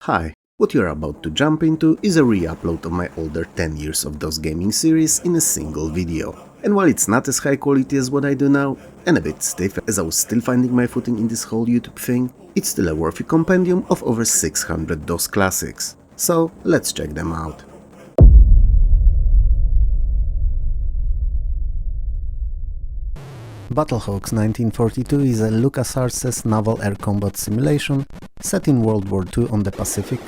Hi, what you're about to jump into is a re-upload of my older 10 years of DOS gaming series in a single video. And while it's not as high quality as what I do now, and a bit stiff as I was still finding my footing in this whole YouTube thing, it's still a worthy compendium of over 600 DOS classics. So let's check them out. Battlehawks 1942 is a LucasArts naval air combat simulation set in World War II on the Pacific,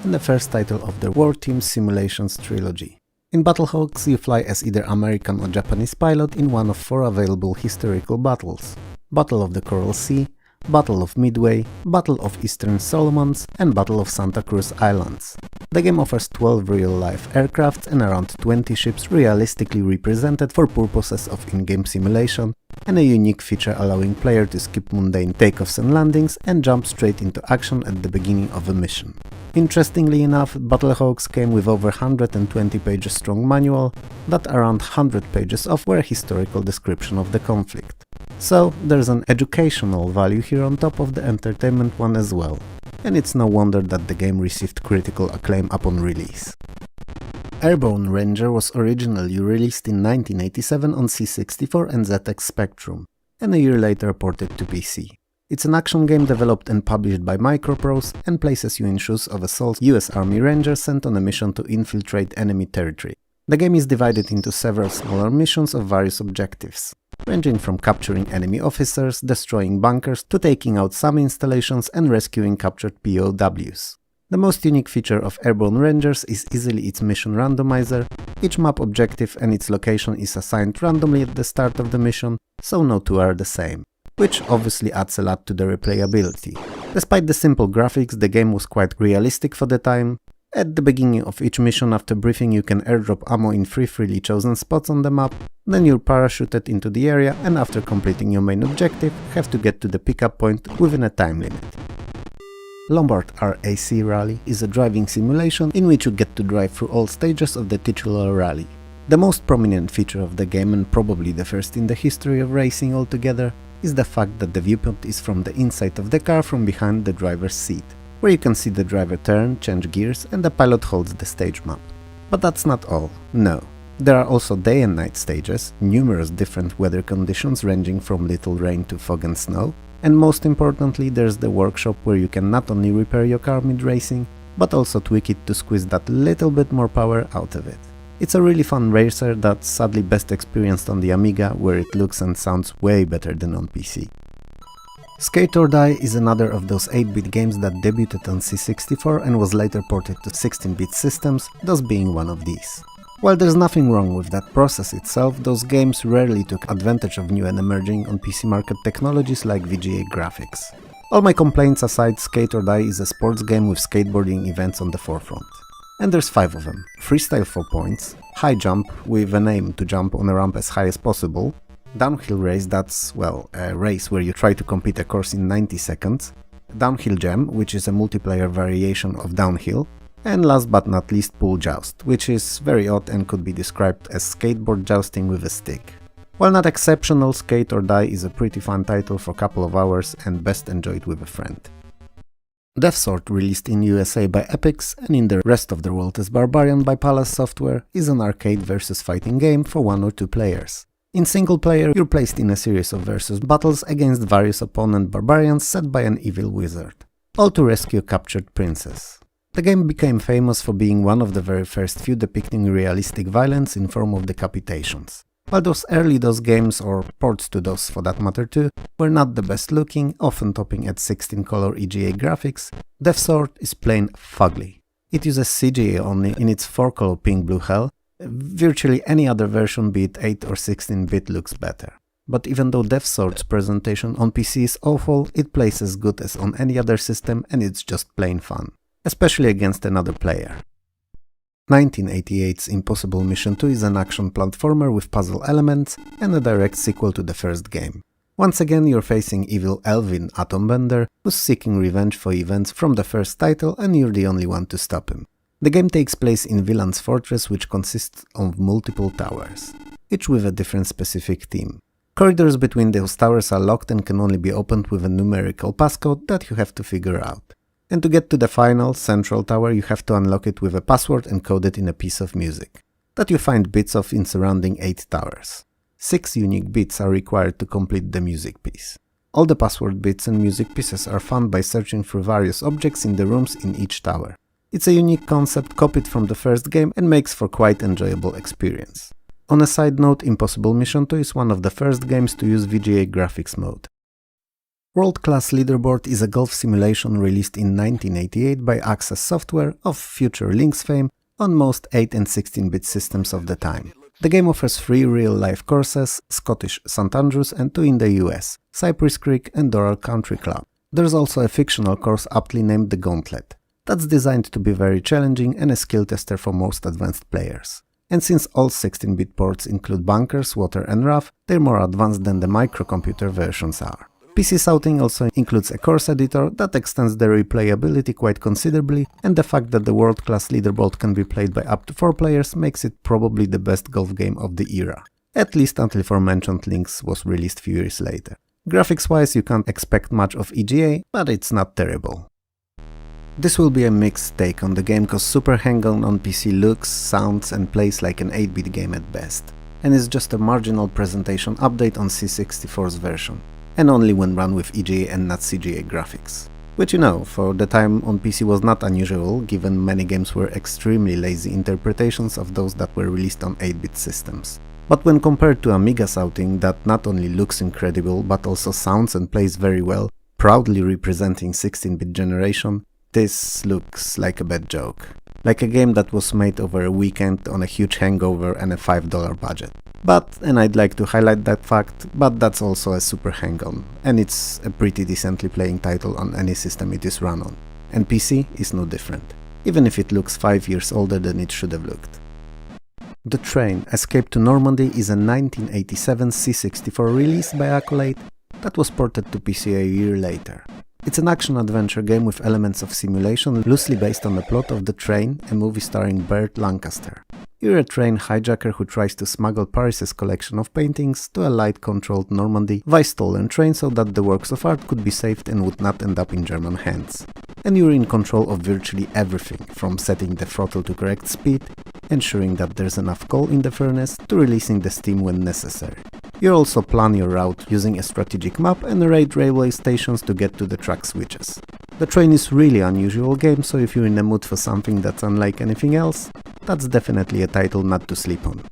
and the first title of the War Team Simulations trilogy. In Battlehawks you fly as either American or Japanese pilot in one of 4 available historical battles: Battle of the Coral Sea, Battle of Midway, Battle of Eastern Solomons, and Battle of Santa Cruz Islands. The game offers 12 real-life aircraft and around 20 ships realistically represented for purposes of in-game simulation, and a unique feature allowing player to skip mundane takeoffs and landings and jump straight into action at the beginning of a mission. Interestingly enough, Battlehawks came with over 120 pages strong manual, that around 100 pages of were a historical description of the conflict. So there's an educational value here on top of the entertainment one as well, and it's no wonder that the game received critical acclaim upon release. Airborne Ranger was originally released in 1987 on C64 and ZX Spectrum, and a year later ported to PC. It's an action game developed and published by Microprose and places you in shoes of a sole US Army Ranger sent on a mission to infiltrate enemy territory. The game is divided into several smaller missions of various objectives, ranging from capturing enemy officers, destroying bunkers, to taking out some installations and rescuing captured POWs. The most unique feature of Airborne Rangers is easily its mission randomizer. Each map objective and its location is assigned randomly at the start of the mission, so no two are the same, which obviously adds a lot to the replayability. Despite the simple graphics, the game was quite realistic for the time. At the beginning of each mission, after briefing, you can airdrop ammo in 3 freely chosen spots on the map, then you're parachuted into the area and after completing your main objective, have to get to the pickup point within a time limit. Lombard RAC Rally is a driving simulation in which you get to drive through all stages of the titular rally. The most prominent feature of the game, and probably the first in the history of racing altogether, is the fact that the viewpoint is from the inside of the car from behind the driver's seat, where you can see the driver turn, change gears, and the pilot holds the stage map. But that's not all, no. There are also day and night stages, numerous different weather conditions ranging from little rain to fog and snow, and most importantly there's the workshop where you can not only repair your car mid-racing, but also tweak it to squeeze that little bit more power out of it. It's a really fun racer that's sadly best experienced on the Amiga, where it looks and sounds way better than on PC. Skate or Die is another of those 8-bit games that debuted on C64 and was later ported to 16-bit systems, thus being one of these. While there's nothing wrong with that process itself, those games rarely took advantage of new and emerging on PC market technologies like VGA graphics. All my complaints aside, Skate or Die is a sports game with skateboarding events on the forefront. And there's 5 of them. Freestyle 4 points, High Jump with an aim to jump on a ramp as high as possible, Downhill Race, that's, well, a race where you try to complete a course in 90 seconds, Downhill Jam, which is a multiplayer variation of Downhill, and last but not least Pool Joust, which is very odd and could be described as skateboard jousting with a stick. While not exceptional, Skate or Die is a pretty fun title for a couple of hours and best enjoyed with a friend. Death Sword, released in USA by Epix and in the rest of the world as Barbarian by Palace Software, is an arcade versus fighting game for 1 or 2 players. In single player, you're placed in a series of versus battles against various opponent barbarians set by an evil wizard, all to rescue a captured princess. The game became famous for being one of the very first few depicting realistic violence in form of decapitations. While those early DOS games, or ports to DOS for that matter too, were not the best looking, often topping at 16-color EGA graphics, Death Sword is plain fugly. It uses CGA only in its 4-color pink-blue hell. Virtually any other version, be it 8 or 16-bit, looks better. But even though Death Sword's presentation on PC is awful, it plays as good as on any other system and it's just plain fun, especially against another player. 1988's Impossible Mission 2 is an action platformer with puzzle elements and a direct sequel to the first game. Once again you're facing evil Elvin Atombender, who's seeking revenge for events from the first title and you're the only one to stop him. The game takes place in Villain's Fortress, which consists of multiple towers, each with a different specific theme. Corridors between those towers are locked and can only be opened with a numerical passcode that you have to figure out. And to get to the final, central tower, you have to unlock it with a password encoded in a piece of music that you find bits of in surrounding 8 towers. 6 unique bits are required to complete the music piece. All the password bits and music pieces are found by searching through various objects in the rooms in each tower. It's a unique concept copied from the first game and makes for quite enjoyable experience. On a side note, Impossible Mission 2 is one of the first games to use VGA graphics mode. World Class Leaderboard is a golf simulation released in 1988 by Access Software of Future Links fame on most 8 and 16-bit systems of the time. The game offers 3 real-life courses, Scottish St Andrews and 2 in the US, Cypress Creek and Doral Country Club. There's also a fictional course aptly named the Gauntlet. That's designed to be very challenging and a skill tester for most advanced players. And since all 16-bit ports include bunkers, water and rough, they're more advanced than the microcomputer versions are. PC Souting also includes a course editor that extends the replayability quite considerably, and the fact that the world-class leaderboard can be played by up to 4 players makes it probably the best golf game of the era. At least until aforementioned Links was released few years later. Graphics-wise you can't expect much of EGA, but it's not terrible. This will be a mixed take on the game cause Super Hang-On on PC looks, sounds and plays like an 8-bit game at best, and is just a marginal presentation update on C64's version. And only when run with EGA and not CGA graphics. Which for the time on PC was not unusual, given many games were extremely lazy interpretations of those that were released on 8-bit systems. But when compared to Amiga Souting that not only looks incredible but also sounds and plays very well, proudly representing 16-bit generation, this looks like a bad joke. Like a game that was made over a weekend on a huge hangover and a $5 budget. And I'd like to highlight that fact, but that's also a Super Hang-On, and it's a pretty decently playing title on any system it is run on. And PC is no different, even if it looks 5 years older than it should have looked. The Train Escape to Normandy is a 1987 C64 release by Accolade that was ported to PC a year later. It's an action-adventure game with elements of simulation loosely based on the plot of The Train, a movie starring Burt Lancaster. You're a train hijacker who tries to smuggle Paris's collection of paintings to a light-controlled Normandy via stolen train so that the works of art could be saved and would not end up in German hands. And you're in control of virtually everything, from setting the throttle to correct speed, ensuring that there's enough coal in the furnace, to releasing the steam when necessary. You also plan your route using a strategic map and raid railway stations to get to the track switches. The Train is really unusual game, so if you're in the mood for something that's unlike anything else, that's definitely a title not to sleep on.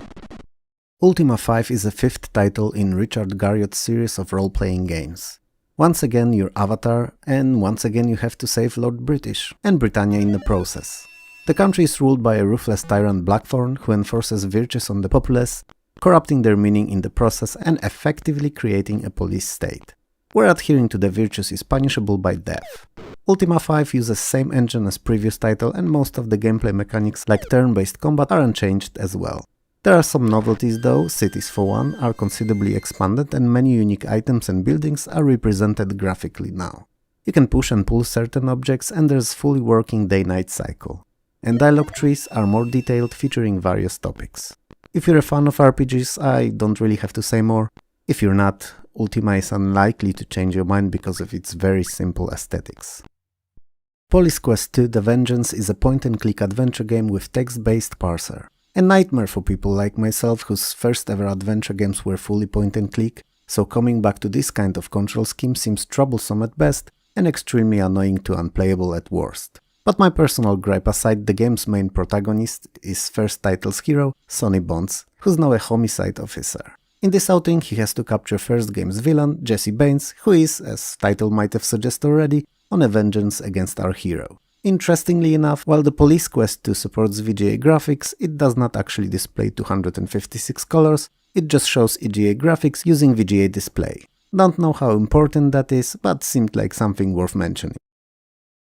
Ultima 5 is the 5th title in Richard Garriott's series of role-playing games. Once again you're Avatar, and once again you have to save Lord British, and Britannia in the process. The country is ruled by a ruthless tyrant Blackthorn who enforces virtues on the populace, corrupting their meaning in the process and effectively creating a police state, where adhering to the virtues is punishable by death. Ultima 5 uses same engine as previous title, and most of the gameplay mechanics like turn-based combat are unchanged as well. There are some novelties though. Cities for one are considerably expanded and many unique items and buildings are represented graphically now. You can push and pull certain objects and there's fully working day-night cycle. And dialogue trees are more detailed, featuring various topics. If you're a fan of RPGs, I don't really have to say more. If you're not, Ultima is unlikely to change your mind because of its very simple aesthetics. Police Quest 2 The Vengeance is a point-and-click adventure game with text-based parser. A nightmare for people like myself whose first ever adventure games were fully point-and-click, so coming back to this kind of control scheme seems troublesome at best and extremely annoying to unplayable at worst. But my personal gripe aside, the game's main protagonist is first title's hero, Sonny Bonds, who's now a homicide officer. In this outing he has to capture first game's villain, Jesse Baines, who is, as title might have suggested already, on a vengeance against our hero. Interestingly enough, while the Police Quest 2 supports VGA graphics, it does not actually display 256 colors, it just shows EGA graphics using VGA display. Don't know how important that is, but seemed like something worth mentioning.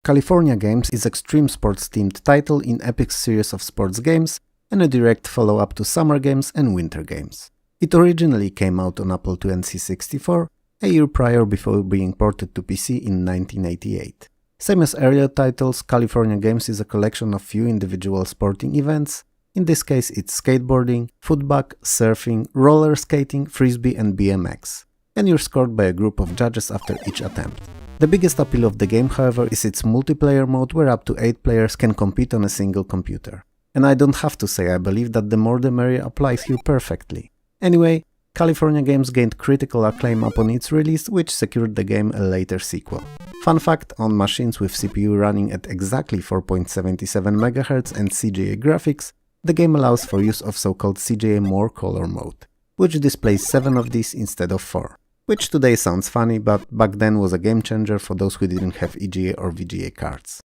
California Games is extreme sports themed title in Epic's series of sports games and a direct follow-up to Summer Games and Winter Games. It originally came out on Apple II and C64, a year prior before being ported to PC in 1988. Same as earlier titles, California Games is a collection of few individual sporting events. In this case it's skateboarding, footbag, surfing, roller skating, frisbee and BMX. And you're scored by a group of judges after each attempt. The biggest appeal of the game, however, is its multiplayer mode where up to 8 players can compete on a single computer. And I don't have to say I believe that the more the merrier applies here perfectly. Anyway, California Games gained critical acclaim upon its release, which secured the game a later sequel. Fun fact, on machines with CPU running at exactly 4.77 MHz and CGA graphics, the game allows for use of so-called CGA More Color mode, which displays 7 of these instead of 4. Which today sounds funny, but back then was a game changer for those who didn't have EGA or VGA cards.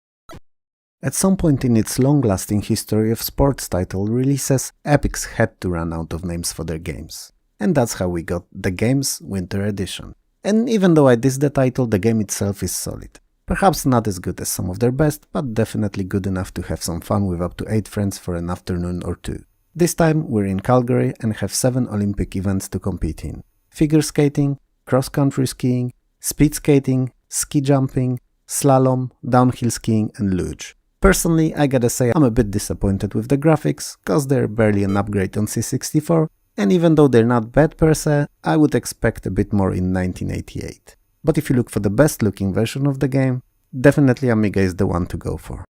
At some point in its long-lasting history of sports title releases, Epic's had to run out of names for their games. And that's how we got The Games Winter Edition. And even though I diss the title, the game itself is solid. Perhaps not as good as some of their best, but definitely good enough to have some fun with up to 8 friends for an afternoon or two. This time we're in Calgary and have 7 Olympic events to compete in. Figure skating, cross-country skiing, speed skating, ski jumping, slalom, downhill skiing and luge. Personally, I gotta say I'm a bit disappointed with the graphics, cause they're barely an upgrade on C64, and even though they're not bad per se, I would expect a bit more in 1988. But if you look for the best looking version of the game, definitely Amiga is the one to go for.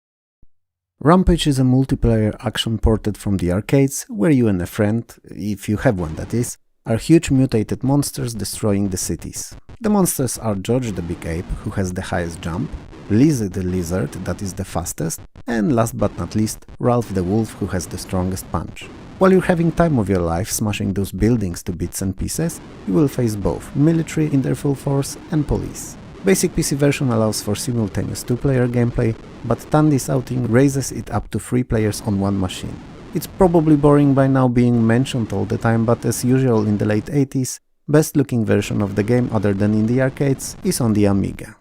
Rampage is a multiplayer action ported from the arcades, where you and a friend, if you have one that is, are huge mutated monsters destroying the cities. The monsters are George the Big Ape, who has the highest jump, Lizzie the Lizard, that is the fastest, and last but not least, Ralph the Wolf, who has the strongest punch. While you're having time of your life smashing those buildings to bits and pieces, you will face both military in their full force and police. Basic PC version allows for simultaneous 2-player gameplay, but Tandy's outing raises it up to 3 players on one machine. It's probably boring by now being mentioned all the time, but as usual in the late 80s, best looking version of the game other than in the arcades is on the Amiga.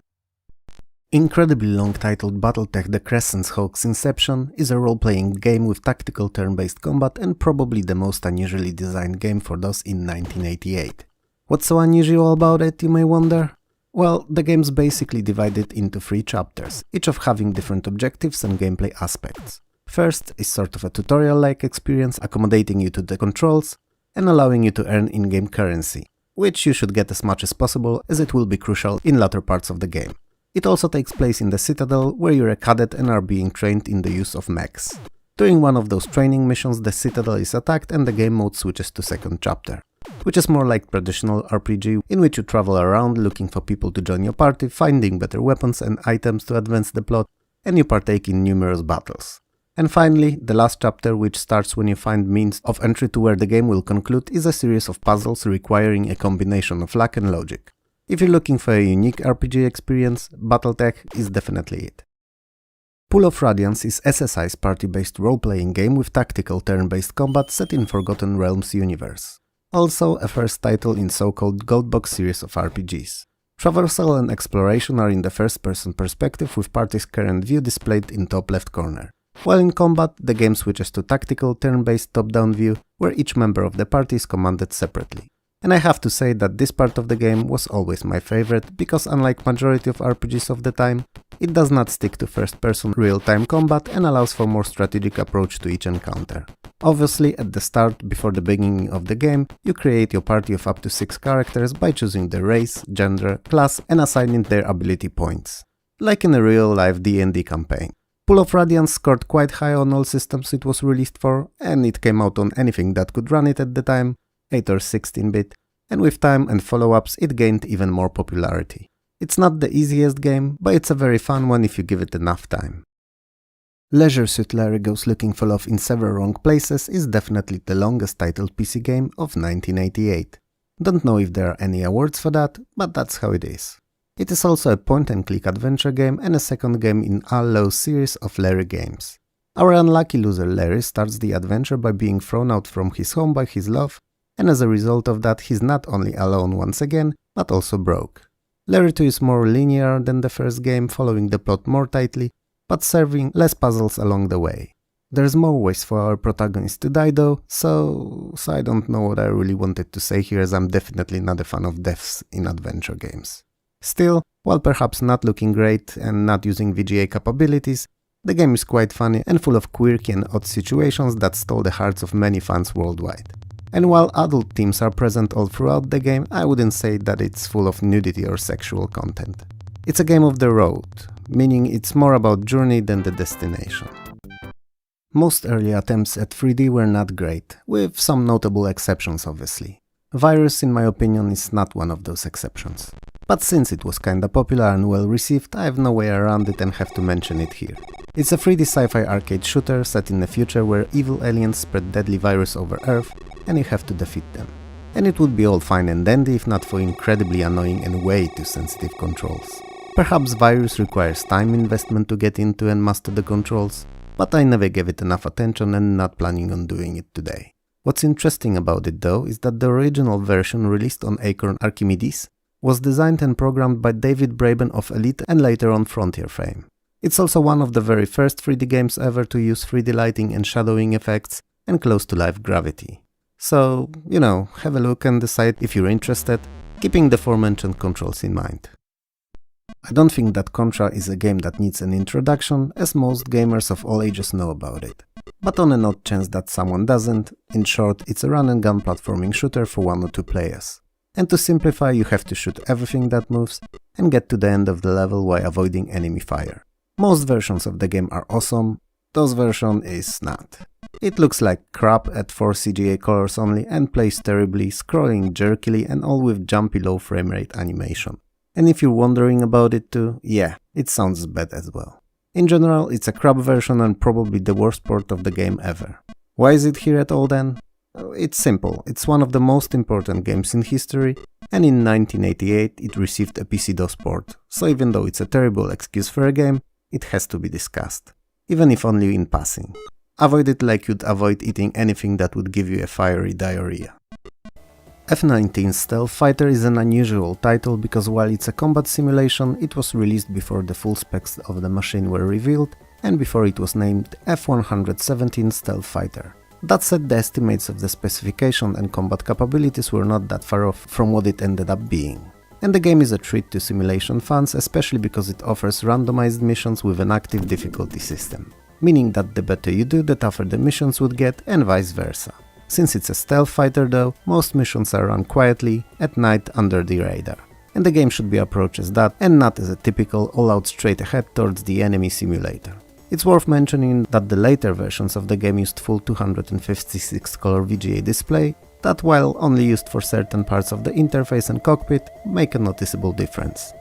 Incredibly long titled Battletech The Crescent's Hawk's Inception is a role-playing game with tactical turn-based combat and probably the most unusually designed game for DOS in 1988. What's so unusual about it, you may wonder? Well, the game's basically divided into 3 chapters, each of having different objectives and gameplay aspects. First is sort of a tutorial-like experience accommodating you to the controls and allowing you to earn in-game currency, which you should get as much as possible as it will be crucial in latter parts of the game. It also takes place in the Citadel, where you're a cadet and are being trained in the use of mechs. During one of those training missions, the Citadel is attacked and the game mode switches to second chapter, which is more like traditional RPG, in which you travel around looking for people to join your party, finding better weapons and items to advance the plot, and you partake in numerous battles. And finally, the last chapter, which starts when you find means of entry to where the game will conclude, is a series of puzzles requiring a combination of luck and logic. If you're looking for a unique RPG experience, Battletech is definitely it. Pool of Radiance is SSI's party-based role-playing game with tactical turn-based combat set in Forgotten Realms universe. Also a first title in so-called Goldbox series of RPGs. Traversal and exploration are in the first-person perspective with party's current view displayed in top left corner. While in combat, the game switches to tactical turn-based top-down view, where each member of the party is commanded separately. And I have to say that this part of the game was always my favorite, because unlike majority of RPGs of the time, it does not stick to first-person real-time combat and allows for more strategic approach to each encounter. Obviously, at the start, before the beginning of the game, you create your party of up to 6 characters by choosing their race, gender, class and assigning their ability points. Like in a real-life D&D campaign. Pool of Radiance scored quite high on all systems it was released for, and it came out on anything that could run it at the time, 8 or 16-bit, and with time and follow-ups it gained even more popularity. It's not the easiest game, but it's a very fun one if you give it enough time. Leisure Suit Larry Goes Looking for Love in Several Wrong Places is definitely the longest titled PC game of 1988. Don't know if there are any awards for that, but that's how it is. It is also a point-and-click adventure game and a second game in Al Lowe's series of Larry games. Our unlucky loser Larry starts the adventure by being thrown out from his home by his love, and as a result of that he's not only alone once again, but also broke. Larry 2 is more linear than the first game, following the plot more tightly, but serving less puzzles along the way. There's more ways for our protagonist to die though, so I don't know what I really wanted to say here, as I'm definitely not a fan of deaths in adventure games. Still, while perhaps not looking great and not using VGA capabilities, the game is quite funny and full of quirky and odd situations that stole the hearts of many fans worldwide. And while adult themes are present all throughout the game, I wouldn't say that it's full of nudity or sexual content. It's a game of the road, meaning it's more about journey than the destination. Most early attempts at 3D were not great, with some notable exceptions obviously. Virus, in my opinion, is not one of those exceptions. But since it was kinda popular and well received, I have no way around it and have to mention it here. It's a 3D sci-fi arcade shooter set in a future where evil aliens spread deadly virus over Earth and you have to defeat them. And it would be all fine and dandy if not for incredibly annoying and way too sensitive controls. Perhaps Virus requires time investment to get into and master the controls, but I never gave it enough attention and not planning on doing it today. What's interesting about it though is that the original version released on Acorn Archimedes was designed and programmed by David Braben of Elite and later on Frontier fame. It's also one of the very first 3D games ever to use 3D lighting and shadowing effects and close-to-life gravity. So, have a look and decide if you're interested, keeping the aforementioned controls in mind. I don't think that Contra is a game that needs an introduction, as most gamers of all ages know about it. But on an odd chance that someone doesn't, in short, it's a run-and-gun platforming shooter for 1 or 2 players. And to simplify, you have to shoot everything that moves and get to the end of the level while avoiding enemy fire. Most versions of the game are awesome, this version is not. It looks like crap at 4 CGA colors only and plays terribly, scrolling jerkily and all with jumpy low framerate animation. And if you're wondering about it too, yeah, it sounds bad as well. In general, it's a crap version and probably the worst port of the game ever. Why is it here at all then? It's simple, it's one of the most important games in history, and in 1988 it received a PC-DOS port, so even though it's a terrible excuse for a game, it has to be discussed, even if only in passing. Avoid it like you'd avoid eating anything that would give you a fiery diarrhea. F-19 Stealth Fighter is an unusual title because while it's a combat simulation, it was released before the full specs of the machine were revealed and before it was named F-117 Stealth Fighter. That said, the estimates of the specification and combat capabilities were not that far off from what it ended up being. And the game is a treat to simulation fans, especially because it offers randomized missions with an active difficulty system, meaning that the better you do, the tougher the missions would get, and vice versa. Since it's a stealth fighter though, most missions are run quietly, at night under the radar. And the game should be approached as that, and not as a typical all-out straight ahead towards the enemy simulator. It's worth mentioning that the later versions of the game used full 256 color VGA display, that while only used for certain parts of the interface and cockpit, make a noticeable difference.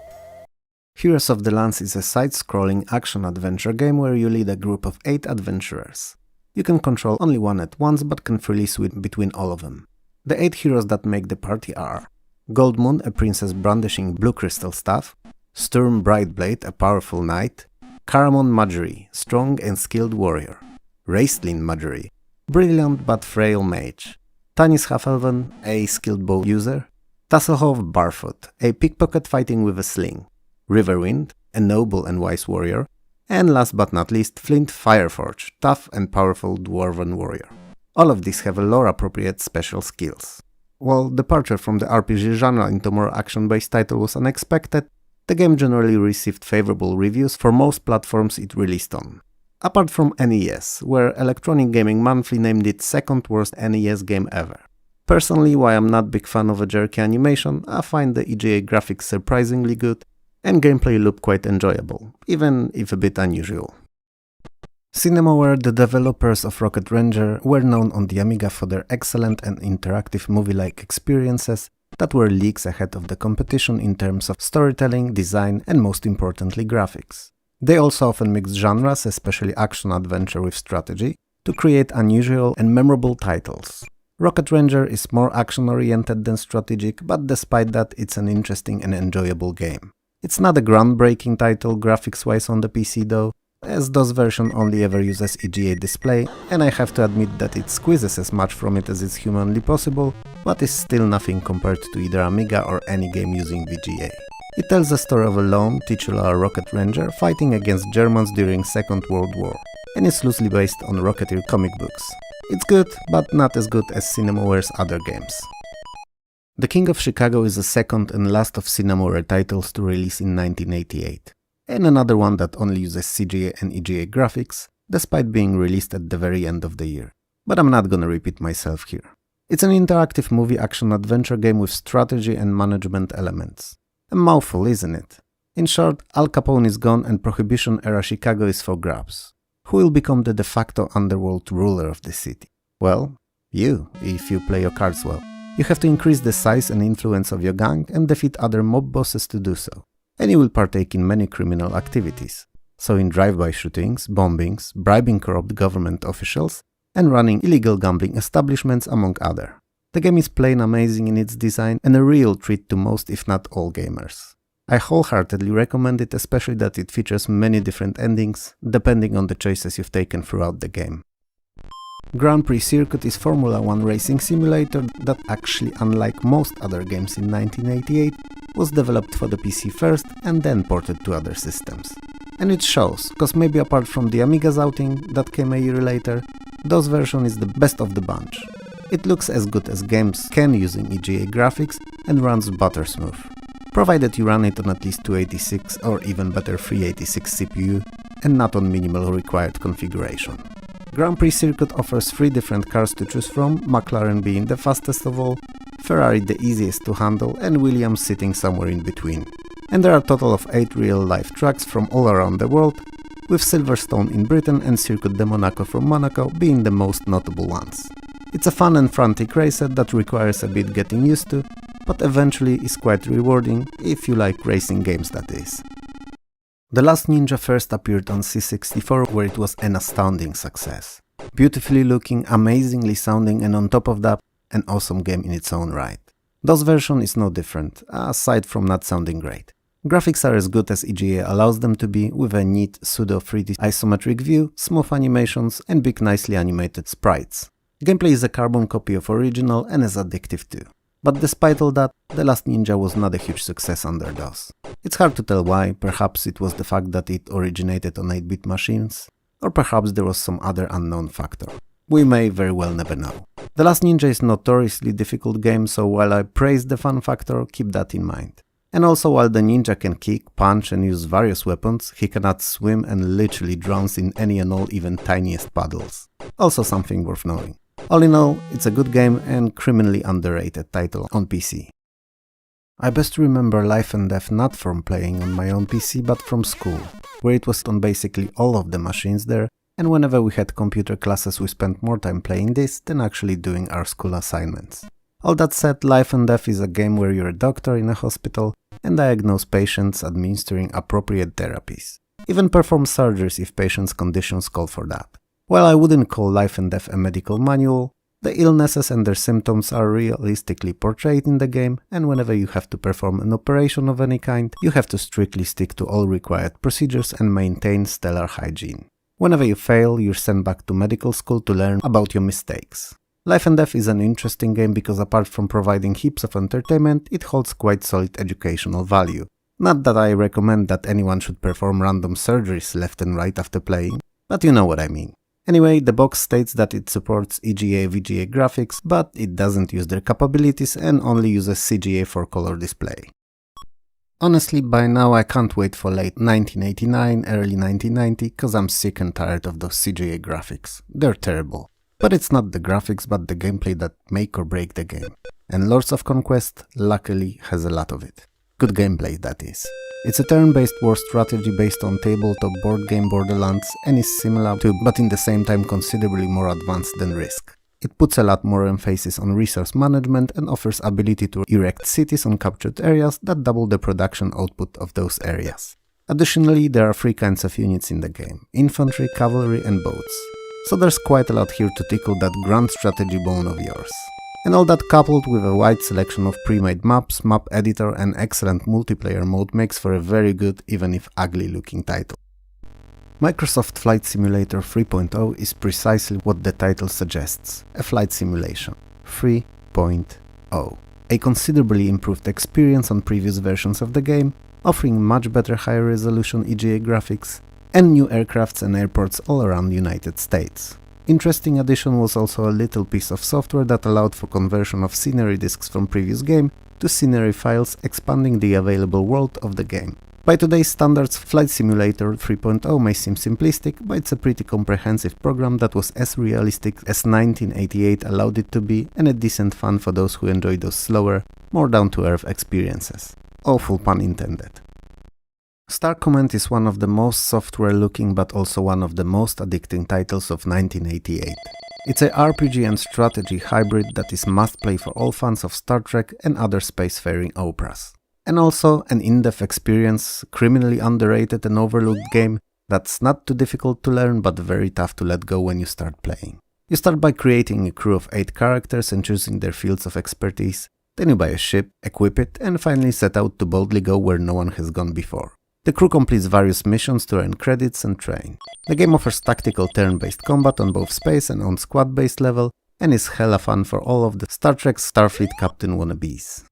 Heroes of the Lands is a side-scrolling action-adventure game where you lead a group of 8 adventurers. You can control only one at once, but can freely switch between all of them. The 8 heroes that make the party are Goldmoon, a princess brandishing blue crystal staff, Sturm Brightblade, a powerful knight, Caramon Marjorie, strong and skilled warrior, Raistlin Marjorie, brilliant but frail mage, Tanis Halfelven, a skilled bow user, Tasselhoff Barfoot, a pickpocket fighting with a sling, Riverwind, a noble and wise warrior, and last but not least, Flint Fireforge, tough and powerful dwarven warrior. All of these have a lore-appropriate special skills. While departure from the RPG genre into more action-based title was unexpected, the game generally received favorable reviews for most platforms it released on. Apart from NES, where Electronic Gaming Monthly named it second worst NES game ever. Personally, while I'm not a big fan of a jerky animation, I find the EGA graphics surprisingly good, and gameplay looked quite enjoyable, even if a bit unusual. Cinemaware, the developers of Rocket Ranger, were known on the Amiga for their excellent and interactive movie-like experiences that were leagues ahead of the competition in terms of storytelling, design, and most importantly graphics. They also often mixed genres, especially action-adventure with strategy, to create unusual and memorable titles. Rocket Ranger is more action-oriented than strategic, but despite that, it's an interesting and enjoyable game. It's not a groundbreaking title graphics-wise on the PC though, as DOS version only ever uses EGA display, and I have to admit that it squeezes as much from it as is humanly possible, but is still nothing compared to either Amiga or any game using VGA. It tells the story of a lone, titular Rocket Ranger fighting against Germans during Second World War, and is loosely based on Rocketeer comic books. It's good, but not as good as Cinemaware's other games. The King of Chicago is the second and last of Cinemaware titles to release in 1988, and another one that only uses CGA and EGA graphics, despite being released at the very end of the year. But I'm not gonna repeat myself here. It's an interactive movie action-adventure game with strategy and management elements. A mouthful, isn't it? In short, Al Capone is gone and Prohibition-era Chicago is for grabs. Who will become the de facto underworld ruler of the city? Well, you, if you play your cards well. You have to increase the size and influence of your gang and defeat other mob bosses to do so. And you will partake in many criminal activities. So in drive-by shootings, bombings, bribing corrupt government officials, and running illegal gambling establishments among others. The game is plain amazing in its design and a real treat to most if not all gamers. I wholeheartedly recommend it, especially that it features many different endings, depending on the choices you've taken throughout the game. Grand Prix Circuit is Formula 1 racing simulator that actually, unlike most other games in 1988, was developed for the PC first and then ported to other systems. And it shows, cause maybe apart from the Amiga's outing that came a year later, DOS version is the best of the bunch. It looks as good as games can using EGA graphics and runs butter smooth, provided you run it on at least 286 or even better 386 CPU and not on minimal required configuration. Grand Prix Circuit offers 3 different cars to choose from, McLaren being the fastest of all, Ferrari the easiest to handle and Williams sitting somewhere in between. And there are a total of 8 real-life tracks from all around the world, with Silverstone in Britain and Circuit de Monaco from Monaco being the most notable ones. It's a fun and frantic racer that requires a bit getting used to, but eventually is quite rewarding if you like racing games, that is. The Last Ninja first appeared on C64, where it was an astounding success. Beautifully looking, amazingly sounding, and on top of that, an awesome game in its own right. DOS version is no different, aside from not sounding great. Graphics are as good as EGA allows them to be, with a neat pseudo-3D isometric view, smooth animations, and big nicely animated sprites. Gameplay is a carbon copy of original and is addictive too. But despite all that, The Last Ninja was not a huge success under DOS. It's hard to tell why, perhaps it was the fact that it originated on 8-bit machines, or perhaps there was some other unknown factor. We may very well never know. The Last Ninja is a notoriously difficult game, so while I praise the fun factor, keep that in mind. And also, while the ninja can kick, punch and use various weapons, he cannot swim and literally drowns in any and all even tiniest puddles. Also something worth knowing. All in all, it's a good game and criminally underrated title on PC. I best remember Life and Death not from playing on my own PC but from school, where it was on basically all of the machines there, and whenever we had computer classes we spent more time playing this than actually doing our school assignments. All that said, Life and Death is a game where you're a doctor in a hospital and diagnose patients administering appropriate therapies. Even perform surgeries if patients' conditions call for that. While I wouldn't call Life and Death a medical manual, the illnesses and their symptoms are realistically portrayed in the game, and whenever you have to perform an operation of any kind, you have to strictly stick to all required procedures and maintain stellar hygiene. Whenever you fail, you're sent back to medical school to learn about your mistakes. Life and Death is an interesting game because apart from providing heaps of entertainment, it holds quite solid educational value. Not that I recommend that anyone should perform random surgeries left and right after playing, but you know what I mean. Anyway, the box states that it supports EGA VGA graphics, but it doesn't use their capabilities and only uses CGA for color display. Honestly, by now I can't wait for late 1989, early 1990, cause I'm sick and tired of those CGA graphics. They're terrible. But it's not the graphics but the gameplay that make or break the game. And Lords of Conquest, luckily, has a lot of it. Good gameplay, that is. It's a turn-based war strategy based on tabletop board game Borderlands and is similar to, but in the same time considerably more advanced than Risk. It puts a lot more emphasis on resource management and offers ability to erect cities on captured areas that double the production output of those areas. Additionally, there are 3 kinds of units in the game: infantry, cavalry and boats. So there's quite a lot here to tickle that grand strategy bone of yours. And all that coupled with a wide selection of pre-made maps, map editor and excellent multiplayer mode makes for a very good, even if ugly looking title. Microsoft Flight Simulator 3.0 is precisely what the title suggests, a flight simulation. 3.0. A considerably improved experience on previous versions of the game, offering much better higher resolution EGA graphics, and new aircrafts and airports all around the United States. Interesting addition was also a little piece of software that allowed for conversion of scenery disks from previous game to scenery files, expanding the available world of the game. By today's standards, Flight Simulator 3.0 may seem simplistic, but it's a pretty comprehensive program that was as realistic as 1988 allowed it to be, and a decent fun for those who enjoy those slower, more down-to-earth experiences. Awful pun intended. Star Command is one of the most software-looking but also one of the most addicting titles of 1988. It's a RPG and strategy hybrid that is must-play for all fans of Star Trek and other spacefaring operas. And also an in-depth experience, criminally underrated and overlooked game that's not too difficult to learn but very tough to let go when you start playing. You start by creating a crew of 8 characters and choosing their fields of expertise, then you buy a ship, equip it, and finally set out to boldly go where no one has gone before. The crew completes various missions to earn credits and train. The game offers tactical turn-based combat on both space and on squad-based level, and is hella fun for all of the Star Trek Starfleet captain wannabes.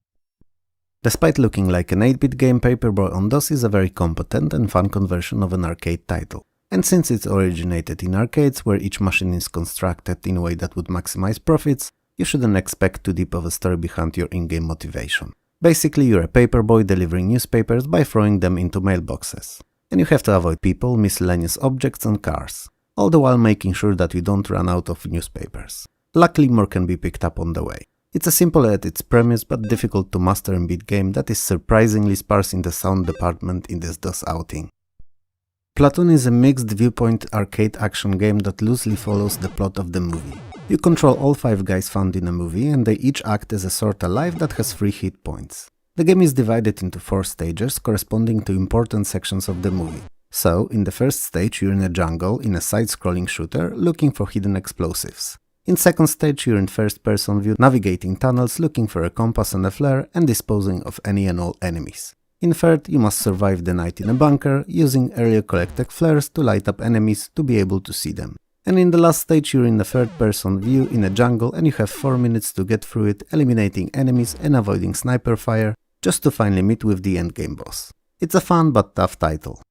Despite looking like an 8-bit game, Paperboy on DOS is a very competent and fun conversion of an arcade title. And since it's originated in arcades, where each machine is constructed in a way that would maximize profits, you shouldn't expect too deep of a story behind your in-game motivation. Basically, you're a paperboy delivering newspapers by throwing them into mailboxes. And you have to avoid people, miscellaneous objects and cars, all the while making sure that you don't run out of newspapers. Luckily, more can be picked up on the way. It's a simple at its premise but difficult to master and beat game that is surprisingly sparse in the sound department in this DOS outing. Platoon is a mixed viewpoint arcade action game that loosely follows the plot of the movie. You control all 5 guys found in a movie and they each act as a sort of life that has 3 hit points. The game is divided into 4 stages corresponding to important sections of the movie. So, in the first stage you're in a jungle in a side-scrolling shooter looking for hidden explosives. In second stage you're in first-person view navigating tunnels looking for a compass and a flare and disposing of any and all enemies. In third, you must survive the night in a bunker, using earlier collected flares to light up enemies to be able to see them. And in the last stage you're in a third-person view in a jungle and you have 4 minutes to get through it, eliminating enemies and avoiding sniper fire, just to finally meet with the endgame boss. It's a fun but tough title.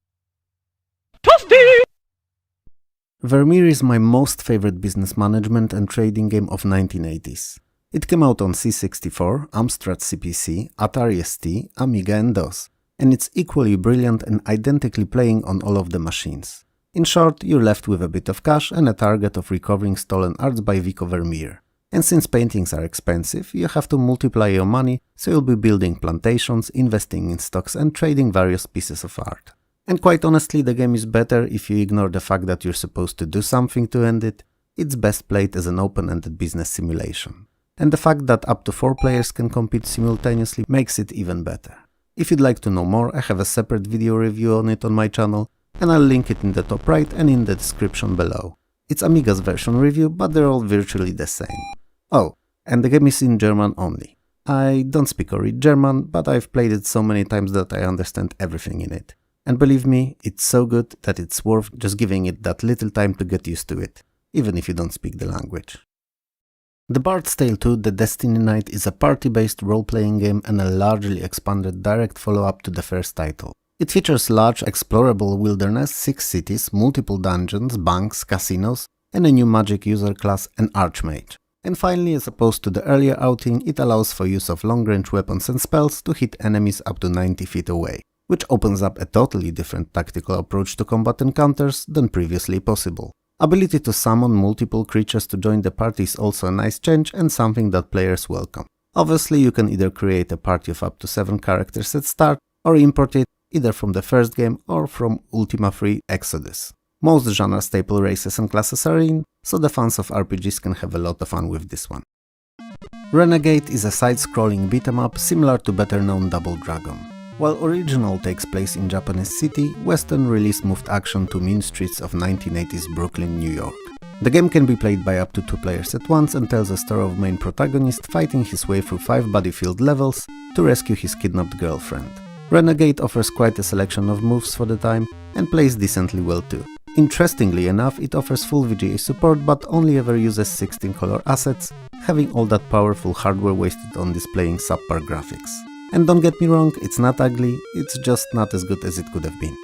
Vermeer is my most favorite business management and trading game of 1980s. It came out on C64, Amstrad CPC, Atari ST, Amiga and DOS, and it's equally brilliant and identically playing on all of the machines. In short, you're left with a bit of cash and a target of recovering stolen arts by Vico Vermeer. And since paintings are expensive, you have to multiply your money, so you'll be building plantations, investing in stocks and trading various pieces of art. And quite honestly, the game is better if you ignore the fact that you're supposed to do something to end it. It's best played as an open-ended business simulation. And the fact that up to 4 players can compete simultaneously makes it even better. If you'd like to know more, I have a separate video review on it on my channel, and I'll link it in the top right and in the description below. It's Amiga's version review, but they're all virtually the same. Oh, and the game is in German only. I don't speak or read German, but I've played it so many times that I understand everything in it. And believe me, it's so good that it's worth just giving it that little time to get used to it, even if you don't speak the language. The Bard's Tale 2: The Destiny Knight is a party-based role-playing game and a largely expanded direct follow-up to the first title. It features large explorable wilderness, 6 cities, multiple dungeons, banks, casinos, and a new magic user class, an Archmage. And finally, as opposed to the earlier outing, it allows for use of long-range weapons and spells to hit enemies up to 90 feet away, which opens up a totally different tactical approach to combat encounters than previously possible. Ability to summon multiple creatures to join the party is also a nice change and something that players welcome. Obviously, you can either create a party of up to 7 characters at start, or import it either from the first game or from Ultima 3 Exodus. Most genre staple races and classes are in, so the fans of RPGs can have a lot of fun with this one. Renegade is a side-scrolling beat-em-up similar to better-known Double Dragon. While original takes place in Japanese City, Western release moved action to mean streets of 1980s Brooklyn, New York. The game can be played by up to 2 players at once and tells a story of main protagonist fighting his way through 5 battlefield levels to rescue his kidnapped girlfriend. Renegade offers quite a selection of moves for the time and plays decently well too. Interestingly enough, it offers full VGA support but only ever uses 16 color assets, having all that powerful hardware wasted on displaying subpar graphics. And don't get me wrong, it's not ugly, it's just not as good as it could have been.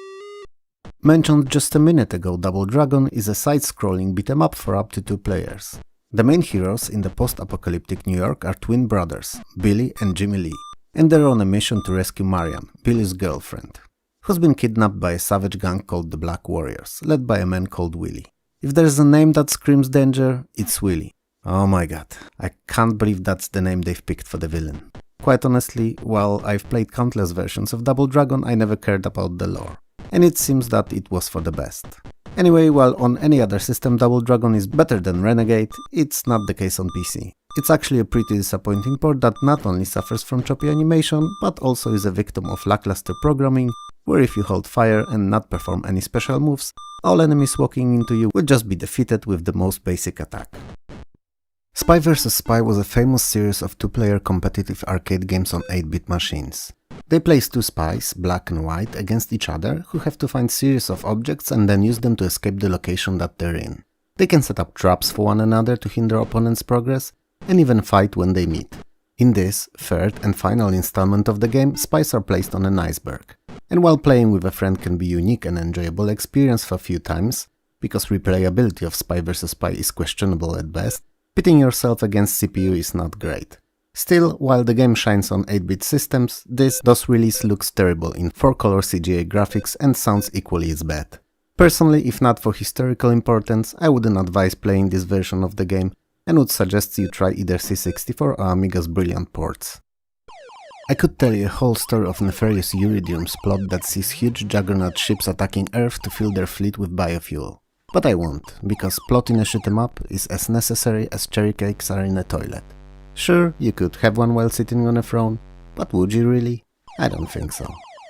Mentioned just a minute ago, Double Dragon is a side-scrolling beat-em-up for up to 2 players. The main heroes in the post-apocalyptic New York are twin brothers, Billy and Jimmy Lee, and they're on a mission to rescue Marian, Billy's girlfriend, who's been kidnapped by a savage gang called the Black Warriors, led by a man called Willie. If there's a name that screams danger, it's Willie. Oh my god, I can't believe that's the name they've picked for the villain. Quite honestly, while I've played countless versions of Double Dragon, I never cared about the lore. And it seems that it was for the best. Anyway, while on any other system Double Dragon is better than Renegade, it's not the case on PC. It's actually a pretty disappointing port that not only suffers from choppy animation, but also is a victim of lackluster programming, where if you hold fire and not perform any special moves, all enemies walking into you will just be defeated with the most basic attack. Spy vs. Spy was a famous series of two-player competitive arcade games on 8-bit machines. They place two spies, black and white, against each other, who have to find series of objects and then use them to escape the location that they're in. They can set up traps for one another to hinder opponents' progress, and even fight when they meet. In this, third and final installment of the game, spies are placed on an iceberg. And while playing with a friend can be a unique and enjoyable experience for a few times, because replayability of Spy vs. Spy is questionable at best, pitting yourself against CPU is not great. Still, while the game shines on 8-bit systems, this DOS release looks terrible in 4-color CGI graphics and sounds equally as bad. Personally, if not for historical importance, I wouldn't advise playing this version of the game and would suggest you try either C64 or Amiga's brilliant ports. I could tell you a whole story of nefarious Eurydium's plot that sees huge juggernaut ships attacking Earth to fill their fleet with biofuel. But I won't, because plot in a shoot-em-up is as necessary as cherry cakes are in a toilet. Sure, you could have one while sitting on a throne, but would you really? I don't think so.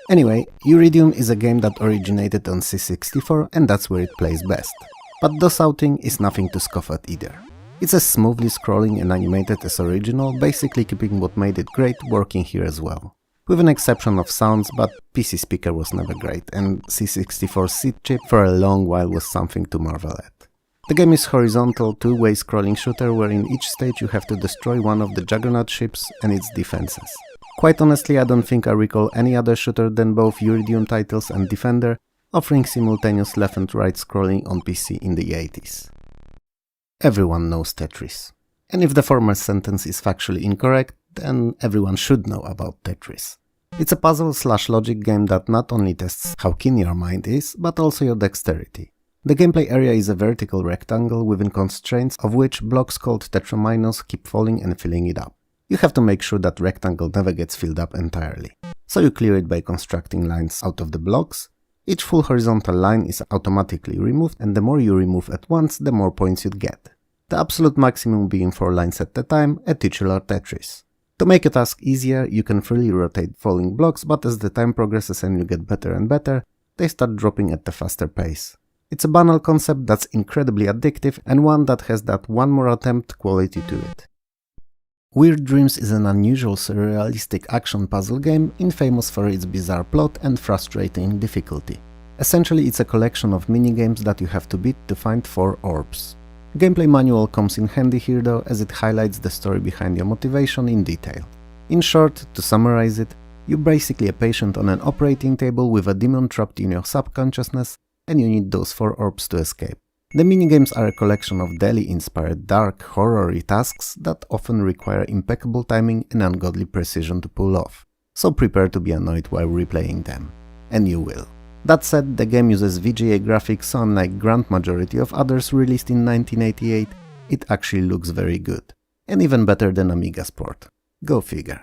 Anyway, Eurydium is a game that originated on C64 and that's where it plays best. But DOS outing is nothing to scoff at either. It's as smoothly scrolling and animated as original, basically keeping what made it great working here as well. With an exception of sounds, but PC speaker was never great, and C64's seed chip for a long while was something to marvel at. The game is horizontal, two-way scrolling shooter where in each stage you have to destroy one of the juggernaut ships and its defenses. Quite honestly, I don't think I recall any other shooter than both Eurydium titles and Defender, offering simultaneous left and right scrolling on PC in the 80s. Everyone knows Tetris. And if the former sentence is factually incorrect, then everyone should know about Tetris. It's a puzzle/logic game that not only tests how keen your mind is, but also your dexterity. The gameplay area is a vertical rectangle within constraints of which blocks called tetraminos keep falling and filling it up. You have to make sure that rectangle never gets filled up entirely. So you clear it by constructing lines out of the blocks. Each full horizontal line is automatically removed, and the more you remove at once, the more points you'd get. The absolute maximum being 4 lines at a time, a titular Tetris. To make a task easier, you can freely rotate falling blocks, but as the time progresses and you get better and better, they start dropping at a faster pace. It's a banal concept that's incredibly addictive and one that has that one more attempt quality to it. Weird Dreams is an unusual surrealistic action puzzle game, infamous for its bizarre plot and frustrating difficulty. Essentially, it's a collection of minigames that you have to beat to find 4 orbs. Gameplay manual comes in handy here though, as it highlights the story behind your motivation in detail. In short, to summarize it, you're basically a patient on an operating table with a demon trapped in your subconsciousness, and you need those 4 orbs to escape. The minigames are a collection of daily-inspired dark, horror-y tasks that often require impeccable timing and ungodly precision to pull off, so prepare to be annoyed while replaying them. And you will. That said, the game uses VGA graphics, so unlike grand majority of others released in 1988, it actually looks very good. And even better than Amiga's port. Go figure.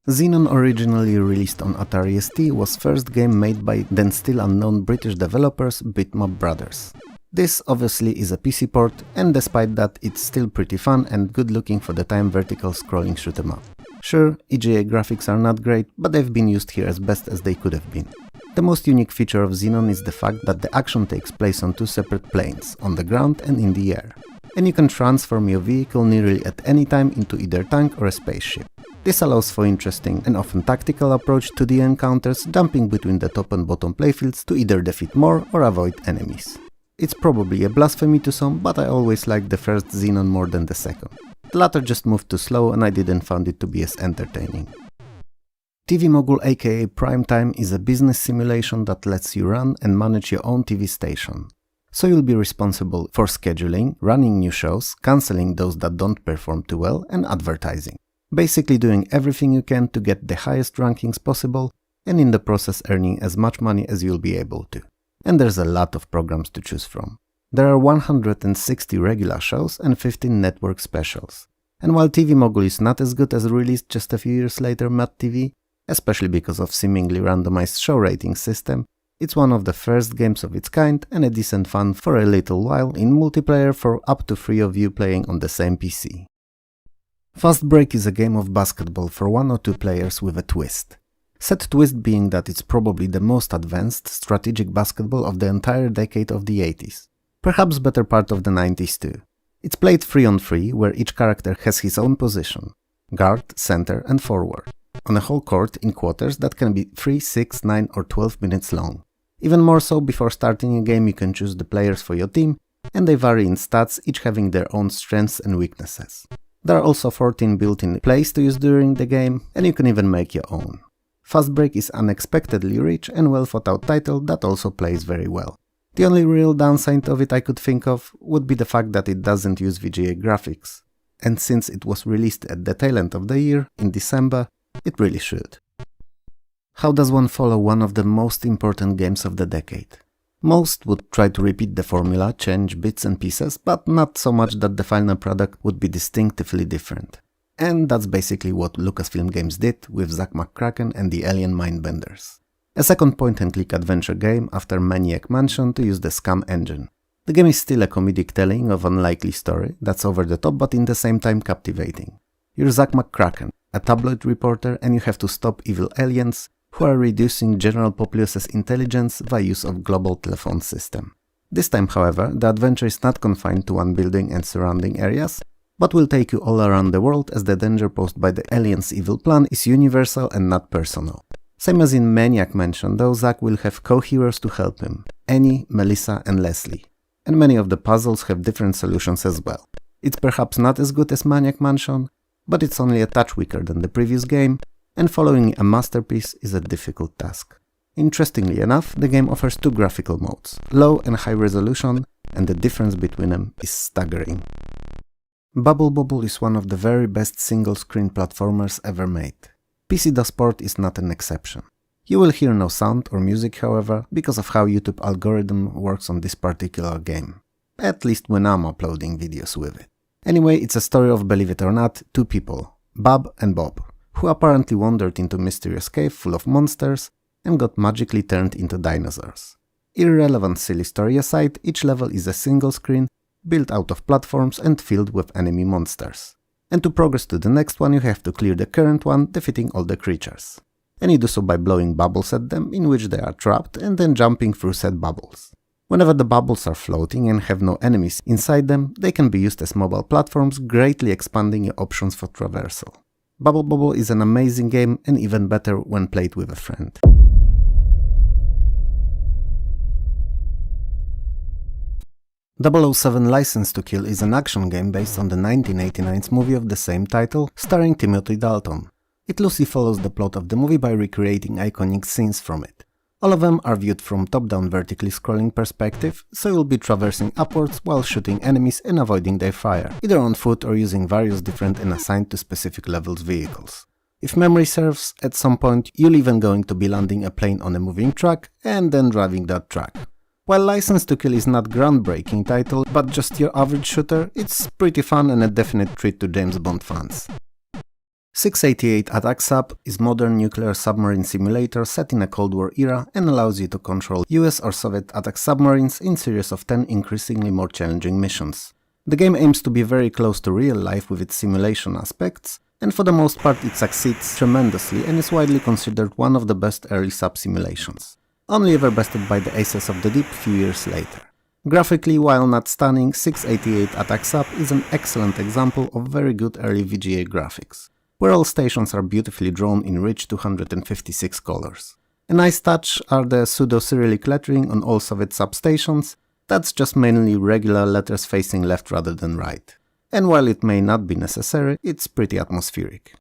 Xenon, originally released on Atari ST, was first game made by then still unknown British developers Bitmap Brothers. This obviously is a PC port, and despite that it's still pretty fun and good looking for the time vertical scrolling shoot-em-up. Sure, EGA graphics are not great, but they've been used here as best as they could have been. The most unique feature of Xenon is the fact that the action takes place on 2 separate planes, on the ground and in the air. And you can transform your vehicle nearly at any time into either tank or a spaceship. This allows for interesting and often tactical approach to the encounters, jumping between the top and bottom playfields to either defeat more or avoid enemies. It's probably a blasphemy to some, but I always liked the first Xenon more than the second. The latter just moved too slow and I didn't find it to be as entertaining. TV Mogul aka Primetime is a business simulation that lets you run and manage your own TV station. So you'll be responsible for scheduling, running new shows, cancelling those that don't perform too well, and advertising. Basically doing everything you can to get the highest rankings possible, and in the process earning as much money as you'll be able to. And there's a lot of programs to choose from. There are 160 regular shows and 15 network specials. And while TV Mogul is not as good as released just a few years later Mad TV, especially because of seemingly randomized show rating system, it's one of the first games of its kind and a decent fun for a little while in multiplayer for up to 3 of you playing on the same PC. Fast Break is a game of basketball for 1 or 2 players with a twist. Said twist being that it's probably the most advanced strategic basketball of the entire decade of the 80s. Perhaps better part of the 90s too. It's played 3-on-3, where each character has his own position: guard, center and forward, on a whole court in quarters that can be 3, 6, 9 or 12 minutes long. Even more so, before starting a game you can choose the players for your team, and they vary in stats, each having their own strengths and weaknesses. There are also 14 built-in plays to use during the game, and you can even make your own. Fast Break is unexpectedly rich and well thought out title that also plays very well. The only real downside of it I could think of would be the fact that it doesn't use VGA graphics, and since it was released at the tail end of the year, in December, it really should. How does one follow one of the most important games of the decade? Most would try to repeat the formula, change bits and pieces, but not so much that the final product would be distinctively different. And that's basically what Lucasfilm Games did with Zack McCracken and the Alien Mindbenders. A second point-and-click adventure game after Maniac Mansion to use the Scum engine. The game is still a comedic telling of an unlikely story that's over the top but in the same time captivating. You're Zack McCracken, a tabloid reporter, and you have to stop evil aliens who are reducing general populace's intelligence by use of global telephone system. This time, however, the adventure is not confined to one building and surrounding areas, but will take you all around the world as the danger posed by the aliens' evil plan is universal and not personal. Same as in Maniac Mansion, though, Zack will have co-heroes to help him: Annie, Melissa and Leslie. And many of the puzzles have different solutions as well. It's perhaps not as good as Maniac Mansion, but it's only a touch weaker than the previous game, and following a masterpiece is a difficult task. Interestingly enough, the game offers 2 graphical modes, low and high resolution, and the difference between them is staggering. Bubble Bobble is one of the very best single-screen platformers ever made. PC-DOS port is not an exception. You will hear no sound or music, however, because of how YouTube algorithm works on this particular game. At least when I'm uploading videos with it. Anyway, it's a story of, believe it or not, 2 people, Bob and Bob, who apparently wandered into a mysterious cave full of monsters and got magically turned into dinosaurs. Irrelevant silly story aside, each level is a single screen, built out of platforms and filled with enemy monsters. And to progress to the next one you have to clear the current one, defeating all the creatures. And you do so by blowing bubbles at them, in which they are trapped, and then jumping through said bubbles. Whenever the bubbles are floating and have no enemies inside them, they can be used as mobile platforms, greatly expanding your options for traversal. Bubble Bobble is an amazing game and even better when played with a friend. 007 License to Kill is an action game based on the 1989's movie of the same title, starring Timothy Dalton. It loosely follows the plot of the movie by recreating iconic scenes from it. All of them are viewed from top-down vertically scrolling perspective, so you'll be traversing upwards while shooting enemies and avoiding their fire, either on foot or using various different and assigned to specific levels vehicles. If memory serves, at some point you're even going to be landing a plane on a moving track and then driving that track. While License to Kill is not groundbreaking title, but just your average shooter, it's pretty fun and a definite treat to James Bond fans. 688 Attack Sub is modern nuclear submarine simulator set in a Cold War era and allows you to control US or Soviet attack submarines in series of 10 increasingly more challenging missions. The game aims to be very close to real life with its simulation aspects, and for the most part it succeeds tremendously and is widely considered one of the best early sub simulations. Only ever bested by the Aces of the Deep few years later. Graphically, while not stunning, 688 Attack Sub is an excellent example of very good early VGA graphics, where all stations are beautifully drawn in rich 256 colors. A nice touch are the pseudo-Cyrillic lettering on all Soviet substations. That's just mainly regular letters facing left rather than right. And while it may not be necessary, it's pretty atmospheric.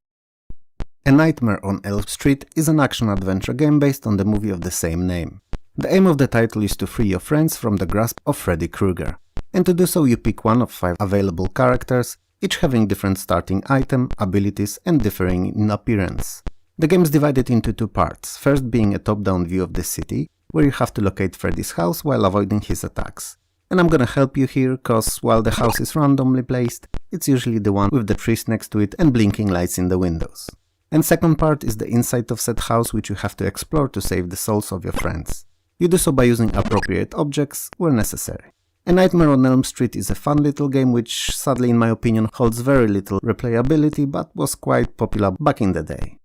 A Nightmare on Elm Street is an action-adventure game based on the movie of the same name. The aim of the title is to free your friends from the grasp of Freddy Krueger, and to do so you pick one of 5 available characters, each having different starting item, abilities and differing in appearance. The game is divided into 2 parts, first being a top-down view of the city, where you have to locate Freddy's house while avoiding his attacks. And I'm gonna help you here, cause while the house is randomly placed, it's usually the one with the trees next to it and blinking lights in the windows. And second part is the inside of said house, which you have to explore to save the souls of your friends. You do so by using appropriate objects where necessary. A Nightmare on Elm Street is a fun little game which, sadly in my opinion, holds very little replayability but was quite popular back in the day.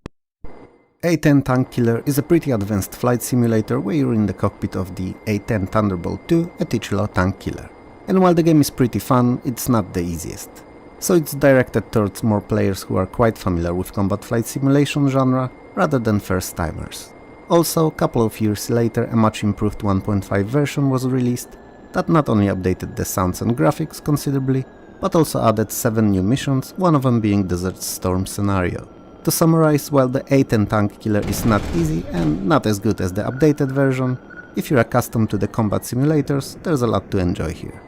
A-10 Tank Killer is a pretty advanced flight simulator where you're in the cockpit of the A-10 Thunderbolt II, a titular tank killer. And while the game is pretty fun, it's not the easiest. So it's directed towards more players who are quite familiar with combat flight simulation genre rather than first timers. Also, a couple of years later a much improved 1.5 version was released that not only updated the sounds and graphics considerably, but also added 7 new missions, one of them being Desert Storm scenario. To summarize, while the A-10 Tank Killer is not easy and not as good as the updated version, if you're accustomed to the combat simulators, there's a lot to enjoy here.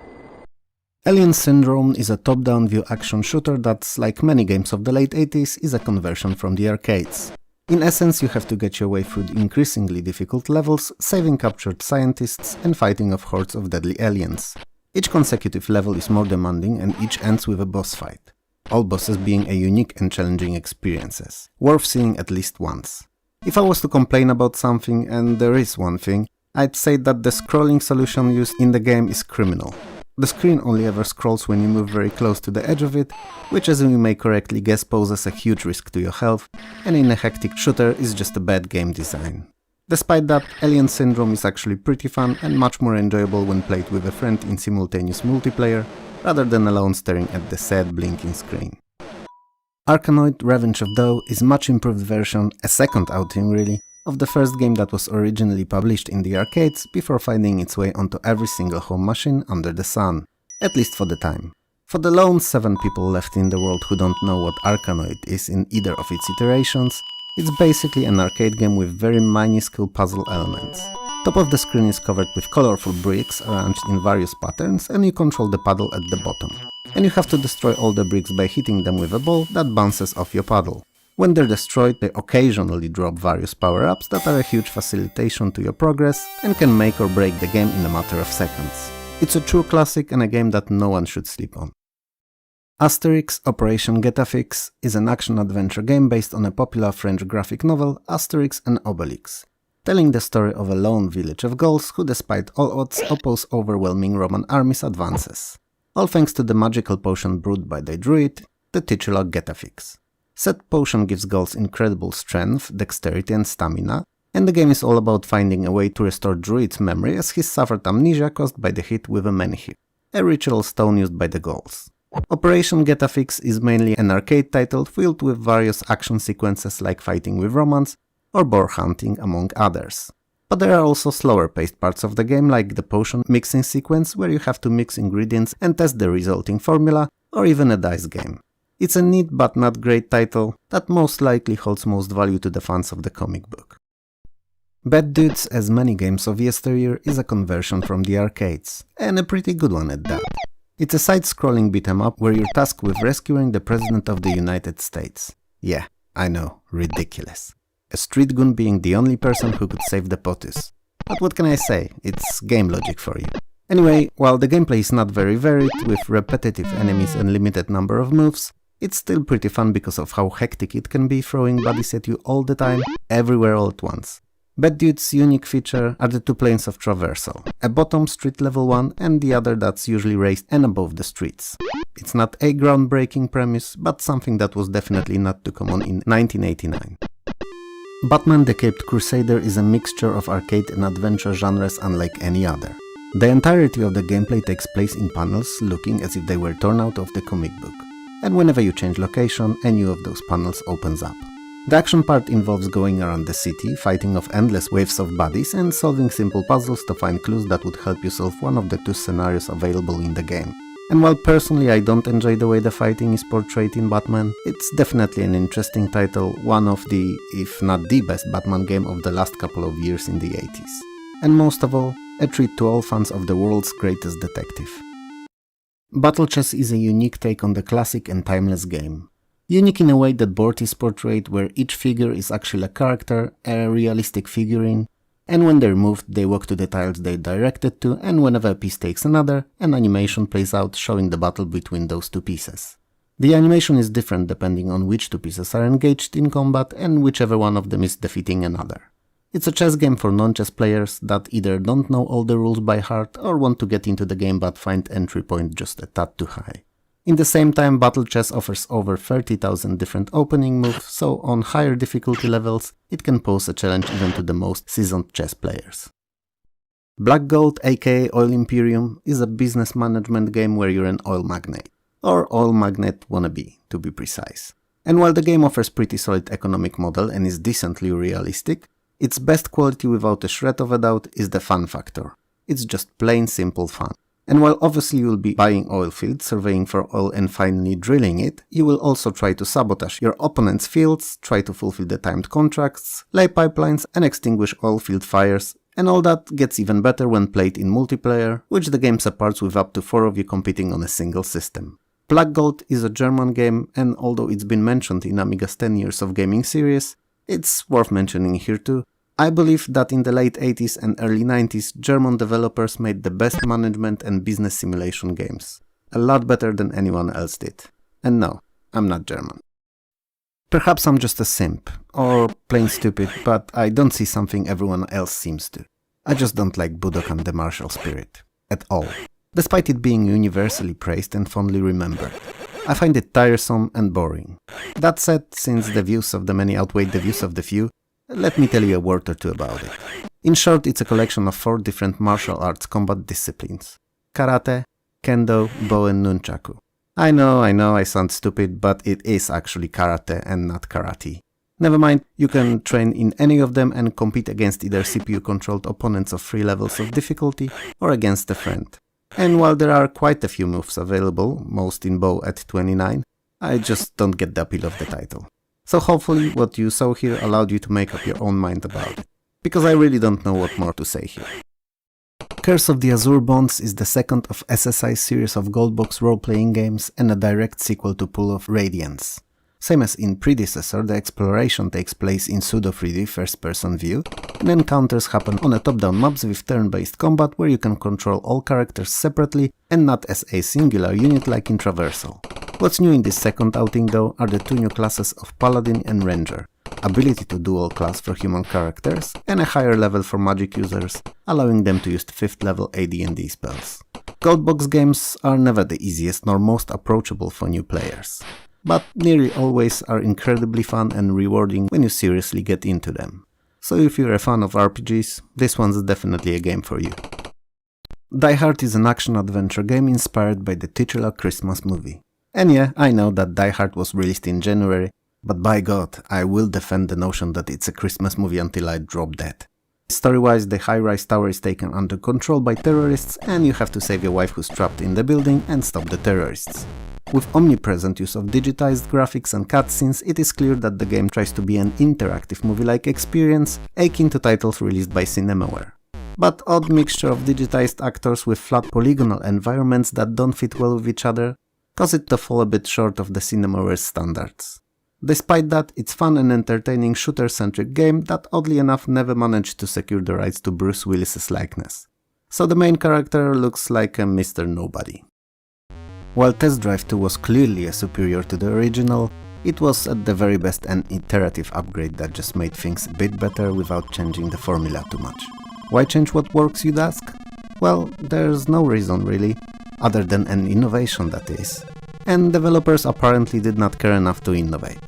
Alien Syndrome is a top-down view action shooter that's, like many games of the late 80s, is a conversion from the arcades. In essence, you have to get your way through the increasingly difficult levels, saving captured scientists and fighting off hordes of deadly aliens. Each consecutive level is more demanding and each ends with a boss fight. All bosses being a unique and challenging experiences, worth seeing at least once. If I was to complain about something, and there is one thing, I'd say that the scrolling solution used in the game is criminal. The screen only ever scrolls when you move very close to the edge of it, which as you may correctly guess poses a huge risk to your health, and in a hectic shooter is just a bad game design. Despite that, Alien Syndrome is actually pretty fun and much more enjoyable when played with a friend in simultaneous multiplayer, rather than alone staring at the sad blinking screen. Arkanoid Revenge of Doe is a much improved version, a second outing really, of the first game that was originally published in the arcades before finding its way onto every single home machine under the sun, at least for the time. For the lone 7 people left in the world who don't know what Arkanoid is in either of its iterations, it's basically an arcade game with very minuscule puzzle elements. Top of the screen is covered with colorful bricks arranged in various patterns and you control the paddle at the bottom. And you have to destroy all the bricks by hitting them with a ball that bounces off your paddle. When they're destroyed, they occasionally drop various power-ups that are a huge facilitation to your progress and can make or break the game in a matter of seconds. It's a true classic and a game that no one should sleep on. Asterix Operation Getafix is an action-adventure game based on a popular French graphic novel, Asterix and Obelix, telling the story of a lone village of Gauls who despite all odds oppose overwhelming Roman armies' advances. All thanks to the magical potion brewed by the druid, the titular Getafix. Said potion gives Gauls incredible strength, dexterity and stamina, and the game is all about finding a way to restore Druid's memory as he suffered amnesia caused by the hit with a menhir, a ritual stone used by the Gauls. Operation Getafix is mainly an arcade title filled with various action sequences like fighting with Romans or boar hunting among others. But there are also slower paced parts of the game like the potion mixing sequence where you have to mix ingredients and test the resulting formula, or even a dice game. It's a neat but not great title that most likely holds most value to the fans of the comic book. Bad Dudes, as many games of yesteryear, is a conversion from the arcades, and a pretty good one at that. It's a side-scrolling beat-em-up where you're tasked with rescuing the President of the United States. Yeah, I know, ridiculous. A street goon being the only person who could save the POTUS. But what can I say, it's game logic for you. Anyway, while the gameplay is not very varied, with repetitive enemies and limited number of moves, it's still pretty fun because of how hectic it can be throwing bodies at you all the time, everywhere all at once. Bad Dude's unique feature are the 2 planes of traversal, a bottom street level one and the other that's usually raised and above the streets. It's not a groundbreaking premise, but something that was definitely not too common in 1989. Batman the Caped Crusader is a mixture of arcade and adventure genres unlike any other. The entirety of the gameplay takes place in panels looking as if they were torn out of the comic book. And whenever you change location, a new of those panels opens up. The action part involves going around the city, fighting off endless waves of bodies and solving simple puzzles to find clues that would help you solve one of the 2 scenarios available in the game. And while personally I don't enjoy the way the fighting is portrayed in Batman, it's definitely an interesting title, one of the, if not the best Batman game of the last couple of years in the 80s. And most of all, a treat to all fans of the world's greatest detective. Battle Chess is a unique take on the classic and timeless game. Unique in a way that board is portrayed where each figure is actually a character, a realistic figurine, and when they're moved, they walk to the tiles they're directed to, and whenever a piece takes another, an animation plays out showing the battle between those two pieces. The animation is different depending on which two pieces are engaged in combat and whichever one of them is defeating another. It's a chess game for non-chess players that either don't know all the rules by heart or want to get into the game but find entry point just a tad too high. In the same time, Battle Chess offers over 30,000 different opening moves, so on higher difficulty levels, it can pose a challenge even to the most seasoned chess players. Black Gold, aka Oil Imperium, is a business management game where you're an oil magnate. Or oil magnate wannabe, to be precise. And while the game offers pretty solid economic model and is decently realistic, its best quality without a shred of a doubt is the fun factor. It's just plain simple fun. And while obviously you will be buying oil fields, surveying for oil and finally drilling it, you will also try to sabotage your opponent's fields, try to fulfill the timed contracts, lay pipelines and extinguish oil field fires, and all that gets even better when played in multiplayer, which the game supports with up to 4 of you competing on a single system. Black Gold is a German game, and although it's been mentioned in Amiga's 10 years of gaming series, it's worth mentioning here too. I believe that in the late 80s and early 90s, German developers made the best management and business simulation games. A lot better than anyone else did. And no, I'm not German. Perhaps I'm just a simp, or plain stupid, but I don't see something everyone else seems to. I just don't like Budokan the martial spirit. At all. Despite it being universally praised and fondly remembered. I find it tiresome and boring. That said, since the views of the many outweigh the views of the few, let me tell you a word or two about it. In short, it's a collection of 4 different martial arts combat disciplines. Karate, Kendo, Bo and Nunchaku. I know, I sound stupid, but it is actually karate and not karate. Never mind, you can train in any of them and compete against either CPU-controlled opponents of 3 levels of difficulty or against a friend. And while there are quite a few moves available, most in Bo at 29, I just don't get the appeal of the title. So hopefully what you saw here allowed you to make up your own mind about it, because I really don't know what more to say here. Curse of the Azure Bonds is the second of SSI's series of Goldbox role-playing games and a direct sequel to Pool of Radiance. Same as in predecessor, the exploration takes place in pseudo-3D first-person view, and encounters happen on a top-down maps with turn-based combat where you can control all characters separately and not as a singular unit like in Traversal. What's new in this second outing though are the 2 new classes of Paladin and Ranger, ability to dual class for human characters, and a higher level for magic users, allowing them to use 5th level AD&D spells. Goldbox games are never the easiest nor most approachable for new players, but nearly always are incredibly fun and rewarding when you seriously get into them. So if you're a fan of RPGs, this one's definitely a game for you. Die Hard is an action-adventure game inspired by the titular Christmas movie. And yeah, I know that Die Hard was released in January, but by God, I will defend the notion that it's a Christmas movie until I drop dead. Story-wise, the high-rise tower is taken under control by terrorists and you have to save your wife who's trapped in the building and stop the terrorists. With omnipresent use of digitized graphics and cutscenes, it is clear that the game tries to be an interactive movie-like experience, akin to titles released by Cinemaware. But odd mixture of digitized actors with flat polygonal environments that don't fit well with each other cause it to fall a bit short of the Cinemaware standards. Despite that, it's fun and entertaining shooter-centric game that oddly enough never managed to secure the rights to Bruce Willis's likeness. So the main character looks like a Mr. Nobody. While Test Drive 2 was clearly superior to the original, it was at the very best an iterative upgrade that just made things a bit better without changing the formula too much. Why change what works, you'd ask? Well, there's no reason really, other than an innovation that is. And developers apparently did not care enough to innovate.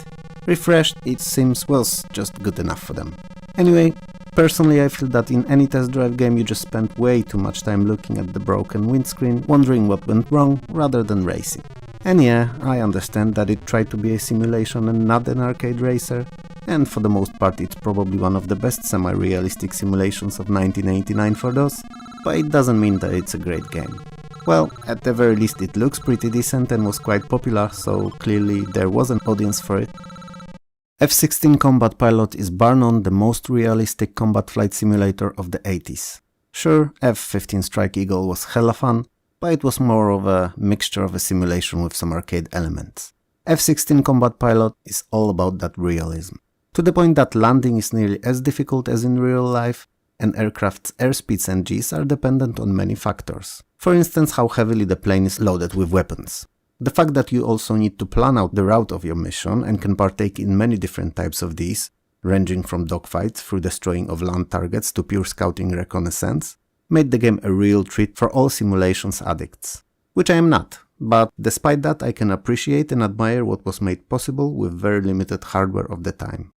Refreshed, it seems, was just good enough for them. Anyway, personally I feel that in any Test Drive game you just spend way too much time looking at the broken windscreen, wondering what went wrong, rather than racing. And yeah, I understand that it tried to be a simulation and not an arcade racer, and for the most part it's probably one of the best semi-realistic simulations of 1989 for DOS, but it doesn't mean that it's a great game. Well, at the very least it looks pretty decent and was quite popular, so clearly there was an audience for it. F-16 Combat Pilot is bar none the most realistic combat flight simulator of the 80s. Sure, F-15 Strike Eagle was hella fun, but it was more of a mixture of a simulation with some arcade elements. F-16 Combat Pilot is all about that realism. To the point that landing is nearly as difficult as in real life, An aircraft's airspeeds and Gs are dependent on many factors. For instance, how heavily the plane is loaded with weapons. The fact that you also need to plan out the route of your mission and can partake in many different types of these, ranging from dogfights through destroying of land targets to pure scouting reconnaissance, made the game a real treat for all simulations addicts. Which I am not, but despite that I can appreciate and admire what was made possible with very limited hardware of the time.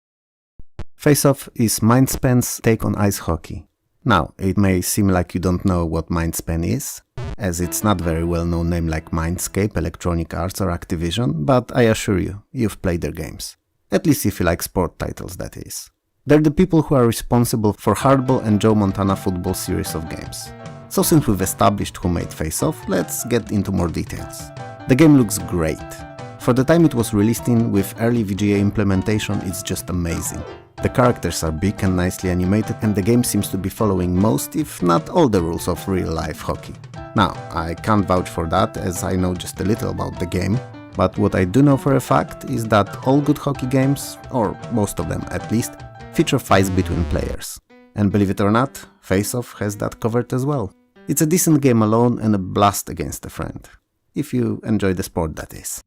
Face Off is Mindspan's take on ice hockey. Now, it may seem like you don't know what Mindspan is, as it's not a very well-known name like Mindscape, Electronic Arts or Activision, but I assure you, you've played their games. At least if you like sport titles, that is. They're the people who are responsible for Hardball and Joe Montana football series of games. So since we've established who made Face Off, let's get into more details. The game looks great. For the time it was released in with early VGA implementation, it's just amazing. The characters are big and nicely animated, and the game seems to be following most, if not all, the rules of real-life hockey. Now, I can't vouch for that, as I know just a little about the game, but what I do know for a fact is that all good hockey games, or most of them at least, feature fights between players. And believe it or not, Face Off has that covered as well. It's a decent game alone and a blast against a friend. If you enjoy the sport, that is.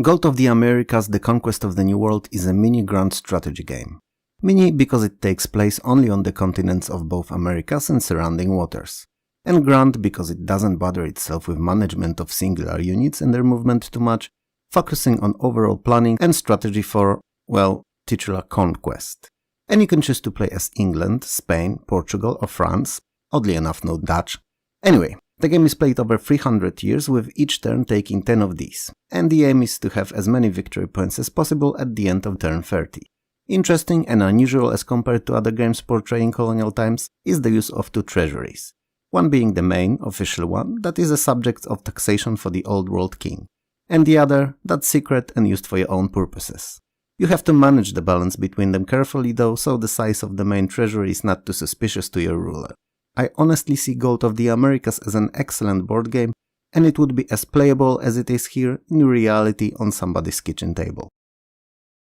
Gold of the Americas: The Conquest of the New World is a mini grand strategy game. Mini because it takes place only on the continents of both Americas and surrounding waters. And grand because it doesn't bother itself with management of singular units and their movement too much, focusing on overall planning and strategy for, well, titular conquest. And you can choose to play as England, Spain, Portugal or France, oddly enough no Dutch. Anyway, the game is played over 300 years, with each turn taking 10 of these, and the aim is to have as many victory points as possible at the end of turn 30. Interesting and unusual as compared to other games portraying colonial times is the use of two treasuries, one being the main, official one, that is a subject of taxation for the old world king, and the other, that's secret and used for your own purposes. You have to manage the balance between them carefully though, so the size of the main treasury is not too suspicious to your ruler. I honestly see Gold of the Americas as an excellent board game, and it would be as playable as it is here in reality on somebody's kitchen table.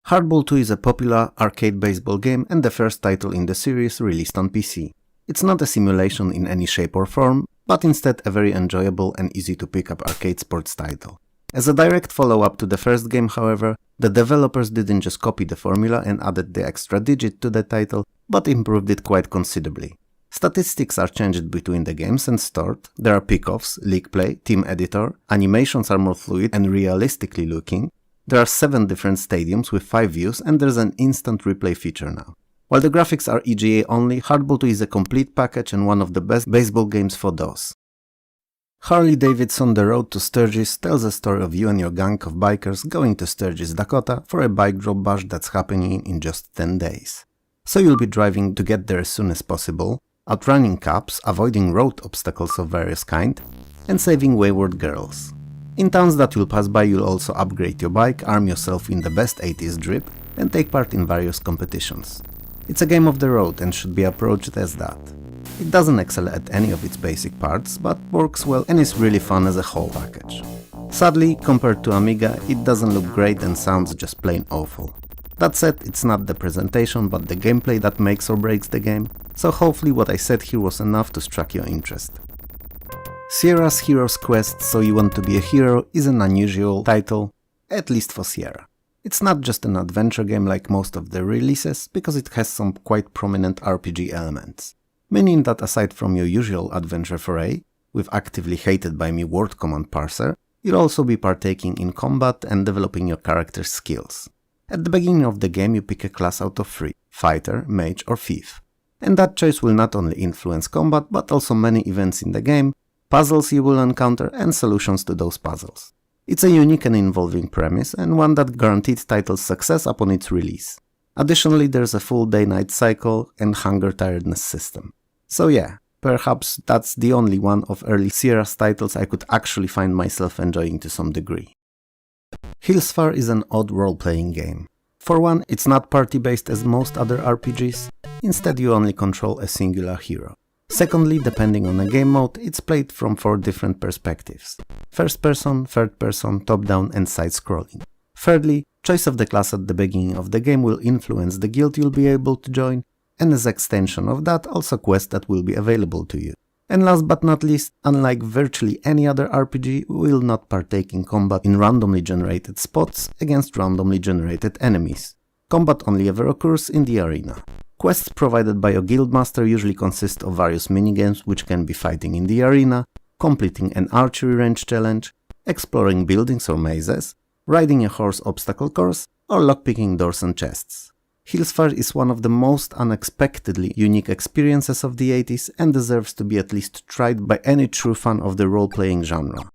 Hardball 2 is a popular arcade baseball game and the first title in the series released on PC. It's not a simulation in any shape or form, but instead a very enjoyable and easy to pick up arcade sports title. As a direct follow-up to the first game, however, the developers didn't just copy the formula and added the extra digit to the title, but improved it quite considerably. Statistics are changed between the games and stored, there are pickoffs, league play, team editor, animations are more fluid and realistically looking, there are 7 different stadiums with 5 views and there's an instant replay feature now. While the graphics are EGA only, Hardball 2 is a complete package and one of the best baseball games for DOS. Harley Davidson: The Road to Sturgis tells a story of you and your gang of bikers going to Sturgis, Dakota for a bike drop bash that's happening in just 10 days. So you'll be driving to get there as soon as possible, outrunning cops, avoiding road obstacles of various kind, and saving wayward girls. In towns that you'll pass by, you'll also upgrade your bike, arm yourself in the best 80s drip, and take part in various competitions. It's a game of the road and should be approached as that. It doesn't excel at any of its basic parts, but works well and is really fun as a whole package. Sadly, compared to Amiga, it doesn't look great and sounds just plain awful. That said, it's not the presentation but the gameplay that makes or breaks the game, so hopefully what I said here was enough to strike your interest. Sierra's Hero's Quest: So You Want to Be a Hero is an unusual title, at least for Sierra. It's not just an adventure game like most of the releases, because it has some quite prominent RPG elements. Meaning that aside from your usual adventure foray, with actively hated by me word command parser, you'll also be partaking in combat and developing your character's skills. At the beginning of the game you pick a class out of 3, fighter, mage or thief. And that choice will not only influence combat, but also many events in the game, puzzles you will encounter and solutions to those puzzles. It's a unique and involving premise, and one that guaranteed title's success upon its release. Additionally, there's a full day-night cycle and hunger-tiredness system. So yeah, perhaps that's the only one of early Sierra's titles I could actually find myself enjoying to some degree. Hillsfar is an odd role-playing game. For one, it's not party-based as most other RPGs, instead you only control a singular hero. Secondly, depending on the game mode, it's played from 4 different perspectives: first person, third person, top-down and side-scrolling. Thirdly, choice of the class at the beginning of the game will influence the guild you'll be able to join, and as extension of that, also quests that will be available to you. And last but not least, unlike virtually any other RPG, we will not partake in combat in randomly generated spots against randomly generated enemies. Combat only ever occurs in the arena. Quests provided by a guildmaster usually consist of various minigames, which can be fighting in the arena, completing an archery range challenge, exploring buildings or mazes, riding a horse obstacle course, or lockpicking doors and chests. Hillsfire is one of the most unexpectedly unique experiences of the 80s and deserves to be at least tried by any true fan of the role-playing genre.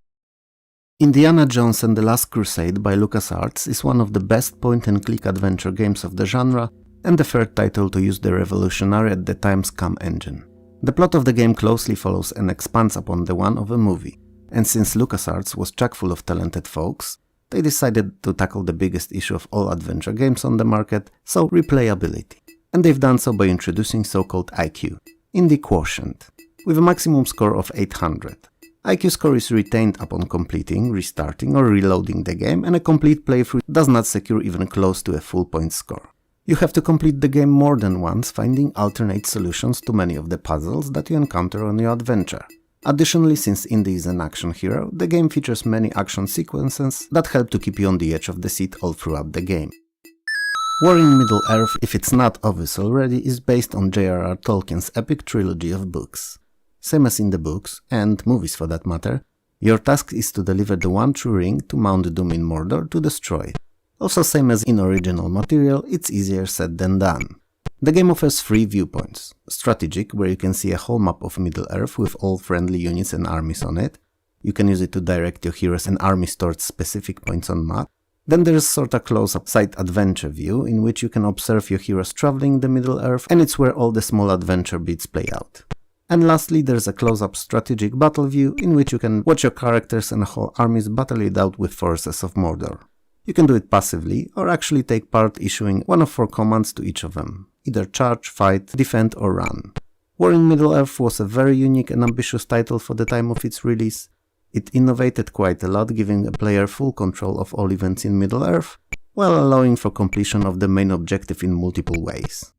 Indiana Jones and the Last Crusade by LucasArts is one of the best point-and-click adventure games of the genre, and the third title to use the revolutionary at the time SCUM engine. The plot of the game closely follows and expands upon the one of a movie, and since LucasArts was chock full of talented folks, they decided to tackle the biggest issue of all adventure games on the market, so replayability. And they've done so by introducing so-called IQ, Indie Quotient, with a maximum score of 800. IQ score is retained upon completing, restarting or reloading the game, and a complete playthrough does not secure even close to a full point score. You have to complete the game more than once, finding alternate solutions to many of the puzzles that you encounter on your adventure. Additionally, since Indy is an action hero, the game features many action sequences that help to keep you on the edge of the seat all throughout the game. War in Middle-earth, if it's not obvious already, is based on J.R.R. Tolkien's epic trilogy of books. Same as in the books, and movies for that matter, your task is to deliver the one true ring to Mount Doom in Mordor to destroy it. Also same as in original material, it's easier said than done. The game offers 3 viewpoints. Strategic, where you can see a whole map of Middle-earth with all friendly units and armies on it. You can use it to direct your heroes and armies towards specific points on map. Then there's sorta close-up side adventure view, in which you can observe your heroes traveling the Middle-earth, and it's where all the small adventure bits play out. And lastly, there's a close-up strategic battle view, in which you can watch your characters and whole armies battle it out with forces of Mordor. You can do it passively, or actually take part issuing one of 4 commands to each of them. Either charge, fight, defend or run. War in Middle-earth was a very unique and ambitious title for the time of its release. It innovated quite a lot, giving a player full control of all events in Middle-earth, while allowing for completion of the main objective in multiple ways.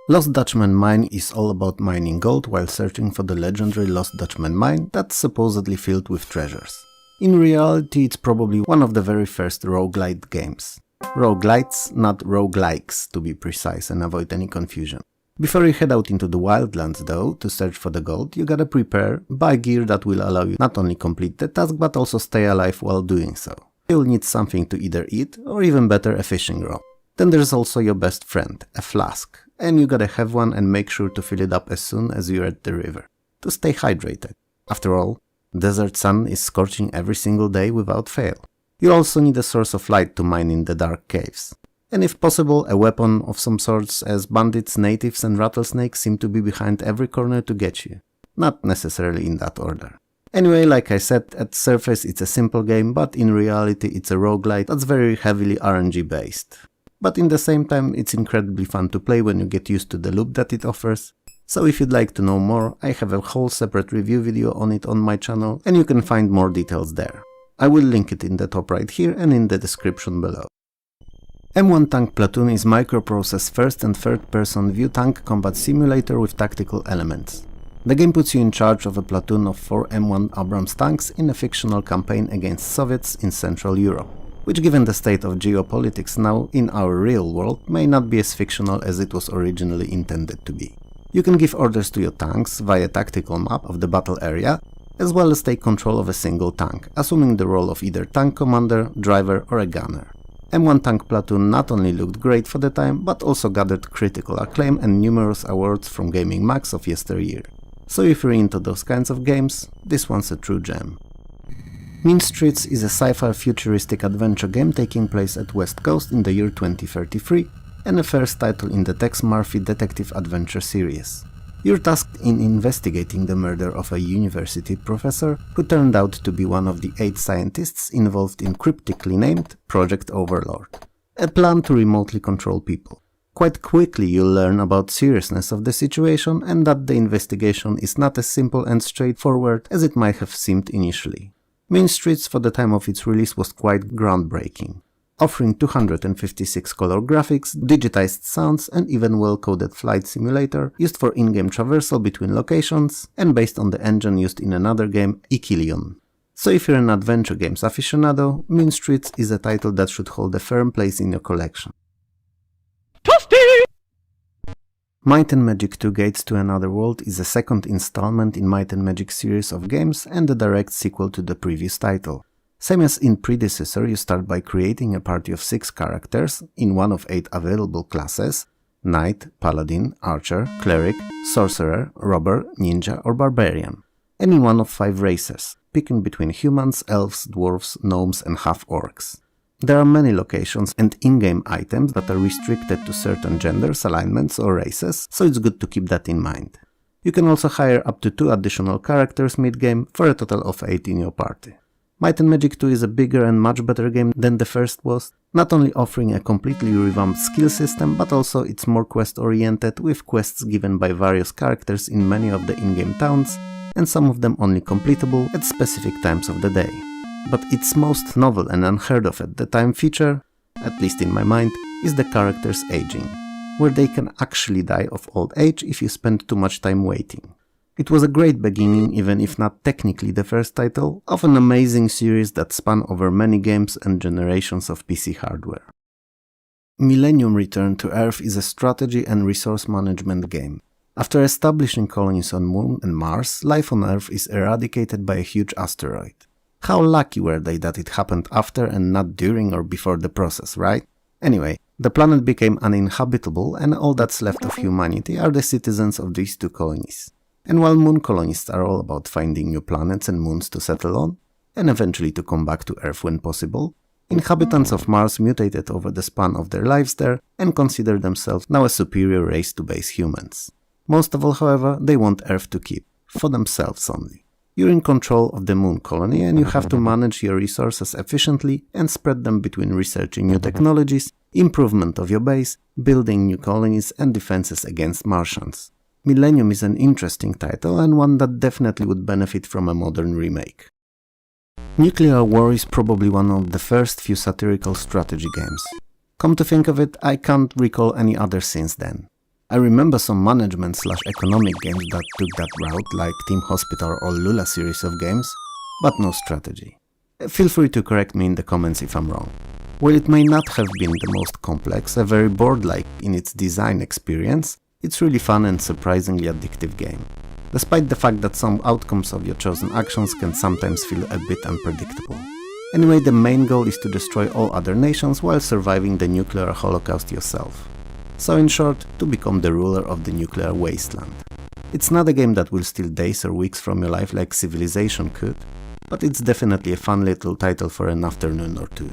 Lost Dutchman Mine is all about mining gold while searching for the legendary Lost Dutchman Mine that's supposedly filled with treasures. In reality, it's probably one of the very first roguelite games. Roguelites, not roguelikes to be precise and avoid any confusion. Before you head out into the wildlands though, to search for the gold, you gotta buy gear that will allow you not only complete the task but also stay alive while doing so. You'll need something to either eat, or even better, a fishing rod. Then there's also your best friend, a flask, and you gotta have one and make sure to fill it up as soon as you're at the river, to stay hydrated. After all, desert sun is scorching every single day without fail. You also need a source of light to mine in the dark caves. And if possible, a weapon of some sorts, as bandits, natives and rattlesnakes seem to be behind every corner to get you. Not necessarily in that order. Anyway, like I said, at surface it's a simple game, but in reality it's a roguelite that's very heavily RNG based. But in the same time, it's incredibly fun to play when you get used to the loop that it offers. So if you'd like to know more, I have a whole separate review video on it on my channel, and you can find more details there. I will link it in the top right here and in the description below. M1 Tank Platoon is microprocessed first and third person view tank combat simulator with tactical elements. The game puts you in charge of a platoon of 4 M1 Abrams tanks in a fictional campaign against Soviets in Central Europe, which, given the state of geopolitics now in our real world, may not be as fictional as it was originally intended to be. You can give orders to your tanks via tactical map of the battle area, as well as take control of a single tank, assuming the role of either tank commander, driver or a gunner. M1 Tank Platoon not only looked great for the time, but also gathered critical acclaim and numerous awards from gaming mags of yesteryear. So if you're into those kinds of games, this one's a true gem. Mean Streets is a sci-fi futuristic adventure game taking place at West Coast in the year 2033, and the first title in the Tex Murphy detective adventure series. You're tasked in investigating the murder of a university professor who turned out to be one of the 8 scientists involved in cryptically named Project Overlord, a plan to remotely control people. Quite quickly you'll learn about the seriousness of the situation and that the investigation is not as simple and straightforward as it might have seemed initially. Mean Streets for the time of its release was quite groundbreaking. offering 256 color graphics, digitized sounds, and even well-coded flight simulator used for in-game traversal between locations, and based on the engine used in another game, Ikilion. So if you're an adventure games aficionado, Mean Streets is a title that should hold a firm place in your collection. Might & Magic 2 Gates to Another World is a second installment in Might & Magic series of games and a direct sequel to the previous title. Same as in predecessor, you start by creating a party of 6 characters in one of 8 available classes: Knight, Paladin, Archer, Cleric, Sorcerer, Robber, Ninja or Barbarian, and in one of 5 races, picking between humans, elves, dwarves, gnomes and half-orcs. There are many locations and in-game items that are restricted to certain genders, alignments or races, so it's good to keep that in mind. You can also hire up to 2 additional characters mid-game for a total of 8 in your party. Might & Magic 2 is a bigger and much better game than the first was, not only offering a completely revamped skill system, but also it's more quest-oriented, with quests given by various characters in many of the in-game towns, and some of them only completable at specific times of the day. But its most novel and unheard of at the time feature, at least in my mind, is the characters aging, where they can actually die of old age if you spend too much time waiting. It was a great beginning, even if not technically the first title, of an amazing series that span over many games and generations of PC hardware. Millennium Return to Earth is a strategy and resource management game. After establishing colonies on Moon and Mars, life on Earth is eradicated by a huge asteroid. How lucky were they that it happened after and not during or before the process, right? Anyway, the planet became uninhabitable and all that's left of humanity are the citizens of these 2 colonies. And while moon colonists are all about finding new planets and moons to settle on, and eventually to come back to Earth when possible, inhabitants of Mars mutated over the span of their lives there and consider themselves now a superior race to base humans. Most of all, however, they want Earth to keep, for themselves only. You're in control of the moon colony and you have to manage your resources efficiently and spread them between researching new technologies, improvement of your base, building new colonies and defenses against Martians. Millennium is an interesting title and one that definitely would benefit from a modern remake. Nuclear War is probably one of the first few satirical strategy games. Come to think of it, I can't recall any other since then. I remember some management/economic games that took that route, like Team Hospital or Lula series of games, but no strategy. Feel free to correct me in the comments if I'm wrong. While it may not have been the most complex, a very board-like in its design experience, it's really fun and surprisingly addictive game, despite the fact that some outcomes of your chosen actions can sometimes feel a bit unpredictable. Anyway, the main goal is to destroy all other nations while surviving the nuclear holocaust yourself. So in short, to become the ruler of the nuclear wasteland. It's not a game that will steal days or weeks from your life like Civilization could, but it's definitely a fun little title for an afternoon or 2.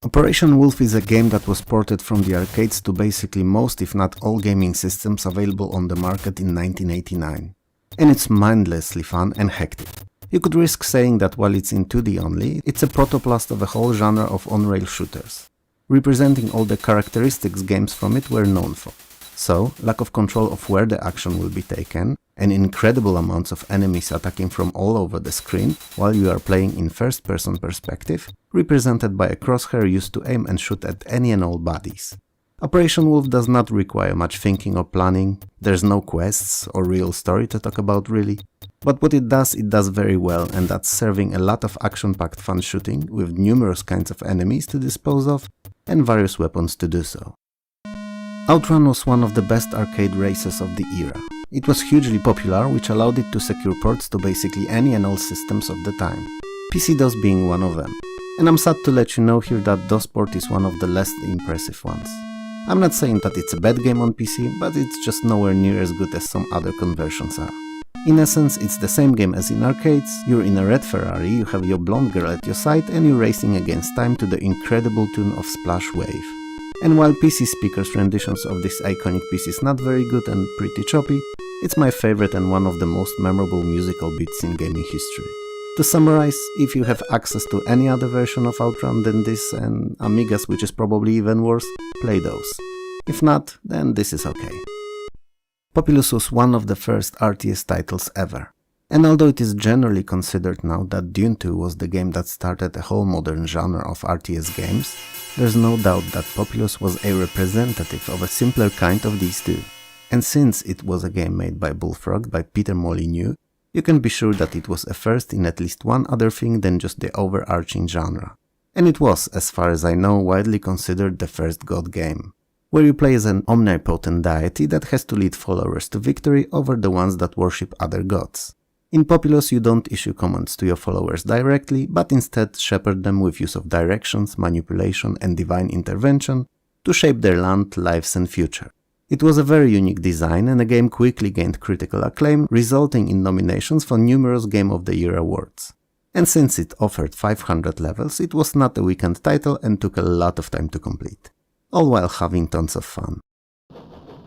Operation Wolf is a game that was ported from the arcades to basically most if not all gaming systems available on the market in 1989. And it's mindlessly fun and hectic. You could risk saying that while it's in 2D only, it's a protoplast of a whole genre of on-rail shooters, representing all the characteristics games from it were known for. So, lack of control of where the action will be taken, and incredible amounts of enemies attacking from all over the screen while you are playing in first-person perspective, represented by a crosshair used to aim and shoot at any and all bodies. Operation Wolf does not require much thinking or planning, there's no quests or real story to talk about really, but what it does very well, and that's serving a lot of action-packed fun shooting with numerous kinds of enemies to dispose of and various weapons to do so. Outrun was one of the best arcade races of the era. It was hugely popular, which allowed it to secure ports to basically any and all systems of the time, PC-DOS being one of them. And I'm sad to let you know here that DOS port is one of the less impressive ones. I'm not saying that it's a bad game on PC, but it's just nowhere near as good as some other conversions are. In essence, it's the same game as in arcades, you're in a red Ferrari, you have your blonde girl at your side and you're racing against time to the incredible tune of Splash Wave. And while PC Speaker's renditions of this iconic piece is not very good and pretty choppy, it's my favorite and one of the most memorable musical beats in gaming history. To summarize, if you have access to any other version of Outrun than this and Amigas, which is probably even worse, play those. If not, then this is okay. Populous was one of the first RTS titles ever. And although it is generally considered now that Dune 2 was the game that started a whole modern genre of RTS games, there's no doubt that Populous was a representative of a simpler kind of these two. And since it was a game made by Bullfrog by Peter Molyneux, you can be sure that it was a first in at least one other thing than just the overarching genre. And it was, as far as I know, widely considered the first God game, where you play as an omnipotent deity that has to lead followers to victory over the ones that worship other gods. In Populous, you don't issue commands to your followers directly, but instead shepherd them with use of directions, manipulation and divine intervention to shape their land, lives and future. It was a very unique design and the game quickly gained critical acclaim, resulting in nominations for numerous Game of the Year awards. And since it offered 500 levels, it was not a weekend title and took a lot of time to complete, all while having tons of fun.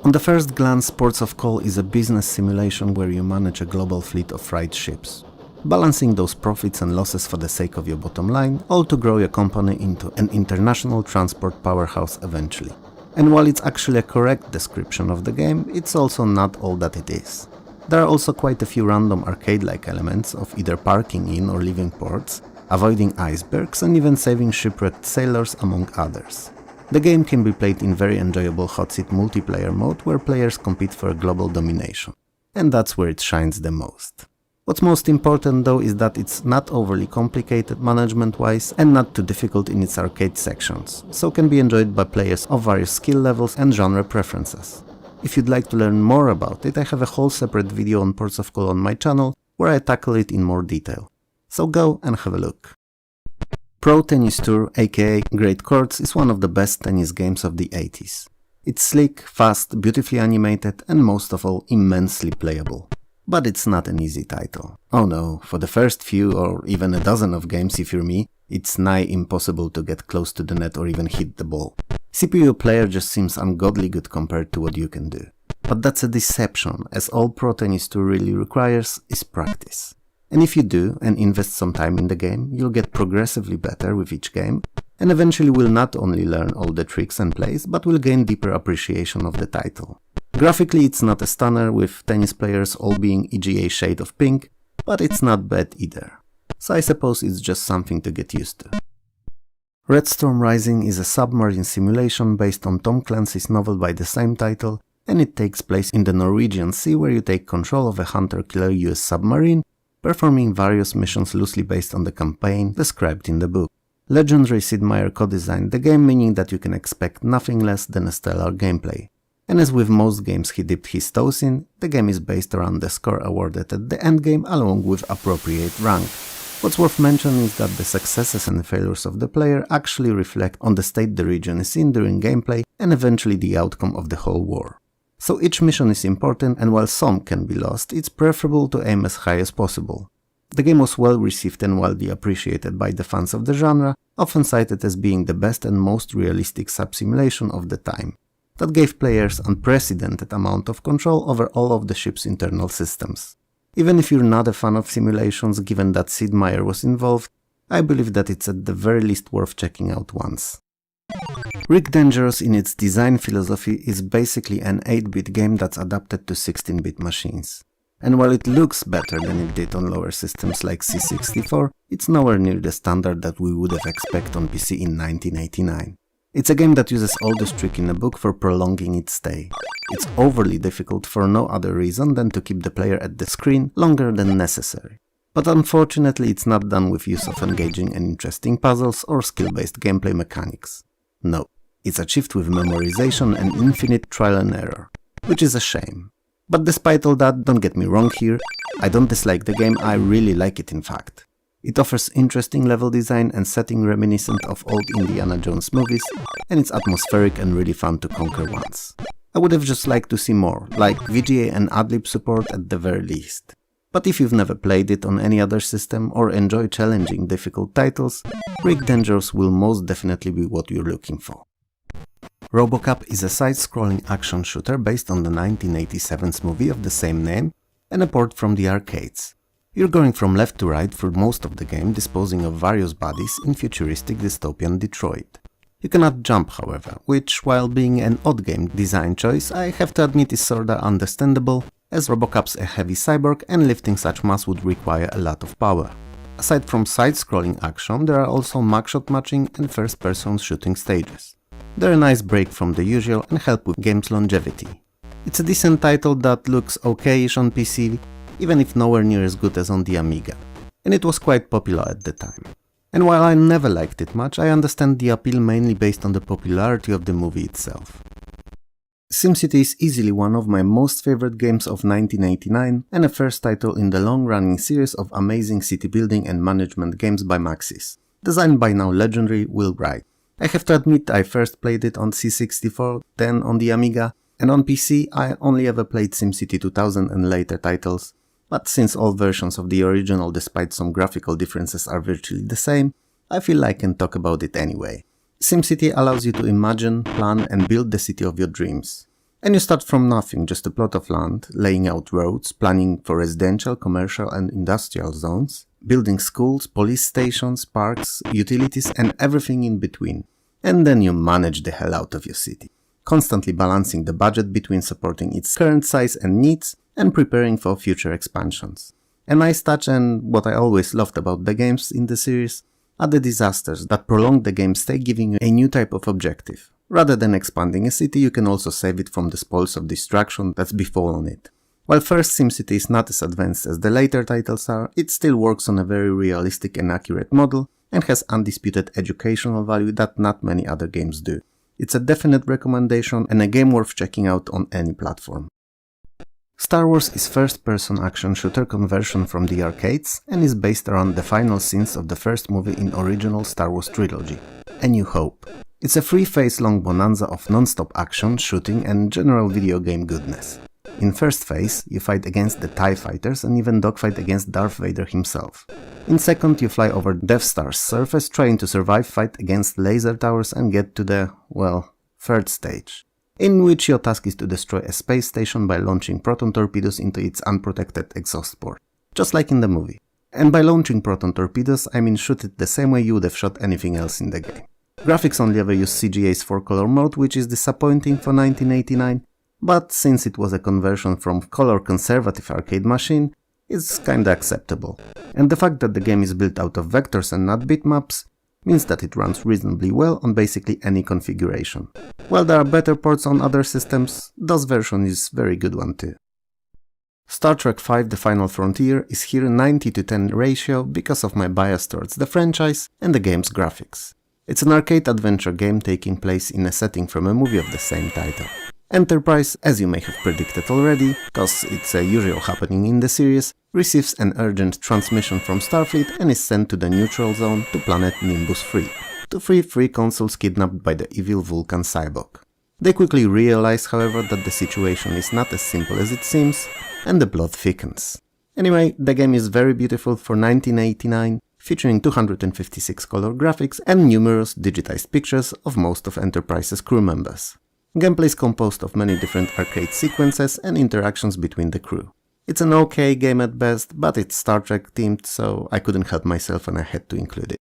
On the first glance, Ports of Call is a business simulation where you manage a global fleet of freight ships, balancing those profits and losses for the sake of your bottom line, all to grow your company into an international transport powerhouse eventually. And while it's actually a correct description of the game, it's also not all that it is. There are also quite a few random arcade-like elements of either parking in or leaving ports, avoiding icebergs and even saving shipwrecked sailors among others. The game can be played in very enjoyable hot seat multiplayer mode where players compete for global domination. And that's where it shines the most. What's most important though is that it's not overly complicated management-wise and not too difficult in its arcade sections, so can be enjoyed by players of various skill levels and genre preferences. If you'd like to learn more about it, I have a whole separate video on Ports of Call on my channel where I tackle it in more detail. So go and have a look. Pro Tennis Tour, aka Great Courts, is one of the best tennis games of the 80s. It's slick, fast, beautifully animated and most of all immensely playable. But it's not an easy title. Oh no, for the first few or even a dozen of games if you're me, it's nigh impossible to get close to the net or even hit the ball. CPU player just seems ungodly good compared to what you can do. But that's a deception, as all Pro Tennis Tour really requires is practice. And if you do and invest some time in the game, you'll get progressively better with each game, and eventually will not only learn all the tricks and plays, but will gain deeper appreciation of the title. Graphically it's not a stunner, with tennis players all being EGA shade of pink, but it's not bad either. So I suppose it's just something to get used to. Red Storm Rising is a submarine simulation based on Tom Clancy's novel by the same title, and it takes place in the Norwegian Sea where you take control of a hunter-killer US submarine, performing various missions loosely based on the campaign described in the book. Legendary Sid Meier co-designed the game, meaning that you can expect nothing less than a stellar gameplay. And as with most games he dipped his toes in, the game is based around the score awarded at the endgame along with appropriate rank. What's worth mentioning is that the successes and failures of the player actually reflect on the state the region is in during gameplay and eventually the outcome of the whole war. So each mission is important, and while some can be lost, it's preferable to aim as high as possible. The game was well received and widely appreciated by the fans of the genre, often cited as being the best and most realistic sub-simulation of the time, that gave players unprecedented amount of control over all of the ship's internal systems. Even if you're not a fan of simulations, given that Sid Meier was involved, I believe that it's at the very least worth checking out once. Rick Dangerous in its design philosophy is basically an 8-bit game that's adapted to 16-bit machines. And while it looks better than it did on lower systems like C64, it's nowhere near the standard that we would have expected on PC in 1989. It's a game that uses all the tricks in the book for prolonging its stay. It's overly difficult for no other reason than to keep the player at the screen longer than necessary. But unfortunately it's not done with use of engaging and interesting puzzles or skill-based gameplay mechanics. No, it's achieved with memorization and infinite trial and error, which is a shame. But despite all that, don't get me wrong here, I don't dislike the game, I really like it in fact. It offers interesting level design and setting reminiscent of old Indiana Jones movies, and it's atmospheric and really fun to conquer once. I would have just liked to see more, like VGA and adlib support at the very least. But if you've never played it on any other system or enjoy challenging difficult titles, Rick Dangerous will most definitely be what you're looking for. RoboCop is a side-scrolling action shooter based on the 1987 movie of the same name and a port from the arcades. You're going from left to right through most of the game, disposing of various bodies in futuristic dystopian Detroit. You cannot jump, however, which, while being an odd game design choice, I have to admit is sorta understandable, as Robocop's a heavy cyborg and lifting such mass would require a lot of power. Aside from side-scrolling action, there are also mugshot matching and first-person shooting stages. They're a nice break from the usual and help with game's longevity. It's a decent title that looks okay-ish on PC, even if nowhere near as good as on the Amiga, and it was quite popular at the time. And while I never liked it much, I understand the appeal mainly based on the popularity of the movie itself. SimCity is easily one of my most favorite games of 1989 and a first title in the long-running series of amazing city building and management games by Maxis, designed by now legendary Will Wright. I have to admit I first played it on C64, then on the Amiga, and on PC I only ever played SimCity 2000 and later titles, but since all versions of the original despite some graphical differences are virtually the same, I feel I can talk about it anyway. SimCity allows you to imagine, plan and build the city of your dreams. And you start from nothing, just a plot of land, laying out roads, planning for residential, commercial and industrial zones, building schools, police stations, parks, utilities and everything in between. And then you manage the hell out of your city, constantly balancing the budget between supporting its current size and needs and preparing for future expansions. A nice touch, and what I always loved about the games in the series, are the disasters that prolong the game's stay, giving you a new type of objective. Rather than expanding a city, you can also save it from the spoils of destruction that's befallen it. While first SimCity is not as advanced as the later titles are, it still works on a very realistic and accurate model and has undisputed educational value that not many other games do. It's a definite recommendation and a game worth checking out on any platform. Star Wars is first-person action shooter conversion from the arcades and is based around the final scenes of the first movie in original Star Wars trilogy, A New Hope. It's a 3-phase-long bonanza of non-stop action, shooting and general video game goodness. In first phase, you fight against the TIE fighters and even dogfight against Darth Vader himself. In second, you fly over Death Star's surface trying to survive, fight against laser towers and get to the, well, third stage, in which your task is to destroy a space station by launching proton torpedoes into its unprotected exhaust port, just like in the movie. And by launching proton torpedoes, I mean shoot it the same way you would have shot anything else in the game. Graphics only ever use CGA's 4-color mode, which is disappointing for 1989, but since it was a conversion from color-conservative arcade machine, it's kinda acceptable. And the fact that the game is built out of vectors and not bitmaps means that it runs reasonably well on basically any configuration. While there are better ports on other systems, DOS version is a very good one too. Star Trek V The Final Frontier is here 90:10 ratio because of my bias towards the franchise and the game's graphics. It's an arcade adventure game taking place in a setting from a movie of the same title. Enterprise, as you may have predicted already, cause it's a usual happening in the series, receives an urgent transmission from Starfleet and is sent to the neutral zone to planet Nimbus 3, to free 3 consuls kidnapped by the evil Vulcan cyborg. They quickly realize, however, that the situation is not as simple as it seems, and the plot thickens. Anyway, the game is very beautiful for 1989, featuring 256 color graphics and numerous digitized pictures of most of Enterprise's crew members. Gameplay is composed of many different arcade sequences and interactions between the crew. It's an okay game at best, but it's Star Trek themed, so I couldn't help myself and I had to include it.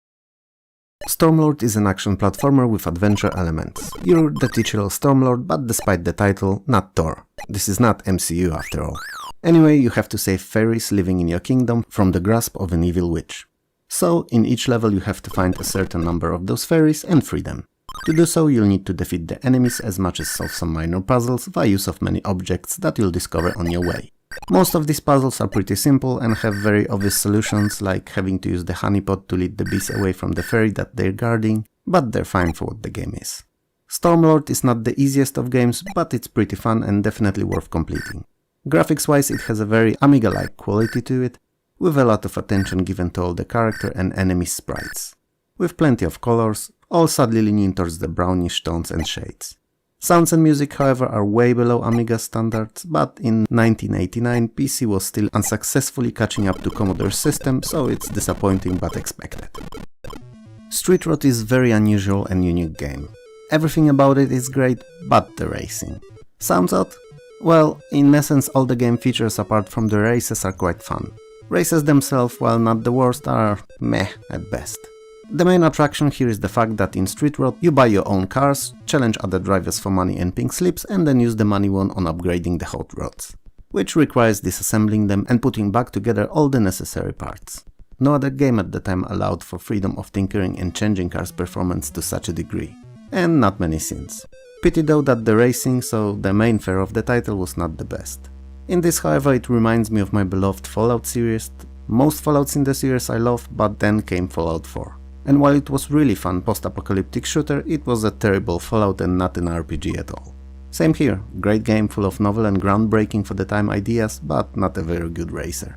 Stormlord is an action platformer with adventure elements. You're the titular Stormlord, but despite the title, not Thor. This is not MCU after all. Anyway, you have to save fairies living in your kingdom from the grasp of an evil witch. So, in each level you have to find a certain number of those fairies and free them. To do so, you'll need to defeat the enemies as much as solve some minor puzzles via use of many objects that you'll discover on your way. Most of these puzzles are pretty simple and have very obvious solutions, like having to use the honeypot to lead the bees away from the fairy that they're guarding, but they're fine for what the game is. Stormlord is not the easiest of games, but it's pretty fun and definitely worth completing. Graphics-wise, it has a very Amiga-like quality to it, with a lot of attention given to all the character and enemy sprites, with plenty of colors, all sadly leaning towards the brownish tones and shades. Sounds and music, however, are way below Amiga standards, but in 1989 PC was still unsuccessfully catching up to Commodore's system, so it's disappointing but expected. Street Rod is a very unusual and unique game. Everything about it is great, but the racing. Sounds odd? Well, in essence all the game features apart from the races are quite fun. Races themselves, while not the worst, are meh at best. The main attraction here is the fact that in Street Rod you buy your own cars, challenge other drivers for money and pink slips, and then use the money won on upgrading the hot rods. which requires disassembling them and putting back together all the necessary parts. No other game at the time allowed for freedom of tinkering and changing cars' performance to such a degree. And not many since. Pity though that the racing, so the main fare of the title, was not the best. In this, however, it reminds me of my beloved Fallout series. Most Fallouts in the series I love, but then came Fallout 4. And while it was really fun post-apocalyptic shooter, it was a terrible Fallout and not an RPG at all. Same here, great game full of novel and groundbreaking for the time ideas, but not a very good racer.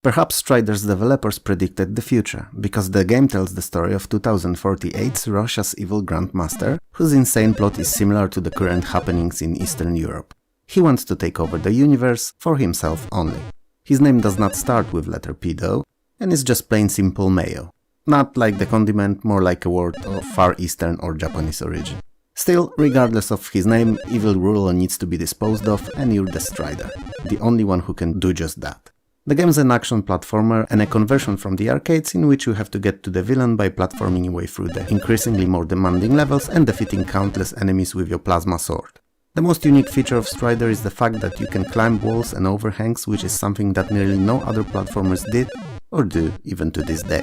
Perhaps Strider's developers predicted the future, because the game tells the story of 2048's Russia's evil Grandmaster, whose insane plot is similar to the current happenings in Eastern Europe. He wants to take over the universe for himself only. His name does not start with letter P though, and is just plain simple mayo. Not like the condiment, more like a word of Far Eastern or Japanese origin. Still, regardless of his name, evil ruler needs to be disposed of, and you're the Strider, the only one who can do just that. The game is an action platformer and a conversion from the arcades in which you have to get to the villain by platforming your way through the increasingly more demanding levels and defeating countless enemies with your plasma sword. The most unique feature of Strider is the fact that you can climb walls and overhangs, which is something that nearly no other platformers did, or do even to this day.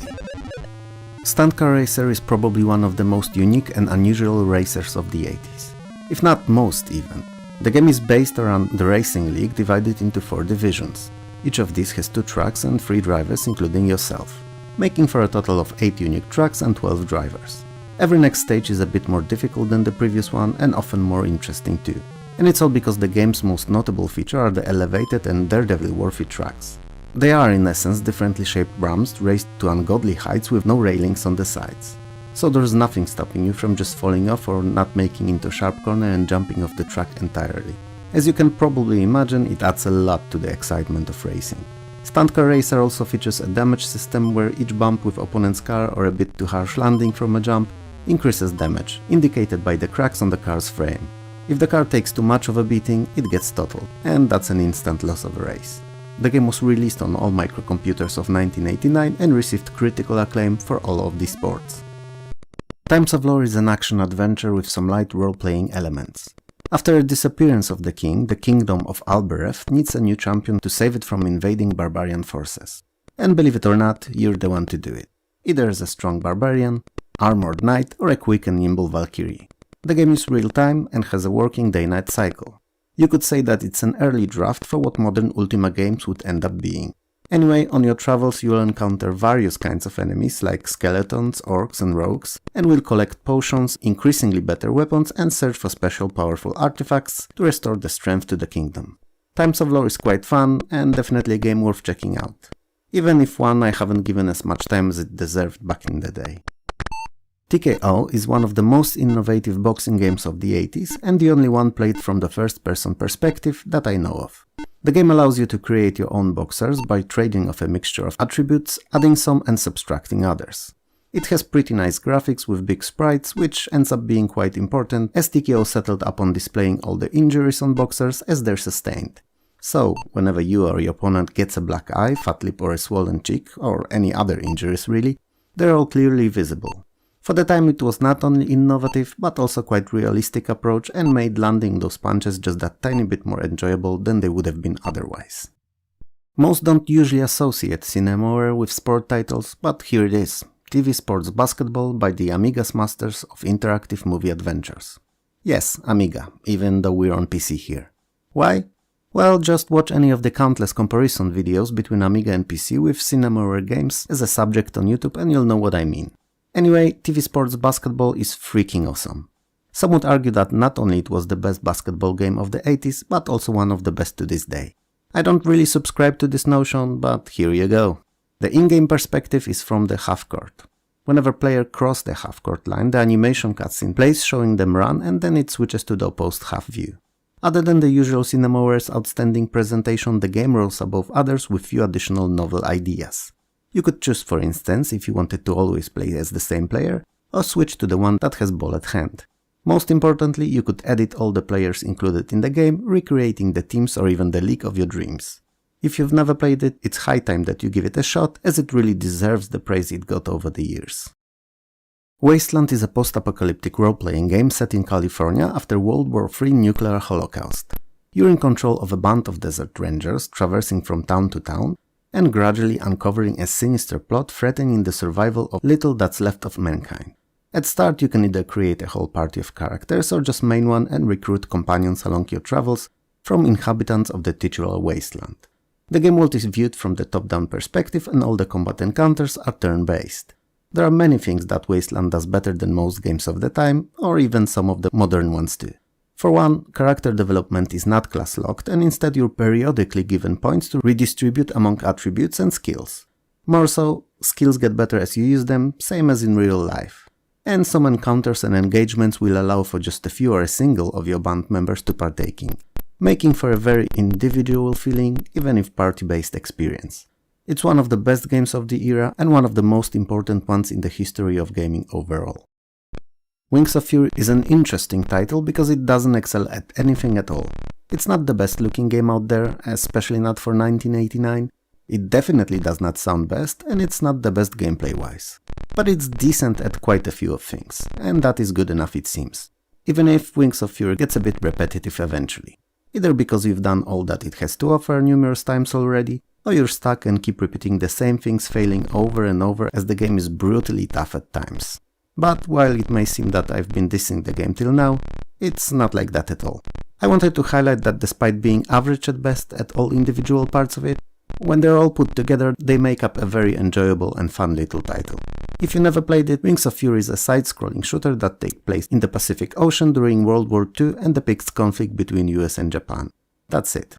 Stunt Car Racer is probably one of the most unique and unusual racers of the 80s. If not most even. The game is based around the Racing League divided into 4 divisions. Each of these has 2 tracks and 3 drivers including yourself, making for a total of 8 unique tracks and 12 drivers. Every next stage is a bit more difficult than the previous one and often more interesting too. And it's all because the game's most notable feature are the elevated and daredevil-worthy tracks. They are in essence differently shaped ramps raised to ungodly heights with no railings on the sides. So there's nothing stopping you from just falling off or not making into a sharp corner and jumping off the track entirely. As you can probably imagine, it adds a lot to the excitement of racing. Stunt Car Racer also features a damage system where each bump with opponent's car or a bit too harsh landing from a jump increases damage, indicated by the cracks on the car's frame. If the car takes too much of a beating, it gets totaled, and that's an instant loss of a race. The game was released on all microcomputers of 1989 and received critical acclaim for all of these ports. Times of Lore is an action-adventure with some light role-playing elements. After the disappearance of the king, the kingdom of Albereth needs a new champion to save it from invading barbarian forces. And believe it or not, you're the one to do it. Either as a strong barbarian, armored knight, or a quick and nimble Valkyrie. The game is real-time and has a working day-night cycle. You could say that it's an early draft for what modern Ultima games would end up being. Anyway, on your travels you'll encounter various kinds of enemies like skeletons, orcs and rogues, and will collect potions, increasingly better weapons, and search for special powerful artifacts to restore the strength to the kingdom. Times of Lore is quite fun and definitely a game worth checking out. Even if one I haven't given as much time as it deserved back in the day. TKO is one of the most innovative boxing games of the 80s and the only one played from the first-person perspective that I know of. The game allows you to create your own boxers by trading off a mixture of attributes, adding some and subtracting others. It has pretty nice graphics with big sprites, which ends up being quite important as TKO settled upon displaying all the injuries on boxers as they're sustained. So, whenever you or your opponent gets a black eye, fat lip or a swollen cheek, or any other injuries really, they're all clearly visible. For the time it was not only innovative, but also quite realistic approach and made landing those punches just that tiny bit more enjoyable than they would have been otherwise. Most don't usually associate Cinemaware with sport titles, but here it is, TV Sports Basketball by the Amiga's masters of interactive movie adventures. Yes, Amiga, even though we're on PC here. Why? Well, just watch any of the countless comparison videos between Amiga and PC with Cinemaware games as a subject on YouTube and you'll know what I mean. Anyway, TV Sports Basketball is freaking awesome. Some would argue that not only it was the best basketball game of the 80s, but also one of the best to this day. I don't really subscribe to this notion, but here you go. The in-game perspective is from the half-court. Whenever player cross the half-court line, the animation cutscene plays showing them run and then it switches to the opposed half view. Other than the usual Cinemaware's outstanding presentation, the game rolls above others with few additional novel ideas. You could choose, for instance, if you wanted to always play as the same player, or switch to the one that has ball at hand. Most importantly, you could edit all the players included in the game, recreating the teams or even the league of your dreams. If you've never played it, it's high time that you give it a shot, as it really deserves the praise it got over the years. Wasteland is a post-apocalyptic role-playing game set in California after World War III nuclear holocaust. You're in control of a band of desert rangers traversing from town to town and gradually uncovering a sinister plot threatening the survival of little that's left of mankind. At start, you can either create a whole party of characters or just main one and recruit companions along your travels from inhabitants of the titular wasteland. The game world is viewed from the top-down perspective and all the combat encounters are turn-based. There are many things that Wasteland does better than most games of the time, or even some of the modern ones too. For one, character development is not class-locked and instead you're periodically given points to redistribute among attributes and skills. More so, skills get better as you use them, same as in real life. And some encounters and engagements will allow for just a few or a single of your band members to partake in, making for a very individual feeling, even if party-based experience. It's one of the best games of the era and one of the most important ones in the history of gaming overall. Wings of Fury is an interesting title because it doesn't excel at anything at all. It's not the best looking game out there, especially not for 1989. It definitely does not sound best, and it's not the best gameplay-wise. But it's decent at quite a few of things, and that is good enough it seems. Even if Wings of Fury gets a bit repetitive eventually. Either because you've done all that it has to offer numerous times already, or you're stuck and keep repeating the same things failing over and over as the game is brutally tough at times. But while it may seem that I've been dissing the game till now, it's not like that at all. I wanted to highlight that despite being average at best at all individual parts of it, when they're all put together, they make up a very enjoyable and fun little title. If you never played it, Wings of Fury is a side-scrolling shooter that takes place in the Pacific Ocean during World War II and depicts conflict between US and Japan. That's it.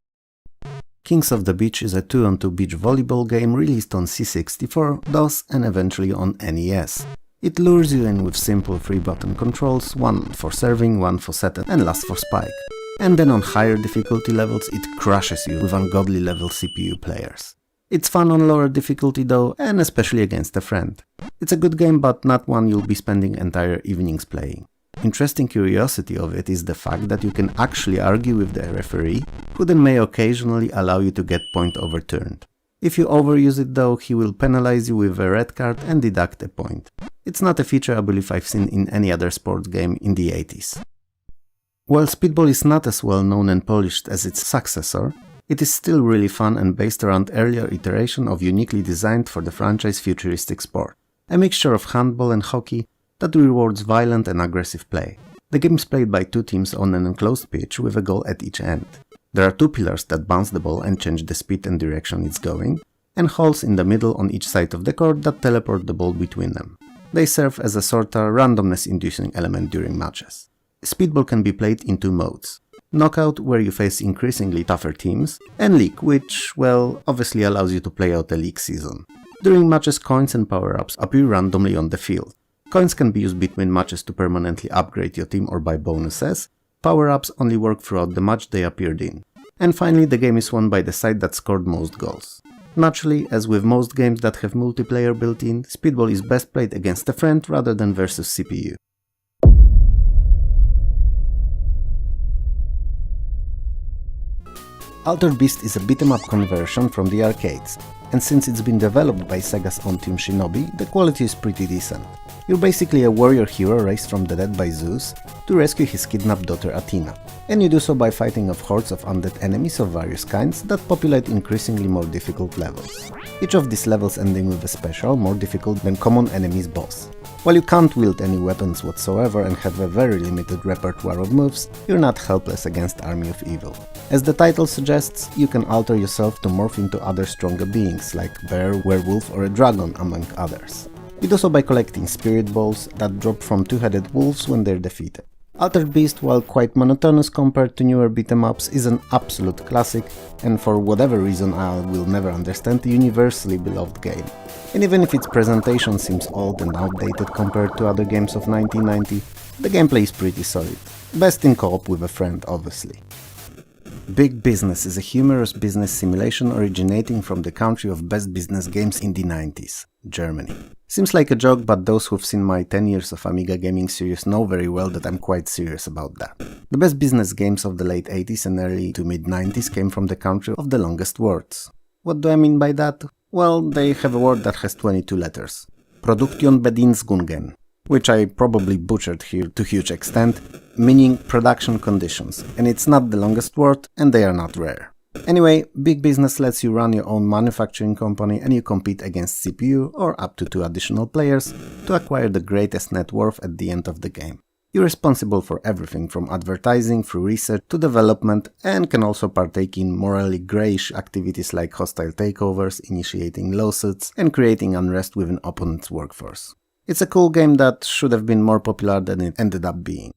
Kings of the Beach is a 2-on-2 beach volleyball game released on C64, DOS and eventually on NES. It lures you in with simple 3-button controls, one for serving, one for set and last for spike. And then on higher difficulty levels it crushes you with ungodly level CPU players. It's fun on lower difficulty though, and especially against a friend. It's a good game but not one you'll be spending entire evenings playing. Interesting curiosity of it is the fact that you can actually argue with the referee, who then may occasionally allow you to get point overturned. If you overuse it though, he will penalize you with a red card and deduct a point. It's not a feature I believe I've seen in any other sports game in the 80s. While Speedball is not as well known and polished as its successor, it is still really fun and based around earlier iteration of uniquely designed for the franchise futuristic sport. A mixture of handball and hockey that rewards violent and aggressive play. The game is played by two teams on an enclosed pitch with a goal at each end. There are two pillars that bounce the ball and change the speed and direction it's going, and holes in the middle on each side of the court that teleport the ball between them. They serve as a sorta randomness-inducing element during matches. Speedball can be played in two modes. Knockout, where you face increasingly tougher teams, and League, which, well, obviously allows you to play out a league season. During matches, coins and power-ups appear randomly on the field. Coins can be used between matches to permanently upgrade your team or buy bonuses. Power-ups only work throughout the match they appeared in. And finally, the game is won by the side that scored most goals. Naturally, as with most games that have multiplayer built in, Speedball is best played against a friend rather than versus CPU. Altered Beast is a beat-em-up conversion from the arcades, and since it's been developed by Sega's own team Shinobi, the quality is pretty decent. You're basically a warrior hero raised from the dead by Zeus to rescue his kidnapped daughter Athena, and you do so by fighting off hordes of undead enemies of various kinds that populate increasingly more difficult levels. Each of these levels ending with a special, more difficult than common enemies boss. While you can't wield any weapons whatsoever and have a very limited repertoire of moves, you're not helpless against Army of Evil. As the title suggests, you can alter yourself to morph into other stronger beings like bear, werewolf or a dragon among others. You do so by collecting spirit balls that drop from two-headed wolves when they're defeated. Altered Beast, while quite monotonous compared to newer beat-em-ups, is an absolute classic and for whatever reason I will never understand, a universally beloved game. And even if its presentation seems old and outdated compared to other games of 1990, the gameplay is pretty solid. Best in co-op with a friend, obviously. Big Business is a humorous business simulation originating from the country of best business games in the 90s, Germany. Seems like a joke, but those who've seen my 10 years of Amiga gaming series know very well that I'm quite serious about that. The best business games of the late 80s and early to mid 90s came from the country of the longest words. What do I mean by that? Well, they have a word that has 22 letters. Produktionsbedingungen. which I probably butchered here to huge extent, meaning production conditions, and it's not the longest word and they are not rare. Anyway, big business lets you run your own manufacturing company and you compete against CPU or up to 2 additional players to acquire the greatest net worth at the end of the game. You're responsible for everything from advertising through research to development and can also partake in morally greyish activities like hostile takeovers, initiating lawsuits and creating unrest within opponent's workforce. It's a cool game that should have been more popular than it ended up being.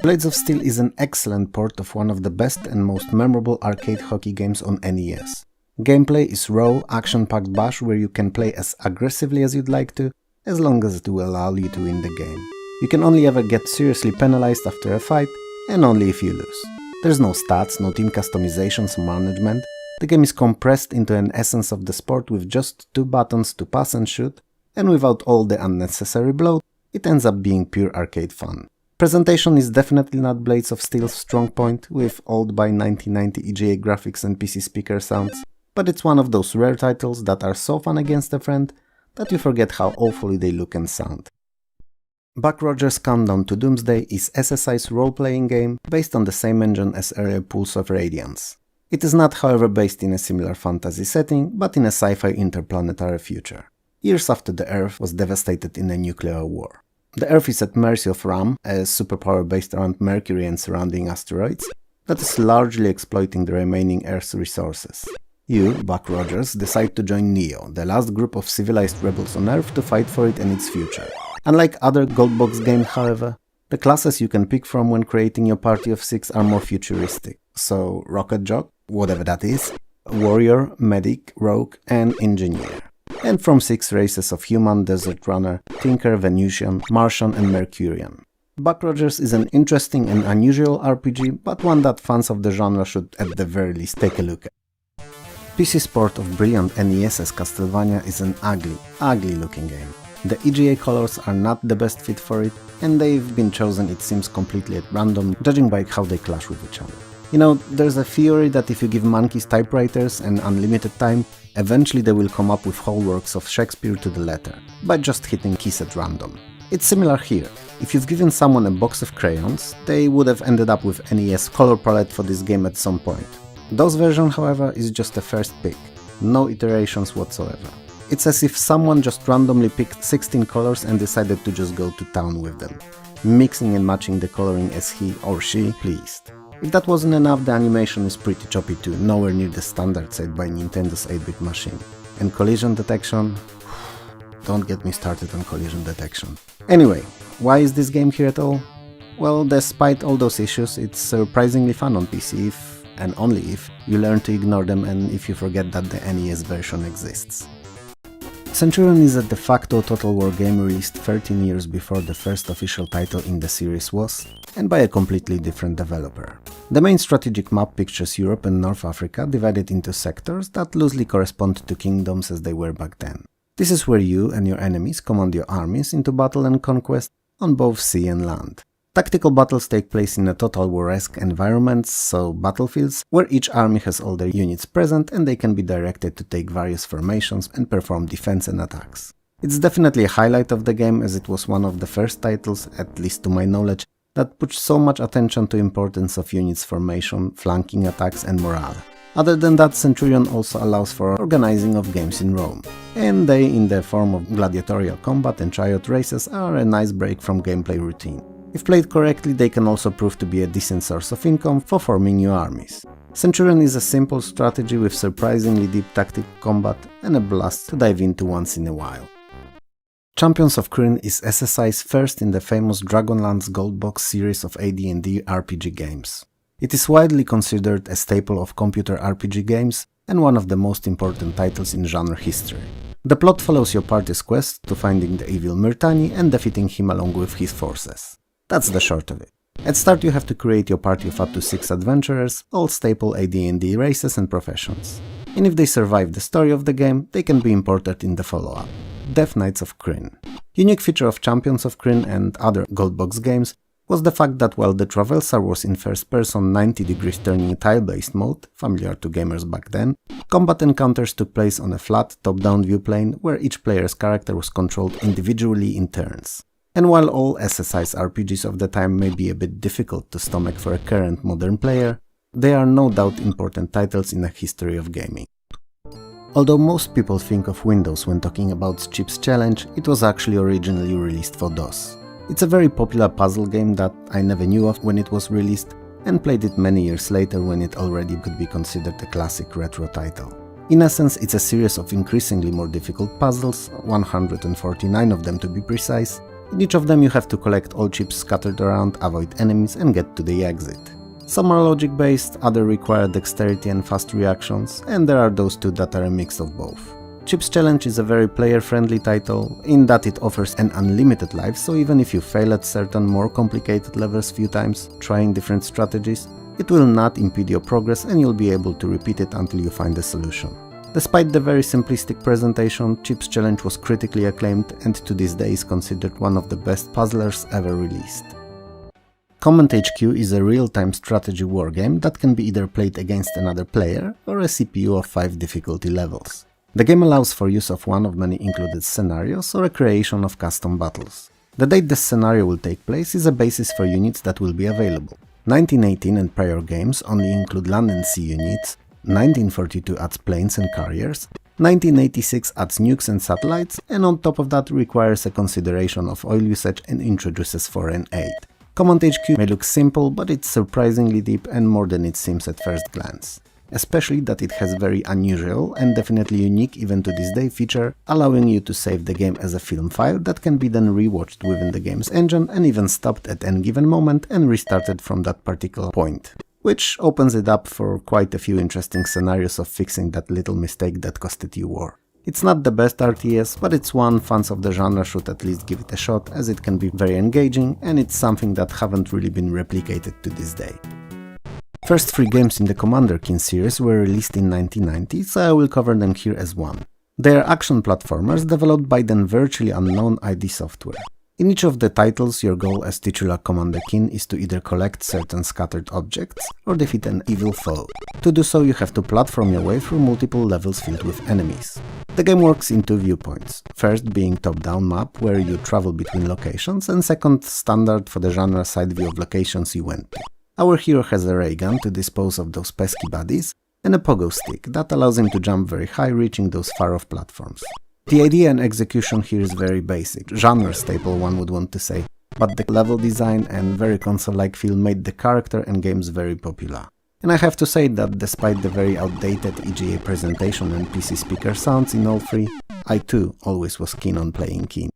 Blades of Steel is an excellent port of one of the best and most memorable arcade hockey games on NES. Gameplay is raw, action-packed bash where you can play as aggressively as you'd like to, as long as it will allow you to win the game. You can only ever get seriously penalized after a fight, and only if you lose. There's no stats, no team customizations or management. The game is compressed into an essence of the sport with just 2 buttons to pass and shoot, and without all the unnecessary bloat, it ends up being pure arcade fun. Presentation is definitely not Blades of Steel's strong point, with old by 1990 EGA graphics and PC speaker sounds, but it's one of those rare titles that are so fun against a friend that you forget how awfully they look and sound. Buck Rogers' Countdown to Doomsday is SSI's role-playing game based on the same engine as earlier Pulse of Radiance. It is not, however, based in a similar fantasy setting, but in a sci-fi interplanetary future, years after the Earth was devastated in a nuclear war. The Earth is at mercy of Ram, a superpower based around Mercury and surrounding asteroids, that is largely exploiting the remaining Earth's resources. You, Buck Rogers, decide to join Neo, the last group of civilized rebels on Earth, to fight for it and its future. Unlike other Goldbox games, however, the classes you can pick from when creating your party of 6 are more futuristic. So, Rocket Jock, whatever that is, Warrior, Medic, Rogue, and Engineer. And from 6 races of Human, Desert Runner, Tinker, Venusian, Martian and Mercurian. Buck Rogers is an interesting and unusual RPG, but one that fans of the genre should at the very least take a look at. PC's port of brilliant NES's Castlevania is an ugly looking game. The EGA colors are not the best fit for it, and they've been chosen, it seems, completely at random, judging by how they clash with each other. You know, there's a theory that if you give monkeys typewriters and unlimited time, eventually they will come up with whole works of Shakespeare to the letter, by just hitting keys at random. It's similar here. If you've given someone a box of crayons, they would have ended up with NES color palette for this game at some point. DOS version, however, is just a first pick, no iterations whatsoever. It's as if someone just randomly picked 16 colors and decided to just go to town with them, mixing and matching the coloring as he or she pleased. If that wasn't enough, the animation is pretty choppy too, nowhere near the standard set by Nintendo's 8-bit machine. And collision detection? Don't get me started on collision detection. Anyway, why is this game here at all? Well, despite all those issues, it's surprisingly fun on PC if, and only if, you learn to ignore them and if you forget that the NES version exists. Centurion is a de facto Total War game released 13 years before the first official title in the series was, and by a completely different developer. The main strategic map pictures Europe and North Africa divided into sectors that loosely correspond to kingdoms as they were back then. This is where you and your enemies command your armies into battle and conquest on both sea and land. Tactical battles take place in a Total War-esque environment, so battlefields where each army has all their units present and they can be directed to take various formations and perform defense and attacks. It's definitely a highlight of the game, as it was one of the first titles, at least to my knowledge, that put so much attention to importance of units formation, flanking attacks and morale. Other than that, Centurion also allows for organizing of games in Rome, and they, in the form of gladiatorial combat and chariot races, are a nice break from gameplay routine. If played correctly, they can also prove to be a decent source of income for forming new armies. Centurion is a simple strategy with surprisingly deep tactical combat and a blast to dive into once in a while. Champions of Krynn is SSI's first in the famous Dragonlance Goldbox series of AD&D RPG games. It is widely considered a staple of computer RPG games and one of the most important titles in genre history. The plot follows your party's quest to finding the evil Myrtani and defeating him along with his forces. That's the short of it. At start you have to create your party of up to 6 adventurers, all staple AD&D races and professions. And if they survive the story of the game, they can be imported in the follow-up, Death Knights of Krynn. Unique feature of Champions of Krynn and other Goldbox games was the fact that while the Traversar was in first-person 90 degrees turning tile-based mode, familiar to gamers back then, combat encounters took place on a flat, top-down viewplane where each player's character was controlled individually in turns. And while all SSI's RPGs of the time may be a bit difficult to stomach for a current modern player, they are no doubt important titles in the history of gaming. Although most people think of Windows when talking about Chip's Challenge, it was actually originally released for DOS. It's a very popular puzzle game that I never knew of when it was released, and played it many years later when it already could be considered a classic retro title. In essence, it's a series of increasingly more difficult puzzles, 149 of them to be precise. In each of them you have to collect all chips scattered around, avoid enemies and get to the exit. Some are logic-based, others require dexterity and fast reactions, and there are those two that are a mix of both. Chip's Challenge is a very player-friendly title, in that it offers an unlimited life, so even if you fail at certain more complicated levels few times, trying different strategies, it will not impede your progress and you'll be able to repeat it until you find a solution. Despite the very simplistic presentation, Chip's Challenge was critically acclaimed and to this day is considered one of the best puzzlers ever released. Command HQ is a real-time strategy wargame that can be either played against another player or a CPU of 5 difficulty levels. The game allows for use of one of many included scenarios or a creation of custom battles. The date the scenario will take place is a basis for units that will be available. 1918 and prior games only include land and sea units, 1942 adds planes and carriers, 1986 adds nukes and satellites, and on top of that requires a consideration of oil usage and introduces foreign aid. Command HQ may look simple, but it's surprisingly deep and more than it seems at first glance. Especially that it has very unusual and definitely unique even to this day feature, allowing you to save the game as a film file that can be then rewatched within the game's engine and even stopped at any given moment and restarted from that particular point. Which opens it up for quite a few interesting scenarios of fixing that little mistake that costed you war. It's not the best RTS, but it's one fans of the genre should at least give it a shot, as it can be very engaging and it's something that haven't really been replicated to this day. First 3 games in the Commander Keen series were released in 1990, so I will cover them here as one. They are action platformers developed by then virtually unknown ID Software. In each of the titles, your goal as titular Commander Keen is to either collect certain scattered objects or defeat an evil foe. To do so, you have to platform your way through multiple levels filled with enemies. The game works in 2 viewpoints, first being top-down map where you travel between locations, and second, standard for the genre side view of locations you went to. Our hero has a ray gun to dispose of those pesky baddies, and a pogo stick that allows him to jump very high, reaching those far-off platforms. The idea and execution here is very basic, genre staple one would want to say, but the level design and very console-like feel made the character and games very popular. And I have to say that despite the very outdated EGA presentation and PC speaker sounds in all 3, I too always was keen on playing Keen.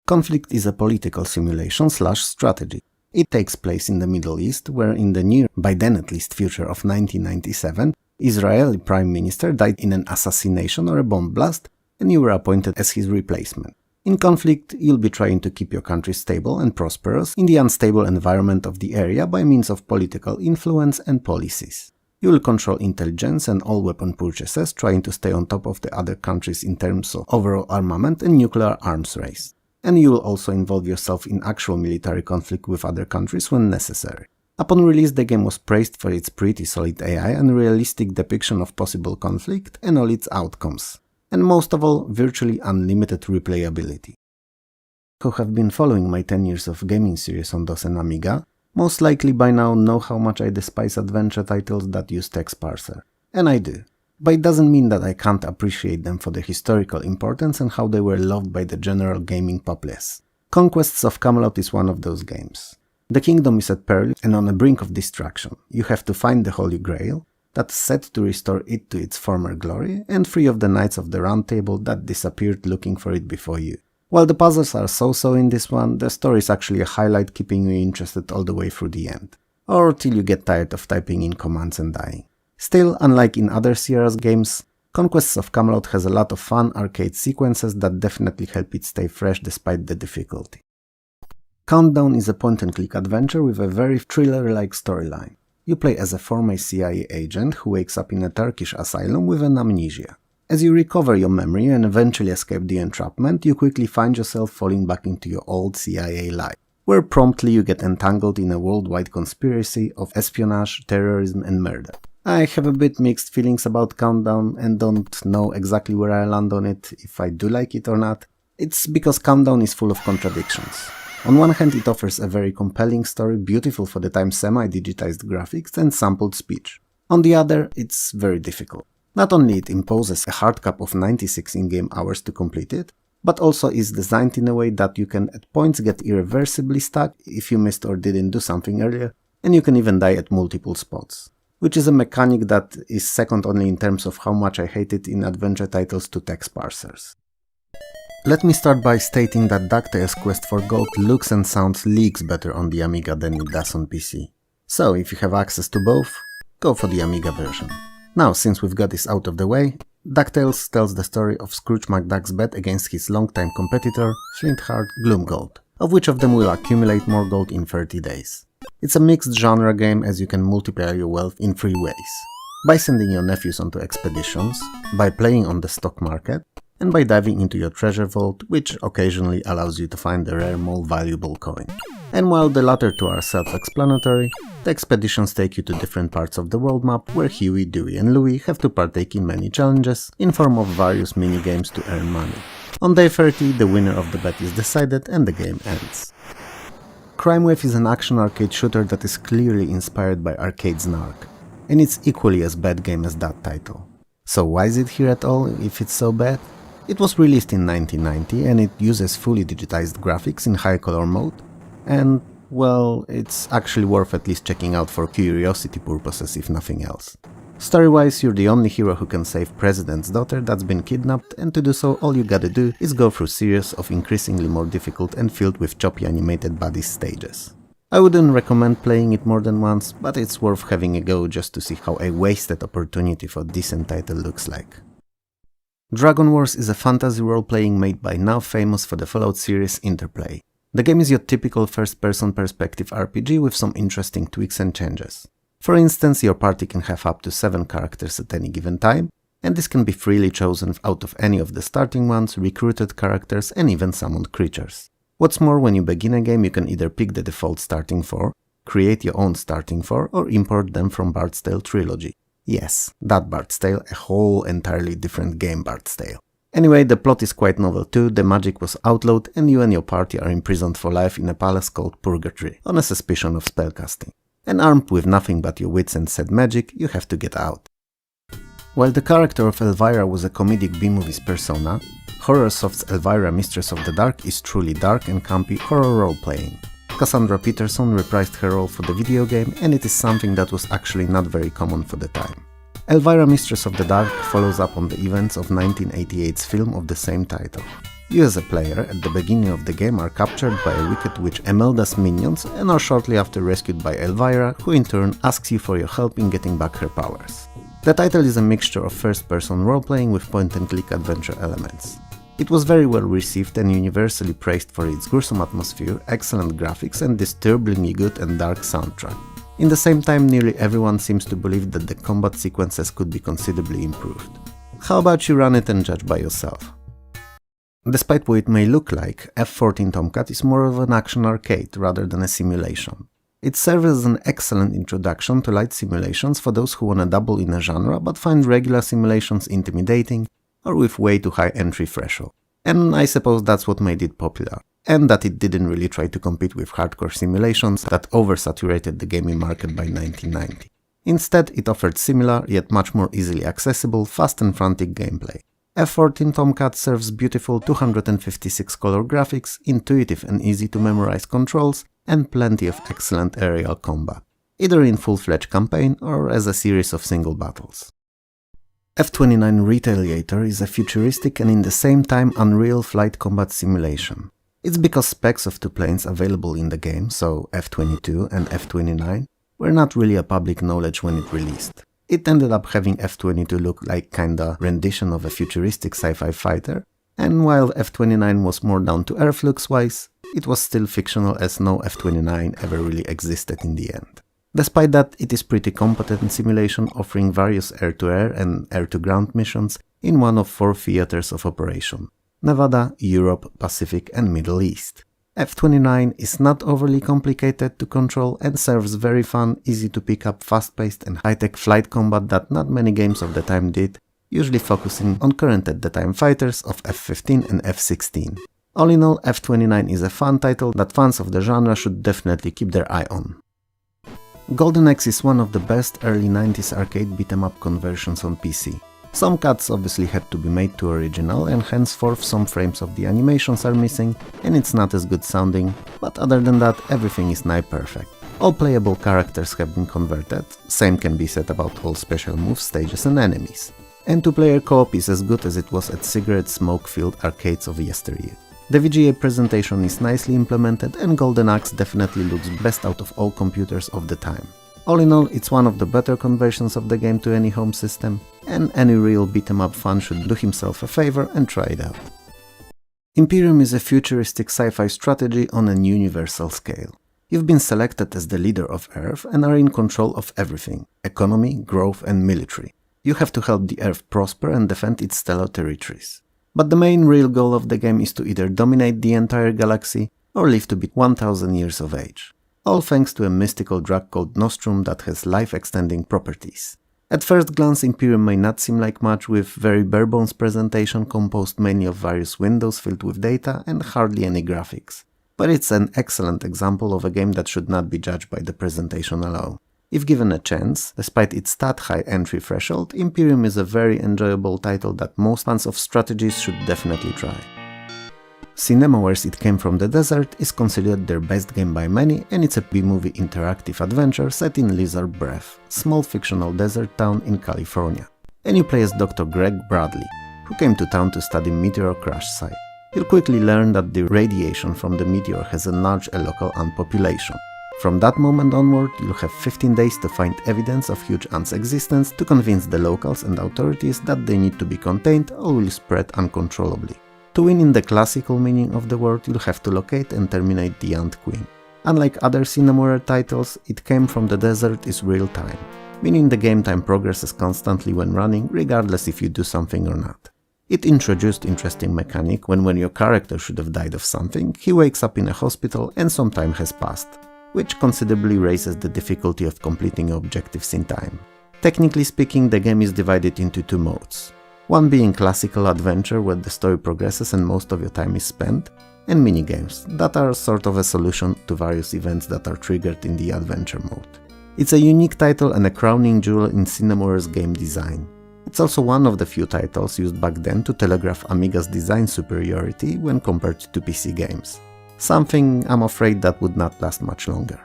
Conflict is a political simulation / strategy. It takes place in the Middle East, where in the near, by then at least, future of 1997, Israeli Prime Minister died in an assassination or a bomb blast, and you were appointed as his replacement. In Conflict, you'll be trying to keep your country stable and prosperous in the unstable environment of the area by means of political influence and policies. You will control intelligence and all weapon purchases, trying to stay on top of the other countries in terms of overall armament and nuclear arms race. And you will also involve yourself in actual military conflict with other countries when necessary. Upon release, the game was praised for its pretty solid AI and realistic depiction of possible conflict and all its outcomes. And most of all, virtually unlimited replayability. Who have been following my 10 years of gaming series on DOS and Amiga, most likely by now know how much I despise adventure titles that use text parser. And I do. But it doesn't mean that I can't appreciate them for their historical importance and how they were loved by the general gaming populace. Conquests of Camelot is one of those games. The kingdom is at peril and on the brink of destruction. You have to find the Holy Grail that's set to restore it to its former glory, and 3 of the Knights of the Round Table that disappeared looking for it before you. While the puzzles are so-so in this one, the story is actually a highlight, keeping you interested all the way through the end. Or till you get tired of typing in commands and dying. Still, unlike in other Sierra's games, Conquests of Camelot has a lot of fun arcade sequences that definitely help it stay fresh despite the difficulty. Countdown is a point-and-click adventure with a very thriller-like storyline. You play as a former CIA agent who wakes up in a Turkish asylum with an amnesia. As you recover your memory and eventually escape the entrapment, you quickly find yourself falling back into your old CIA life, where promptly you get entangled in a worldwide conspiracy of espionage, terrorism and murder. I have a bit mixed feelings about Countdown and don't know exactly where I land on it, if I do like it or not. It's because Countdown is full of contradictions. On one hand, it offers a very compelling story, beautiful for the time semi-digitized graphics and sampled speech. On the other, it's very difficult. Not only it imposes a hard cap of 96 in-game hours to complete it, but also is designed in a way that you can at points get irreversibly stuck if you missed or didn't do something earlier, and you can even die at multiple spots. Which is a mechanic that is second only in terms of how much I hate it in adventure titles to text parsers. Let me start by stating that DuckTales Quest for Gold looks and sounds leagues better on the Amiga than it does on PC. So if you have access to both, go for the Amiga version. Now, since we've got this out of the way, DuckTales tells the story of Scrooge McDuck's bet against his longtime competitor, Flintheart Gloomgold, of which of them will accumulate more gold in 30 days. It's a mixed genre game as you can multiply your wealth in 3 ways. By sending your nephews onto expeditions, by playing on the stock market, and by diving into your treasure vault, which occasionally allows you to find a rare, more valuable coin. And while the latter two are self-explanatory, the expeditions take you to different parts of the world map where Huey, Dewey and Louie have to partake in many challenges in form of various minigames to earn money. On day 30, the winner of the bet is decided and the game ends. Crime Wave is an action arcade shooter that is clearly inspired by Arcade's Narc, and it's equally as bad game as that title. So why is it here at all if it's so bad? It was released in 1990 and it uses fully digitized graphics in high color mode, and well, it's actually worth at least checking out for curiosity purposes if nothing else. Story-wise, you're the only hero who can save President's daughter that's been kidnapped, and to do so all you gotta do is go through series of increasingly more difficult and filled with choppy animated body stages. I wouldn't recommend playing it more than once, but it's worth having a go just to see how a wasted opportunity for a decent title looks like. Dragon Wars is a fantasy role-playing made by now famous for the Fallout series Interplay. The game is your typical first-person perspective RPG with some interesting tweaks and changes. For instance, your party can have up to 7 characters at any given time, and this can be freely chosen out of any of the starting ones, recruited characters and even summoned creatures. What's more, when you begin a game you can either pick the default starting 4, create your own starting 4 or import them from Bard's Tale Trilogy. Yes, that Bard's Tale, a whole entirely different game Bard's Tale. Anyway, the plot is quite novel too, the magic was outlawed and you and your party are imprisoned for life in a palace called Purgatory, on a suspicion of spellcasting. And armed with nothing but your wits and said magic, you have to get out. While the character of Elvira was a comedic B-movies persona, Horrorsoft's Elvira Mistress of the Dark is truly dark and campy horror role-playing. Cassandra Peterson reprised her role for the video game, and it is something that was actually not very common for the time. Elvira Mistress of the Dark follows up on the events of 1988's film of the same title. You as a player at the beginning of the game are captured by a wicked witch Emelda's minions and are shortly after rescued by Elvira, who in turn asks you for your help in getting back her powers. The title is a mixture of first-person role-playing with point-and-click adventure elements. It was very well received and universally praised for its gruesome atmosphere, excellent graphics and disturbingly good and dark soundtrack. In the same time, nearly everyone seems to believe that the combat sequences could be considerably improved. How about you run it and judge by yourself? Despite what it may look like, F-14 Tomcat is more of an action arcade rather than a simulation. It serves as an excellent introduction to light simulations for those who wanna dabble in a genre but find regular simulations intimidating or with way too high entry threshold. And I suppose that's what made it popular, and that it didn't really try to compete with hardcore simulations that oversaturated the gaming market by 1990. Instead, it offered similar, yet much more easily accessible, fast and frantic gameplay. F-14 Tomcat serves beautiful 256 color graphics, intuitive and easy to memorize controls, and plenty of excellent aerial combat, either in full-fledged campaign or as a series of single battles. F-29 Retaliator is a futuristic and in the same time unreal flight combat simulation. It's because specs of 2 planes available in the game, so F-22 and F-29, were not really a public knowledge when it released. It ended up having F-22 look like kinda rendition of a futuristic sci-fi fighter, and while F-29 was more down to earth looks-wise, it was still fictional as no F-29 ever really existed in the end. Despite that, it is pretty competent simulation, offering various air-to-air and air-to-ground missions in one of 4 theaters of operation: Nevada, Europe, Pacific and Middle East. F-29 is not overly complicated to control and serves very fun, easy to pick up, fast-paced and high-tech flight combat that not many games of the time did, usually focusing on current at the time fighters of F-15 and F-16. All in all, F-29 is a fun title that fans of the genre should definitely keep their eye on. Golden Axe is one of the best early 90s arcade beat-em-up conversions on PC. Some cuts obviously had to be made to original, and henceforth some frames of the animations are missing and it's not as good sounding, but other than that everything is nigh perfect. All playable characters have been converted, same can be said about all special moves, stages and enemies. And two-player co-op is as good as it was at cigarette smoke-filled arcades of yesteryear. The VGA presentation is nicely implemented and Golden Axe definitely looks best out of all computers of the time. All in all, it's one of the better conversions of the game to any home system, and any real beat-em-up fan should do himself a favor and try it out. Imperium is a futuristic sci-fi strategy on an universal scale. You've been selected as the leader of Earth and are in control of everything: economy, growth and military. You have to help the Earth prosper and defend its stellar territories. But the main real goal of the game is to either dominate the entire galaxy or live to be 1000 years of age. All thanks to a mystical drug called Nostrum that has life-extending properties. At first glance, Imperium may not seem like much, with very bare-bones presentation composed mainly of various windows filled with data and hardly any graphics. But it's an excellent example of a game that should not be judged by the presentation alone. If given a chance, despite its stat-high entry threshold, Imperium is a very enjoyable title that most fans of strategies should definitely try. Cinemaware's It Came From the Desert is considered their best game by many, and it's a B-movie interactive adventure set in Lizard Breath, small fictional desert town in California. And you play as Dr. Greg Bradley, who came to town to study meteor crash site. You'll quickly learn that the radiation from the meteor has enlarged a local ant population. From that moment onward, you'll have 15 days to find evidence of huge ants' existence to convince the locals and authorities that they need to be contained or will spread uncontrollably. To win in the classical meaning of the word, you'll have to locate and terminate the Ant Queen. Unlike other Cinemaware titles, It Came From the Desert is real-time, meaning the game time progresses constantly when running, regardless if you do something or not. It introduced interesting mechanic when your character should have died of something, he wakes up in a hospital and some time has passed, which considerably raises the difficulty of completing objectives in time. Technically speaking, the game is divided into two modes. One being classical adventure where the story progresses and most of your time is spent, and minigames that are sort of a solution to various events that are triggered in the adventure mode. It's a unique title and a crowning jewel in Cinemaware's game design. It's also one of the few titles used back then to telegraph Amiga's design superiority when compared to PC games. Something I'm afraid that would not last much longer.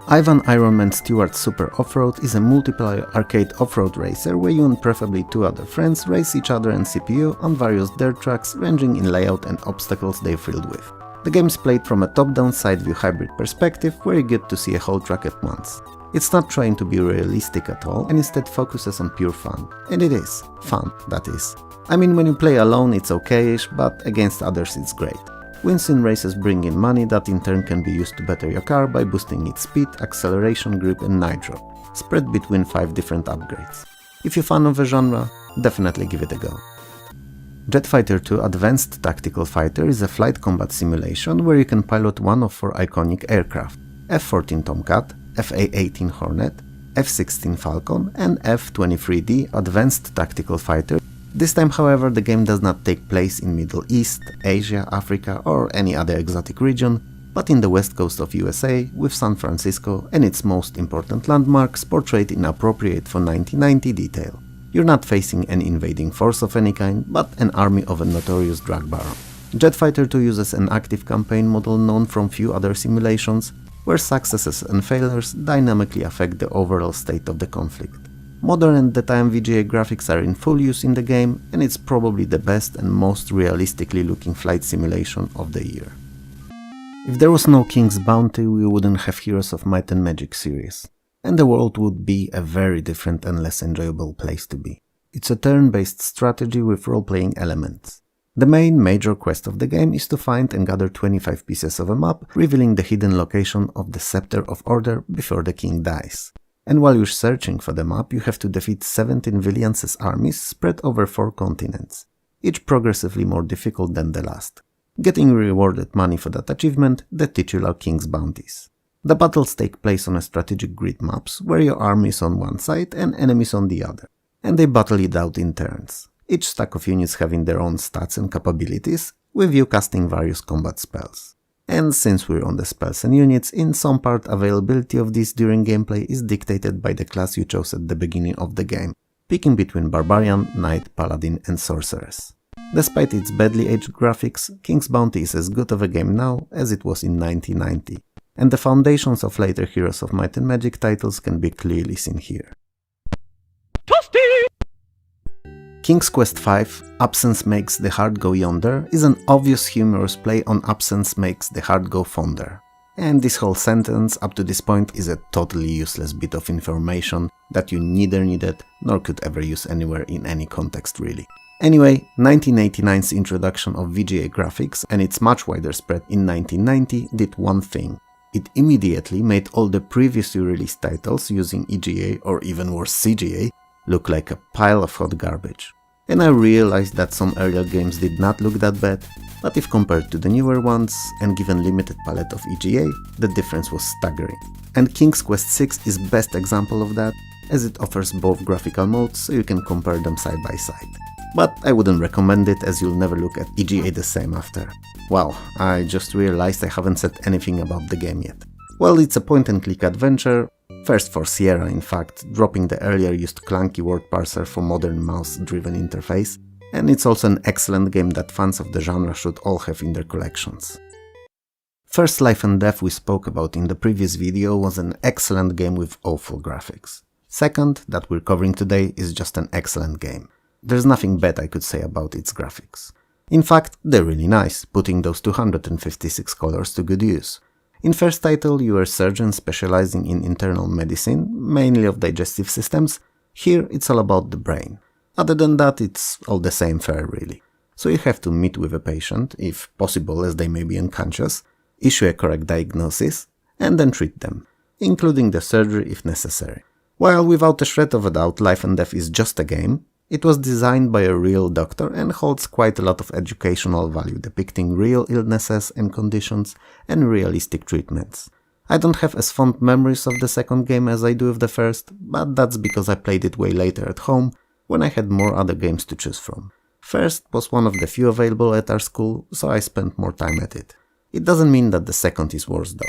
Ivan Ironman Stewart Super Offroad is a multiplayer arcade off-road racer where you and preferably two other friends race each other and CPU on various dirt tracks ranging in layout and obstacles they're filled with. The game is played from a top-down side-view hybrid perspective where you get to see a whole track at once. It's not trying to be realistic at all and instead focuses on pure fun. And it is. Fun, that is. I mean, when you play alone it's okayish, but against others it's great. Wins in races bring in money that in turn can be used to better your car by boosting its speed, acceleration, grip and nitro, spread between 5 different upgrades. If you're a fan of the genre, definitely give it a go. Jet Fighter 2 Advanced Tactical Fighter is a flight combat simulation where you can pilot one of 4 iconic aircraft: F-14 Tomcat, F-A-18 Hornet, F-16 Falcon and F-23D Advanced Tactical Fighter. This time, however, the game does not take place in Middle East, Asia, Africa or any other exotic region, but in the west coast of USA, with San Francisco and its most important landmarks portrayed in appropriate for 1990 detail. You're not facing an invading force of any kind, but an army of a notorious drug baron. Jet Fighter 2 uses an active campaign model known from few other simulations, where successes and failures dynamically affect the overall state of the conflict. Modern and the-time VGA graphics are in full use in the game, and it's probably the best and most realistically looking flight simulation of the year. If there was no King's Bounty, we wouldn't have Heroes of Might and Magic series, and the world would be a very different and less enjoyable place to be. It's a turn-based strategy with role-playing elements. The main major quest of the game is to find and gather 25 pieces of a map, revealing the hidden location of the Scepter of Order before the king dies. And while you're searching for the map, you have to defeat 17 Villiance's armies spread over 4 continents, each progressively more difficult than the last, getting rewarded money for that achievement, the titular King's Bounties. The battles take place on a strategic grid maps, where your army is on one side and enemies on the other. and they battle it out in turns, each stack of units having their own stats and capabilities, with you casting various combat spells. And since we're on the spells and units, in some part availability of these during gameplay is dictated by the class you chose at the beginning of the game, picking between Barbarian, Knight, Paladin and Sorceress. Despite its badly aged graphics, King's Bounty is as good of a game now as it was in 1990, and the foundations of later Heroes of Might and Magic titles can be clearly seen here. King's Quest V, Absence Makes the Heart Go Yonder, is an obvious humorous play on Absence Makes the Heart Go Fonder. And this whole sentence up to this point is a totally useless bit of information that you neither needed nor could ever use anywhere in any context really. Anyway, 1989's introduction of VGA graphics and its much wider spread in 1990 did one thing. It immediately made all the previously released titles using EGA or even worse CGA look like a pile of hot garbage. And I realized that some earlier games did not look that bad, but if compared to the newer ones and given limited palette of EGA, the difference was staggering. And King's Quest VI is best example of that, as it offers both graphical modes so you can compare them side by side. But I wouldn't recommend it as you'll never look at EGA the same after. Wow, I just realized I haven't said anything about the game yet. Well, it's a point-and-click adventure, first for Sierra in fact, dropping the earlier used clunky word parser for modern mouse-driven interface, and it's also an excellent game that fans of the genre should all have in their collections. First Life and Death we spoke about in the previous video was an excellent game with awful graphics. Second, that we're covering today, is just an excellent game. There's nothing bad I could say about its graphics. In fact, they're really nice, putting those 256 colors to good use. In first title you are a surgeon specializing in internal medicine, mainly of digestive systems. Here it's all about the brain. Other than that, it's all the same fare really. So you have to meet with a patient, if possible as they may be unconscious, issue a correct diagnosis, and then treat them, including the surgery if necessary. While without a shred of a doubt Life and Death is just a game, it was designed by a real doctor and holds quite a lot of educational value, depicting real illnesses and conditions and realistic treatments. I don't have as fond memories of the second game as I do of the first, but that's because I played it way later at home, when I had more other games to choose from. First was one of the few available at our school, so I spent more time at it. It doesn't mean that the second is worse though.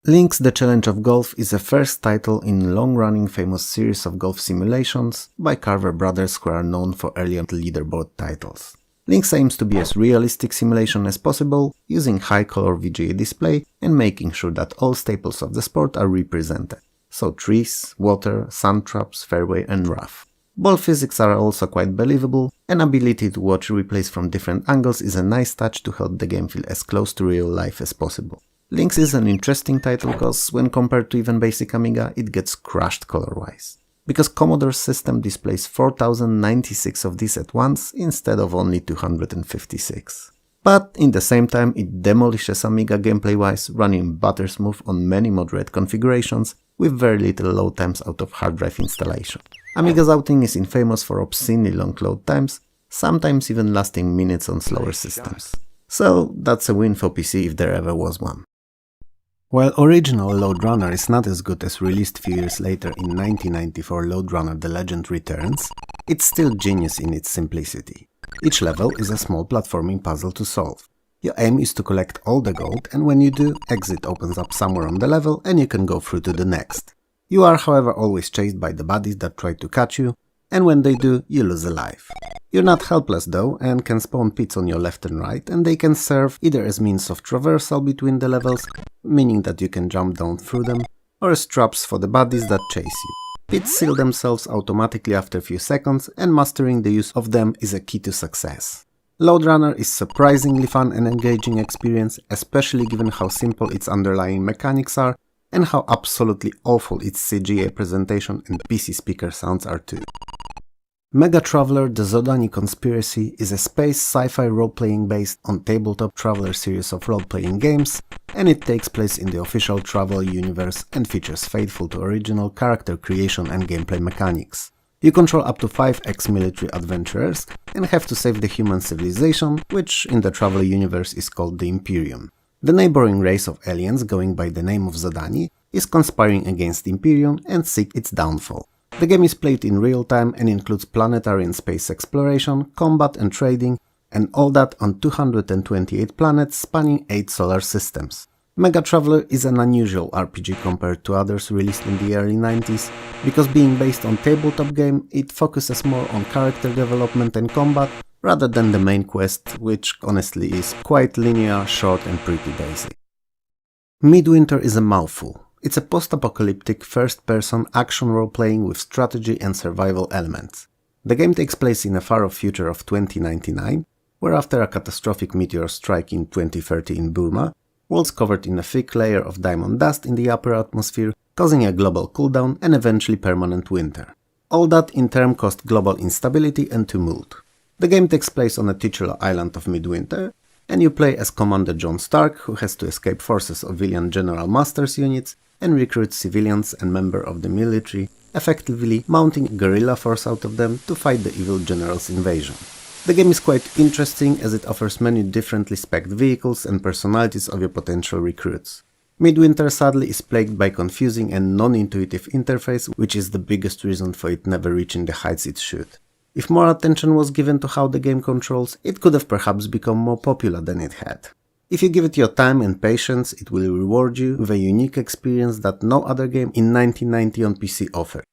Link's The Challenge of Golf is the first title in a long-running famous series of golf simulations by Carver brothers who are known for earlier leaderboard titles. Link's aims to be as realistic simulation as possible, using high-color VGA display and making sure that all staples of the sport are represented. So trees, water, sand traps, fairway and rough. Ball physics are also quite believable, and ability to watch replays from different angles is a nice touch to help the game feel as close to real life as possible. Link's is an interesting title because when compared to even basic Amiga, it gets crushed color-wise. Because Commodore's system displays 4096 of these at once instead of only 256. But in the same time it demolishes Amiga gameplay-wise, running butter smooth on many moderate configurations with very little load times out of hard drive installation. Amiga's outing is infamous for obscenely long load times, sometimes even lasting minutes on slower systems. So that's a win for PC if there ever was one. While original Lode Runner is not as good as released few years later in 1994 Lode Runner The Legend Returns, it's still genius in its simplicity. Each level is a small platforming puzzle to solve. Your aim is to collect all the gold, and when you do, exit opens up somewhere on the level and you can go through to the next. You are however always chased by the baddies that try to catch you, and when they do, you lose a life. You're not helpless though, and can spawn pits on your left and right, and they can serve either as means of traversal between the levels, meaning that you can jump down through them, or as traps for the baddies that chase you. Pits seal themselves automatically after a few seconds, and mastering the use of them is a key to success. Lode Runner is surprisingly fun and engaging experience, especially given how simple its underlying mechanics are, and how absolutely awful its CGA presentation and PC speaker sounds are too. Mega Traveler The Zodani Conspiracy is a space sci-fi role-playing based on Tabletop Traveler series of role-playing games, and it takes place in the official Travel universe and features faithful to original character creation and gameplay mechanics. You control up to 5 ex-military adventurers and have to save the human civilization, which in the Travel universe is called the Imperium. The neighboring race of aliens going by the name of Zodani is conspiring against the Imperium and seek its downfall. The game is played in real time and includes planetary and space exploration, combat and trading, and all that on 228 planets spanning 8 solar systems. Mega Traveler is an unusual RPG compared to others released in the early 90s, because being based on tabletop game, it focuses more on character development and combat, rather than the main quest, which honestly is quite linear, short and pretty basic. Midwinter is a mouthful. It's a post-apocalyptic first-person action role-playing with strategy and survival elements. The game takes place in a far-off future of 2099, where after a catastrophic meteor strike in 2030 in Burma, worlds covered in a thick layer of diamond dust in the upper atmosphere, causing a global cooldown and eventually permanent winter. All that in turn caused global instability and tumult. The game takes place on a titular island of Midwinter, and you play as Commander John Stark, who has to escape forces of villain General Masters units and recruit civilians and members of the military, effectively mounting a guerrilla force out of them to fight the evil general's invasion. The game is quite interesting as it offers many differently spec'd vehicles and personalities of your potential recruits. Midwinter sadly is plagued by confusing and non-intuitive interface, which is the biggest reason for it never reaching the heights it should. If more attention was given to how the game controls, it could have perhaps become more popular than it had. If you give it your time and patience, it will reward you with a unique experience that no other game in 1990 on PC offered.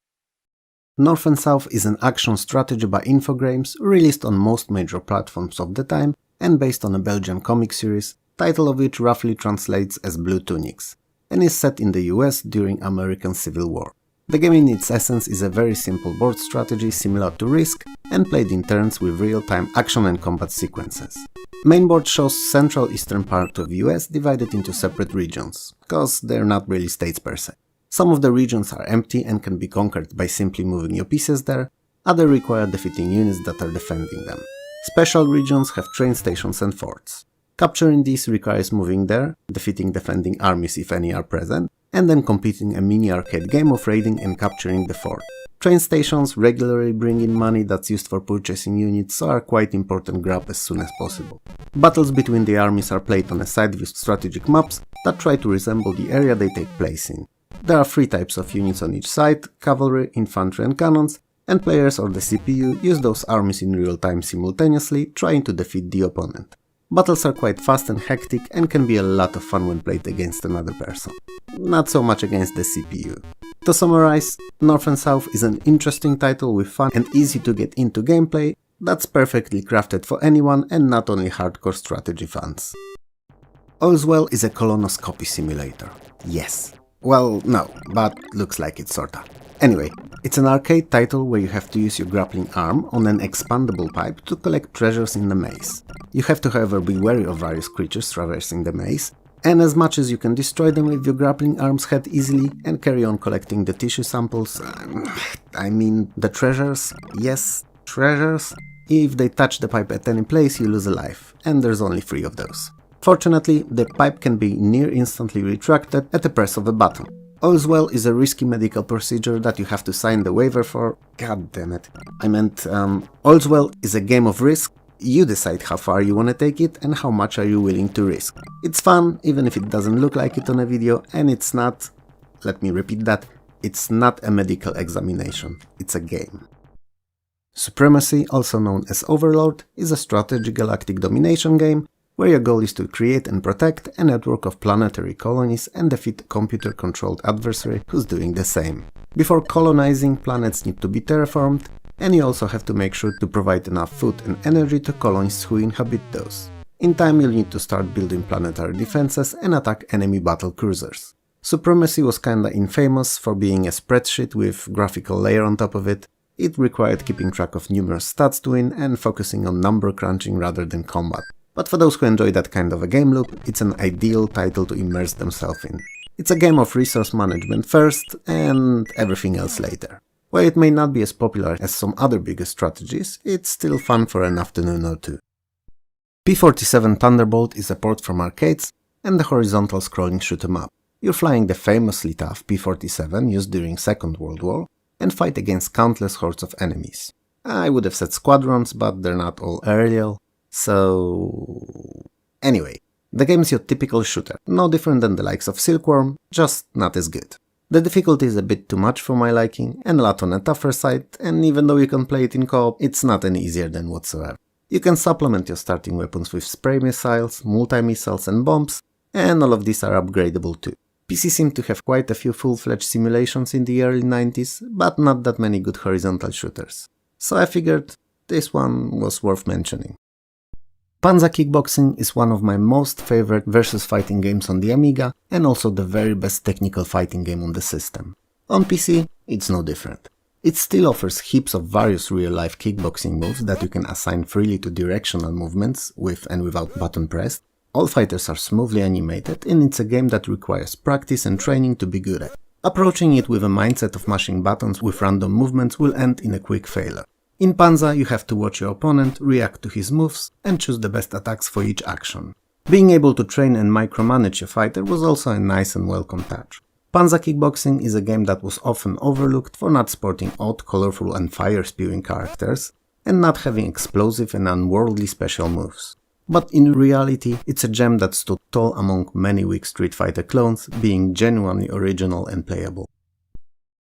North and South is an action strategy by Infogrames, released on most major platforms of the time and based on a Belgian comic series, title of which roughly translates as Blue Tunics, and is set in the US during American Civil War. The game in its essence is a very simple board strategy similar to Risk and played in turns with real-time action and combat sequences. Mainboard shows central eastern part of US divided into separate regions, cause they're not really states per se. Some of the regions are empty and can be conquered by simply moving your pieces there, others require defeating units that are defending them. Special regions have train stations and forts. Capturing these requires moving there, defeating defending armies if any are present, and then completing a mini arcade game of raiding and capturing the fort. Train stations regularly bring in money that's used for purchasing units, so are quite important grab as soon as possible. Battles between the armies are played on a side with strategic maps that try to resemble the area they take place in. There are 3 types of units on each side: cavalry, infantry and cannons, and players or the CPU use those armies in real time simultaneously, trying to defeat the opponent. Battles are quite fast and hectic and can be a lot of fun when played against another person. Not so much against the CPU. To summarize, North and South is an interesting title with fun and easy to get into gameplay that's perfectly crafted for anyone and not only hardcore strategy fans. All's Well is a colonoscopy simulator. Yes. Well, no, but looks like it sorta. Anyway, it's an arcade title where you have to use your grappling arm on an expandable pipe to collect treasures in the maze. You have to however be wary of various creatures traversing the maze, and as much as you can destroy them with your grappling arm's head easily and carry on collecting the tissue samples, the treasures, yes, treasures. If they touch the pipe at any place you lose a life, and there's only 3 of those. Fortunately, the pipe can be near instantly retracted at the press of a button. All's Well is a risky medical procedure that you have to sign the waiver for. God damn it. All's Well is a game of risk. You decide how far you want to take it and how much are you willing to risk. It's fun, even if it doesn't look like it on a video, and it's not, let me repeat that, it's not a medical examination, it's a game. Supremacy, also known as Overlord, is a strategy galactic domination game where your goal is to create and protect a network of planetary colonies and defeat a computer-controlled adversary who's doing the same. Before colonizing, planets need to be terraformed, and you also have to make sure to provide enough food and energy to colonists who inhabit those. In time you'll need to start building planetary defenses and attack enemy battle cruisers. Supremacy was kinda infamous for being a spreadsheet with graphical layer on top of it. It required keeping track of numerous stats to win and focusing on number crunching rather than combat. But for those who enjoy that kind of a game loop, it's an ideal title to immerse themselves in. It's a game of resource management first, and everything else later. While it may not be as popular as some other bigger strategies, it's still fun for an afternoon or two. P-47 Thunderbolt is a port from arcades and the horizontal scrolling shoot 'em up. You're flying the famously tough P-47 used during Second World War and fight against countless hordes of enemies. I would have said squadrons, but they're not all aerial. So anyway, the game's your typical shooter, no different than the likes of Silkworm, just not as good. The difficulty is a bit too much for my liking and a lot on a tougher side, and even though you can play it in co-op, it's not any easier than whatsoever. You can supplement your starting weapons with spray missiles, multi-missiles and bombs, and all of these are upgradable too. PC seemed to have quite a few full-fledged simulations in the early 90s, but not that many good horizontal shooters. So I figured this one was worth mentioning. Panzer Kickboxing is one of my most favorite versus fighting games on the Amiga, and also the very best technical fighting game on the system. On PC, it's no different. It still offers heaps of various real-life kickboxing moves that you can assign freely to directional movements with and without button pressed. All fighters are smoothly animated, and it's a game that requires practice and training to be good at. Approaching it with a mindset of mashing buttons with random movements will end in a quick failure. In Panzer, you have to watch your opponent, react to his moves, and choose the best attacks for each action. Being able to train and micromanage your fighter was also a nice and welcome touch. Panzer Kickboxing is a game that was often overlooked for not sporting odd, colorful and fire-spewing characters, and not having explosive and unworldly special moves. But in reality, it's a gem that stood tall among many weak Street Fighter clones, being genuinely original and playable.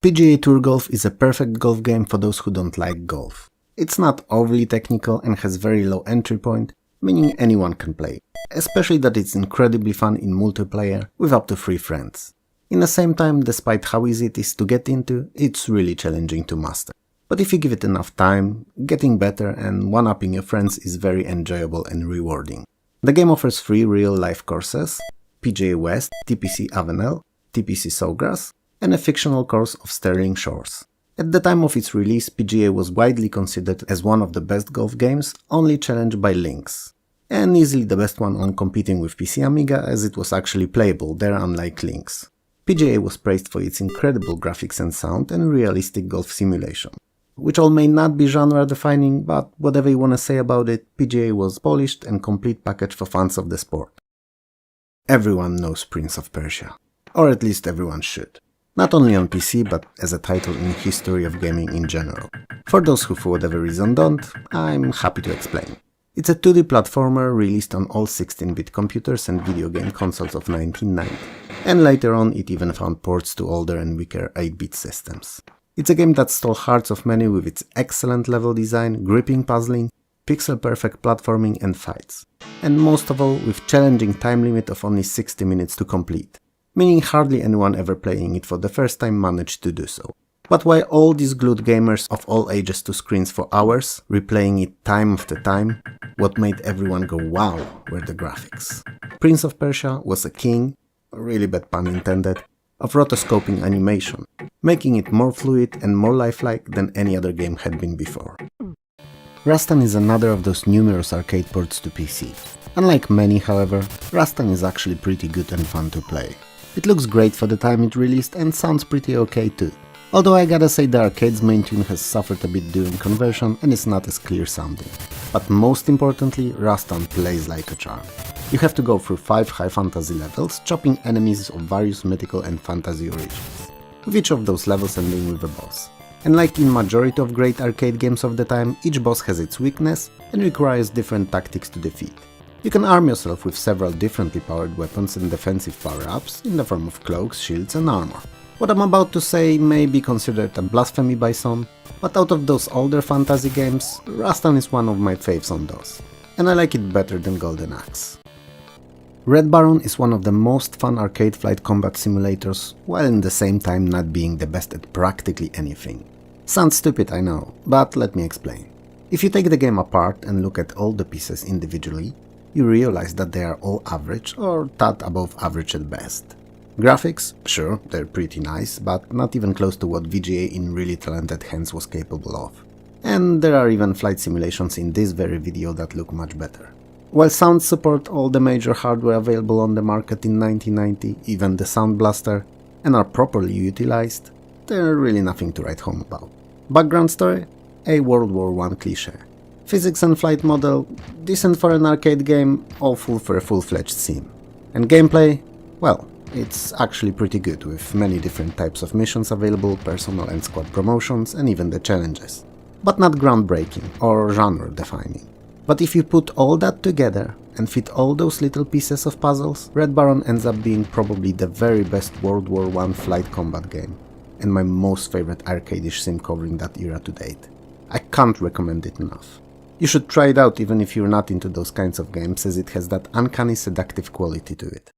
PGA Tour Golf is a perfect golf game for those who don't like golf. It's not overly technical and has very low entry point, meaning anyone can play, especially that it's incredibly fun in multiplayer with up to 3 friends. In the same time, despite how easy it is to get into, it's really challenging to master. But if you give it enough time, getting better and one-upping your friends is very enjoyable and rewarding. The game offers 3 real-life courses: PGA West, TPC Avenel, TPC Sawgrass, and a fictional course of Sterling Shores. At the time of its release, PGA was widely considered as one of the best golf games, only challenged by Lynx, and easily the best one on competing with PC Amiga, as it was actually playable there unlike Lynx. PGA was praised for its incredible graphics and sound and realistic golf simulation, which all may not be genre-defining, but whatever you wanna say about it, PGA was polished and complete package for fans of the sport. Everyone knows Prince of Persia, or at least everyone should. Not only on PC, but as a title in history of gaming in general. For those who for whatever reason don't, I'm happy to explain. It's a 2D platformer released on all 16-bit computers and video game consoles of 1990, and later on it even found ports to older and weaker 8-bit systems. It's a game that stole hearts of many with its excellent level design, gripping puzzling, pixel-perfect platforming and fights, and most of all with challenging time limit of only 60 minutes to complete, meaning hardly anyone ever playing it for the first time managed to do so. But why all these glued gamers of all ages to screens for hours, replaying it time after time, what made everyone go wow were the graphics. Prince of Persia was a king, a really bad pun intended, of rotoscoping animation, making it more fluid and more lifelike than any other game had been before. Rastan is another of those numerous arcade ports to PC. Unlike many, however, Rastan is actually pretty good and fun to play. It looks great for the time it released and sounds pretty okay too. Although I gotta say the arcade's main tune has suffered a bit during conversion and is not as clear sounding. But most importantly, Rastan plays like a charm. You have to go through 5 high fantasy levels, chopping enemies of various mythical and fantasy origins, with each of those levels ending with a boss. And like in majority of great arcade games of the time, each boss has its weakness and requires different tactics to defeat. You can arm yourself with several differently powered weapons and defensive power-ups in the form of cloaks, shields and armor. What I'm about to say may be considered a blasphemy by some, but out of those older fantasy games, Rastan is one of my faves on those, and I like it better than Golden Axe. Red Baron is one of the most fun arcade flight combat simulators, while in the same time not being the best at practically anything. Sounds stupid, I know, but let me explain. If you take the game apart and look at all the pieces individually, you realize that they are all average or tad above average at best. Graphics, sure, they're pretty nice, but not even close to what VGA in really talented hands was capable of. And there are even flight simulations in this very video that look much better. While sounds support all the major hardware available on the market in 1990, even the Sound Blaster, and are properly utilized, they're really nothing to write home about. Background story? A World War I cliché. Physics and flight model? Decent for an arcade game, awful for a full-fledged sim. And gameplay? Well, it's actually pretty good, with many different types of missions available, personal and squad promotions, and even the challenges. But not groundbreaking or genre-defining. But if you put all that together, and fit all those little pieces of puzzles, Red Baron ends up being probably the very best World War I flight combat game, and my most favorite arcade-ish sim covering that era to date. I can't recommend it enough. You should try it out even if you're not into those kinds of games, as it has that uncanny seductive quality to it.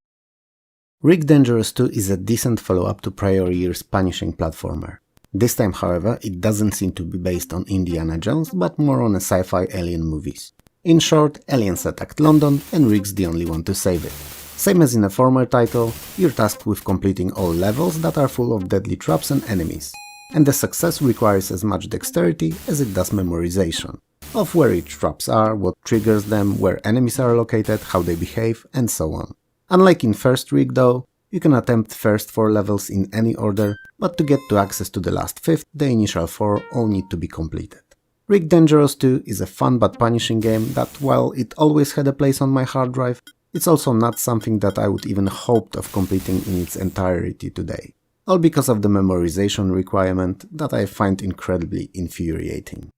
Rick Dangerous 2 is a decent follow-up to prior year's punishing platformer. This time, however, it doesn't seem to be based on Indiana Jones, but more on a sci-fi alien movies. In short, aliens attacked London, and Rick's the only one to save it. Same as in a former title, you're tasked with completing all levels that are full of deadly traps and enemies, and the success requires as much dexterity as it does memorization, of where each traps are, what triggers them, where enemies are located, how they behave, and so on. Unlike in first Rick though, you can attempt first 4 levels in any order, but to get to access to the last 5th, the initial 4 all need to be completed. Rick Dangerous 2 is a fun but punishing game that, while it always had a place on my hard drive, it's also not something that I would even hoped of completing in its entirety today, all because of the memorization requirement that I find incredibly infuriating.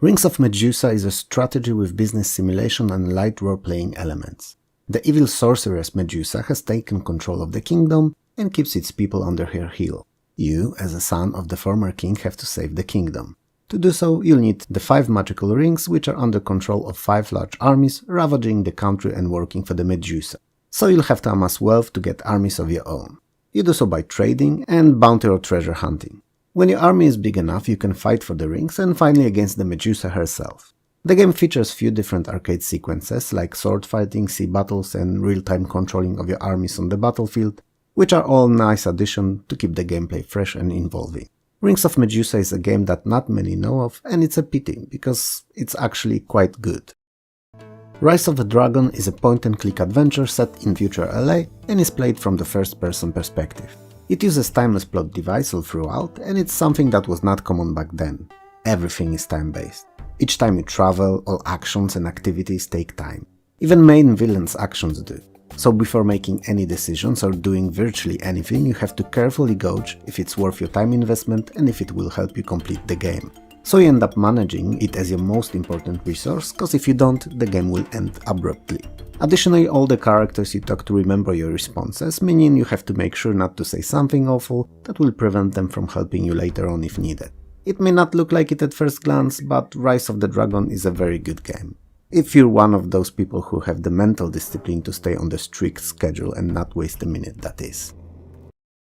Rings of Medusa is a strategy with business simulation and light role-playing elements. The evil sorceress Medusa has taken control of the kingdom and keeps its people under her heel. You, as a son of the former king, have to save the kingdom. To do so, you'll need the 5 magical rings, which are under control of 5 large armies ravaging the country and working for the Medusa. So you'll have to amass wealth to get armies of your own. You do so by trading and bounty or treasure hunting. When your army is big enough, you can fight for the rings and finally against the Medusa herself. The game features few different arcade sequences like sword fighting, sea battles and real-time controlling of your armies on the battlefield, which are all nice addition to keep the gameplay fresh and involving. Rings of Medusa is a game that not many know of, and it's a pity, because it's actually quite good. Rise of the Dragon is a point-and-click adventure set in future LA and is played from the first-person perspective. It uses timeless plot device all throughout, and it's something that was not common back then. Everything is time-based. Each time you travel, all actions and activities take time. Even main villains' actions do. So before making any decisions or doing virtually anything, you have to carefully gauge if it's worth your time investment and if it will help you complete the game. So you end up managing it as your most important resource, cause if you don't, the game will end abruptly. Additionally, all the characters you talk to remember your responses, meaning you have to make sure not to say something awful that will prevent them from helping you later on if needed. It may not look like it at first glance, but Rise of the Dragon is a very good game. If you're one of those people who have the mental discipline to stay on the strict schedule and not waste a minute, that is.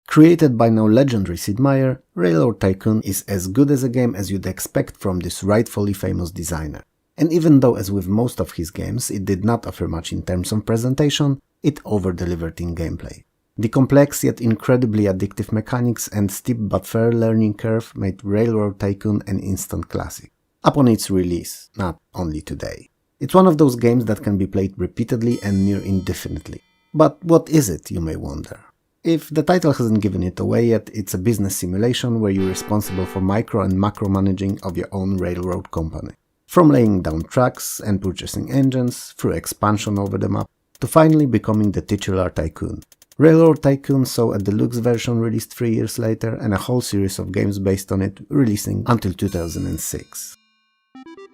Created by now legendary Sid Meier, Railroad Tycoon is as good as a game as you'd expect from this rightfully famous designer. And even though, as with most of his games, it did not offer much in terms of presentation, it over-delivered in gameplay. The complex yet incredibly addictive mechanics and steep but fair learning curve made Railroad Tycoon an instant classic. Upon its release, not only today. It's one of those games that can be played repeatedly and near indefinitely. But what is it, you may wonder? If the title hasn't given it away yet, it's a business simulation where you're responsible for micro and macro managing of your own railroad company. From laying down tracks and purchasing engines, through expansion over the map, to finally becoming the titular tycoon. Railroad Tycoon saw a deluxe version released 3 years later and a whole series of games based on it releasing until 2006.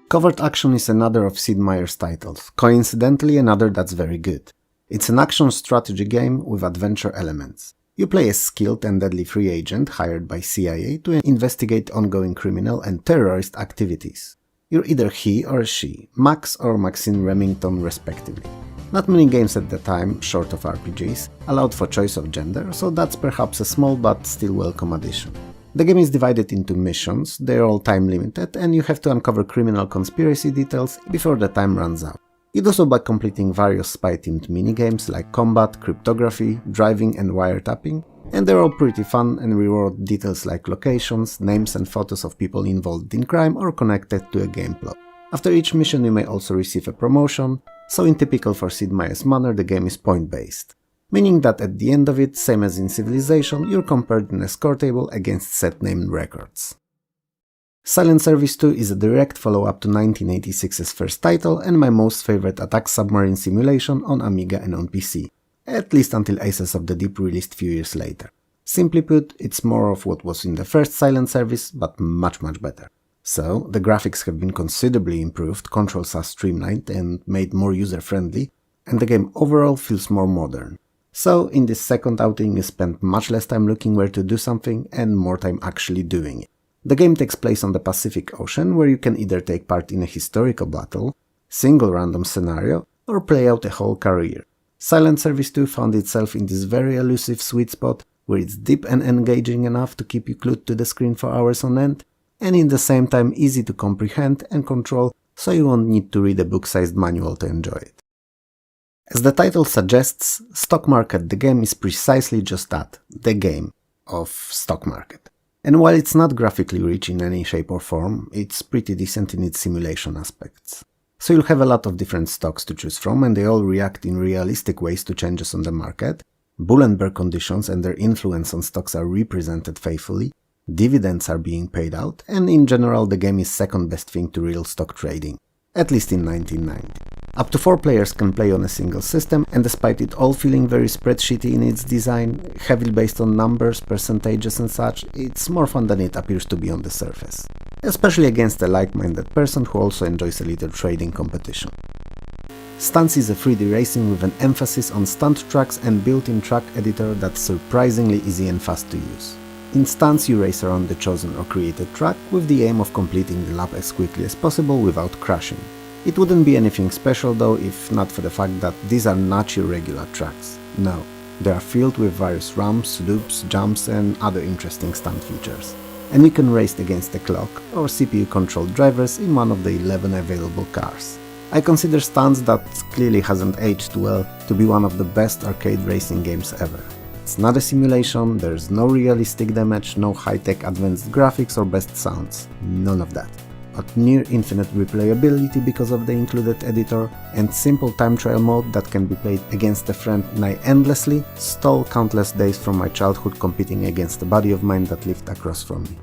Covert Action is another of Sid Meier's titles, coincidentally another that's very good. It's an action strategy game with adventure elements. You play a skilled and deadly free agent hired by CIA to investigate ongoing criminal and terrorist activities. You're either he or she, Max or Maxine Remington respectively. Not many games at the time, short of RPGs, allowed for choice of gender, so that's perhaps a small but still welcome addition. The game is divided into missions, they're all time limited, and you have to uncover criminal conspiracy details before the time runs out. You do so by completing various spy-themed minigames like combat, cryptography, driving and wiretapping, and they're all pretty fun and reward details like locations, names and photos of people involved in crime or connected to a game plot. After each mission you may also receive a promotion, so in typical for Sid Meier's manner the game is point-based. Meaning that at the end of it, same as in Civilization, you're compared in a score table against set named records. Silent Service 2 is a direct follow-up to 1986's first title and my most favorite attack submarine simulation on Amiga and on PC, at least until Aces of the Deep released few years later. Simply put, it's more of what was in the first Silent Service, but much better. So, the graphics have been considerably improved, controls are streamlined and made more user-friendly, and the game overall feels more modern. So, in this second outing you spend much less time looking where to do something and more time actually doing it. The game takes place on the Pacific Ocean, where you can either take part in a historical battle, single random scenario, or play out a whole career. Silent Service 2 found itself in this very elusive sweet spot, where it's deep and engaging enough to keep you glued to the screen for hours on end, and in the same time easy to comprehend and control, so you won't need to read a book-sized manual to enjoy it. As the title suggests, Stock Market the game is precisely just that, the game of stock market. And while it's not graphically rich in any shape or form, it's pretty decent in its simulation aspects. So you'll have a lot of different stocks to choose from, and they all react in realistic ways to changes on the market. Bull and bear conditions and their influence on stocks are represented faithfully, dividends are being paid out, and in general the game is second best thing to real stock trading, at least in 1990. Up to 4 players can play on a single system, and despite it all feeling very spreadsheety in its design, heavily based on numbers, percentages and such, it's more fun than it appears to be on the surface. Especially against a like-minded person who also enjoys a little trading competition. Stunts is a 3D racing with an emphasis on stunt tracks and built-in track editor that's surprisingly easy and fast to use. In stunts you race around the chosen or created track with the aim of completing the lap as quickly as possible without crashing. It wouldn't be anything special though if not for the fact that these are not your regular tracks. No, they are filled with various ramps, loops, jumps and other interesting stunt features. And you can race against the clock or CPU-controlled drivers in one of the 11 available cars. I consider Stunts, that clearly hasn't aged well, to be one of the best arcade racing games ever. It's not a simulation, there's no realistic damage, no high-tech advanced graphics or best sounds, none of that. But near infinite replayability because of the included editor, and simple time trial mode that can be played against a friend nigh endlessly, stole countless days from my childhood competing against a buddy of mine that lived across from me.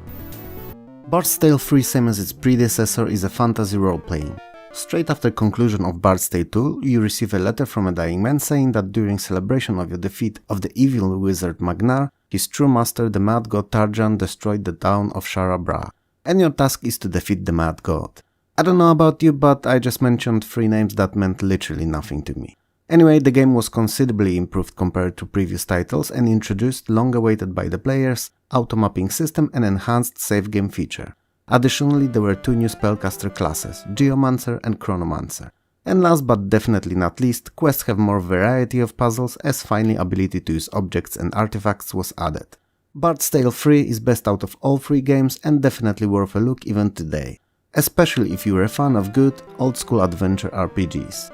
Bard's Tale 3, same as its predecessor, is a fantasy role-playing. Straight after conclusion of Bard's Tale 2, you receive a letter from a dying man saying that during celebration of your defeat of the evil wizard Magnar, his true master, the mad god Tarjan, destroyed the town of Shara Bra, and your task is to defeat the mad god. I don't know about you, but I just mentioned 3 names that meant literally nothing to me. Anyway, the game was considerably improved compared to previous titles and introduced, long awaited by the players, auto-mapping system and enhanced save game feature. Additionally, there were 2 new spellcaster classes, Geomancer and Chronomancer. And last but definitely not least, quests have more variety of puzzles as finally ability to use objects and artifacts was added. Bard's Tale 3 is best out of all 3 games and definitely worth a look even today, especially if you're a fan of good, old-school adventure RPGs.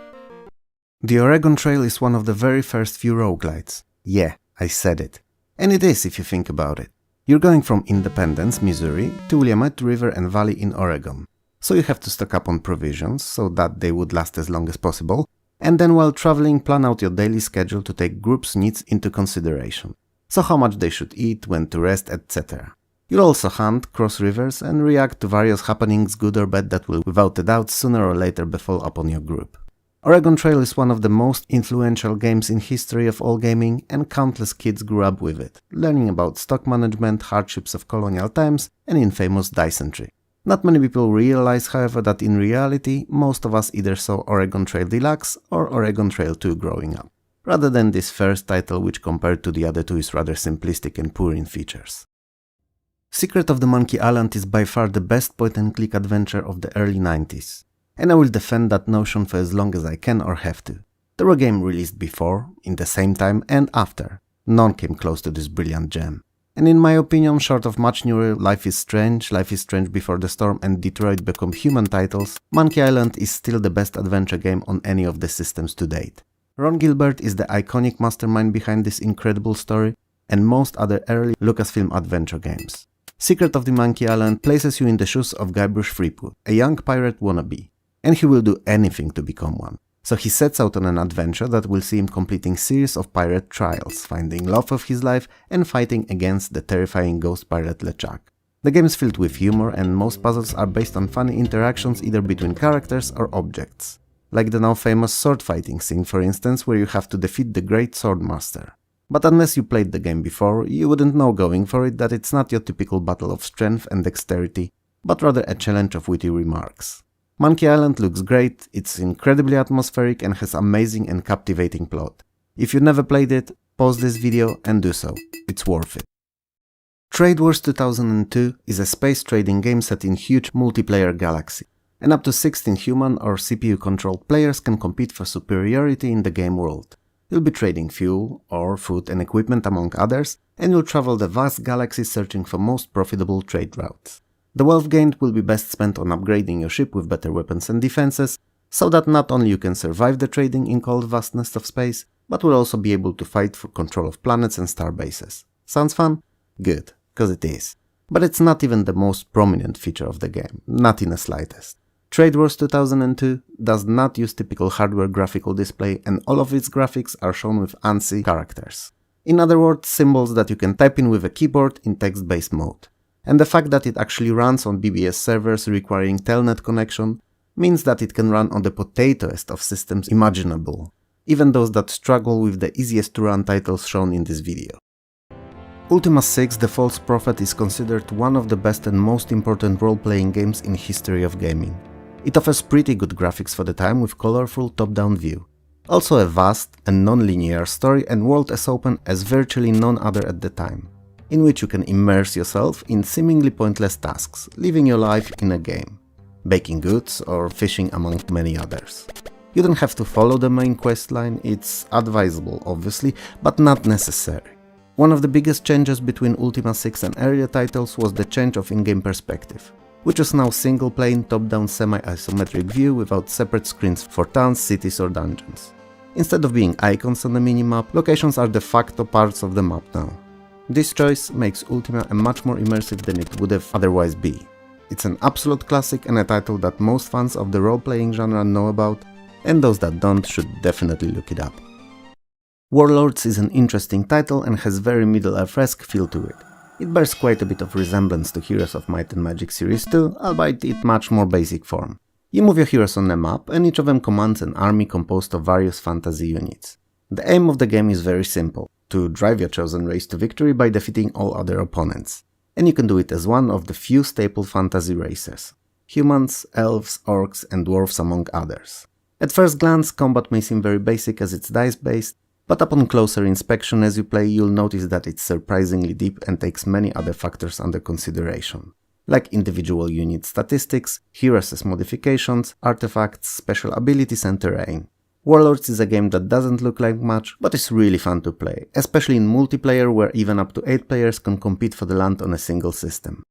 The Oregon Trail is one of the very first few roguelites. Yeah, I said it. And it is if you think about it. You're going from Independence, Missouri, to Willamette River and Valley in Oregon. So you have to stock up on provisions so that they would last as long as possible, and then while traveling plan out your daily schedule to take groups' needs into consideration. So how much they should eat, when to rest, etc. You'll also hunt, cross rivers and react to various happenings, good or bad, that will without a doubt sooner or later befall upon your group. Oregon Trail is one of the most influential games in history of all gaming, and countless kids grew up with it, learning about stock management, hardships of colonial times and infamous dice-entry. Not many people realize, however, that in reality most of us either saw Oregon Trail Deluxe or Oregon Trail 2 growing up, rather than this first title, which compared to the other 2 is rather simplistic and poor in features. Secret of the Monkey Island is by far the best point-and-click adventure of the early 90s, and I will defend that notion for as long as I can or have to. There were games released before, in the same time and after. None came close to this brilliant gem. And in my opinion, short of much newer Life is Strange Before the Storm and Detroit Become Human titles, Monkey Island is still the best adventure game on any of the systems to date. Ron Gilbert is the iconic mastermind behind this incredible story and most other early Lucasfilm adventure games. Secret of the Monkey Island places you in the shoes of Guybrush Threepwood, a young pirate wannabe, and he will do anything to become one. So he sets out on an adventure that will see him completing series of pirate trials, finding love of his life and fighting against the terrifying ghost pirate LeChuck. The game is filled with humor and most puzzles are based on funny interactions either between characters or objects. Like the now famous sword fighting scene, for instance, where you have to defeat the Great Swordmaster. But unless you played the game before, you wouldn't know going for it that it's not your typical battle of strength and dexterity, but rather a challenge of witty remarks. Monkey Island looks great, it's incredibly atmospheric and has amazing and captivating plot. If you never played it, pause this video and do so, it's worth it. Trade Wars 2002 is a space trading game set in huge multiplayer galaxy, and up to 16 human or CPU-controlled players can compete for superiority in the game world. You'll be trading fuel, or food and equipment among others, and you'll travel the vast galaxy searching for most profitable trade routes. The wealth gained will be best spent on upgrading your ship with better weapons and defenses, so that not only you can survive the trading in cold vastness of space, but will also be able to fight for control of planets and star bases. Sounds fun? Good, cause it is. But it's not even the most prominent feature of the game, not in the slightest. Trade Wars 2002 does not use typical hardware graphical display, and all of its graphics are shown with ANSI characters. In other words, symbols that you can type in with a keyboard in text-based mode. And the fact that it actually runs on BBS servers requiring telnet connection means that it can run on the potatoest of systems imaginable, even those that struggle with the easiest to run titles shown in this video. Ultima 6: The False Prophet is considered one of the best and most important role-playing games in history of gaming. It offers pretty good graphics for the time with colorful top-down view. Also a vast and non-linear story and world as open as virtually none other at the time, in which you can immerse yourself in seemingly pointless tasks, living your life in a game, baking goods or fishing among many others. You don't have to follow the main questline, it's advisable obviously, but not necessary. One of the biggest changes between Ultima 6 and earlier titles was the change of in-game perspective, which is now single-plane, top-down semi-isometric view without separate screens for towns, cities or dungeons. Instead of being icons on the minimap, locations are de facto parts of the map now. This choice makes Ultima a much more immersive than it would have otherwise be. It's an absolute classic and a title that most fans of the role-playing genre know about, and those that don't should definitely look it up. Warlords is an interesting title and has very Middle-earth-esque feel to it. It bears quite a bit of resemblance to Heroes of Might and Magic Series 2, albeit in much more basic form. You move your heroes on a map, and each of them commands an army composed of various fantasy units. The aim of the game is very simple: to drive your chosen race to victory by defeating all other opponents. And you can do it as one of the few staple fantasy races: humans, elves, orcs and dwarves among others. At first glance, combat may seem very basic as it's dice-based, but upon closer inspection as you play, you'll notice that it's surprisingly deep and takes many other factors under consideration, like individual unit statistics, heroes' modifications, artifacts, special abilities and terrain. Warlords is a game that doesn't look like much, but is really fun to play, especially in multiplayer where even up to 8 players can compete for the land on a single system.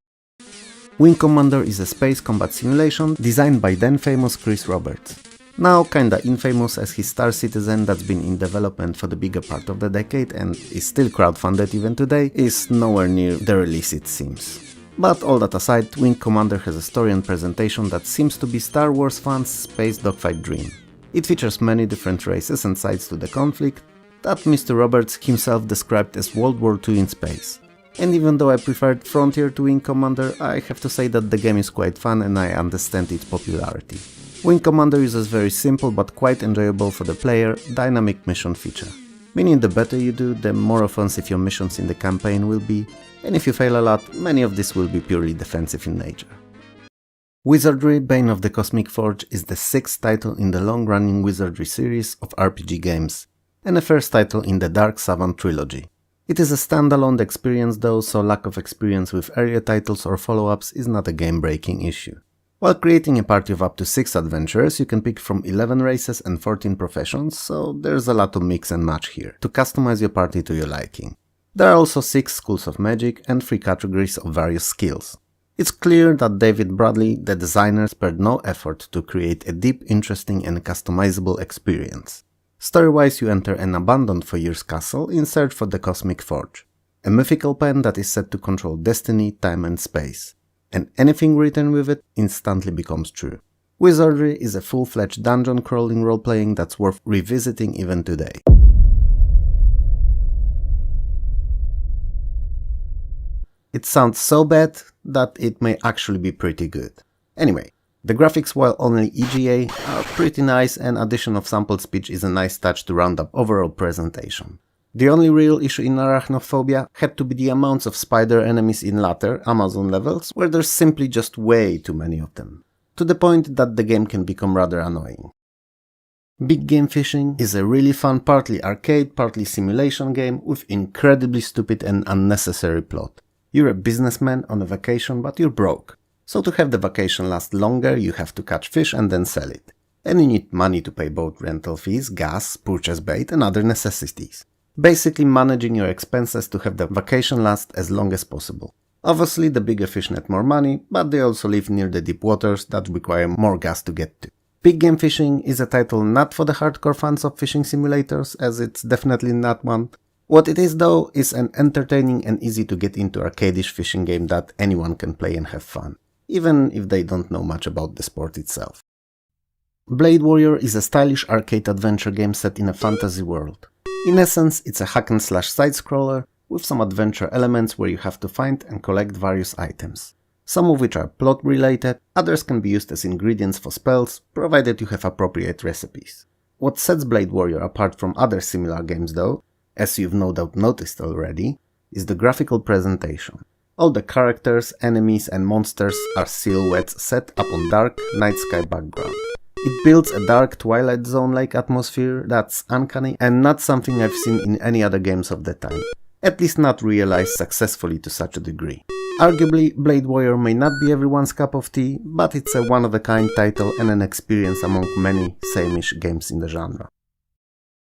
Wing Commander is a space combat simulation designed by then famous Chris Roberts. Now kinda infamous as his Star Citizen that's been in development for the bigger part of the decade and is still crowdfunded even today, is nowhere near the release it seems. But all that aside, Wing Commander has a story and presentation that seems to be Star Wars fans' space dogfight dream. It features many different races and sides to the conflict that Mr. Roberts himself described as World War II in space. And even though I preferred Frontier to Wing Commander, I have to say that the game is quite fun and I understand its popularity. Wing Commander uses very simple but quite enjoyable for the player dynamic mission feature, meaning the better you do, the more offensive your missions in the campaign will be, and if you fail a lot, many of these will be purely defensive in nature. Wizardry: Bane of the Cosmic Forge is the 6th title in the long-running Wizardry series of RPG games, and the first title in the Dark Savant trilogy. It is a standalone experience though, so lack of experience with earlier titles or follow-ups is not a game-breaking issue. While creating a party of up to 6 adventurers, you can pick from 11 races and 14 professions, so there's a lot to mix and match here, to customize your party to your liking. There are also 6 schools of magic and 3 categories of various skills. It's clear that David Bradley, the designer, spared no effort to create a deep, interesting and customizable experience. Story-wise, you enter an abandoned for years castle in search for the Cosmic Forge, a mythical pen that is said to control destiny, time and space. And anything written with it instantly becomes true. Wizardry is a full-fledged dungeon crawling role-playing that's worth revisiting even today. It sounds so bad that it may actually be pretty good. Anyway, the graphics, while only EGA, are pretty nice, and addition of sampled speech is a nice touch to round up overall presentation. The only real issue in Arachnophobia had to be the amounts of spider enemies in latter Amazon levels, where there's simply just way too many of them, to the point that the game can become rather annoying. Big Game Fishing is a really fun partly arcade, partly simulation game with incredibly stupid and unnecessary plot. You're a businessman on a vacation, but you're broke. So to have the vacation last longer, you have to catch fish and then sell it. And you need money to pay boat rental fees, gas, purchase bait and other necessities. Basically managing your expenses to have the vacation last as long as possible. Obviously the bigger fish net more money, but they also live near the deep waters that require more gas to get to. Big Game Fishing is a title not for the hardcore fans of fishing simulators, as it's definitely not one. What it is though is an entertaining and easy to get into arcadish fishing game that anyone can play and have fun, even if they don't know much about the sport itself. Blade Warrior is a stylish arcade adventure game set in a fantasy world. In essence, it's a hack-and-slash side-scroller with some adventure elements where you have to find and collect various items. Some of which are plot-related, others can be used as ingredients for spells, provided you have appropriate recipes. What sets Blade Warrior apart from other similar games though, as you've no doubt noticed already, is the graphical presentation. All the characters, enemies and monsters are silhouettes set up on dark night sky background. It builds a dark Twilight Zone-like atmosphere that's uncanny and not something I've seen in any other games of the time, at least not realized successfully to such a degree. Arguably, Blade Warrior may not be everyone's cup of tea, but it's a one-of-a-kind title and an experience among many same-ish games in the genre.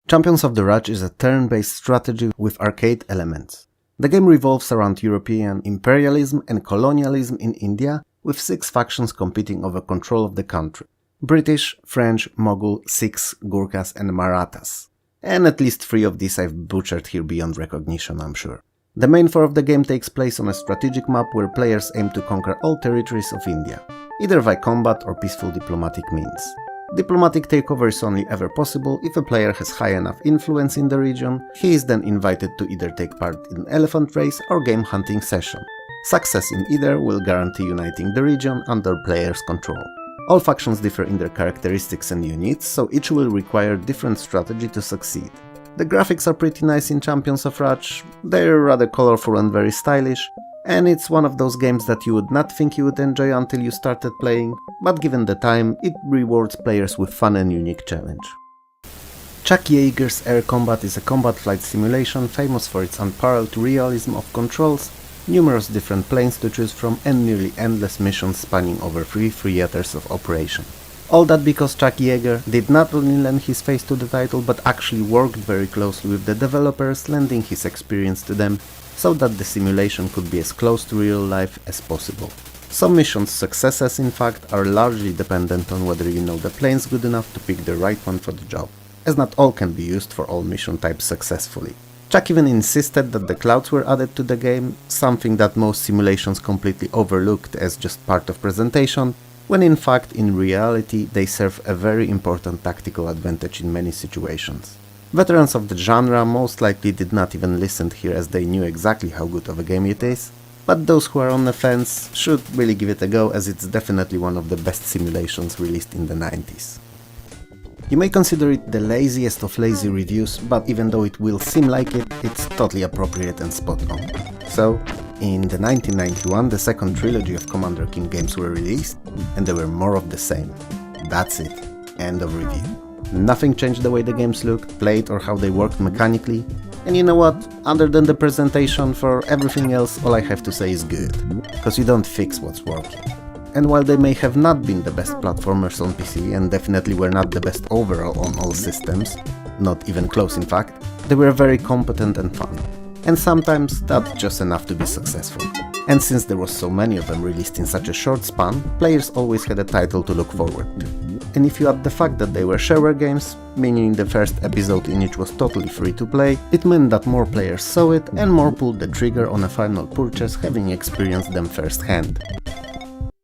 Champions of the Raj is a turn-based strategy with arcade elements. The game revolves around European imperialism and colonialism in India, with 6 factions competing over control of the country. British, French, Mughal, Sikhs, Gurkhas and Marathas. And at least 3 of these I've butchered here beyond recognition, I'm sure. The main 4 of the game takes place on a strategic map where players aim to conquer all territories of India, either by combat or peaceful diplomatic means. Diplomatic takeover is only ever possible if a player has high enough influence in the region. He is then invited to either take part in an elephant race or game hunting session. Success in either will guarantee uniting the region under players' control. All factions differ in their characteristics and units, so each will require different strategy to succeed. The graphics are pretty nice in Champions of Raj, they're rather colorful and very stylish, and it's one of those games that you would not think you would enjoy until you started playing, but given the time, it rewards players with fun and unique challenge. Chuck Yeager's Air Combat is a combat flight simulation famous for its unparalleled realism of controls, numerous different planes to choose from and nearly endless missions spanning over 3 theaters of operation. All that because Chuck Yeager did not only lend his face to the title but actually worked very closely with the developers, lending his experience to them so that the simulation could be as close to real life as possible. Some missions' successes in fact are largely dependent on whether you know the planes good enough to pick the right one for the job, as not all can be used for all mission types successfully. Chuck even insisted that the clouds were added to the game, something that most simulations completely overlooked as just part of presentation, when in fact in reality they serve a very important tactical advantage in many situations. Veterans of the genre most likely did not even listen here as they knew exactly how good of a game it is, but those who are on the fence should really give it a go as it's definitely one of the best simulations released in the 90s. You may consider it the laziest of lazy reviews, but even though it will seem like it, it's totally appropriate and spot on. So, in the 1991 the second trilogy of Commander Keen games were released, and there were more of the same. That's it. End of review. Nothing changed the way the games looked, played or how they worked mechanically, and you know what, other than the presentation, for everything else all I have to say is good, because you don't fix what's working. And while they may have not been the best platformers on PC and definitely were not the best overall on all systems, not even close in fact, they were very competent and fun. And sometimes that's just enough to be successful. And since there was so many of them released in such a short span, players always had a title to look forward to. And if you add the fact that they were shareware games, meaning the first episode in each was totally free to play, it meant that more players saw it and more pulled the trigger on a final purchase, having experienced them firsthand.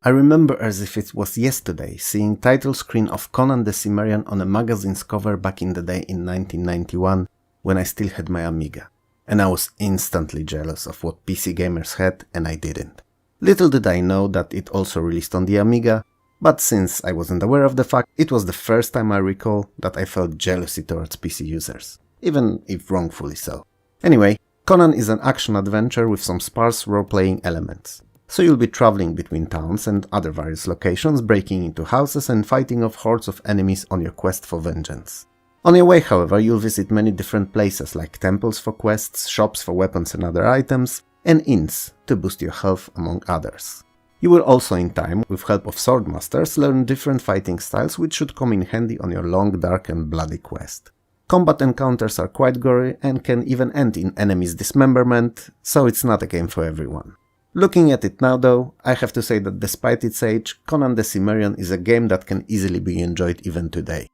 I remember as if it was yesterday seeing title screen of Conan the Cimmerian on a magazine's cover back in the day in 1991 when I still had my Amiga. And I was instantly jealous of what PC gamers had and I didn't. Little did I know that it also released on the Amiga, but since I wasn't aware of the fact, it was the first time I recall that I felt jealousy towards PC users, even if wrongfully so. Anyway, Conan is an action-adventure with some sparse role-playing elements. So you'll be traveling between towns and other various locations, breaking into houses and fighting off hordes of enemies on your quest for vengeance. On your way, however, you'll visit many different places like temples for quests, shops for weapons and other items, and inns to boost your health, among others. You will also in time, with help of swordmasters, learn different fighting styles which should come in handy on your long, dark and bloody quest. Combat encounters are quite gory and can even end in enemies' dismemberment, so it's not a game for everyone. Looking at it now though, I have to say that despite its age, Conan the Cimmerian is a game that can easily be enjoyed even today.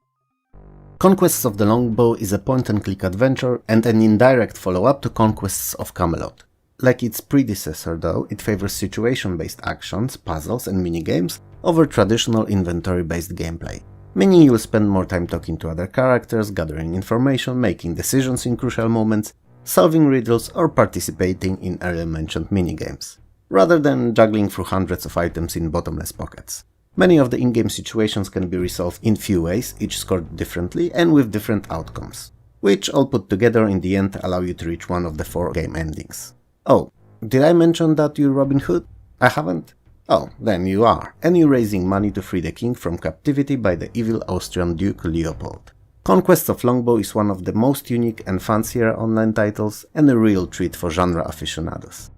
Conquests of the Longbow is a point-and-click adventure and an indirect follow-up to Conquests of Camelot. Like its predecessor though, it favors situation-based actions, puzzles and minigames over traditional inventory-based gameplay, meaning you'll spend more time talking to other characters, gathering information, making decisions in crucial moments, solving riddles or participating in earlier mentioned minigames, rather than juggling through hundreds of items in bottomless pockets. Many of the in-game situations can be resolved in few ways, each scored differently and with different outcomes, which all put together in the end allow you to reach one of the 4 game endings. Oh, did I mention that you're Robin Hood? I haven't? Oh, then you are, and you're raising money to free the king from captivity by the evil Austrian Duke Leopold. Conquest of Longbow is one of the most unique and fancier online titles and a real treat for genre aficionados.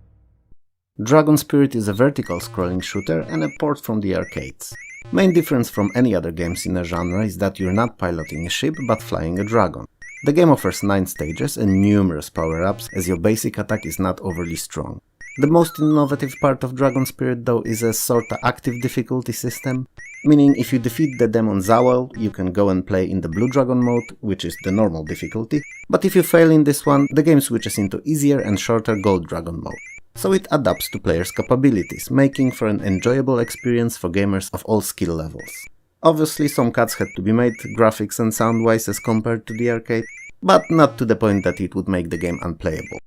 Dragon Spirit is a vertical scrolling shooter and a port from the arcades. Main difference from any other games in the genre is that you're not piloting a ship but flying a dragon. The game offers 9 stages and numerous power-ups as your basic attack is not overly strong. The most innovative part of Dragon Spirit though is a sorta active difficulty system, meaning if you defeat the demon Zawel, you can go and play in the Blue Dragon mode, which is the normal difficulty, but if you fail in this one, the game switches into easier and shorter Gold Dragon mode. So it adapts to players' capabilities, making for an enjoyable experience for gamers of all skill levels. Obviously some cuts had to be made, graphics and sound-wise as compared to the arcade, but not to the point that it would make the game unplayable.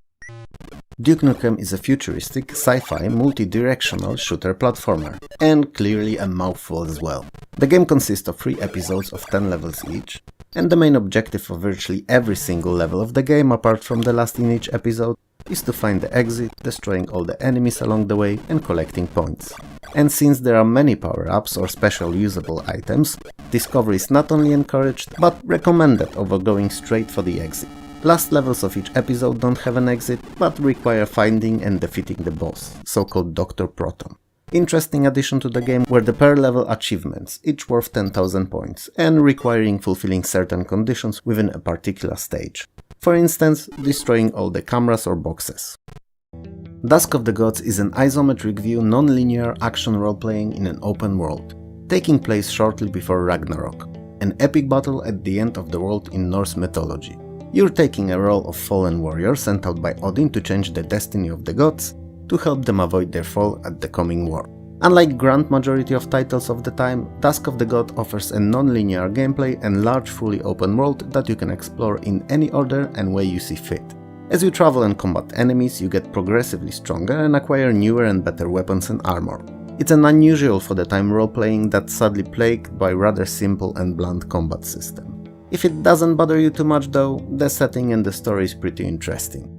Duke Nukem is a futuristic, sci-fi, multi-directional shooter platformer, and clearly a mouthful as well. The game consists of 3 episodes of 10 levels each, and the main objective of virtually every single level of the game, apart from the last in each episode, is to find the exit, destroying all the enemies along the way and collecting points. And since there are many power-ups or special usable items, discovery is not only encouraged, but recommended over going straight for the exit. Last levels of each episode don't have an exit, but require finding and defeating the boss, so-called Dr. Proton. Interesting addition to the game were the per level achievements, each worth 10,000 points, and requiring fulfilling certain conditions within a particular stage. For instance, destroying all the cameras or boxes. Dusk of the Gods is an isometric view non-linear action role-playing in an open world, taking place shortly before Ragnarok, an epic battle at the end of the world in Norse mythology. You're taking a role of fallen warrior sent out by Odin to change the destiny of the gods, to help them avoid their fall at the coming war. Unlike grand majority of titles of the time, Dusk of the God offers a non-linear gameplay and large fully open world that you can explore in any order and way you see fit. As you travel and combat enemies, you get progressively stronger and acquire newer and better weapons and armor. It's an unusual for the time role-playing that's sadly plagued by rather simple and blunt combat system. If it doesn't bother you too much though, the setting and the story is pretty interesting.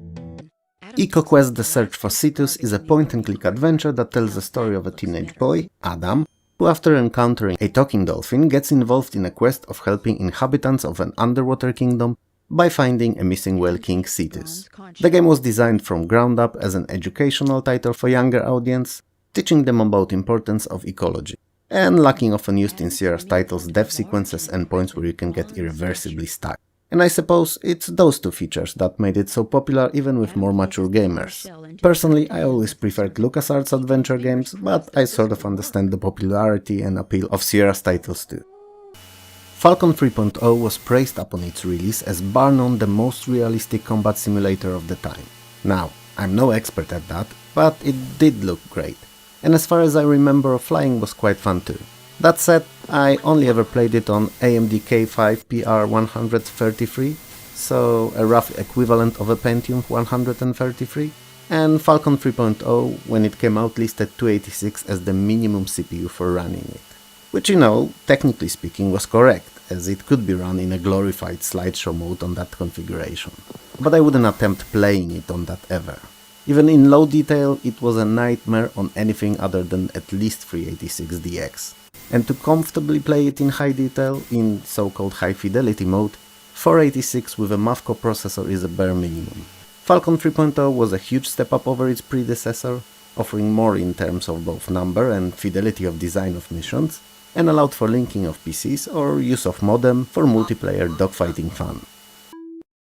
EcoQuest: The Search for Cetus is a point-and-click adventure that tells the story of a teenage boy, Adam, who after encountering a talking dolphin gets involved in a quest of helping inhabitants of an underwater kingdom by finding a missing whale king Cetus. The game was designed from ground up as an educational title for younger audience, teaching them about importance of ecology, and lacking often used in Sierra's titles death sequences and points where you can get irreversibly stuck. And I suppose it's those two features that made it so popular even with more mature gamers. Personally, I always preferred LucasArts adventure games, but I sort of understand the popularity and appeal of Sierra's titles too. Falcon 3.0 was praised upon its release as bar none the most realistic combat simulator of the time. Now, I'm no expert at that, but it did look great. And as far as I remember, flying was quite fun too. That said, I only ever played it on AMD K5 PR133, so a rough equivalent of a Pentium 133, and Falcon 3.0 when it came out listed 286 as the minimum CPU for running it. Which, you know, technically speaking was correct, as it could be run in a glorified slideshow mode on that configuration. but I wouldn't attempt playing it on that ever. Even in low detail, it was a nightmare on anything other than at least 386DX. And to comfortably play it in high detail, in so-called high fidelity mode, 486 with a MAVCO processor is a bare minimum. Falcon 3.0 was a huge step up over its predecessor, offering more in terms of both number and fidelity of design of missions, and allowed for linking of PCs or use of modem for multiplayer dogfighting fun.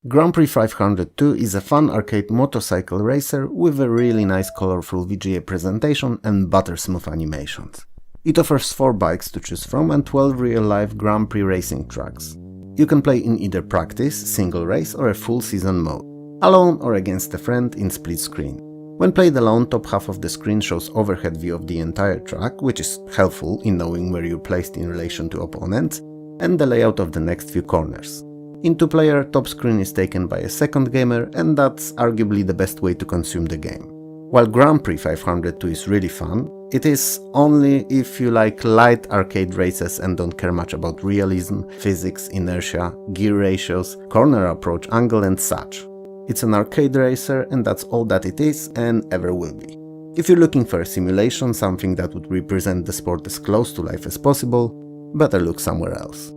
Grand Prix 502 is a fun arcade motorcycle racer with a really nice colorful VGA presentation and butter-smooth animations. It offers 4 bikes to choose from and 12 real-life Grand Prix racing tracks. You can play in either practice, single race or a full season mode, alone or against a friend in split screen. When played alone, top half of the screen shows overhead view of the entire track, which is helpful in knowing where you're placed in relation to opponents, and the layout of the next few corners. In 2-player, top screen is taken by a second gamer, and that's arguably the best way to consume the game. While Grand Prix 502 is really fun, it is only if you like light arcade races and don't care much about realism, physics, inertia, gear ratios, corner approach angle and such. It's an arcade racer and that's all that it is and ever will be. If you're looking for a simulation, something that would represent the sport as close to life as possible, better look somewhere else.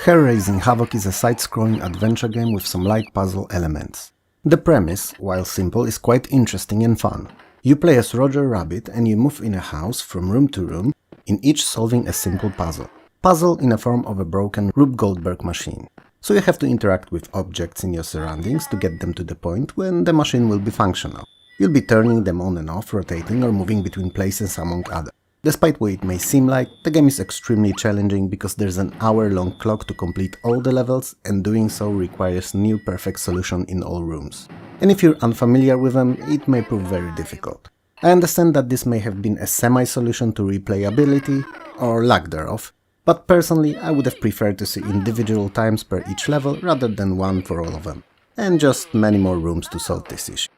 Hair-Raising Havoc is a side-scrolling adventure game with some light puzzle elements. The premise, while simple, is quite interesting and fun. You play as Roger Rabbit and you move in a house from room to room, in each solving a simple puzzle. Puzzle in the form of a broken Rube Goldberg machine. So you have to interact with objects in your surroundings to get them to the point when the machine will be functional. You'll be turning them on and off, rotating or moving between places among others. Despite what it may seem like, the game is extremely challenging because there's an hour-long clock to complete all the levels and doing so requires new perfect solution in all rooms. And if you're unfamiliar with them, it may prove very difficult. I understand that this may have been a semi-solution to replayability, or lack thereof, but personally I would have preferred to see individual times per each level rather than one for all of them, and just many more rooms to solve this issue.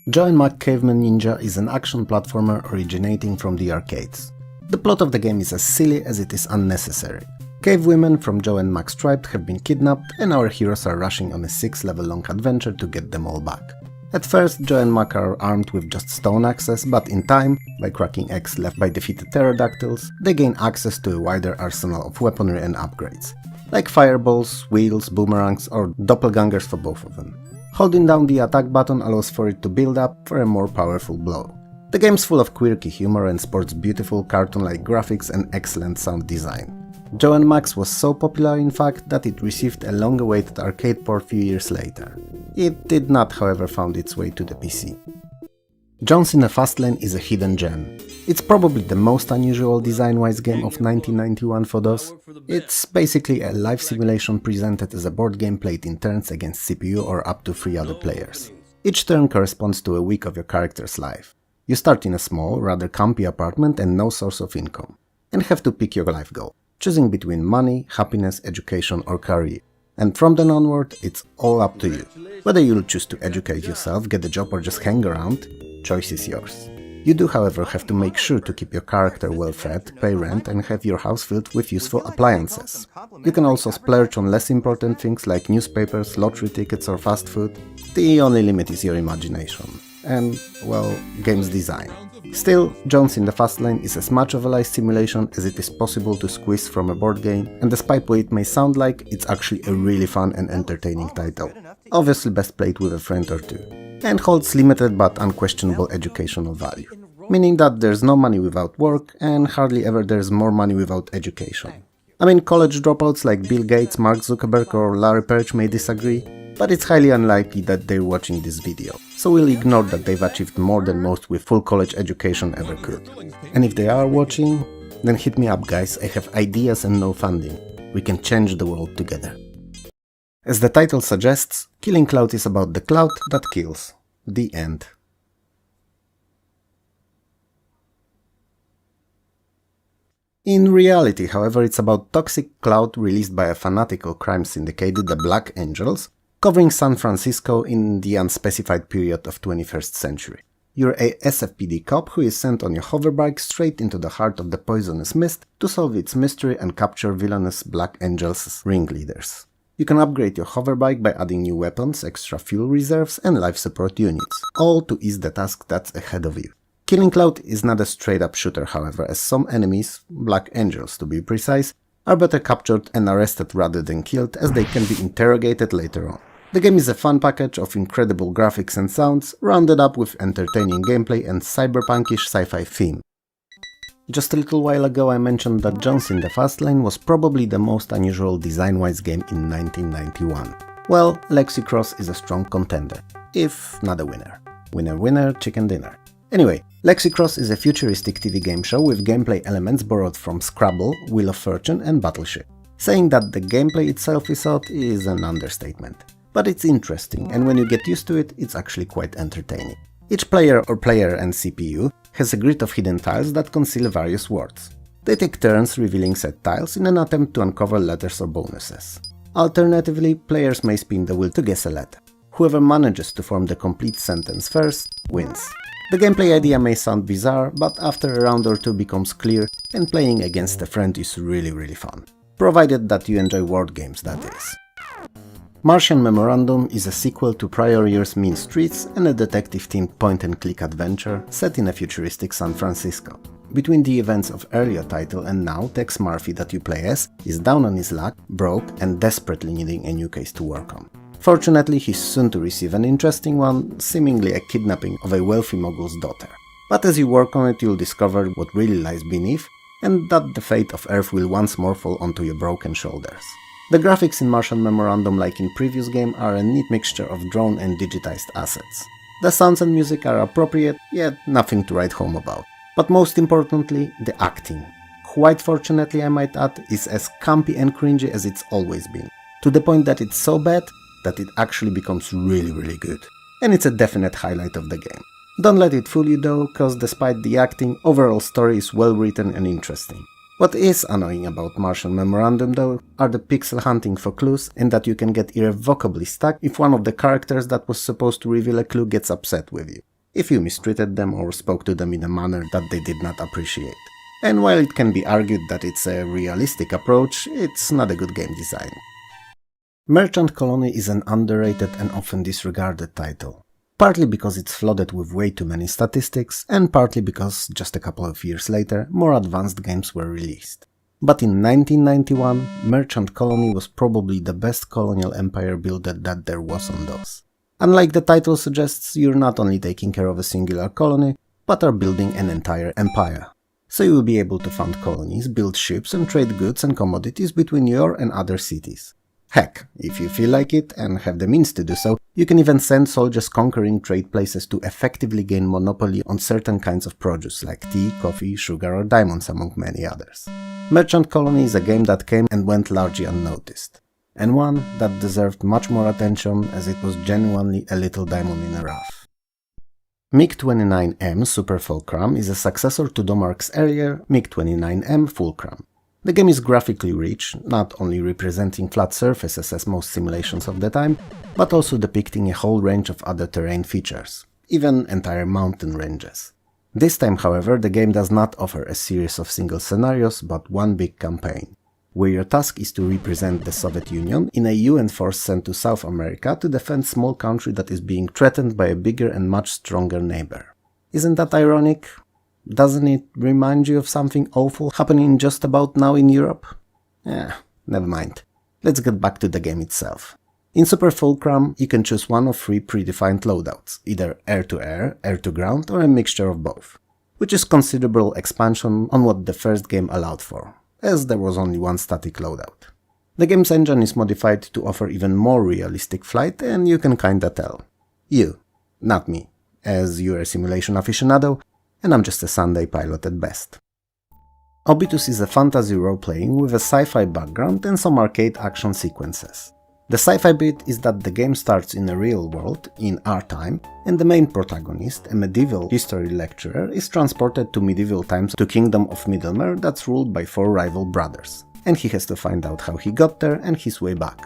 Joe and Mac Caveman Ninja is an action platformer originating from the arcades. The plot of the game is as silly as it is unnecessary. Cave women from Joe and Mac's tribe have been kidnapped and our heroes are rushing on a 6-level long adventure to get them all back. At first, Joe and Mac are armed with just stone axes, but in time, by cracking eggs left by defeated pterodactyls, they gain access to a wider arsenal of weaponry and upgrades, like fireballs, wheels, boomerangs or doppelgangers for both of them. Holding down the attack button allows for it to build up for a more powerful blow. The game's full of quirky humor and sports beautiful cartoon-like graphics and excellent sound design. Joe and Max was so popular in fact that it received a long-awaited arcade port few years later. It did not, however, find its way to the PC. Jones in a Fast Lane is a hidden gem. It's probably the most unusual design-wise game of 1991 for DOS. It's basically a life simulation presented as a board game played in turns against CPU or up to 3 other players. Each turn corresponds to a week of your character's life. You start in a small, rather campy apartment and no source of income, and have to pick your life goal, choosing between money, happiness, education or career. And from then onward, it's all up to you. Whether you'll choose to educate yourself, get a job or just hang around, choice is yours. You do, however, have to make sure to keep your character well fed, pay rent and have your house filled with useful appliances. You can also splurge on less important things like newspapers, lottery tickets or fast food. The only limit is your imagination. And, well, game's design. Still, Jones in the Fast Lane is as much of a life simulation as it is possible to squeeze from a board game, and despite what it may sound like, it's actually a really fun and entertaining title. Obviously best played with a friend or two. And holds limited but unquestionable educational value, meaning that there's no money without work and hardly ever there's more money without education. I mean, college dropouts like Bill Gates, Mark Zuckerberg or Larry Page may disagree, but it's highly unlikely that they're watching this video, so we'll ignore that they've achieved more than most with full college education ever could. And if they are watching, then hit me up guys, I have ideas and no funding. We can change the world together. As the title suggests, Killing Cloud is about the cloud that kills. The end. In reality, however, it's about toxic cloud released by a fanatical crime syndicate, the Black Angels, covering San Francisco in the unspecified period of 21st century. You're a SFPD cop who is sent on your hoverbike straight into the heart of the poisonous mist to solve its mystery and capture villainous Black Angels' ringleaders. You can upgrade your hoverbike by adding new weapons, extra fuel reserves and life support units, all to ease the task that's ahead of you. Killing Cloud is not a straight-up shooter, however, as some enemies, Black Angels to be precise, are better captured and arrested rather than killed, as they can be interrogated later on. The game is a fun package of incredible graphics and sounds, rounded up with entertaining gameplay and cyberpunkish sci-fi theme. Just a little while ago I mentioned that Jones in the Fast Lane was probably the most unusual design-wise game in 1991. Well, Lexicross is a strong contender, if not a winner. Winner winner, chicken dinner. Anyway, Lexicross is a futuristic TV game show with gameplay elements borrowed from Scrabble, Wheel of Fortune and Battleship. Saying that the gameplay itself is odd is an understatement. But it's interesting, and when you get used to it, it's actually quite entertaining. Each player or player and CPU has a grid of hidden tiles that conceal various words. They take turns revealing said tiles in an attempt to uncover letters or bonuses. Alternatively, players may spin the wheel to guess a letter. Whoever manages to form the complete sentence first wins. The gameplay idea may sound bizarre, but after a round or two becomes clear, and playing against a friend is really fun. Provided that you enjoy word games, that is. Martian Memorandum is a sequel to prior year's Mean Streets and a detective-themed point-and-click adventure set in a futuristic San Francisco. Between the events of earlier title and now, Tex Murphy that you play as is down on his luck, broke and desperately needing a new case to work on. Fortunately, he's soon to receive an interesting one, seemingly a kidnapping of a wealthy mogul's daughter. But as you work on it, you'll discover what really lies beneath, and that the fate of Earth will once more fall onto your broken shoulders. The graphics in Martian Memorandum, like in previous game, are a neat mixture of drawn and digitized assets. The sounds and music are appropriate, yet nothing to write home about. But most importantly, the acting. Quite fortunately, I might add, is as campy and cringy as it's always been. To the point that it's so bad that it actually becomes really good. And it's a definite highlight of the game. Don't let it fool you though, cause despite the acting, overall story is well written and interesting. What is annoying about Martian Memorandum though are the pixel hunting for clues, and that you can get irrevocably stuck if one of the characters that was supposed to reveal a clue gets upset with you, if you mistreated them or spoke to them in a manner that they did not appreciate. And while it can be argued that it's a realistic approach, it's not a good game design. Merchant Colony is an underrated and often disregarded title. Partly because it's flooded with way too many statistics, and partly because, just a couple of years later, more advanced games were released. But in 1991, Merchant Colony was probably the best colonial empire builder that there was on DOS. Unlike the title suggests, you're not only taking care of a singular colony, but are building an entire empire. So you will be able to found colonies, build ships and trade goods and commodities between your and other cities. Heck, if you feel like it and have the means to do so, you can even send soldiers conquering trade places to effectively gain monopoly on certain kinds of produce like tea, coffee, sugar or diamonds among many others. Merchant Colony is a game that came and went largely unnoticed, and one that deserved much more attention as it was genuinely a little diamond in the rough. MiG-29M Super Fulcrum is a successor to Domark's earlier MiG-29M Fulcrum. The game is graphically rich, not only representing flat surfaces as most simulations of the time, but also depicting a whole range of other terrain features, even entire mountain ranges. This time, however, the game does not offer a series of single scenarios, but one big campaign, where your task is to represent the Soviet Union in a UN force sent to South America to defend a small country that is being threatened by a bigger and much stronger neighbor. Isn't that ironic? Doesn't it remind you of something awful happening just about now in Europe? Never mind. Let's get back to the game itself. In Super Fulcrum, you can choose one of three predefined loadouts, either air-to-air, air-to-ground, or a mixture of both, which is considerable expansion on what the first game allowed for, as there was only one static loadout. The game's engine is modified to offer even more realistic flight, and you can kinda tell. You, not me, as you're a simulation aficionado, and I'm just a Sunday pilot at best. Obitus is a fantasy role-playing with a sci-fi background and some arcade action sequences. The sci-fi bit is that the game starts in a real world, in our time, and the main protagonist, a medieval history lecturer, is transported to medieval times to Kingdom of Middlemere that's ruled by 4 rival brothers, and he has to find out how he got there and his way back.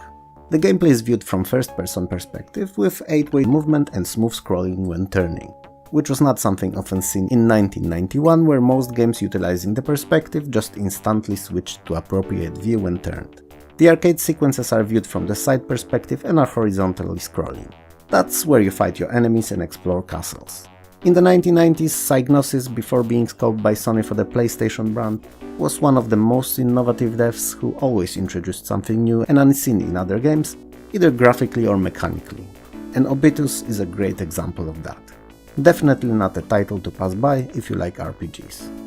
The gameplay is viewed from first-person perspective with 8-way movement and smooth scrolling when turning, which was not something often seen in 1991, where most games utilizing the perspective just instantly switched to appropriate view when turned. The arcade sequences are viewed from the side perspective and are horizontally scrolling. That's where you fight your enemies and explore castles. In the 1990s, Psygnosis, before being scoped by Sony for the PlayStation brand, was one of the most innovative devs who always introduced something new and unseen in other games, either graphically or mechanically. And Obituous is a great example of that. Definitely not a title to pass by if you like RPGs.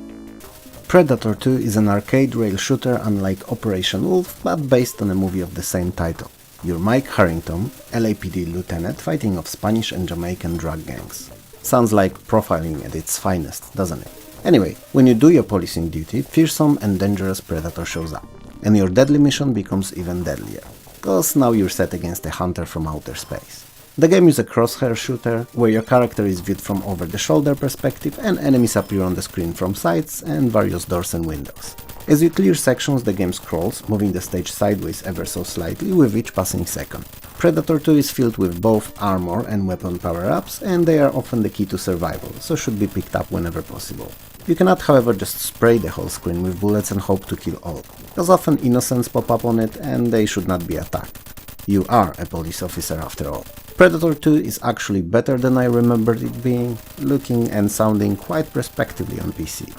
Predator 2 is an arcade rail shooter unlike Operation Wolf, but based on a movie of the same title. You're Mike Harrington, LAPD lieutenant fighting off Spanish and Jamaican drug gangs. Sounds like profiling at its finest, doesn't it? Anyway, when you do your policing duty, fearsome and dangerous Predator shows up, and your deadly mission becomes even deadlier, cause now you're set against a hunter from outer space. The game is a crosshair shooter, where your character is viewed from over-the-shoulder perspective and enemies appear on the screen from sides and various doors and windows. As you clear sections, the game scrolls, moving the stage sideways ever so slightly with each passing second. Predator 2 is filled with both armor and weapon power-ups, and they are often the key to survival, so should be picked up whenever possible. You cannot, however, just spray the whole screen with bullets and hope to kill all, because often innocents pop up on it and they should not be attacked. You are a police officer after all. Predator 2 is actually better than I remembered it being, looking and sounding quite respectively on PC.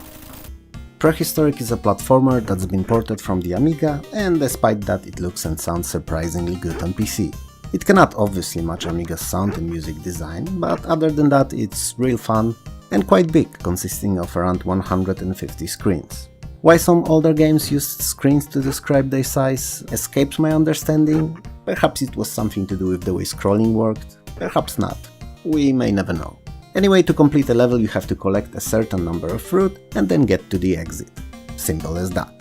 Prehistoric is a platformer that's been ported from the Amiga, and despite that it looks and sounds surprisingly good on PC. It cannot obviously match Amiga's sound and music design, but other than that it's real fun and quite big, consisting of around 150 screens. Why some older games used screens to describe their size escapes my understanding. Perhaps it was something to do with the way scrolling worked, perhaps not. We may never know. Anyway, to complete a level you have to collect a certain number of fruit and then get to the exit. Simple as that.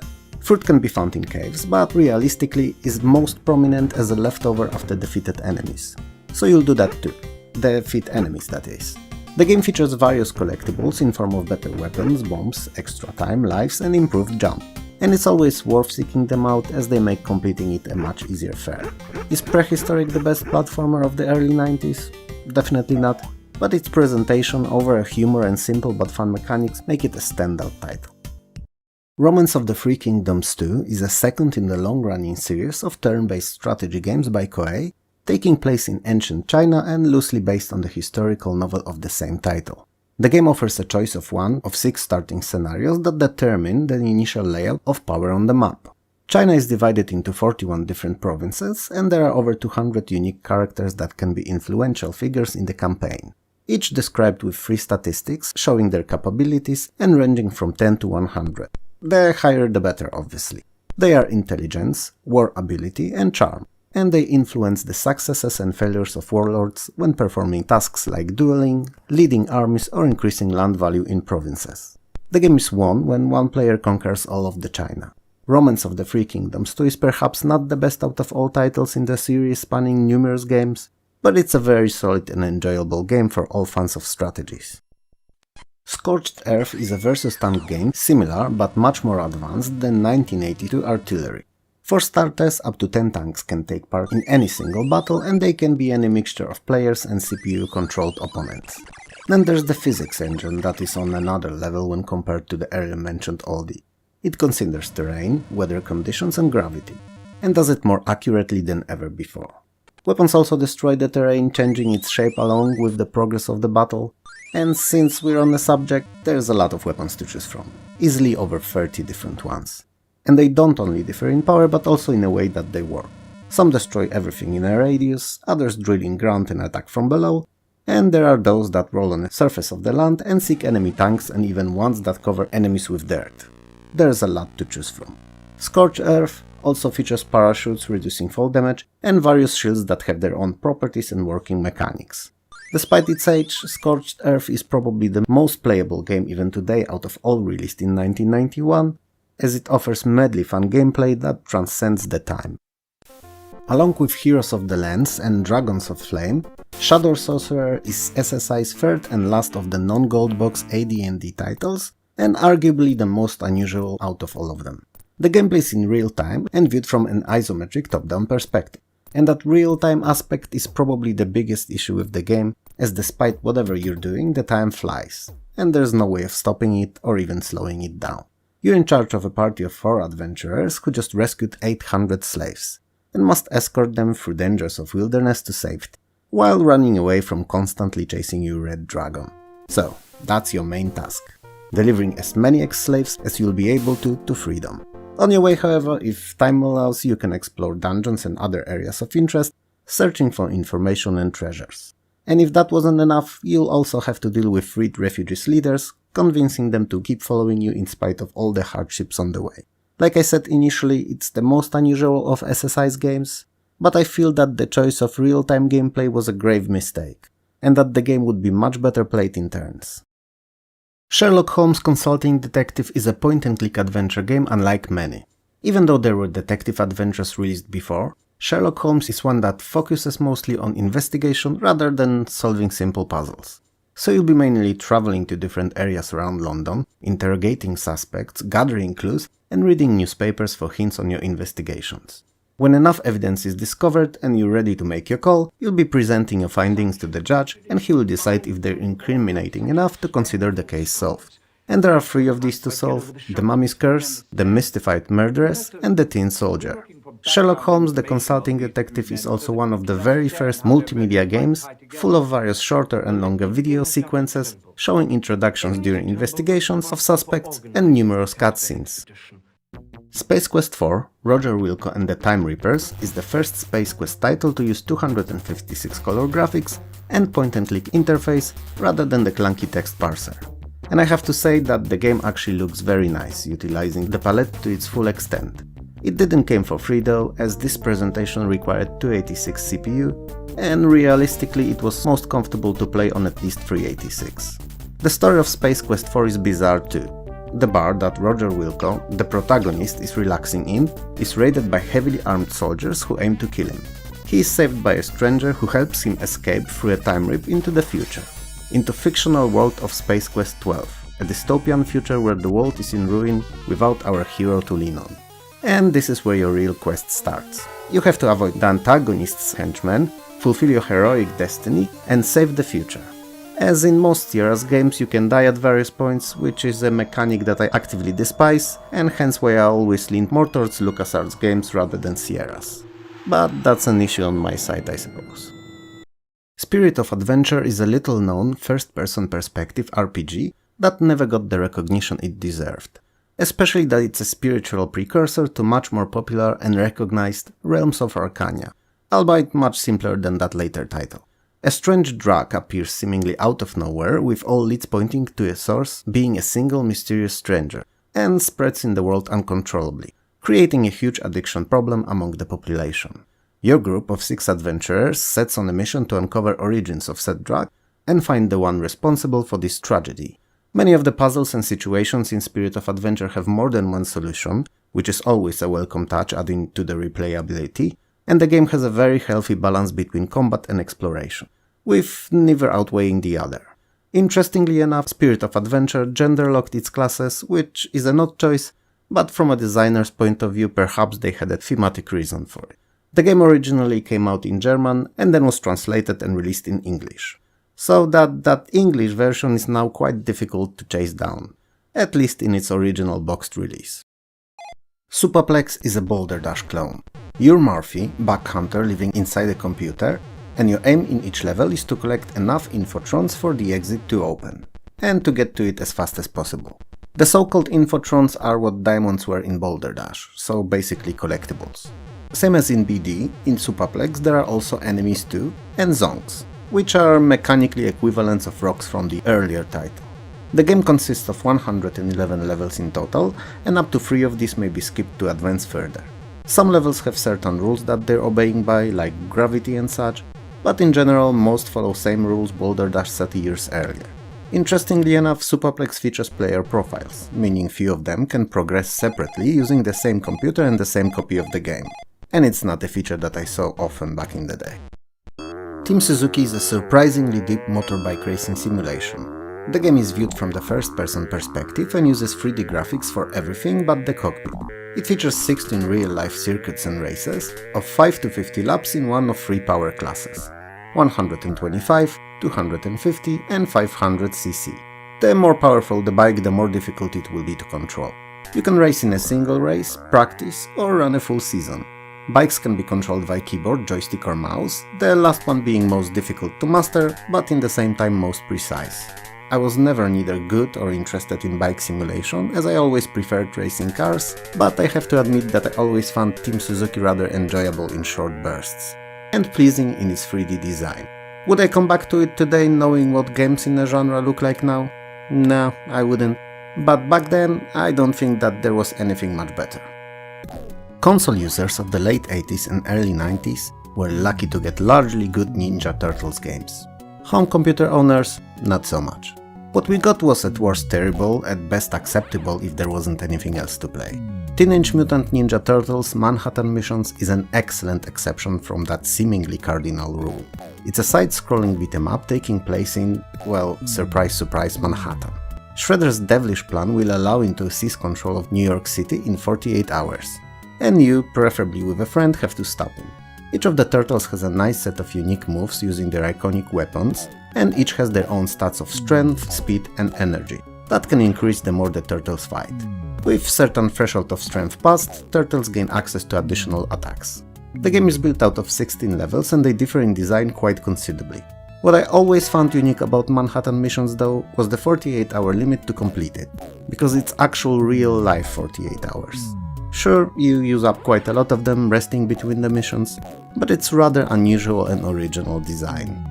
Fruit can be found in caves, but realistically is most prominent as a leftover after defeated enemies. So you'll do that too. Defeat enemies, that is. The game features various collectibles in form of better weapons, bombs, extra time, lives and improved jump. And it's always worth seeking them out as they make completing it a much easier fare. Is Prehistoric the best platformer of the early 90s? Definitely not, but its presentation over a humor and simple but fun mechanics make it a standout title. Romance of the Three Kingdoms 2 is a second in the long-running series of turn-based strategy games by Koei, taking place in ancient China and loosely based on the historical novel of the same title. The game offers a choice of one of 6 starting scenarios that determine the initial layout of power on the map. China is divided into 41 different provinces, and there are over 200 unique characters that can be influential figures in the campaign, each described with 3 statistics showing their capabilities and ranging from 10 to 100. The higher the better, obviously. They are intelligence, war ability and charm, and they influence the successes and failures of warlords when performing tasks like dueling, leading armies or increasing land value in provinces. The game is won when one player conquers all of the China. Romance of the Three Kingdoms 2 is perhaps not the best out of all titles in the series spanning numerous games, but it's a very solid and enjoyable game for all fans of strategies. Scorched Earth is a versus tank game similar but much more advanced than 1982 Artillery. For starters, up to 10 tanks can take part in any single battle, and they can be any mixture of players and CPU-controlled opponents. Then there's the physics engine that is on another level when compared to the earlier mentioned oldie. It considers terrain, weather conditions and gravity, and does it more accurately than ever before. Weapons also destroy the terrain, changing its shape along with the progress of the battle, and since we're on the subject, there's a lot of weapons to choose from, easily over 30 different ones. And they don't only differ in power, but also in a way that they work. Some destroy everything in a radius, others drill in ground and attack from below, and there are those that roll on the surface of the land and seek enemy tanks, and even ones that cover enemies with dirt. There's a lot to choose from. Scorched Earth also features parachutes reducing fall damage, and various shields that have their own properties and working mechanics. Despite its age, Scorched Earth is probably the most playable game even today out of all released in 1991, as it offers madly fun gameplay that transcends the time. Along with Heroes of the Lands and Dragons of Flame, Shadow Sorcerer is SSI's third and last of the non-gold box AD&D titles, and arguably the most unusual out of all of them. The gameplay is in real time and viewed from an isometric top-down perspective, and that real-time aspect is probably the biggest issue with the game, as despite whatever you're doing, the time flies, and there's no way of stopping it or even slowing it down. You're in charge of a party of 4 adventurers who just rescued 800 slaves, and must escort them through dangers of wilderness to safety, while running away from constantly chasing you red dragon. So, that's your main task. Delivering as many ex-slaves as you'll be able to freedom. On your way, however, if time allows, you can explore dungeons and other areas of interest, searching for information and treasures. And if that wasn't enough, you'll also have to deal with freed refugees leaders, convincing them to keep following you in spite of all the hardships on the way. Like I said initially, it's the most unusual of SSI's games, but I feel that the choice of real-time gameplay was a grave mistake, and that the game would be much better played in turns. Sherlock Holmes Consulting Detective is a point-and-click adventure game unlike many. Even though there were detective adventures released before, Sherlock Holmes is one that focuses mostly on investigation rather than solving simple puzzles. So you'll be mainly traveling to different areas around London, interrogating suspects, gathering clues, and reading newspapers for hints on your investigations. When enough evidence is discovered and you're ready to make your call, you'll be presenting your findings to the judge and he will decide if they're incriminating enough to consider the case solved. And there are 3 of these to solve: the Mummy's Curse, the Mystified Murderess, and the Tin Soldier. Sherlock Holmes the Consulting Detective is also one of the very first multimedia games, full of various shorter and longer video sequences, showing introductions during investigations of suspects and numerous cutscenes. Space Quest 4, Roger Wilco and the Time Reapers is the first Space Quest title to use 256 color graphics and point-and-click interface rather than the clunky text parser. And I have to say that the game actually looks very nice, utilizing the palette to its full extent. It didn't come for free though, as this presentation required 286 CPU, and realistically it was most comfortable to play on at least 386. The story of Space Quest 4 is bizarre too. The bar that Roger Wilco, the protagonist, is relaxing in, is raided by heavily armed soldiers who aim to kill him. He is saved by a stranger who helps him escape through a time rip into the future, into fictional world of Space Quest 12, a dystopian future where the world is in ruin without our hero to lean on. And this is where your real quest starts. You have to avoid the antagonist's henchmen, fulfill your heroic destiny, and save the future. As in most Sierra's games, you can die at various points, which is a mechanic that I actively despise, and hence why I always leaned more towards LucasArts games rather than Sierra's. But that's an issue on my side, I suppose. Spirit of Adventure is a little-known first-person perspective RPG that never got the recognition it deserved, especially that it's a spiritual precursor to much more popular and recognized Realms of Arcania, albeit much simpler than that later title. A strange drug appears seemingly out of nowhere, with all leads pointing to a source being a single mysterious stranger, and spreads in the world uncontrollably, creating a huge addiction problem among the population. Your group of 6 adventurers sets on a mission to uncover origins of said drug and find the one responsible for this tragedy. Many of the puzzles and situations in Spirit of Adventure have more than one solution, which is always a welcome touch adding to the replayability, and the game has a very healthy balance between combat and exploration, with neither outweighing the other. Interestingly enough, Spirit of Adventure gender-locked its classes, which is an odd choice, but from a designer's point of view perhaps they had a thematic reason for it. The game originally came out in German and then was translated and released in English, so that English version is now quite difficult to chase down, at least in its original boxed release. Supaplex is a Boulder Dash clone. You're Murphy, bug hunter living inside a computer, and your aim in each level is to collect enough infotrons for the exit to open, and to get to it as fast as possible. The so-called infotrons are what diamonds were in Boulder Dash, so basically collectibles. Same as in BD, in Supaplex there are also enemies too, and zonks, which are mechanically equivalents of rocks from the earlier title. The game consists of 111 levels in total, and up to 3 of these may be skipped to advance further. Some levels have certain rules that they're obeying by, like gravity and such, but in general most follow same rules Boulder Dash set years earlier. Interestingly enough, Supaplex features player profiles, meaning few of them can progress separately using the same computer and the same copy of the game. And it's not a feature that I saw often back in the day. Team Suzuki is a surprisingly deep motorbike racing simulation. The game is viewed from the first-person perspective and uses 3D graphics for everything but the cockpit. It features 16 real-life circuits and races, of 5 to 50 laps in one of 3 power classes: 125, 250 and 500cc. The more powerful the bike, the more difficult it will be to control. You can race in a single race, practice, or run a full season. Bikes can be controlled via keyboard, joystick or mouse, the last one being most difficult to master, but in the same time most precise. I was never neither good or interested in bike simulation, as I always preferred racing cars, but I have to admit that I always found Team Suzuki rather enjoyable in short bursts, and pleasing in its 3D design. Would I come back to it today knowing what games in the genre look like now? No, I wouldn't. But back then, I don't think that there was anything much better. Console users of the late 80s and early 90s were lucky to get largely good Ninja Turtles games. Home computer owners, not so much. What we got was at worst terrible, at best acceptable if there wasn't anything else to play. Teenage Mutant Ninja Turtles Manhattan Missions is an excellent exception from that seemingly cardinal rule. It's a side-scrolling beat-em-up taking place in, well, surprise surprise, Manhattan. Shredder's devilish plan will allow him to seize control of New York City in 48 hours. And you, preferably with a friend, have to stop him. Each of the turtles has a nice set of unique moves using their iconic weapons, and each has their own stats of strength, speed and energy, that can increase the more the turtles fight. With certain threshold of strength passed, turtles gain access to additional attacks. The game is built out of 16 levels and they differ in design quite considerably. What I always found unique about Manhattan Missions though was the 48-hour limit to complete it, because it's actual real-life 48 hours. Sure, you use up quite a lot of them resting between the missions, but it's rather unusual and original design.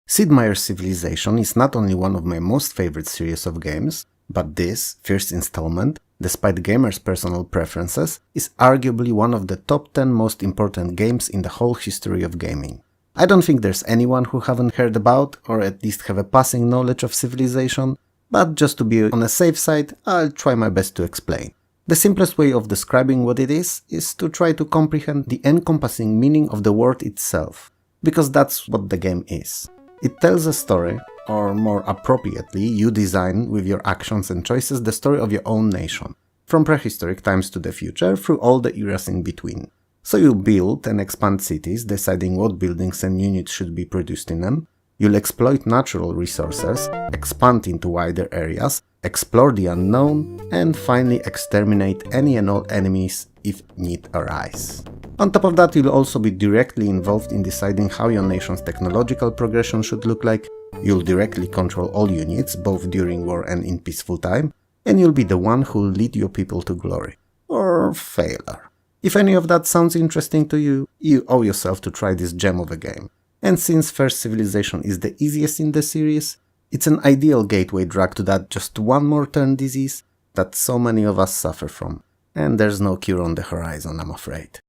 Sid Meier's Civilization is not only one of my most favorite series of games, but this, first installment, despite gamers' personal preferences, is arguably one of the top 10 most important games in the whole history of gaming. I don't think there's anyone who haven't heard about, or at least have a passing knowledge of Civilization, but just to be on a safe side, I'll try my best to explain. The simplest way of describing what it is to try to comprehend the encompassing meaning of the word itself, because that's what the game is. It tells a story, or more appropriately, you design with your actions and choices the story of your own nation, from prehistoric times to the future through all the eras in between. So you build and expand cities, deciding what buildings and units should be produced in them. You'll exploit natural resources, expand into wider areas, explore the unknown, and finally exterminate any and all enemies if need arise. On top of that, you'll also be directly involved in deciding how your nation's technological progression should look like. You'll directly control all units, both during war and in peaceful time, and you'll be the one who'll lead your people to glory. Or failure. If any of that sounds interesting to you, you owe yourself to try this gem of a game. And since First Civilization is the easiest in the series, it's an ideal gateway drug to that just one more turn disease that so many of us suffer from. And there's no cure on the horizon, I'm afraid.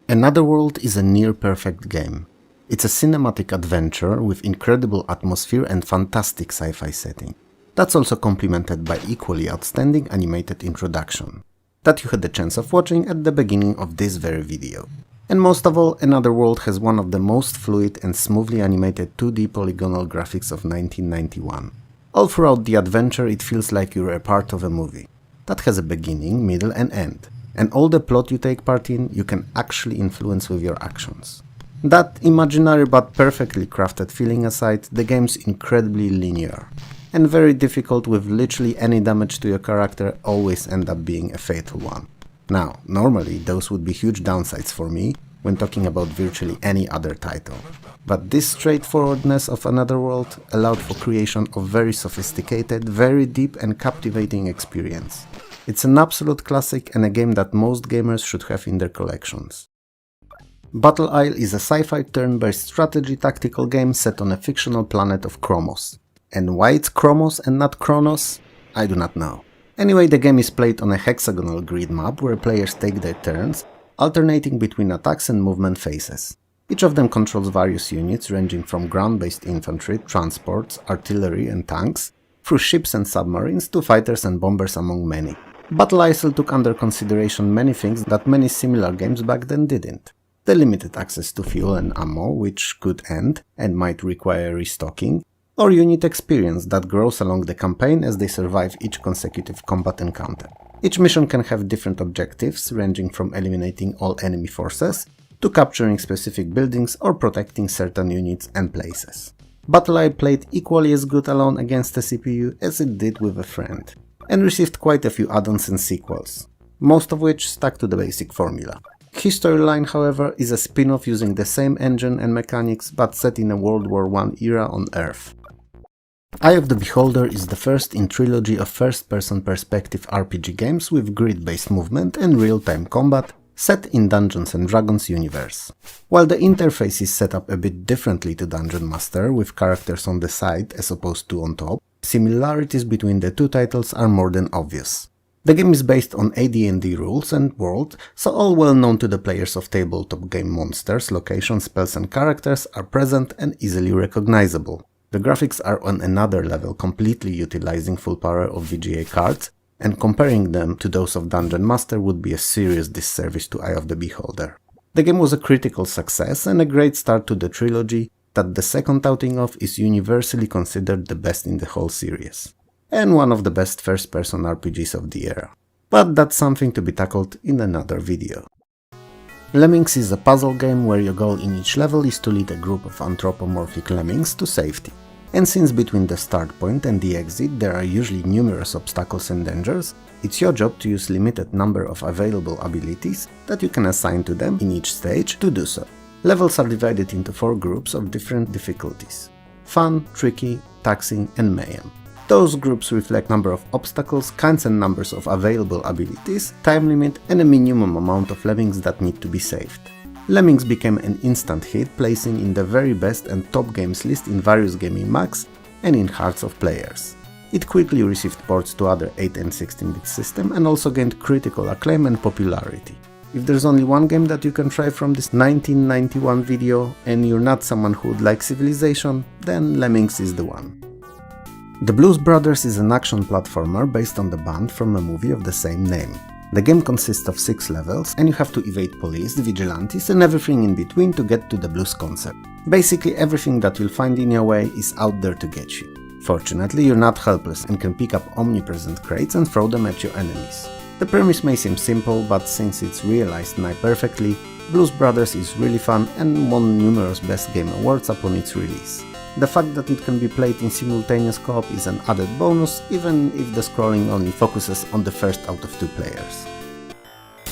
Another World is a near-perfect game. It's a cinematic adventure with incredible atmosphere and fantastic sci-fi setting. That's also complemented by equally outstanding animated introduction, that you had the chance of watching at the beginning of this very video. And most of all, Another World has one of the most fluid and smoothly animated 2D polygonal graphics of 1991. All throughout the adventure it feels like you're a part of a movie that has a beginning, middle and end, and all the plot you take part in you can actually influence with your actions. That imaginary but perfectly crafted feeling aside, the game's incredibly linear, and very difficult, with literally any damage to your character always end up being a fatal one. Now, normally those would be huge downsides for me when talking about virtually any other title, but this straightforwardness of Another World allowed for creation of very sophisticated, very deep and captivating experience. It's an absolute classic and a game that most gamers should have in their collections. Battle Isle is a sci-fi turn-based strategy tactical game set on a fictional planet of Chromos. And why it's Chromos and not Kronos? I do not know. Anyway, the game is played on a hexagonal grid map where players take their turns, alternating between attacks and movement phases. Each of them controls various units ranging from ground-based infantry, transports, artillery and tanks, through ships and submarines to fighters and bombers among many. Battle Isle took under consideration many things that many similar games back then didn't. The limited access to fuel and ammo, which could end and might require restocking, or unit experience that grows along the campaign as they survive each consecutive combat encounter. Each mission can have different objectives, ranging from eliminating all enemy forces, to capturing specific buildings or protecting certain units and places. Battle Isle played equally as good alone against a CPU as it did with a friend. and received quite a few add-ons and sequels, most of which stuck to the basic formula. His storyline, however, is a spin-off using the same engine and mechanics, but set in a World War I era on Earth. Eye of the Beholder is the first in trilogy of first-person perspective RPG games with grid-based movement and real-time combat, set in Dungeons & Dragons universe. While the interface is set up a bit differently to Dungeon Master, with characters on the side as opposed to on top, similarities between the two titles are more than obvious. The game is based on AD&D rules and world, so all well known to the players of tabletop game monsters, locations, spells and characters are present and easily recognizable. The graphics are on another level, completely utilizing full power of VGA cards, and comparing them to those of Dungeon Master would be a serious disservice to Eye of the Beholder. The game was a critical success and a great start to the trilogy that the second outing of is universally considered the best in the whole series, and one of the best first-person RPGs of the era. But that's something to be tackled in another video. Lemmings is a puzzle game where your goal in each level is to lead a group of anthropomorphic lemmings to safety. And since between the start point and the exit there are usually numerous obstacles and dangers, it's your job to use limited number of available abilities that you can assign to them in each stage to do so. Levels are divided into 4 groups of different difficulties: Fun, Tricky, Taxing and Mayhem. Those groups reflect number of obstacles, kinds and numbers of available abilities, time limit and a minimum amount of lemmings that need to be saved. Lemmings became an instant hit, placing in the very best and top games list in various gaming mags and in hearts of players. It quickly received ports to other 8 and 16-bit systems and also gained critical acclaim and popularity. If there's only one game that you can try from this 1991 video and you're not someone who would like Civilization, then Lemmings is the one. The Blues Brothers is an action platformer based on the band from a movie of the same name. The game consists of 6 levels and you have to evade police, vigilantes and everything in between to get to the blues concert. Basically everything that you'll find in your way is out there to get you. Fortunately, you're not helpless and can pick up omnipresent crates and throw them at your enemies. The premise may seem simple, but since it's realized nigh perfectly, Blues Brothers is really fun and won numerous Best Game Awards upon its release. The fact that it can be played in simultaneous co-op is an added bonus, even if the scrolling only focuses on the first out of 2 players.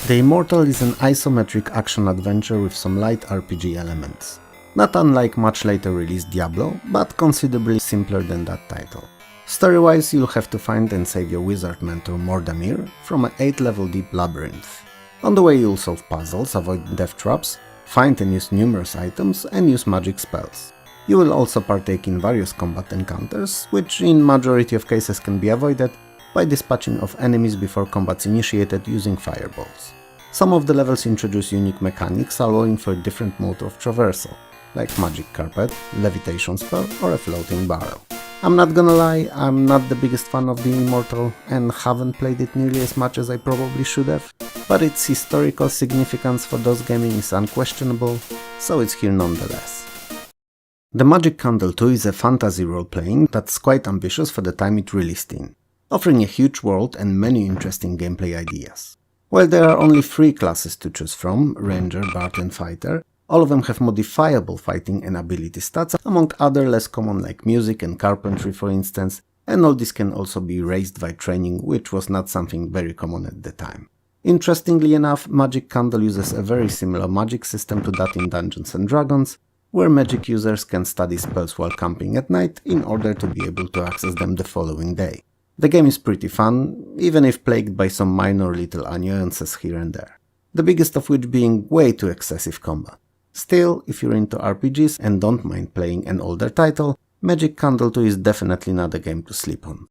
The Immortal is an isometric action-adventure with some light RPG elements. Not unlike much later released Diablo, but considerably simpler than that title. Story-wise, you'll have to find and save your wizard mentor Mordamir from an 8-level deep labyrinth. On the way you'll solve puzzles, avoid death traps, find and use numerous items, and use magic spells. You will also partake in various combat encounters, which in majority of cases can be avoided by dispatching of enemies before combat's initiated using fireballs. Some of the levels introduce unique mechanics allowing for a different mode of traversal, like magic carpet, levitation spell or a floating barrel. I'm not gonna lie, I'm not the biggest fan of the Immortal and haven't played it nearly as much as I probably should have, but its historical significance for DOS gaming is unquestionable, so it's here nonetheless. The Magic Candle 2 is a fantasy role-playing that's quite ambitious for the time it released in, offering a huge world and many interesting gameplay ideas. While there are only 3 classes to choose from, Ranger, Bard and Fighter, all of them have modifiable fighting and ability stats, among other less common like music and carpentry for instance, and all this can also be raised by training, which was not something very common at the time. Interestingly enough, Magic Candle uses a very similar magic system to that in Dungeons & Dragons, where magic users can study spells while camping at night in order to be able to access them the following day. The game is pretty fun, even if plagued by some minor little annoyances here and there, the biggest of which being way too excessive combat. Still, if you're into RPGs and don't mind playing an older title, Magic Candle 2 is definitely not a game to sleep on.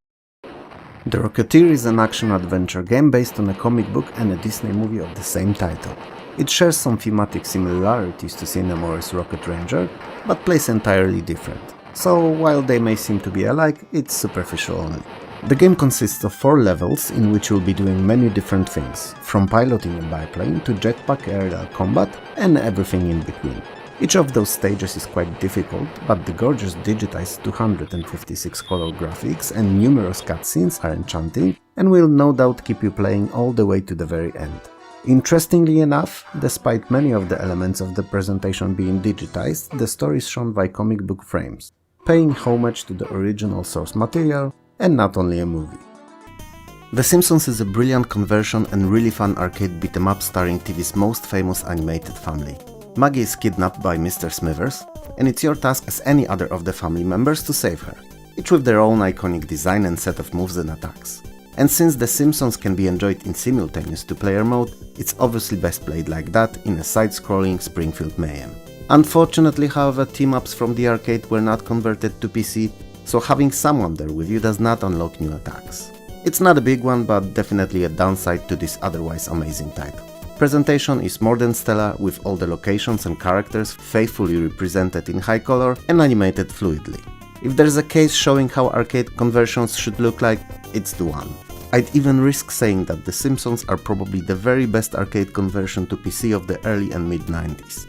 The Rocketeer is an action-adventure game based on a comic book and a Disney movie of the same title. It shares some thematic similarities to Cinemore's Rocket Ranger, but plays entirely different, so while they may seem to be alike, it's superficial only. The game consists of 4 levels in which you'll be doing many different things, from piloting a biplane to jetpack aerial combat and everything in between. Each of those stages is quite difficult, but the gorgeous digitized 256 color graphics and numerous cutscenes are enchanting and will no doubt keep you playing all the way to the very end. Interestingly enough, despite many of the elements of the presentation being digitized, the story is shown by comic book frames, paying homage to the original source material and not only a movie. The Simpsons is a brilliant conversion and really fun arcade beat-em-up starring TV's most famous animated family. Maggie is kidnapped by Mr. Smithers, and it's your task as any other of the family members to save her, each with their own iconic design and set of moves and attacks. And since The Simpsons can be enjoyed in simultaneous two-player mode, it's obviously best played like that in a side-scrolling Springfield mayhem. Unfortunately, however, team-ups from the arcade were not converted to PC, so having someone there with you does not unlock new attacks. It's not a big one, but definitely a downside to this otherwise amazing title. Presentation is more than stellar, with all the locations and characters faithfully represented in high color and animated fluidly. If there's a case showing how arcade conversions should look like, it's the one. I'd even risk saying that The Simpsons are probably the very best arcade conversion to PC of the early and mid-90s.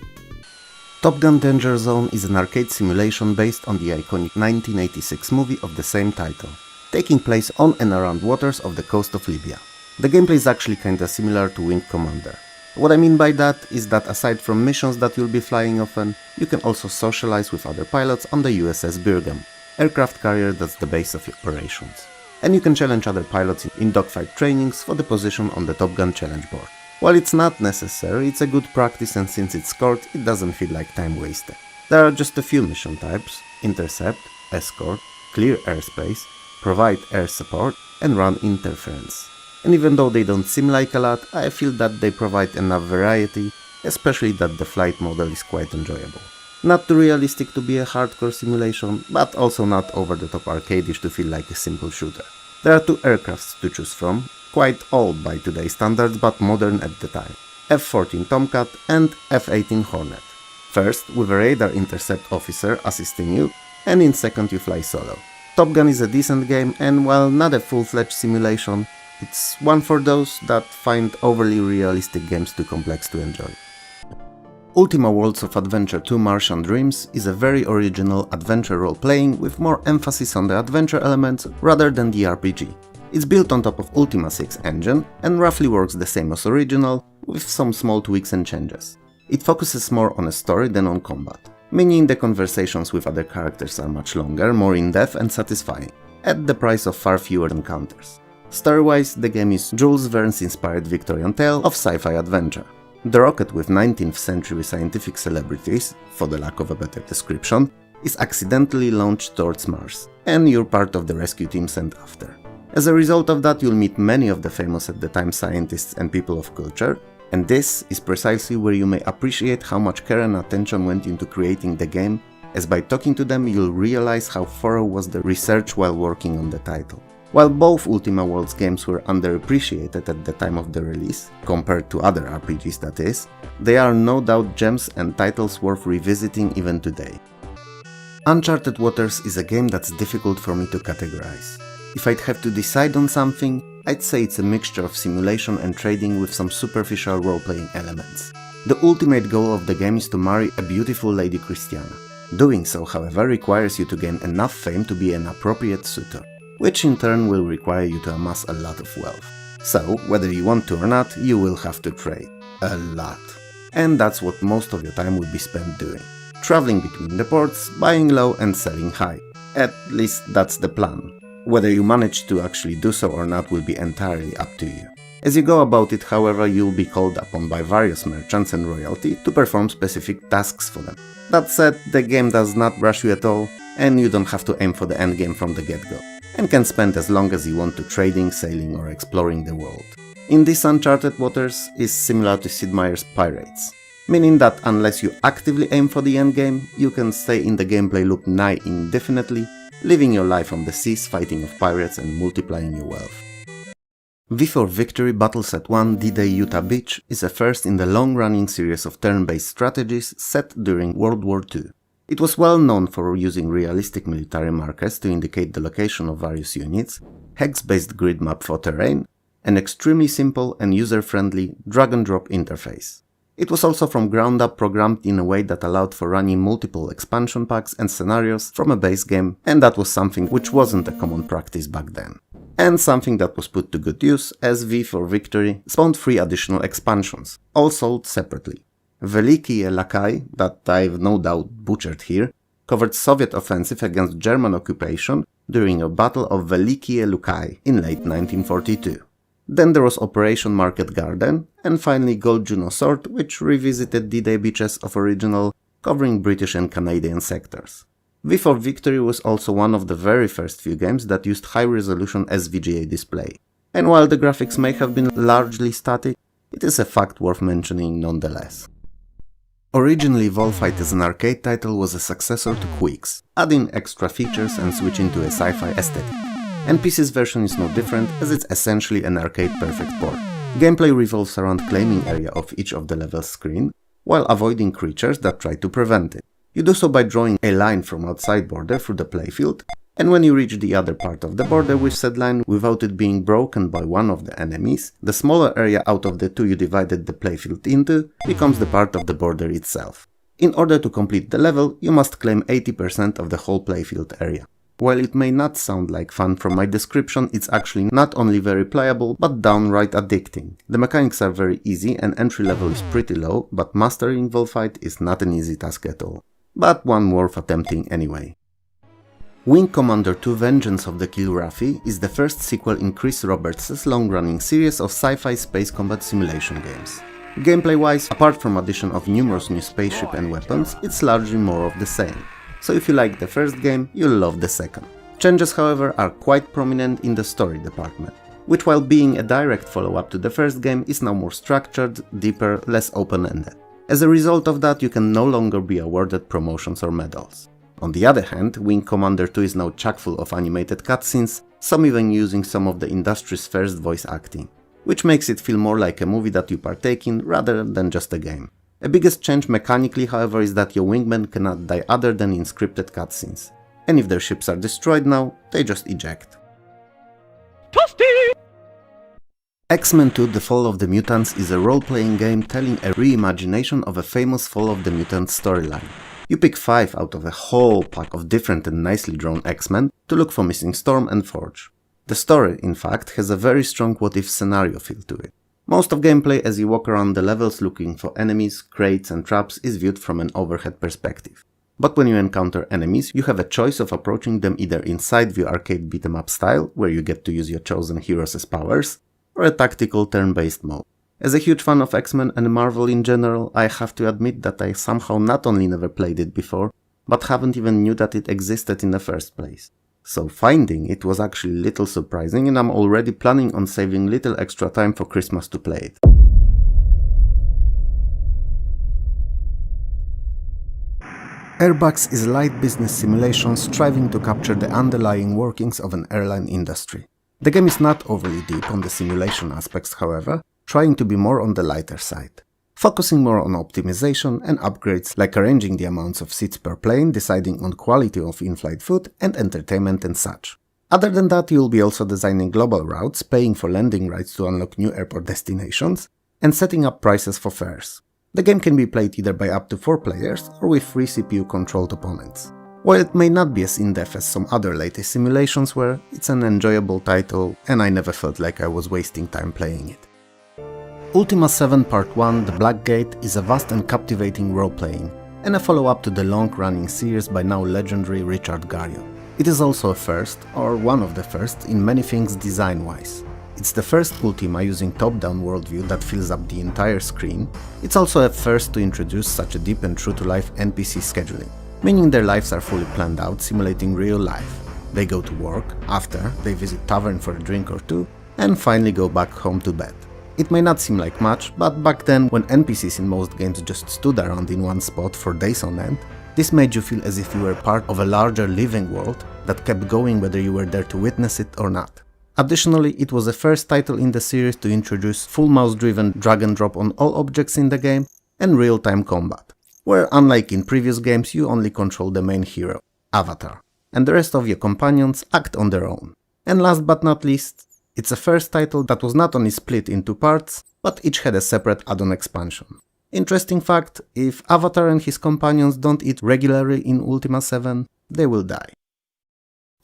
Top Gun Danger Zone is an arcade simulation based on the iconic 1986 movie of the same title, taking place on and around waters of the coast of Libya. The gameplay is actually kinda similar to Wing Commander. What I mean by that is that aside from missions that you'll be flying often, you can also socialize with other pilots on the USS Birgham, aircraft carrier that's the base of your operations. And you can challenge other pilots in dogfight trainings for the position on the Top Gun challenge board. While it's not necessary, it's a good practice, and since it's scored, it doesn't feel like time wasted. There are just a few mission types: intercept, escort, clear airspace, provide air support, and run interference. And even though they don't seem like a lot, I feel that they provide enough variety, especially that the flight model is quite enjoyable. Not too realistic to be a hardcore simulation, but also not over the top arcadish to feel like a simple shooter. There are two aircrafts to choose from, quite old by today's standards but modern at the time: F-14 Tomcat and F-18 Hornet. First, with a radar intercept officer assisting you, and in second you fly solo. Top Gun is a decent game, and while not a full-fledged simulation, it's one for those that find overly realistic games too complex to enjoy. Ultima Worlds of Adventure 2 Martian Dreams is a very original adventure role-playing with more emphasis on the adventure elements rather than the RPG. It's built on top of Ultima 6 engine and roughly works the same as original, with some small tweaks and changes. It focuses more on a story than on combat, meaning the conversations with other characters are much longer, more in-depth and satisfying, at the price of far fewer encounters. Story-wise, the game is Jules Verne's inspired Victorian tale of sci-fi adventure. The rocket with 19th century scientific celebrities, for the lack of a better description, is accidentally launched towards Mars, and you're part of the rescue team sent after. As a result of that, you'll meet many of the famous at the time scientists and people of culture, and this is precisely where you may appreciate how much care and attention went into creating the game, as by talking to them you'll realize how thorough was the research while working on the title. While both Ultima Worlds games were underappreciated at the time of the release, compared to other RPGs that is, they are no doubt gems and titles worth revisiting even today. Uncharted Waters is a game that's difficult for me to categorize. If I'd have to decide on something, I'd say it's a mixture of simulation and trading with some superficial role-playing elements. The ultimate goal of the game is to marry a beautiful Lady Christiana. Doing so, however, requires you to gain enough fame to be an appropriate suitor, which in turn will require you to amass a lot of wealth. So, whether you want to or not, you will have to trade. A lot. And that's what most of your time will be spent doing. Traveling between the ports, buying low and selling high. At least that's the plan. Whether you manage to actually do so or not will be entirely up to you. As you go about it, however, you'll be called upon by various merchants and royalty to perform specific tasks for them. That said, the game does not rush you at all, and you don't have to aim for the endgame from the get-go, and can spend as long as you want to trading, sailing or exploring the world. In this Uncharted Waters is similar to Sid Meier's Pirates, meaning that unless you actively aim for the endgame, you can stay in the gameplay loop nigh indefinitely, living your life on the seas, fighting off pirates and multiplying your wealth. V for Victory Battleset 1 D-Day Utah Beach is a first in the long-running series of turn-based strategies set during World War II. It was well known for using realistic military markers to indicate the location of various units, hex-based grid map for terrain, an extremely simple and user-friendly drag-and-drop interface. It was also from ground up programmed in a way that allowed for running multiple expansion packs and scenarios from a base game, and that was something which wasn't a common practice back then. And something that was put to good use, as V for Victory spawned 3 additional expansions, all sold separately. Veliki Lakai, that I've no doubt butchered here, covered Soviet offensive against German occupation during a Battle of Velikie Lukai in late 1942. Then there was Operation Market Garden, and finally Gold Juno Sword, which revisited D-Day beaches of original, covering British and Canadian sectors. V for Victory was also one of the very first few games that used high-resolution SVGA display, and while the graphics may have been largely static, it is a fact worth mentioning nonetheless. Originally, Volfight as an arcade title was a successor to Quicks, adding extra features and switching to a sci-fi aesthetic. NPC's version is no different, as it's essentially an arcade-perfect port. Gameplay revolves around claiming area of each of the level's screen, while avoiding creatures that try to prevent it. You do so by drawing a line from outside border through the playfield, and when you reach the other part of the border with said line without it being broken by one of the enemies, the smaller area out of the two you divided the playfield into becomes the part of the border itself. In order to complete the level, you must claim 80% of the whole playfield area. While it may not sound like fun from my description, it's actually not only very playable, but downright addicting. The mechanics are very easy and entry level is pretty low, but mastering Volfight is not an easy task at all. But one worth attempting anyway. Wing Commander 2 Vengeance of the Kilrathi is the first sequel in Chris Roberts' long-running series of sci-fi space combat simulation games. Gameplay-wise, apart from addition of numerous new spaceship and weapons, it's largely more of the same. So if you like the first game, you'll love the second. Changes, however, are quite prominent in the story department, which while being a direct follow-up to the first game is now more structured, deeper, less open-ended. As a result of that, you can no longer be awarded promotions or medals. On the other hand, Wing Commander 2 is now chock full of animated cutscenes, some even using some of the industry's first voice acting, which makes it feel more like a movie that you partake in rather than just a game. The biggest change mechanically, however, is that your wingmen cannot die other than in scripted cutscenes, and if their ships are destroyed now, they just eject. Toasty! X-Men 2 The Fall of the Mutants is a role-playing game telling a reimagination of a famous Fall of the Mutants storyline. You pick 5 out of a whole pack of different and nicely drawn X-Men to look for missing Storm and Forge. The story, in fact, has a very strong what-if scenario feel to it. Most of gameplay as you walk around the levels looking for enemies, crates and traps is viewed from an overhead perspective. But when you encounter enemies, you have a choice of approaching them either in side-view arcade beat-em-up style, where you get to use your chosen heroes as powers, or a tactical turn-based mode. As a huge fan of X-Men and Marvel in general, I have to admit that I somehow not only never played it before, but haven't even knew that it existed in the first place. So finding it was actually little surprising, and I'm already planning on saving little extra time for Christmas to play it. Airbugs is a light business simulation striving to capture the underlying workings of an airline industry. The game is not overly deep on the simulation aspects, however, trying to be more on the lighter side, focusing more on optimization and upgrades like arranging the amounts of seats per plane, deciding on quality of in-flight food and entertainment and such. Other than that, you'll be also designing global routes, paying for landing rights to unlock new airport destinations, and setting up prices for fares. The game can be played either by up to 4 players or with 3 CPU-controlled opponents. While it may not be as in-depth as some other latest simulations were, it's an enjoyable title and I never felt like I was wasting time playing it. Ultima 7 Part 1 The Black Gate is a vast and captivating role-playing, and a follow-up to the long-running series by now legendary Richard Garriott. It is also a first, or one of the first, in many things design-wise. It's the first Ultima using top-down worldview that fills up the entire screen. It's also a first to introduce such a deep and true-to-life NPC scheduling, meaning their lives are fully planned out, simulating real life. They go to work, after, they visit tavern for a drink or two, and finally go back home to bed. It may not seem like much, but back then, when NPCs in most games just stood around in one spot for days on end, this made you feel as if you were part of a larger living world that kept going whether you were there to witness it or not. Additionally, it was the first title in the series to introduce full mouse-driven drag and drop on all objects in the game and real-time combat, where unlike in previous games you only control the main hero, Avatar, and the rest of your companions act on their own. And last but not least, it's the first title that was not only split into parts, but each had a separate add-on expansion. Interesting fact, if Avatar and his companions don't eat regularly in Ultima 7, they will die.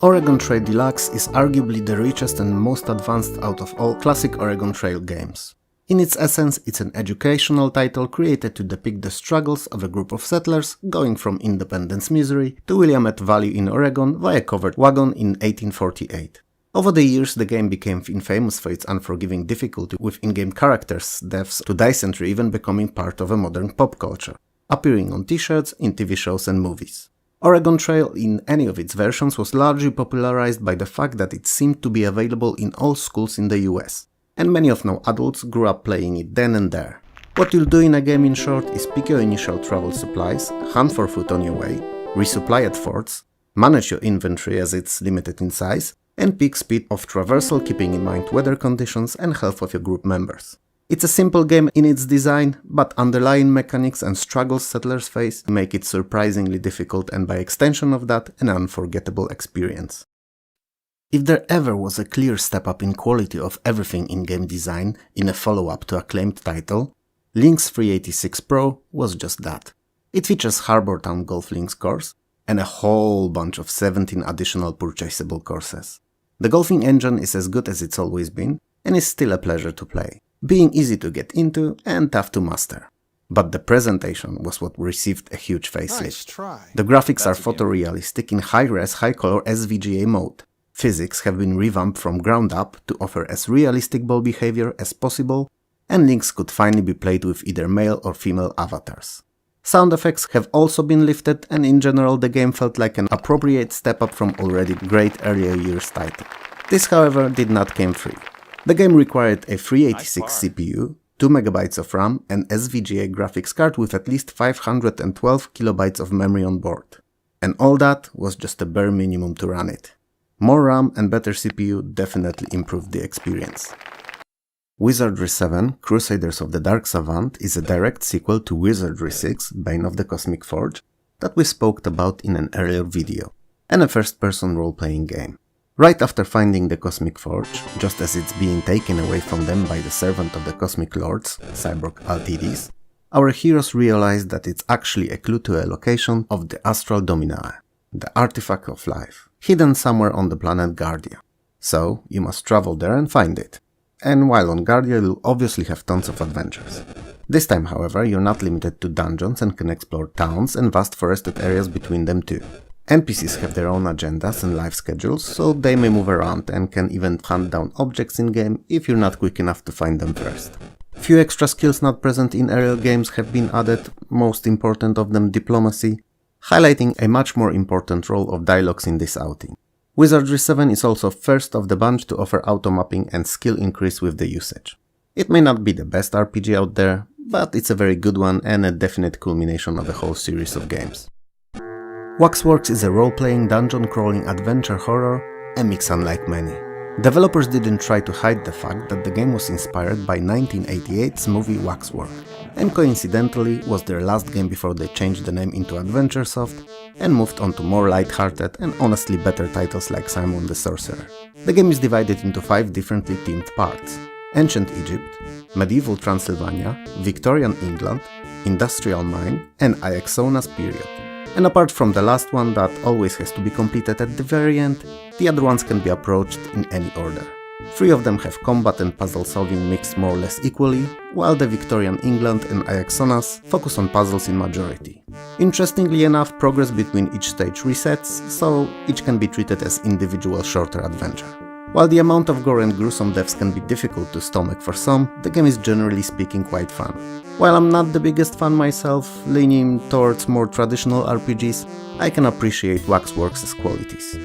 Oregon Trail Deluxe is arguably the richest and most advanced out of all classic Oregon Trail games. In its essence, it's an educational title created to depict the struggles of a group of settlers going from independence misery to Willamette Valley in Oregon via covered wagon in 1848. Over the years, the game became infamous for its unforgiving difficulty with in-game characters' deaths to dysentery even becoming part of a modern pop culture, appearing on t-shirts, in TV shows and movies. Oregon Trail in any of its versions was largely popularized by the fact that it seemed to be available in all schools in the US, and many of now adults grew up playing it then and there. What you'll do in a game, in short, is pick your initial travel supplies, hunt for food on your way, resupply at forts, manage your inventory as it's limited in size, and pick speed of traversal keeping in mind weather conditions and health of your group members. It's a simple game in its design, but underlying mechanics and struggles settlers face make it surprisingly difficult and by extension of that, an unforgettable experience. If there ever was a clear step up in quality of everything in game design in a follow-up to acclaimed title, Lynx 386 Pro was just that. It features Harbor Town Golf Links course and a whole bunch of 17 additional purchasable courses. The golfing engine is as good as it's always been and is still a pleasure to play, being easy to get into and tough to master. But the presentation was what received a huge facelift. Nice try. The graphics are photorealistic in high-res, high-color SVGA mode. Physics have been revamped from ground up to offer as realistic ball behavior as possible, and Lynx could finally be played with either male or female avatars. Sound effects have also been lifted, and in general the game felt like an appropriate step up from already great earlier years title. This, however, did not come free. The game required a 386 CPU, 2 MB of RAM, and SVGA graphics card with at least 512 KB of memory on board. And all that was just a bare minimum to run it. More RAM and better CPU definitely improved the experience. Wizardry 7 Crusaders of the Dark Savant is a direct sequel to Wizardry 6 Bane of the Cosmic Forge that we spoke about in an earlier video, and a first-person role-playing game. Right after finding the Cosmic Forge, just as it's being taken away from them by the servant of the Cosmic Lords, Cyborg Altides, our heroes realize that it's actually a clue to a location of the Astral Dominae, the artifact of life, hidden somewhere on the planet Guardia. So, you must travel there and find it. And while on Guardia, you'll obviously have tons of adventures. This time, however, you're not limited to dungeons and can explore towns and vast forested areas between them too. NPCs have their own agendas and life schedules, so they may move around and can even hunt down objects in-game if you're not quick enough to find them first. Few extra skills not present in aerial games have been added, most important of them diplomacy, highlighting a much more important role of dialogues in this outing. Wizardry 7 is also first of the bunch to offer auto-mapping and skill increase with the usage. It may not be the best RPG out there, but it's a very good one and a definite culmination of a whole series of games. Waxworks is a role-playing dungeon-crawling adventure horror, a mix unlike many. Developers didn't try to hide the fact that the game was inspired by 1988's movie Waxwork, and coincidentally was their last game before they changed the name into AdventureSoft and moved on to more light-hearted and honestly better titles like Simon the Sorcerer. The game is divided into 5 differently themed parts: Ancient Egypt, Medieval Transylvania, Victorian England, Industrial Mine, and Iaxona's period. And apart from the last one that always has to be completed at the very end, the other ones can be approached in any order. 3 of them have combat and puzzle solving mixed more or less equally, while the Victorian England and Iaxona's focus on puzzles in majority. Interestingly enough, progress between each stage resets, so each can be treated as individual shorter adventure. While the amount of gore and gruesome deaths can be difficult to stomach for some, the game is generally speaking quite fun. While I'm not the biggest fan myself, leaning towards more traditional RPGs, I can appreciate Waxworks' qualities.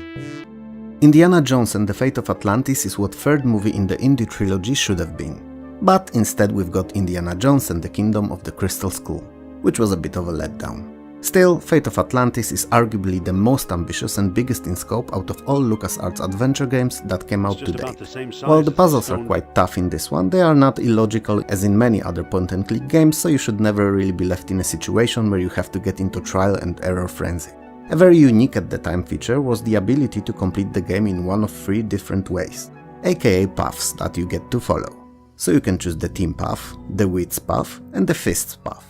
Indiana Jones and the Fate of Atlantis is what third movie in the indie trilogy should have been. But instead we've got Indiana Jones and the Kingdom of the Crystal Skull, which was a bit of a letdown. Still, Fate of Atlantis is arguably the most ambitious and biggest in scope out of all LucasArts adventure games that came out to date. While the puzzles are quite tough in this one, they are not illogical as in many other point-and-click games, so you should never really be left in a situation where you have to get into trial and error frenzy. A very unique at the time feature was the ability to complete the game in one of 3 different ways, aka paths that you get to follow. So you can choose the team path, the wits path, and the fists path.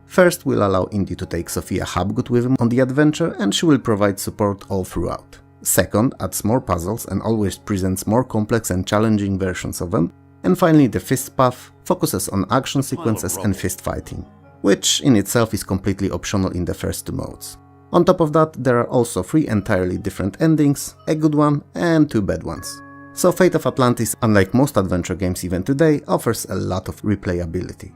First, we'll allow Indy to take Sophia Hapgood with him on the adventure, and she will provide support all throughout. Second, adds more puzzles and always presents more complex and challenging versions of them, And finally, the fist path focuses on action sequences and fist fighting, which in itself is completely optional in the first two modes. On top of that, there are also 3 entirely different endings, a good one and 2 bad ones. So Fate of Atlantis, unlike most adventure games even today, offers a lot of replayability.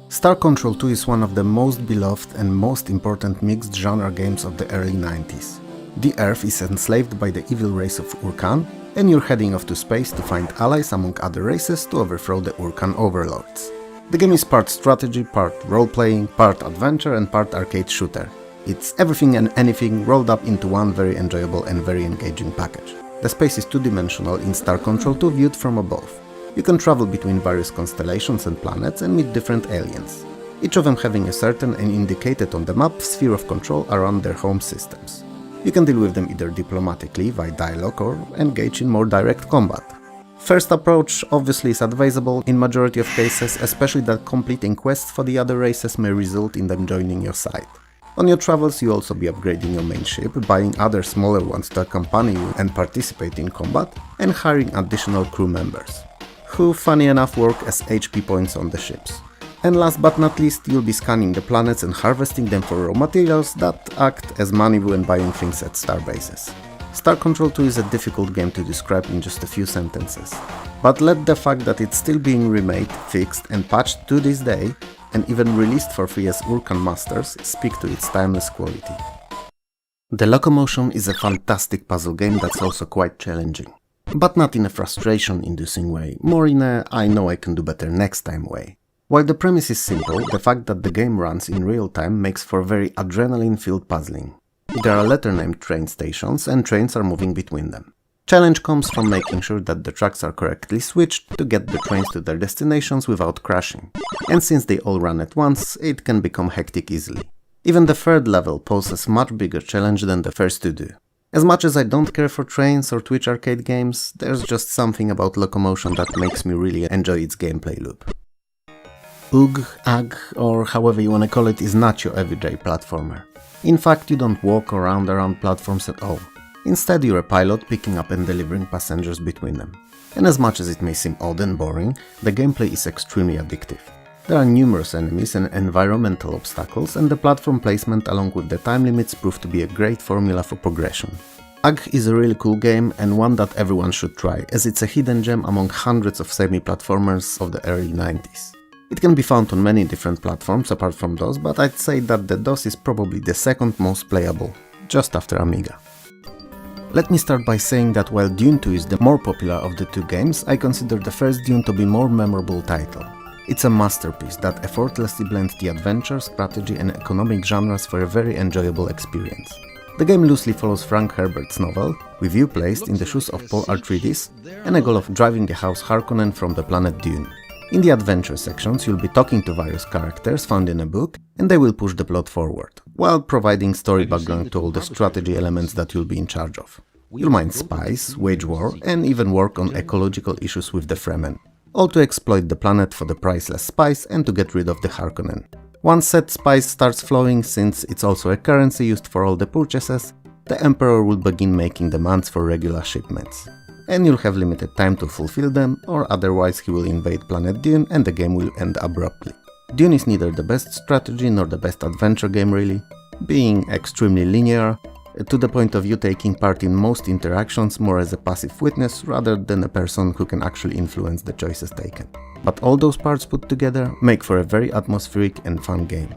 Star Control 2 is one of the most beloved and most important mixed genre games of the early 90s. The Earth is enslaved by the evil race of Urkan, and you're heading off to space to find allies among other races to overthrow the Urkan overlords. The game is part strategy, part role-playing, part adventure and part arcade shooter. It's everything and anything rolled up into one very enjoyable and very engaging package. The space is two-dimensional in Star Control 2 viewed from above. You can travel between various constellations and planets and meet different aliens, each of them having a certain and indicated on the map sphere of control around their home systems. You can deal with them either diplomatically, via dialogue, or engage in more direct combat. First approach obviously is advisable in majority of cases, especially that completing quests for the other races may result in them joining your side. On your travels you'll also be upgrading your main ship, buying other smaller ones to accompany you and participate in combat, and hiring additional crew members, who funny enough work as HP points on the ships. And last but not least, you'll be scanning the planets and harvesting them for raw materials that act as money when buying things at starbases. Star Control 2 is a difficult game to describe in just a few sentences, but let the fact that it's still being remade, fixed and patched to this day, and even released for free as Urkan Masters, speak to its timeless quality. The Locomotion is a fantastic puzzle game that's also quite challenging, but not in a frustration-inducing way, more in a I know I can do better next time way. While the premise is simple, the fact that the game runs in real time makes for very adrenaline-filled puzzling. There are letter-named train stations and trains are moving between them. Challenge comes from making sure that the tracks are correctly switched to get the trains to their destinations without crashing. And since they all run at once, it can become hectic easily. Even the third level poses much bigger challenge than the first two do. As much as I don't care for trains or Twitch arcade games, there's just something about Locomotion that makes me really enjoy its gameplay loop. AUTOEXEC, or however you wanna call it, is not your everyday platformer. In fact, you don't walk around platforms at all. Instead, you're a pilot picking up and delivering passengers between them. And as much as it may seem odd and boring, the gameplay is extremely addictive. There are numerous enemies and environmental obstacles, and the platform placement along with the time limits prove to be a great formula for progression. AUTOEXEC is a really cool game and one that everyone should try, as it's a hidden gem among hundreds of semi-platformers of the early 90s. It can be found on many different platforms apart from DOS, but I'd say that the DOS is probably the second most playable, just after Amiga. Let me start by saying that while Dune 2 is the more popular of the two games, I consider the first Dune to be more memorable title. It's a masterpiece that effortlessly blends the adventure, strategy and economic genres for a very enjoyable experience. The game loosely follows Frank Herbert's novel, with you placed in the shoes of Paul Atreides and a goal of driving the House Harkonnen from the planet Dune. In the adventure sections, you'll be talking to various characters found in a book, and they will push the plot forward, while providing story background to all the strategy elements that you'll be in charge of. You'll mine spice, wage war, and even work on ecological issues with the Fremen, all to exploit the planet for the priceless spice and to get rid of the Harkonnen. Once said spice starts flowing, since it's also a currency used for all the purchases, the Emperor will begin making demands for regular shipments. And you'll have limited time to fulfill them, or otherwise he will invade planet Dune and the game will end abruptly. Dune is neither the best strategy nor the best adventure game really, being extremely linear, to the point of you taking part in most interactions more as a passive witness rather than a person who can actually influence the choices taken. But all those parts put together make for a very atmospheric and fun game.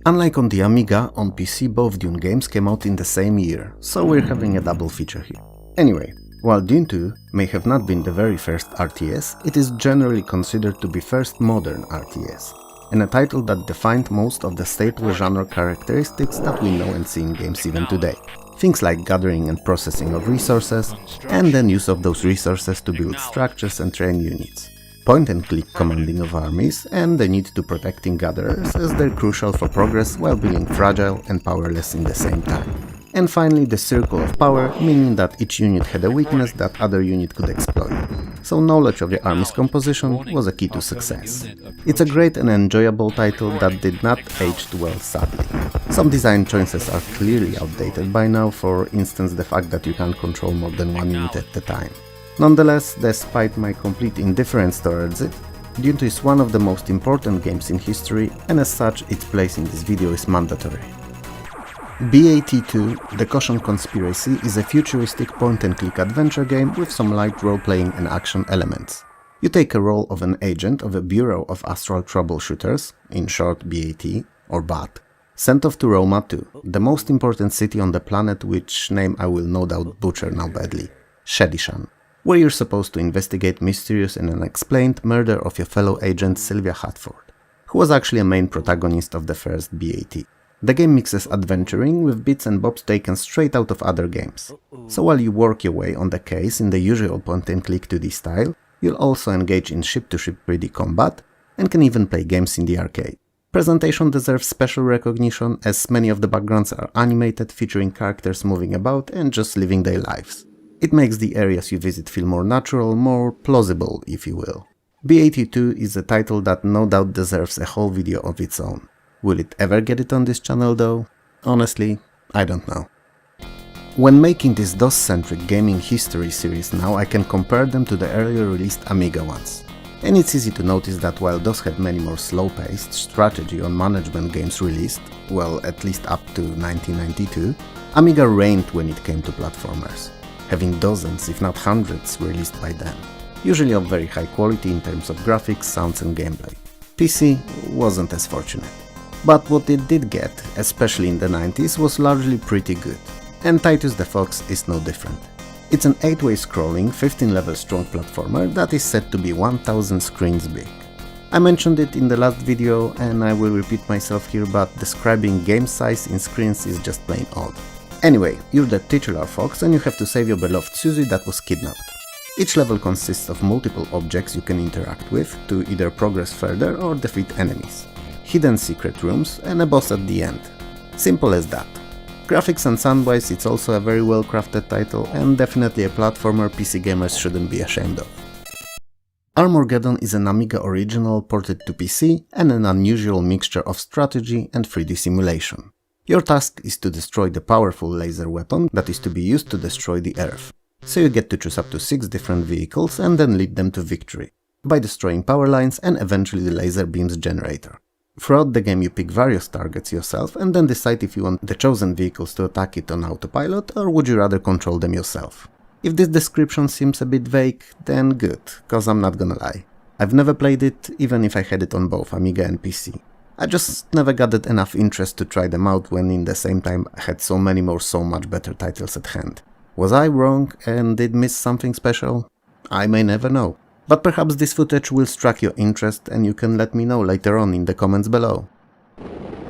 Unlike on the Amiga, on PC both Dune games came out in the same year, so we're having a double feature here. Anyway, while Dune 2 may have not been the very first RTS, it is generally considered to be first modern RTS, and a title that defined most of the staple genre characteristics that we know and see in games even today. Things like gathering and processing of resources, and then use of those resources to build structures and train units. Point-and-click commanding of armies, and the need to protecting gatherers as they're crucial for progress while being fragile and powerless in the same time. And finally the circle of power, meaning that each unit had a weakness that other unit could exploit. So knowledge of the army's composition was a key to success. It's a great and enjoyable title that did not age too well sadly. Some design choices are clearly outdated by now, for instance the fact that you can't control more than one unit at a time. Nonetheless, despite my complete indifference towards it, due to it's one of the most important games in history, and as such its place in this video is mandatory. BAT2 The Caution Conspiracy is a futuristic point-and-click adventure game with some light role-playing and action elements. You take a role of an agent of a Bureau of Astral Troubleshooters, in short BAT, or BAT, sent off to Roma 2, the most important city on the planet, which name I will no doubt butcher now badly, Shedishan, where you're supposed to investigate mysterious and unexplained murder of your fellow agent Sylvia Hatford, who was actually a main protagonist of the first BAT. The game mixes adventuring with bits and bobs taken straight out of other games. So while you work your way on the case in the usual point-and-click 2D style, you'll also engage in ship-to-ship 3D combat and can even play games in the arcade. Presentation deserves special recognition as many of the backgrounds are animated, featuring characters moving about and just living their lives. It makes the areas you visit feel more natural, more plausible, if you will. BAT2 is a title that no doubt deserves a whole video of its own. Will it ever get it on this channel though? Honestly, I don't know. When making this DOS-centric gaming history series now, I can compare them to the earlier released Amiga ones. And it's easy to notice that while DOS had many more slow-paced strategy on management games released, well, at least up to 1992, Amiga reigned when it came to platformers, having dozens if not hundreds released by then, usually of very high quality in terms of graphics, sounds and gameplay. PC wasn't as fortunate. But what it did get, especially in the 90s, was largely pretty good, and Titus the Fox is no different. It's an 8-way scrolling, 15-level strong platformer that is said to be 1000 screens big. I mentioned it in the last video and I will repeat myself here, but describing game size in screens is just plain odd. Anyway, you're the titular fox and you have to save your beloved Susie that was kidnapped. Each level consists of multiple objects you can interact with to either progress further or defeat enemies. Hidden secret rooms and a boss at the end. Simple as that. Graphics and sound-wise it's also a very well crafted title and definitely a platformer PC gamers shouldn't be ashamed of. Armageddon is an Amiga original ported to PC and an unusual mixture of strategy and 3D simulation. Your task is to destroy the powerful laser weapon that is to be used to destroy the Earth. So you get to choose up to 6 different vehicles and then lead them to victory, by destroying power lines and eventually the laser beam's generator. Throughout the game you pick various targets yourself and then decide if you want the chosen vehicles to attack it on autopilot or would you rather control them yourself. If this description seems a bit vague, then good, cause I'm not gonna lie. I've never played it, even if I had it on both Amiga and PC. I just never gathered enough interest to try them out when in the same time I had so many more so much better titles at hand. Was I wrong and did miss something special? I may never know. But perhaps this footage will strike your interest and you can let me know later on in the comments below.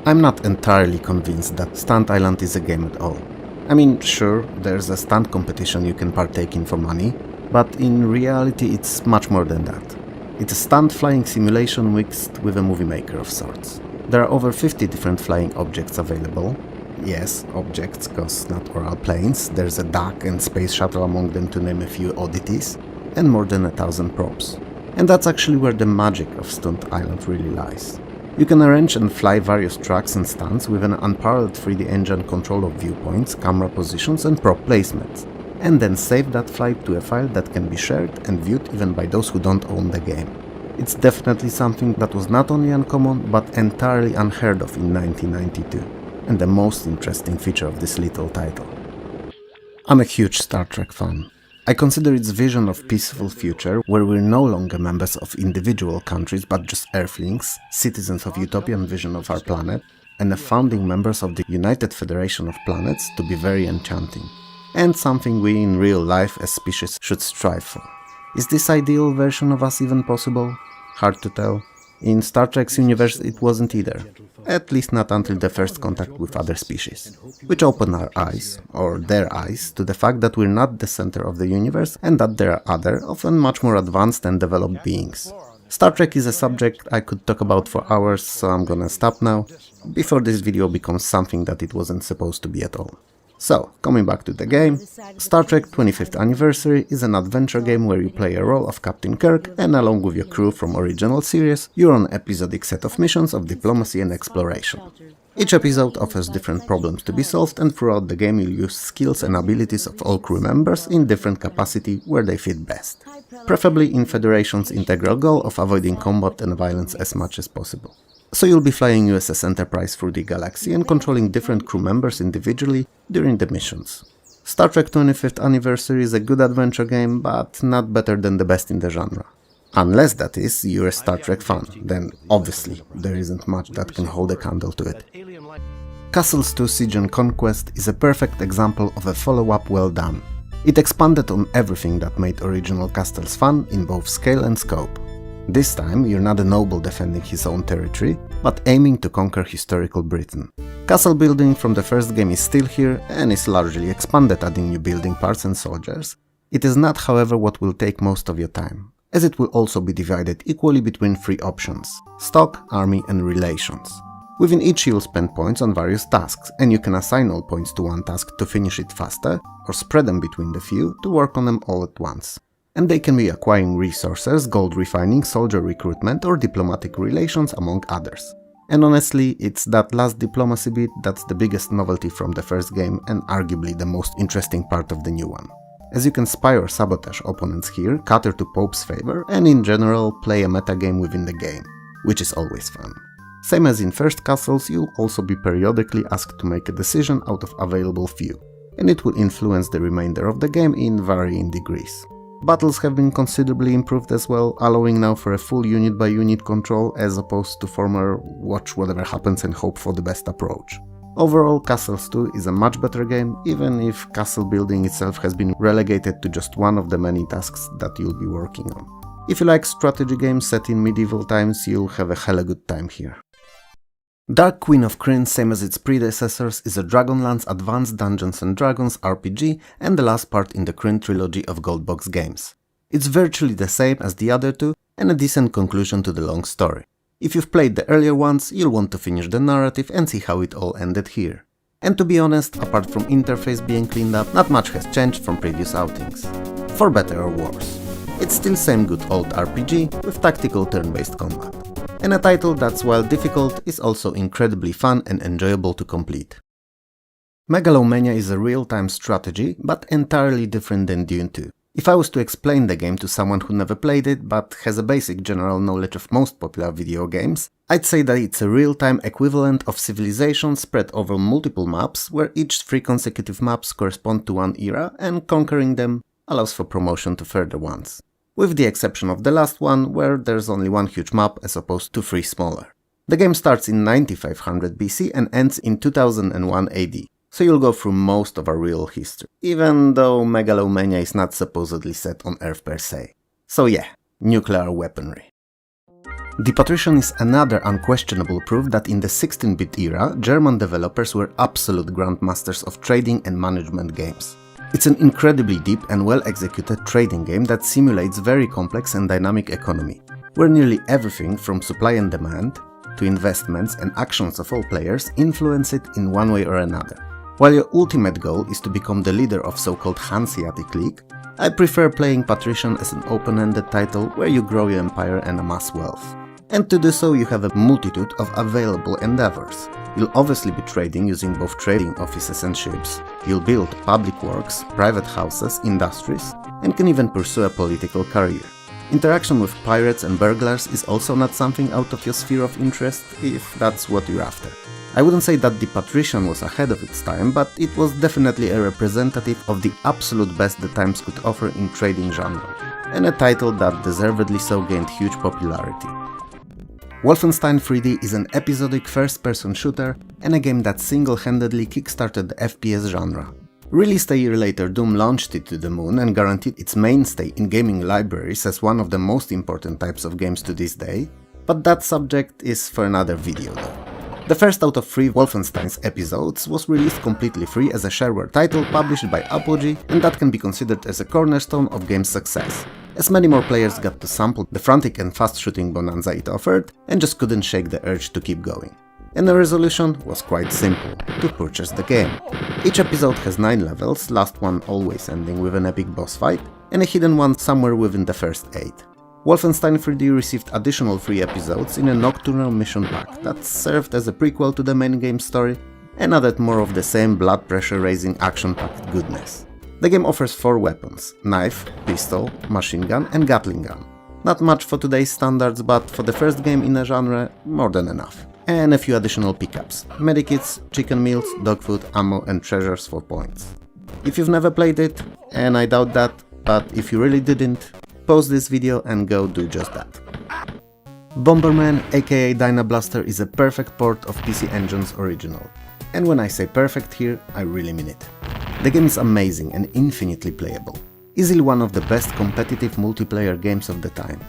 I'm not entirely convinced that Stunt Island is a game at all. I mean, sure, there's a stunt competition you can partake in for money, but in reality it's much more than that. It's a stunt flying simulation mixed with a movie maker of sorts. There are over 50 different flying objects available. Yes, objects, cause not all planes, there's a duck and space shuttle among them to name a few oddities, and more than 1000 props. And that's actually where the magic of Stunt Island really lies. You can arrange and fly various tracks and stunts with an unparalleled 3D engine control of viewpoints, camera positions and prop placements, and then save that flight to a file that can be shared and viewed even by those who don't own the game. It's definitely something that was not only uncommon but entirely unheard of in 1992, and the most interesting feature of this little title. I'm a huge Star Trek fan. I consider its vision of peaceful future, where we're no longer members of individual countries but just Earthlings, citizens of utopian vision of our planet, and the founding members of the United Federation of Planets, to be very enchanting, and something we in real life as species should strive for. Is this ideal version of us even possible? Hard to tell. In Star Trek's universe it wasn't either, at least not until the first contact with other species, which opened our eyes, or their eyes, to the fact that we're not the center of the universe and that there are other, often much more advanced and developed beings. Star Trek is a subject I could talk about for hours, so I'm gonna stop now, before this video becomes something that it wasn't supposed to be at all. So, coming back to the game, Star Trek 25th Anniversary is an adventure game where you play a role of Captain Kirk and along with your crew from original series, you're on an episodic set of missions of diplomacy and exploration. Each episode offers different problems to be solved, and throughout the game you'll use skills and abilities of all crew members in different capacity where they fit best. Preferably in Federation's integral goal of avoiding combat and violence as much as possible. So you'll be flying USS Enterprise through the galaxy and controlling different crew members individually during the missions. Star Trek 25th Anniversary is a good adventure game, but not better than the best in the genre. Unless that is, you're a Star Trek fan, then obviously there isn't much that can hold a candle to it. Castles 2 Siege and Conquest is a perfect example of a follow-up well done. It expanded on everything that made original Castles fun in both scale and scope. This time you're not a noble defending his own territory, but aiming to conquer historical Britain. Castle building from the first game is still here and is largely expanded, adding new building parts and soldiers. It is not, however, what will take most of your time, as it will also be divided equally between three options: stock, army and relations. Within each you'll spend points on various tasks, and you can assign all points to one task to finish it faster, or spread them between the few to work on them all at once. And they can be acquiring resources, gold refining, soldier recruitment or diplomatic relations, among others. And honestly, it's that last diplomacy bit that's the biggest novelty from the first game and arguably the most interesting part of the new one, as you can spy or sabotage opponents here, cater to Pope's favor, and in general play a metagame within the game, which is always fun. Same as in first Castles, you'll also be periodically asked to make a decision out of available few, and it will influence the remainder of the game in varying degrees. Battles have been considerably improved as well, allowing now for a full unit by unit control as opposed to former watch whatever happens and hope for the best approach. Overall, Castles 2 is a much better game, even if castle building itself has been relegated to just one of the many tasks that you'll be working on. If you like strategy games set in medieval times, you'll have a hella good time here. Dark Queen of Krynn, same as its predecessors, is a Dragonlance Advanced Dungeons & Dragons RPG and the last part in the Krynn trilogy of Goldbox games. It's virtually the same as the other two and a decent conclusion to the long story. If you've played the earlier ones, you'll want to finish the narrative and see how it all ended here. And to be honest, apart from interface being cleaned up, not much has changed from previous outings. For better or worse. It's still same good old RPG with tactical turn-based combat. And a title that's, while difficult, is also incredibly fun and enjoyable to complete. Megalomania is a real-time strategy, but entirely different than Dune 2. If I was to explain the game to someone who never played it, but has a basic general knowledge of most popular video games, I'd say that it's a real-time equivalent of Civilization spread over multiple maps, where each 3 consecutive maps correspond to one era, and conquering them allows for promotion to further ones. With the exception of the last one, where there's only one huge map as opposed to 3 smaller. The game starts in 9500 BC and ends in 2001 AD, so you'll go through most of our real history, even though Megalomania is not supposedly set on Earth per se. So yeah, nuclear weaponry. The Patrician is another unquestionable proof that in the 16-bit era, German developers were absolute grandmasters of trading and management games. It's an incredibly deep and well-executed trading game that simulates very complex and dynamic economy, where nearly everything from supply and demand to investments and actions of all players influence it in one way or another. While your ultimate goal is to become the leader of so-called Hanseatic League, I prefer playing Patrician as an open-ended title where you grow your empire and amass wealth. And to do so you have a multitude of available endeavors. You'll obviously be trading using both trading offices and ships. You'll build public works, private houses, industries, and can even pursue a political career. Interaction with pirates and burglars is also not something out of your sphere of interest, if that's what you're after. I wouldn't say that the Patrician was ahead of its time, but it was definitely a representative of the absolute best the times could offer in trading genre, and a title that deservedly so gained huge popularity. Wolfenstein 3D is an episodic first-person shooter and a game that single-handedly kickstarted the FPS genre. Released a year later, Doom launched it to the moon and guaranteed its mainstay in gaming libraries as one of the most important types of games to this day, but that subject is for another video though. The first out of 3 Wolfenstein's episodes was released completely free as a shareware title published by Apogee, and that can be considered as a cornerstone of game's success, as many more players got to sample the frantic and fast shooting bonanza it offered and just couldn't shake the urge to keep going. And the resolution was quite simple: to purchase the game. Each episode has 9 levels, last one always ending with an epic boss fight, and a hidden one somewhere within the first 8. Wolfenstein 3D received additional 3 episodes in a nocturnal mission pack that served as a prequel to the main game story and added more of the same blood pressure raising action-packed goodness. The game offers 4 weapons: knife, pistol, machine gun and Gatling gun. Not much for today's standards, but for the first game in a genre, more than enough. And a few additional pickups: medikits, chicken meals, dog food, ammo and treasures for points. If you've never played it, and I doubt that, but if you really didn't, pause this video and go do just that. Bomberman, aka Dynablaster, is a perfect port of PC Engine's original. And when I say perfect here, I really mean it. The game is amazing and infinitely playable. Easily one of the best competitive multiplayer games of the time.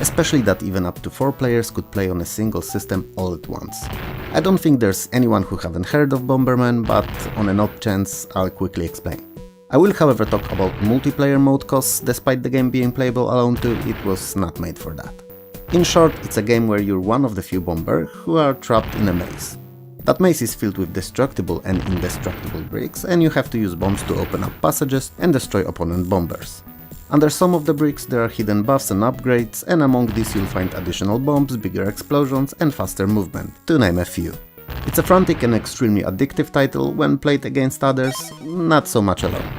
Especially that even up to 4 players could play on a single system all at once. I don't think there's anyone who haven't heard of Bomberman, but on an odd chance, I'll quickly explain. I will however talk about multiplayer mode cause despite the game being playable alone too, it was not made for that. In short, it's a game where you're one of the few bombers who are trapped in a maze. That maze is filled with destructible and indestructible bricks, and you have to use bombs to open up passages and destroy opponent bombers. Under some of the bricks there are hidden buffs and upgrades, and among these you'll find additional bombs, bigger explosions and faster movement, to name a few. It's a frantic and extremely addictive title when played against others, not so much alone.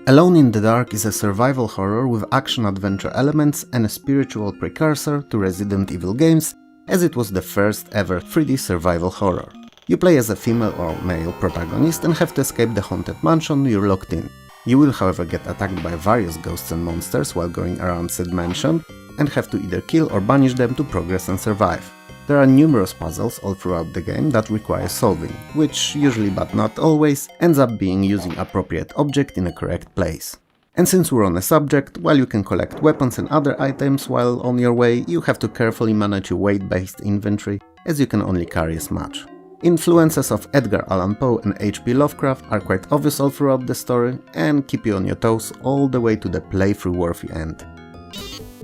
Alone in the Dark is a survival horror with action-adventure elements and a spiritual precursor to Resident Evil games, as it was the first ever 3D survival horror. You play as a female or male protagonist and have to escape the haunted mansion you're locked in. You will however get attacked by various ghosts and monsters while going around said mansion, and have to either kill or banish them to progress and survive. There are numerous puzzles all throughout the game that require solving, which usually but not always ends up being using appropriate object in a correct place. And since we're on a subject, while you can collect weapons and other items while on your way, you have to carefully manage your weight-based inventory, as you can only carry as much. Influences of Edgar Allan Poe and H.P. Lovecraft are quite obvious all throughout the story and keep you on your toes all the way to the playthrough-worthy end.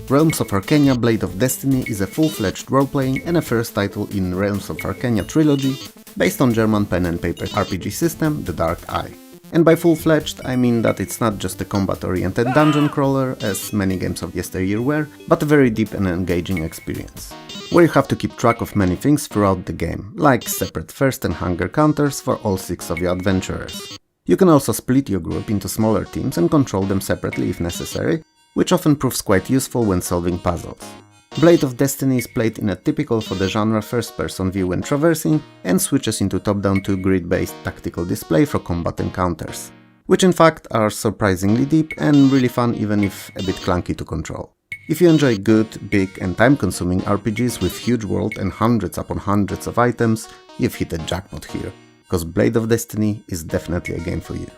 Realms of Arcania Blade of Destiny is a full-fledged role-playing and a first title in Realms of Arcania trilogy, based on German pen and paper RPG system The Dark Eye. And by full-fledged, I mean that it's not just a combat-oriented dungeon crawler, as many games of yesteryear were, but a very deep and engaging experience, where you have to keep track of many things throughout the game, like separate thirst and hunger counters for all 6 of your adventurers. You can also split your group into smaller teams and control them separately if necessary, which often proves quite useful when solving puzzles. Blade of Destiny is played in a typical for the genre first-person view when traversing, and switches into top-down 2 grid-based tactical display for combat encounters, which in fact are surprisingly deep and really fun even if a bit clunky to control. If you enjoy good, big and time-consuming RPGs with huge world and hundreds upon hundreds of items, you've hit a jackpot here, cause Blade of Destiny is definitely a game for you.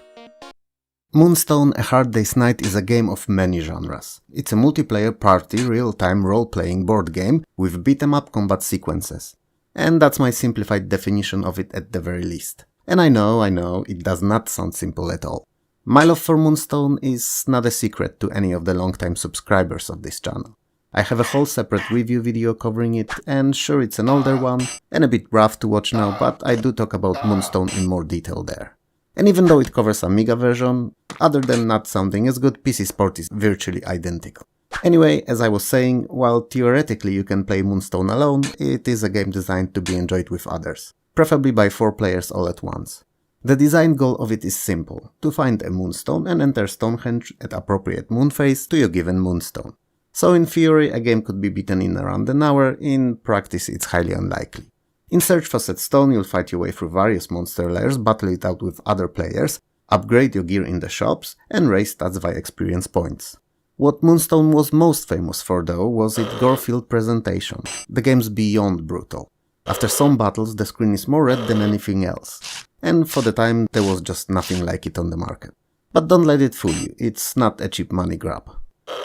Moonstone: A Hard Day's Night is a game of many genres. It's a multiplayer party real-time role-playing board game with beat-em-up combat sequences. And that's my simplified definition of it at the very least. And I know, it does not sound simple at all. My love for Moonstone is not a secret to any of the long-time subscribers of this channel. I have a whole separate review video covering it, and sure, it's an older one and a bit rough to watch now, but I do talk about Moonstone in more detail there. And even though it covers Amiga version, other than not sounding as good, PC Sport is virtually identical. Anyway, as I was saying, while theoretically you can play Moonstone alone, it is a game designed to be enjoyed with others, preferably by 4 players all at once. The design goal of it is simple: to find a moonstone and enter Stonehenge at appropriate moon phase to your given moonstone. So in theory a game could be beaten in around an hour, in practice it's highly unlikely. In search for said stone you'll fight your way through various monster lairs, battle it out with other players, upgrade your gear in the shops, and raise stats via experience points. What Moonstone was most famous for though was its gore-filled presentation. The game's beyond brutal. After some battles the screen is more red than anything else, and for the time there was just nothing like it on the market. But don't let it fool you, it's not a cheap money grab.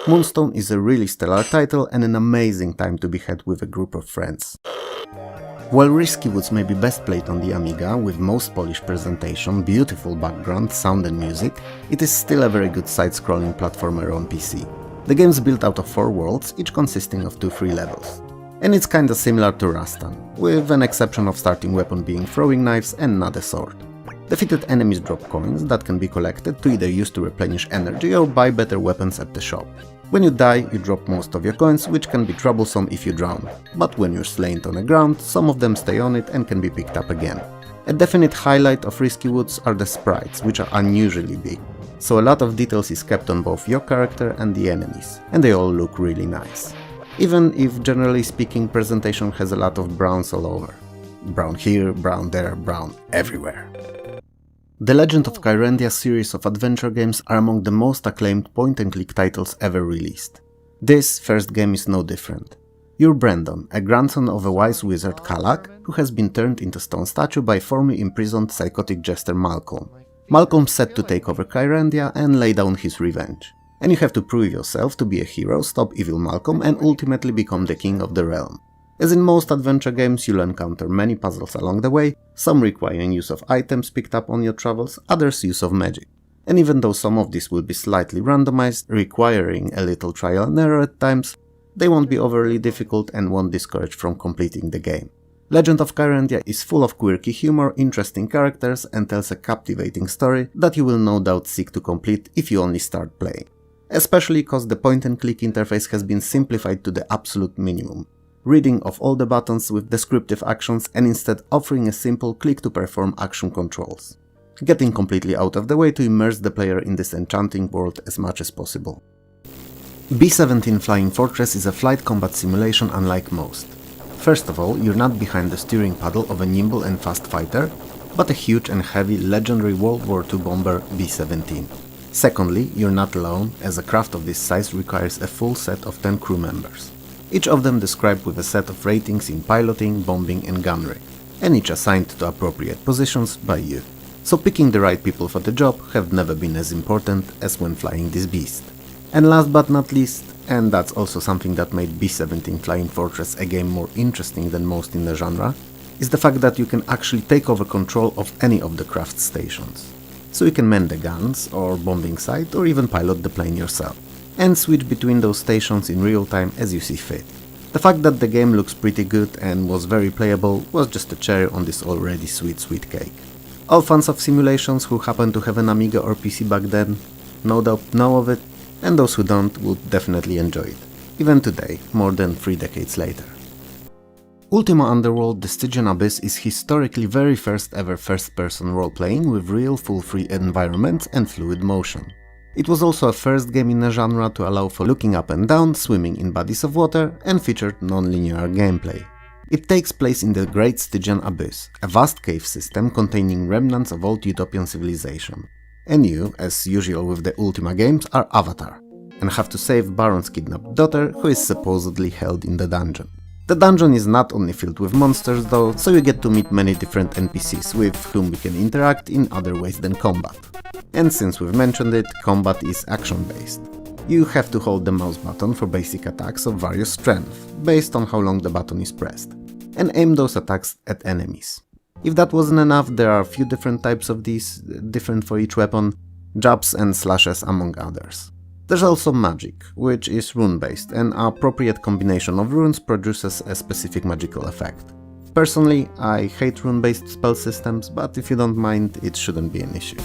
Moonstone is a really stellar title and an amazing time to be had with a group of friends. While Risky Woods may be best played on the Amiga, with most polished presentation, beautiful background, sound and music, it is still a very good side-scrolling platformer on PC. The game's built out of 4 worlds, each consisting of 2 free levels. And it's kinda similar to Rastan, with an exception of starting weapon being throwing knives and not a sword. Defeated enemies drop coins that can be collected to either use to replenish energy or buy better weapons at the shop. When you die, you drop most of your coins, which can be troublesome if you drown, but when you're slain on the ground, some of them stay on it and can be picked up again. A definite highlight of Risky Woods are the sprites, which are unusually big, so a lot of details is kept on both your character and the enemies, and they all look really nice. Even if, generally speaking, presentation has a lot of browns all over. Brown here, brown there, brown everywhere. The Legend of Kyrandia series of adventure games are among the most acclaimed point-and-click titles ever released. This first game is no different. You're Brandon, a grandson of a wise wizard Kalak, who has been turned into stone statue by formerly imprisoned psychotic jester Malcolm. Malcolm's set to take over Kyrandia and lay down his revenge. And you have to prove yourself to be a hero, stop evil Malcolm, and ultimately become the king of the realm. As in most adventure games, you'll encounter many puzzles along the way, some requiring use of items picked up on your travels, others use of magic. And even though some of these will be slightly randomized, requiring a little trial and error at times, they won't be overly difficult and won't discourage from completing the game. Legend of Kyrandia is full of quirky humor, interesting characters, and tells a captivating story that you will no doubt seek to complete if you only start playing. Especially because the point-and-click interface has been simplified to the absolute minimum, reading of all the buttons with descriptive actions and instead offering a simple click to perform action controls, getting completely out of the way to immerse the player in this enchanting world as much as possible. B-17 Flying Fortress is a flight combat simulation unlike most. First of all, you're not behind the steering paddle of a nimble and fast fighter, but a huge and heavy legendary World War II bomber B-17. Secondly, you're not alone, as a craft of this size requires a full set of 10 crew members, each of them described with a set of ratings in piloting, bombing and gunnery, and each assigned to appropriate positions by you. So picking the right people for the job have never been as important as when flying this beast. And last but not least, and that's also something that made B-17 Flying Fortress a game more interesting than most in the genre, is the fact that you can actually take over control of any of the craft stations. So you can man the guns, or bombing site, or even pilot the plane yourself, and switch between those stations in real time as you see fit. The fact that the game looks pretty good and was very playable was just a cherry on this already sweet cake. All fans of simulations who happen to have an Amiga or PC back then no doubt know of it, and those who don't would definitely enjoy it, even today, more than 3 decades later. Ultima Underworld: The Stygian Abyss is historically very first ever first-person role-playing with real full-free environments and fluid motion. It was also a first game in the genre to allow for looking up and down, swimming in bodies of water, and featured non-linear gameplay. It takes place in the Great Stygian Abyss, a vast cave system containing remnants of old utopian civilization. And you, as usual with the Ultima games, are Avatar, and have to save Baron's kidnapped daughter, who is supposedly held in the dungeon. The dungeon is not only filled with monsters though, so you get to meet many different NPCs with whom we can interact in other ways than combat. And since we've mentioned it, combat is action-based. You have to hold the mouse button for basic attacks of various strength, based on how long the button is pressed, and aim those attacks at enemies. If that wasn't enough, there are a few different types of these, different for each weapon, jabs and slashes among others. There's also magic, which is rune-based, and an appropriate combination of runes produces a specific magical effect. Personally, I hate rune-based spell systems, but if you don't mind, it shouldn't be an issue.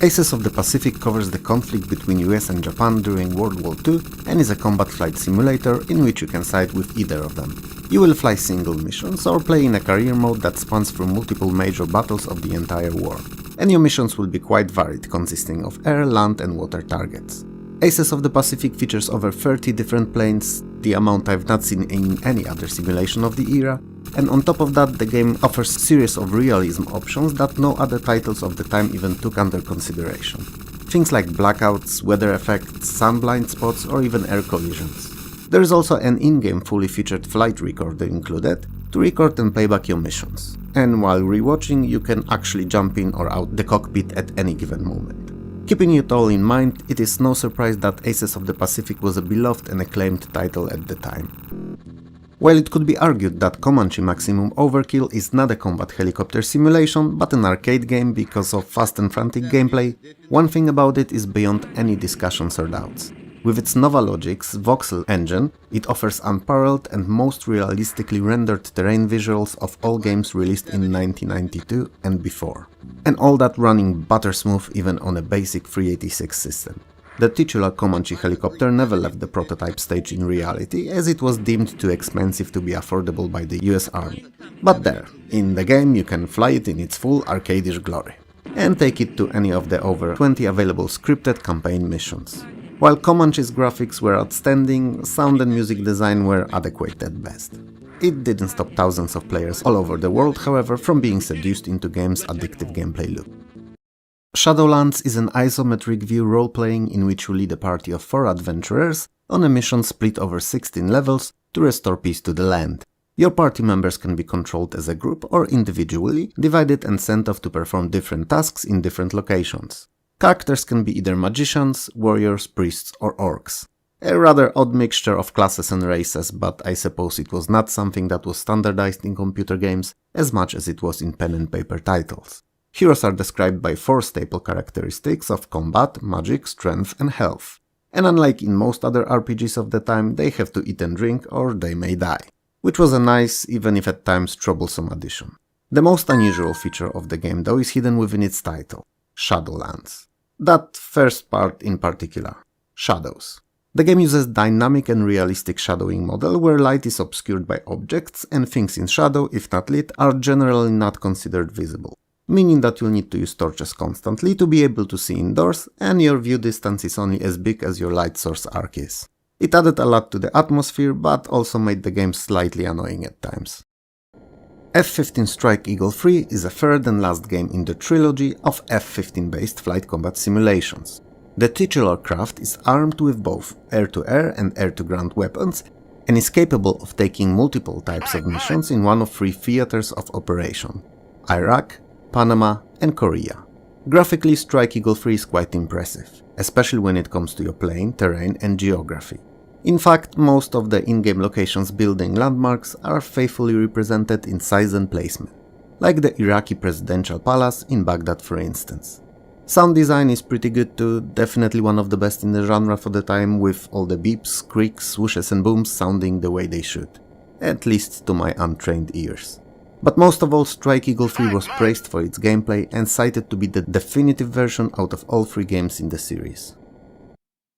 Aces of the Pacific covers the conflict between US and Japan during World War II and is a combat flight simulator in which you can side with either of them. You will fly single missions or play in a career mode that spans through multiple major battles of the entire war. And your missions will be quite varied, consisting of air, land and water targets. Aces of the Pacific features over 30 different planes, the amount I've not seen in any other simulation of the era, and on top of that the game offers a series of realism options that no other titles of the time even took under consideration. Things like blackouts, weather effects, sun blind spots or even air collisions. There is also an in-game fully featured flight recorder included to record and play back your missions. And while rewatching, you can actually jump in or out the cockpit at any given moment. Keeping it all in mind, it is no surprise that Aces of the Pacific was a beloved and acclaimed title at the time. While it could be argued that Comanche Maximum Overkill is not a combat helicopter simulation, but an arcade game because of fast and frantic gameplay, one thing about it is beyond any discussions or doubts. With its Nova Logic's voxel engine, it offers unparalleled and most realistically rendered terrain visuals of all games released in 1992 and before. And all that running buttersmooth even on a basic 386 system. The titular Comanche helicopter never left the prototype stage in reality, as it was deemed too expensive to be affordable by the US Army. But there, in the game you can fly it in its full arcadish glory, and take it to any of the over 20 available scripted campaign missions. While Comanche's graphics were outstanding, sound and music design were adequate at best. It didn't stop thousands of players all over the world, however, from being seduced into game's addictive gameplay loop. Shadowlands is an isometric view role-playing in which you lead a party of 4 adventurers on a mission split over 16 levels to restore peace to the land. Your party members can be controlled as a group or individually, divided and sent off to perform different tasks in different locations. Characters can be either magicians, warriors, priests, or orcs. A rather odd mixture of classes and races, but I suppose it was not something that was standardized in computer games as much as it was in pen and paper titles. Heroes are described by 4 staple characteristics of combat, magic, strength and health. And unlike in most other RPGs of the time, they have to eat and drink or they may die. Which was a nice, even if at times troublesome addition. The most unusual feature of the game though is hidden within its title, Shadowlands. That first part in particular, shadows. The game uses dynamic and realistic shadowing model where light is obscured by objects and things in shadow, if not lit, are generally not considered visible, meaning that you'll need to use torches constantly to be able to see indoors and your view distance is only as big as your light source arc is. It added a lot to the atmosphere, but also made the game slightly annoying at times. F-15 Strike Eagle 3 is a third and last game in the trilogy of F-15 based flight combat simulations. The titular craft is armed with both air-to-air and air-to-ground weapons and is capable of taking multiple types of missions in one of 3 theaters of operation: Iraq, Panama and Korea. Graphically, Strike Eagle 3 is quite impressive, especially when it comes to your plane, terrain and geography. In fact, most of the in-game locations' building landmarks are faithfully represented in size and placement, like the Iraqi presidential palace in Baghdad for instance. Sound design is pretty good too, definitely one of the best in the genre for the time, with all the beeps, creaks, swooshes and booms sounding the way they should, at least to my untrained ears. But most of all, Strike Eagle 3 was praised for its gameplay and cited to be the definitive version out of all 3 games in the series.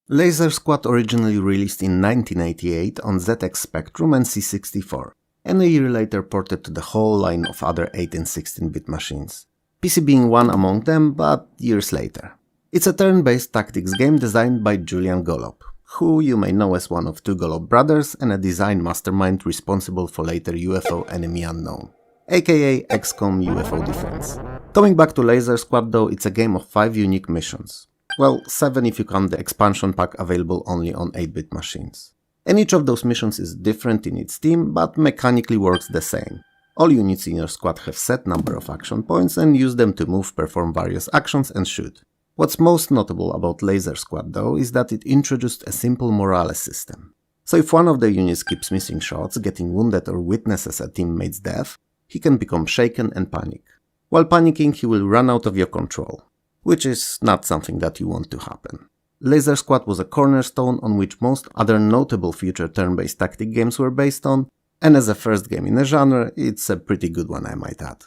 Laser Squad originally released in 1988 on ZX Spectrum and C64, and a year later ported to the whole line of other 8 and 16-bit machines. PC being one among them, but years later. It's a turn-based tactics game designed by Julian Golob, who you may know as one of 2 Golob brothers and a design mastermind responsible for later UFO Enemy Unknown, aka XCOM UFO Defense. Coming back to Laser Squad though, it's a game of 5 unique missions. Well, 7 if you count the expansion pack available only on 8-bit machines. And each of those missions is different in its theme, but mechanically works the same. All units in your squad have set number of action points and use them to move, perform various actions and shoot. What's most notable about Laser Squad though is that it introduced a simple morale system. So if one of the units keeps missing shots, getting wounded or witnesses a teammate's death, he can become shaken and panic. While panicking, he will run out of your control, which is not something that you want to happen. Laser Squad was a cornerstone on which most other notable future turn-based tactic games were based on, and as a first game in the genre, it's a pretty good one I might add.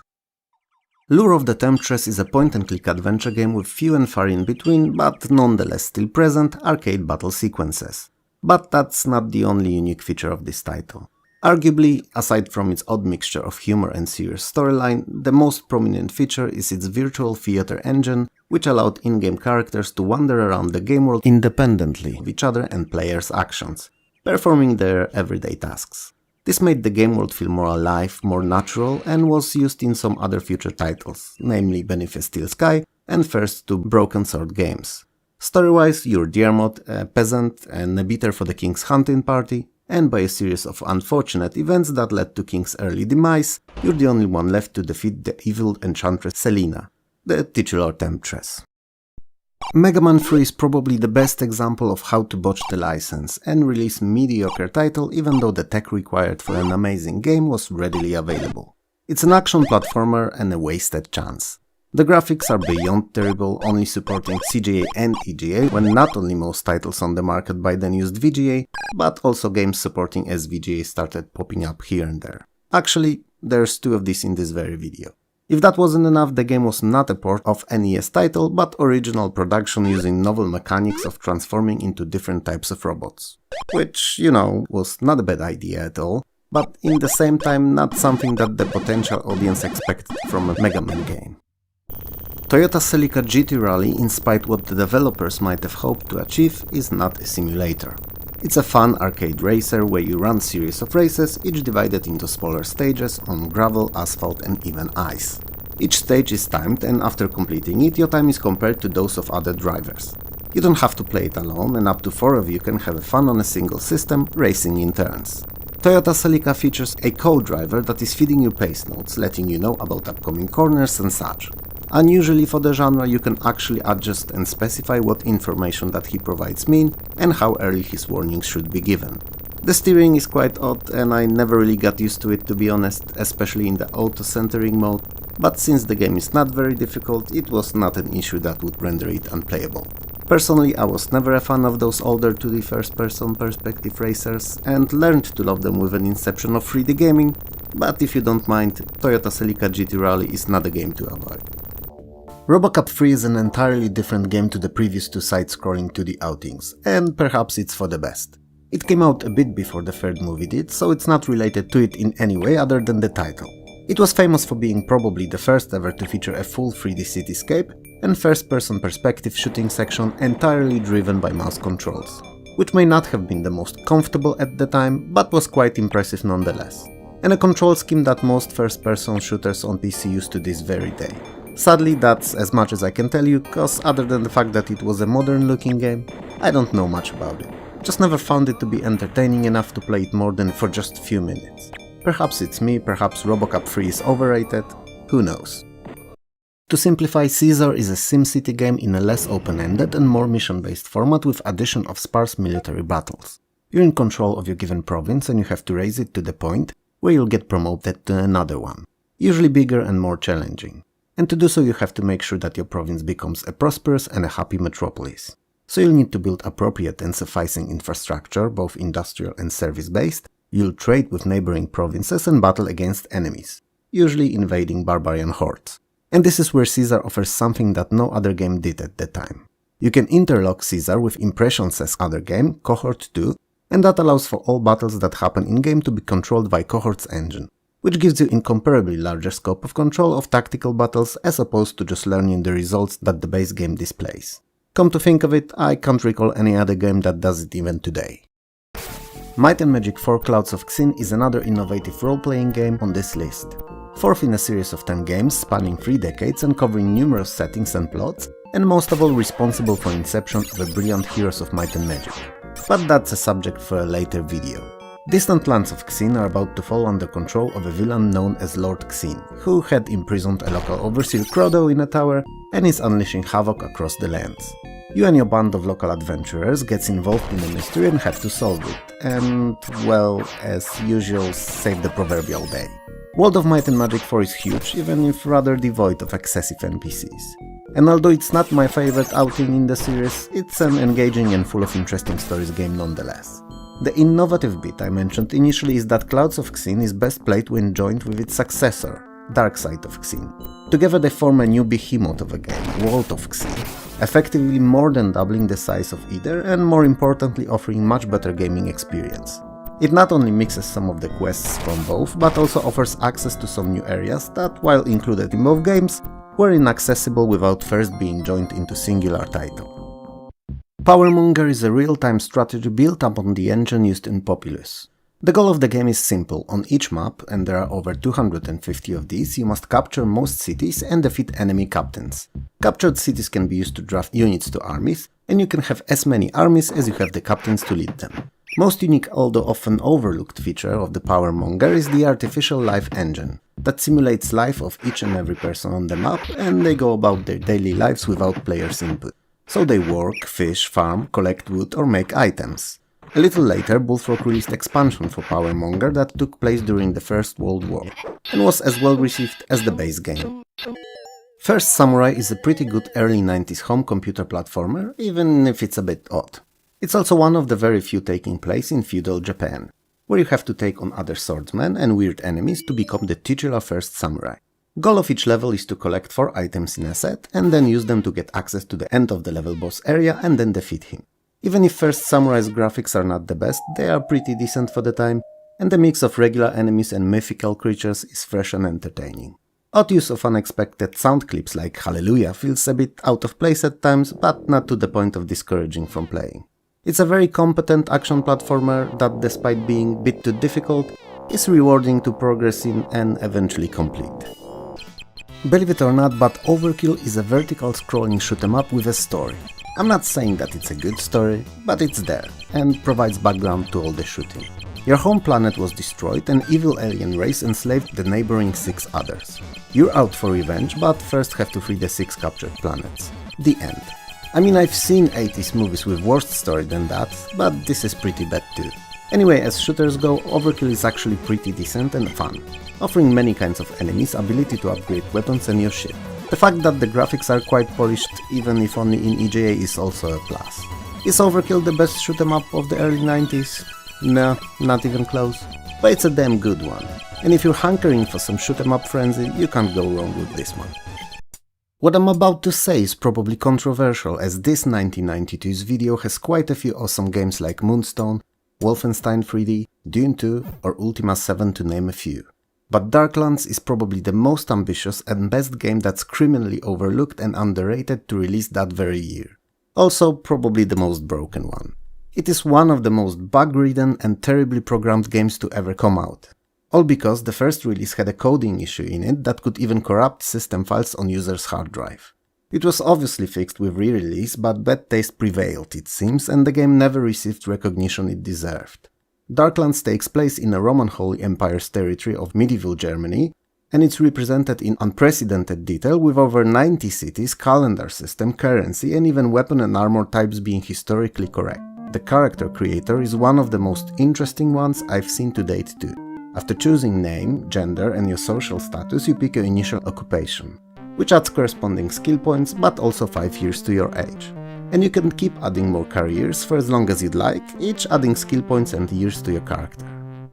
Lure of the Temptress is a point-and-click adventure game with few and far in between, but nonetheless still present, arcade battle sequences. But that's not the only unique feature of this title. Arguably, aside from its odd mixture of humor and serious storyline, the most prominent feature is its virtual theater engine, which allowed in-game characters to wander around the game world independently of each other and players' actions, performing their everyday tasks. This made the game world feel more alive, more natural, and was used in some other future titles, namely Beneath a Steel Sky and first 2 Broken Sword games. Story-wise, you're Diarmid, a peasant and a beater for the king's hunting party, and by a series of unfortunate events that led to King's early demise, you're the only one left to defeat the evil enchantress Selena, the titular Temptress. Mega Man 3 is probably the best example of how to botch the license and release mediocre title even though the tech required for an amazing game was readily available. It's an action platformer and a wasted chance. The graphics are beyond terrible, only supporting CGA and EGA, when not only most titles on the market by then used VGA, but also games supporting SVGA started popping up here and there. Actually, there's 2 of these in this very video. If that wasn't enough, the game was not a port of NES title, but original production using novel mechanics of transforming into different types of robots. Which, was not a bad idea at all, but in the same time not something that the potential audience expected from a Mega Man game. Toyota Celica GT Rally, in spite what the developers might have hoped to achieve, is not a simulator. It's a fun arcade racer where you run a series of races, each divided into smaller stages on gravel, asphalt and even ice. Each stage is timed, and after completing it, your time is compared to those of other drivers. You don't have to play it alone, and up to 4 of you can have fun on a single system, racing in turns. Toyota Celica features a co-driver that is feeding you pace notes, letting you know about upcoming corners and such. Unusually for the genre, you can actually adjust and specify what information that he provides mean and how early his warnings should be given. The steering is quite odd and I never really got used to it, to be honest, especially in the auto-centering mode, but since the game is not very difficult, it was not an issue that would render it unplayable. Personally, I was never a fan of those older 2D first-person perspective racers and learned to love them with an inception of 3D gaming, but if you don't mind, Toyota Celica GT Rally is not a game to avoid. RoboCop 3 is an entirely different game to the previous 2 side-scrolling 2D outings, and perhaps it's for the best. It came out a bit before the third movie did, so it's not related to it in any way other than the title. It was famous for being probably the first ever to feature a full 3D cityscape and first-person perspective shooting section entirely driven by mouse controls, which may not have been the most comfortable at the time, but was quite impressive nonetheless, and a control scheme that most first-person shooters on PC use to this very day. Sadly, that's as much as I can tell you, cause other than the fact that it was a modern looking game, I don't know much about it. Just never found it to be entertaining enough to play it more than for just a few minutes. Perhaps it's me, perhaps RoboCop 3 is overrated, who knows. To simplify, Caesar is a SimCity game in a less open-ended and more mission-based format with addition of sparse military battles. You're in control of your given province and you have to raise it to the point where you'll get promoted to another one, usually bigger and more challenging. And to do so you have to make sure that your province becomes a prosperous and a happy metropolis. So you'll need to build appropriate and sufficing infrastructure, both industrial and service-based, you'll trade with neighboring provinces and battle against enemies, usually invading barbarian hordes. And this is where Caesar offers something that no other game did at the time. You can interlock Caesar with Impressions' other game, Cohort 2, and that allows for all battles that happen in-game to be controlled by Cohort's engine, which gives you incomparably larger scope of control of tactical battles as opposed to just learning the results that the base game displays. Come to think of it, I can't recall any other game that does it even today. Might and Magic 4 Clouds of Xin is another innovative role-playing game on this list. Fourth in a series of 10 games spanning 3 decades and covering numerous settings and plots, and most of all responsible for inception of the brilliant heroes of Might and Magic. But that's a subject for a later video. Distant lands of Xin are about to fall under control of a villain known as Lord Xin, who had imprisoned a local overseer Crodo in a tower and is unleashing havoc across the lands. You and your band of local adventurers gets involved in the mystery and have to solve it, and, well, as usual, save the proverbial day. World of Might and Magic 4 is huge, even if rather devoid of excessive NPCs. And although it's not my favorite outing in the series, it's an engaging and full of interesting stories game nonetheless. The innovative bit I mentioned initially is that Clouds of Xin is best played when joined with its successor, Dark Side of Xin. Together they form a new behemoth of a game, World of Xin, effectively more than doubling the size of either and more importantly offering much better gaming experience. It not only mixes some of the quests from both, but also offers access to some new areas that, while included in both games, were inaccessible without first being joined into singular title. Powermonger is a real-time strategy built upon the engine used in Populous. The goal of the game is simple. On each map, and there are over 250 of these, you must capture most cities and defeat enemy captains. Captured cities can be used to draft units to armies, and you can have as many armies as you have the captains to lead them. Most unique, although often overlooked feature of the Powermonger is the artificial life engine, that simulates life of each and every person on the map, and they go about their daily lives without players' input. So they work, fish, farm, collect wood or make items. A little later, Bullfrog released expansion for Powermonger that took place during the First World War, and was as well received as the base game. First Samurai is a pretty good early 90s home computer platformer, even if it's a bit odd. It's also one of the very few taking place in feudal Japan, where you have to take on other swordsmen and weird enemies to become the titular first samurai. Goal of each level is to collect 4 items in a set and then use them to get access to the end of the level boss area and then defeat him. Even if first Samurai's graphics are not the best, they are pretty decent for the time, and the mix of regular enemies and mythical creatures is fresh and entertaining. Odd use of unexpected sound clips like Hallelujah feels a bit out of place at times, but not to the point of discouraging from playing. It's a very competent action platformer that, despite being a bit too difficult, is rewarding to progress in and eventually complete. Believe it or not, but Overkill is a vertical scrolling shoot-'em-up with a story. I'm not saying that it's a good story, but it's there, and provides background to all the shooting. Your home planet was destroyed and evil alien race enslaved the neighboring 6 others. You're out for revenge, but first have to free the 6 captured planets. The end. I mean, I've seen 80s movies with worse story than that, but this is pretty bad too. Anyway, as shooters go, Overkill is actually pretty decent and fun, offering many kinds of enemies, ability to upgrade weapons and your ship. The fact that the graphics are quite polished, even if only in EGA, is also a plus. Is Overkill the best shoot-'em-up of the early 90s? No, not even close. But it's a damn good one. And if you're hankering for some shoot-'em-up frenzy, you can't go wrong with this one. What I'm about to say is probably controversial, as this 1992's video has quite a few awesome games like Moonstone, Wolfenstein 3D, Dune 2 or Ultima 7 to name a few. But Darklands is probably the most ambitious and best game that's criminally overlooked and underrated to release that very year. Also probably the most broken one. It is one of the most bug-ridden and terribly programmed games to ever come out. All because the first release had a coding issue in it that could even corrupt system files on users' hard drive. It was obviously fixed with re-release, but bad taste prevailed, it seems, and the game never received recognition it deserved. Darklands takes place in a Roman Holy Empire's territory of medieval Germany, and it's represented in unprecedented detail with over 90 cities, calendar system, currency, and even weapon and armor types being historically correct. The character creator is one of the most interesting ones I've seen to date too. After choosing name, gender and your social status, you pick your initial occupation, which adds corresponding skill points but also 5 years to your age. And you can keep adding more careers for as long as you'd like, each adding skill points and years to your character.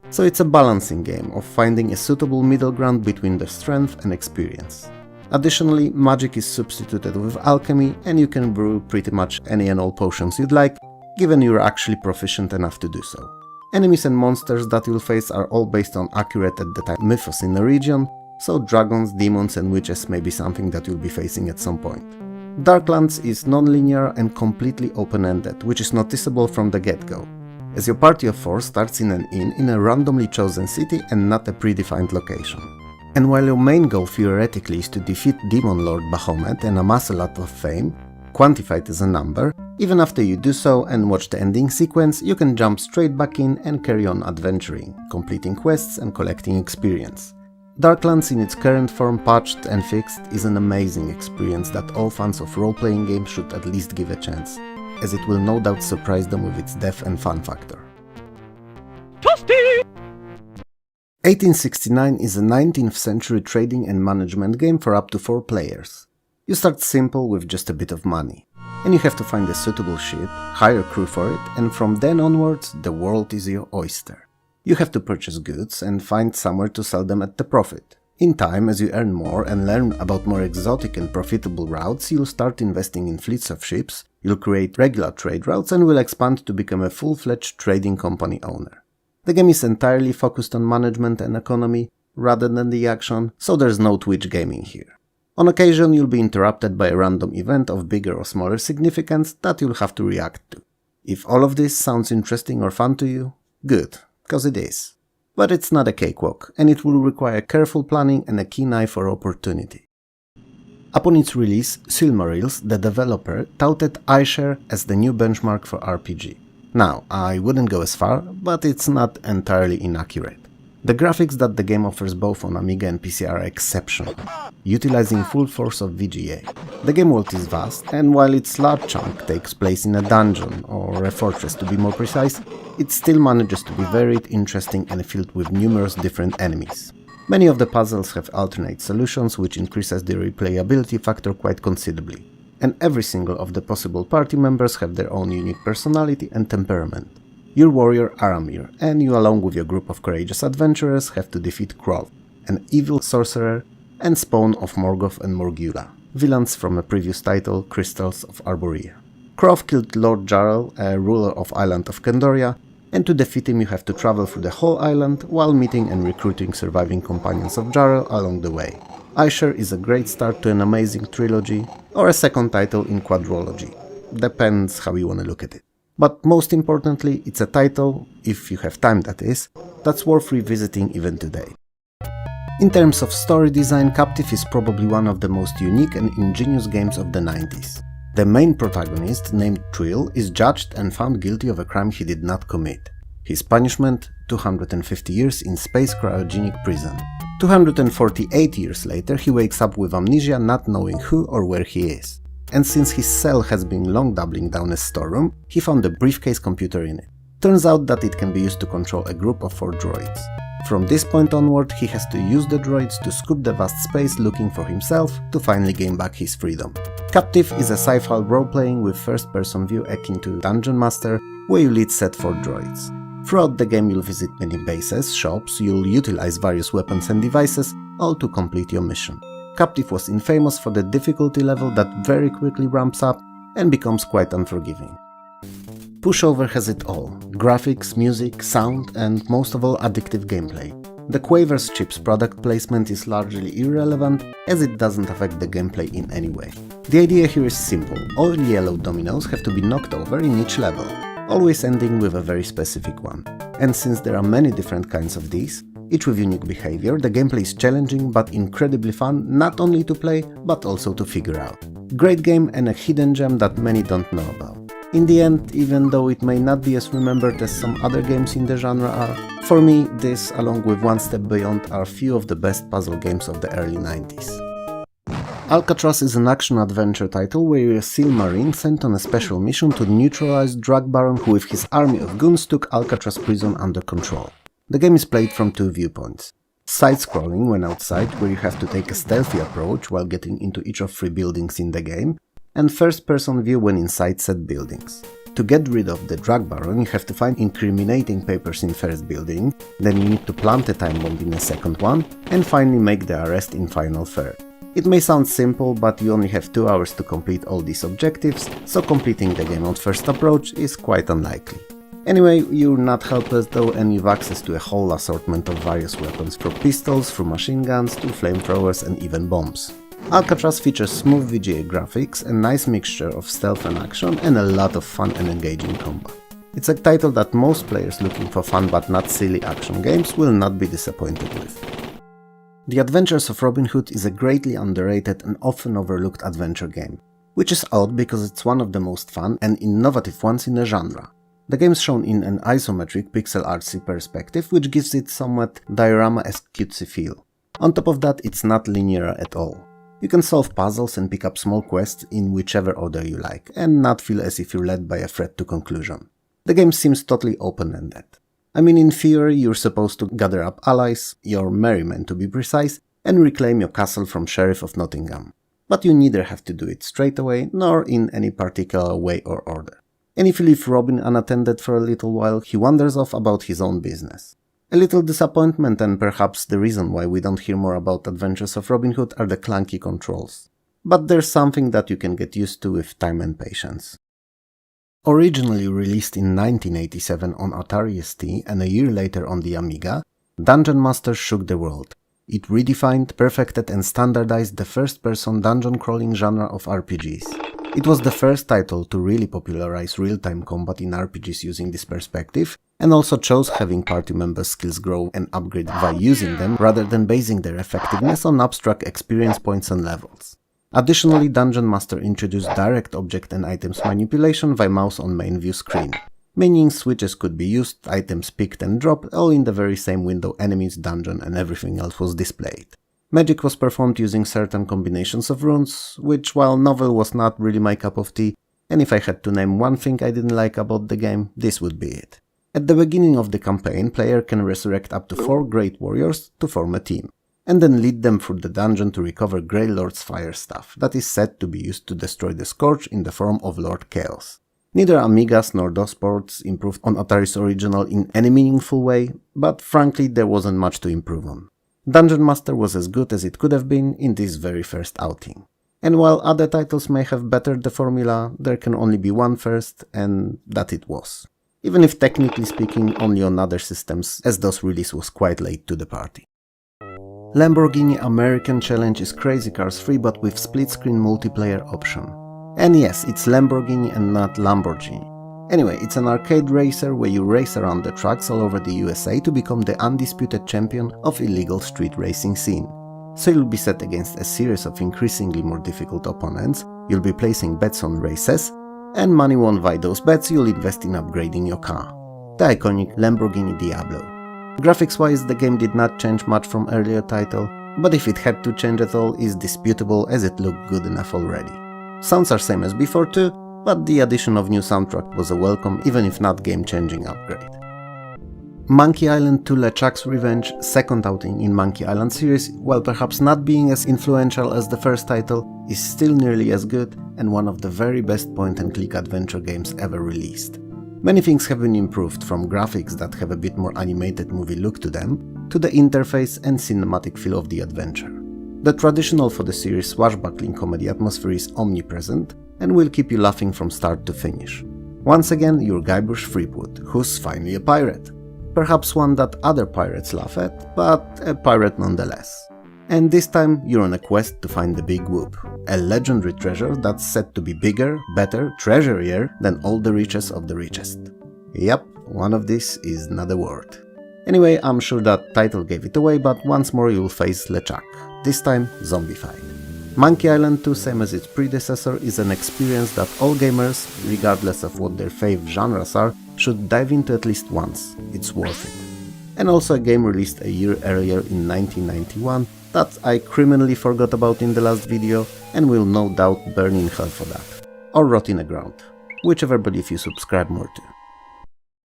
So it's a balancing game of finding a suitable middle ground between the strength and experience. Additionally, magic is substituted with alchemy and you can brew pretty much any and all potions you'd like, given you're actually proficient enough to do so. Enemies and monsters that you'll face are all based on accurate at the time mythos in the region, so dragons, demons and witches may be something that you'll be facing at some point. Darklands is non-linear and completely open-ended, which is noticeable from the get-go, as your party of 4 starts in an inn in a randomly chosen city and not a predefined location. And while your main goal theoretically is to defeat Demon Lord Bahamut and amass a lot of fame, quantified as a number, even after you do so and watch the ending sequence, you can jump straight back in and carry on adventuring, completing quests and collecting experience. Darklands in its current form, patched and fixed, is an amazing experience that all fans of role-playing games should at least give a chance, as it will no doubt surprise them with its depth and fun factor. Toasty! 1869 is a 19th century trading and management game for up to 4 players. You start simple with just a bit of money, and you have to find a suitable ship, hire a crew for it, and from then onwards the world is your oyster. You have to purchase goods and find somewhere to sell them at the profit. In time, as you earn more and learn about more exotic and profitable routes, you'll start investing in fleets of ships, you'll create regular trade routes and will expand to become a full-fledged trading company owner. The game is entirely focused on management and economy, rather than the action, so there's no Twitch gaming here. On occasion, you'll be interrupted by a random event of bigger or smaller significance that you'll have to react to. If all of this sounds interesting or fun to you, good. Because it is. But it's not a cakewalk, and it will require careful planning and a keen eye for opportunity. Upon its release, Silmarils, the developer, touted iShare as the new benchmark for RPG. Now, I wouldn't go as far, but it's not entirely inaccurate. The graphics that the game offers both on Amiga and PC are exceptional, utilizing full force of VGA. The game world is vast, and while its large chunk takes place in a dungeon, or a fortress to be more precise, it still manages to be varied, interesting and filled with numerous different enemies. Many of the puzzles have alternate solutions, which increases the replayability factor quite considerably, and every single of the possible party members have their own unique personality and temperament. You're warrior Aramir, and you along with your group of courageous adventurers have to defeat Kroll, an evil sorcerer, and spawn of Morgoth and Morgula, villains from a previous title, Crystals of Arborea. Croft killed Lord Jarl, a ruler of Island of Kendoria, and to defeat him you have to travel through the whole island while meeting and recruiting surviving companions of Jarl along the way. Aesir is a great start to an amazing trilogy, or a second title in quadrology. Depends how you want to look at it. But most importantly, it's a title, if you have time that is, that's worth revisiting even today. In terms of story design, Captive is probably one of the most unique and ingenious games of the 90s. The main protagonist, named Twill, is judged and found guilty of a crime he did not commit. His punishment? 250 years in space cryogenic prison. 248 years later, he wakes up with amnesia, not knowing who or where he is. And since his cell has been long doubling down as storeroom, he found a briefcase computer in it. Turns out that it can be used to control a group of 4 droids. From this point onward, he has to use the droids to scoop the vast space looking for himself to finally gain back his freedom. Captive is a sci-fi role-playing with first-person view akin to Dungeon Master, where you lead set 4 droids. Throughout the game you'll visit many bases, shops, you'll utilize various weapons and devices, all to complete your mission. Captive was infamous for the difficulty level that very quickly ramps up and becomes quite unforgiving. Pushover has it all: graphics, music, sound, and most of all addictive gameplay. The Quaver's chip's product placement is largely irrelevant, as it doesn't affect the gameplay in any way. The idea here is simple: all yellow dominoes have to be knocked over in each level, always ending with a very specific one. And since there are many different kinds of these, each with unique behavior, the gameplay is challenging but incredibly fun, not only to play, but also to figure out. Great game and a hidden gem that many don't know about. In the end, even though it may not be as remembered as some other games in the genre are, for me, this, along with One Step Beyond, are few of the best puzzle games of the early 90s. Alcatraz is an action-adventure title where you're a SEAL Marine sent on a special mission to neutralize drug baron who with his army of goons took Alcatraz prison under control. The game is played from 2 viewpoints. Side-scrolling when outside, where you have to take a stealthy approach while getting into each of 3 buildings in the game, and first-person view when inside said buildings. To get rid of the drug baron, you have to find incriminating papers in first building, then you need to plant a time bomb in the second one, and finally make the arrest in final third. It may sound simple, but you only have 2 hours to complete all these objectives, so completing the game on first approach is quite unlikely. Anyway, you're not helpless though, and you've access to a whole assortment of various weapons, from pistols through machine guns to flamethrowers and even bombs. Alcatraz features smooth VGA graphics, a nice mixture of stealth and action, and a lot of fun and engaging combat. It's a title that most players looking for fun but not silly action games will not be disappointed with. The Adventures of Robin Hood is a greatly underrated and often overlooked adventure game, which is odd because it's one of the most fun and innovative ones in the genre. The game is shown in an isometric pixel artsy perspective, which gives it somewhat diorama-esque cutesy feel. On top of that, it's not linear at all. You can solve puzzles and pick up small quests in whichever order you like, and not feel as if you're led by a thread to conclusion. The game seems totally open-ended. I mean, in theory, you're supposed to gather up allies, your merrymen to be precise, and reclaim your castle from Sheriff of Nottingham. But you neither have to do it straight away, nor in any particular way or order. And if you leave Robin unattended for a little while, he wanders off about his own business. A little disappointment, and perhaps the reason why we don't hear more about Adventures of Robin Hood, are the clunky controls. But there's something that you can get used to with time and patience. Originally released in 1987 on Atari ST and a year later on the Amiga, Dungeon Master shook the world. It redefined, perfected and standardized the first-person dungeon-crawling genre of RPGs. It was the first title to really popularize real-time combat in RPGs using this perspective, and also chose having party members' skills grow and upgrade by using them rather than basing their effectiveness on abstract experience points and levels. Additionally, Dungeon Master introduced direct object and items manipulation via mouse on main view screen, meaning switches could be used, items picked and dropped, all in the very same window enemies, dungeon and everything else was displayed. Magic was performed using certain combinations of runes, which, while novel, was not really my cup of tea, and if I had to name one thing I didn't like about the game, this would be it. At the beginning of the campaign, player can resurrect up to 4 Great Warriors to form a team, and then lead them through the dungeon to recover Grey Lord's fire staff that is said to be used to destroy the Scourge in the form of Lord Chaos. Neither Amigas nor DOS ports improved on Atari's original in any meaningful way, but frankly there wasn't much to improve on. Dungeon Master was as good as it could have been in this very first outing. And while other titles may have bettered the formula, there can only be one first, and that it was. Even if technically speaking only on other systems, as DOS release was quite late to the party. Lamborghini American Challenge is Crazy Cars 3 but with split-screen multiplayer option. And yes, it's Lamborghini and not Lamborghini. Anyway, it's an arcade racer where you race around the tracks all over the USA to become the undisputed champion of illegal street racing scene. So you'll be set against a series of increasingly more difficult opponents, you'll be placing bets on races, and money won by those bets you'll invest in upgrading your car. The iconic Lamborghini Diablo. Graphics-wise, the game did not change much from earlier title, but if it had to change at all is disputable as it looked good enough already. Sounds are same as before too, but the addition of new soundtrack was a welcome even if not game-changing upgrade. Monkey Island 2 LeChuck's Revenge, second outing in Monkey Island series, while perhaps not being as influential as the first title, is still nearly as good and one of the very best point-and-click adventure games ever released. Many things have been improved, from graphics that have a bit more animated movie look to them, to the interface and cinematic feel of the adventure. The traditional for the series swashbuckling comedy atmosphere is omnipresent and will keep you laughing from start to finish. Once again, you're Guybrush Threepwood, who's finally a pirate. Perhaps one that other pirates laugh at, but a pirate nonetheless. And this time you're on a quest to find the Big Whoop, a legendary treasure that's said to be bigger, better, treasurier than all the riches of the richest. Yep, one of these is not a word. Anyway, I'm sure that title gave it away, but once more you'll face LeChuck, this time zombified. Monkey Island 2, same as its predecessor, is an experience that all gamers, regardless of what their fave genres are, should dive into at least once. It's worth it. And also a game released a year earlier in 1991 that I criminally forgot about in the last video and will no doubt burn in hell for that. Or rot in the ground. Whichever belief you subscribe more to.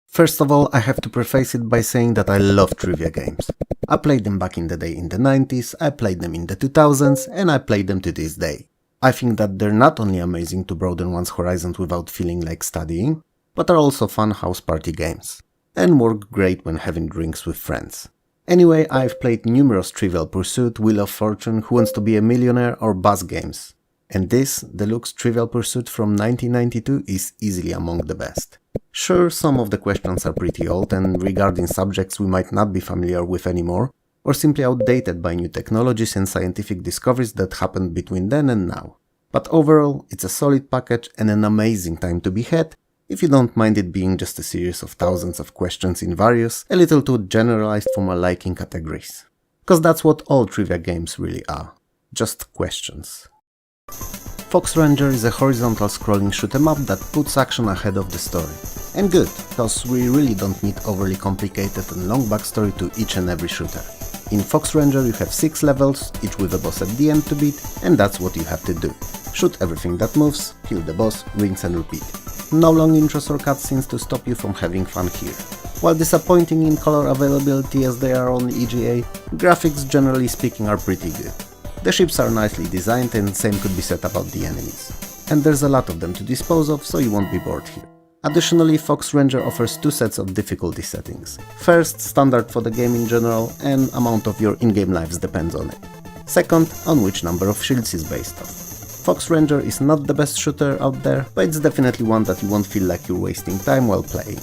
First of all, I have to preface it by saying that I love trivia games. I played them back in the day in the 90s, I played them in the 2000s, and I play them to this day. I think that they're not only amazing to broaden one's horizons without feeling like studying, but are also fun house party games. And work great when having drinks with friends. Anyway, I've played numerous Trivial Pursuit, Wheel of Fortune, Who Wants to Be a Millionaire or Buzz games. And this, Deluxe Trivial Pursuit from 1992, is easily among the best. Sure, some of the questions are pretty old and regarding subjects we might not be familiar with anymore, or simply outdated by new technologies and scientific discoveries that happened between then and now. But overall, it's a solid package and an amazing time to be had, if you don't mind it being just a series of thousands of questions in various, a little too generalized for my liking categories. Cause that's what all trivia games really are. Just questions. Fox Ranger is a horizontal scrolling shoot 'em up that puts action ahead of the story. And good, cause we really don't need overly complicated and long backstory to each and every shooter. In Fox Ranger you have 6 levels, each with a boss at the end to beat, and that's what you have to do. Shoot everything that moves, kill the boss, rinse and repeat. No long intros or cutscenes to stop you from having fun here. While disappointing in color availability as they are on EGA, graphics generally speaking are pretty good. The ships are nicely designed and same could be said about the enemies. And there's a lot of them to dispose of, so you won't be bored here. Additionally, Fox Ranger offers 2 sets of difficulty settings. First, standard for the game in general, and amount of your in-game lives depends on it. Second, on which number of shields is based off. Fox Ranger is not the best shooter out there, but it's definitely one that you won't feel like you're wasting time while playing.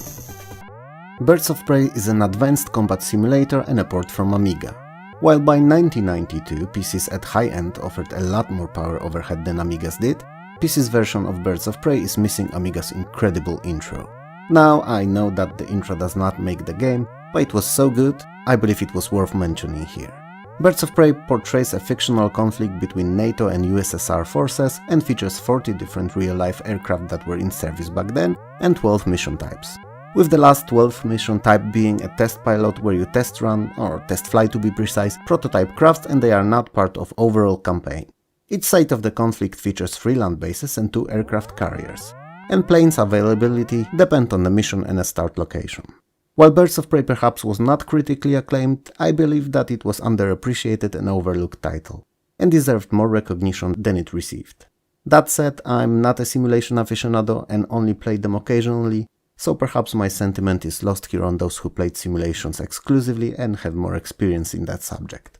Birds of Prey is an advanced combat simulator and a port from Amiga. While by 1992 PCs at high end offered a lot more power overhead than Amigas did, PC's version of Birds of Prey is missing Amiga's incredible intro. Now, I know that the intro does not make the game, but it was so good, I believe it was worth mentioning here. Birds of Prey portrays a fictional conflict between NATO and USSR forces and features 40 different real-life aircraft that were in service back then and 12 mission types. With the last 12th mission type being a test pilot where you test run, or test fly to be precise, prototype crafts and they are not part of overall campaign. Each site of the conflict features 3 land bases and 2 aircraft carriers, and planes availability depend on the mission and a start location. While Birds of Prey perhaps was not critically acclaimed, I believe that it was underappreciated and overlooked title, and deserved more recognition than it received. That said, I'm not a simulation aficionado and only played them occasionally, so perhaps my sentiment is lost here on those who played simulations exclusively and have more experience in that subject.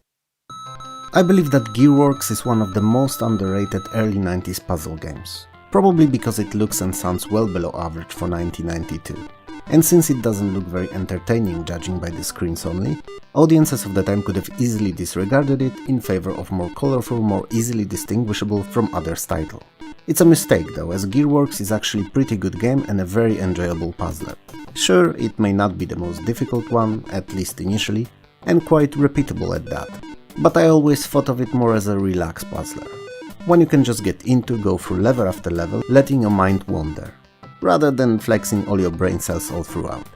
I believe that Gearworks is one of the most underrated early 90s puzzle games, probably because it looks and sounds well below average for 1992. And since it doesn't look very entertaining judging by the screens only, audiences of the time could have easily disregarded it in favor of more colorful, more easily distinguishable from others' title. It's a mistake though, as Gearworks is actually a pretty good game and a very enjoyable puzzler. Sure, it may not be the most difficult one, at least initially, and quite repeatable at that, but I always thought of it more as a relaxed puzzler. One you can just get into, go through level after level, letting your mind wander, rather than flexing all your brain cells all throughout.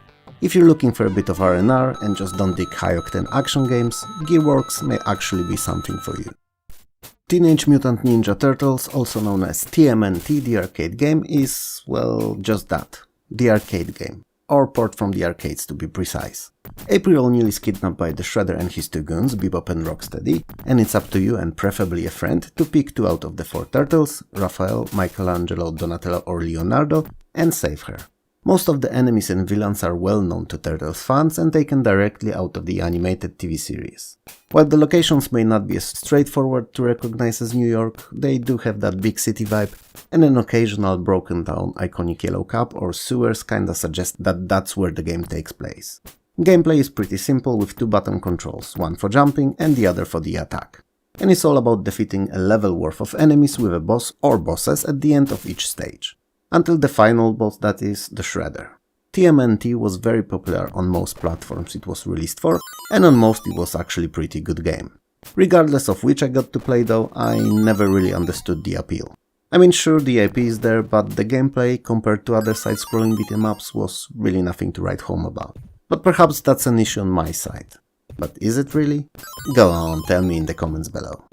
If you're looking for a bit of R&R and just don't dig high-octane action games, Gearworks may actually be something for you. Teenage Mutant Ninja Turtles, also known as TMNT, the arcade game, is, well, just that, the arcade game, or port from the arcades to be precise. April O'Neil is kidnapped by the Shredder and his two goons, Bebop and Rocksteady, and it's up to you, and preferably a friend, to pick 2 out of the 4 turtles, Raphael, Michelangelo, Donatello or Leonardo, and save her. Most of the enemies and villains are well known to Turtles fans and taken directly out of the animated TV series. While the locations may not be as straightforward to recognize as New York, they do have that big city vibe, and an occasional broken down iconic yellow cup or sewers kinda suggest that that's where the game takes place. Gameplay is pretty simple with 2 button controls, one for jumping and the other for the attack. And it's all about defeating a level worth of enemies with a boss or bosses at the end of each stage. Until the final boss, that is, the Shredder. TMNT was very popular on most platforms it was released for, and on most it was actually a pretty good game. Regardless of which I got to play though, I never really understood the appeal. I mean, sure, the IP is there, but the gameplay compared to other side-scrolling beat-em-ups was really nothing to write home about. But perhaps that's an issue on my side. But is it really? Go on, tell me in the comments below.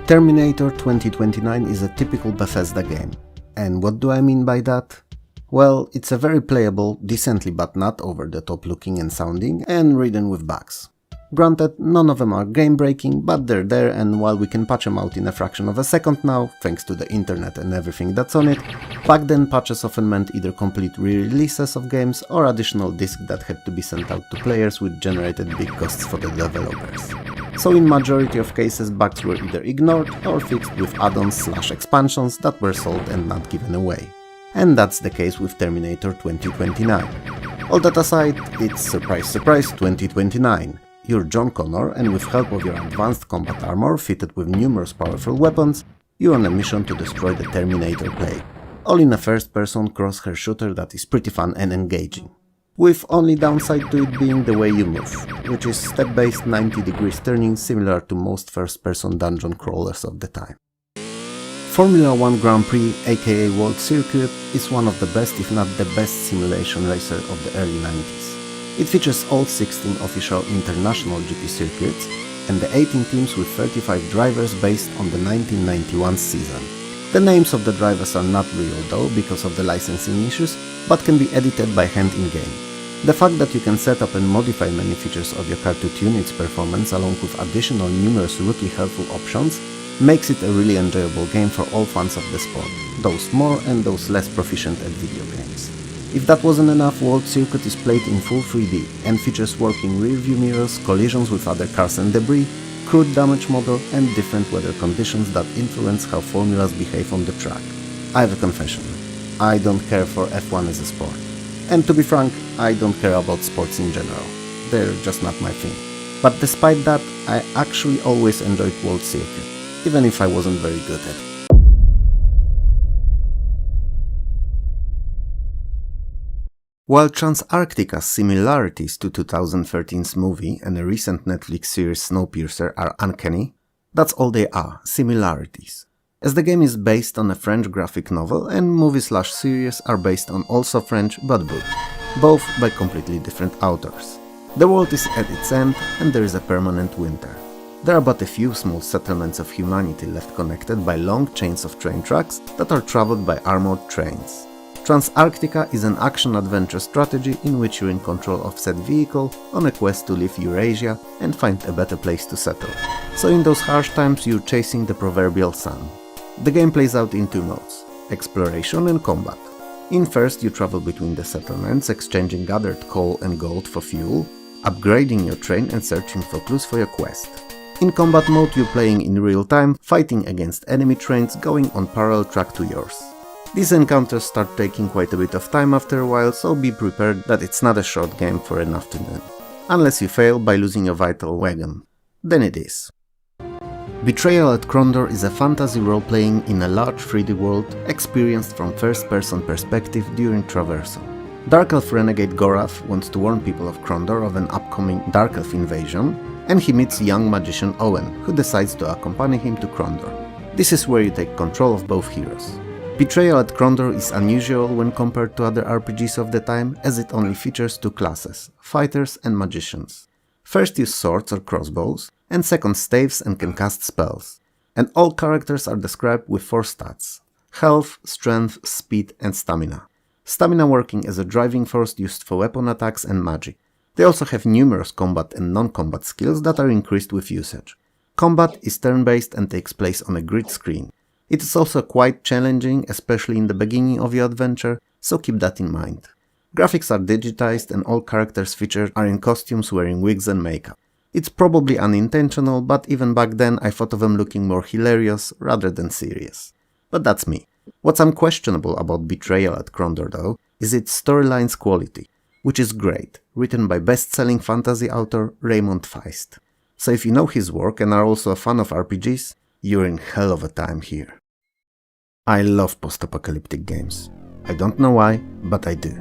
Terminator 2029 is a typical Bethesda game. And what do I mean by that? Well, it's a very playable, decently but not over-the-top looking and sounding, and ridden with bugs. Granted, none of them are game-breaking, but they're there, and while we can patch them out in a fraction of a second now, thanks to the internet and everything that's on it, back then patches often meant either complete re-releases of games or additional disks that had to be sent out to players, which generated big costs for the developers. So in majority of cases, bugs were either ignored or fixed with add-ons/expansions that were sold and not given away. And that's the case with Terminator 2029. All that aside, it's surprise surprise 2029. You're John Connor, and with help of your advanced combat armor fitted with numerous powerful weapons, you're on a mission to destroy the Terminator plague. All in a first-person crosshair shooter that is pretty fun and engaging. With only downside to it being the way you move, which is step-based 90 degrees turning similar to most first-person dungeon crawlers of the time. Formula 1 Grand Prix, aka World Circuit, is one of the best, if not the best, simulation racer of the early 90s. It features all 16 official international GP circuits and the 18 teams with 35 drivers based on the 1991 season. The names of the drivers are not real though because of the licensing issues, but can be edited by hand in-game. The fact that you can set up and modify many features of your car to tune its performance along with additional numerous rookie helpful options makes it a really enjoyable game for all fans of the sport, those more and those less proficient at video games. If that wasn't enough, World Circuit is played in full 3D and features working rear-view mirrors, collisions with other cars and debris, crude damage model and different weather conditions that influence how formulas behave on the track. I have a confession. I don't care for F1 as a sport. And to be frank, I don't care about sports in general. They're just not my thing. But despite that, I actually always enjoyed World Circuit, even if I wasn't very good at it. While Transantarctica's similarities to 2013's movie and a recent Netflix series Snowpiercer are uncanny, that's all they are, similarities. As the game is based on a French graphic novel and movie/series are based on also French but both by completely different authors. The world is at its end and there is a permanent winter. There are but a few small settlements of humanity left connected by long chains of train tracks that are traveled by armored trains. Transantarctica is an action-adventure strategy in which you're in control of said vehicle on a quest to leave Eurasia and find a better place to settle. So in those harsh times you're chasing the proverbial sun. The game plays out in 2 modes, exploration and combat. In first you travel between the settlements, exchanging gathered coal and gold for fuel, upgrading your train and searching for clues for your quest. In combat mode you're playing in real time, fighting against enemy trains going on parallel track to yours. These encounters start taking quite a bit of time after a while, so be prepared that it's not a short game for an afternoon. Unless you fail by losing a vital wagon. Then it is. Betrayal at Krondor is a fantasy role-playing in a large 3D world experienced from first-person perspective during traversal. Dark Elf renegade Gorath wants to warn people of Krondor of an upcoming Dark Elf invasion, and he meets young magician Owen, who decides to accompany him to Krondor. This is where you take control of both heroes. Betrayal at Krondor is unusual when compared to other RPGs of the time, as it only features two classes, fighters and magicians. First use swords or crossbows, and second staves and can cast spells. And all characters are described with 4 stats: health, strength, speed and stamina. Stamina working as a driving force used for weapon attacks and magic. They also have numerous combat and non-combat skills that are increased with usage. Combat is turn-based and takes place on a grid screen. It is also quite challenging, especially in the beginning of your adventure, so keep that in mind. Graphics are digitized and all characters featured are in costumes wearing wigs and makeup. It's probably unintentional, but even back then I thought of them looking more hilarious rather than serious. But that's me. What's unquestionable about Betrayal at Krondor though, is its storyline's quality, which is great, written by best-selling fantasy author Raymond Feist. So if you know his work and are also a fan of RPGs, you're in hell of a time here. I love post-apocalyptic games. I don't know why, but I do.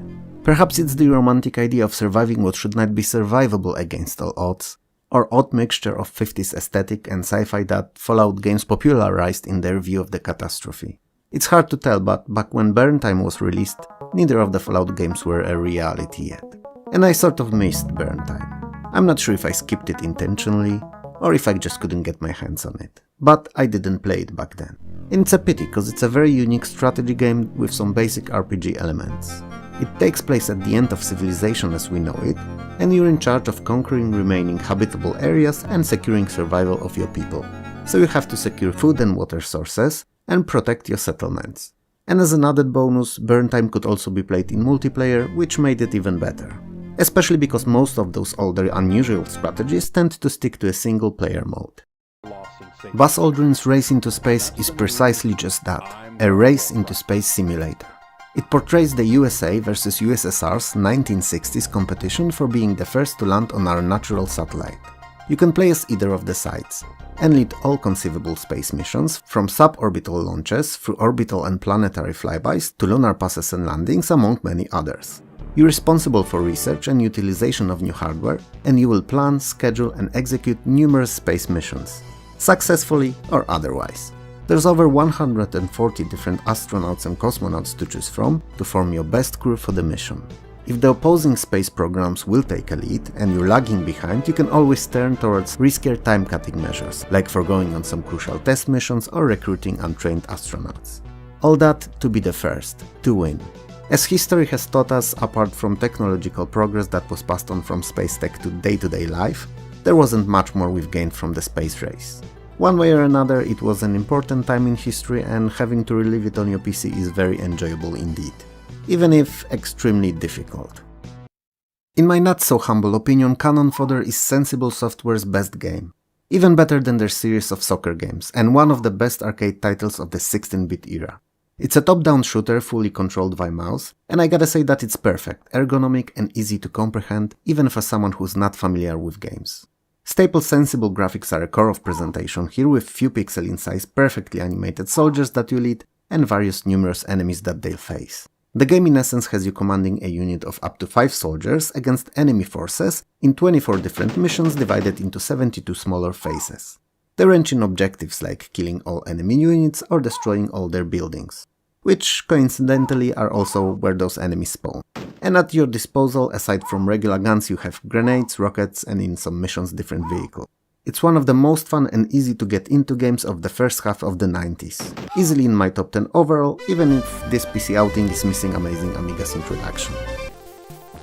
Perhaps it's the romantic idea of surviving what should not be survivable against all odds, or odd mixture of 50s aesthetic and sci-fi that Fallout games popularized in their view of the catastrophe. It's hard to tell, but back when Burn Time was released, neither of the Fallout games were a reality yet. And I sort of missed Burn Time. I'm not sure if I skipped it intentionally, or if I just couldn't get my hands on it. But I didn't play it back then. And it's a pity, cause it's a very unique strategy game with some basic RPG elements. It takes place at the end of civilization as we know it, and you're in charge of conquering remaining habitable areas and securing survival of your people. So you have to secure food and water sources, and protect your settlements. And as an added bonus, Burn Time could also be played in multiplayer, which made it even better. Especially because most of those older unusual strategies tend to stick to a single player mode. Buzz Aldrin's Race into Space is precisely just that, a race into space simulator. It portrays the USA versus USSR's 1960s competition for being the first to land on our natural satellite. You can play as either of the sides, and lead all conceivable space missions, from suborbital launches through orbital and planetary flybys to lunar passes and landings, among many others. You're responsible for research and utilization of new hardware, and you will plan, schedule and execute numerous space missions, successfully or otherwise. There's over 140 different astronauts and cosmonauts to choose from to form your best crew for the mission. If the opposing space programs will take a lead and you're lagging behind, you can always turn towards riskier time-cutting measures, like forgoing on some crucial test missions or recruiting untrained astronauts. All that to be the first, to win. As history has taught us, apart from technological progress that was passed on from space tech to day-to-day life, there wasn't much more we've gained from the space race. One way or another, it was an important time in history, and having to relive it on your PC is very enjoyable indeed, even if extremely difficult. In my not-so-humble opinion, Cannon Fodder is Sensible Software's best game. Even better than their series of soccer games, and one of the best arcade titles of the 16-bit era. It's a top-down shooter fully controlled by mouse, and I gotta say that it's perfect, ergonomic and easy to comprehend, even for someone who's not familiar with games. Staple sensible graphics are a core of presentation here, with few pixel in size perfectly animated soldiers that you lead, and various numerous enemies that they'll face. The game in essence has you commanding a unit of up to 5 soldiers against enemy forces in 24 different missions divided into 72 smaller phases. They range in objectives like killing all enemy units or destroying all their buildings, which coincidentally are also where those enemies spawn. And at your disposal, aside from regular guns, you have grenades, rockets and in some missions different vehicles. It's one of the most fun and easy to get into games of the first half of the 90s. Easily in my top 10 overall, even if this PC outing is missing amazing Amiga's introduction.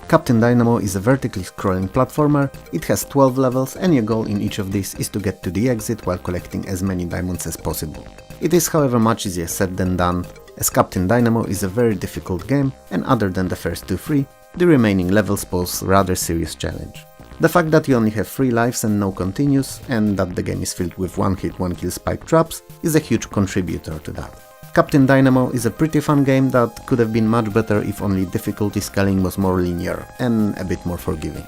Captain Dynamo is a vertically scrolling platformer. It has 12 levels and your goal in each of these is to get to the exit while collecting as many diamonds as possible. It is however much easier said than done, as Captain Dynamo is a very difficult game, and other than the first 2-3, the remaining levels pose rather serious challenge. The fact that you only have 3 lives and no continues, and that the game is filled with one-hit, one-kill spike traps, is a huge contributor to that. Captain Dynamo is a pretty fun game that could have been much better if only difficulty scaling was more linear and a bit more forgiving.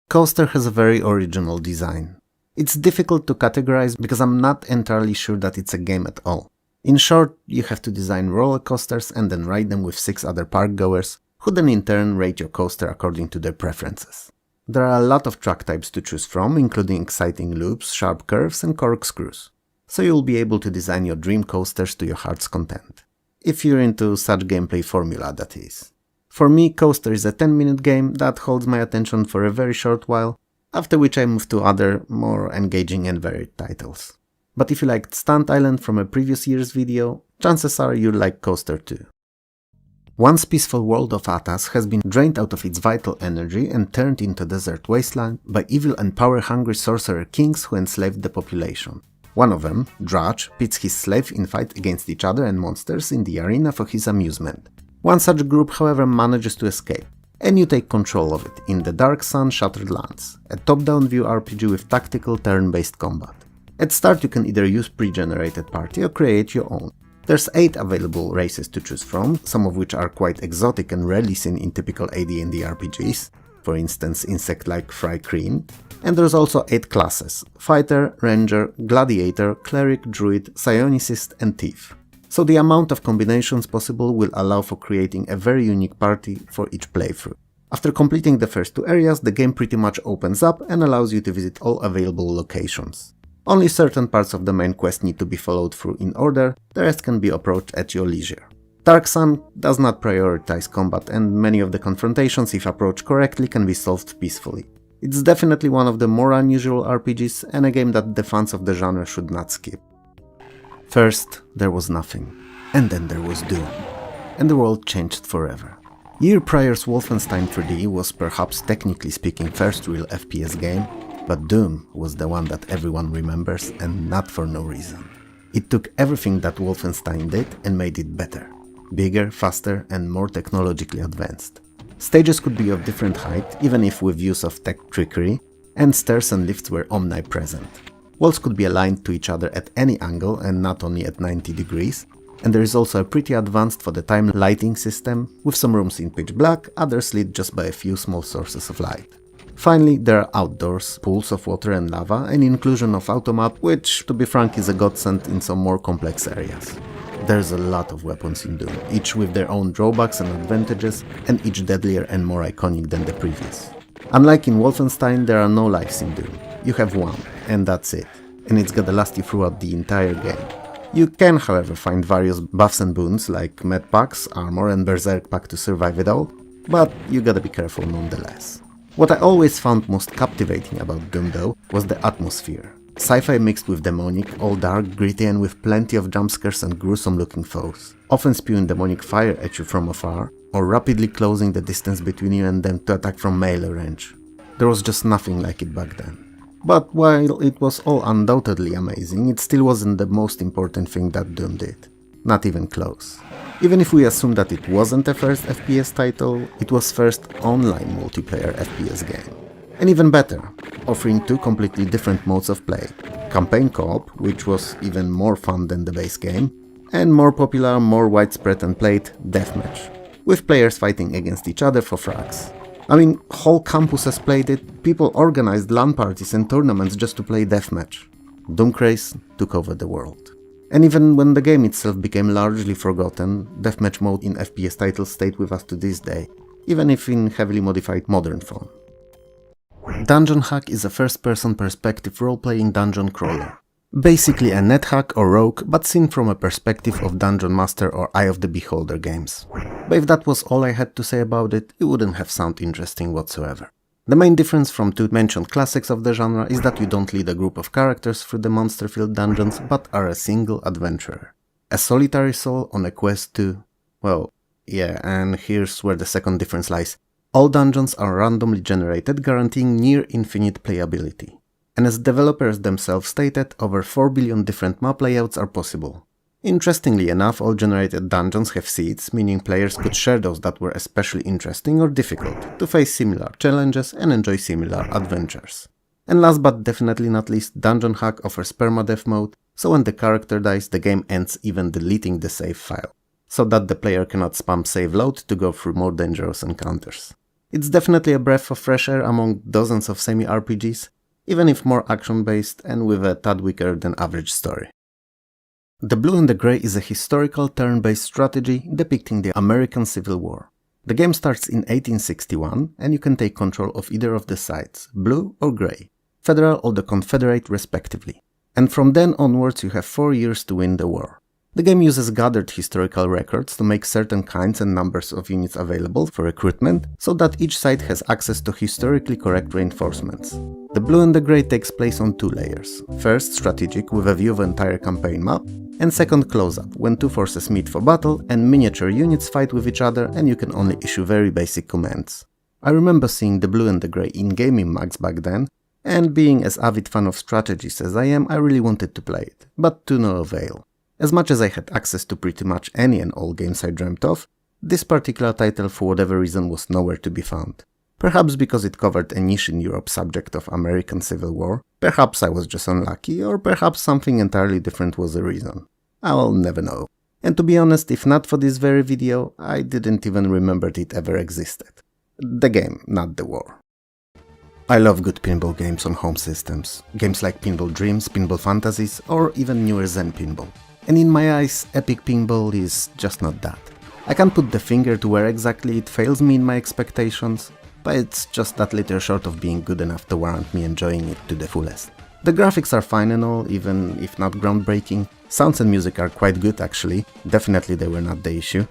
Coaster has a very original design. It's difficult to categorize because I'm not entirely sure that it's a game at all. In short, you have to design roller coasters and then ride them with 6 other park goers, who then in turn rate your coaster according to their preferences. There are a lot of track types to choose from, including exciting loops, sharp curves and corkscrews. So you'll be able to design your dream coasters to your heart's content. If you're into such gameplay formula, that is. For me, Coaster is a 10-minute game that holds my attention for a very short while, after which I move to other, more engaging and varied titles. But if you liked Stunt Island from a previous year's video, chances are you'll like Coaster too. Once peaceful world of Atas has been drained out of its vital energy and turned into a desert wasteland by evil and power-hungry sorcerer kings who enslaved the population. One of them, Drudge, pits his slaves in fight against each other and monsters in the arena for his amusement. One such group, however, manages to escape, and you take control of it in the Dark Sun Shattered Lands, a top-down view RPG with tactical turn-based combat. At start you can either use pre-generated party or create your own. There's 8 available races to choose from, some of which are quite exotic and rarely seen in typical AD&D RPGs, for instance insect-like Fry Cream, and there's also 8 classes: Fighter, Ranger, Gladiator, Cleric, Druid, Psionicist and Thief. So the amount of combinations possible will allow for creating a very unique party for each playthrough. After completing the first 2 areas, the game pretty much opens up and allows you to visit all available locations. Only certain parts of the main quest need to be followed through in order, the rest can be approached at your leisure. Dark Sun does not prioritize combat, and many of the confrontations, if approached correctly, can be solved peacefully. It's definitely one of the more unusual RPGs and a game that the fans of the genre should not skip. First, there was nothing, and then there was Doom, and the world changed forever. Year prior's Wolfenstein 3D was perhaps technically speaking first real FPS game, but Doom was the one that everyone remembers, and not for no reason. It took everything that Wolfenstein did and made it better. Bigger, faster and more technologically advanced. Stages could be of different height, even if with use of tech trickery, and stairs and lifts were omnipresent. Walls could be aligned to each other at any angle and not only at 90 degrees, and there is also a pretty advanced for the time lighting system, with some rooms in pitch black, others lit just by a few small sources of light. Finally, there are outdoors, pools of water and lava, and inclusion of automap, which, to be frank, is a godsend in some more complex areas. There's a lot of weapons in Doom, each with their own drawbacks and advantages, and each deadlier and more iconic than the previous. Unlike in Wolfenstein, there are no lives in Doom. You have one, and that's it, and it's gonna last you throughout the entire game. You can, however, find various buffs and boons like medpacks, armor and berserk pack to survive it all, but you gotta be careful nonetheless. What I always found most captivating about Doom though was the atmosphere. Sci-fi mixed with demonic, all dark, gritty and with plenty of jumpscares and gruesome looking foes, often spewing demonic fire at you from afar, or rapidly closing the distance between you and them to attack from melee range. There was just nothing like it back then. But while it was all undoubtedly amazing, it still wasn't the most important thing that Doom did. Not even close. Even if we assume that it wasn't a first FPS title, it was first online multiplayer FPS game. And even better, offering 2 completely different modes of play. Campaign co-op, which was even more fun than the base game, and more popular, more widespread and played, deathmatch, with players fighting against each other for frags. I mean, whole campuses played it, people organized LAN parties and tournaments just to play deathmatch. Doom craze took over the world. And even when the game itself became largely forgotten, deathmatch mode in FPS titles stayed with us to this day, even if in heavily modified modern form. Dungeon Hack is a first-person perspective role-playing dungeon crawler. Basically a NetHack or Rogue, but seen from a perspective of Dungeon Master or Eye of the Beholder games. But if that was all I had to say about it, it wouldn't have sounded interesting whatsoever. The main difference from 2 mentioned classics of the genre is that you don't lead a group of characters through the monster-filled dungeons, but are a single adventurer. A solitary soul on a quest to... well, yeah, and here's where the second difference lies. All dungeons are randomly generated, guaranteeing near-infinite playability. And as developers themselves stated, over 4 billion different map layouts are possible. Interestingly enough, all generated dungeons have seeds, meaning players could share those that were especially interesting or difficult, to face similar challenges and enjoy similar adventures. And last but definitely not least, Dungeon Hack offers permadeath mode, so when the character dies, the game ends even deleting the save file, so that the player cannot spam save load to go through more dangerous encounters. It's definitely a breath of fresh air among dozens of semi-RPGs, even if more action-based and with a tad weaker than average story. The Blue and the Grey is a historical turn-based strategy depicting the American Civil War. The game starts in 1861 and you can take control of either of the sides, Blue or Grey, Federal or the Confederate respectively. And from then onwards you have 4 years to win the war. The game uses gathered historical records to make certain kinds and numbers of units available for recruitment, so that each side has access to historically correct reinforcements. The Blue and the Grey takes place on 2 layers. First, strategic with a view of the entire campaign map, and second, close-up, when 2 forces meet for battle and miniature units fight with each other and you can only issue very basic commands. I remember seeing the Blue and the Grey in gaming mags back then, and being as avid fan of strategies as I am, I really wanted to play it, but to no avail. As much as I had access to pretty much any and all games I dreamt of, this particular title for whatever reason was nowhere to be found. Perhaps because it covered a niche in Europe subject of American Civil War, perhaps I was just unlucky, or perhaps something entirely different was the reason. I'll never know. And to be honest, if not for this very video, I didn't even remember it ever existed. The game, not the war. I love good pinball games on home systems. Games like Pinball Dreams, Pinball Fantasies, or even newer Zen Pinball. And in my eyes, Epic Pinball is just not that. I can't put the finger to where exactly it fails me in my expectations, but it's just that little short of being good enough to warrant me enjoying it to the fullest. The graphics are fine and all, even if not groundbreaking. Sounds and music are quite good actually, definitely they were not the issue.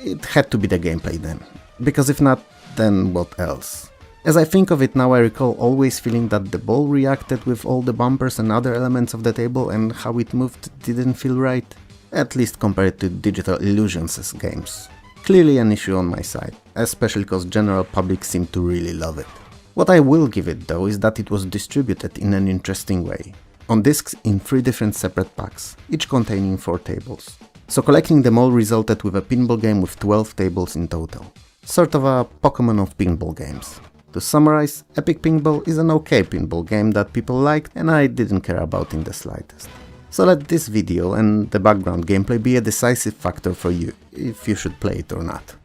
It had to be the gameplay then, because if not, then what else? As I think of it now, I recall always feeling that the ball reacted with all the bumpers and other elements of the table, and how it moved didn't feel right, at least compared to Digital Illusions' games. Clearly an issue on my side, especially because general public seemed to really love it. What I will give it though is that it was distributed in an interesting way, on discs in 3 different separate packs, each containing 4 tables. So collecting them all resulted with a pinball game with 12 tables in total. Sort of a Pokemon of pinball games. To summarize, Epic Pinball is an okay pinball game that people liked and I didn't care about in the slightest. So let this video and the background gameplay be a decisive factor for you, if you should play it or not.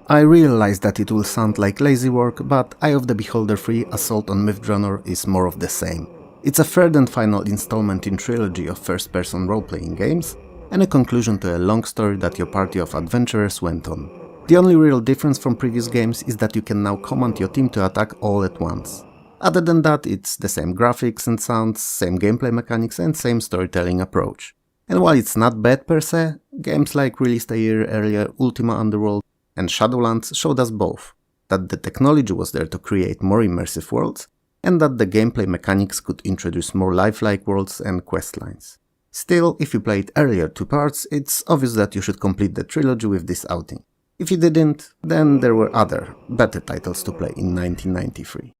I realize that it will sound like lazy work, but Eye of the Beholder 3 Assault on Mythdrunner is more of the same. It's a third and final installment in trilogy of first-person role-playing games, and a conclusion to a long story that your party of adventurers went on. The only real difference from previous games is that you can now command your team to attack all at once. Other than that, it's the same graphics and sounds, same gameplay mechanics and same storytelling approach. And while it's not bad per se, games like released a year earlier Ultima Underworld and Shadowlands showed us both that the technology was there to create more immersive worlds, and that the gameplay mechanics could introduce more lifelike worlds and questlines. Still, if you played earlier 2 parts, it's obvious that you should complete the trilogy with this outing. If you didn't, then there were other, better titles to play in 1993.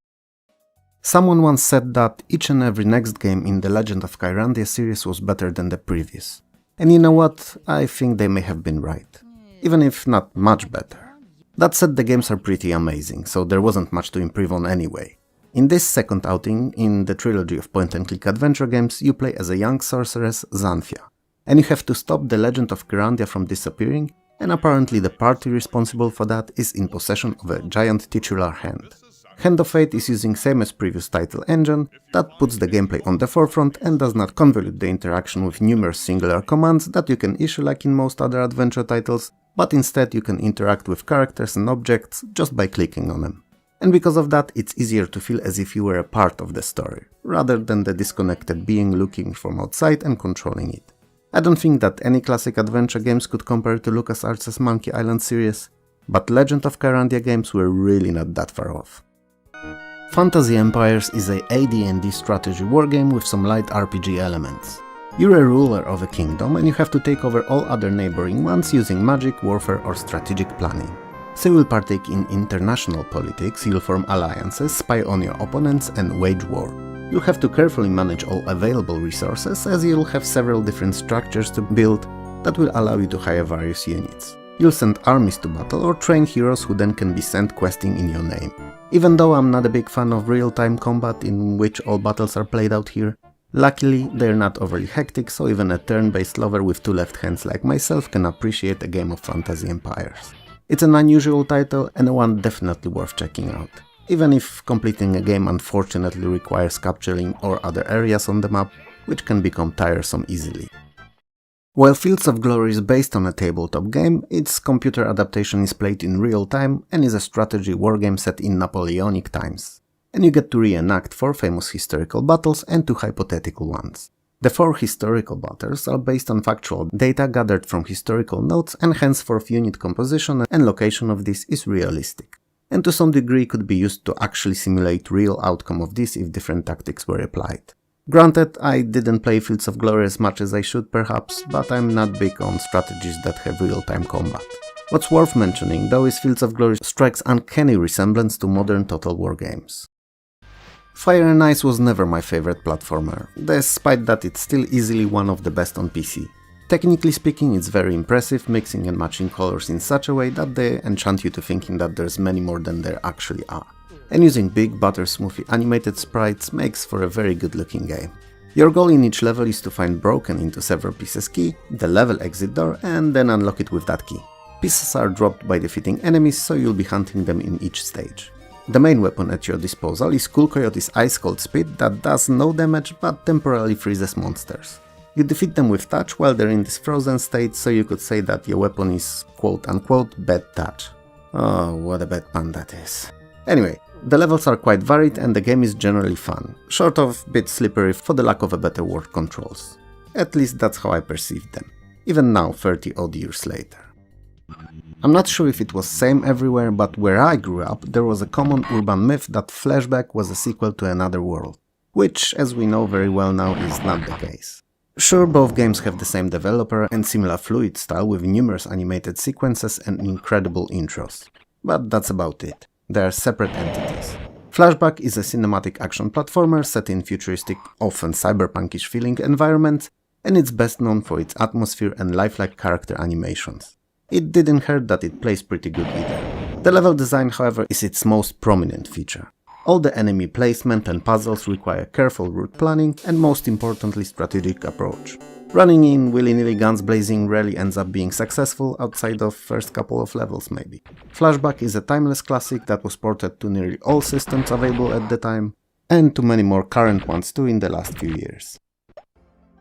Someone once said that each and every next game in the Legend of Kyrandia series was better than the previous. And you know what? I think they may have been right. Even if not much better. That said, the games are pretty amazing, so there wasn't much to improve on anyway. In this second outing, in the trilogy of point-and-click adventure games, you play as a young sorceress, Xanthia. And you have to stop the Legend of Kyrandia from disappearing, and apparently the party responsible for that is in possession of a giant titular hand. Hand of Fate is using same as previous title engine, that puts the gameplay on the forefront and does not convolute the interaction with numerous singular commands that you can issue like in most other adventure titles, but instead you can interact with characters and objects just by clicking on them. And because of that, it's easier to feel as if you were a part of the story, rather than the disconnected being looking from outside and controlling it. I don't think that any classic adventure games could compare to LucasArts' Monkey Island series, but Legend of Kyrandia games were really not that far off. Fantasy Empires is a AD&D strategy wargame with some light RPG elements. You're a ruler of a kingdom and you have to take over all other neighboring ones using magic, warfare or strategic planning. So you'll partake in international politics, you'll form alliances, spy on your opponents and wage war. You'll have to carefully manage all available resources, as you'll have several different structures to build that will allow you to hire various units. You'll send armies to battle or train heroes who then can be sent questing in your name. Even though I'm not a big fan of real-time combat in which all battles are played out here, luckily they're not overly hectic, so even a turn-based lover with two left hands like myself can appreciate a game of fantasy empires. It's an unusual title and one definitely worth checking out, even if completing a game unfortunately requires capturing or other areas on the map, which can become tiresome easily. While Fields of Glory is based on a tabletop game, its computer adaptation is played in real time and is a strategy wargame set in Napoleonic times. And you get to reenact 4 famous historical battles and 2 hypothetical ones. The 4 historical battles are based on factual data gathered from historical notes, and henceforth unit composition and location of this is realistic, and to some degree could be used to actually simulate real outcome of this if different tactics were applied. Granted, I didn't play Fields of Glory as much as I should perhaps, but I'm not big on strategies that have real-time combat. What's worth mentioning though is Fields of Glory strikes uncanny resemblance to modern Total War games. Fire and Ice was never my favorite platformer, despite that it's still easily one of the best on PC. Technically speaking, it's very impressive, mixing and matching colors in such a way that they enchant you to thinking that there's many more than there actually are. And using big, butter-smoothy animated sprites makes for a very good looking game. Your goal in each level is to find broken into several pieces key, the level exit door, and then unlock it with that key. Pieces are dropped by defeating enemies, so you'll be hunting them in each stage. The main weapon at your disposal is Cool Coyote's Ice Cold Speed that does no damage but temporarily freezes monsters. You defeat them with touch while they're in this frozen state, so you could say that your weapon is quote-unquote bad touch. Oh, what a bad pun that is. Anyway, the levels are quite varied and the game is generally fun, short of bit slippery for the lack of a better word controls. At least that's how I perceived them, even now 30 odd years later. I'm not sure if it was same everywhere, but where I grew up there was a common urban myth that Flashback was a sequel to Another World, which, as we know very well now, is not the case. Sure, both games have the same developer and similar fluid style with numerous animated sequences and incredible intros, but that's about it. They are separate entities. Flashback is a cinematic action platformer set in futuristic, often cyberpunkish feeling environments, and it's best known for its atmosphere and lifelike character animations. It didn't hurt that it plays pretty good either. The level design, however, is its most prominent feature. All the enemy placement and puzzles require careful route planning and, most importantly, strategic approach. Running in willy-nilly guns blazing rarely ends up being successful outside of first couple of levels maybe. Flashback is a timeless classic that was ported to nearly all systems available at the time, and to many more current ones too in the last few years.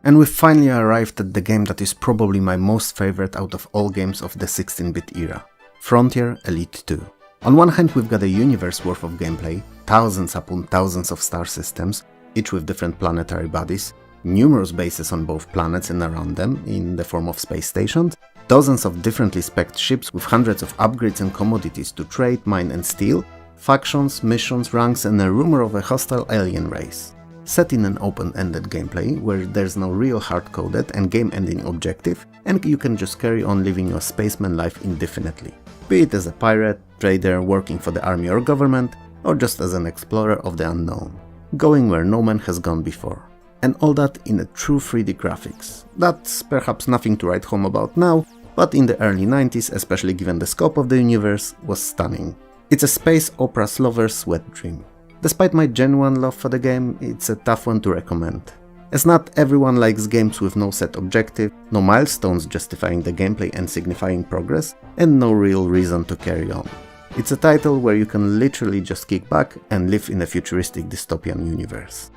And we've finally arrived at the game that is probably my most favorite out of all games of the 16-bit era, Frontier Elite 2. On one hand we've got a universe worth of gameplay, thousands upon thousands of star systems, each with different planetary bodies, numerous bases on both planets and around them in the form of space stations, dozens of differently spec'd ships with hundreds of upgrades and commodities to trade, mine and steal, factions, missions, ranks and a rumor of a hostile alien race. Set in an open-ended gameplay where there's no real hard-coded and game-ending objective and you can just carry on living your spaceman life indefinitely, be it as a pirate, trader, working for the army or government, or just as an explorer of the unknown, going where no man has gone before. And all that in a true 3D graphics. That's perhaps nothing to write home about now, but in the early 90s, especially given the scope of the universe, was stunning. It's a space opera lover's wet dream. Despite my genuine love for the game, it's a tough one to recommend, as not everyone likes games with no set objective, no milestones justifying the gameplay and signifying progress, and no real reason to carry on. It's a title where you can literally just kick back and live in a futuristic dystopian universe.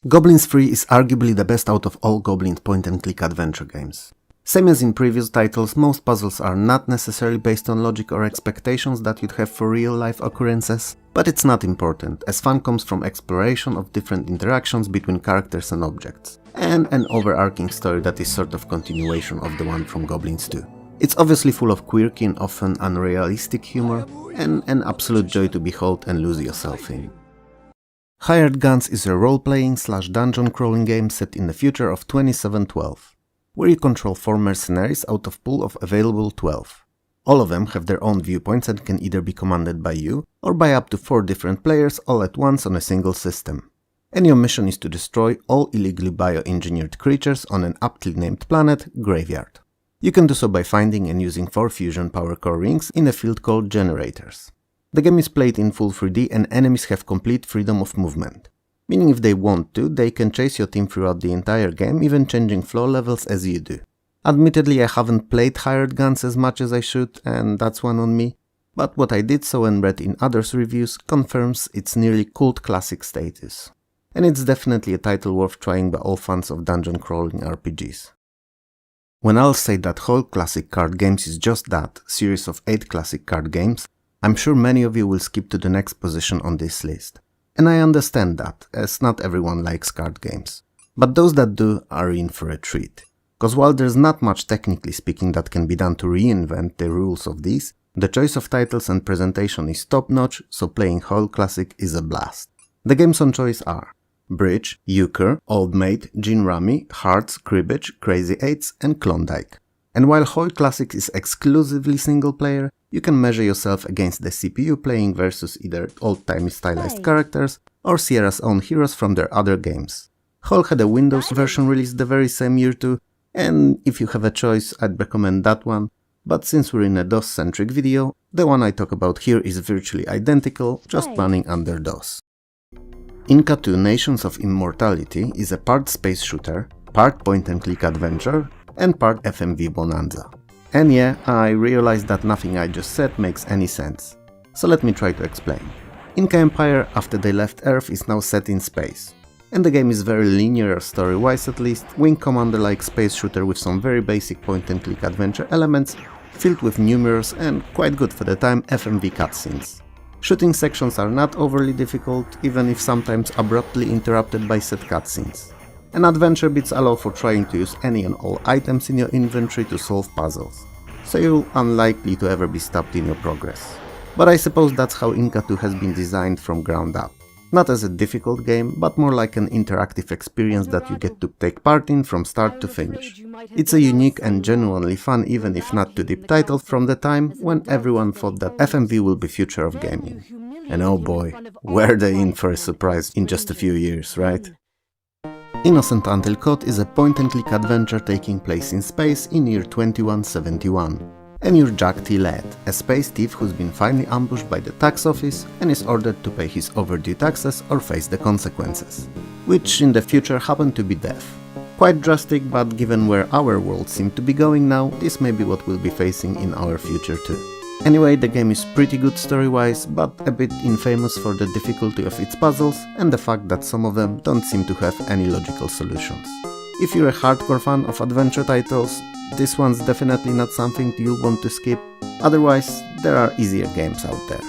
Goblins 3 is arguably the best out of all Goblin point-and-click adventure games. Same as in previous titles, most puzzles are not necessarily based on logic or expectations that you'd have for real-life occurrences, but it's not important, as fun comes from exploration of different interactions between characters and objects, and an overarching story that is sort of continuation of the one from Goblins 2. It's obviously full of quirky and often unrealistic humor, and an absolute joy to behold and lose yourself in. Hired Guns is a role-playing / dungeon crawling game set in the future of 2712, where you control 4 mercenaries out of pool of available 12. All of them have their own viewpoints and can either be commanded by you or by up to 4 different players all at once on a single system. and your mission is to destroy all illegally bioengineered creatures on an aptly named planet, Graveyard. You can do so by finding and using 4 fusion power core rings in a field called Generators. The game is played in full 3D and enemies have complete freedom of movement, meaning if they want to, they can chase your team throughout the entire game, even changing floor levels as you do. Admittedly, I haven't played hired guns as much as I should, and that's one on me, but what I did so and read in others' reviews confirms its nearly cult classic status. And it's definitely a title worth trying by all fans of dungeon crawling RPGs. When I'll say that whole classic card games is just that, series of 8 classic card games, I'm sure many of you will skip to the next position on this list. And I understand that, as not everyone likes card games. But those that do are in for a treat. Cause while there's not much technically speaking that can be done to reinvent the rules of these, the choice of titles and presentation is top notch, so playing whole classic is a blast. The games on choice are Bridge, Euchre, Old Maid, Gin Rummy, Hearts, Cribbage, Crazy Eights, and Klondike. And while whole classic is exclusively single player, you can measure yourself against the CPU playing versus either old-timey stylized characters or Sierra's own heroes from their other games. Whole had a Windows version released the very same year too, and if you have a choice, I'd recommend that one, but since we're in a DOS-centric video, the one I talk about here is virtually identical, just running under DOS. Inca 2 Nations of Immortality is a part space shooter, part point-and-click adventure, and part FMV bonanza. And yeah, I realize that nothing I just said makes any sense, so let me try to explain. Inca Empire, after they left Earth, is now set in space. And the game is very linear story-wise at least, Wing Commander-like space shooter with some very basic point-and-click adventure elements, filled with numerous and quite good for the time FMV cutscenes. Shooting sections are not overly difficult, even if sometimes abruptly interrupted by set cutscenes. And adventure bits allow for trying to use any and all items in your inventory to solve puzzles, so you're unlikely to ever be stopped in your progress. But I suppose that's how Inca 2 has been designed from ground up. Not as a difficult game, but more like an interactive experience that you get to take part in from start to finish. It's a unique and genuinely fun, even if not too deep title from the time when everyone thought that FMV will be future of gaming. And oh boy, were they in for a surprise in just a few years, right? Innocent Until Caught is a point-and-click adventure taking place in space in year 2171. And you're Jack T. Ladd, a space thief who's been finally ambushed by the tax office and is ordered to pay his overdue taxes or face the consequences, which in the future happen to be death. Quite drastic, but given where our world seems to be going now, this may be what we'll be facing in our future too. Anyway, the game is pretty good story-wise, but a bit infamous for the difficulty of its puzzles and the fact that some of them don't seem to have any logical solutions. If you're a hardcore fan of adventure titles, this one's definitely not something you'll want to skip, otherwise there are easier games out there.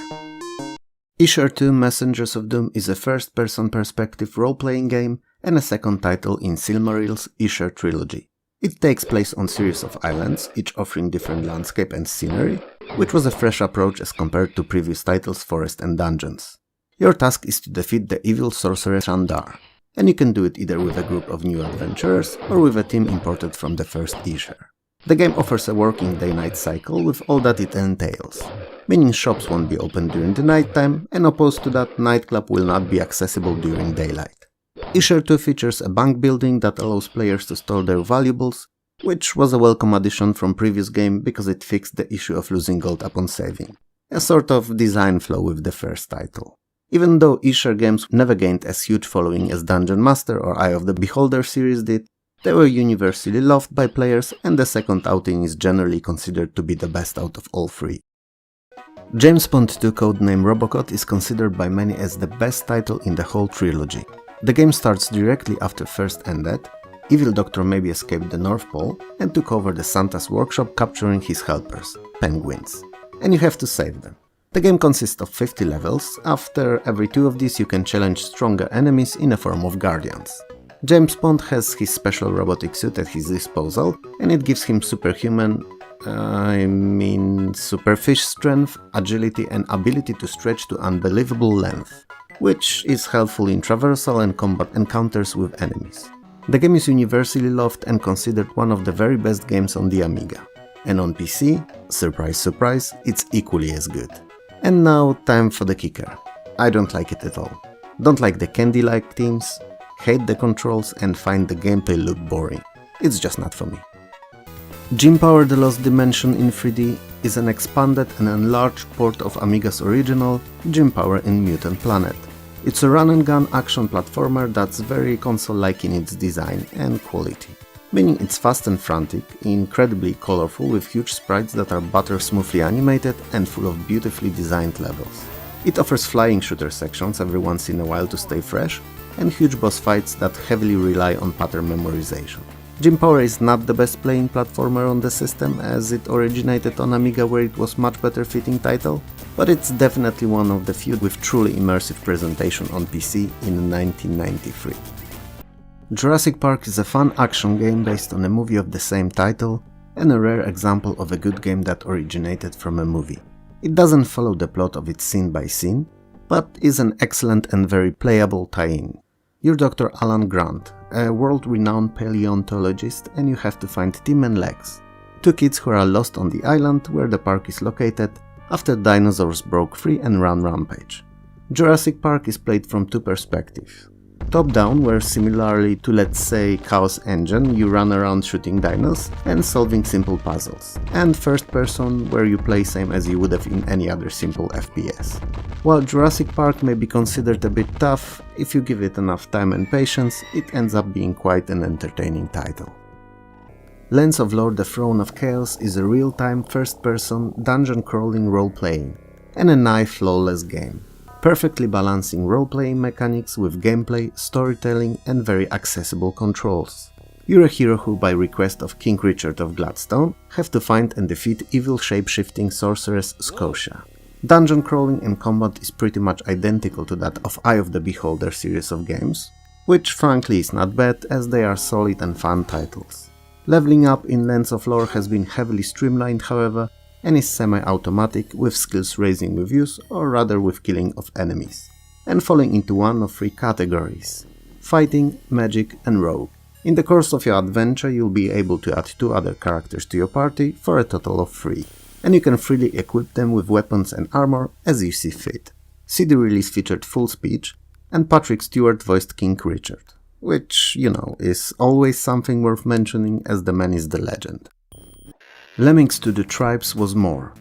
Isher 2 Messengers of Doom is a first-person perspective role-playing game and a second title in Silmarill's Isher trilogy. It takes place on a series of islands, each offering different landscape and scenery, which was a fresh approach as compared to previous titles Forest and Dungeons. Your task is to defeat the evil sorcerer Shandar, and you can do it either with a group of new adventurers or with a team imported from the first Isher. The game offers a working day-night cycle with all that it entails, meaning shops won't be open during the nighttime, and opposed to that, nightclub will not be accessible during daylight. Isher 2 features a bank building that allows players to store their valuables, which was a welcome addition from previous game because it fixed the issue of losing gold upon saving, a sort of design flaw with the first title. Even though Isher games never gained as huge following as Dungeon Master or Eye of the Beholder series did, they were universally loved by players, and the second outing is generally considered to be the best out of all three. James Bond 2 codename Robocop is considered by many as the best title in the whole trilogy. The game starts directly after First ended, Evil Doctor maybe escaped the North Pole and took over the Santa's workshop, capturing his helpers, penguins, and you have to save them. The game consists of 50 levels. After every 2 of these you can challenge stronger enemies in a form of guardians. James Bond has his special robotic suit at his disposal, and it gives him superfish strength, agility and ability to stretch to unbelievable length, which is helpful in traversal and combat encounters with enemies. The game is universally loved and considered one of the very best games on the Amiga. And on PC, surprise surprise, it's equally as good. And now time for the kicker. I don't like it at all. don't like the candy-like themes, hate the controls and find the gameplay loop boring. It's just not for me. Gym Power: The Lost Dimension in 3D is an expanded and enlarged port of Amiga's original Gym Power in Mutant Planet. It's a run-and-gun action platformer that's very console-like in its design and quality, meaning it's fast and frantic, incredibly colorful with huge sprites that are butter-smoothly animated and full of beautifully designed levels. It offers flying shooter sections every once in a while to stay fresh, and huge boss fights that heavily rely on pattern memorization. Gym Power is not the best playing platformer on the system, as it originated on Amiga where it was much better fitting title, but it's definitely one of the few with truly immersive presentation on PC in 1993. Jurassic Park is a fun action game based on a movie of the same title, and a rare example of a good game that originated from a movie. It doesn't follow the plot of it scene by scene, but is an excellent and very playable tie-in. You're Dr. Alan Grant, a world-renowned paleontologist, and you have to find Tim and Lex, two kids who are lost on the island where the park is located after dinosaurs broke free and ran rampage. Jurassic Park is played from two perspectives. Top-down, where similarly to, let's say, Chaos Engine, you run around shooting dinos and solving simple puzzles, and first-person, where you play same as you would have in any other simple FPS. While Jurassic Park may be considered a bit tough, if you give it enough time and patience, it ends up being quite an entertaining title. Lens of Lore: The Throne of Chaos is a real-time first-person dungeon-crawling role-playing, and a nigh flawless game, perfectly balancing role-playing mechanics with gameplay, storytelling and very accessible controls. You're a hero who, by request of King Richard of Gladstone, have to find and defeat evil shape-shifting sorceress Scotia. Dungeon crawling and combat is pretty much identical to that of Eye of the Beholder series of games, which frankly is not bad, as they are solid and fun titles. Leveling up in Lens of Lore has been heavily streamlined, however, and is semi-automatic, with skills raising with use, or rather with killing of enemies, and falling into one of three categories: fighting, magic and rogue. In the course of your adventure you'll be able to add 2 other characters to your party for a total of 3, and you can freely equip them with weapons and armor as you see fit. CD release featured full speech, and Patrick Stewart voiced King Richard, which, you know, is always something worth mentioning, as the man is the legend. Lemmings to the Tribes was more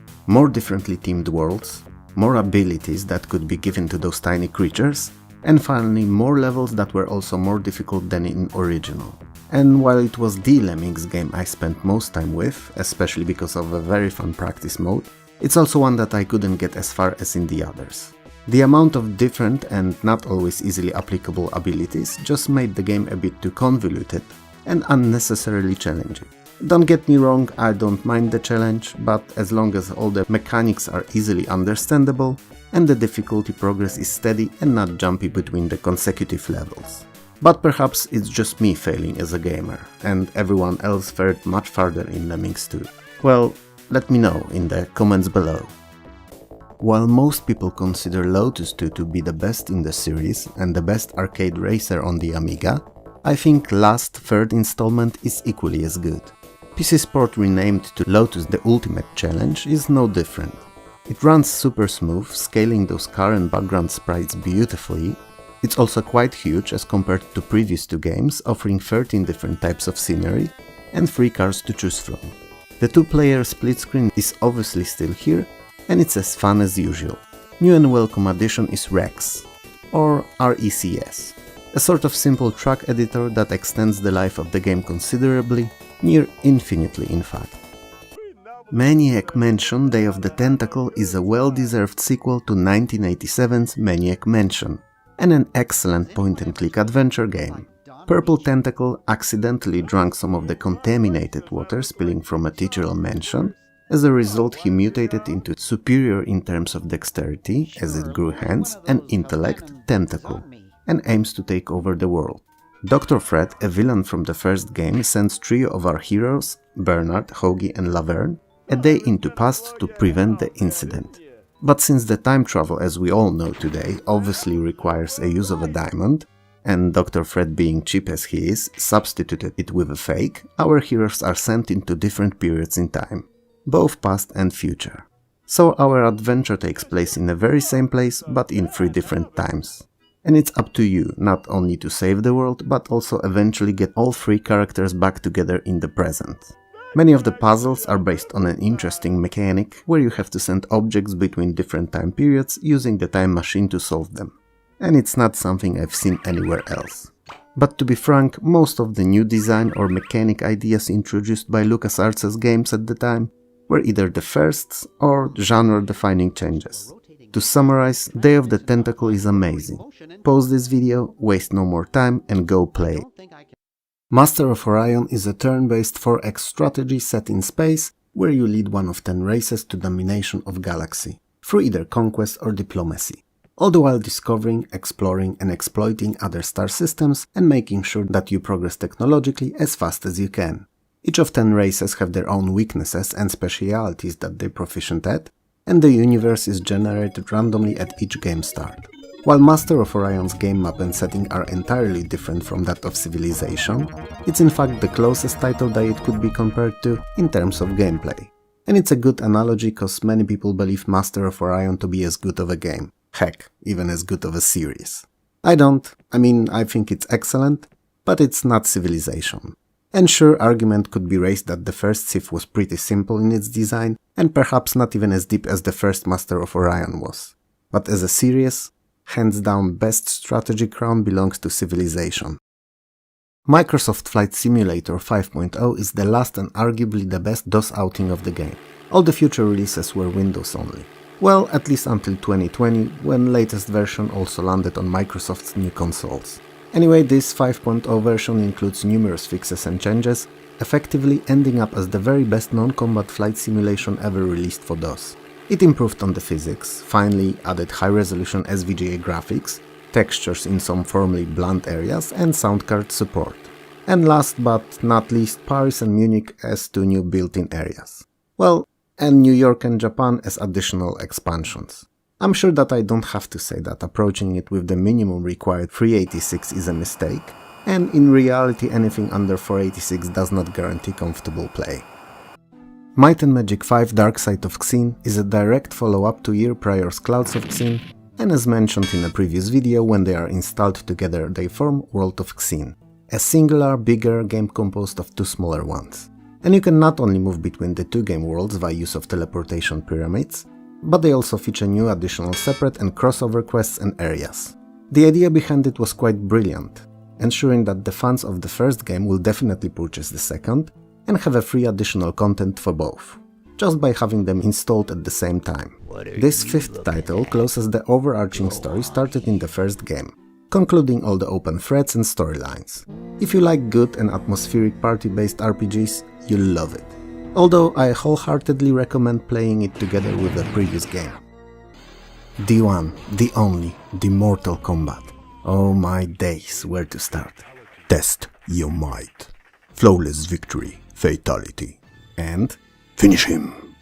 differently themed worlds, more abilities that could be given to those tiny creatures, and finally more levels that were also more difficult than in original. And while it was the Lemmings game I spent most time with, especially because of a very fun practice mode, it's also one that I couldn't get as far as in the others. The amount of different and not always easily applicable abilities just made the game a bit too convoluted and unnecessarily challenging. Don't get me wrong, I don't mind the challenge, but as long as all the mechanics are easily understandable and the difficulty progress is steady and not jumpy between the consecutive levels. But perhaps it's just me failing as a gamer, and everyone else fared much farther in Lemmings 2. Well, let me know in the comments below. While most people consider Lotus 2 to be the best in the series and the best arcade racer on the Amiga, I think last third installment is equally as good. PC Sport, renamed to Lotus The Ultimate Challenge, is no different. It runs super smooth, scaling those car and background sprites beautifully. It's also quite huge as compared to previous 2 games, offering 13 different types of scenery and 3 cars to choose from. The 2-player split screen is obviously still here, and it's as fun as usual. New and welcome addition is Rex, or RECS, a sort of simple track editor that extends the life of the game considerably, near infinitely in fact. Maniac Mansion: Day of the Tentacle is a well-deserved sequel to 1987's Maniac Mansion, and an excellent point-and-click adventure game. Purple Tentacle accidentally drank some of the contaminated water spilling from a titular mansion. As a result, he mutated into superior in terms of dexterity, as it grew hands, and intellect, Tentacle, and aims to take over the world. Dr. Fred, a villain from the first game, sends 3 of our heroes, Bernard, Hoagie and Laverne, a day into past to prevent the incident. But since the time travel, as we all know today, obviously requires a use of a diamond, and Dr. Fred, being cheap as he is, substituted it with a fake, our heroes are sent into different periods in time, both past and future. So our adventure takes place in the very same place, but in 3 different times. And it's up to you not only to save the world, but also eventually get all 3 characters back together in the present. Many of the puzzles are based on an interesting mechanic where you have to send objects between different time periods using the time machine to solve them. And it's not something I've seen anywhere else. But to be frank, most of the new design or mechanic ideas introduced by LucasArts' games at the time were either the firsts or genre-defining changes. To summarize, Day of the Tentacle is amazing. Pause this video, waste no more time and go play. Master of Orion is a turn-based 4X strategy set in space where you lead one of 10 races to domination of galaxy, through either conquest or diplomacy, all the while discovering, exploring and exploiting other star systems and making sure that you progress technologically as fast as you can. Each of 10 races have their own weaknesses and specialities that they're proficient at, and the universe is generated randomly at each game start. While Master of Orion's game map and setting are entirely different from that of Civilization, it's in fact the closest title that it could be compared to in terms of gameplay. And it's a good analogy cause many people believe Master of Orion to be as good of a game. Heck, even as good of a series. I don't. I think it's excellent, but it's not Civilization. And sure, argument could be raised that the first Civ was pretty simple in its design, and perhaps not even as deep as the first Master of Orion was. But as a series, hands down best strategy crown belongs to Civilization. Microsoft Flight Simulator 5.0 is the last and arguably the best DOS outing of the game. All the future releases were Windows only. Well, at least until 2020, when latest version also landed on Microsoft's new consoles. Anyway, this 5.0 version includes numerous fixes and changes, effectively ending up as the very best non-combat flight simulation ever released for DOS. It improved on the physics, finally added high-resolution SVGA graphics, textures in some formerly blunt areas, and sound card support. And last but not least, Paris and Munich as 2 new built-in areas. Well, and New York and Japan as additional expansions. I'm sure that I don't have to say that approaching it with the minimum required 386 is a mistake, and in reality anything under 486 does not guarantee comfortable play. Might and Magic 5 Dark Side of Xen is a direct follow-up to year prior's Clouds of Xen, and as mentioned in a previous video, when they are installed together they form World of Xen, a singular, bigger game composed of 2 smaller ones. And you can not only move between the 2 game worlds via use of teleportation pyramids, but they also feature new additional separate and crossover quests and areas. The idea behind it was quite brilliant, ensuring that the fans of the first game will definitely purchase the second and have a free additional content for both, just by having them installed at the same time. This 5th title closes the overarching story started in the first game, concluding all the open threads and storylines. If you like good and atmospheric party-based RPGs, you'll love it. Although I wholeheartedly recommend playing it together with the previous game. D1, the only, the Mortal Kombat. Oh my days, where to start? Test your might. Flawless victory, fatality. And finish him.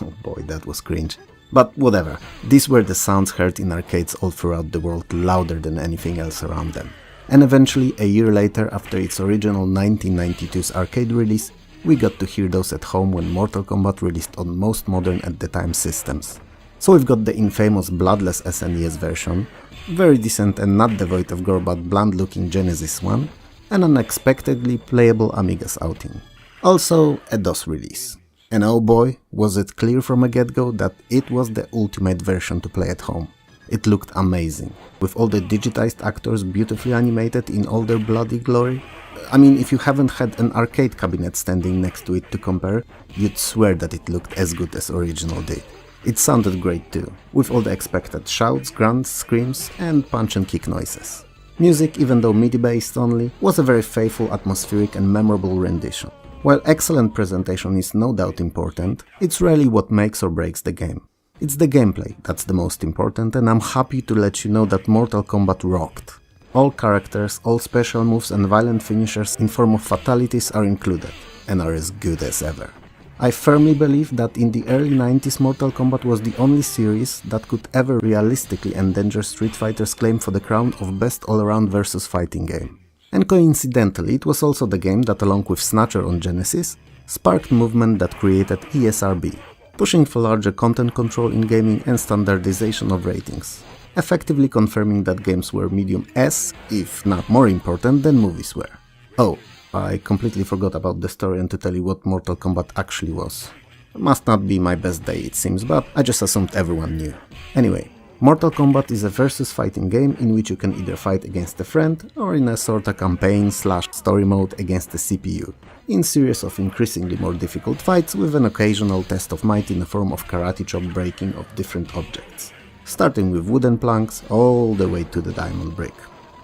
Oh boy, that was cringe. But whatever, these were the sounds heard in arcades all throughout the world, louder than anything else around them. And eventually, a year later, after its original 1992's arcade release, we got to hear those at home when Mortal Kombat released on most modern at the time systems. So we've got the infamous bloodless SNES version, very decent and not devoid of gore but bland looking Genesis one, and an unexpectedly playable Amiga's outing. Also a DOS release. And oh boy, was it clear from a get-go that it was the ultimate version to play at home. It looked amazing, with all the digitized actors beautifully animated in all their bloody glory. I mean, if you haven't had an arcade cabinet standing next to it to compare, you'd swear that it looked as good as original did. It sounded great too, with all the expected shouts, grunts, screams and punch and kick noises. Music, even though MIDI based only, was a very faithful, atmospheric and memorable rendition. While excellent presentation is no doubt important, it's rarely what makes or breaks the game. It's the gameplay that's the most important, and I'm happy to let you know that Mortal Kombat rocked. All characters, all special moves and violent finishers in form of fatalities are included, and are as good as ever. I firmly believe that in the early 90s Mortal Kombat was the only series that could ever realistically endanger Street Fighter's claim for the crown of best all-around versus fighting game. And coincidentally, it was also the game that, along with Snatcher on Genesis, sparked movement that created ESRB, pushing for larger content control in gaming and standardization of ratings. effectively confirming that games were medium as, if not more important, than movies were. Oh, I completely forgot about the story and to tell you what Mortal Kombat actually was. Must not be my best day, it seems, but I just assumed everyone knew. Anyway, Mortal Kombat is a versus fighting game in which you can either fight against a friend or in a sorta campaign/story mode against the CPU, in series of increasingly more difficult fights with an occasional test of might in the form of karate chop breaking of different objects, starting with wooden planks all the way to the diamond brick.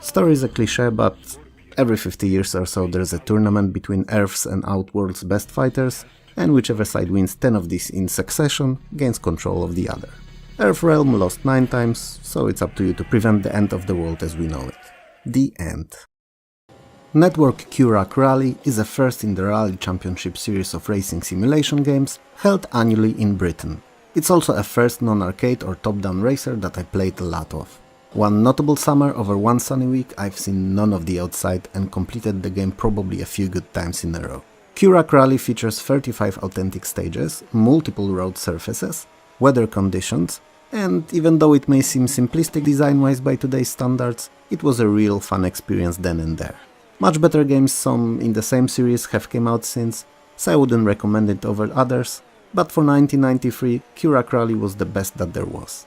Story is a cliché, but every 50 years or so there's a tournament between Earth's and Outworld's best fighters, and whichever side wins 10 of these in succession gains control of the other. Earthrealm lost 9 times, so it's up to you to prevent the end of the world as we know it. The end. Network Q-Rack Rally is a first in the Rally Championship series of racing simulation games held annually in Britain. It's also a first non-arcade or top-down racer that I played a lot of. One notable summer over one sunny week I've seen none of the outside and completed the game probably a few good times in a row. Q-Rack Rally features 35 authentic stages, multiple road surfaces, weather conditions, and even though it may seem simplistic design-wise by today's standards, it was a real fun experience then and there. Much better games some in the same series have came out since, so I wouldn't recommend it over others, but for 1993, Q-Rack Rally was the best that there was.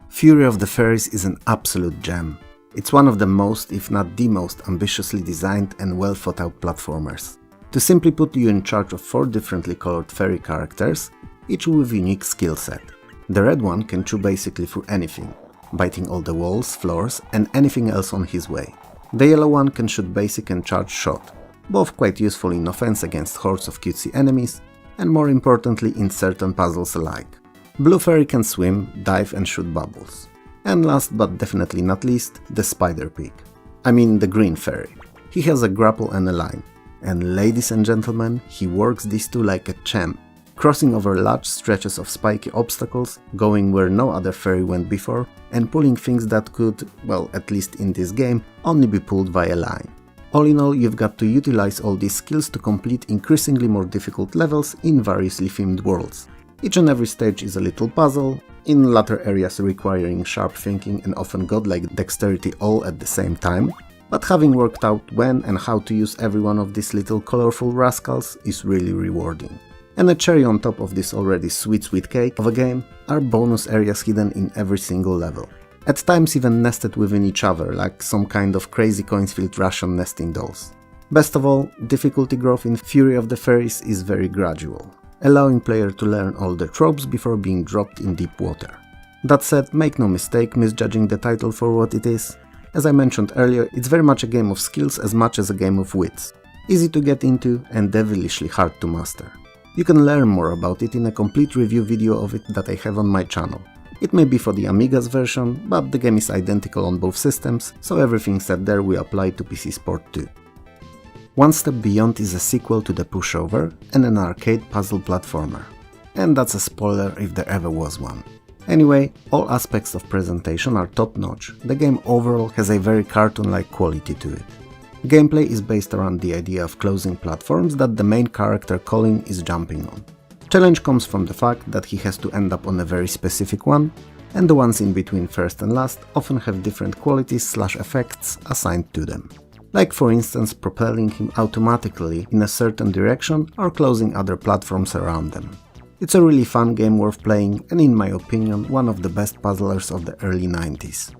Fury of the Fairies is an absolute gem. It's one of the most, if not the most, ambitiously designed and well thought out platformers. To simply put, you in charge of 4 differently colored fairy characters, each with unique skill set. The red one can chew basically through anything, biting all the walls, floors and anything else on his way. The yellow one can shoot basic and charge shot, both quite useful in offense against hordes of cutesy enemies, and more importantly in certain puzzles alike. Blue fairy can swim, dive and shoot bubbles. And last but definitely not least, the spider pig. I mean the green fairy. He has a grapple and a line. And ladies and gentlemen, he works these two like a champ, crossing over large stretches of spiky obstacles, going where no other fairy went before, and pulling things that could, well, at least in this game, only be pulled via line. All in all, you've got to utilize all these skills to complete increasingly more difficult levels in variously themed worlds. Each and every stage is a little puzzle, in latter areas requiring sharp thinking and often godlike dexterity all at the same time, but having worked out when and how to use every one of these little colorful rascals is really rewarding. And a cherry on top of this already sweet cake of a game are bonus areas hidden in every single level. At times even nested within each other, like some kind of crazy coins-filled Russian nesting dolls. Best of all, difficulty growth in Fury of the Fairies is very gradual, allowing player to learn all the tropes before being dropped in deep water. That said, make no mistake misjudging the title for what it is. As I mentioned earlier, it's very much a game of skills as much as a game of wits. Easy to get into and devilishly hard to master. You can learn more about it in a complete review video of it that I have on my channel. It may be for the Amiga's version, but the game is identical on both systems, so everything said there will apply to PC Sport too. One Step Beyond is a sequel to The Pushover and an arcade puzzle platformer. And that's a spoiler if there ever was one. Anyway, all aspects of presentation are top-notch. The game overall has a very cartoon-like quality to it. Gameplay is based around the idea of closing platforms that the main character Colin is jumping on. Challenge comes from the fact that he has to end up on a very specific one, and the ones in between first and last often have different qualities/effects assigned to them. Like for instance propelling him automatically in a certain direction or closing other platforms around them. It's a really fun game worth playing and in my opinion one of the best puzzlers of the early 90s.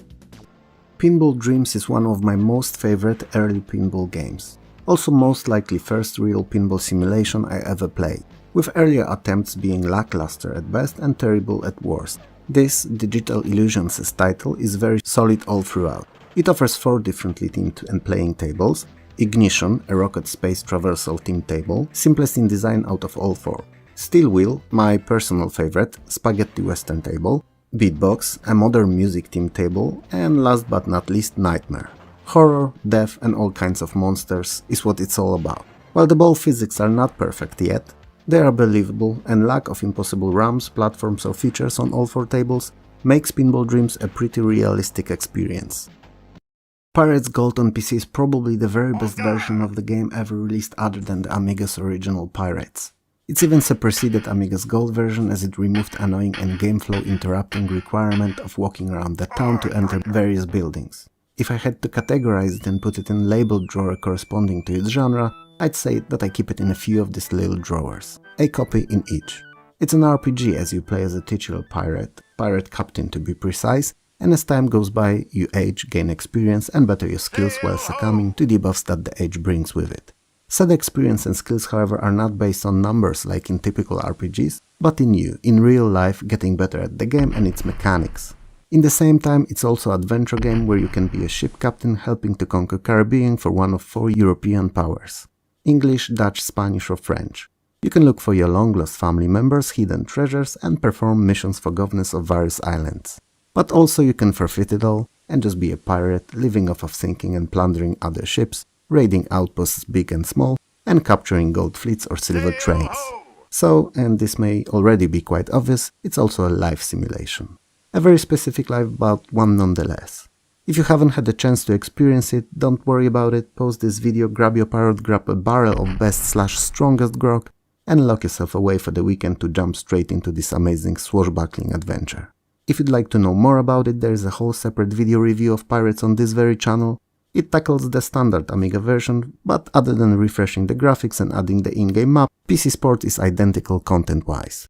Pinball Dreams is one of my most favorite early pinball games. Also most likely first real pinball simulation I ever played, with earlier attempts being lackluster at best and terrible at worst. This Digital Illusions' title is very solid all throughout. It offers 4 differently themed and playing tables, Ignition, a rocket space traversal themed table, simplest in design out of all 4, Steel Wheel, my personal favorite, Spaghetti Western table, Beatbox, a modern music themed table, and last but not least Nightmare. Horror, death and all kinds of monsters is what it's all about. While the ball physics are not perfect yet, they are believable and lack of impossible ramps, platforms or features on all 4 tables makes Pinball Dreams a pretty realistic experience. Pirates Gold on PC is probably the very best version of the game ever released other than the Amiga's original Pirates. It's even superseded Amiga's Gold version as it removed annoying and game flow interrupting requirement of walking around the town to enter various buildings. If I had to categorize it and put it in a labeled drawer corresponding to its genre, I'd say that I keep it in a few of these little drawers, a copy in each. It's an RPG as you play as a titular pirate captain to be precise, and as time goes by you age, gain experience and better your skills while succumbing to debuffs that the age brings with it. Said experience and skills, however, are not based on numbers like in typical RPGs, but in you, in real life, getting better at the game and its mechanics. In the same time, it's also an adventure game where you can be a ship captain helping to conquer Caribbean for one of 4 European powers: English, Dutch, Spanish or French. You can look for your long-lost family members, hidden treasures and perform missions for governors of various islands. But also you can forfeit it all and just be a pirate, living off of sinking and plundering other ships, raiding outposts big and small, and capturing gold fleets or silver trains. So, and this may already be quite obvious, it's also a life simulation. A very specific life, but one nonetheless. If you haven't had the chance to experience it, don't worry about it, pause this video, grab your parrot, grab a barrel of best/strongest grog, and lock yourself away for the weekend to jump straight into this amazing swashbuckling adventure. If you'd like to know more about it, there is a whole separate video review of Pirates on this very channel. It tackles the standard Amiga version, but other than refreshing the graphics and adding the in-game map, PC Sport is identical content-wise.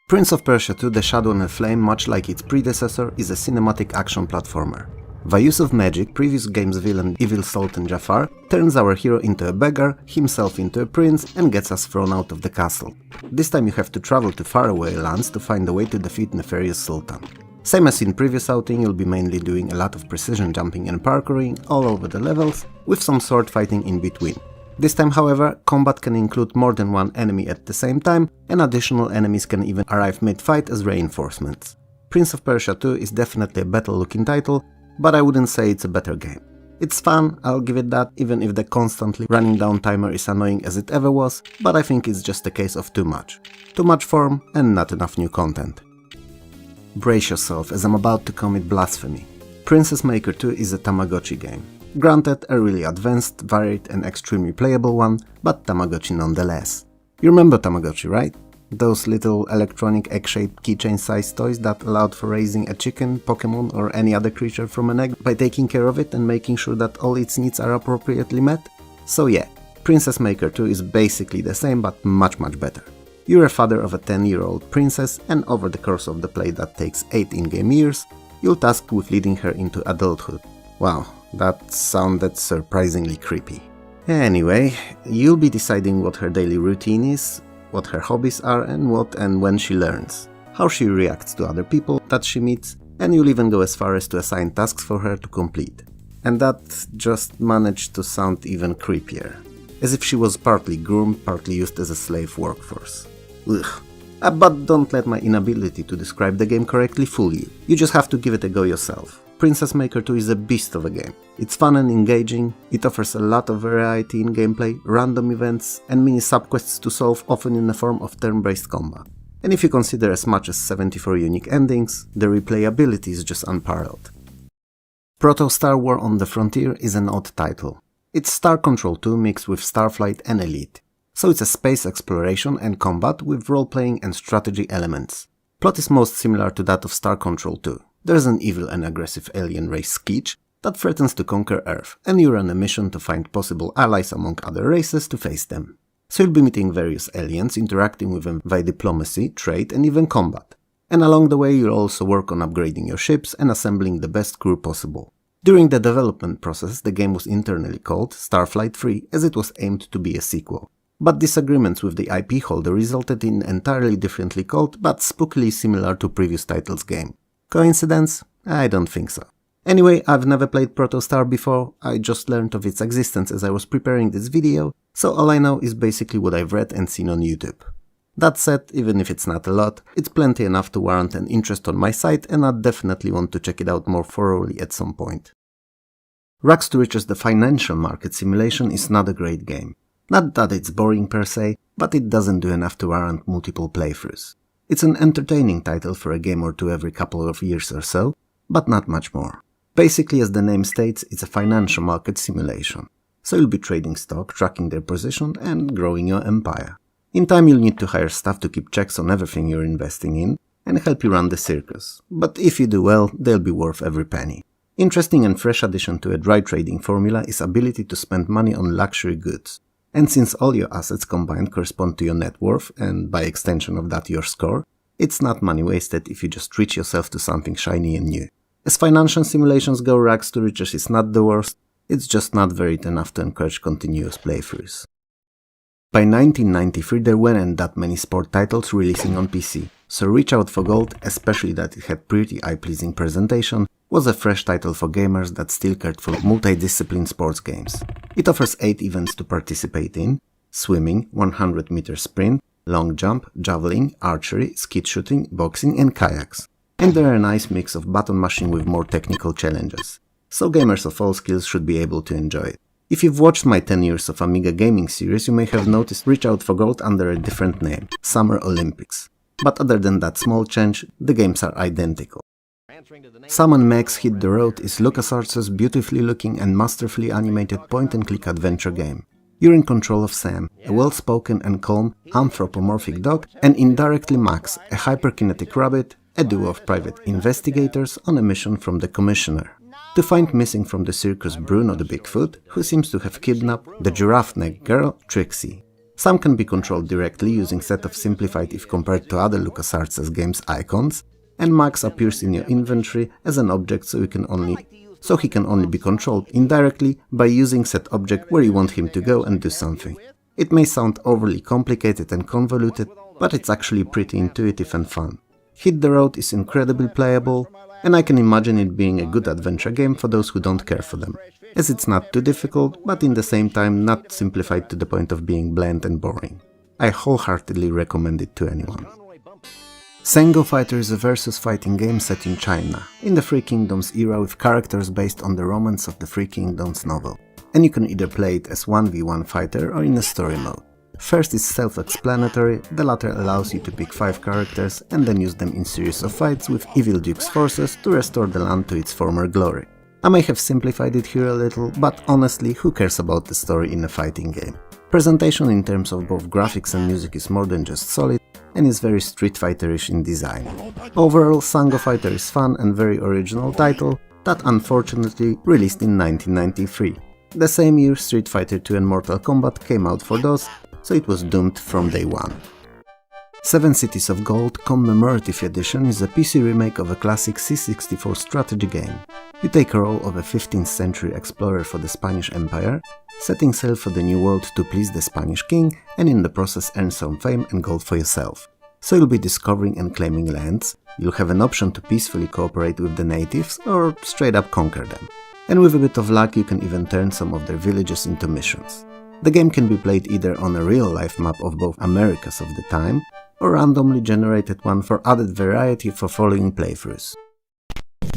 Prince of Persia 2: The Shadow and the Flame, much like its predecessor, is a cinematic action platformer. By use of magic, previous game's villain Evil Sultan Jafar turns our hero into a beggar, himself into a prince, and gets us thrown out of the castle. This time you have to travel to faraway lands to find a way to defeat nefarious Sultan. Same as in previous outing, you'll be mainly doing a lot of precision jumping and parkouring all over the levels, with some sword fighting in between. This time, however, combat can include more than one enemy at the same time, and additional enemies can even arrive mid-fight as reinforcements. Prince of Persia 2 is definitely a better looking title, but I wouldn't say it's a better game. It's fun, I'll give it that, even if the constantly running down timer is annoying as it ever was, but I think it's just a case of too much. Too much form and not enough new content. Brace yourself, as I'm about to commit blasphemy. Princess Maker 2 is a Tamagotchi game. Granted, a really advanced, varied and extremely playable one, but Tamagotchi nonetheless. You remember Tamagotchi, right? Those little electronic egg-shaped keychain-sized toys that allowed for raising a chicken, Pokemon or any other creature from an egg by taking care of it and making sure that all its needs are appropriately met? So yeah, Princess Maker 2 is basically the same but much better. You're a father of a 10-year-old princess, and over the course of the play that takes 8 in-game years, you're tasked with leading her into adulthood. Wow, that sounded surprisingly creepy. Anyway, you'll be deciding what her daily routine is, what her hobbies are and what and when she learns, how she reacts to other people that she meets, and you'll even go as far as to assign tasks for her to complete. And that just managed to sound even creepier. As if she was partly groomed, partly used as a slave workforce. Ugh. But don't let my inability to describe the game correctly fool you. You just have to give it a go yourself. Princess Maker 2 is a beast of a game. It's fun and engaging, it offers a lot of variety in gameplay, random events, and mini subquests to solve, often in the form of turn-based combat. And if you consider as much as 74 unique endings, the replayability is just unparalleled. Proto-Star War on the Frontier is an odd title. It's Star Control 2 mixed with Starflight and Elite. So it's a space exploration and combat with role-playing and strategy elements. Plot is most similar to that of Star Control 2. There's an evil and aggressive alien race Skeech that threatens to conquer Earth, and you're on a mission to find possible allies among other races to face them. So you'll be meeting various aliens, interacting with them via diplomacy, trade and even combat. And along the way you'll also work on upgrading your ships and assembling the best crew possible. During the development process, the game was internally called Starflight 3 as it was aimed to be a sequel. But disagreements with the IP holder resulted in entirely differently called but spookily similar to previous title's game. Coincidence? I don't think so. Anyway, I've never played Protostar before, I just learned of its existence as I was preparing this video, so all I know is basically what I've read and seen on YouTube. That said, even if it's not a lot, it's plenty enough to warrant an interest on my site, and I'd definitely want to check it out more thoroughly at some point. Rags to Riches: The Financial Market Simulation is not a great game. Not that it's boring per se, but it doesn't do enough to warrant multiple playthroughs. It's an entertaining title for a game or two every couple of years or so, but not much more. Basically, as the name states, it's a financial market simulation. So you'll be trading stock, tracking their position and growing your empire. In time you'll need to hire staff to keep checks on everything you're investing in and help you run the circus, but if you do well, they'll be worth every penny. Interesting and fresh addition to a dry trading formula is ability to spend money on luxury goods. And since all your assets combined correspond to your net worth, and by extension of that your score, it's not money wasted if you just treat yourself to something shiny and new. As financial simulations go, rags to riches is not the worst, it's just not varied enough to encourage continuous playthroughs. By 1993 there weren't that many sport titles releasing on PC, so Reach Out for Gold, especially that it had pretty eye-pleasing presentation, was a fresh title for gamers that still cared for multidiscipline sports games. It offers 8 events to participate in: swimming, 100-meter sprint, long jump, javelin, archery, skeet shooting, boxing and kayaks. And they're a nice mix of button mashing with more technical challenges, so gamers of all skills should be able to enjoy it. If you've watched my 10 years of Amiga gaming series, you may have noticed Reach Out for Gold under a different name, Summer Olympics. But other than that small change, the games are identical. Sam & Max Hit the Road is LucasArts' beautifully looking and masterfully animated point-and-click adventure game. You're in control of Sam, a well-spoken and calm anthropomorphic dog, and indirectly Max, a hyperkinetic rabbit, a duo of private investigators on a mission from the Commissioner to find missing from the circus Bruno the Bigfoot, who seems to have kidnapped the giraffe-neck girl Trixie. Sam can be controlled directly using set of simplified if compared to other LucasArts games icons, and Max appears in your inventory as an object so he can only be controlled indirectly by using set object where you want him to go and do something. It may sound overly complicated and convoluted, but it's actually pretty intuitive and fun. Hit the Road is incredibly playable, and I can imagine it being a good adventure game for those who don't care for them, as it's not too difficult, but in the same time not simplified to the point of being bland and boring. I wholeheartedly recommend it to anyone. Sengo Fighter is a versus fighting game set in China, in the Three Kingdoms era, with characters based on the romance of the Three Kingdoms novel, and you can either play it as 1v1 fighter or in a story mode. First is self-explanatory, the latter allows you to pick 5 characters and then use them in series of fights with Evil Duke's forces to restore the land to its former glory. I may have simplified it here a little, but honestly, who cares about the story in a fighting game? Presentation in terms of both graphics and music is more than just solid, and is very Street Fighter-ish in design. Overall, Sengo Fighter is fun and very original title that unfortunately released in 1993. The same year Street Fighter 2 and Mortal Kombat came out for DOS, so it was doomed from day one. 7 Cities of Gold Commemorative Edition is a PC remake of a classic C64 strategy game. You take a role of a 15th century explorer for the Spanish Empire, setting sail for the New World to please the Spanish king and in the process earn some fame and gold for yourself. So you'll be discovering and claiming lands, you'll have an option to peacefully cooperate with the natives or straight up conquer them. And with a bit of luck you can even turn some of their villages into missions. The game can be played either on a real-life map of both Americas of the time, or randomly generated one for added variety for following playthroughs.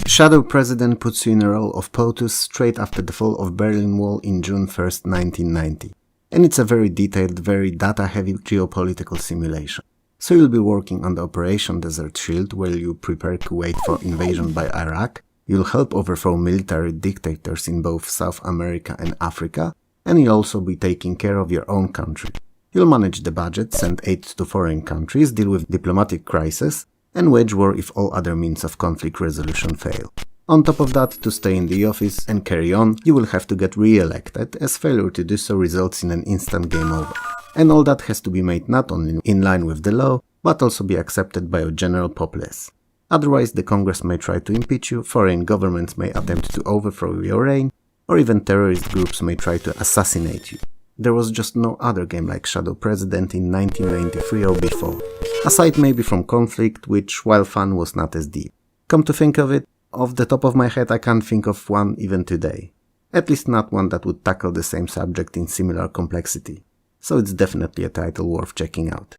Shadow President puts you in a role of POTUS straight after the fall of Berlin Wall in June 1st, 1990. And it's a very detailed, very data-heavy geopolitical simulation. So you'll be working on the Operation Desert Shield, where you prepare Kuwait for invasion by Iraq, you'll help overthrow military dictators in both South America and Africa, and you'll also be taking care of your own country. You'll manage the budget, send aid to foreign countries, deal with diplomatic crises, and wage war if all other means of conflict resolution fail. On top of that, to stay in the office and carry on, you will have to get re-elected, as failure to do so results in an instant game over. And all that has to be made not only in line with the law, but also be accepted by a general populace. Otherwise, the Congress may try to impeach you, foreign governments may attempt to overthrow your reign, or even terrorist groups may try to assassinate you. There was just no other game like Shadow President in 1993 or before, aside maybe from Conflict, which, while fun, was not as deep. Come to think of it, off the top of my head I can't think of one even today. At least not one that would tackle the same subject in similar complexity. So it's definitely a title worth checking out.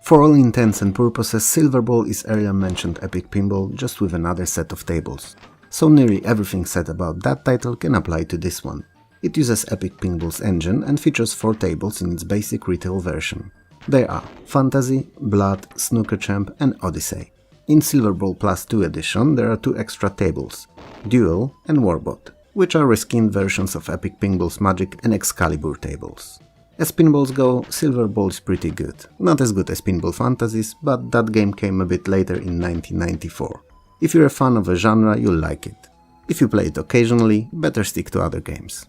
For all intents and purposes, Silver Ball is earlier mentioned Epic Pinball, just with another set of tables. So nearly everything said about that title can apply to this one. It uses Epic Pinball's engine and features 4 tables in its basic retail version. They are Fantasy, Blood, Snooker Champ and Odyssey. In Silver Ball Plus 2 edition there are 2 extra tables, Duel and Warbot, which are reskinned versions of Epic Pinball's Magic and Excalibur tables. As pinballs go, Silver Ball is pretty good. Not as good as Pinball Fantasies, but that game came a bit later in 1994. If you're a fan of a genre, you'll like it. If you play it occasionally, better stick to other games.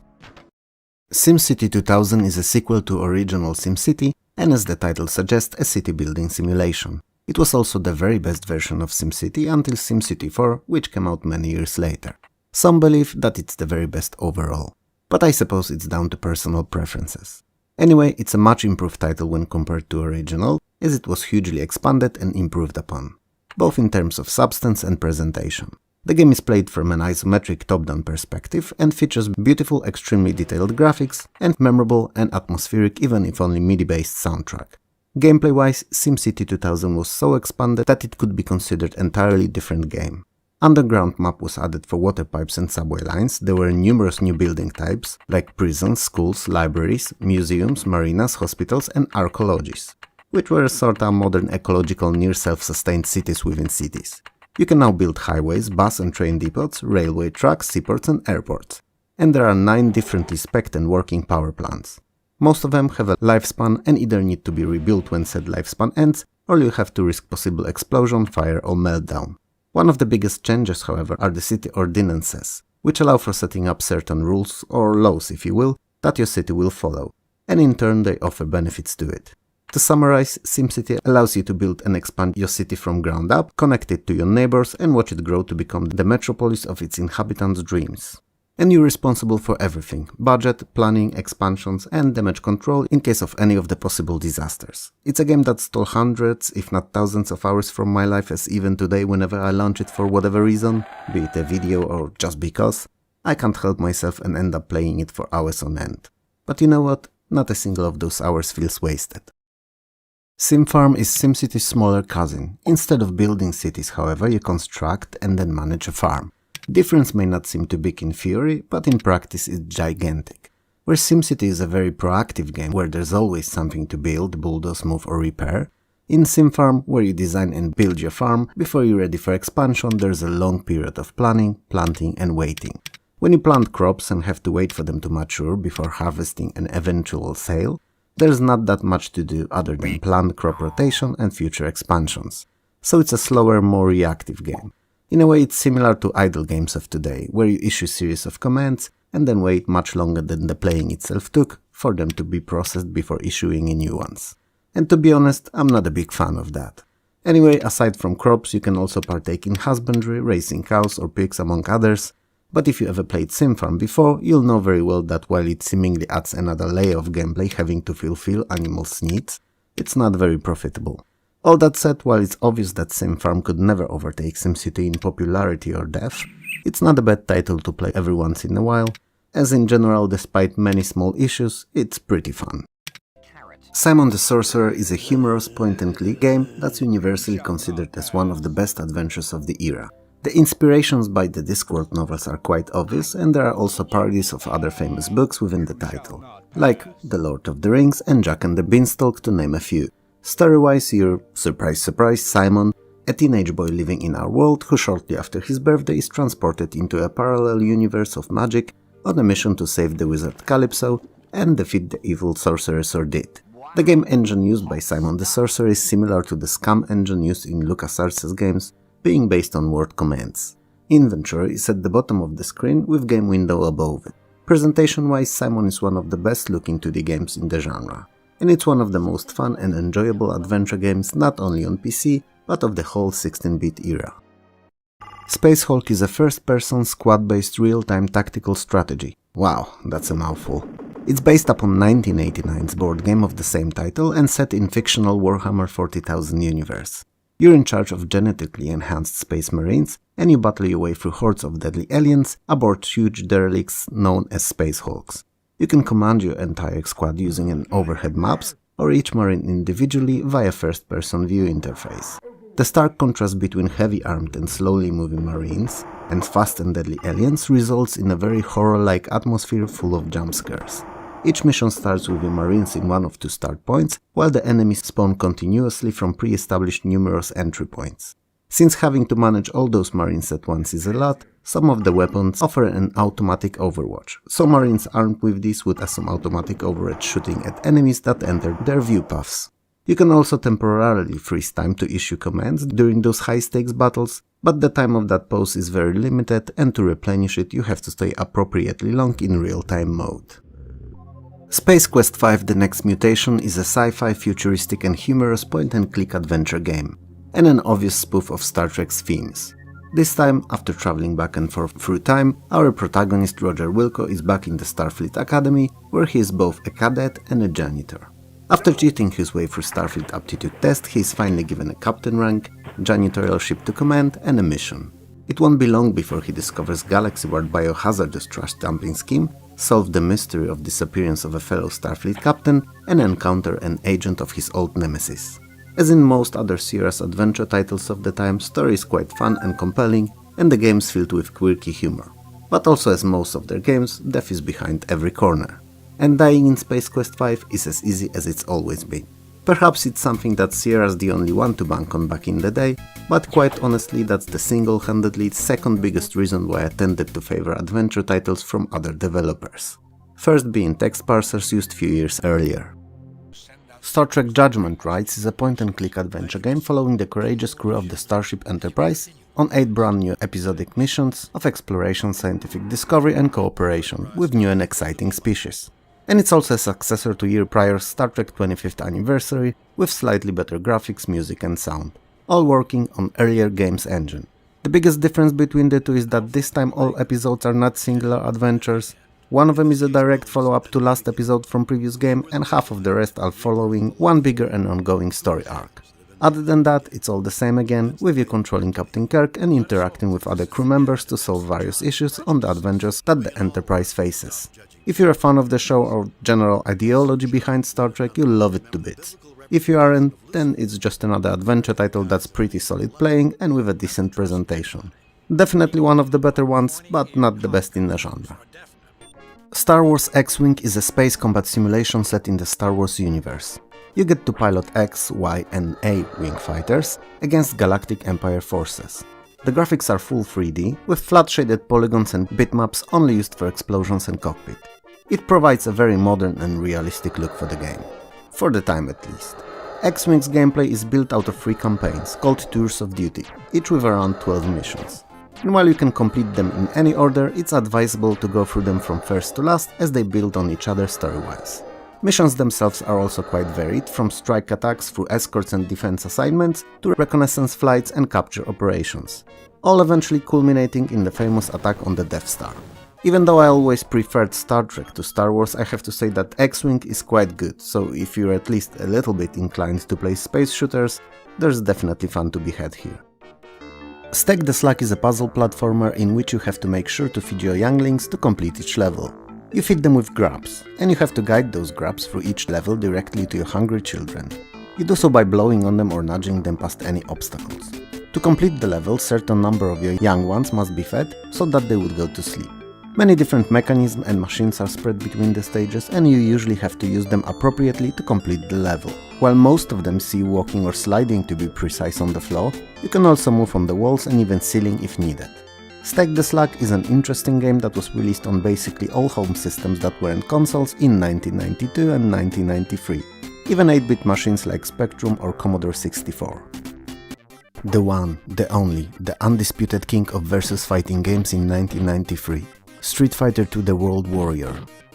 SimCity 2000 is a sequel to original SimCity, and as the title suggests, a city building simulation. It was also the very best version of SimCity until SimCity 4, which came out many years later. Some believe that it's the very best overall, but I suppose it's down to personal preferences. Anyway, it's a much improved title when compared to original, as it was hugely expanded and improved upon, both in terms of substance and presentation. The game is played from an isometric top-down perspective and features beautiful, extremely detailed graphics and memorable and atmospheric, even if only MIDI-based soundtrack. Gameplay-wise, SimCity 2000 was so expanded that it could be considered an entirely different game. Underground map was added for water pipes and subway lines. There were numerous new building types, like prisons, schools, libraries, museums, marinas, hospitals and arcologies, which were sorta modern ecological near self-sustained cities within cities. You can now build highways, bus and train depots, railway tracks, seaports and airports. And there are 9 differently spec'd and working power plants. Most of them have a lifespan and either need to be rebuilt when said lifespan ends, or you have to risk possible explosion, fire or meltdown. One of the biggest changes, however, are the city ordinances, which allow for setting up certain rules, or laws if you will, that your city will follow, and in turn they offer benefits to it. To summarize, SimCity allows you to build and expand your city from ground up, connect it to your neighbors and watch it grow to become the metropolis of its inhabitants' dreams. And you're responsible for everything: budget, planning, expansions and damage control in case of any of the possible disasters. It's a game that stole hundreds, if not thousands of hours from my life, as even today whenever I launch it for whatever reason, be it a video or just because, I can't help myself and end up playing it for hours on end. But you know what? Not a single of those hours feels wasted. SimFarm is SimCity's smaller cousin. Instead of building cities, however, you construct and then manage a farm. Difference may not seem too big in theory, but in practice it's gigantic. Where SimCity is a very proactive game where there's always something to build, bulldoze, move or repair, in SimFarm, where you design and build your farm, before you're ready for expansion there's a long period of planning, planting and waiting. When you plant crops and have to wait for them to mature before harvesting an eventual sale, there's not that much to do other than planned crop rotation and future expansions. So it's a slower, more reactive game. In a way, it's similar to idle games of today, where you issue a series of commands and then wait much longer than the playing itself took for them to be processed before issuing new ones. And to be honest, I'm not a big fan of that. Anyway, aside from crops, you can also partake in husbandry, raising cows or pigs among others, but if you ever played SimFarm before, you'll know very well that while it seemingly adds another layer of gameplay having to fulfill animals' needs, it's not very profitable. All that said, while it's obvious that SimFarm could never overtake SimCity in popularity or depth, it's not a bad title to play every once in a while, as in general, despite many small issues, it's pretty fun. Simon the Sorcerer is a humorous point-and-click game that's universally considered as one of the best adventures of the era. The inspirations by the Discworld novels are quite obvious, and there are also parodies of other famous books within the title, like The Lord of the Rings and Jack and the Beanstalk, to name a few. Story-wise, you're, surprise surprise, Simon, a teenage boy living in our world who shortly after his birthday is transported into a parallel universe of magic on a mission to save the wizard Calypso and defeat the evil sorcerer Sordid. The game engine used by Simon the Sorcerer is similar to the Scum engine used in LucasArts' games, being based on word commands. Inventory is at the bottom of the screen with game window above it. Presentation-wise, Simon is one of the best looking 2D games in the genre. And it's one of the most fun and enjoyable adventure games not only on PC, but of the whole 16-bit era. Space Hulk is a first-person, squad-based real-time tactical strategy. Wow, that's a mouthful. It's based upon 1989's board game of the same title and set in fictional Warhammer 40,000 universe. You're in charge of genetically enhanced space marines, and you battle your way through hordes of deadly aliens aboard huge derelicts known as Space Hulks. You can command your entire squad using an overhead maps, or each marine individually via first-person view interface. The stark contrast between heavy-armed and slowly moving marines and fast and deadly aliens results in a very horror-like atmosphere full of jump scares. Each mission starts with your marines in one of 2 start points, while the enemies spawn continuously from pre-established numerous entry points. Since having to manage all those marines at once is a lot, Some of the weapons offer an automatic overwatch, so marines armed with these would assume automatic overwatch shooting at enemies that enter their view paths. You can also temporarily freeze time to issue commands during those high-stakes battles, but the time of that pause is very limited, and to replenish it you have to stay appropriately long in real-time mode. Space Quest V: The Next Mutation is a sci-fi, futuristic and humorous point-and-click adventure game, and an obvious spoof of Star Trek's themes. This time, after traveling back and forth through time, our protagonist Roger Wilco is back in the Starfleet Academy, where he is both a cadet and a janitor. After cheating his way through Starfleet aptitude test, he is finally given a captain rank, janitorial ship to command, and a mission. It won't be long before he discovers galaxy-wide biohazardous trash dumping scheme, solve the mystery of disappearance of a fellow Starfleet captain, and encounter an agent of his old nemesis. As in most other Sierra's adventure titles of the time, story is quite fun and compelling, and the game's filled with quirky humor. But also, as most of their games, death is behind every corner. And dying in Space Quest V is as easy as it's always been. Perhaps it's something that Sierra's the only one to bank on back in the day, but quite honestly that's the single-handedly second biggest reason why I tended to favor adventure titles from other developers. First being text parsers used few years earlier. Star Trek Judgment Rights is a point-and-click adventure game following the courageous crew of the Starship Enterprise on 8 brand new episodic missions of exploration, scientific discovery and cooperation with new and exciting species. And it's also a successor to year prior Star Trek 25th Anniversary with slightly better graphics, music and sound, all working on earlier game's engine. The biggest difference between the two is that this time all episodes are not singular adventures. One of them is a direct follow-up to last episode from previous game, and half of the rest are following one bigger and ongoing story arc. Other than that, it's all the same again, with you controlling Captain Kirk and interacting with other crew members to solve various issues on the adventures that the Enterprise faces. If you're a fan of the show or general ideology behind Star Trek, you'll love it to bits. If you aren't, then it's just another adventure title that's pretty solid playing and with a decent presentation. Definitely one of the better ones, but not the best in the genre. Star Wars X-Wing is a space combat simulation set in the Star Wars universe. You get to pilot X, Y and A wing fighters against Galactic Empire forces. The graphics are full 3D, with flat shaded polygons and bitmaps only used for explosions and cockpit. It provides a very modern and realistic look for the game. For the time at least. X-Wing's gameplay is built out of 3 campaigns, called Tours of Duty, each with around 12 missions. And while you can complete them in any order, it's advisable to go through them from first to last as they build on each other story-wise. Missions themselves are also quite varied, from strike attacks through escorts and defense assignments to reconnaissance flights and capture operations, all eventually culminating in the famous attack on the Death Star. Even though I always preferred Star Trek to Star Wars, I have to say that X-Wing is quite good, so if you're at least a little bit inclined to play space shooters, there's definitely fun to be had here. Stack the Slack is a puzzle platformer in which you have to make sure to feed your younglings to complete each level. You feed them with grubs, and you have to guide those grubs through each level directly to your hungry children. You do so by blowing on them or nudging them past any obstacles. To complete the level, certain number of your young ones must be fed so that they would go to sleep. Many different mechanisms and machines are spread between the stages, and you usually have to use them appropriately to complete the level. While most of them see you walking or sliding to be precise on the floor, you can also move on the walls and even ceiling if needed. Stack the Slack is an interesting game that was released on basically all home systems that weren't consoles in 1992 and 1993, even 8-bit machines like Spectrum or Commodore 64. The one, the only, the undisputed king of versus fighting games in 1993. Street Fighter II: The World Warrior.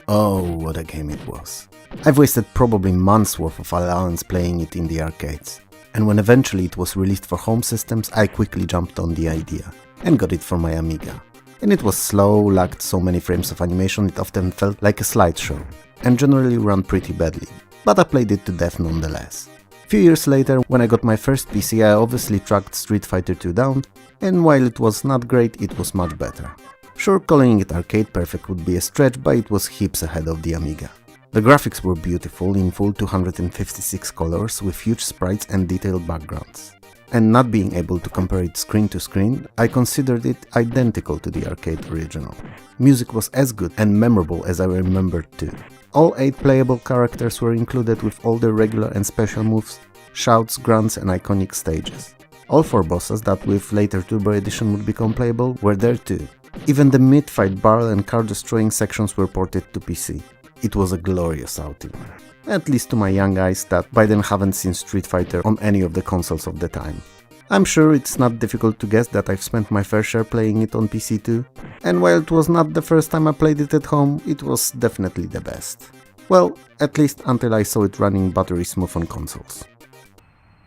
Oh, what a game it was. I've wasted probably months worth of allowance playing it in the arcades. And when eventually it was released for home systems, I quickly jumped on the idea and got it for my Amiga. And it was slow, lacked so many frames of animation it often felt like a slideshow, and generally ran pretty badly, but I played it to death nonetheless. Few years later, when I got my first PC, I obviously tracked Street Fighter II down, and while it was not great, it was much better. Sure, calling it arcade perfect would be a stretch, but it was heaps ahead of the Amiga. The graphics were beautiful in full 256 colors with huge sprites and detailed backgrounds. And not being able to compare it screen to screen, I considered it identical to the arcade original. Music was as good and memorable as I remembered too. All 8 playable characters were included with all their regular and special moves, shouts, grunts and iconic stages. All 4 bosses that with later Turbo Edition would become playable were there too. Even the mid-fight barrel and car-destroying sections were ported to PC. It was a glorious outing. At least to my young eyes that by then haven't seen Street Fighter on any of the consoles of the time. I'm sure it's not difficult to guess that I've spent my fair share playing it on PC too, and while it was not the first time I played it at home, it was definitely the best. Well, at least until I saw it running buttery smooth on consoles.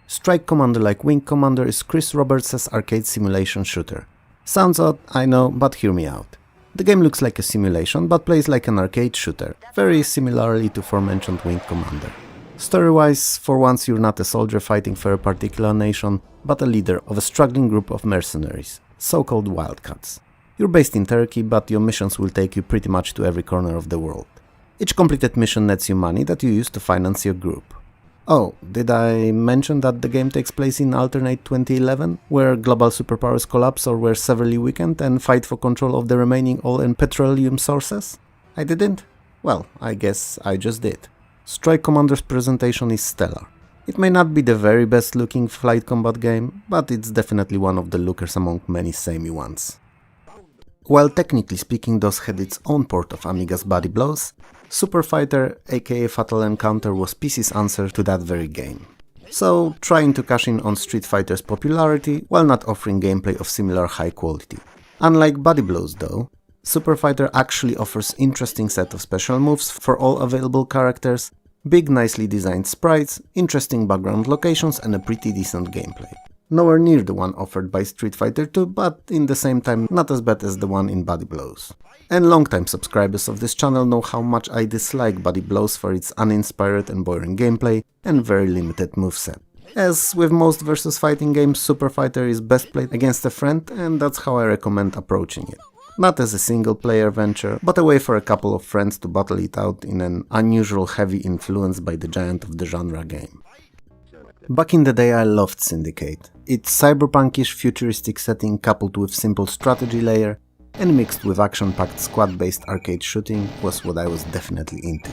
Strike Commander like Wing Commander is Chris Roberts' arcade simulation shooter. Sounds odd, I know, but hear me out. The game looks like a simulation, but plays like an arcade shooter, very similarly to aforementioned Wing Commander. Story-wise, for once you're not a soldier fighting for a particular nation, but a leader of a struggling group of mercenaries, so-called wildcats. You're based in Turkey, but your missions will take you pretty much to every corner of the world. Each completed mission nets you money that you use to finance your group. Oh, did I mention that the game takes place in alternate 2011, where global superpowers collapse or were severely weakened and fight for control of the remaining oil and petroleum sources? I didn't? Well, I guess I just did. Strike Commander's presentation is stellar. It may not be the very best looking flight combat game, but it's definitely one of the lookers among many samey ones. While technically speaking DOS had its own port of Amiga's Body Blows, Super Fighter aka Fatal Encounter was PC's answer to that very game. So, trying to cash in on Street Fighter's popularity while not offering gameplay of similar high quality. Unlike Body Blows though, Super Fighter actually offers interesting set of special moves for all available characters, big nicely designed sprites, interesting background locations and a pretty decent gameplay. Nowhere near the one offered by Street Fighter 2, but in the same time not as bad as the one in Body Blows. And longtime subscribers of this channel know how much I dislike Body Blows for its uninspired and boring gameplay and very limited moveset. As with most versus fighting games, Super Fighter is best played against a friend, and that's how I recommend approaching it. Not as a single player venture, but a way for a couple of friends to battle it out in an unusual heavy influence by the giant of the genre game. Back in the day I loved Syndicate. Its cyberpunkish futuristic setting coupled with simple strategy layer and mixed with action-packed squad-based arcade shooting was what I was definitely into.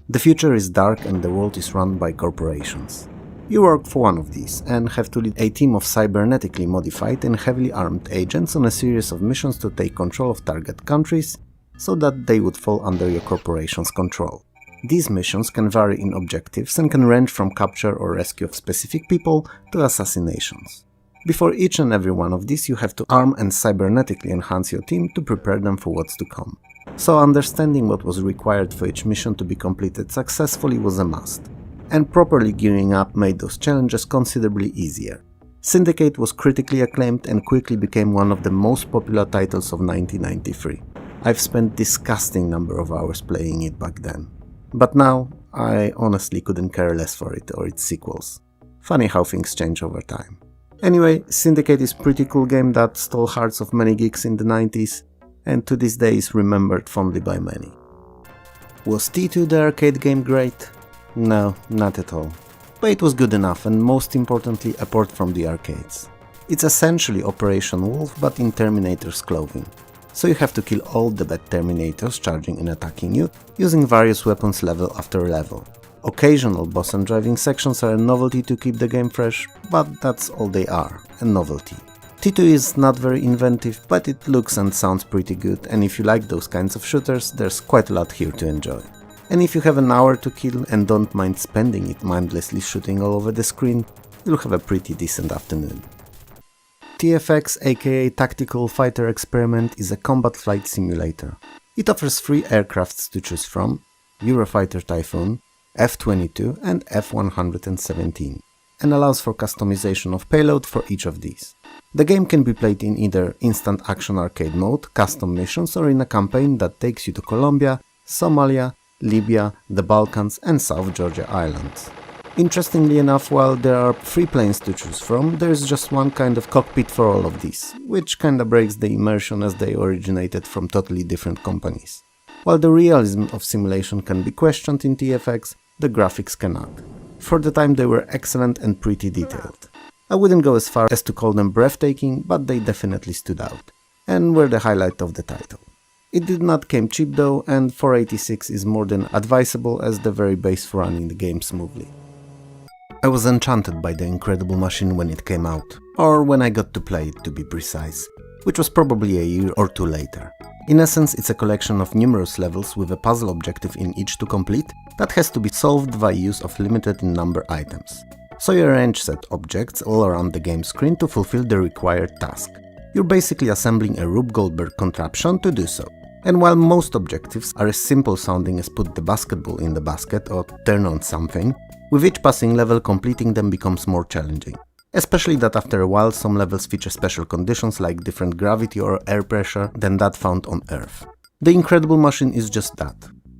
The future is dark and the world is run by corporations. You work for one of these and have to lead a team of cybernetically modified and heavily armed agents on a series of missions to take control of target countries so that they would fall under your corporation's control. These missions can vary in objectives and can range from capture or rescue of specific people to assassinations. Before each and every one of these you have to arm and cybernetically enhance your team to prepare them for what's to come. So understanding what was required for each mission to be completed successfully was a must. And properly gearing up made those challenges considerably easier. Syndicate was critically acclaimed and quickly became one of the most popular titles of 1993. I've spent disgusting number of hours playing it back then. But now, I honestly couldn't care less for it or its sequels. Funny how things change over time. Anyway, Syndicate is a pretty cool game that stole hearts of many geeks in the 90s, and to this day is remembered fondly by many. Was T2 the arcade game great? No, not at all. But it was good enough and most importantly a port from the arcades. It's essentially Operation Wolf but in Terminator's clothing. So you have to kill all the bad Terminators charging and attacking you, using various weapons level after level. Occasional boss and driving sections are a novelty to keep the game fresh, but that's all they are, a novelty. T2 is not very inventive, but it looks and sounds pretty good, and if you like those kinds of shooters, there's quite a lot here to enjoy. And if you have an hour to kill and don't mind spending it mindlessly shooting all over the screen, you'll have a pretty decent afternoon. TFX aka Tactical Fighter Experiment is a combat flight simulator. It offers 3 aircrafts to choose from: Eurofighter Typhoon, F-22 and F-117, and allows for customization of payload for each of these. The game can be played in either instant action arcade mode, custom missions, or in a campaign that takes you to Colombia, Somalia, Libya, the Balkans and South Georgia Islands. Interestingly enough, while there are 3 planes to choose from, there is just one kind of cockpit for all of these, which kinda breaks the immersion as they originated from totally different companies. While the realism of simulation can be questioned in TFX, the graphics cannot. For the time they were excellent and pretty detailed. I wouldn't go as far as to call them breathtaking, but they definitely stood out, and were the highlight of the title. It did not come cheap though, and 486 is more than advisable as the very base for running the game smoothly. I was enchanted by the incredible machine when it came out, or when I got to play it to be precise. which was probably a year or two later. In essence, it's a collection of numerous levels with a puzzle objective in each to complete that has to be solved by use of limited in number items. So you arrange set objects all around the game screen to fulfill the required task. You're basically assembling a Rube Goldberg contraption to do so. And while most objectives are as simple sounding as put the basketball in the basket or turn on something, with each passing level completing them becomes more challenging. Especially that after a while some levels feature special conditions like different gravity or air pressure than that found on Earth. The Incredible Machine is just that.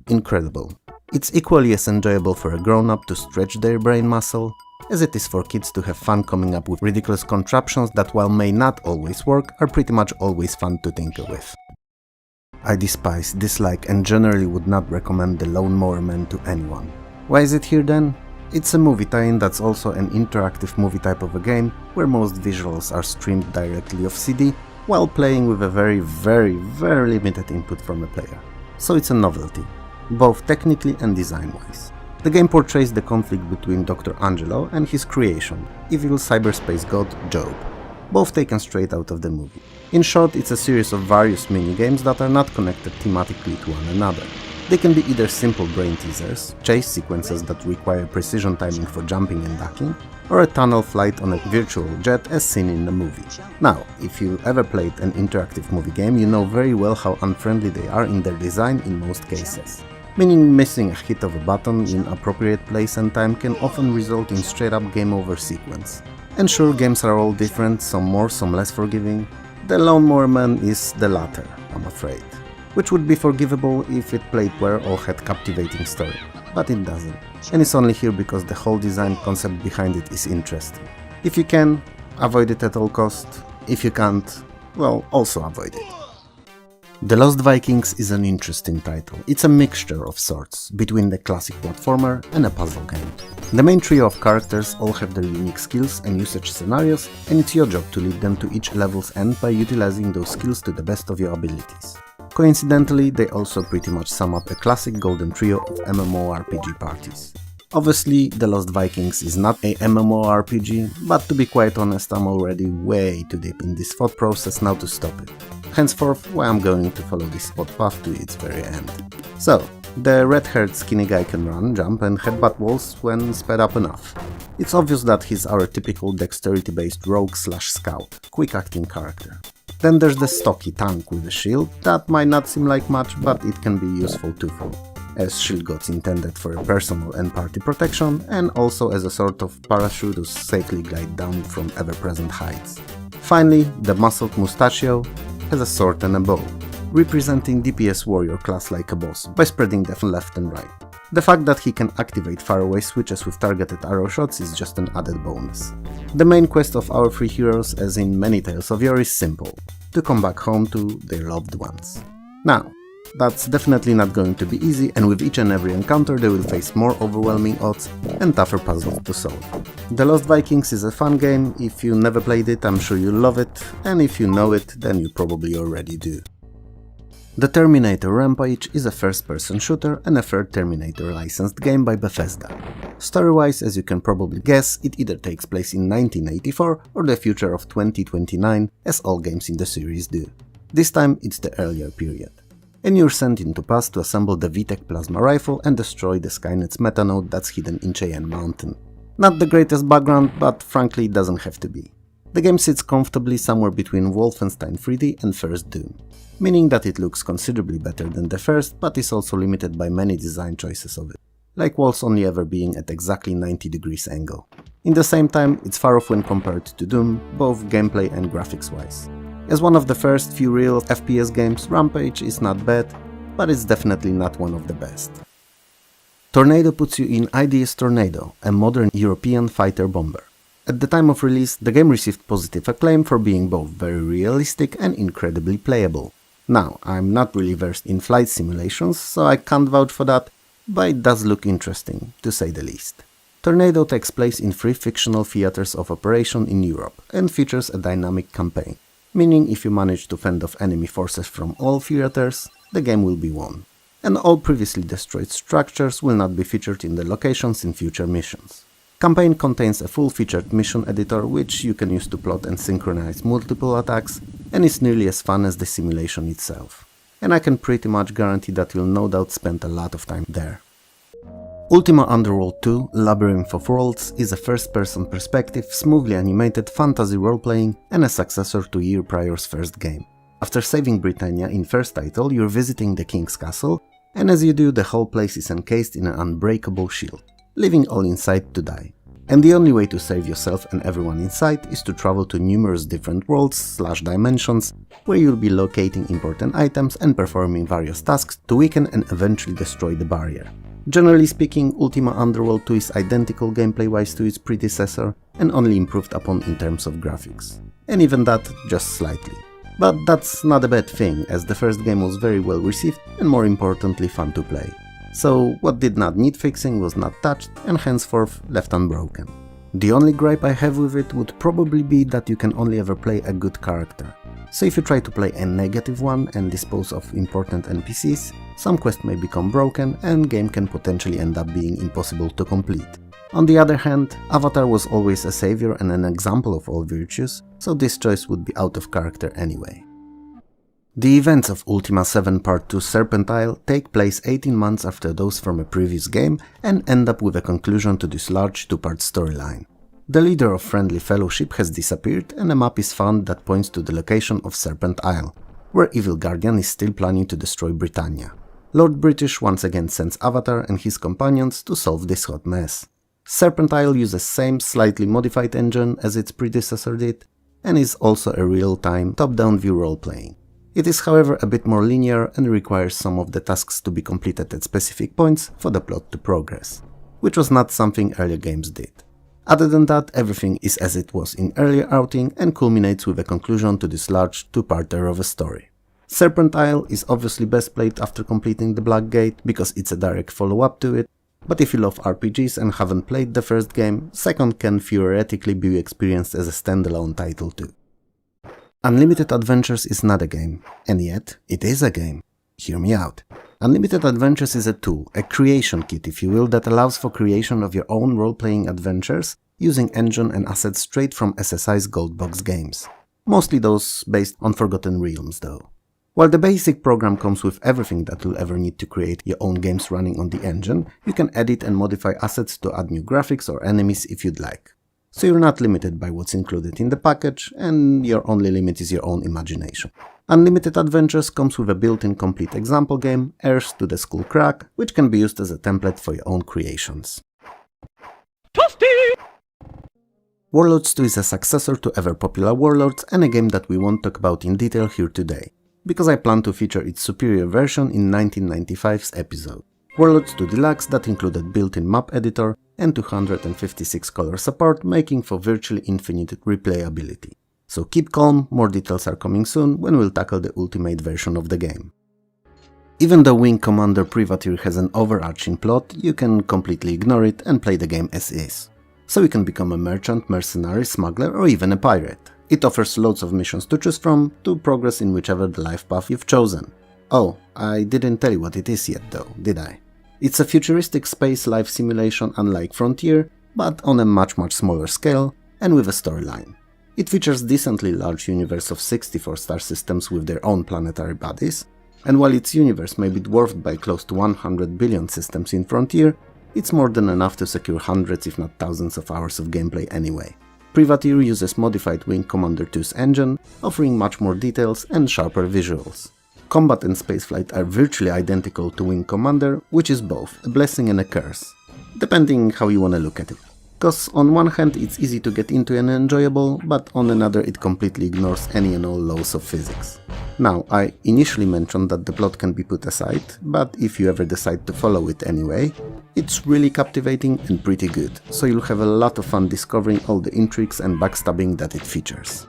Incredible. It's equally as enjoyable for a grown-up to stretch their brain muscle as it is for kids to have fun coming up with ridiculous contraptions that, while may not always work, are pretty much always fun to tinker with. I despise, dislike and generally would not recommend The Lawnmower Man to anyone. Why is it here then? It's a movie tie-in that's also an interactive movie type of a game where most visuals are streamed directly off CD while playing with a very limited input from the player. So it's a novelty, both technically and design-wise. The game portrays the conflict between Dr. Angelo and his creation, evil cyberspace god Job, both taken straight out of the movie. In short, it's a series of various mini-games that are not connected thematically to one another. They can be either simple brain teasers, chase sequences that require precision timing for jumping and ducking, or a tunnel flight on a virtual jet as seen in the movie. Now, if you ever played an interactive movie game, you know very well how unfriendly they are in their design in most cases. Meaning missing a hit of a button in appropriate place and time can often result in straight up game over sequence. And sure, games are all different, some more, some less forgiving. The Lawnmower Man is the latter, I'm afraid. Which would be forgivable if it played well or had captivating story, but it doesn't. And it's only here because the whole design concept behind it is interesting. If you can, avoid it at all costs. If you can't, well, also avoid it. The Lost Vikings is an interesting title. It's a mixture of sorts between the classic platformer and a puzzle game. The main trio of characters all have their unique skills and usage scenarios, and it's your job to lead them to each level's end by utilizing those skills to the best of your abilities. Coincidentally, they also pretty much sum up a classic golden trio of MMORPG parties. Obviously, The Lost Vikings is not a MMORPG, but to be quite honest, I'm already way too deep in this thought process now to stop it. Henceforth, why I'm going to follow this thought path to its very end. So, the red-haired skinny guy can run, jump and headbutt walls when sped up enough. It's obvious that he's our typical dexterity-based rogue/scout, quick-acting character. Then there's the stocky tank with a shield that might not seem like much, but it can be useful twofold, as shield god's intended for a personal and party protection, and also as a sort of parachute to safely glide down from ever-present heights. Finally, the muscled mustachio has a sword and a bow, representing DPS warrior class like a boss by spreading them left and right. The fact that he can activate faraway switches with targeted arrow shots is just an added bonus. The main quest of our three heroes, as in many tales of yore, is simple: to come back home to their loved ones. Now, that's definitely not going to be easy, and with each and every encounter they will face more overwhelming odds and tougher puzzles to solve. The Lost Vikings is a fun game. If you never played it, I'm sure you'll love it, and if you know it, then you probably already do. The Terminator Rampage is a first-person shooter and a third Terminator licensed game by Bethesda. Story-wise, as you can probably guess, it either takes place in 1984 or the future of 2029, as all games in the series do. This time it's the earlier period. And you're sent into past to assemble the VTech plasma rifle and destroy the Skynet's metanode that's hidden in Cheyenne Mountain. Not the greatest background, but frankly it doesn't have to be. The game sits comfortably somewhere between Wolfenstein 3D and First Doom, meaning that it looks considerably better than the first, but is also limited by many design choices of it, like walls only ever being at exactly 90 degrees angle. In the same time, it's far off when compared to Doom, both gameplay and graphics wise. As one of the first few real FPS games, Rampage is not bad, but it's definitely not one of the best. Tornado puts you in IDS Tornado, a modern European fighter bomber. At the time of release, the game received positive acclaim for being both very realistic and incredibly playable. Now, I'm not really versed in flight simulations, so I can't vouch for that, but it does look interesting, to say the least. Tornado takes place in 3 fictional theaters of operation in Europe and features a dynamic campaign, meaning if you manage to fend off enemy forces from all theaters, the game will be won. And all previously destroyed structures will not be featured in the locations in future missions. Campaign contains a full-featured mission editor which you can use to plot and synchronize multiple attacks, and is nearly as fun as the simulation itself. And I can pretty much guarantee that you'll no doubt spend a lot of time there. Ultima Underworld 2 Labyrinth of Worlds is a first-person perspective, smoothly animated fantasy role-playing and a successor to year prior's first game. After saving Britannia in first title, you're visiting the King's Castle, and as you do, the whole place is encased in an unbreakable shield, leaving all inside to die. And the only way to save yourself and everyone inside is to travel to numerous different worlds/dimensions, where you'll be locating important items and performing various tasks to weaken and eventually destroy the barrier. Generally speaking, Ultima Underworld 2 is identical gameplay-wise to its predecessor and only improved upon in terms of graphics. And even that, just slightly. But that's not a bad thing, as the first game was very well received and more importantly fun to play. So what did not need fixing was not touched and henceforth left unbroken. The only gripe I have with it would probably be that you can only ever play a good character. So if you try to play a negative one and dispose of important NPCs, some quests may become broken and game can potentially end up being impossible to complete. On the other hand, Avatar was always a savior and an example of all virtues, so this choice would be out of character anyway. The events of Ultima 7 Part 2 Serpent Isle take place 18 months after those from a previous game and end up with a conclusion to this large two-part storyline. The leader of Friendly Fellowship has disappeared and a map is found that points to the location of Serpent Isle, where Evil Guardian is still planning to destroy Britannia. Lord British once again sends Avatar and his companions to solve this hot mess. Serpent Isle uses same slightly modified engine as its predecessor did, and is also a real-time top-down view role-playing. It is however a bit more linear and requires some of the tasks to be completed at specific points for the plot to progress, which was not something earlier games did. Other than that, everything is as it was in earlier outing and culminates with a conclusion to this large two-parter of a story. Serpent Isle is obviously best played after completing the Black Gate because it's a direct follow-up to it, but if you love RPGs and haven't played the first game, second can theoretically be experienced as a standalone title too. Unlimited Adventures is not a game, and yet it is a game. Hear me out. Unlimited Adventures is a tool, a creation kit if you will, that allows for creation of your own role-playing adventures using engine and assets straight from SSI's Goldbox games. Mostly those based on Forgotten Realms though. While the basic program comes with everything that you'll ever need to create your own games running on the engine, you can edit and modify assets to add new graphics or enemies if you'd like. So you're not limited by what's included in the package, and your only limit is your own imagination. Unlimited Adventures comes with a built-in complete example game, Heirs to the Skull Crack, which can be used as a template for your own creations. Toasty! Warlords 2 is a successor to ever-popular Warlords and a game that we won't talk about in detail here today, because I plan to feature its superior version in 1995's episode. Warlords 2 Deluxe that included built-in map editor and 256 color support, making for virtually infinite replayability. So keep calm, more details are coming soon when we'll tackle the ultimate version of the game. Even though Wing Commander Privateer has an overarching plot, you can completely ignore it and play the game as is. So you can become a merchant, mercenary, smuggler or even a pirate. It offers loads of missions to choose from to progress in whichever the life path you've chosen. Oh, I didn't tell you what it is yet though, did I? It's a futuristic space life simulation unlike Frontier, but on a much smaller scale and with a storyline. It features decently large universe of 64 star systems with their own planetary bodies, and while its universe may be dwarfed by close to 100 billion systems in Frontier, it's more than enough to secure hundreds if not thousands of hours of gameplay anyway. Privateer uses modified Wing Commander 2's engine, offering much more details and sharper visuals. Combat and spaceflight are virtually identical to Wing Commander, which is both a blessing and a curse, depending how you wanna look at it. Cause on one hand it's easy to get into and enjoyable, but on another it completely ignores any and all laws of physics. Now, I initially mentioned that the plot can be put aside, but if you ever decide to follow it anyway, it's really captivating and pretty good, so you'll have a lot of fun discovering all the intrigues and backstabbing that it features.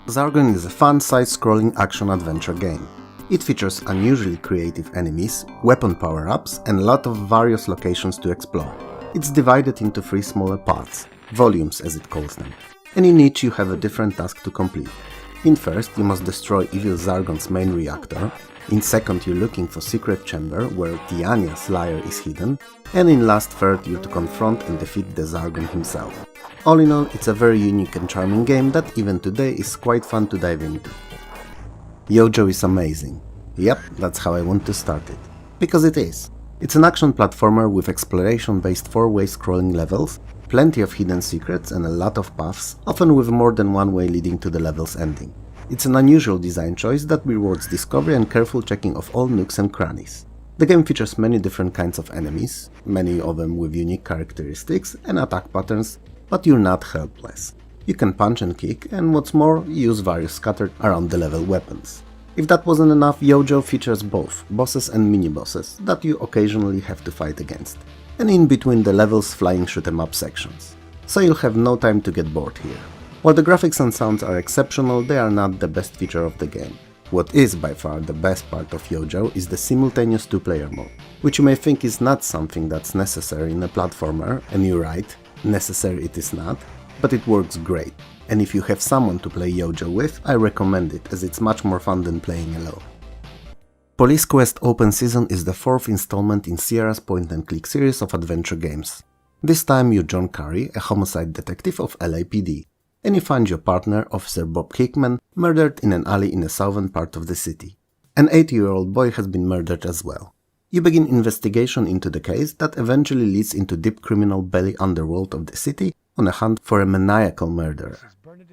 Zargon is a fun side-scrolling action-adventure game. It features unusually creative enemies, weapon power-ups, and a lot of various locations to explore. It's divided into 3 smaller parts, volumes as it calls them, and in each you have a different task to complete. In first, you must destroy Evil Zargon's main reactor, in second you're looking for secret chamber where Tiania's lair is hidden, and in last third you're to confront and defeat the Zargon himself. All in all, it's a very unique and charming game that even today is quite fun to dive into. Yojo is amazing. Yep, that's how I want to start it. Because it is. It's an action platformer with exploration-based 4-way scrolling levels, plenty of hidden secrets and a lot of paths, often with more than one way leading to the level's ending. It's an unusual design choice that rewards discovery and careful checking of all nooks and crannies. The game features many different kinds of enemies, many of them with unique characteristics and attack patterns, but you're not helpless. You can punch and kick, and what's more, use various scattered around the level weapons. If that wasn't enough, Yojo features both bosses and mini-bosses that you occasionally have to fight against, and in between the levels flying shoot-em-up sections. So you'll have no time to get bored here. While the graphics and sounds are exceptional, they are not the best feature of the game. What is by far the best part of Yojo is the simultaneous 2-player mode, which you may think is not something that's necessary in a platformer, and you're right, necessary it is not, but it works great. And if you have someone to play Yojo with, I recommend it, as it's much more fun than playing alone. Police Quest Open Season is the 4th installment in Sierra's point-and-click series of adventure games. This time you're John Curry, a homicide detective of LAPD, and you find your partner, Officer Bob Hickman, murdered in an alley in the southern part of the city. An 80-year-old boy has been murdered as well. You begin investigation into the case that eventually leads into deep criminal belly underworld of the city on a hunt for a maniacal murderer.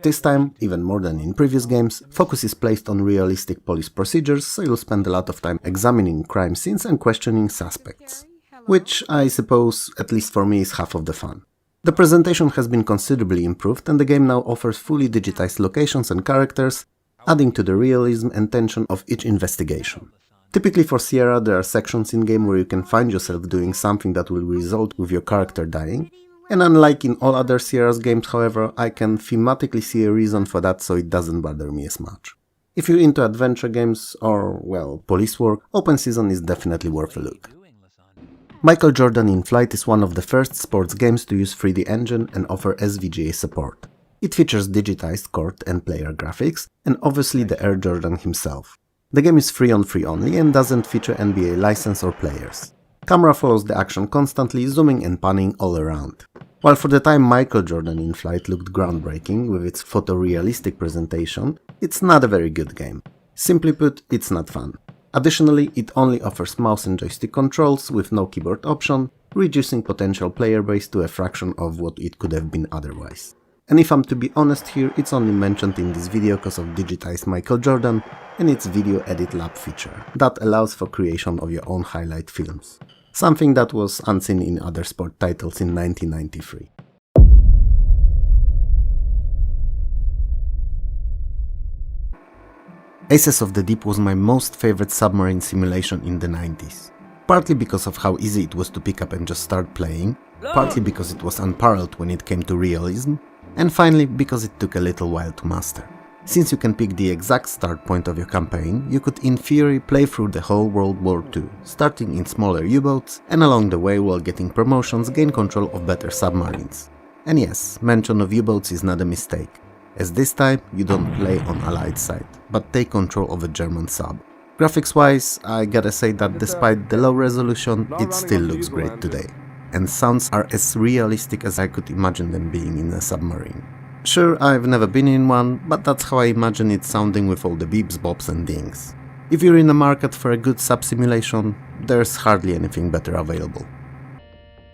This time, even more than in previous games, focus is placed on realistic police procedures, so you'll spend a lot of time examining crime scenes and questioning suspects. Which, I suppose, at least for me, is half of the fun. The presentation has been considerably improved and the game now offers fully digitized locations and characters, adding to the realism and tension of each investigation. Typically for Sierra, there are sections in-game where you can find yourself doing something that will result with your character dying, and unlike in all other Sierra's games, however, I can thematically see a reason for that, so it doesn't bother me as much. If you're into adventure games or, well, police work, Open Season is definitely worth a look. Michael Jordan in Flight is one of the first sports games to use 3D Engine and offer SVGA support. It features digitized court and player graphics, and obviously the Air Jordan himself. The game is free on free only and doesn't feature NBA license or players. Camera follows the action constantly, zooming and panning all around. While for the time Michael Jordan in Flight looked groundbreaking with its photorealistic presentation, it's not a very good game. Simply put, it's not fun. Additionally, it only offers mouse and joystick controls with no keyboard option, reducing potential player base to a fraction of what it could have been otherwise. And if I'm to be honest here, it's only mentioned in this video because of digitized Michael Jordan and its Video Edit Lab feature that allows for creation of your own highlight films. Something that was unseen in other sport titles in 1993. Aces of the Deep was my most favorite submarine simulation in the 90s. Partly because of how easy it was to pick up and just start playing, partly because it was unparalleled when it came to realism, and finally because it took a little while to master. Since you can pick the exact start point of your campaign, you could in theory play through the whole World War II, starting in smaller U-boats, and along the way while getting promotions gain control of better submarines. And yes, mention of U-boats is not a mistake, as this time you don't play on Allied side, but take control of a German sub. Graphics wise, I gotta say that despite the low resolution, it still looks great today, and sounds are as realistic as I could imagine them being in a submarine. Sure, I've never been in one, but that's how I imagine it sounding with all the beeps, bops and dings. If you're in the market for a good sub-simulation, there's hardly anything better available.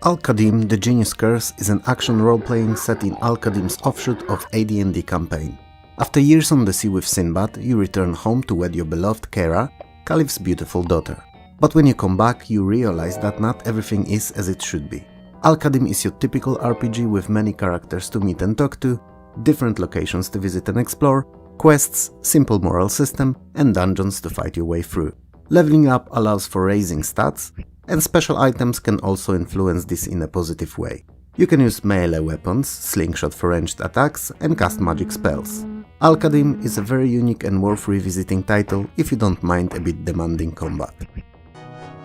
Al-Qadim, The Genius Curse is an action role-playing set in Al-Qadim's offshoot of AD&D campaign. After years on the sea with Sinbad, you return home to wed your beloved Kera, Caliph's beautiful daughter. But when you come back, you realize that not everything is as it should be. Al-Qadim is your typical RPG with many characters to meet and talk to, different locations to visit and explore, quests, simple moral system, and dungeons to fight your way through. Leveling up allows for raising stats, and special items can also influence this in a positive way. You can use melee weapons, slingshot for ranged attacks, and cast magic spells. Al-Qadim is a very unique and worth revisiting title if you don't mind a bit demanding combat.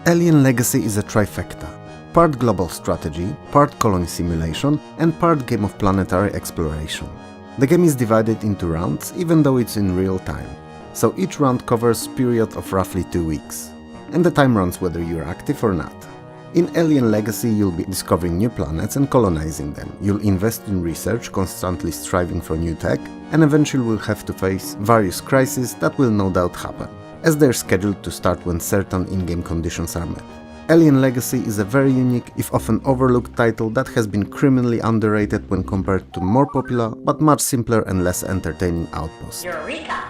Alien Legacy is a trifecta. Part global strategy, part colony simulation, and part game of planetary exploration. The game is divided into rounds, even though it's in real time, so each round covers a period of roughly 2 weeks, and the time runs whether you're active or not. In Alien Legacy, you'll be discovering new planets and colonizing them. You'll invest in research, constantly striving for new tech, and eventually will have to face various crises that will no doubt happen, as they're scheduled to start when certain in-game conditions are met. Alien Legacy is a very unique, if often overlooked title that has been criminally underrated when compared to more popular, but much simpler and less entertaining Outpost. Eureka!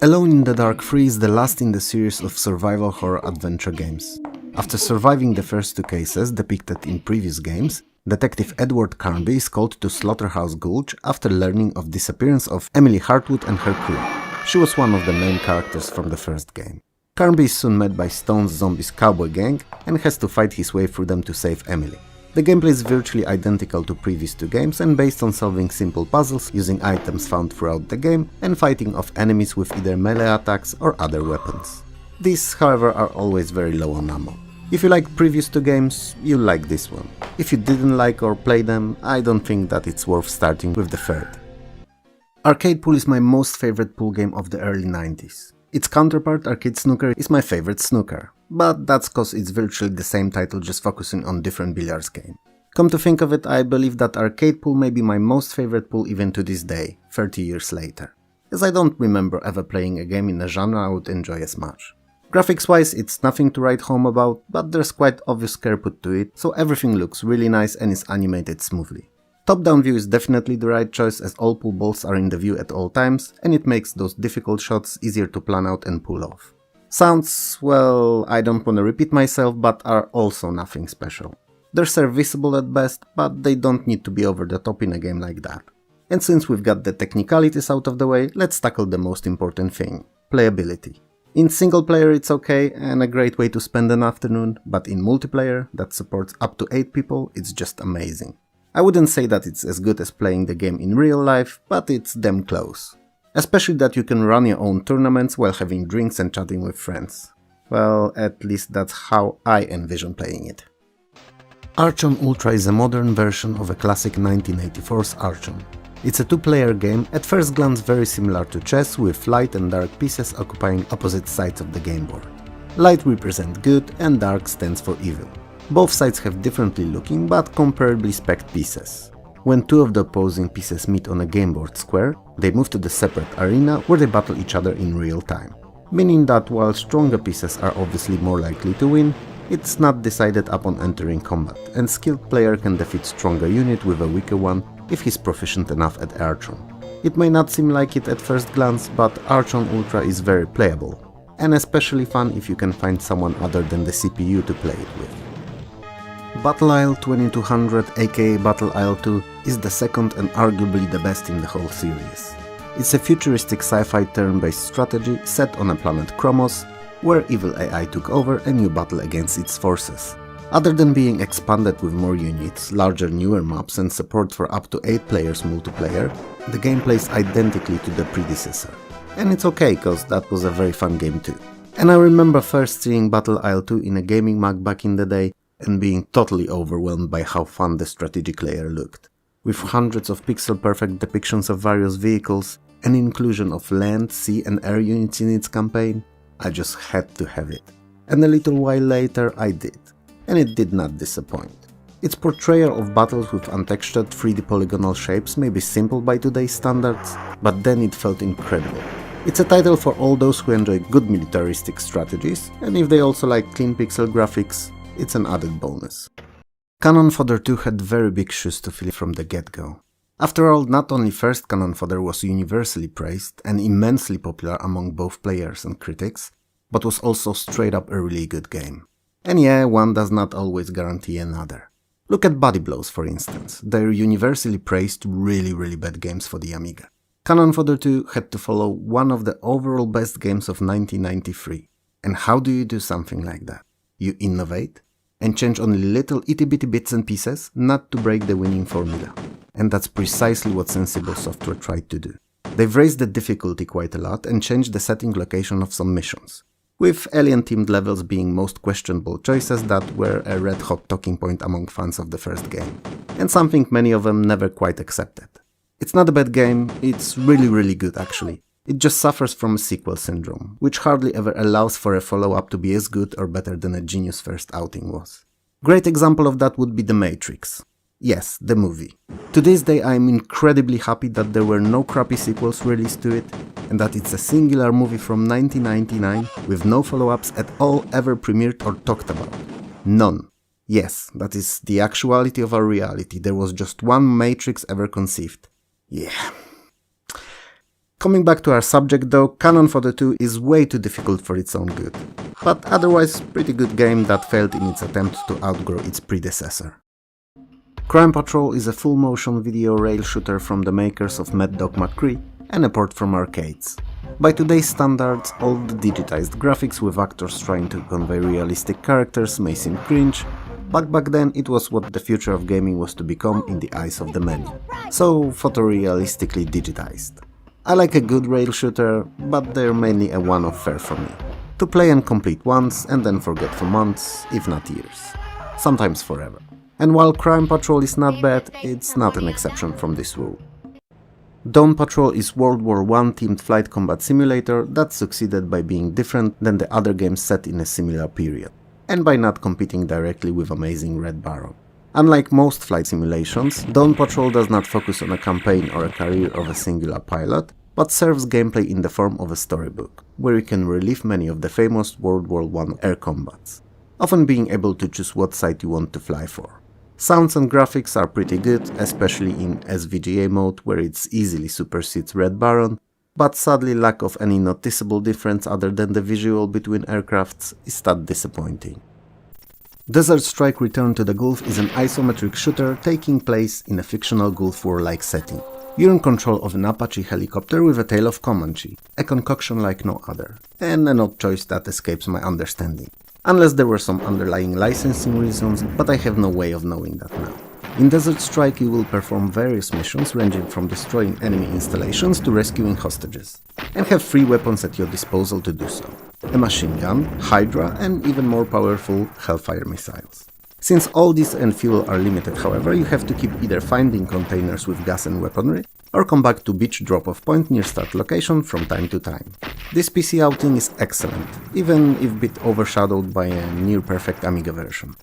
Alone in the Dark 3 is the last in the series of survival horror adventure games. After surviving the first two cases depicted in previous games, Detective Edward Carnby is called to Slaughterhouse Gulch after learning of disappearance of Emily Hartwood and her crew. She was one of the main characters from the first game. Carnby is soon met by Stone's Zombies cowboy gang and has to fight his way through them to save Emily. The gameplay is virtually identical to previous two games and based on solving simple puzzles using items found throughout the game and fighting off enemies with either melee attacks or other weapons. These, however, are always very low on ammo. If you like previous two games, you'll like this one. If you didn't like or play them, I don't think that it's worth starting with the third. Arcade Pool is my most favorite pool game of the early 90s. Its counterpart, Arcade Snooker, is my favorite snooker, but that's cause it's virtually the same title just focusing on different billiards game. Come to think of it, I believe that Arcade Pool may be my most favorite pool even to this day, 30 years later, as I don't remember ever playing a game in a genre I would enjoy as much. Graphics wise, it's nothing to write home about, but there's quite obvious care put to it, so everything looks really nice and is animated smoothly. Top-down view is definitely the right choice as all pool balls are in the view at all times and it makes those difficult shots easier to plan out and pull off. Sounds, well, I don't want to repeat myself, but are also nothing special. They're serviceable at best, but they don't need to be over the top in a game like that. And since we've got the technicalities out of the way, let's tackle the most important thing – playability. In single player it's okay and a great way to spend an afternoon, but in multiplayer that supports up to 8 people, it's just amazing. I wouldn't say that it's as good as playing the game in real life, but it's damn close. Especially that you can run your own tournaments while having drinks and chatting with friends. Well, at least that's how I envision playing it. Archon Ultra is a modern version of a classic 1984's Archon. It's a two-player game, at first glance very similar to chess, with light and dark pieces occupying opposite sides of the game board. Light represents good and dark stands for evil. Both sides have differently looking but comparably spec'd pieces. When two of the opposing pieces meet on a game board square, they move to the separate arena where they battle each other in real time. Meaning that while stronger pieces are obviously more likely to win, it's not decided upon entering combat, and skilled player can defeat stronger unit with a weaker one if he's proficient enough at Archon. It may not seem like it at first glance, but Archon Ultra is very playable, and especially fun if you can find someone other than the CPU to play it with. Battle Isle 2200 aka Battle Isle 2 is the second and arguably the best in the whole series. It's a futuristic sci-fi turn-based strategy set on a planet Chromos, where evil AI took over and you battle against its forces. Other than being expanded with more units, larger newer maps and support for up to 8 players multiplayer, the game plays identically to the predecessor. And it's okay, cause that was a very fun game too. And I remember first seeing Battle Isle 2 in a gaming mag back in the day and being totally overwhelmed by how fun the strategic layer looked. With hundreds of pixel-perfect depictions of various vehicles and inclusion of land, sea and air units in its campaign, I just had to have it. And a little while later I did. And it did not disappoint. Its portrayal of battles with untextured 3D polygonal shapes may be simple by today's standards, but then it felt incredible. It's a title for all those who enjoy good militaristic strategies, and if they also like clean pixel graphics, it's an added bonus. Cannon Fodder 2 had very big shoes to fill from the get-go. After all, not only first Cannon Fodder was universally praised and immensely popular among both players and critics, but was also straight up a really good game. And yeah, one does not always guarantee another. Look at Body Blows for instance, they're universally praised really bad games for the Amiga. Cannon Fodder 2 had to follow one of the overall best games of 1993. And how do you do something like that? You innovate and change only little itty-bitty bits and pieces, not to break the winning formula. And that's precisely what Sensible Software tried to do. They've raised the difficulty quite a lot and changed the setting location of some missions, with alien-themed levels being most questionable choices that were a red-hot talking point among fans of the first game, and something many of them never quite accepted. It's not a bad game, it's really good actually. It just suffers from a sequel syndrome, which hardly ever allows for a follow-up to be as good or better than a genius first outing was. Great example of that would be The Matrix. Yes, the movie. To this day I am incredibly happy that there were no crappy sequels released to it, and that it's a singular movie from 1999 with no follow-ups at all ever premiered or talked about. None. Yes, that is the actuality of our reality. There was just one Matrix ever conceived. Yeah. Coming back to our subject though, canon for the two is way too difficult for its own good. But otherwise, pretty good game that failed in its attempt to outgrow its predecessor. Crime Patrol is a full-motion video rail shooter from the makers of Mad Dog McCree and a port from arcades. By today's standards, all the digitized graphics with actors trying to convey realistic characters may seem cringe, but back then it was what the future of gaming was to become in the eyes of the many. So photorealistically digitized. I like a good rail shooter, but they're mainly a one-off fare for me. To play and complete once and then forget for months, if not years. Sometimes forever. And while Crime Patrol is not bad, it's not an exception from this rule. Dawn Patrol is World War I themed flight combat simulator that succeeded by being different than the other games set in a similar period, and by not competing directly with Amazing Red Baron. Unlike most flight simulations, Dawn Patrol does not focus on a campaign or a career of a singular pilot, but serves gameplay in the form of a storybook, where you can relive many of the famous World War I air combats, often being able to choose what side you want to fly for. Sounds and graphics are pretty good, especially in SVGA mode where it easily supersedes Red Baron, but sadly lack of any noticeable difference other than the visual between aircrafts is that disappointing. Desert Strike Return to the Gulf is an isometric shooter taking place in a fictional Gulf War-like setting. You're in control of an Apache helicopter with a tail of Comanche, a concoction like no other, and an odd choice that escapes my understanding. Unless there were some underlying licensing reasons, but I have no way of knowing that now. In Desert Strike you will perform various missions ranging from destroying enemy installations to rescuing hostages, and have free weapons at your disposal to do so. A machine gun, Hydra, and even more powerful Hellfire missiles. Since all these and fuel are limited, however, you have to keep either finding containers with gas and weaponry, or come back to beach drop-off point near start location from time to time. This PC outing is excellent, even if a bit overshadowed by a near-perfect Amiga version.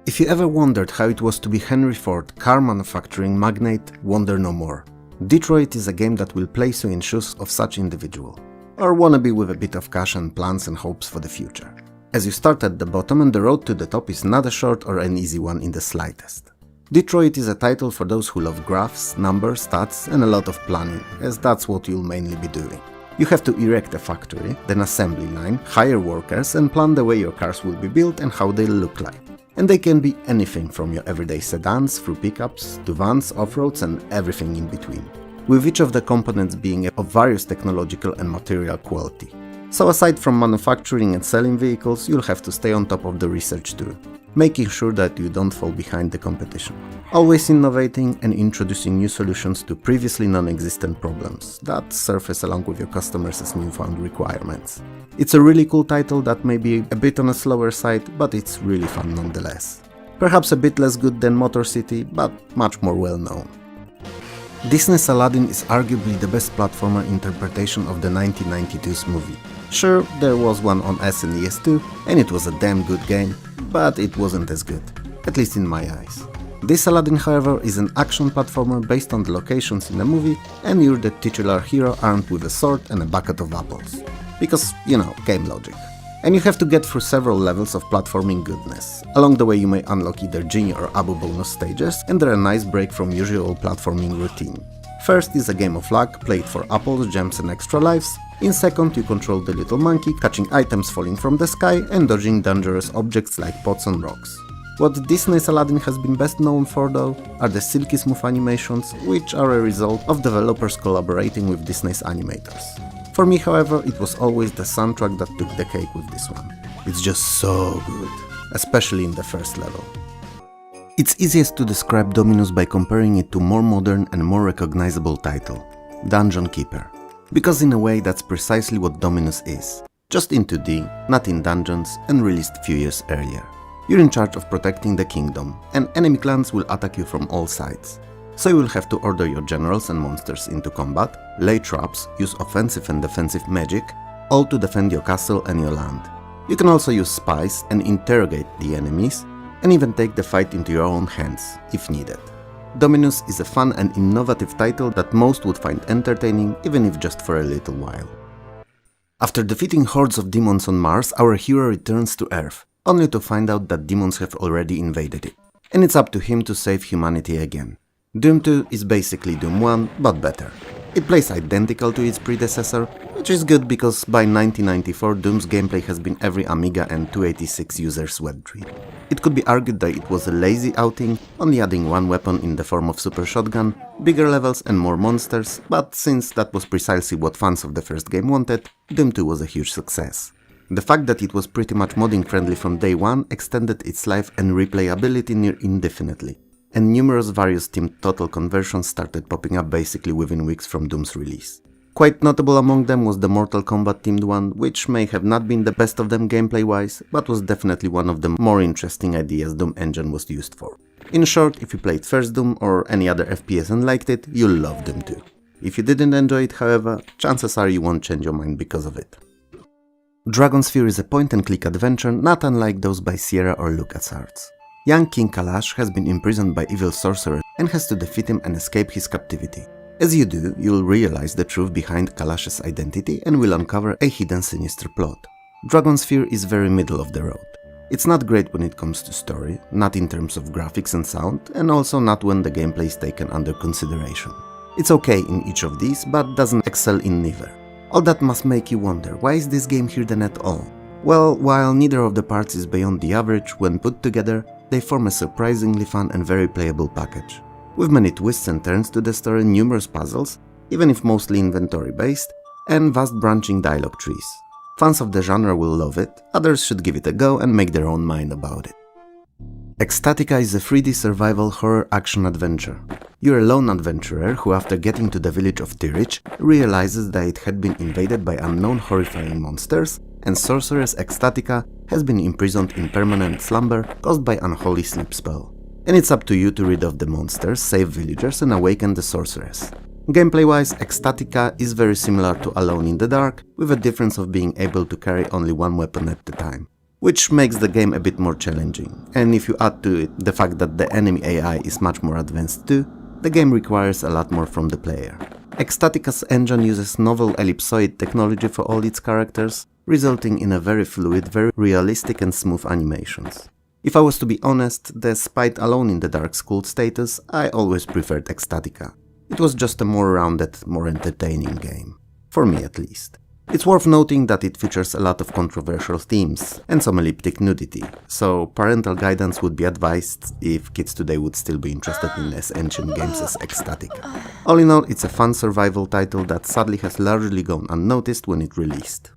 If you ever wondered how it was to be Henry Ford, car manufacturing magnate, wonder no more. Detroit is a game that will place you in shoes of such individual, or wannabe with a bit of cash and plans and hopes for the future. As you start at the bottom and the road to the top is not a short or an easy one in the slightest. Detroit is a title for those who love graphs, numbers, stats and a lot of planning, as that's what you'll mainly be doing. You have to erect a factory, then assembly line, hire workers and plan the way your cars will be built and how they'll look like. And they can be anything from your everyday sedans through pickups to vans, off-roads and everything in between, with each of the components being of various technological and material quality. So aside from manufacturing and selling vehicles, you'll have to stay on top of the research too, making sure that you don't fall behind the competition. Always innovating and introducing new solutions to previously non-existent problems that surface along with your customers as newfound requirements. It's a really cool title that may be a bit on a slower side, but it's really fun nonetheless. Perhaps a bit less good than Motor City, but much more well known. Disney's Aladdin is arguably the best platformer interpretation of the 1992's movie. Sure, there was one on SNES too, and it was a damn good game, but it wasn't as good, at least in my eyes. This Aladdin, however, is an action platformer based on the locations in the movie, and you're the titular hero armed with a sword and a bucket of apples. Because, you know, game logic. And you have to get through several levels of platforming goodness. Along the way you may unlock either Genie or Abu bonus stages, and they're a nice break from usual platforming routine. First is a game of luck, played for apples, gems and extra lives. In second you control the little monkey, catching items falling from the sky and dodging dangerous objects like pots on rocks. What Disney's Aladdin has been best known for though are the silky smooth animations, which are a result of developers collaborating with Disney's animators. For me, however, it was always the soundtrack that took the cake with this one. It's just so good, especially in the first level. It's easiest to describe Dominus by comparing it to more modern and more recognizable title, Dungeon Keeper. Because in a way that's precisely what Dominus is, just in 2D, not in dungeons, and released few years earlier. You're in charge of protecting the kingdom, and enemy clans will attack you from all sides. So you will have to order your generals and monsters into combat, lay traps, use offensive and defensive magic, all to defend your castle and your land. You can also use spies and interrogate the enemies, and even take the fight into your own hands, if needed. Dominus is a fun and innovative title that most would find entertaining, even if just for a little while. After defeating hordes of demons on Mars, our hero returns to Earth, only to find out that demons have already invaded it, and it's up to him to save humanity again. Doom 2 is basically Doom 1, but better. It plays identical to its predecessor, which is good because by 1994 Doom's gameplay has been every Amiga and 286 user's wet dream. It could be argued that it was a lazy outing, only adding one weapon in the form of super shotgun, bigger levels and more monsters, but since that was precisely what fans of the first game wanted, Doom 2 was a huge success. The fact that it was pretty much modding friendly from day one extended its life and replayability near indefinitely, and numerous various themed total conversions started popping up basically within weeks from Doom's release. Quite notable among them was the Mortal Kombat themed one, which may have not been the best of them gameplay wise, but was definitely one of the more interesting ideas Doom Engine was used for. In short, if you played first Doom or any other FPS and liked it, you'll love Doom 2. If you didn't enjoy it, however, chances are you won't change your mind because of it. Dragonsphere is a point-and-click adventure not unlike those by Sierra or LucasArts. Young King Kalash has been imprisoned by evil sorcerers and has to defeat him and escape his captivity. As you do, you'll realize the truth behind Kalash's identity and will uncover a hidden sinister plot. Dragonsphere is very middle of the road. It's not great when it comes to story, not in terms of graphics and sound, and also not when the gameplay is taken under consideration. It's okay in each of these, but doesn't excel in neither. All that must make you wonder, why is this game hidden at all? Well, while neither of the parts is beyond the average, when put together, they form a surprisingly fun and very playable package. With many twists and turns to the story, numerous puzzles, even if mostly inventory based, and vast branching dialogue trees. Fans of the genre will love it, others should give it a go and make their own mind about it. Ecstatica is a 3D survival horror action adventure. You're a lone adventurer who, after getting to the village of Tirich, realizes that it had been invaded by unknown horrifying monsters, and sorceress Ecstatica has been imprisoned in permanent slumber caused by unholy sleep spell. And it's up to you to rid off the monsters, save villagers and awaken the sorceress. Gameplay-wise, Ecstatica is very similar to Alone in the Dark, with a difference of being able to carry only one weapon at a time, which makes the game a bit more challenging, and if you add to it the fact that the enemy AI is much more advanced too, the game requires a lot more from the player. Ecstatica's engine uses novel ellipsoid technology for all its characters, resulting in a very fluid, very realistic and smooth animations. If I was to be honest, despite Alone in the Dark school status, I always preferred Ecstatica. It was just a more rounded, more entertaining game. For me at least. It's worth noting that it features a lot of controversial themes and some elliptic nudity, so parental guidance would be advised if kids today would still be interested in as ancient games as Ecstatica. All in all, it's a fun survival title that sadly has largely gone unnoticed when it released.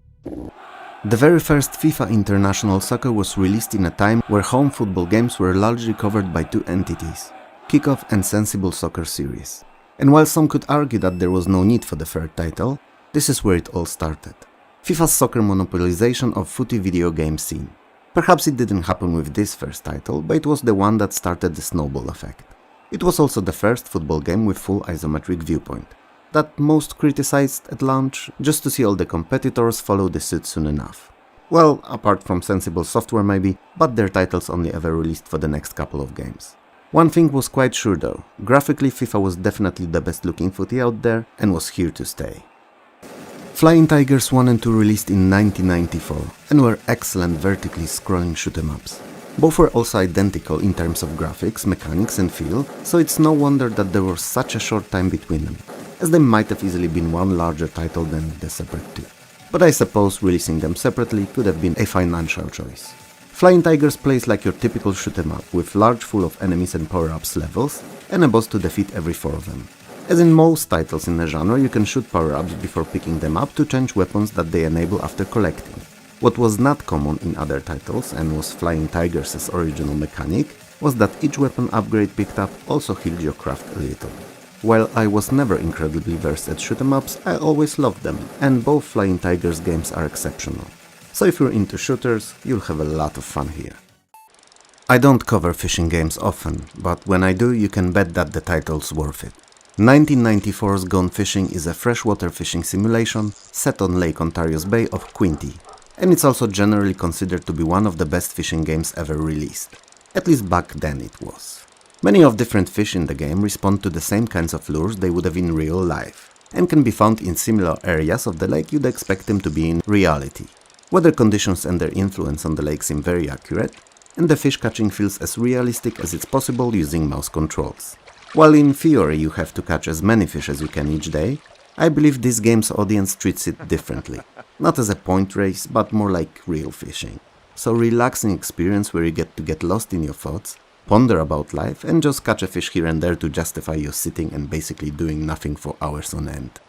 The very first FIFA International Soccer was released in a time where home football games were largely covered by two entities, Kickoff and Sensible Soccer Series. And while some could argue that there was no need for the third title, this is where it all started. FIFA's soccer monopolization of footy video game scene. Perhaps it didn't happen with this first title, but it was the one that started the snowball effect. It was also the first football game with full isometric viewpoint, that most criticized at launch, just to see all the competitors follow the suit soon enough. Well, apart from Sensible Software maybe, but their titles only ever released for the next couple of games. One thing was quite sure though, graphically FIFA was definitely the best looking footy out there and was here to stay. Flying Tigers 1 and 2 released in 1994 and were excellent vertically scrolling shoot-em-ups. Both were also identical in terms of graphics, mechanics and feel, so it's no wonder that there was such a short time between them, as they might have easily been one larger title than the separate two. But I suppose releasing them separately could have been a financial choice. Flying Tigers plays like your typical shoot-em-up, with large full of enemies and power-ups levels, and a boss to defeat every 4 of them. As in most titles in the genre, you can shoot power-ups before picking them up to change weapons that they enable after collecting. What was not common in other titles, and was Flying Tigers' original mechanic, was that each weapon upgrade picked up also healed your craft a little. While I was never incredibly versed at shoot-em-ups, I always loved them, and both Flying Tigers games are exceptional. So if you're into shooters, you'll have a lot of fun here. I don't cover fishing games often, but when I do, you can bet that the title's worth it. 1994's Gone Fishing is a freshwater fishing simulation set on Lake Ontario's Bay of Quinte, and it's also generally considered to be one of the best fishing games ever released. At least back then it was. Many of different fish in the game respond to the same kinds of lures they would have in real life, and can be found in similar areas of the lake you'd expect them to be in reality. Weather conditions and their influence on the lake seem very accurate, and the fish catching feels as realistic as it's possible using mouse controls. While in theory you have to catch as many fish as you can each day, I believe this game's audience treats it differently. Not as a point race, but more like real fishing. So relaxing experience where you get to get lost in your thoughts, ponder about life, and just catch a fish here and there to justify your sitting and basically doing nothing for hours on end.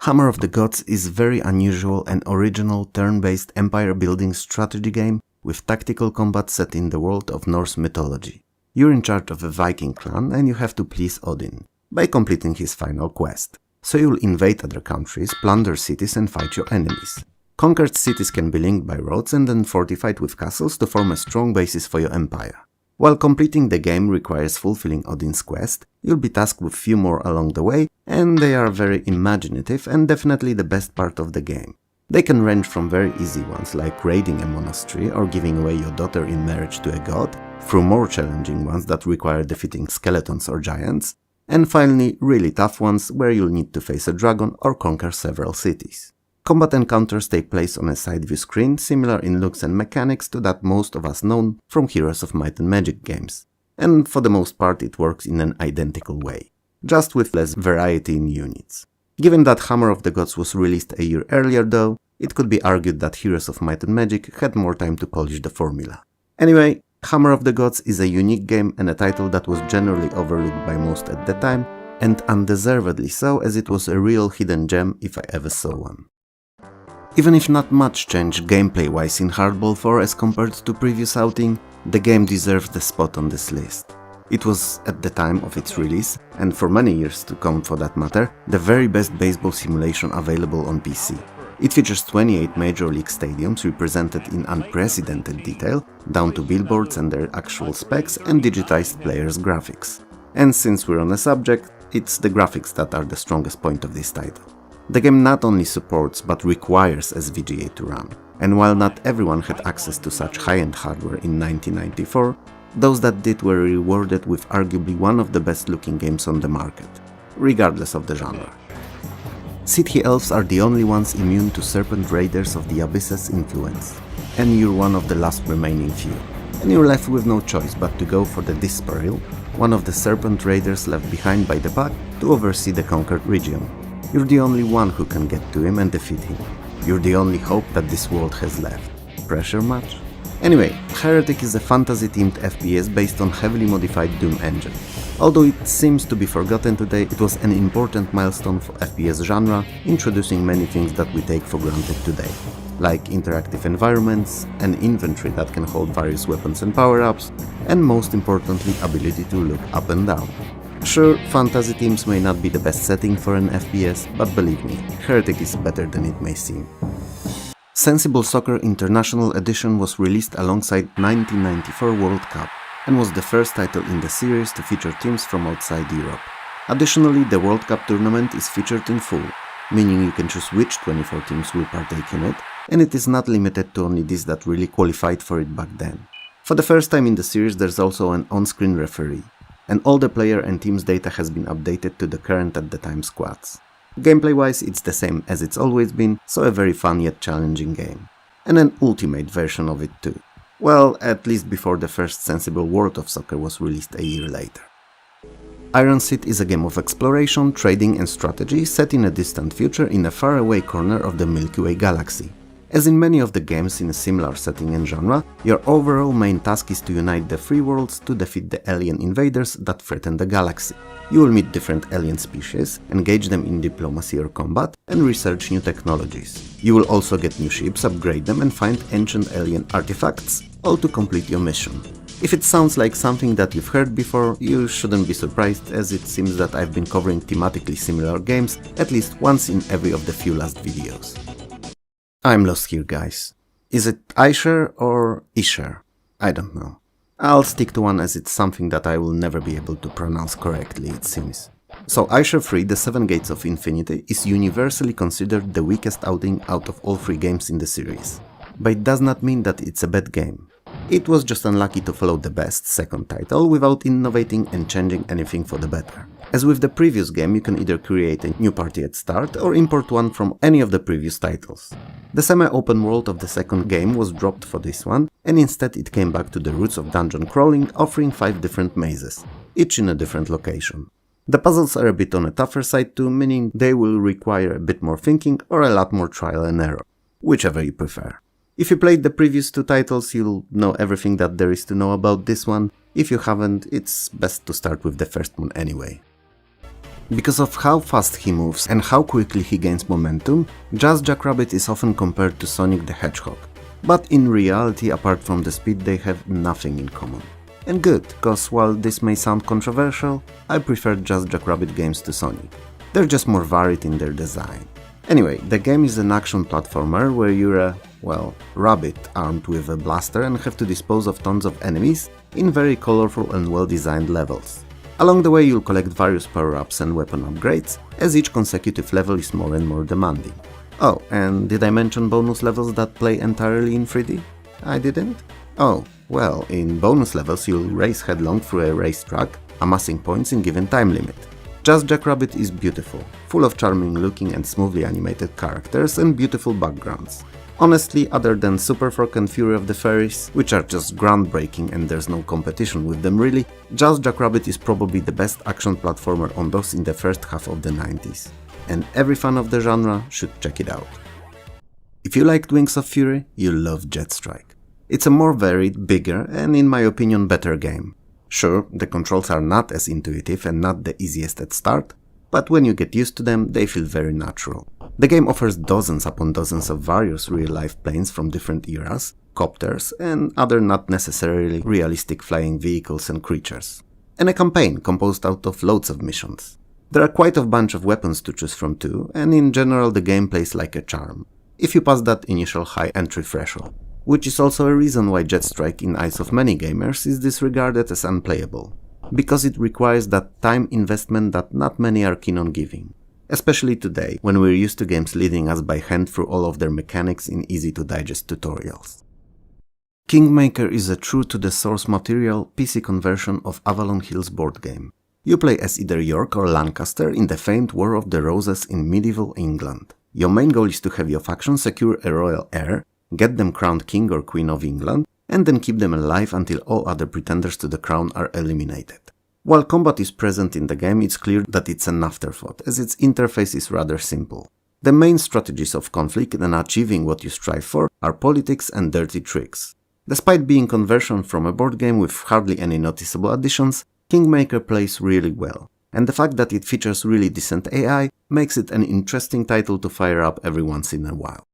Hammer of the Gods is a very unusual and original turn-based empire-building strategy game with tactical combat set in the world of Norse mythology. You're in charge of a Viking clan and you have to please Odin by completing his final quest. So you'll invade other countries, plunder cities and fight your enemies. Conquered cities can be linked by roads and then fortified with castles to form a strong basis for your empire. While completing the game requires fulfilling Odin's quest, you'll be tasked with few more along the way, and they are very imaginative and definitely the best part of the game. They can range from very easy ones like raiding a monastery or giving away your daughter in marriage to a god, through more challenging ones that require defeating skeletons or giants, and finally really tough ones where you'll need to face a dragon or conquer several cities. Combat encounters take place on a side view screen, similar in looks and mechanics to that most of us know from Heroes of Might and Magic games, and for the most part it works in an identical way, just with less variety in units. Given that Hammer of the Gods was released a year earlier though, it could be argued that Heroes of Might and Magic had more time to polish the formula. Anyway, Hammer of the Gods is a unique game and a title that was generally overlooked by most at the time, and undeservedly so, as it was a real hidden gem if I ever saw one. Even if not much changed gameplay-wise in Hardball 4 as compared to previous outing, the game deserves the spot on this list. It was, at the time of its release, and for many years to come for that matter, the very best baseball simulation available on PC. It features 28 Major League stadiums represented in unprecedented detail, down to billboards and their actual specs and digitized players' graphics. And since we're on the subject, it's the graphics that are the strongest point of this title. The game not only supports but requires SVGA to run, and while not everyone had access to such high-end hardware in 1994, those that did were rewarded with arguably one of the best-looking games on the market, regardless of the genre. City Elves are the only ones immune to Serpent Raiders of the Abyss's influence, and you're one of the last remaining few, and you're left with no choice but to go for the Disparil, one of the Serpent Raiders left behind by the pack to oversee the conquered region. You're the only one who can get to him and defeat him. You're the only hope that this world has left. Pressure much? Anyway, Heretic is a fantasy-themed FPS based on heavily modified Doom engine. Although it seems to be forgotten today, it was an important milestone for FPS genre, introducing many things that we take for granted today, like interactive environments, an inventory that can hold various weapons and power-ups, and most importantly, ability to look up and down. Sure, fantasy themes may not be the best setting for an FPS, but believe me, Heretic is better than it may seem. Sensible Soccer International Edition was released alongside 1994 World Cup, and was the first title in the series to feature teams from outside Europe. Additionally, the World Cup tournament is featured in full, meaning you can choose which 24 teams will partake in it, and it is not limited to only these that really qualified for it back then. For the first time in the series, there's also an on-screen referee, and all the player and team's data has been updated to the current at the time squads. Gameplay-wise, it's the same as it's always been, so a very fun yet challenging game. And an ultimate version of it too. Well, at least before the first sensible World of Soccer was released a year later. Iron Seed is a game of exploration, trading and strategy set in a distant future in a faraway corner of the Milky Way galaxy. As in many of the games in a similar setting and genre, your overall main task is to unite the three worlds to defeat the alien invaders that threaten the galaxy. You will meet different alien species, engage them in diplomacy or combat, and research new technologies. You will also get new ships, upgrade them, and find ancient alien artifacts, all to complete your mission. If it sounds like something that you've heard before, you shouldn't be surprised, as it seems that I've been covering thematically similar games at least once in every of the few last videos. I'm lost here, guys. Is it Aisher or Isher? I don't know. I'll stick to one as it's something that I will never be able to pronounce correctly, it seems. So Aisher 3, The Seven Gates of Infinity, is universally considered the weakest outing out of all three games in the series. But it does not mean that it's a bad game. It was just unlucky to follow the best second title without innovating and changing anything for the better. As with the previous game, you can either create a new party at start or import one from any of the previous titles. The semi-open world of the second game was dropped for this one, and instead it came back to the roots of dungeon crawling, offering 5 different mazes, each in a different location. The puzzles are a bit on a tougher side too, meaning they will require a bit more thinking or a lot more trial and error, whichever you prefer. If you played the previous 2 titles, you'll know everything that there is to know about this one. If you haven't, it's best to start with the first one anyway. Because of how fast he moves and how quickly he gains momentum, Just Jackrabbit is often compared to Sonic the Hedgehog. But in reality, apart from the speed, they have nothing in common. And good, cause while this may sound controversial, I prefer Just Jackrabbit games to Sonic. They're just more varied in their design. Anyway, the game is an action platformer where you're a, well, rabbit armed with a blaster and have to dispose of tons of enemies in very colorful and well-designed levels. Along the way you'll collect various power-ups and weapon upgrades, as each consecutive level is more and more demanding. Oh, and did I mention bonus levels that play entirely in 3D? I didn't? Oh, well, in bonus levels you'll race headlong through a racetrack, amassing points in given time limit. Just Jackrabbit is beautiful, full of charming looking and smoothly animated characters and beautiful backgrounds. Honestly, other than Super Frog and Fury of the Fairies, which are just groundbreaking and there's no competition with them really, Just Jackrabbit is probably the best action platformer on those in the first half of the 90s. And every fan of the genre should check it out. If you liked Wings of Fury, you'll love Jet Strike. It's a more varied, bigger, and in my opinion better game. Sure, the controls are not as intuitive and not the easiest at start, but when you get used to them, they feel very natural. The game offers dozens upon dozens of various real-life planes from different eras, copters, and other not necessarily realistic flying vehicles and creatures. And a campaign composed out of loads of missions. There are quite a bunch of weapons to choose from too, and in general the game plays like a charm, if you pass that initial high entry threshold. Which is also a reason why Jet Strike in eyes of many gamers is disregarded as unplayable. Because it requires that time investment that not many are keen on giving. Especially today, when we're used to games leading us by hand through all of their mechanics in easy-to-digest tutorials. Kingmaker is a true to the source material PC conversion of Avalon Hill's board game. You play as either York or Lancaster in the famed War of the Roses in medieval England. Your main goal is to have your faction secure a royal heir, get them crowned King or Queen of England, and then keep them alive until all other pretenders to the crown are eliminated. While combat is present in the game, it's clear that it's an afterthought, as its interface is rather simple. The main strategies of conflict and achieving what you strive for are politics and dirty tricks. Despite being conversion from a board game with hardly any noticeable additions, Kingmaker plays really well, and the fact that it features really decent AI makes it an interesting title to fire up every once in a while.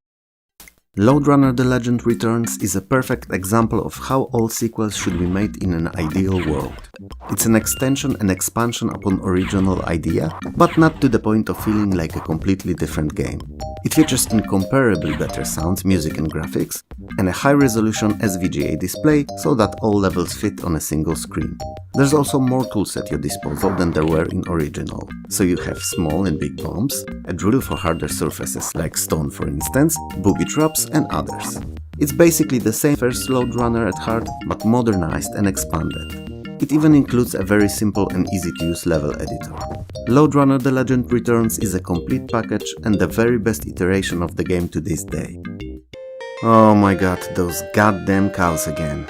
Lode Runner The Legend Returns is a perfect example of how all sequels should be made in an ideal world. It's an extension and expansion upon original idea, but not to the point of feeling like a completely different game. It features incomparably better sound, music and graphics, and a high-resolution SVGA display so that all levels fit on a single screen. There's also more tools at your disposal than there were in original, so you have small and big bombs, a drill for harder surfaces like stone for instance, booby traps and others. It's basically the same first Lode Runner at heart, but modernized and expanded. It even includes a very simple and easy-to-use level editor. Lode Runner The Legend Returns is a complete package and the very best iteration of the game to this day. Oh my god, those goddamn cows again.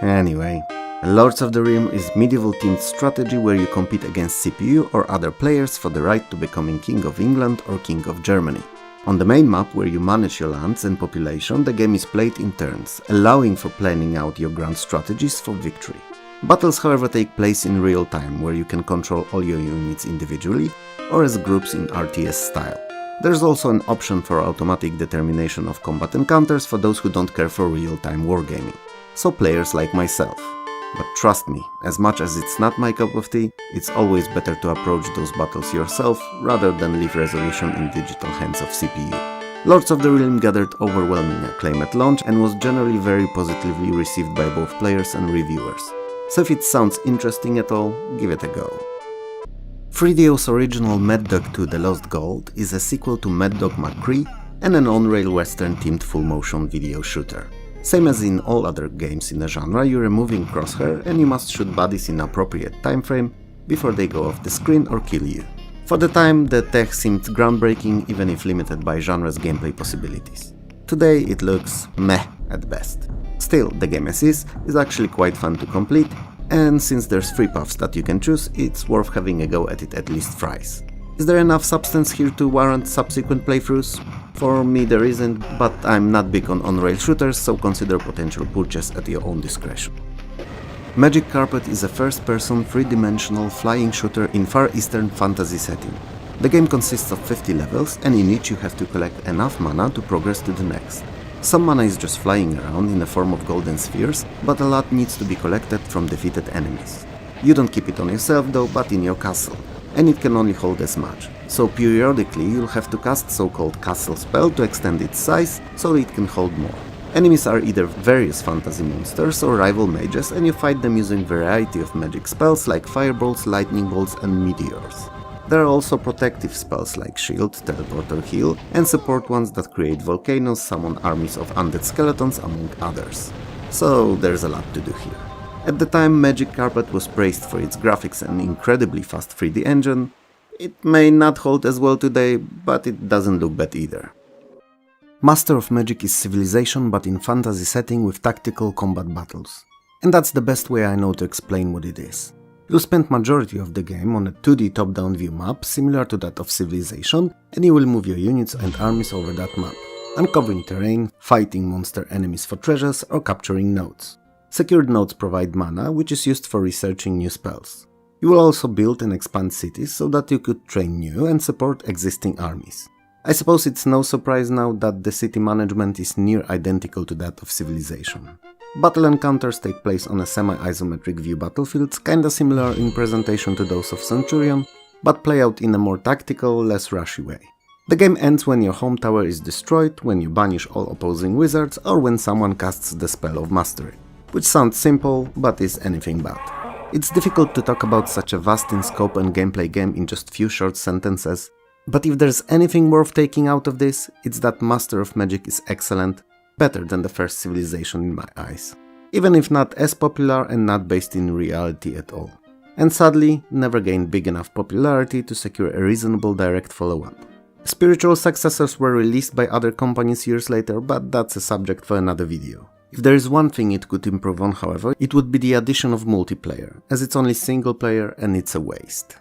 Anyway, Lords of the Realm is medieval-themed strategy where you compete against CPU or other players for the right to becoming King of England or King of Germany. On the main map, where you manage your lands and population, the game is played in turns, allowing for planning out your grand strategies for victory. Battles, however, take place in real time, where you can control all your units individually or as groups in RTS style. There's also an option for automatic determination of combat encounters for those who don't care for real-time wargaming, so players like myself. But trust me, as much as it's not my cup of tea, it's always better to approach those battles yourself rather than leave resolution in digital hands of CPU. Lords of the Realm gathered overwhelming acclaim at launch and was generally very positively received by both players and reviewers. So if it sounds interesting at all, give it a go. 3DO's original Mad Dog 2 The Lost Gold is a sequel to Mad Dog McCree and an on-rail western-themed full-motion video shooter. Same as in all other games in the genre, you're moving crosshair and you must shoot bodies in appropriate time frame before they go off the screen or kill you. For the time, the tech seemed groundbreaking even if limited by genre's gameplay possibilities. Today it looks meh at best. Still, the game as is actually quite fun to complete, and since there's 3 paths that you can choose, it's worth having a go at it at least thrice. Is there enough substance here to warrant subsequent playthroughs? For me there isn't, but I'm not big on on-rail shooters, so consider potential purchase at your own discretion. Magic Carpet is a first-person, 3-dimensional flying shooter in Far Eastern fantasy setting. The game consists of 50 levels, and in each you have to collect enough mana to progress to the next. Some mana is just flying around in the form of golden spheres, but a lot needs to be collected from defeated enemies. You don't keep it on yourself though, but in your castle, and it can only hold as much. So periodically you'll have to cast so-called castle spell to extend its size so it can hold more. Enemies are either various fantasy monsters or rival mages, and you fight them using variety of magic spells like fireballs, lightning bolts and meteors. There are also protective spells like shield, teleport or heal, and support ones that create volcanoes, summon armies of undead skeletons among others. So there's a lot to do here. At the time, Magic Carpet was praised for its graphics and incredibly fast 3D engine. It may not hold as well today, but it doesn't look bad either. Master of Magic is Civilization but in fantasy setting with tactical combat battles. And that's the best way I know to explain what it is. You'll spend majority of the game on a 2D top-down view map similar to that of Civilization, and you will move your units and armies over that map, uncovering terrain, fighting monster enemies for treasures or capturing nodes. Secured nodes provide mana, which is used for researching new spells. You will also build and expand cities so that you could train new and support existing armies. I suppose it's no surprise now that the city management is near identical to that of Civilization. Battle encounters take place on a semi-isometric view battlefields, kinda similar in presentation to those of Centurion, but play out in a more tactical, less rushy way. The game ends when your home tower is destroyed, when you banish all opposing wizards, or when someone casts the spell of mastery. Which sounds simple, but is anything but. It's difficult to talk about such a vast in scope and gameplay game in just few short sentences, but if there's anything worth taking out of this, it's that Master of Magic is excellent, better than the first Civilization in my eyes. Even if not as popular and not based in reality at all. And sadly, never gained big enough popularity to secure a reasonable direct follow-up. Spiritual successors were released by other companies years later, but that's a subject for another video. If there is one thing it could improve on, however, it would be the addition of multiplayer, as it's only single player and it's a waste.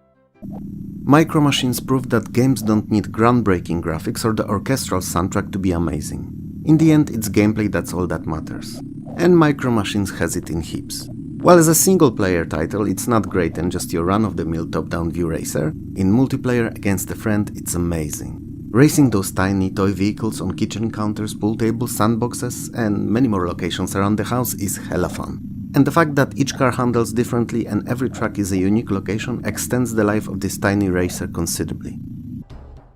Micro Machines proved that games don't need groundbreaking graphics or the orchestral soundtrack to be amazing. In the end, it's gameplay that's all that matters. And Micro Machines has it in heaps. While as a single player title it's not great and just your run-of-the-mill top-down view racer, in multiplayer against a friend it's amazing. Racing those tiny toy vehicles on kitchen counters, pool tables, sandboxes and many more locations around the house is hella fun. And the fact that each car handles differently and every track is a unique location extends the life of this tiny racer considerably.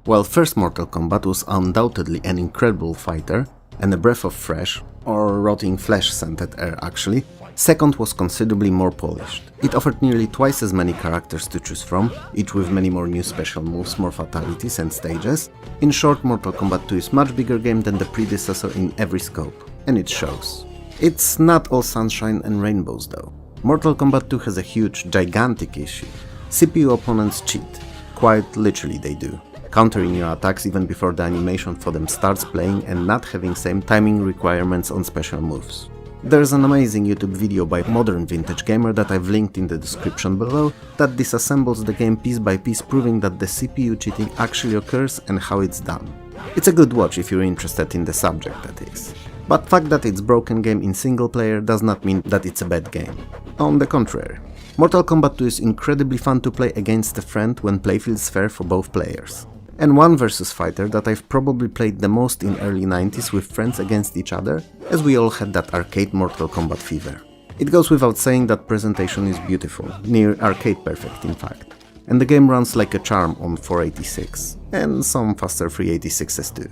While first Mortal Kombat was undoubtedly an incredible fighter and a breath of fresh, or rotting flesh-scented air actually, second was considerably more polished. It offered nearly twice as many characters to choose from, each with many more new special moves, more fatalities and stages. In short, Mortal Kombat 2 is a much bigger game than the predecessor in every scope, and it shows. It's not all sunshine and rainbows though. Mortal Kombat 2 has a huge, gigantic issue. CPU opponents cheat. Quite literally they do. Countering your attacks even before the animation for them starts playing and not having same timing requirements on special moves. There's an amazing YouTube video by Modern Vintage Gamer that I've linked in the description below that disassembles the game piece by piece, proving that the CPU cheating actually occurs and how it's done. It's a good watch if you're interested in the subject, that is. But fact that it's broken game in single player does not mean that it's a bad game. On the contrary. Mortal Kombat 2 is incredibly fun to play against a friend when play feels fair for both players. And one versus fighter that I've probably played the most in early 90s with friends against each other, as we all had that arcade Mortal Kombat fever. It goes without saying that presentation is beautiful, near arcade perfect in fact. And the game runs like a charm on 486, and some faster 386s too.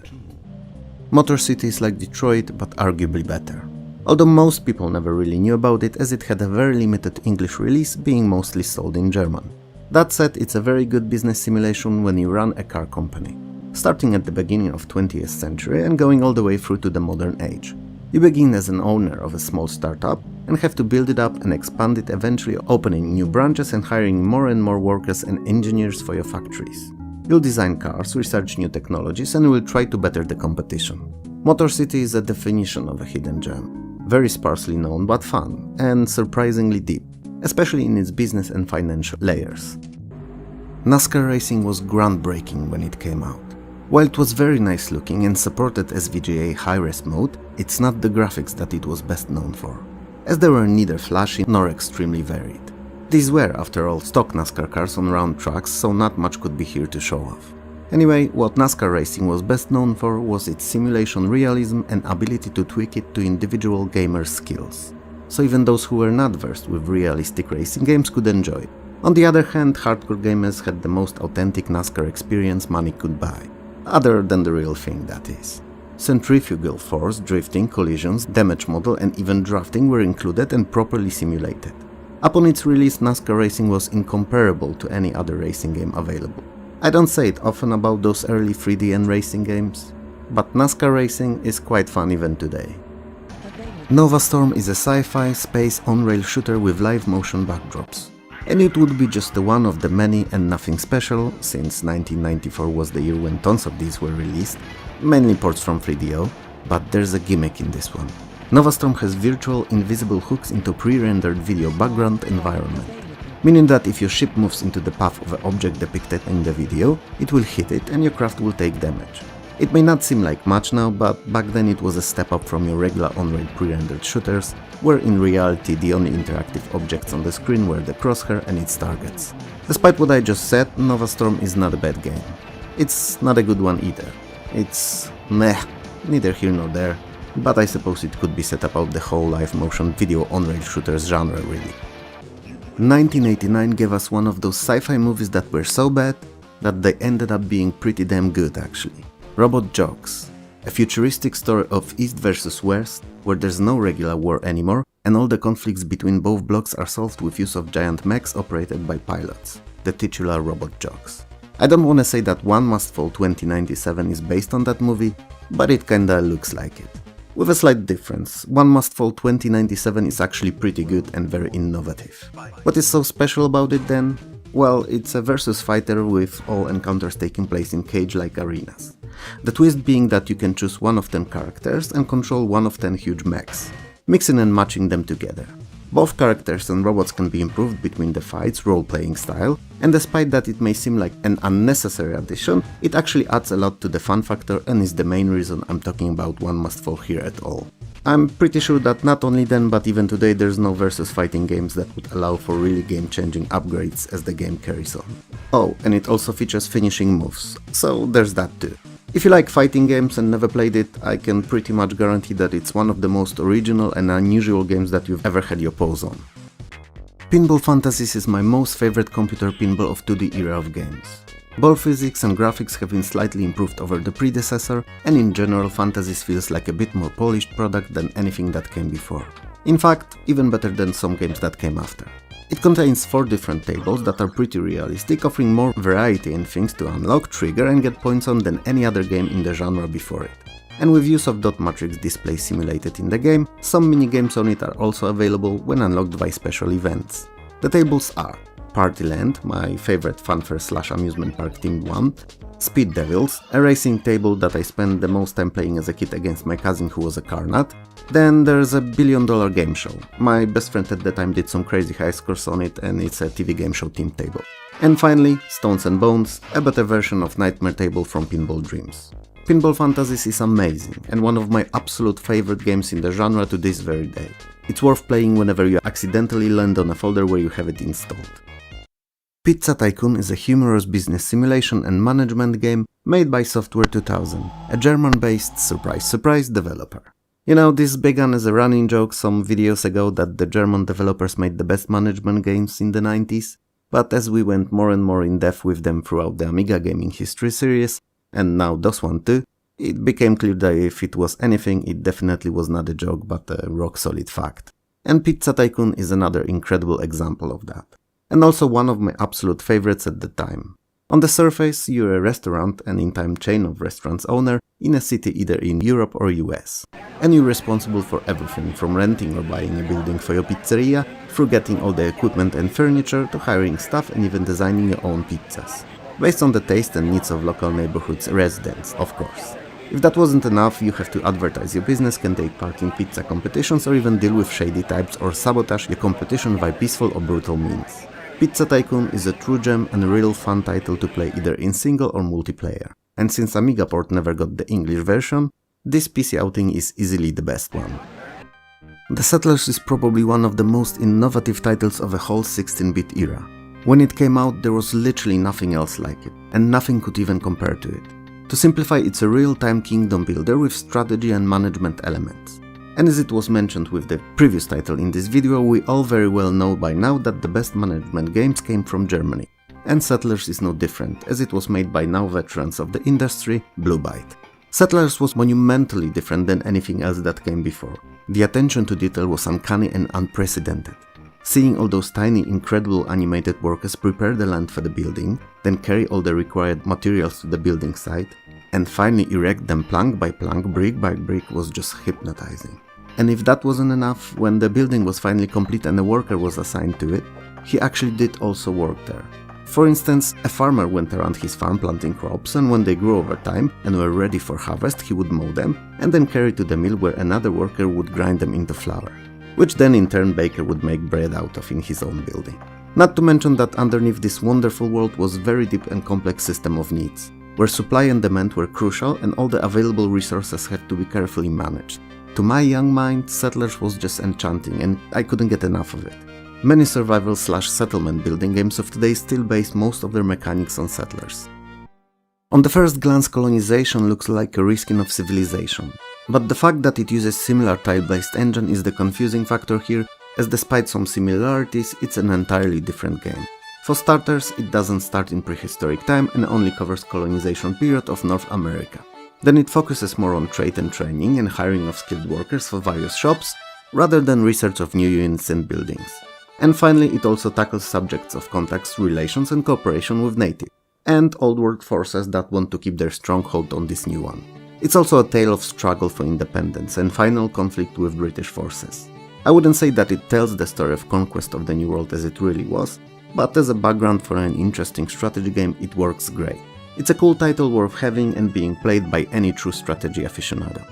Motor City is like Detroit, but arguably better. Although most people never really knew about it as it had a very limited English release, being mostly sold in German. That said, it's a very good business simulation when you run a car company, starting at the beginning of 20th century and going all the way through to the modern age. You begin as an owner of a small startup and have to build it up and expand it, eventually opening new branches and hiring more and more workers and engineers for your factories. You'll design cars, research new technologies, and will try to better the competition. Motor City is a definition of a hidden gem. Very sparsely known but fun, and surprisingly deep, especially in its business and financial layers. NASCAR racing was groundbreaking when it came out. While it was very nice looking and supported SVGA high-res mode, it's not the graphics that it was best known for, as they were neither flashy nor extremely varied. These were, after all, stock NASCAR cars on round tracks, so not much could be here to show off. Anyway, what NASCAR racing was best known for was its simulation realism and ability to tweak it to individual gamers' skills. So even those who were not versed with realistic racing games could enjoy it. On the other hand, hardcore gamers had the most authentic NASCAR experience money could buy. Other than the real thing, that is. Centrifugal force, drifting, collisions, damage model and even drafting were included and properly simulated. Upon its release, NASCAR racing was incomparable to any other racing game available. I don't say it often about those early 3D and racing games, but NASCAR racing is quite fun even today. Nova Storm is a sci-fi space on-rail shooter with live motion backdrops. And it would be just one of the many and nothing special, since 1994 was the year when tons of these were released, mainly ports from 3DO, but there's a gimmick in this one. Nova Storm has virtual invisible hooks into pre-rendered video background environment, meaning that if your ship moves into the path of an object depicted in the video, it will hit it and your craft will take damage. It may not seem like much now, but back then it was a step up from your regular on-rail pre-rendered shooters, where in reality the only interactive objects on the screen were the crosshair and its targets. Despite what I just said, Nova Storm is not a bad game. It's not a good one either. It's meh, neither here nor there, but I suppose it could be said about the whole live motion video on-rail shooters genre really. 1989 gave us one of those sci-fi movies that were so bad that they ended up being pretty damn good actually. Robot Jox, a futuristic story of East versus West, where there's no regular war anymore and all the conflicts between both blocks are solved with use of giant mechs operated by pilots, the titular Robot Jox. I don't wanna say that One Must Fall 2097 is based on that movie, but it kinda looks like it. With a slight difference, One Must Fall 2097 is actually pretty good and very innovative. What is so special about it then? Well, it's a versus fighter with all encounters taking place in cage-like arenas. The twist being that you can choose one of 10 characters and control one of 10 huge mechs, mixing and matching them together. Both characters and robots can be improved between the fights role-playing style, and despite that it may seem like an unnecessary addition, it actually adds a lot to the fun factor and is the main reason I'm talking about One Must Fall here at all. I'm pretty sure that not only then but even today there's no versus fighting games that would allow for really game-changing upgrades as the game carries on. Oh, and it also features finishing moves, so there's that too. If you like fighting games and never played it, I can pretty much guarantee that it's one of the most original and unusual games that you've ever had your paws on. Pinball Fantasies is my most favorite computer pinball of 2D era of games. Ball physics and graphics have been slightly improved over the predecessor, and in general Fantasies feels like a bit more polished product than anything that came before. In fact, even better than some games that came after. It contains 4 different tables that are pretty realistic, offering more variety and things to unlock, trigger and get points on than any other game in the genre before it. And with use of dot matrix displays simulated in the game, some minigames on it are also available when unlocked by special events. The tables are Partyland, my favorite funfair/amusement park themed one, Speed Devils, a racing table that I spent the most time playing as a kid against my cousin who was a car nut. Then there's a $1 billion game show. My best friend at the time did some crazy high scores on it and it's a TV game show themed table. And finally, Stones and Bones, a better version of Nightmare Table from Pinball Dreams. Pinball Fantasies is amazing and one of my absolute favorite games in the genre to this very day. It's worth playing whenever you accidentally land on a folder where you have it installed. Pizza Tycoon is a humorous business simulation and management game made by Software 2000, a German-based surprise developer. You know, this began as a running joke some videos ago that the German developers made the best management games in the 90s, but as we went more and more in depth with them throughout the Amiga Gaming History series, and now DOS one too, it became clear that if it was anything, it definitely was not a joke but a rock-solid fact. And Pizza Tycoon is another incredible example of that. And also one of my absolute favorites at the time. On the surface, you're a restaurant and in-time chain of restaurants owner in a city either in Europe or US. And you're responsible for everything from renting or buying a building for your pizzeria, through getting all the equipment and furniture, to hiring staff and even designing your own pizzas. Based on the taste and needs of local neighborhoods residents, of course. If that wasn't enough, you have to advertise your business, can take part in pizza competitions, or even deal with shady types or sabotage your competition by peaceful or brutal means. Pizza Tycoon is a true gem and a real fun title to play either in single or multiplayer. And since Amiga port never got the English version, this PC outing is easily the best one. The Settlers is probably one of the most innovative titles of the whole 16-bit era. When it came out, there was literally nothing else like it, and nothing could even compare to it. To simplify, it's a real-time kingdom builder with strategy and management elements. And as it was mentioned with the previous title in this video, we all very well know by now that the best management games came from Germany. And Settlers is no different, as it was made by now veterans of the industry, Blue Byte. Settlers was monumentally different than anything else that came before. The attention to detail was uncanny and unprecedented. Seeing all those tiny, incredible animated workers prepare the land for the building, then carry all the required materials to the building site, and finally erect them plank by plank, brick by brick was just hypnotizing. And if that wasn't enough, when the building was finally complete and a worker was assigned to it, he actually did also work there. For instance, a farmer went around his farm planting crops, and when they grew over time and were ready for harvest, he would mow them and then carry to the mill where another worker would grind them into flour, which then in turn baker would make bread out of in his own building. Not to mention that underneath this wonderful world was a very deep and complex system of needs, where supply and demand were crucial and all the available resources had to be carefully managed. To my young mind, Settlers was just enchanting and I couldn't get enough of it. Many survival/settlement building games of today still base most of their mechanics on Settlers. On the first glance, colonization looks like a reskin of Civilization, but the fact that it uses similar tile-based engine is the confusing factor here, as despite some similarities, it's an entirely different game. For starters, it doesn't start in prehistoric time and only covers colonization period of North America. Then it focuses more on trade and training and hiring of skilled workers for various shops, rather than research of new units and buildings. And finally, it also tackles subjects of contacts, relations and cooperation with native, and old world forces that want to keep their stronghold on this new one. It's also a tale of struggle for independence and final conflict with British forces. I wouldn't say that it tells the story of conquest of the New World as it really was, but as a background for an interesting strategy game, it works great. It's a cool title worth having and being played by any true strategy aficionado.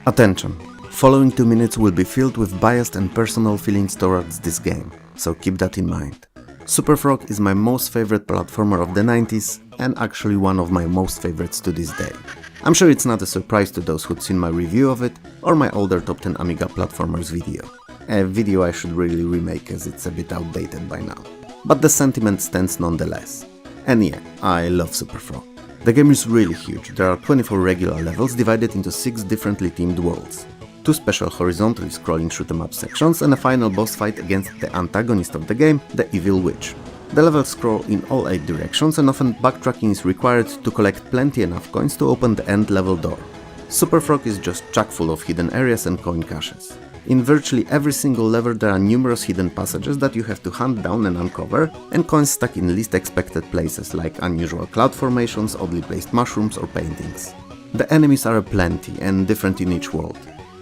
Attention! Following 2 minutes will be filled with biased and personal feelings towards this game, so keep that in mind. Super Frog is my most favorite platformer of the 90s and actually one of my most favorites to this day. I'm sure it's not a surprise to those who'd seen my review of it or my older top 10 Amiga platformers video. A video I should really remake as it's a bit outdated by now. But the sentiment stands nonetheless. And yeah, I love Super Frog. The game is really huge. There are 24 regular levels divided into 6 differently themed worlds. 2 special horizontally scrolling shoot-em-up sections and a final boss fight against the antagonist of the game, the Evil Witch. The levels scroll in all 8 directions and often backtracking is required to collect plenty enough coins to open the end level door. Super Frog is just chock full of hidden areas and coin caches. In virtually every single level there are numerous hidden passages that you have to hunt down and uncover, and coins stuck in least expected places like unusual cloud formations, oddly placed mushrooms or paintings. The enemies are aplenty and different in each world,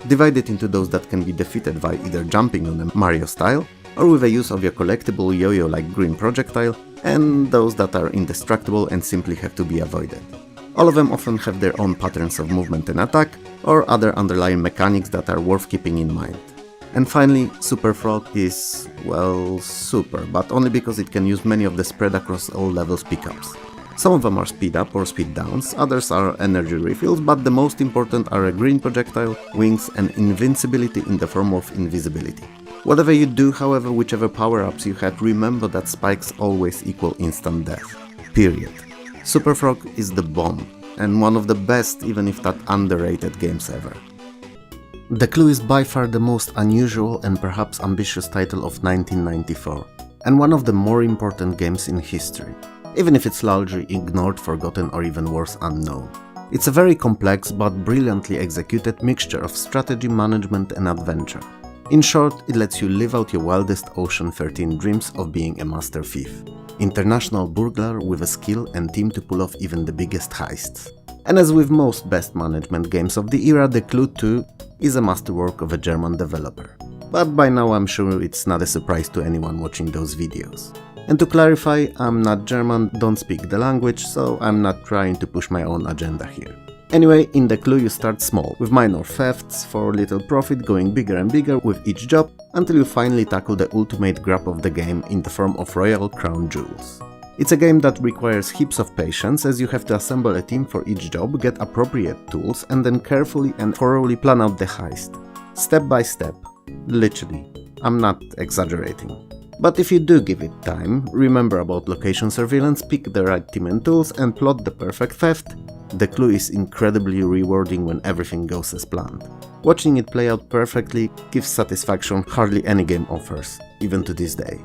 divided into those that can be defeated by either jumping on a Mario style, or with a use of your collectible yo-yo like green projectile, and those that are indestructible and simply have to be avoided. All of them often have their own patterns of movement and attack, or other underlying mechanics that are worth keeping in mind. And finally, Super Frog is, well, super, but only because it can use many of the spread across all levels pickups. Some of them are speed up or speed downs, others are energy refills, but the most important are a green projectile, wings and invincibility in the form of invisibility. Whatever you do, however, whichever power-ups you had, remember that spikes always equal instant death. Period. Super Frog is the bomb, and one of the best, even if that underrated games ever. The Clue is by far the most unusual and perhaps ambitious title of 1994, and one of the more important games in history, even if it's largely ignored, forgotten or even worse, unknown. It's a very complex but brilliantly executed mixture of strategy, management and adventure. In short, it lets you live out your wildest Ocean 13 dreams of being a master thief. International burglar with a skill and team to pull off even the biggest heists. And as with most best management games of the era, The Clue 2 is a masterwork of a German developer. But by now I'm sure it's not a surprise to anyone watching those videos. And to clarify, I'm not German, don't speak the language, so I'm not trying to push my own agenda here. Anyway, in The Clue you start small, with minor thefts for little profit, going bigger and bigger with each job, until you finally tackle the ultimate grab of the game in the form of royal crown jewels. It's a game that requires heaps of patience, as you have to assemble a team for each job, get appropriate tools, and then carefully and thoroughly plan out the heist. Step by step. Literally. I'm not exaggerating. But if you do give it time, remember about location surveillance, pick the right team and tools, and plot the perfect theft, The Clue is incredibly rewarding when everything goes as planned. Watching it play out perfectly gives satisfaction hardly any game offers, even to this day.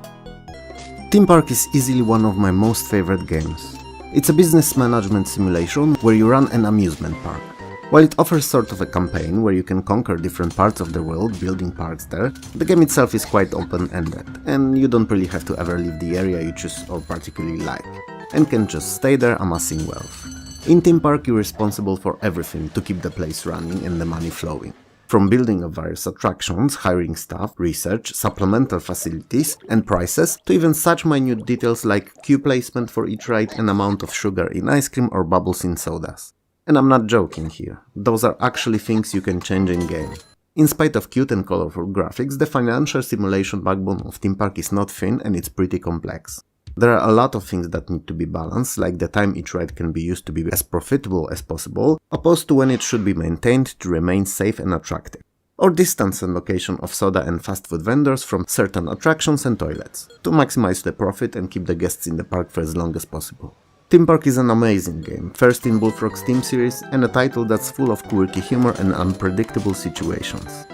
Theme Park is easily one of my most favorite games. It's a business management simulation where you run an amusement park. While it offers sort of a campaign where you can conquer different parts of the world building parks there, the game itself is quite open-ended, and you don't really have to ever leave the area you choose or particularly like, and can just stay there amassing wealth. In Theme Park you're responsible for everything to keep the place running and the money flowing. From building of various attractions, hiring staff, research, supplemental facilities and prices, to even such minute details like queue placement for each ride and amount of sugar in ice cream or bubbles in sodas. And I'm not joking here, those are actually things you can change in-game. In spite of cute and colorful graphics, the financial simulation backbone of Theme Park is not thin and it's pretty complex. There are a lot of things that need to be balanced, like the time each ride can be used to be as profitable as possible, opposed to when it should be maintained to remain safe and attractive. Or distance and location of soda and fast food vendors from certain attractions and toilets, to maximize the profit and keep the guests in the park for as long as possible. Theme Park is an amazing game, first in Bullfrog's Theme series, and a title that's full of quirky humor and unpredictable situations.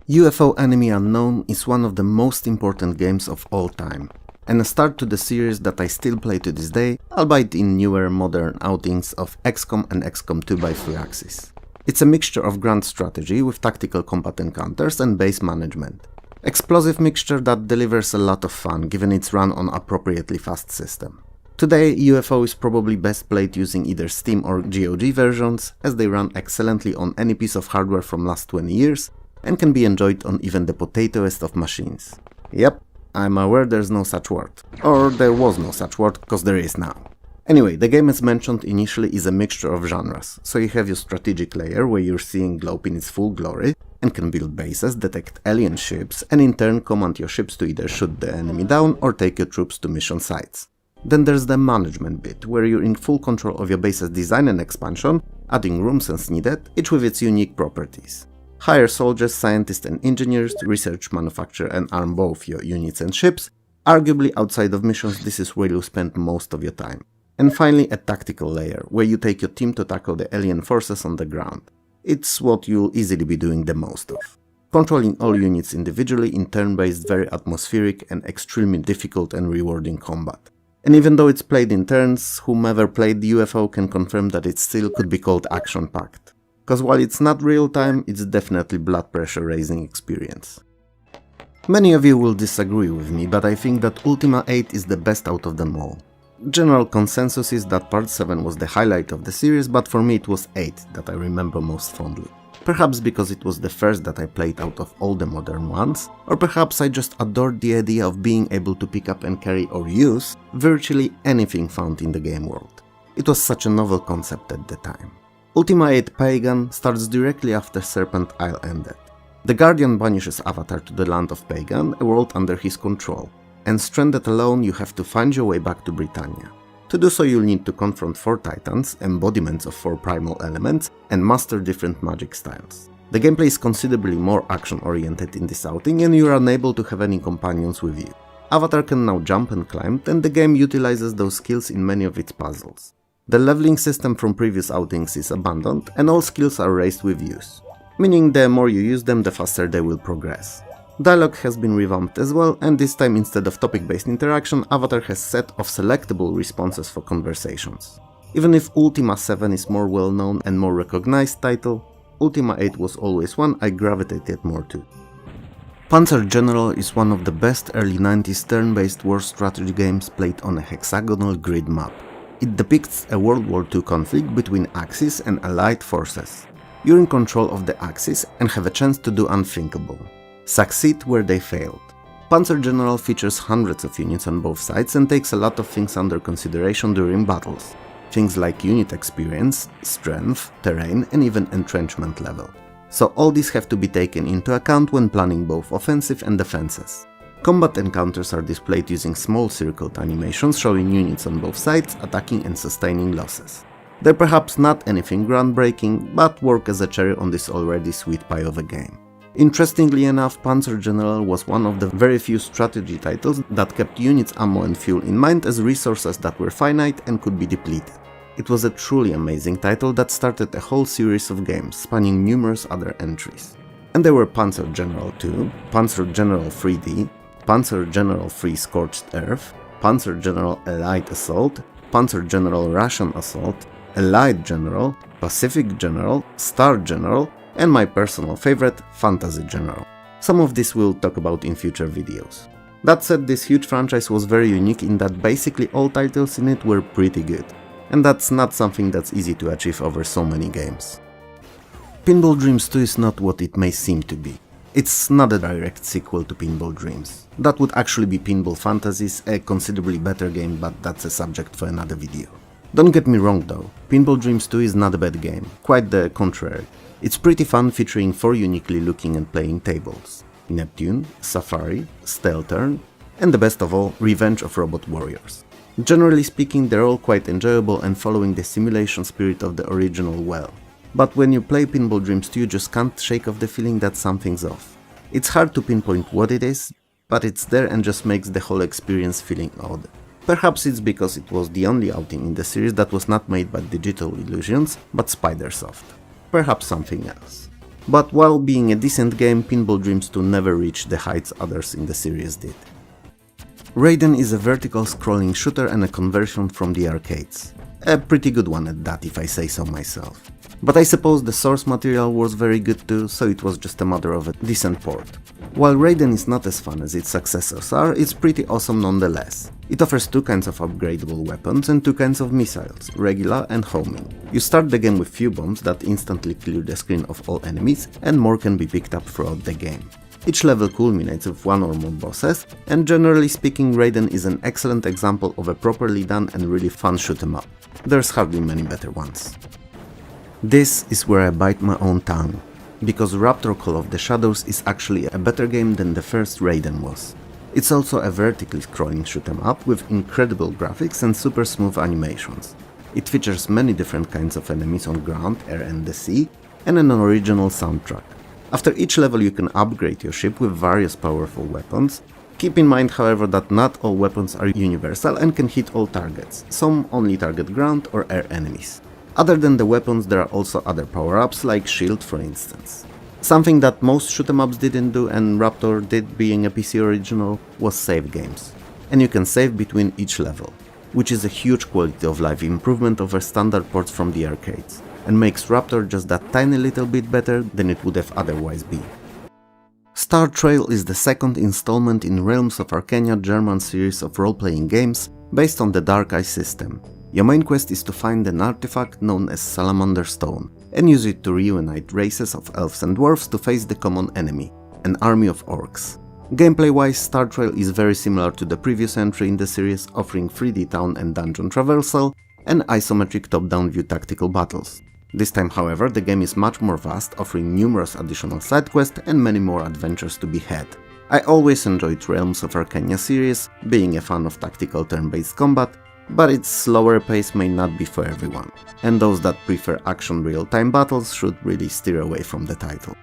UFO Enemy Unknown is one of the most important games of all time, and a start to the series that I still play to this day, albeit in newer modern outings of XCOM and XCOM 2 by 3-Axis. It's a mixture of grand strategy with tactical combat encounters and base management. Explosive mixture that delivers a lot of fun given its run on appropriately fast system. Today, UFO is probably best played using either Steam or GOG versions, as they run excellently on any piece of hardware from last 20 years, and can be enjoyed on even the potatoest of machines. Yep, I'm aware there's no such word. Or there was no such word, cause there is now. Anyway, the game as mentioned initially is a mixture of genres, so you have your strategic layer where you're seeing globe in its full glory, and can build bases, detect alien ships, and in turn command your ships to either shoot the enemy down or take your troops to mission sites. Then there's the management bit, where you're in full control of your base's design and expansion, adding rooms as needed, each with its unique properties. Hire soldiers, scientists and engineers to research, manufacture and arm both your units and ships. Arguably outside of missions, this is where you spend most of your time. And finally a tactical layer, where you take your team to tackle the alien forces on the ground. It's what you'll easily be doing the most of. Controlling all units individually in turn-based, very atmospheric and extremely difficult and rewarding combat. And even though it's played in turns, whomever played the UFO can confirm that it still could be called action-packed. Cause while it's not real-time, it's definitely blood pressure-raising experience. Many of you will disagree with me, but I think that Ultima 8 is the best out of them all. General consensus is that Part 7 was the highlight of the series, but for me it was 8 that I remember most fondly. Perhaps because it was the first that I played out of all the modern ones, or perhaps I just adored the idea of being able to pick up and carry or use virtually anything found in the game world. It was such a novel concept at the time. Ultima 8 Pagan starts directly after Serpent Isle ended. The Guardian banishes Avatar to the land of Pagan, a world under his control, and stranded alone you have to find your way back to Britannia. To do so you'll need to confront 4 titans, embodiments of 4 primal elements, and master different magic styles. The gameplay is considerably more action-oriented in this outing, and you are unable to have any companions with you. Avatar can now jump and climb, and the game utilizes those skills in many of its puzzles. The leveling system from previous outings is abandoned, and all skills are raised with use, meaning the more you use them, the faster they will progress. Dialogue has been revamped as well, and this time instead of topic-based interaction, Avatar has set of selectable responses for conversations. Even if Ultima 7 is more well-known and more recognized title, Ultima 8 was always one I gravitated more to. Panzer General is one of the best early 90s turn-based war strategy games played on a hexagonal grid map. It depicts a World War II conflict between Axis and Allied forces. You're in control of the Axis and have a chance to do unthinkable. Succeed where they failed. Panzer General features hundreds of units on both sides and takes a lot of things under consideration during battles. Things like unit experience, strength, terrain, and even entrenchment level. So all these have to be taken into account when planning both offensive and defenses. Combat encounters are displayed using small circled animations showing units on both sides attacking and sustaining losses. They're perhaps not anything groundbreaking, but work as a cherry on this already sweet pie of a game. Interestingly enough, Panzer General was one of the very few strategy titles that kept units, ammo and fuel in mind as resources that were finite and could be depleted. It was a truly amazing title that started a whole series of games, spanning numerous other entries. And there were Panzer General 2, Panzer General 3D, Panzer General 3 Scorched Earth, Panzer General Allied Assault, Panzer General Russian Assault, Allied General, Pacific General, Star General, and my personal favorite, Fantasy General. Some of this we'll talk about in future videos. That said, this huge franchise was very unique in that basically all titles in it were pretty good. And that's not something that's easy to achieve over so many games. Pinball Dreams 2 is not what it may seem to be. It's not a direct sequel to Pinball Dreams. That would actually be Pinball Fantasies, a considerably better game, but that's a subject for another video. Don't get me wrong though, Pinball Dreams 2 is not a bad game, quite the contrary. It's pretty fun, featuring 4 uniquely looking and playing tables: Neptune, Safari, Steltern, and the best of all, Revenge of Robot Warriors. Generally speaking, they're all quite enjoyable and following the simulation spirit of the original well. But when you play Pinball Dreams 2, you just can't shake off the feeling that something's off. It's hard to pinpoint what it is, but it's there and just makes the whole experience feeling odd. Perhaps it's because it was the only outing in the series that was not made by Digital Illusions, but Spidersoft. Perhaps something else. But while being a decent game, Pinball Dreams 2 never reached the heights others in the series did. Raiden is a vertical scrolling shooter and a conversion from the arcades. A pretty good one at that, if I say so myself. But I suppose the source material was very good too, so it was just a matter of a decent port. While Raiden is not as fun as its successors are, it's pretty awesome nonetheless. It offers 2 kinds of upgradable weapons and 2 kinds of missiles, regular and homing. You start the game with few bombs that instantly clear the screen of all enemies, and more can be picked up throughout the game. Each level culminates with 1 or more bosses, and generally speaking, Raiden is an excellent example of a properly done and really fun shoot 'em up. There's hardly many better ones. This is where I bite my own tongue, because Raptor Call of the Shadows is actually a better game than the first Raiden was. It's also a vertically scrolling shoot 'em up with incredible graphics and super smooth animations. It features many different kinds of enemies on ground, air and the sea, and an original soundtrack. After each level you can upgrade your ship with various powerful weapons. Keep in mind, however, that not all weapons are universal and can hit all targets, some only target ground or air enemies. Other than the weapons, there are also other power-ups, like shield for instance. Something that most shoot-em-ups didn't do and Raptor did, being a PC original, was save games. And you can save between each level, which is a huge quality of life improvement over standard ports from the arcades, and makes Raptor just that tiny little bit better than it would have otherwise been. Star Trail is the second installment in Realms of Arcania German series of role-playing games based on the Dark Eye system. Your main quest is to find an artifact known as Salamander Stone, and use it to reunite races of elves and dwarves to face the common enemy, an army of orcs. Gameplay-wise, Star Trail is very similar to the previous entry in the series, offering 3D town and dungeon traversal, and isometric top-down view tactical battles. This time, however, the game is much more vast, offering numerous additional side quests and many more adventures to be had. I always enjoyed Realms of Arcania series, being a fan of tactical turn-based combat, but its slower pace may not be for everyone, and those that prefer action real-time battles should really steer away from the title.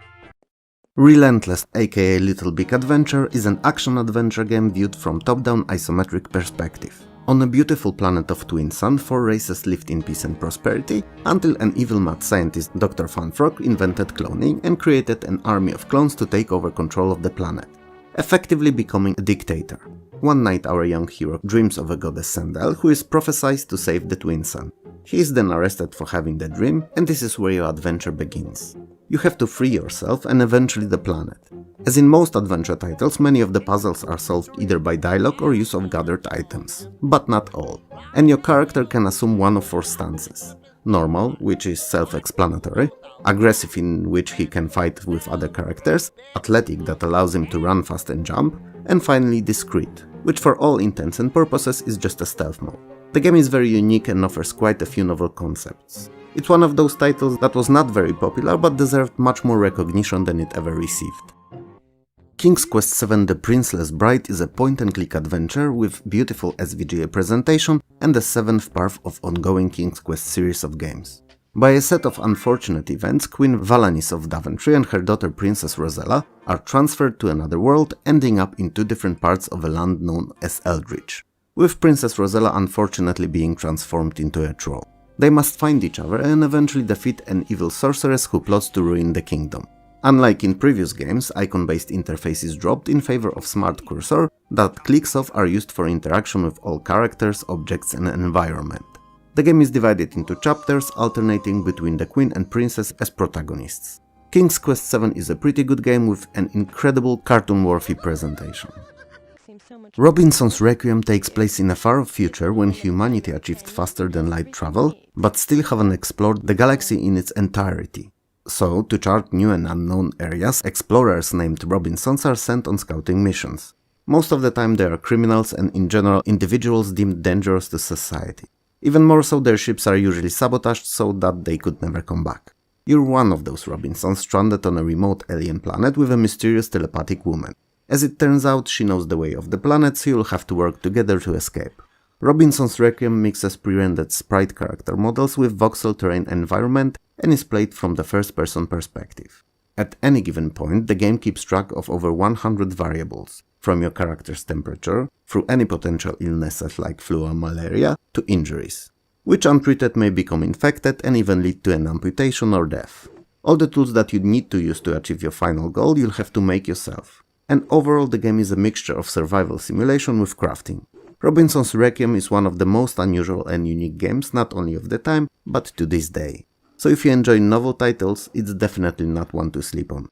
Relentless, aka Little Big Adventure, is an action-adventure game viewed from top-down isometric perspective. On a beautiful planet of Twin Sun, 4 races lived in peace and prosperity, until an evil mad scientist, Dr. Funfrog, invented cloning and created an army of clones to take over control of the planet, effectively becoming a dictator. One night our young hero dreams of a goddess Sandel, who is prophesied to save the Twin Sun. He is then arrested for having the dream, and this is where your adventure begins. You have to free yourself and eventually the planet. As in most adventure titles, many of the puzzles are solved either by dialogue or use of gathered items, but not all. And your character can assume one of 4 stances. Normal, which is self-explanatory, aggressive, in which he can fight with other characters, athletic, that allows him to run fast and jump, and finally discreet, which for all intents and purposes is just a stealth mode. The game is very unique and offers quite a few novel concepts. It's one of those titles that was not very popular but deserved much more recognition than it ever received. King's Quest VII The Princeless Bride is a point-and-click adventure with beautiful SVGA presentation and the 7th part of ongoing King's Quest series of games. By a set of unfortunate events, Queen Valanis of Daventry and her daughter Princess Rosella are transferred to another world, ending up in 2 different parts of a land known as Eldritch, with Princess Rosella unfortunately being transformed into a troll. They must find each other and eventually defeat an evil sorceress who plots to ruin the kingdom. Unlike in previous games, icon-based interface is dropped in favor of smart cursor that clicks of are used for interaction with all characters, objects and environment. The game is divided into chapters, alternating between the Queen and Princess as protagonists. King's Quest VII is a pretty good game with an incredible cartoon-worthy presentation. Robinson's Requiem takes place in a far-off future when humanity achieved faster-than-light travel, but still haven't explored the galaxy in its entirety. So, to chart new and unknown areas, explorers named Robinsons are sent on scouting missions. Most of the time they are criminals and in general individuals deemed dangerous to society. Even more so, their ships are usually sabotaged so that they could never come back. You're one of those Robinsons stranded on a remote alien planet with a mysterious telepathic woman. As it turns out, she knows the way of the planet, so you'll have to work together to escape. Robinson's Requiem mixes pre-rendered sprite character models with voxel terrain environment and is played from the first-person perspective. At any given point, the game keeps track of over 100 variables, from your character's temperature, through any potential illnesses like flu or malaria, to injuries, which untreated may become infected and even lead to an amputation or death. All the tools that you need to use to achieve your final goal you'll have to make yourself. And overall the game is a mixture of survival simulation with crafting. Robinson's Requiem is one of the most unusual and unique games not only of the time, but to this day. So if you enjoy novel titles, it's definitely not one to sleep on.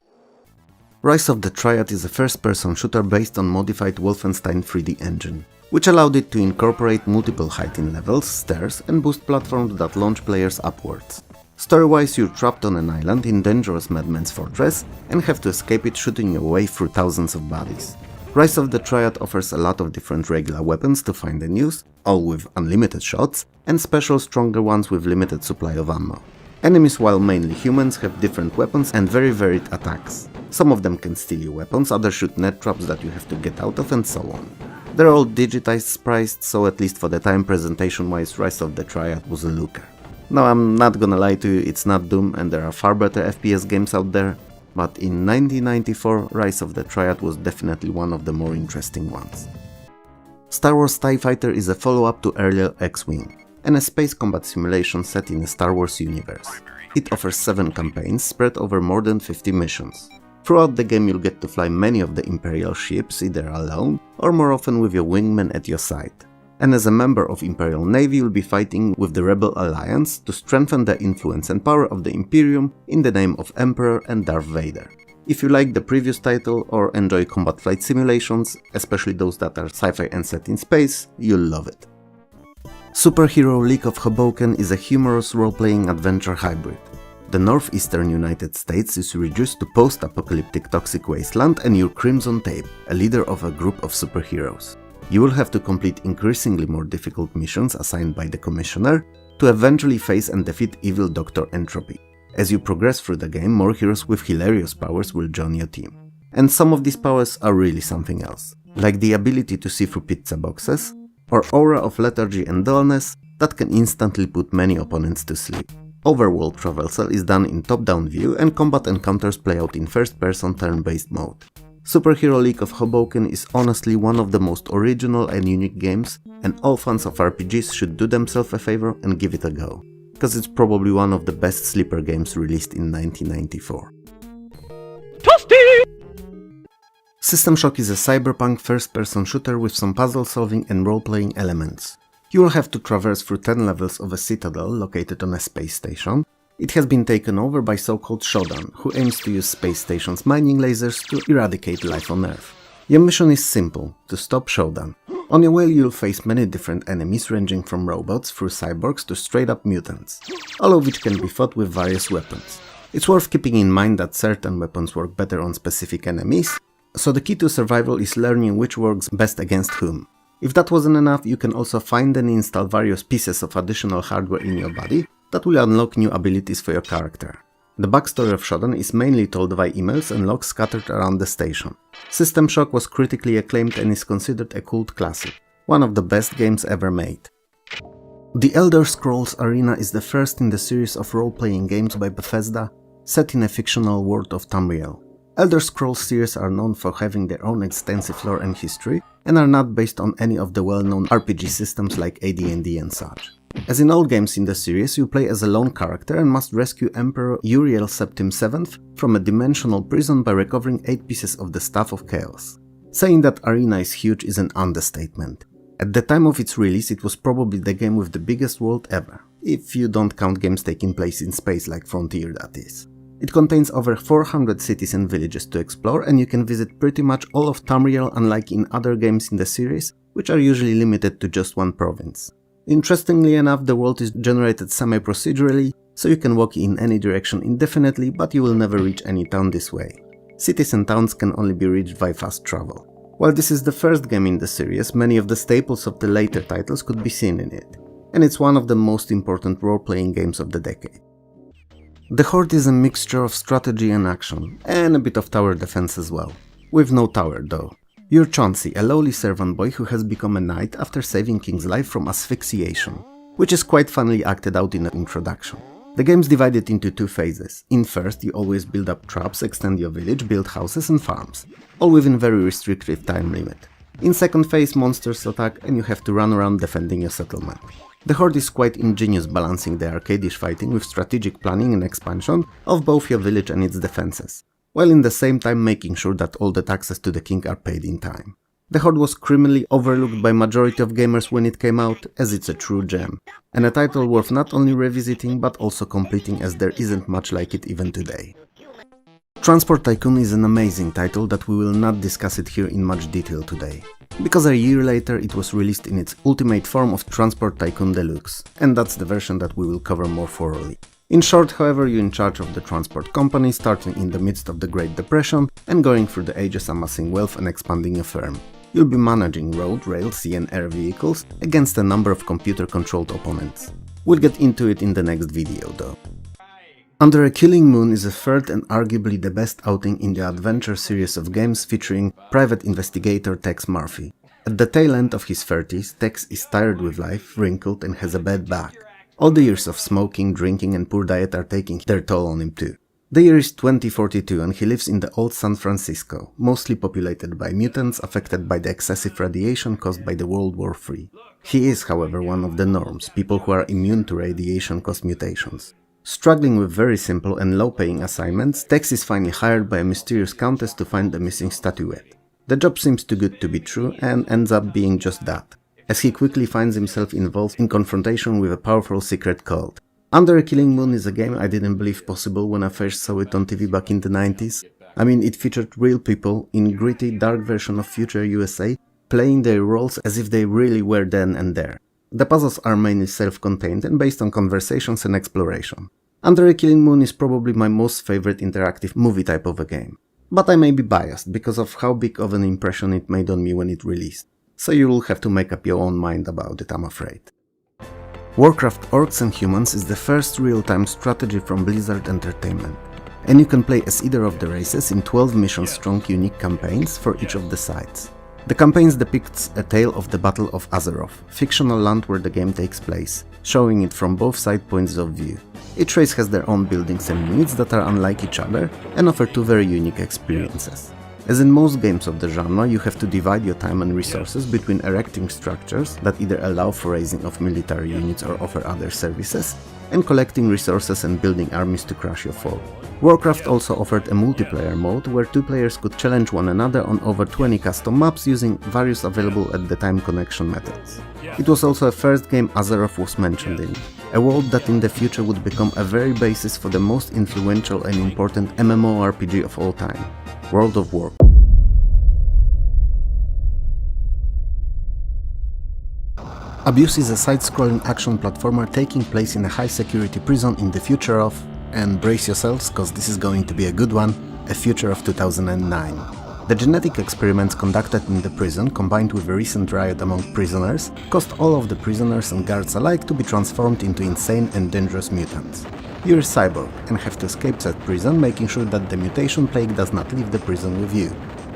Rise of the Triad is a first-person shooter based on modified Wolfenstein 3D engine, which allowed it to incorporate multiple heightened levels, stairs and boost platforms that launch players upwards. Story-wise, you're trapped on an island in dangerous Madman's fortress and have to escape it shooting your way through thousands of bodies. Rise of the Triad offers a lot of different regular weapons to find and use, all with unlimited shots, and special stronger ones with limited supply of ammo. Enemies, while mainly humans, have different weapons and very varied attacks. Some of them can steal your weapons, others shoot net traps that you have to get out of, and so on. They're all digitized sprites, so at least for the time, presentation-wise, Rise of the Triad was a looker. Now, I'm not gonna lie to you, it's not Doom and there are far better FPS games out there, but in 1994, Rise of the Triad was definitely one of the more interesting ones. Star Wars TIE Fighter is a follow-up to earlier X-Wing, and a space combat simulation set in a Star Wars universe. It offers 7 campaigns spread over more than 50 missions. Throughout the game you'll get to fly many of the Imperial ships either alone or more often with your wingman at your side. And as a member of Imperial Navy you'll be fighting with the Rebel Alliance to strengthen the influence and power of the Imperium in the name of Emperor and Darth Vader. If you like the previous title or enjoy combat flight simulations, especially those that are sci-fi and set in space, you'll love it. Superhero League of Hoboken is a humorous role-playing adventure hybrid. The northeastern United States is reduced to post-apocalyptic toxic wasteland and you're Crimson Tape, a leader of a group of superheroes. You will have to complete increasingly more difficult missions assigned by the Commissioner to eventually face and defeat evil Dr. Entropy. As you progress through the game, more heroes with hilarious powers will join your team. And some of these powers are really something else, like the ability to see through pizza boxes, or Aura of Lethargy and Dullness that can instantly put many opponents to sleep. Overworld traversal is done in top-down view and combat encounters play out in first-person turn-based mode. Superhero League of Hoboken is honestly one of the most original and unique games, and all fans of RPGs should do themselves a favor and give it a go, because it's probably one of the best sleeper games released in 1994. Toasty! System Shock is a cyberpunk first-person shooter with some puzzle-solving and role-playing elements. You will have to traverse through 10 levels of a citadel located on a space station, It has been taken over by so-called Shodan, who aims to use space stations' mining lasers to eradicate life on Earth. Your mission is simple, to stop Shodan. On your way you'll face many different enemies ranging from robots through cyborgs to straight-up mutants, all of which can be fought with various weapons. It's worth keeping in mind that certain weapons work better on specific enemies, so the key to survival is learning which works best against whom. If that wasn't enough, you can also find and install various pieces of additional hardware in your body that will unlock new abilities for your character. The backstory of Shodan is mainly told via emails and logs scattered around the station. System Shock was critically acclaimed and is considered a cult classic, one of the best games ever made. The Elder Scrolls Arena is the first in the series of role-playing games by Bethesda set in a fictional world of Tamriel. Elder Scrolls series are known for having their own extensive lore and history, and are not based on any of the well-known RPG systems like AD&D and such. As in all games in the series, you play as a lone character and must rescue Emperor Uriel Septim VII from a dimensional prison by recovering 8 pieces of the Staff of Chaos. Saying that Arena is huge is an understatement. At the time of its release, it was probably the game with the biggest world ever, if you don't count games taking place in space like Frontier, that is. It contains over 400 cities and villages to explore, and you can visit pretty much all of Tamriel, unlike in other games in the series, which are usually limited to just one province. Interestingly enough, the world is generated semi-procedurally, so you can walk in any direction indefinitely, but you will never reach any town this way. Cities and towns can only be reached by fast travel. While this is the first game in the series, many of the staples of the later titles could be seen in it, and it's one of the most important role-playing games of the decade. The Horde is a mixture of strategy and action, and a bit of tower defense as well. With no tower though. You're Chauncey, a lowly servant boy who has become a knight after saving King's life from asphyxiation, which is quite funnily acted out in the introduction. The game's divided into 2 phases. In first, you always build up traps, extend your village, build houses and farms, all within very restrictive time limit. In second phase, monsters attack and you have to run around defending your settlement. The Horde is quite ingenious, balancing the arcadish fighting with strategic planning and expansion of both your village and its defenses, while in the same time making sure that all the taxes to the king are paid in time. The Horde was criminally overlooked by majority of gamers when it came out, as it's a true gem, and a title worth not only revisiting but also completing, as there isn't much like it even today. Transport Tycoon is an amazing title that we will not discuss it here in much detail today, because a year later it was released in its ultimate form of Transport Tycoon Deluxe, and that's the version that we will cover more thoroughly. In short, however, you're in charge of the transport company, starting in the midst of the Great Depression and going through the ages amassing wealth and expanding your firm. You'll be managing road, rail, sea and air vehicles against a number of computer-controlled opponents. We'll get into it in the next video though. Under a Killing Moon is a third and arguably the best outing in the adventure series of games featuring private investigator Tex Murphy. At the tail end of his 30s, Tex is tired with life, wrinkled and has a bad back. All the years of smoking, drinking and poor diet are taking their toll on him too. The year is 2042 and he lives in the old San Francisco, mostly populated by mutants affected by the excessive radiation caused by the World War III. He is, however, one of the norms, people who are immune to radiation-caused mutations. Struggling with very simple and low-paying assignments, Tex is finally hired by a mysterious countess to find the missing statuette. The job seems too good to be true and ends up being just that, as he quickly finds himself involved in confrontation with a powerful secret cult. Under a Killing Moon is a game I didn't believe possible when I first saw it on TV back in the 90s. I mean, it featured real people in gritty, dark version of future USA, playing their roles as if they really were then and there. The puzzles are mainly self-contained and based on conversations and exploration. Under a Killing Moon is probably my most favorite interactive movie type of a game. But I may be biased because of how big of an impression it made on me when it released. So you will have to make up your own mind about it, I'm afraid. Warcraft Orcs and Humans is the first real-time strategy from Blizzard Entertainment, and you can play as either of the races in 12 mission-strong unique campaigns for each of the sides. The campaigns depicts a tale of the Battle of Azeroth, fictional land where the game takes place, showing it from both side points of view. Each race has their own buildings and units that are unlike each other and offer 2 very unique experiences. As in most games of the genre, you have to divide your time and resources between erecting structures that either allow for raising of military units or offer other services, and collecting resources and building armies to crush your foe. Warcraft also offered a multiplayer mode where two players could challenge one another on over 20 custom maps using various available at the time connection methods. It was also a first game Azeroth was mentioned in, a world that in the future would become a very basis for the most influential and important MMORPG of all time, World of Warcraft. Abuse is a side-scrolling action platformer taking place in a high-security prison in the future of, and brace yourselves cause this is going to be a good one, a future of 2009. The genetic experiments conducted in the prison, combined with a recent riot among prisoners, caused all of the prisoners and guards alike to be transformed into insane and dangerous mutants. You're a cyborg and have to escape that prison, making sure that the mutation plague does not leave the prison with you.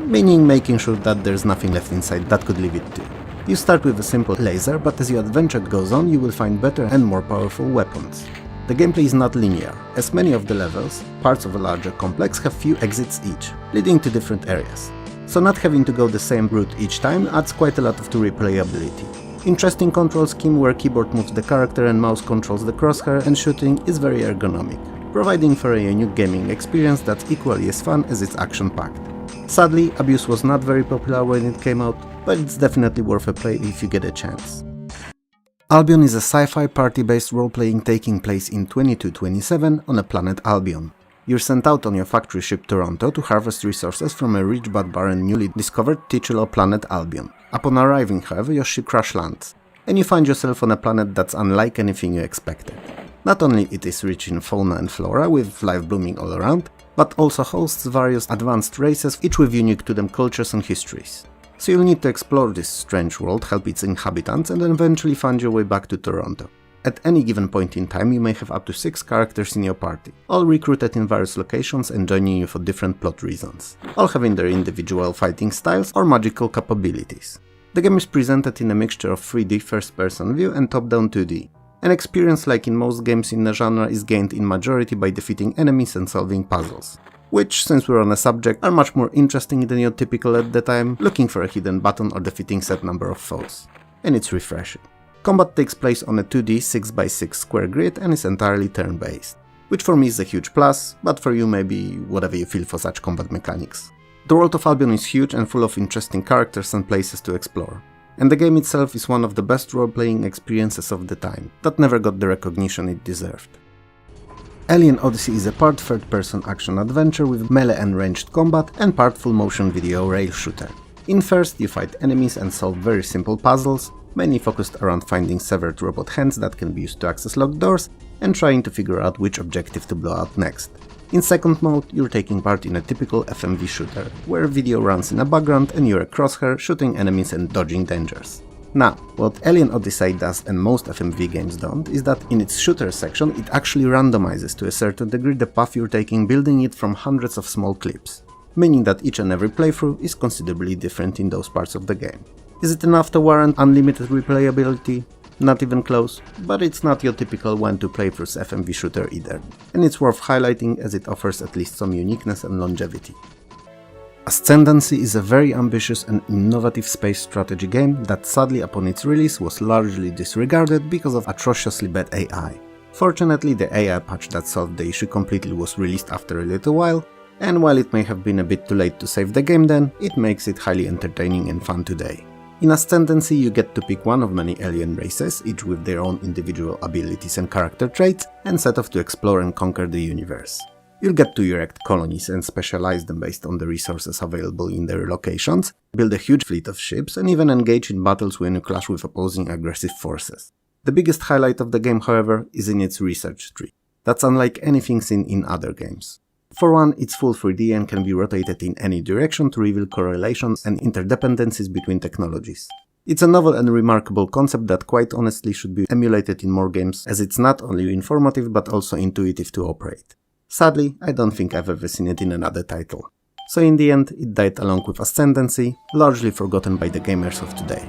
Meaning making sure that there's nothing left inside that could leave it too. You start with a simple laser, but as your adventure goes on, you will find better and more powerful weapons. The gameplay is not linear, as many of the levels, parts of a larger complex, have few exits each, leading to different areas. So not having to go the same route each time adds quite a lot to replayability. Interesting control scheme where keyboard moves the character and mouse controls the crosshair, and shooting is very ergonomic, providing for a unique gaming experience that's equally as fun as it's action-packed. Sadly, Abuse was not very popular when it came out, but it's definitely worth a play if you get a chance. Albion is a sci-fi party-based role-playing taking place in 2227 on a planet Albion. You're sent out on your factory ship Toronto to harvest resources from a rich but barren newly discovered titular planet Albion. Upon arriving, however, your ship crash lands, and you find yourself on a planet that's unlike anything you expected. Not only it is rich in fauna and flora, with life blooming all around, but also hosts various advanced races, each with unique to them cultures and histories. So you'll need to explore this strange world, help its inhabitants, and then eventually find your way back to Toronto. At any given point in time, you may have up to 6 characters in your party, all recruited in various locations and joining you for different plot reasons, all having their individual fighting styles or magical capabilities. The game is presented in a mixture of 3D first-person view and top-down 2D. An experience like in most games in the genre is gained in majority by defeating enemies and solving puzzles, which, since we're on a subject, are much more interesting than your typical at the time, looking for a hidden button or defeating set number of foes. And it's refreshing. Combat takes place on a 2D 6x6 square grid and is entirely turn-based, which for me is a huge plus, but for you maybe whatever you feel for such combat mechanics. The world of Albion is huge and full of interesting characters and places to explore, and the game itself is one of the best role-playing experiences of the time, that never got the recognition it deserved. Alien Odyssey is a part third-person action-adventure with melee and ranged combat and part full-motion video rail shooter. In first, you fight enemies and solve very simple puzzles, mainly focused around finding severed robot hands that can be used to access locked doors and trying to figure out which objective to blow out next. In second mode, you're taking part in a typical FMV shooter, where video runs in a background and you're a crosshair shooting enemies and dodging dangers. Now, what Alien Odyssey does and most FMV games don't, is that in its shooter section it actually randomizes to a certain degree the path you're taking, building it from hundreds of small clips, meaning that each and every playthrough is considerably different in those parts of the game. Is it enough to warrant unlimited replayability? Not even close, but it's not your typical 1-2 playthroughs FMV shooter either, and it's worth highlighting as it offers at least some uniqueness and longevity. Ascendancy is a very ambitious and innovative space strategy game that sadly upon its release was largely disregarded because of atrociously bad AI. Fortunately, the AI patch that solved the issue completely was released after a little while, and while it may have been a bit too late to save the game then, it makes it highly entertaining and fun today. In Ascendancy, you get to pick one of many alien races, each with their own individual abilities and character traits, and set off to explore and conquer the universe. You'll get to erect colonies and specialize them based on the resources available in their locations, build a huge fleet of ships, and even engage in battles when you clash with opposing aggressive forces. The biggest highlight of the game, however, is in its research tree. That's unlike anything seen in other games. For one, it's full 3D and can be rotated in any direction to reveal correlations and interdependencies between technologies. It's a novel and remarkable concept that quite honestly should be emulated in more games, as it's not only informative but also intuitive to operate. Sadly, I don't think I've ever seen it in another title. So in the end, it died along with Ascendancy, largely forgotten by the gamers of today.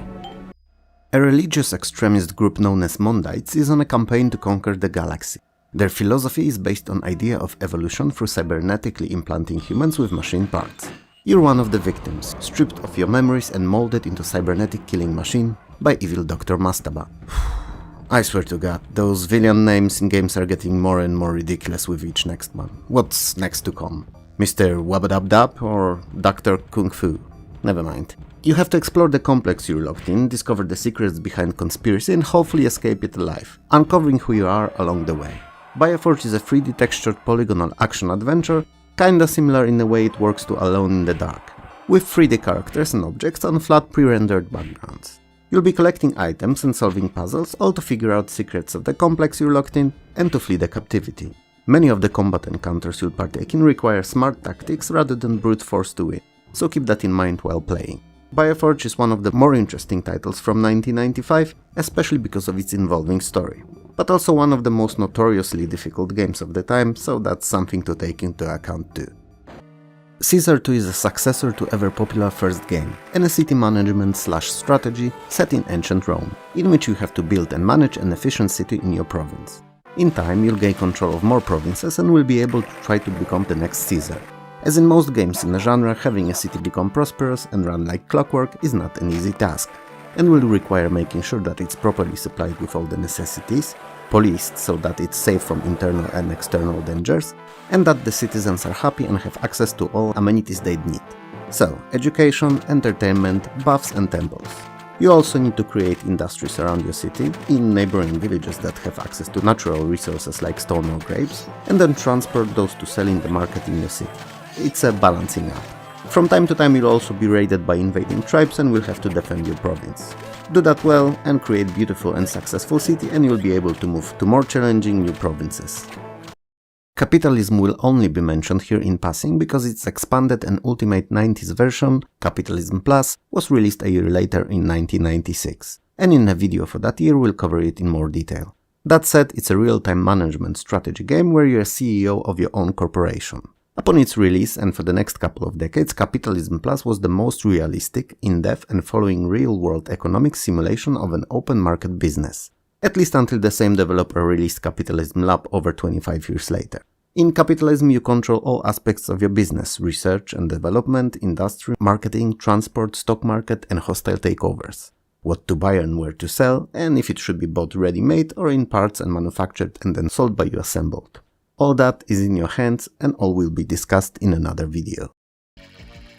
A religious extremist group known as Mondites is on a campaign to conquer the galaxy. Their philosophy is based on the idea of evolution through cybernetically implanting humans with machine parts. You're one of the victims, stripped of your memories and molded into cybernetic killing machine by evil Dr. Mastaba. I swear to God, those villain names in games are getting more and more ridiculous with each next one. What's next to come? Mr. Wabadabdab or Dr. Kung Fu? Never mind. You have to explore the complex you're locked in, discover the secrets behind conspiracy and hopefully escape it alive, uncovering who you are along the way. Bioforge is a 3D textured polygonal action adventure, kinda similar in the way it works to Alone in the Dark, with 3D characters and objects on flat pre-rendered backgrounds. You'll be collecting items and solving puzzles, all to figure out secrets of the complex you're locked in and to flee the captivity. Many of the combat encounters you'll partake in require smart tactics rather than brute force to win, so keep that in mind while playing. Bioforge is one of the more interesting titles from 1995, especially because of its involving story, but also one of the most notoriously difficult games of the time, so that's something to take into account too. Caesar 2 is a successor to ever-popular first game, and a city management/strategy set in ancient Rome, in which you have to build and manage an efficient city in your province. In time, you'll gain control of more provinces and will be able to try to become the next Caesar. As in most games in the genre, having a city become prosperous and run like clockwork is not an easy task, and will require making sure that it's properly supplied with all the necessities, policed so that it's safe from internal and external dangers, and that the citizens are happy and have access to all amenities they'd need. So, education, entertainment, baths and temples. You also need to create industries around your city, in neighboring villages that have access to natural resources like stone or grapes, and then transport those to sell in the market in your city. It's a balancing act. From time to time you'll also be raided by invading tribes and will have to defend your province. Do that well and create beautiful and successful city and you'll be able to move to more challenging new provinces. Capitalism will only be mentioned here in passing because its expanded and ultimate 90s version, Capitalism Plus, was released a year later in 1996, and in a video for that year we'll cover it in more detail. That said, it's a real-time management strategy game where you're a CEO of your own corporation. Upon its release and for the next couple of decades, Capitalism Plus was the most realistic, in-depth and following real-world economic simulation of an open market business, at least until the same developer released Capitalism Lab over 25 years later. In capitalism you control all aspects of your business: research and development, industry, marketing, transport, stock market and hostile takeovers. What to buy and where to sell, and if it should be bought ready-made or in parts and manufactured and then sold by you assembled. All that is in your hands and all will be discussed in another video.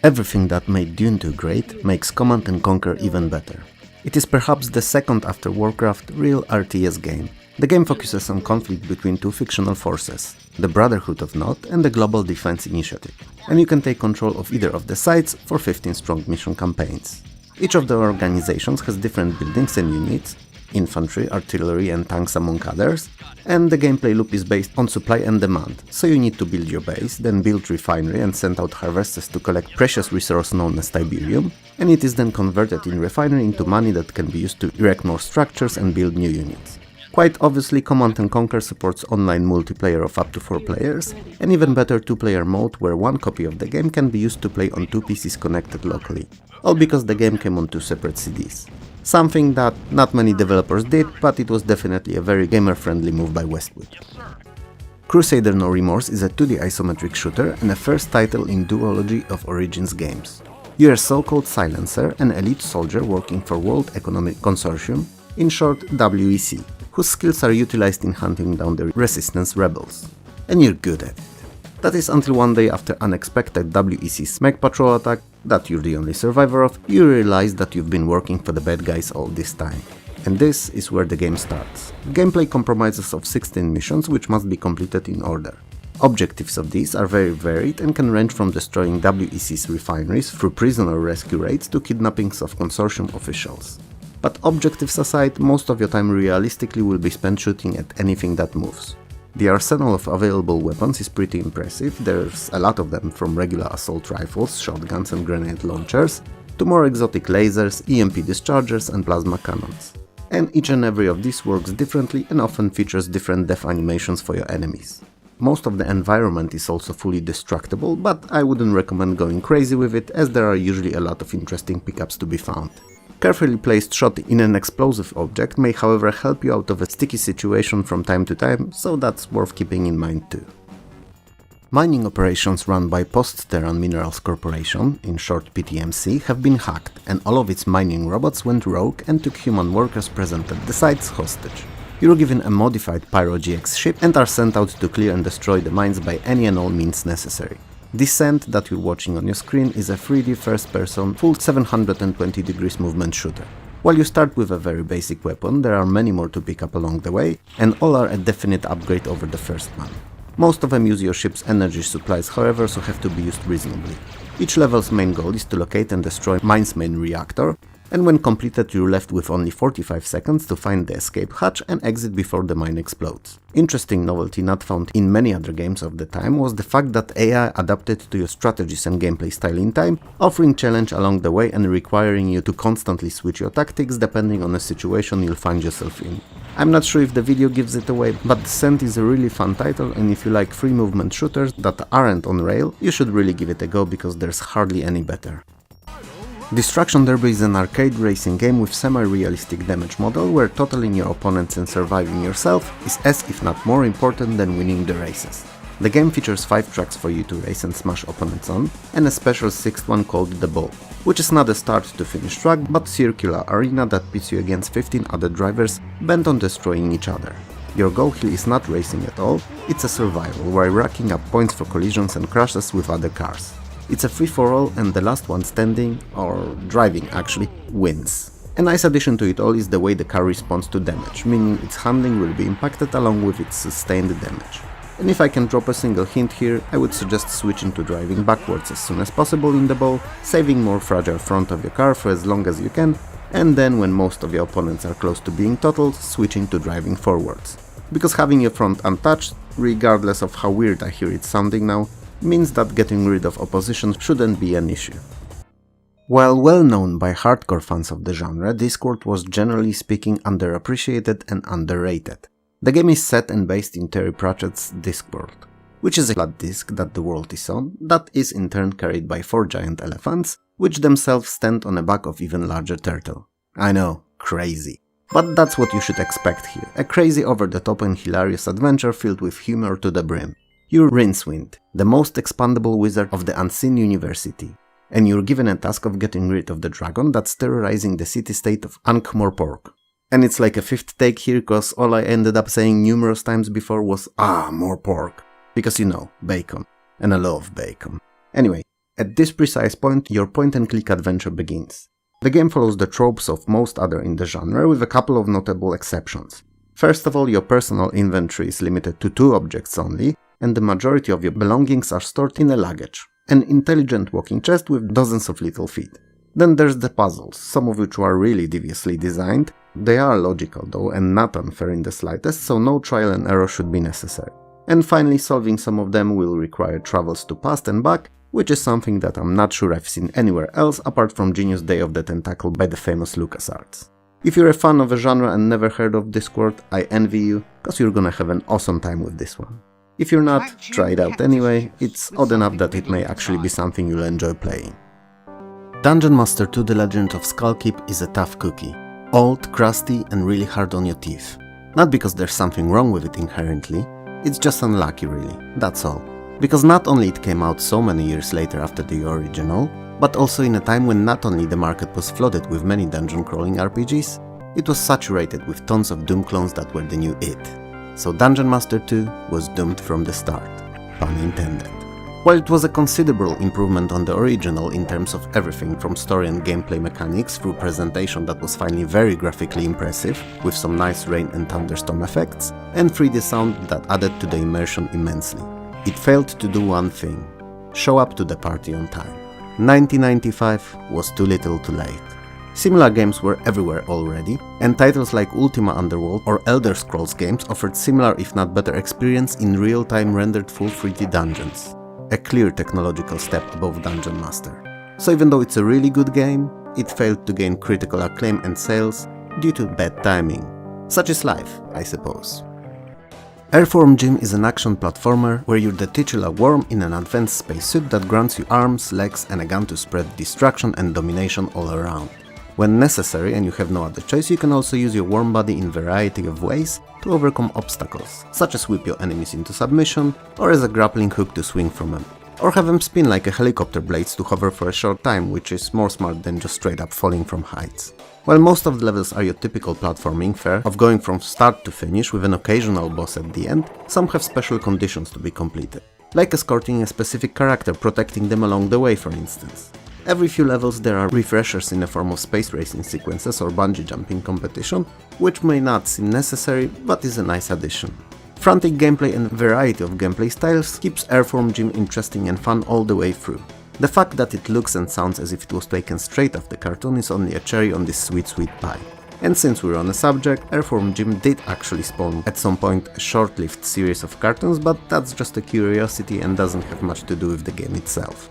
Everything that made Dune 2 great makes Command & Conquer even better. It is perhaps the second after Warcraft real RTS game. The game focuses on conflict between two fictional forces, the Brotherhood of Nod and the Global Defense Initiative, and you can take control of either of the sides for 15 strong mission campaigns. Each of the organizations has different buildings and units, infantry, artillery and tanks among others, and the gameplay loop is based on supply and demand, so you need to build your base, then build refinery and send out harvesters to collect precious resource known as Tiberium, and it is then converted in refinery into money that can be used to erect more structures and build new units. Quite obviously, Command & Conquer supports online multiplayer of up to 4 players, and even better 2-player mode where one copy of the game can be used to play on 2 PCs connected locally, all because the game came on 2 separate CDs. Something that not many developers did, but it was definitely a very gamer-friendly move by Westwood. Crusader No Remorse is a 2D isometric shooter and a first title in duology of Origins games. You are a so-called silencer, an elite soldier working for World Economic Consortium, in short WEC, whose skills are utilized in hunting down the Resistance rebels. And you're good at it. That is until one day after unexpected WEC Smeg Patrol attack, that you're the only survivor of, you realize that you've been working for the bad guys all this time. And this is where the game starts. Gameplay comprises of 16 missions which must be completed in order. Objectives of these are very varied and can range from destroying WEC's refineries through prisoner rescue raids to kidnappings of consortium officials. But objectives aside, most of your time realistically will be spent shooting at anything that moves. The arsenal of available weapons is pretty impressive. There's a lot of them, from regular assault rifles, shotguns and grenade launchers, to more exotic lasers, EMP dischargers and plasma cannons. And each and every of these works differently and often features different death animations for your enemies. Most of the environment is also fully destructible, but I wouldn't recommend going crazy with it, as there are usually a lot of interesting pickups to be found. Carefully placed shot in an explosive object may however help you out of a sticky situation from time to time, so that's worth keeping in mind too. Mining operations run by Post-Terran Minerals Corporation, in short PTMC, have been hacked, and all of its mining robots went rogue and took human workers present at the sites hostage. You're given a modified Pyro GX ship and are sent out to clear and destroy the mines by any and all means necessary. Descent that you're watching on your screen is a 3D first-person, full 720 degrees movement shooter. While you start with a very basic weapon, there are many more to pick up along the way, and all are a definite upgrade over the first one. Most of them use your ship's energy supplies, however, so have to be used reasonably. Each level's main goal is to locate and destroy mine's main reactor, and when completed you're left with only 45 seconds to find the escape hatch and exit before the mine explodes. Interesting novelty not found in many other games of the time was the fact that AI adapted to your strategies and gameplay style in time, offering challenge along the way and requiring you to constantly switch your tactics depending on the situation you'll find yourself in. I'm not sure if the video gives it away, but Descent is a really fun title, and if you like free movement shooters that aren't on rail, you should really give it a go because there's hardly any better. Destruction Derby is an arcade racing game with semi-realistic damage model where totaling your opponents and surviving yourself is as if not more important than winning the races. The game features 5 tracks for you to race and smash opponents on, and a special 6th one called The Ball, which is not a start to finish track but circular arena that pits you against 15 other drivers bent on destroying each other. Your goal here is not racing at all, it's a survival while racking up points for collisions and crashes with other cars. It's a free-for-all and the last one standing, or driving actually, wins. A nice addition to it all is the way the car responds to damage, meaning its handling will be impacted along with its sustained damage. And if I can drop a single hint here, I would suggest switching to driving backwards as soon as possible in the ball, saving more fragile front of your car for as long as you can, and then when most of your opponents are close to being totaled, switching to driving forwards. Because having your front untouched, regardless of how weird I hear it sounding now, means that getting rid of opposition shouldn't be an issue. While well known by hardcore fans of the genre, Discworld was generally speaking underappreciated and underrated. The game is set and based in Terry Pratchett's Discworld, which is a flat disc that the world is on, that is in turn carried by 4 giant elephants, which themselves stand on the back of even larger turtle. I know, crazy. But that's what you should expect here, a crazy over-the-top and hilarious adventure filled with humor to the brim. You're Rincewind, the most expandable wizard of the Unseen University, and you're given a task of getting rid of the dragon that's terrorizing the city-state of Ankh-Morpork. And it's like a 5th take here, cause all I ended up saying numerous times before was more pork. Because you know, bacon. And I love bacon. Anyway, at this precise point, your point-and-click adventure begins. The game follows the tropes of most other in the genre, with a couple of notable exceptions. First of all, your personal inventory is limited to 2 objects only, and the majority of your belongings are stored in a luggage, an intelligent walking chest with dozens of little feet. Then there's the puzzles, some of which were really deviously designed. They are logical though and not unfair in the slightest, so no trial and error should be necessary. And finally, solving some of them will require travels to past and back, which is something that I'm not sure I've seen anywhere else apart from Genius Day of the Tentacle by the famous LucasArts. If you're a fan of a genre and never heard of Discworld, I envy you, cause you're gonna have an awesome time with this one. If you're not, try it out anyway, it's odd enough that it may actually be something you'll enjoy playing. Dungeon Master 2: The Legend of Skullkeep is a tough cookie. Old, crusty and really hard on your teeth. Not because there's something wrong with it inherently, it's just unlucky really, that's all. Because not only it came out so many years later after the original, but also in a time when not only the market was flooded with many dungeon crawling RPGs, it was saturated with tons of Doom clones that were the new it. So Dungeon Master 2 was doomed from the start, pun intended. While it was a considerable improvement on the original in terms of everything from story and gameplay mechanics through presentation that was finally very graphically impressive, with some nice rain and thunderstorm effects, and 3D sound that added to the immersion immensely. It failed to do one thing: show up to the party on time. 1995 was too little too late. Similar games were everywhere already, and titles like Ultima Underworld or Elder Scrolls games offered similar if not better experience in real-time rendered full 3D dungeons. A clear technological step above Dungeon Master. So even though it's a really good game, it failed to gain critical acclaim and sales due to bad timing. Such is life, I suppose. Earthworm Jim is an action platformer where you're the titular worm in an advanced spacesuit that grants you arms, legs and a gun to spread destruction and domination all around. When necessary and you have no other choice, you can also use your warm body in a variety of ways to overcome obstacles, such as whip your enemies into submission, or as a grappling hook to swing from them, or have them spin like a helicopter blades to hover for a short time, which is more smart than just straight up falling from heights. While most of the levels are your typical platforming fare of going from start to finish with an occasional boss at the end, some have special conditions to be completed, like escorting a specific character, protecting them along the way for instance. Every few levels there are refreshers in the form of space racing sequences or bungee jumping competition, which may not seem necessary, but is a nice addition. Frantic gameplay and variety of gameplay styles keeps Airform Gym interesting and fun all the way through. The fact that it looks and sounds as if it was taken straight off the cartoon is only a cherry on this sweet pie. And since we're on the subject, Airform Gym did actually spawn at some point a short-lived series of cartoons, but that's just a curiosity and doesn't have much to do with the game itself.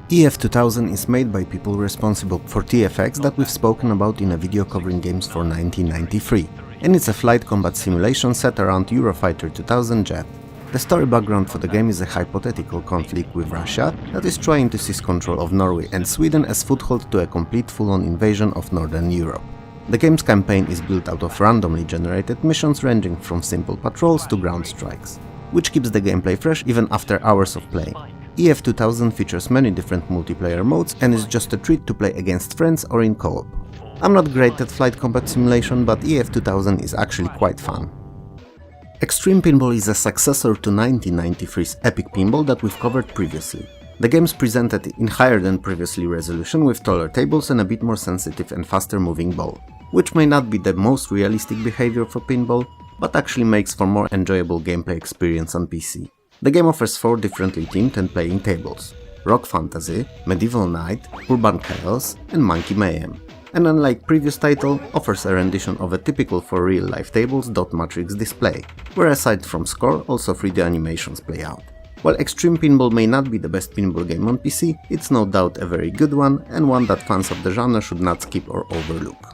EF2000 is made by people responsible for TFX that we've spoken about in a video covering games for 1993, and it's a flight combat simulation set around Eurofighter 2000 jet. The story background for the game is a hypothetical conflict with Russia that is trying to seize control of Norway and Sweden as foothold to a complete full-on invasion of Northern Europe. The game's campaign is built out of randomly generated missions ranging from simple patrols to ground strikes, which keeps the gameplay fresh even after hours of playing. EF2000 features many different multiplayer modes and is just a treat to play against friends or in co-op. I'm not great at flight combat simulation, but EF2000 is actually quite fun. Extreme Pinball is a successor to 1993's Epic Pinball that we've covered previously. The game's presented in higher than previously resolution with taller tables and a bit more sensitive and faster moving ball, which may not be the most realistic behavior for pinball, but actually makes for more enjoyable gameplay experience on PC. The game offers 4 differently themed and playing tables: Rock Fantasy, Medieval Night, Urban Chaos and Monkey Mayhem, and unlike previous title, offers a rendition of a typical for real-life tables dot matrix display, where aside from score, also 3D animations play out. While Extreme Pinball may not be the best pinball game on PC, it's no doubt a very good one, and one that fans of the genre should not skip or overlook.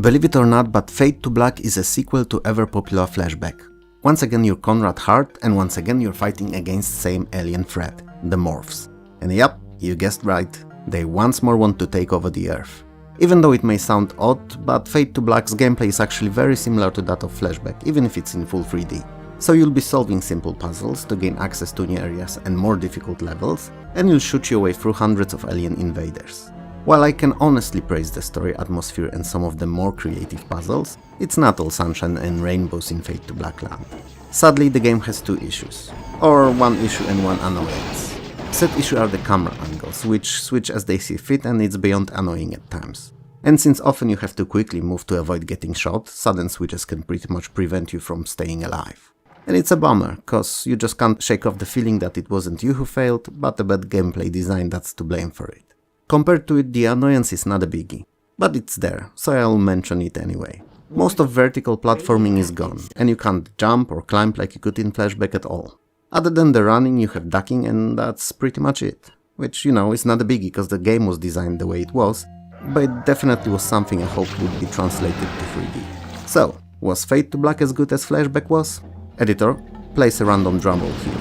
Believe it or not, but Fade to Black is a sequel to ever-popular Flashback. Once again you're Conrad Hart, and once again you're fighting against same alien threat, the Morphs. And yep, you guessed right, they once more want to take over the Earth. Even though it may sound odd, but Fade to Black's gameplay is actually very similar to that of Flashback, even if it's in full 3D. So you'll be solving simple puzzles to gain access to new areas and more difficult levels, and you'll shoot your way through hundreds of alien invaders. While I can honestly praise the story, atmosphere and some of the more creative puzzles, it's not all sunshine and rainbows in Fade to Black land. Sadly, the game has 2 issues. Or 1 issue and 1 annoyance. Said issue are the camera angles, which switch as they see fit, and it's beyond annoying at times. And since often you have to quickly move to avoid getting shot, sudden switches can pretty much prevent you from staying alive. And it's a bummer, cause you just can't shake off the feeling that it wasn't you who failed, but a bad gameplay design that's to blame for it. Compared to it, the annoyance is not a biggie, but it's there, so I'll mention it anyway. Most of vertical platforming is gone, and you can't jump or climb like you could in Flashback at all. Other than the running, you have ducking, and that's pretty much it. Which, you know, is not a biggie, cause the game was designed the way it was, but it definitely was something I hoped would be translated to 3D. So, was Fade to Black as good as Flashback was? Editor, place a random drumroll here.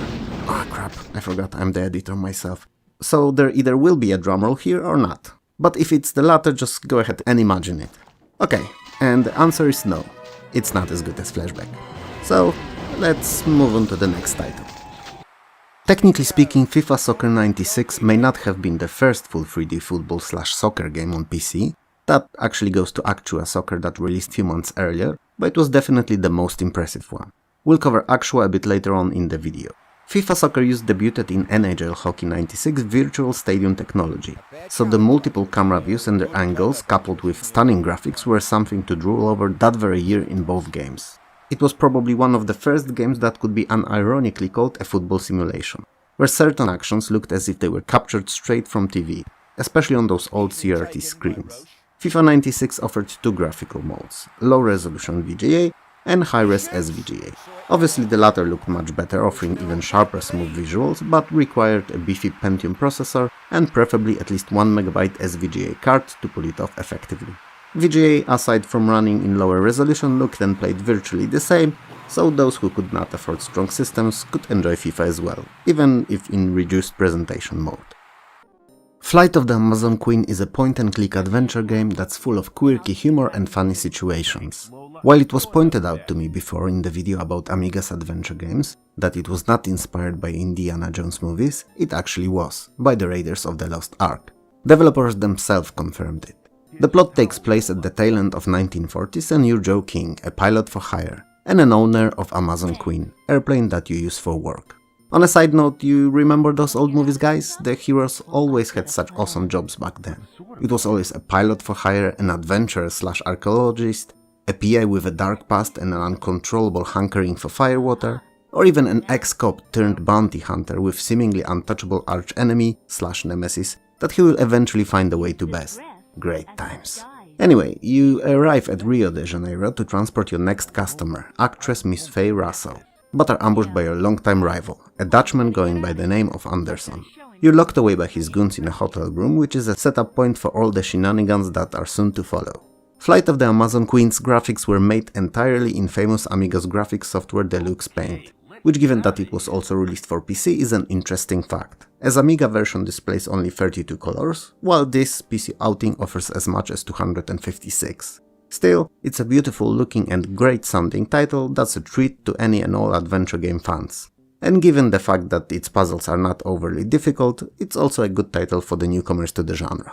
Ah crap, I forgot I'm the editor myself. So there either will be a drumroll here or not. But if it's the latter, just go ahead and imagine it. Okay, and the answer is no. It's not as good as Flashback. So, let's move on to the next title. Technically speaking, FIFA Soccer 96 may not have been the first full 3D football/soccer game on PC. That actually goes to Actua Soccer that released few months earlier, but it was definitely the most impressive one. We'll cover Actua a bit later on in the video. FIFA Soccer Youth debuted in NHL Hockey 96 virtual stadium technology, so the multiple camera views and their angles coupled with stunning graphics were something to drool over that very year in both games. It was probably one of the first games that could be unironically called a football simulation, where certain actions looked as if they were captured straight from TV, especially on those old CRT screens. FIFA 96 offered 2 graphical modes, low resolution VGA and high-res SVGA. Obviously the latter looked much better, offering even sharper smooth visuals, but required a beefy Pentium processor and preferably at least 1MB SVGA card to pull it off effectively. VGA, aside from running in lower resolution, looked and played virtually the same, so those who could not afford strong systems could enjoy FIFA as well, even if in reduced presentation mode. Flight of the Amazon Queen is a point-and-click adventure game that's full of quirky humor and funny situations. While it was pointed out to me before in the video about Amiga's adventure games that it was not inspired by Indiana Jones movies, it actually was, by the Raiders of the Lost Ark. Developers themselves confirmed it. The plot takes place at the tail end of 1940s and you're Joe King, a pilot for hire, and an owner of Amazon Queen, airplane that you use for work. On a side note, you remember those old movies, guys? The heroes always had such awesome jobs back then. It was always a pilot for hire, an adventurer/archaeologist, a PI with a dark past and an uncontrollable hankering for firewater, or even an ex-cop turned bounty hunter with seemingly untouchable arch-enemy/nemesis that he will eventually find a way to best. Great times. Anyway, you arrive at Rio de Janeiro to transport your next customer, actress Miss Faye Russell, but are ambushed by your longtime rival, a Dutchman going by the name of Anderson. You're locked away by his goons in a hotel room, which is a setup point for all the shenanigans that are soon to follow. Flight of the Amazon Queen's graphics were made entirely in famous Amiga's graphics software Deluxe Paint, which, given that it was also released for PC, is an interesting fact, as Amiga version displays only 32 colors, while this PC outing offers as much as 256. Still, it's a beautiful looking and great sounding title that's a treat to any and all adventure game fans. And given the fact that its puzzles are not overly difficult, it's also a good title for the newcomers to the genre.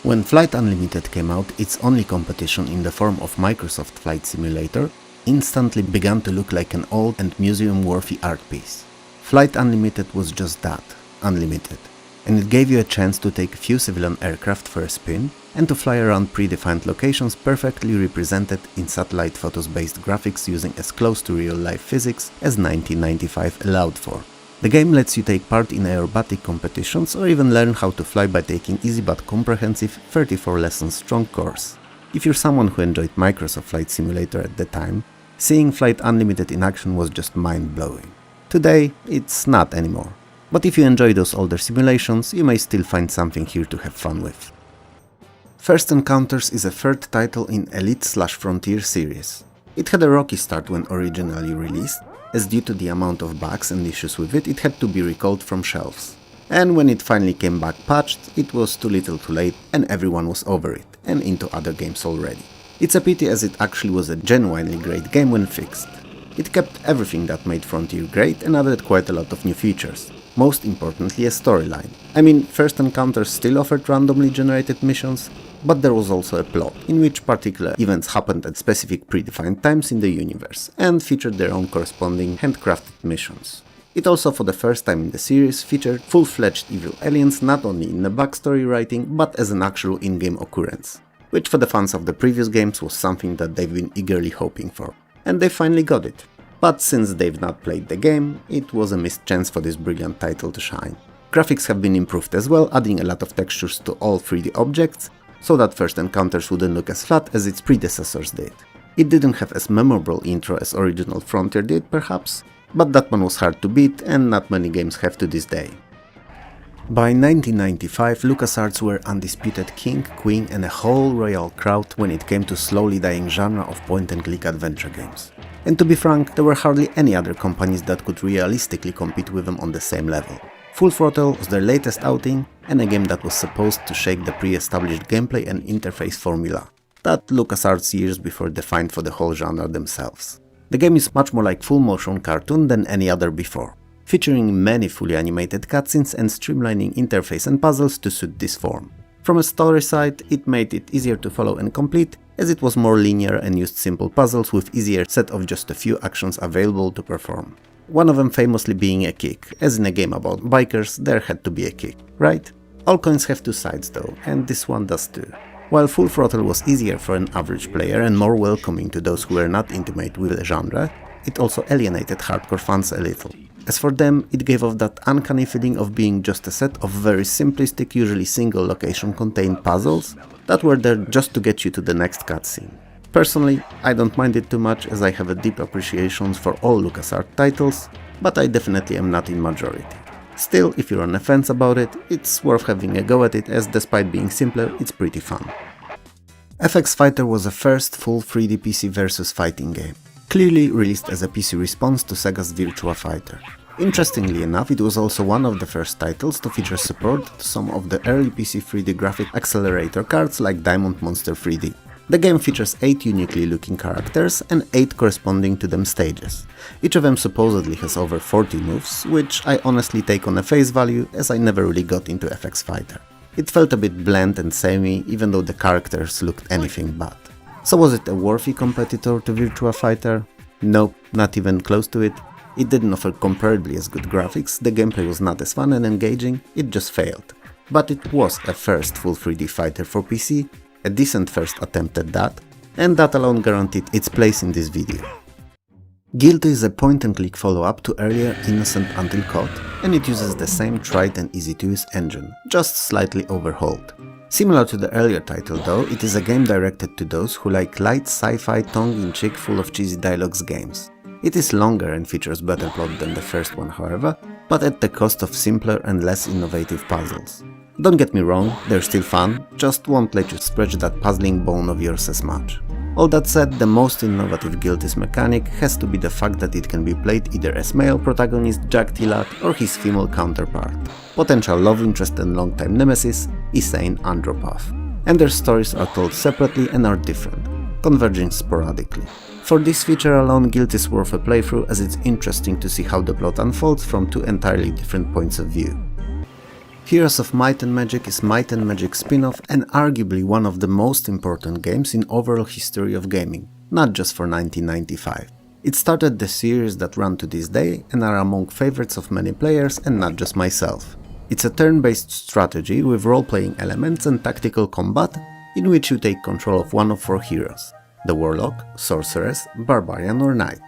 When Flight Unlimited came out, its only competition in the form of Microsoft Flight Simulator instantly began to look like an old and museum-worthy art piece. Flight Unlimited was just that, unlimited, and it gave you a chance to take a few civilian aircraft for a spin and to fly around predefined locations perfectly represented in satellite photos-based graphics using as close to real-life physics as 1995 allowed for. The game lets you take part in aerobatic competitions or even learn how to fly by taking easy but comprehensive 34 lessons strong course. If you're someone who enjoyed Microsoft Flight Simulator at the time, seeing Flight Unlimited in action was just mind-blowing. Today, it's not anymore. But if you enjoy those older simulations, you may still find something here to have fun with. First Encounters is a third title in Elite/Frontier series. It had a rocky start when originally released, as due to the amount of bugs and issues with it had to be recalled from shelves. And when it finally came back patched, it was too little too late and everyone was over it, and into other games already. It's a pity as it actually was a genuinely great game when fixed. It kept everything that made Frontier great and added quite a lot of new features. Most importantly, a storyline. I mean, First Encounters still offered randomly generated missions, but there was also a plot, in which particular events happened at specific predefined times in the universe, and featured their own corresponding handcrafted missions. It also, for the first time in the series, featured full-fledged evil aliens not only in the backstory writing, but as an actual in-game occurrence, which for the fans of the previous games was something that they've been eagerly hoping for. And they finally got it. But since they've not played the game, it was a missed chance for this brilliant title to shine. Graphics have been improved as well, adding a lot of textures to all 3D objects, so that First Encounters wouldn't look as flat as its predecessors did. It didn't have as memorable intro as original Frontier did, perhaps, but that one was hard to beat and not many games have to this day. By 1995, LucasArts were undisputed king, queen and a whole royal crowd when it came to slowly dying genre of point-and-click adventure games. And to be frank, there were hardly any other companies that could realistically compete with them on the same level. Full Throttle was their latest outing, and a game that was supposed to shake the pre-established gameplay and interface formula that LucasArts years before defined for the whole genre themselves. The game is much more like full-motion cartoon than any other before, featuring many fully animated cutscenes and streamlining interface and puzzles to suit this form. From a story side, it made it easier to follow and complete, as it was more linear and used simple puzzles with easier set of just a few actions available to perform. One of them famously being a kick, as in a game about bikers there had to be a kick, right? All coins have two sides though, and this one does too. While Full Throttle was easier for an average player and more welcoming to those who were not intimate with the genre, it also alienated hardcore fans a little. As for them, it gave off that uncanny feeling of being just a set of very simplistic, usually single location contained puzzles that were there just to get you to the next cutscene. Personally, I don't mind it too much as I have a deep appreciation for all LucasArts titles, but I definitely am not in majority. Still, if you're on the fence about it, it's worth having a go at it as despite being simpler, it's pretty fun. FX Fighter was the first full 3D PC versus fighting game, clearly released as a PC response to Sega's Virtua Fighter. Interestingly enough, it was also one of the first titles to feature support to some of the early PC 3D graphic accelerator cards like Diamond Monster 3D. The game features 8 uniquely looking characters and 8 corresponding to them stages. Each of them supposedly has over 40 moves, which I honestly take on a face value as I never really got into FX Fighter. It felt a bit bland and samey, even though the characters looked anything but. So was it a worthy competitor to Virtua Fighter? Nope, not even close to it. It didn't offer comparably as good graphics, the gameplay was not as fun and engaging, it just failed. But it was a first full 3D fighter for PC, a decent first attempt at that, and that alone guaranteed its place in this video. Guilty is a point-and-click follow-up to earlier Innocent Until Caught, and it uses the same tried and easy-to-use engine, just slightly overhauled. Similar to the earlier title though, it is a game directed to those who like light sci-fi tongue-in-cheek full of cheesy dialogues games. It is longer and features better plot than the first one however, but at the cost of simpler and less innovative puzzles. Don't get me wrong, they're still fun, just won't let you stretch that puzzling bone of yours as much. All that said, the most innovative Guilty's mechanic has to be the fact that it can be played either as male protagonist Jack Tillat or his female counterpart, potential love interest and longtime nemesis, Insane Andropath. And their stories are told separately and are different, converging sporadically. For this feature alone, Guilty is worth a playthrough as it's interesting to see how the plot unfolds from 2 entirely different points of view. Heroes of Might and Magic is Might and Magic spin-off and arguably one of the most important games in overall history of gaming, not just for 1995. It started the series that run to this day and are among favorites of many players and not just myself. It's a turn-based strategy with role-playing elements and tactical combat in which you take control of one of 4 heroes: the Warlock, Sorceress, Barbarian or Knight.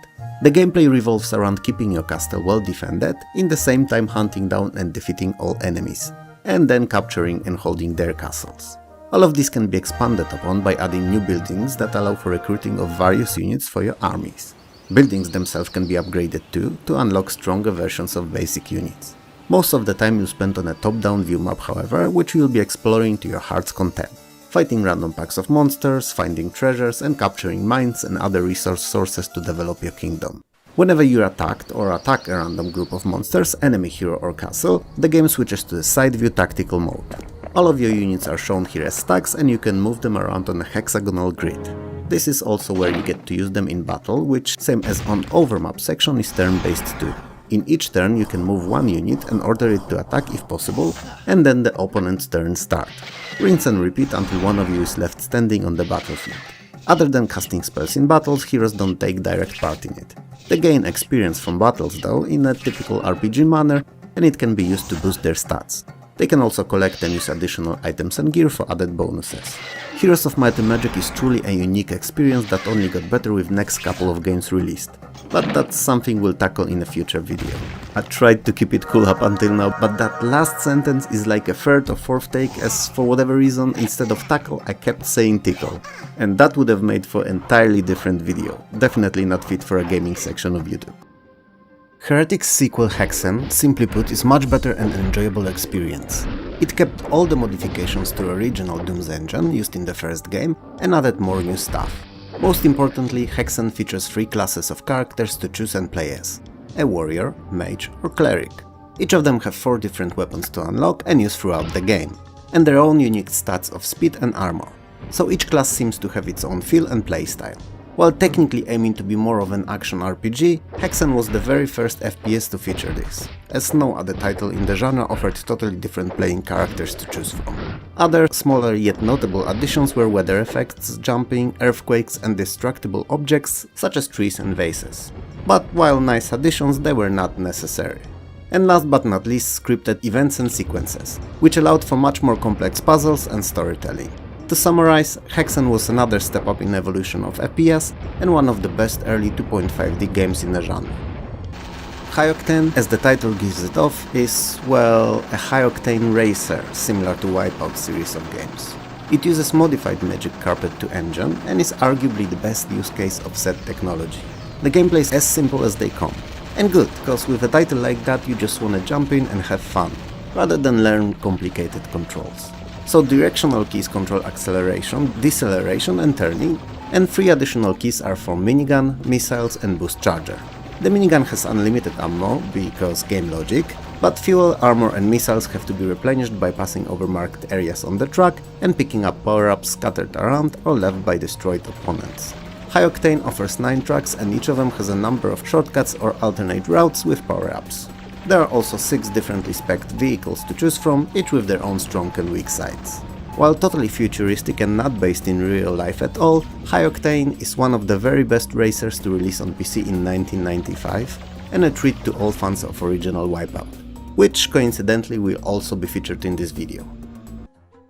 The gameplay revolves around keeping your castle well defended, in the same time hunting down and defeating all enemies, and then capturing and holding their castles. All of this can be expanded upon by adding new buildings that allow for recruiting of various units for your armies. Buildings themselves can be upgraded too, to unlock stronger versions of basic units. Most of the time you spend on a top-down view map however, which you will be exploring to your heart's content, fighting random packs of monsters, finding treasures and capturing mines and other resource sources to develop your kingdom. Whenever you're attacked or attack a random group of monsters, enemy hero or castle, the game switches to the side view tactical mode. All of your units are shown here as stacks and you can move them around on a hexagonal grid. This is also where you get to use them in battle, which, same as on overmap section, is turn-based too. In each turn you can move one unit and order it to attack if possible, and then the opponent's turn start. Rinse and repeat until one of you is left standing on the battlefield. Other than casting spells in battles, heroes don't take direct part in it. They gain experience from battles though, in a typical RPG manner, and it can be used to boost their stats. They can also collect and use additional items and gear for added bonuses. Heroes of Might and Magic is truly a unique experience that only got better with next couple of games released. But that's something we'll tackle in a future video. I tried to keep it cool up until now, but that last sentence is like a third or fourth take, as for whatever reason, instead of tackle I kept saying tickle. And that would have made for an entirely different video, definitely not fit for a gaming section of YouTube. Heretic's sequel Hexen, simply put, is much better and enjoyable experience. It kept all the modifications to original Doom's engine used in the first game and added more new stuff. Most importantly, Hexen features 3 classes of characters to choose and play as: a warrior, mage or cleric. Each of them have 4 different weapons to unlock and use throughout the game, and their own unique stats of speed and armor. So each class seems to have its own feel and playstyle. While technically aiming to be more of an action RPG, Hexen was the very first FPS to feature this, as no other title in the genre offered totally different playing characters to choose from. Other, smaller yet notable additions were weather effects, jumping, earthquakes and destructible objects such as trees and vases. But while nice additions, they were not necessary. And last but not least, scripted events and sequences, which allowed for much more complex puzzles and storytelling. To summarize, Hexen was another step up in evolution of FPS and one of the best early 2.5D games in the genre. High Octane, as the title gives it off, is, well, a high-octane racer, similar to Wipeout series of games. It uses modified Magic Carpet 2 engine and is arguably the best use case of said technology. The gameplay is as simple as they come. And good, cause with a title like that you just wanna jump in and have fun, rather than learn complicated controls. So directional keys control acceleration, deceleration and turning, and 3 additional keys are for minigun, missiles and boost charger. The minigun has unlimited ammo, because game logic, but fuel, armor and missiles have to be replenished by passing over marked areas on the track and picking up power-ups scattered around or left by destroyed opponents. High Octane offers 9 tracks and each of them has a number of shortcuts or alternate routes with power-ups. There are also 6 differently spec'd vehicles to choose from, each with their own strong and weak sides. While totally futuristic and not based in real life at all, High Octane is one of the very best racers to release on PC in 1995 and a treat to all fans of original Wipeout, which coincidentally will also be featured in this video.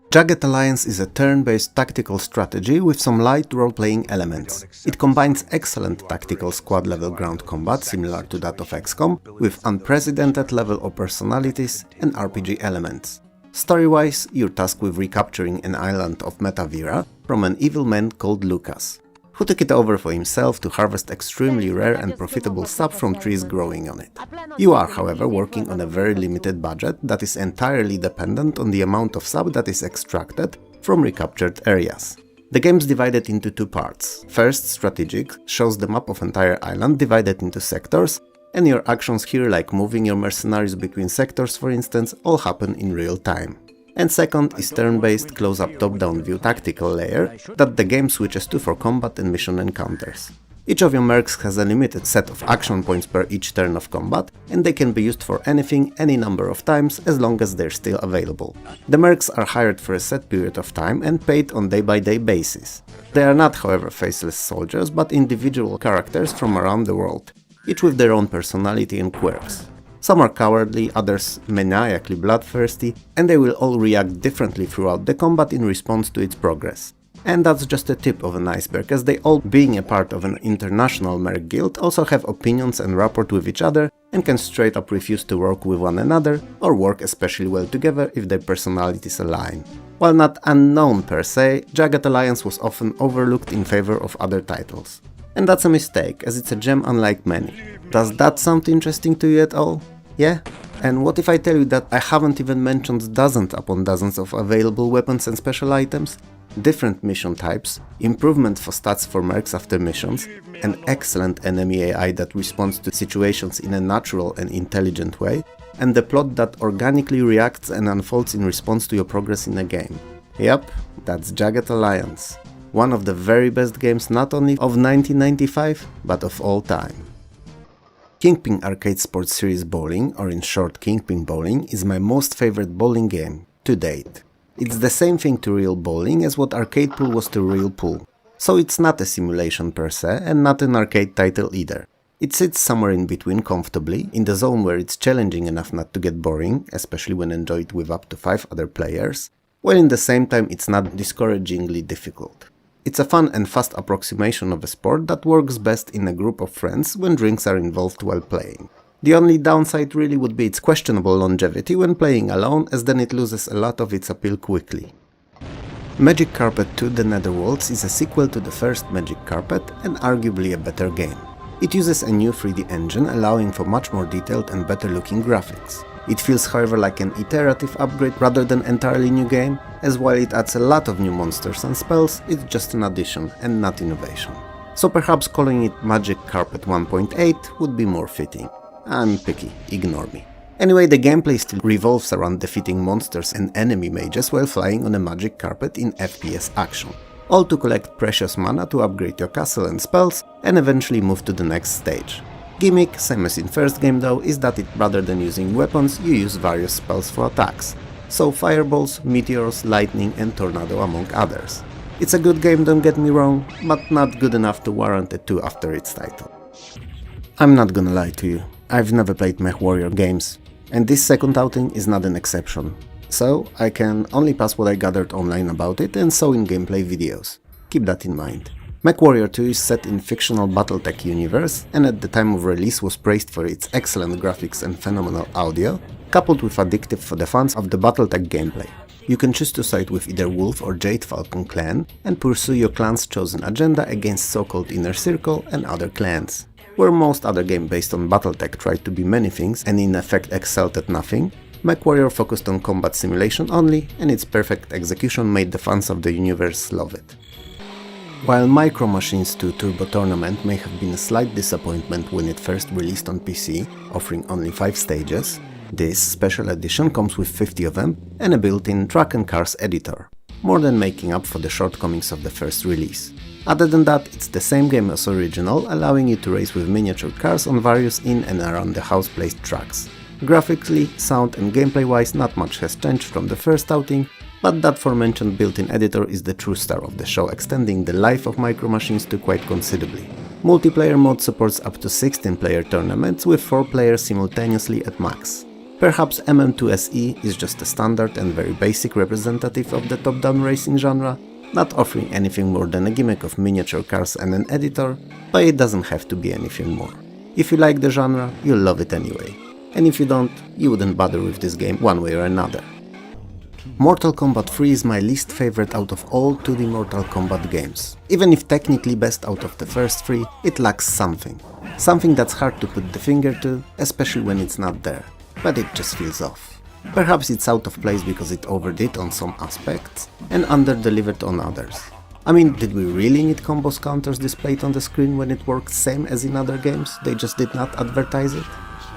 Jagged Alliance is a turn-based tactical strategy with some light role-playing elements. It combines excellent tactical squad-level ground combat similar to that of XCOM with unprecedented level of personalities and RPG elements. Story-wise, you're tasked with recapturing an island of Metavira from an evil man called Lucas, who took it over for himself to harvest extremely rare and profitable sap from trees growing on it. You are, however, working on a very limited budget that is entirely dependent on the amount of sap that is extracted from recaptured areas. The game is divided into 2 parts. First, strategic, shows the map of entire island divided into sectors, and your actions here, like moving your mercenaries between sectors for instance, all happen in real time. And second is turn-based close-up top-down view tactical layer that the game switches to for combat and mission encounters. Each of your mercs has a limited set of action points per each turn of combat, and they can be used for anything, any number of times, as long as they're still available. The mercs are hired for a set period of time and paid on day-by-day basis. They are not, however, faceless soldiers, but individual characters from around the world, each with their own personality and quirks. Some are cowardly, others maniacally bloodthirsty, and they will all react differently throughout the combat in response to its progress. And that's just the tip of an iceberg, as they all, being a part of an international merc guild, also have opinions and rapport with each other and can straight up refuse to work with one another or work especially well together if their personalities align. While not unknown per se, Jagged Alliance was often overlooked in favor of other titles. And that's a mistake, as it's a gem unlike many. Does that sound interesting to you at all? Yeah? And what if I tell you that I haven't even mentioned dozens upon dozens of available weapons and special items, different mission types, improvement for stats for mercs after missions, an excellent enemy AI that responds to situations in a natural and intelligent way, and the plot that organically reacts and unfolds in response to your progress in a game? Yep, that's Jagged Alliance. One of the very best games not only of 1995, but of all time. Kingpin Arcade Sports Series Bowling, or in short Kingpin Bowling, is my most favorite bowling game to date. It's the same thing to real bowling as what Arcade Pool was to real pool, so it's not a simulation per se and not an arcade title either. It sits somewhere in between comfortably, in the zone where it's challenging enough not to get boring, especially when enjoyed with up to 5 other players, while in the same time it's not discouragingly difficult. It's a fun and fast approximation of a sport that works best in a group of friends when drinks are involved while playing. The only downside really would be its questionable longevity when playing alone, as then it loses a lot of its appeal quickly. Magic Carpet 2: The Netherworlds is a sequel to the first Magic Carpet and arguably a better game. It uses a new 3D engine, allowing for much more detailed and better looking graphics. It feels, however, like an iterative upgrade rather than entirely new game, as while it adds a lot of new monsters and spells, it's just an addition and not innovation. So perhaps calling it Magic Carpet 1.8 would be more fitting. I'm picky, ignore me. Anyway, the gameplay still revolves around defeating monsters and enemy mages while flying on a magic carpet in FPS action, all to collect precious mana to upgrade your castle and spells and eventually move to the next stage. Gimmick, same as in first game though, is that rather than using weapons, you use various spells for attacks. So fireballs, meteors, lightning and tornado among others. It's a good game, don't get me wrong, but not good enough to warrant a 2 after its title. I'm not gonna lie to you, I've never played MechWarrior games, and this second outing is not an exception. So I can only pass what I gathered online about it and saw in gameplay videos. Keep that in mind. MechWarrior 2 is set in fictional Battletech universe and at the time of release was praised for its excellent graphics and phenomenal audio, coupled with addictive for the fans of the Battletech gameplay. You can choose to side with either Wolf or Jade Falcon clan and pursue your clan's chosen agenda against so-called Inner Circle and other clans. Where most other games based on Battletech tried to be many things and in effect excelled at nothing, MechWarrior focused on combat simulation only, and its perfect execution made the fans of the universe love it. While Micro Machines 2 Turbo Tournament may have been a slight disappointment when it first released on PC, offering only 5 stages, this special edition comes with 50 of them and a built-in Track and Cars editor, more than making up for the shortcomings of the first release. Other than that, it's the same game as original, allowing you to race with miniature cars on various in and around the house-placed tracks. Graphically, sound and gameplay-wise not much has changed from the first outing, but that aforementioned built-in editor is the true star of the show, extending the life of Micro Machines 2 quite considerably. Multiplayer mode supports up to 16-player tournaments with 4 players simultaneously at max. Perhaps MM2 SE is just a standard and very basic representative of the top-down racing genre, not offering anything more than a gimmick of miniature cars and an editor, but it doesn't have to be anything more. If you like the genre, you'll love it anyway. And if you don't, you wouldn't bother with this game one way or another. Mortal Kombat 3 is my least favorite out of all 2D Mortal Kombat games. Even if technically best out of the first 3, it lacks something. Something that's hard to put the finger to, especially when it's not there. But it just feels off. Perhaps it's out of place because it overdid on some aspects and under-delivered on others. I mean, did we really need combos counters displayed on the screen when it worked same as in other games? They just did not advertise it?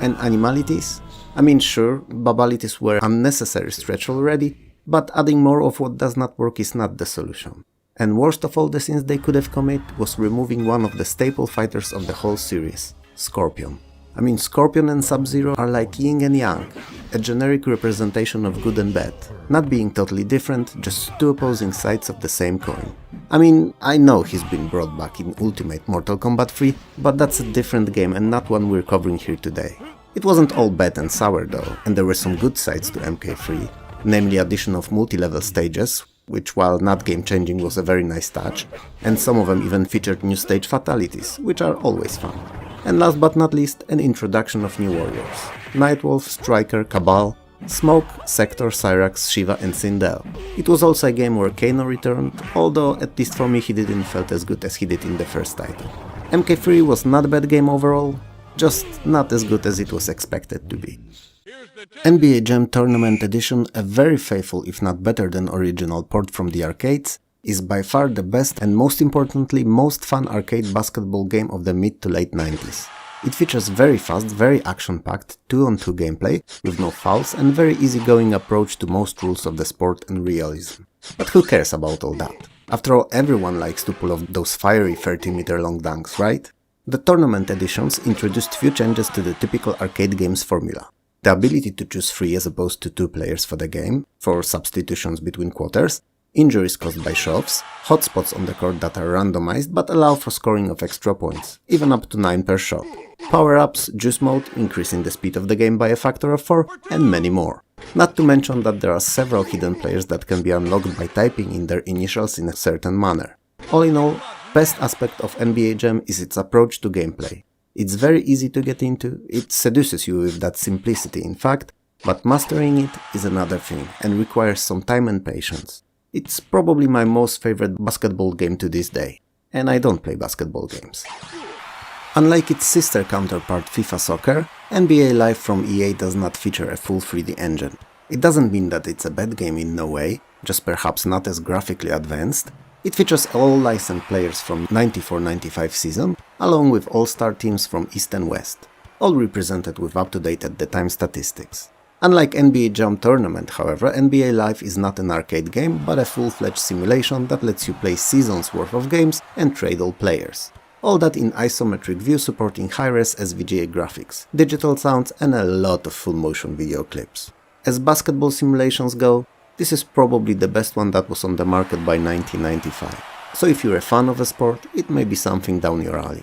And animalities? I mean, sure, babalities were unnecessary stretch already, but adding more of what does not work is not the solution. And worst of all the sins they could have committed was removing one of the staple fighters of the whole series, Scorpion. I mean, Scorpion and Sub-Zero are like yin and yang, a generic representation of good and bad, not being totally different, just two opposing sides of the same coin. I mean, I know he's been brought back in Ultimate Mortal Kombat 3, but that's a different game and not one we're covering here today. It wasn't all bad and sour though, and there were some good sides to MK3, namely addition of multi-level stages, which while not game-changing was a very nice touch, and some of them even featured new stage fatalities, which are always fun. And last but not least, an introduction of new warriors. Nightwolf, Striker, Cabal, Smoke, Sector, Cyrax, Shiva and Sindel. It was also a game where Kano returned, although at least for me he didn't felt as good as he did in the first title. MK3 was not a bad game overall, just not as good as it was expected to be. NBA Jam Tournament Edition, a very faithful if not better than original port from the arcades, is by far the best and most importantly most fun arcade basketball game of the mid to late 90s. It features very fast, very action-packed 2-on-2 gameplay with no fouls and very easygoing approach to most rules of the sport and realism. But who cares about all that? After all, everyone likes to pull off those fiery 30-meter long dunks, right? The tournament editions introduced few changes to the typical arcade game's formula. The ability to choose 3 as opposed to 2 players for the game, for substitutions between quarters, injuries caused by shoves, hotspots on the court that are randomized but allow for scoring of extra points, even up to 9 per shot, power-ups, juice mode, increasing the speed of the game by a factor of 4, and many more. Not to mention that there are several hidden players that can be unlocked by typing in their initials in a certain manner. All in all, best aspect of NBA Jam is its approach to gameplay. It's very easy to get into, it seduces you with that simplicity in fact, but mastering it is another thing and requires some time and patience. It's probably my most favorite basketball game to this day, and I don't play basketball games. Unlike its sister counterpart FIFA Soccer, NBA Live from EA does not feature a full 3D engine. It doesn't mean that it's a bad game in no way, just perhaps not as graphically advanced. It features all licensed players from 94-95 season, along with all-star teams from East and West, all represented with up-to-date at the time statistics. Unlike NBA Jam Tournament, however, NBA Live is not an arcade game, but a full-fledged simulation that lets you play seasons worth of games and trade all players. All that in isometric view supporting high-res SVGA graphics, digital sounds and a lot of full-motion video clips. As basketball simulations go, this is probably the best one that was on the market by 1995. So if you're a fan of a sport, it may be something down your alley.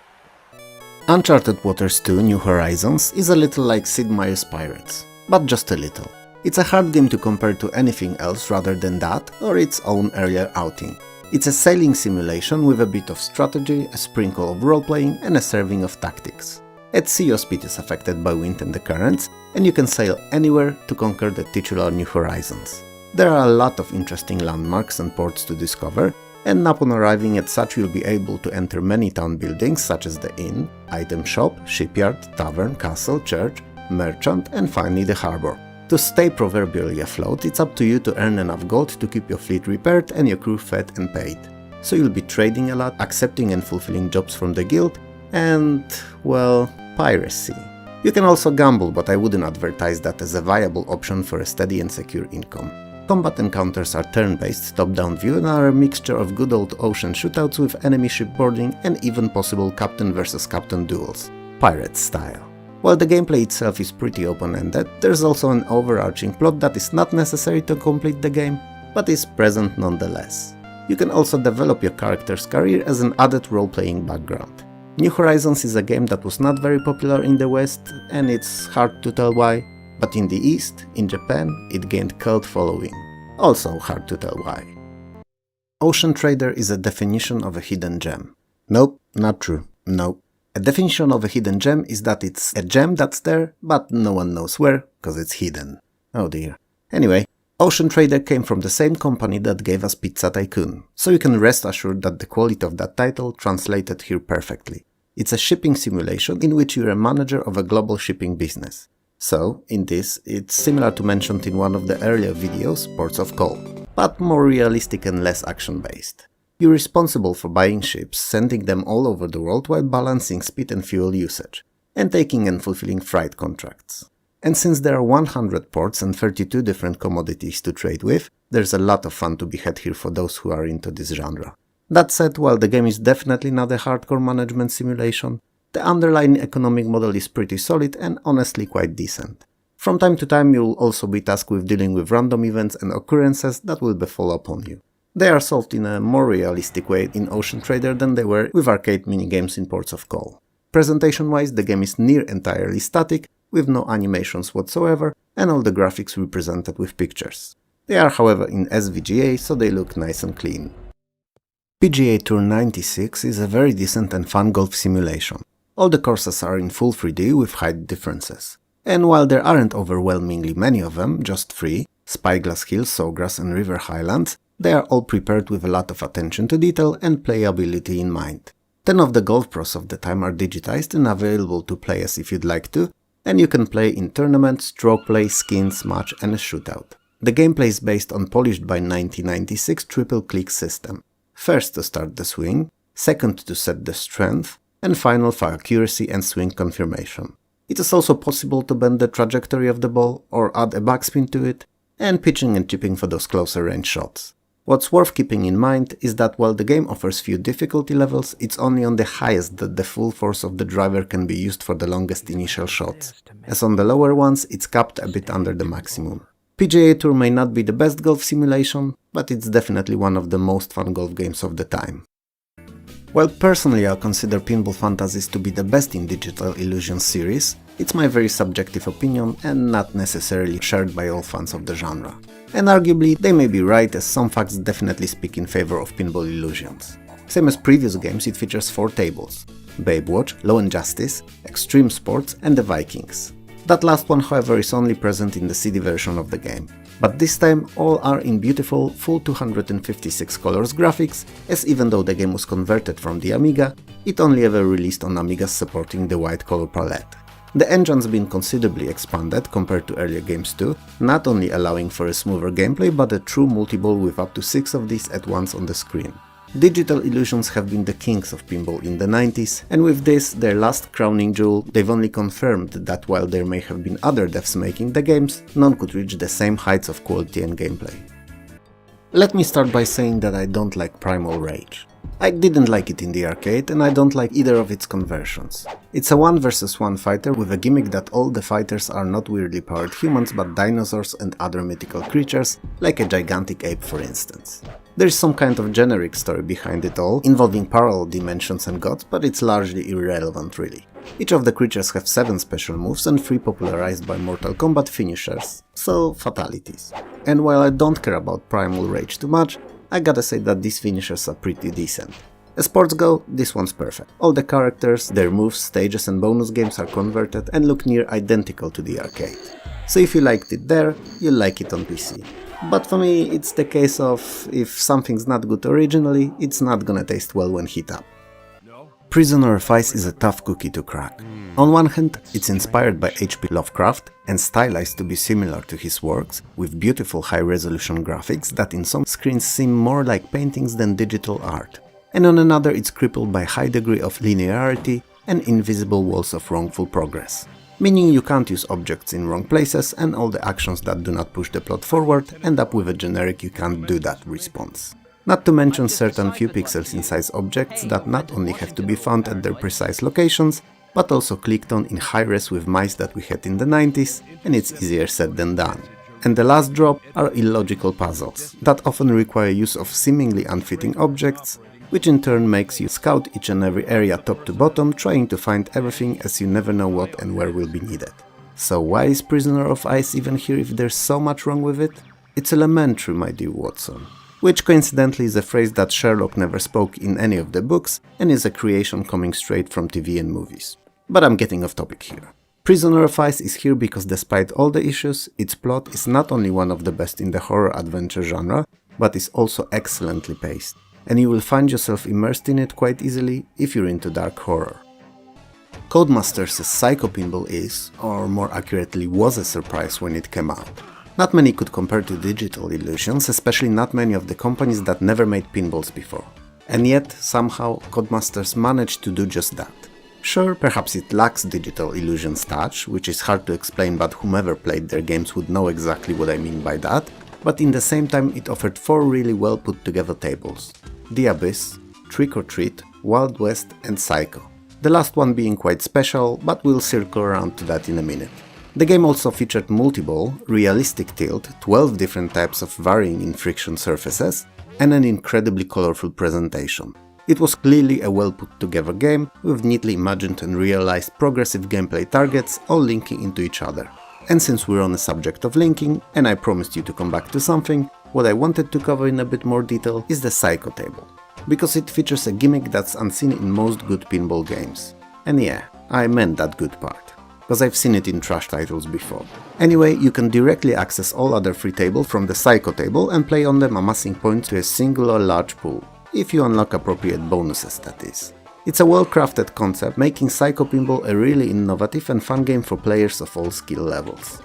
Uncharted Waters 2 New Horizons is a little like Sid Meier's Pirates. But just a little. It's a hard game to compare to anything else rather than that or its own earlier outing. It's a sailing simulation with a bit of strategy, a sprinkle of role-playing and a serving of tactics. At sea your speed is affected by wind and the currents, and you can sail anywhere to conquer the titular New Horizons. There are a lot of interesting landmarks and ports to discover, and upon arriving at such you'll be able to enter many town buildings such as the inn, item shop, shipyard, tavern, castle, church, merchant and finally the harbor. To stay proverbially afloat, it's up to you to earn enough gold to keep your fleet repaired and your crew fed and paid. so you'll be trading a lot, accepting and fulfilling jobs from the guild, and, well, piracy. You can also gamble, but I wouldn't advertise that as a viable option for a steady and secure income. Combat encounters are turn-based, top-down view and are a mixture of good old ocean shootouts with enemy shipboarding and even possible captain versus captain duels, pirate style. While the gameplay itself is pretty open-ended, there's also an overarching plot that is not necessary to complete the game, but is present nonetheless. You can also develop your character's career as an added role-playing background. New Horizons is a game that was not very popular in the West, and it's hard to tell why, but in the East, in Japan, it gained cult following. Also hard to tell why. Ocean Trader is a definition of a hidden gem. Nope, not true. Nope. A definition of a hidden gem is that it's a gem that's there, but no one knows where, cause it's hidden. Oh dear. Anyway, Ocean Trader came from the same company that gave us Pizza Tycoon, so you can rest assured that the quality of that title translated here perfectly. It's a shipping simulation in which you're a manager of a global shipping business. So, in this, it's similar to mentioned in one of the earlier videos, Ports of Call, but more realistic and less action-based. You're responsible for buying ships, sending them all over the world while balancing speed and fuel usage, and taking and fulfilling freight contracts. And since there are 100 ports and 32 different commodities to trade with, there's a lot of fun to be had here for those who are into this genre. That said, while the game is definitely not a hardcore management simulation, the underlying economic model is pretty solid and honestly quite decent. From time to time you'll also be tasked with dealing with random events and occurrences that will befall upon you. They are solved in a more realistic way in Ocean Trader than they were with arcade minigames in Ports of Call. Presentation-wise, the game is near entirely static, with no animations whatsoever, and all the graphics represented with pictures. They are however in SVGA, so they look nice and clean. PGA Tour 96 is a very decent and fun golf simulation. All the courses are in full 3D with height differences. And while there aren't overwhelmingly many of them, just 3, Spyglass Hills, Sawgrass and River Highlands, they are all prepared with a lot of attention to detail and playability in mind. 10 of the golf pros of the time are digitized and available to play as if you'd like to, and you can play in tournaments, stroke play, skins, match and a shootout. The gameplay is based on polished by 1996 triple-click system. First to start the swing, second to set the strength, and final for accuracy and swing confirmation. It is also possible to bend the trajectory of the ball or add a backspin to it, and pitching and chipping for those closer range shots. What's worth keeping in mind is that while the game offers few difficulty levels, it's only on the highest that the full force of the driver can be used for the longest initial shots, as on the lower ones it's capped a bit under the maximum. PGA Tour may not be the best golf simulation, but it's definitely one of the most fun golf games of the time. While personally I consider Pinball Fantasies to be the best in Digital Illusion series, it's my very subjective opinion and not necessarily shared by all fans of the genre. And arguably they may be right, as some facts definitely speak in favor of Pinball Illusions. Same as previous games, it features 4 tables: Babe Watch, Law and Justice, Extreme Sports and the Vikings. That last one, however, is only present in the CD version of the game. But this time all are in beautiful full 256 colors graphics, as even though the game was converted from the Amiga, it only ever released on Amigas supporting the white color palette. The engine's been considerably expanded compared to earlier games too, not only allowing for a smoother gameplay but a true multi-ball with up to 6 of these at once on the screen. Digital Illusions have been the kings of pinball in the 90s, and with this, their last crowning jewel, they've only confirmed that while there may have been other devs making the games, none could reach the same heights of quality and gameplay. Let me start by saying that I don't like Primal Rage. I didn't like it in the arcade, and I don't like either of its conversions. It's a 1 vs 1 fighter with a gimmick that all the fighters are not weirdly powered humans but dinosaurs and other mythical creatures, like a gigantic ape for instance. There is some kind of generic story behind it all, involving parallel dimensions and gods, but it's largely irrelevant really. Each of the creatures have 7 special moves and 3 popularized by Mortal Kombat finishers, so fatalities. And while I don't care about Primal Rage too much, I gotta say that these finishers are pretty decent. As sports go, this one's perfect. All the characters, their moves, stages and bonus games are converted and look near identical to the arcade. So if you liked it there, you'll like it on PC. But for me, it's the case of if something's not good originally, it's not gonna taste well when heat up. Prisoner of Ice is a tough cookie to crack. On one hand, it's inspired by H.P. Lovecraft and stylized to be similar to his works, with beautiful high-resolution graphics that in some screens seem more like paintings than digital art. And on another, it's crippled by high degree of linearity and invisible walls of wrongful progress. Meaning you can't use objects in wrong places, and all the actions that do not push the plot forward end up with a generic "you can't do that" response. Not to mention certain few pixels in size objects that not only have to be found at their precise locations, but also clicked on in high-res with mice that we had in the 90s, and it's easier said than done. And the last drop are illogical puzzles, that often require use of seemingly unfitting objects, which in turn makes you scout each and every area top to bottom, trying to find everything as you never know what and where will be needed. So why is Prisoner of Ice even here if there's so much wrong with it? It's elementary, my dear Watson. Which coincidentally is a phrase that Sherlock never spoke in any of the books and is a creation coming straight from TV and movies. But I'm getting off topic here. Prisoner of Ice is here because despite all the issues, its plot is not only one of the best in the horror adventure genre, but is also excellently paced, and you will find yourself immersed in it quite easily if you're into dark horror. Codemasters' Psycho Pinball is, or more accurately was, a surprise when it came out. Not many could compare to Digital Illusions, especially not many of the companies that never made pinballs before. And yet, somehow, Codemasters managed to do just that. Sure, perhaps it lacks Digital Illusions' touch, which is hard to explain, but whomever played their games would know exactly what I mean by that, but in the same time it offered 4 really well put together tables: The Abyss, Trick or Treat, Wild West and Psycho. The last one being quite special, but we'll circle around to that in a minute. The game also featured multi-ball, realistic tilt, 12 different types of varying in friction surfaces, and an incredibly colorful presentation. It was clearly a well put together game, with neatly imagined and realized progressive gameplay targets all linking into each other. And since we're on the subject of linking, and I promised you to come back to something, what I wanted to cover in a bit more detail is the Psycho table. Because it features a gimmick that's unseen in most good pinball games. And yeah, I meant that good part. Because I've seen it in trash titles before. Anyway, you can directly access all other free tables from the Psycho table and play on them, amassing points to a singular large pool, if you unlock appropriate bonuses, that is. It's a well-crafted concept, making Psycho Pinball a really innovative and fun game for players of all skill levels.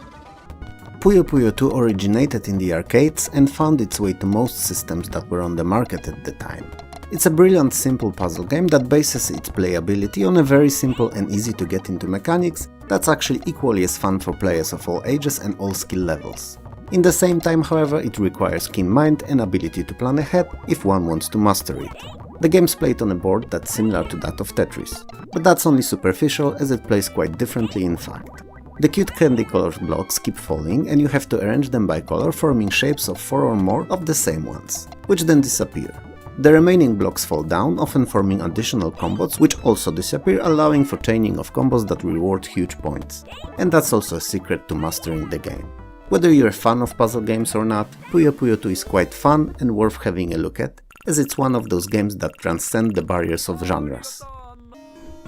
Puyo Puyo 2 originated in the arcades and found its way to most systems that were on the market at the time. It's a brilliant simple puzzle game that bases its playability on a very simple and easy to get into mechanics that's actually equally as fun for players of all ages and all skill levels. In the same time, however, it requires keen mind and ability to plan ahead if one wants to master it. The game's played on a board that's similar to that of Tetris, but that's only superficial as it plays quite differently in fact. The cute candy-colored blocks keep falling and you have to arrange them by color, forming shapes of 4 or more of the same ones, which then disappear. The remaining blocks fall down, often forming additional combos which also disappear, allowing for chaining of combos that reward huge points. And that's also a secret to mastering the game. Whether you're a fan of puzzle games or not, Puyo Puyo 2 is quite fun and worth having a look at, as it's one of those games that transcend the barriers of genres.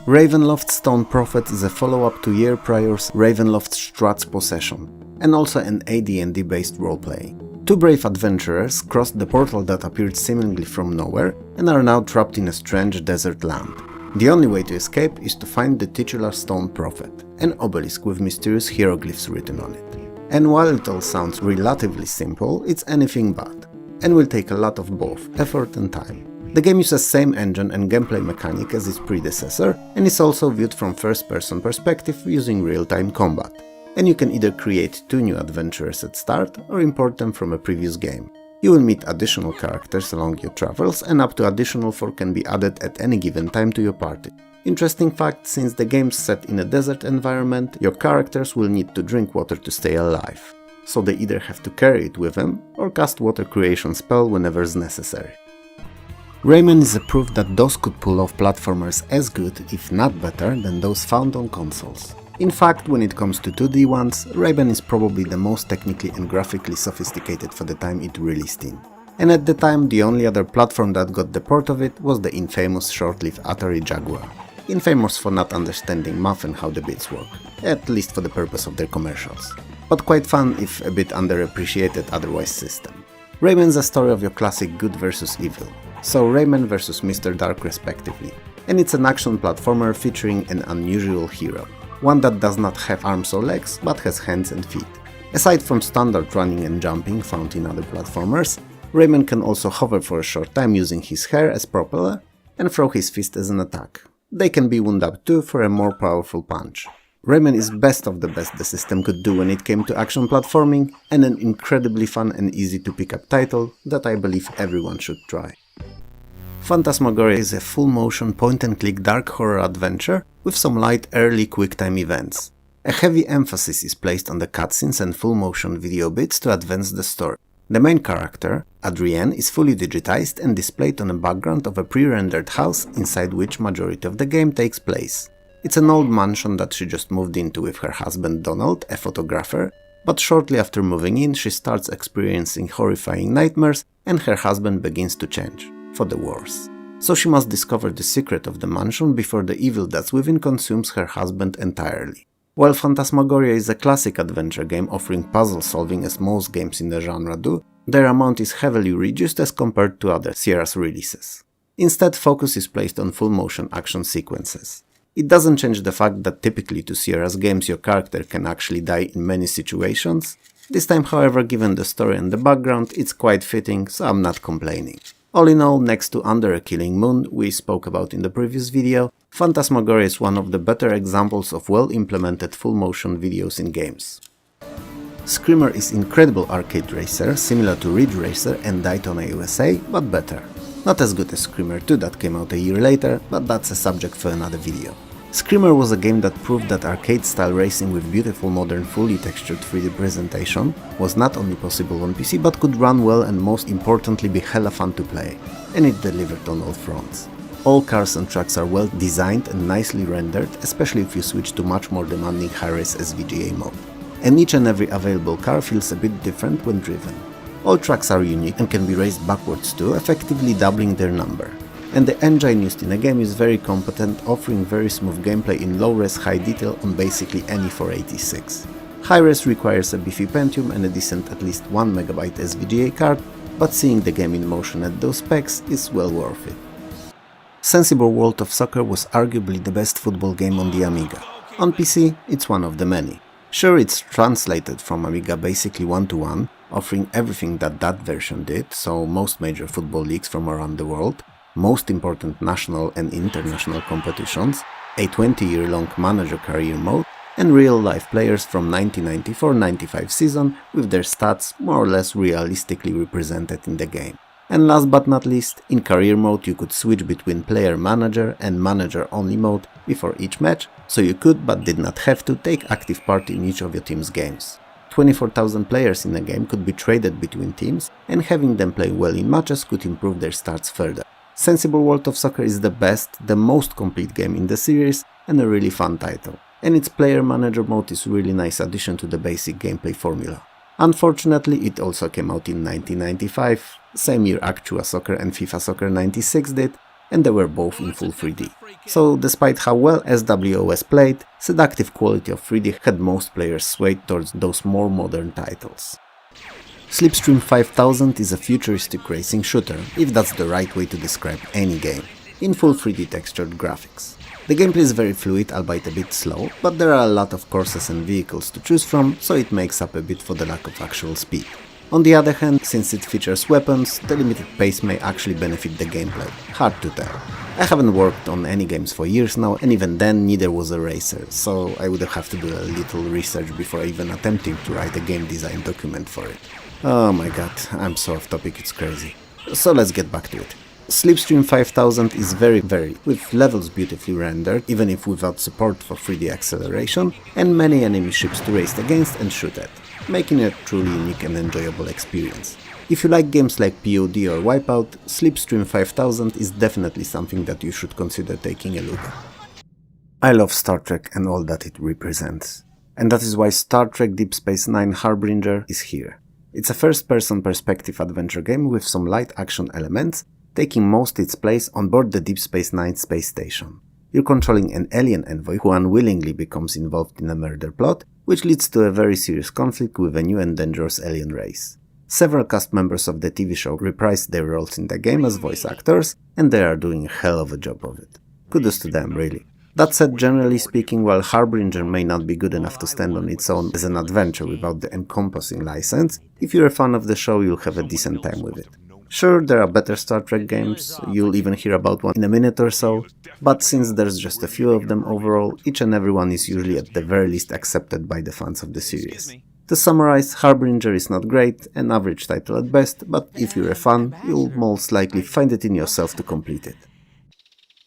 Ravenloft's Stone Prophet is a follow-up to year prior's Ravenloft Strat's Possession, and also an AD&D based roleplay. 2 brave adventurers crossed the portal that appeared seemingly from nowhere and are now trapped in a strange desert land. The only way to escape is to find the titular Stone Prophet, an obelisk with mysterious hieroglyphs written on it. And while it all sounds relatively simple, it's anything but, and will take a lot of both effort and time. The game uses same engine and gameplay mechanic as its predecessor, and is also viewed from first-person perspective using real-time combat. And you can either create 2 new adventurers at start or import them from a previous game. You will meet additional characters along your travels, and up to additional 4 can be added at any given time to your party. Interesting fact, since the game's set in a desert environment, your characters will need to drink water to stay alive. So they either have to carry it with them, or cast water creation spell whenever is necessary. Rayman is a proof that DOS could pull off platformers as good, if not better, than those found on consoles. In fact, when it comes to 2D ones, Rayman is probably the most technically and graphically sophisticated for the time it released in. And at the time, the only other platform that got the port of it was the infamous short-lived Atari Jaguar. Infamous for not understanding math and how the bits work, at least for the purpose of their commercials. But quite fun if a bit underappreciated otherwise system. Rayman's a story of your classic good versus evil, so Rayman versus Mr. Dark respectively. and it's an action platformer featuring an unusual hero. One that does not have arms or legs, but has hands and feet. Aside from standard running and jumping found in other platformers, Rayman can also hover for a short time using his hair as propeller and throw his fist as an attack. They can be wound up too for a more powerful punch. Rayman is best of the best the system could do when it came to action platforming, and an incredibly fun and easy to pick up title that I believe everyone should try. Phantasmagoria is a full-motion point-and-click dark horror adventure with some light early quick-time events. A heavy emphasis is placed on the cutscenes and full-motion video bits to advance the story. The main character, Adrienne, is fully digitized and displayed on a background of a pre-rendered house inside which majority of the game takes place. It's an old mansion that she just moved into with her husband Donald, a photographer, but shortly after moving in she starts experiencing horrifying nightmares and her husband begins to change, for the worse. So she must discover the secret of the mansion before the evil that's within consumes her husband entirely. While Phantasmagoria is a classic adventure game offering puzzle solving as most games in the genre do, their amount is heavily reduced as compared to other Sierra's releases. Instead, focus is placed on full-motion action sequences. It doesn't change the fact that typically to Sierra's games your character can actually die in many situations. This time, however, given the story and the background, it's quite fitting, so I'm not complaining. All in all, next to Under a Killing Moon, we spoke about in the previous video, Phantasmagoria is one of the better examples of well-implemented full-motion videos in games. Screamer is incredible arcade racer, similar to Ridge Racer and Daytona USA, but better. Not as good as Screamer 2 that came out a year later, but that's a subject for another video. Screamer was a game that proved that arcade-style racing with beautiful modern fully textured 3D presentation was not only possible on PC but could run well and most importantly be hella fun to play. And it delivered on all fronts. All cars and trucks are well designed and nicely rendered, especially if you switch to much more demanding high-res SVGA mode. And each and every available car feels a bit different when driven. All trucks are unique and can be raised backwards too, effectively doubling their number. And the engine used in the game is very competent, offering very smooth gameplay in low-res high detail on basically any 486. High-res requires a beefy Pentium and a decent at least 1MB SVGA card, but seeing the game in motion at those specs is well worth it. Sensible World of Soccer was arguably the best football game on the Amiga. On PC, it's one of the many. Sure, it's translated from Amiga basically 1-to-1, offering everything that version did, so most major football leagues from around the world, most important national and international competitions, a 20-year-long manager career mode, and real-life players from 1994-95 season with their stats more or less realistically represented in the game. And last but not least, in career mode you could switch between player-manager and manager-only mode before each match, so you could but did not have to take active part in each of your team's games. 24,000 players in a game could be traded between teams, and having them play well in matches could improve their stats further. Sensible World of Soccer is the best, the most complete game in the series, and a really fun title. And its player manager mode is a really nice addition to the basic gameplay formula. Unfortunately, it also came out in 1995, same year Actua Soccer and FIFA Soccer 96 did, and they were both in full 3D. So despite how well SWOS played, seductive quality of 3D had most players swayed towards those more modern titles. Slipstream 5000 is a futuristic racing shooter, if that's the right way to describe any game, in full 3D textured graphics. The gameplay is very fluid, albeit a bit slow, but there are a lot of courses and vehicles to choose from, so it makes up a bit for the lack of actual speed. On the other hand, since it features weapons, the limited pace may actually benefit the gameplay. Hard to tell. I haven't worked on any games for years now, and even then neither was a racer, so I would have to do a little research before even attempting to write a game design document for it. Oh my god, I'm so off topic, it's crazy. So let's get back to it. Slipstream 5000 is very, with levels beautifully rendered, even if without support for 3D acceleration, and many enemy ships to race against and shoot at, making it a truly unique and enjoyable experience. If you like games like POD or Wipeout, Slipstream 5000 is definitely something that you should consider taking a look at. I love Star Trek and all that it represents, and that is why Star Trek Deep Space Nine Harbinger is here. It's a first-person perspective adventure game with some light action elements, taking most its place on board the Deep Space Nine space station. You're controlling an alien envoy who unwillingly becomes involved in a murder plot, which leads to a very serious conflict with a new and dangerous alien race. Several cast members of the TV show reprised their roles in the game as voice actors, and they are doing a hell of a job of it. kudos to them, really. That said, generally speaking, while Harbinger may not be good enough to stand on its own as an adventure without the encompassing license, if you're a fan of the show, you'll have a decent time with it. Sure, there are better Star Trek games, you'll even hear about one in a minute or so, but since there's just a few of them overall, each and every one is usually at the very least accepted by the fans of the series. To summarize, Harbinger is not great, an average title at best, but if you're a fan, you'll most likely find it in yourself to complete it.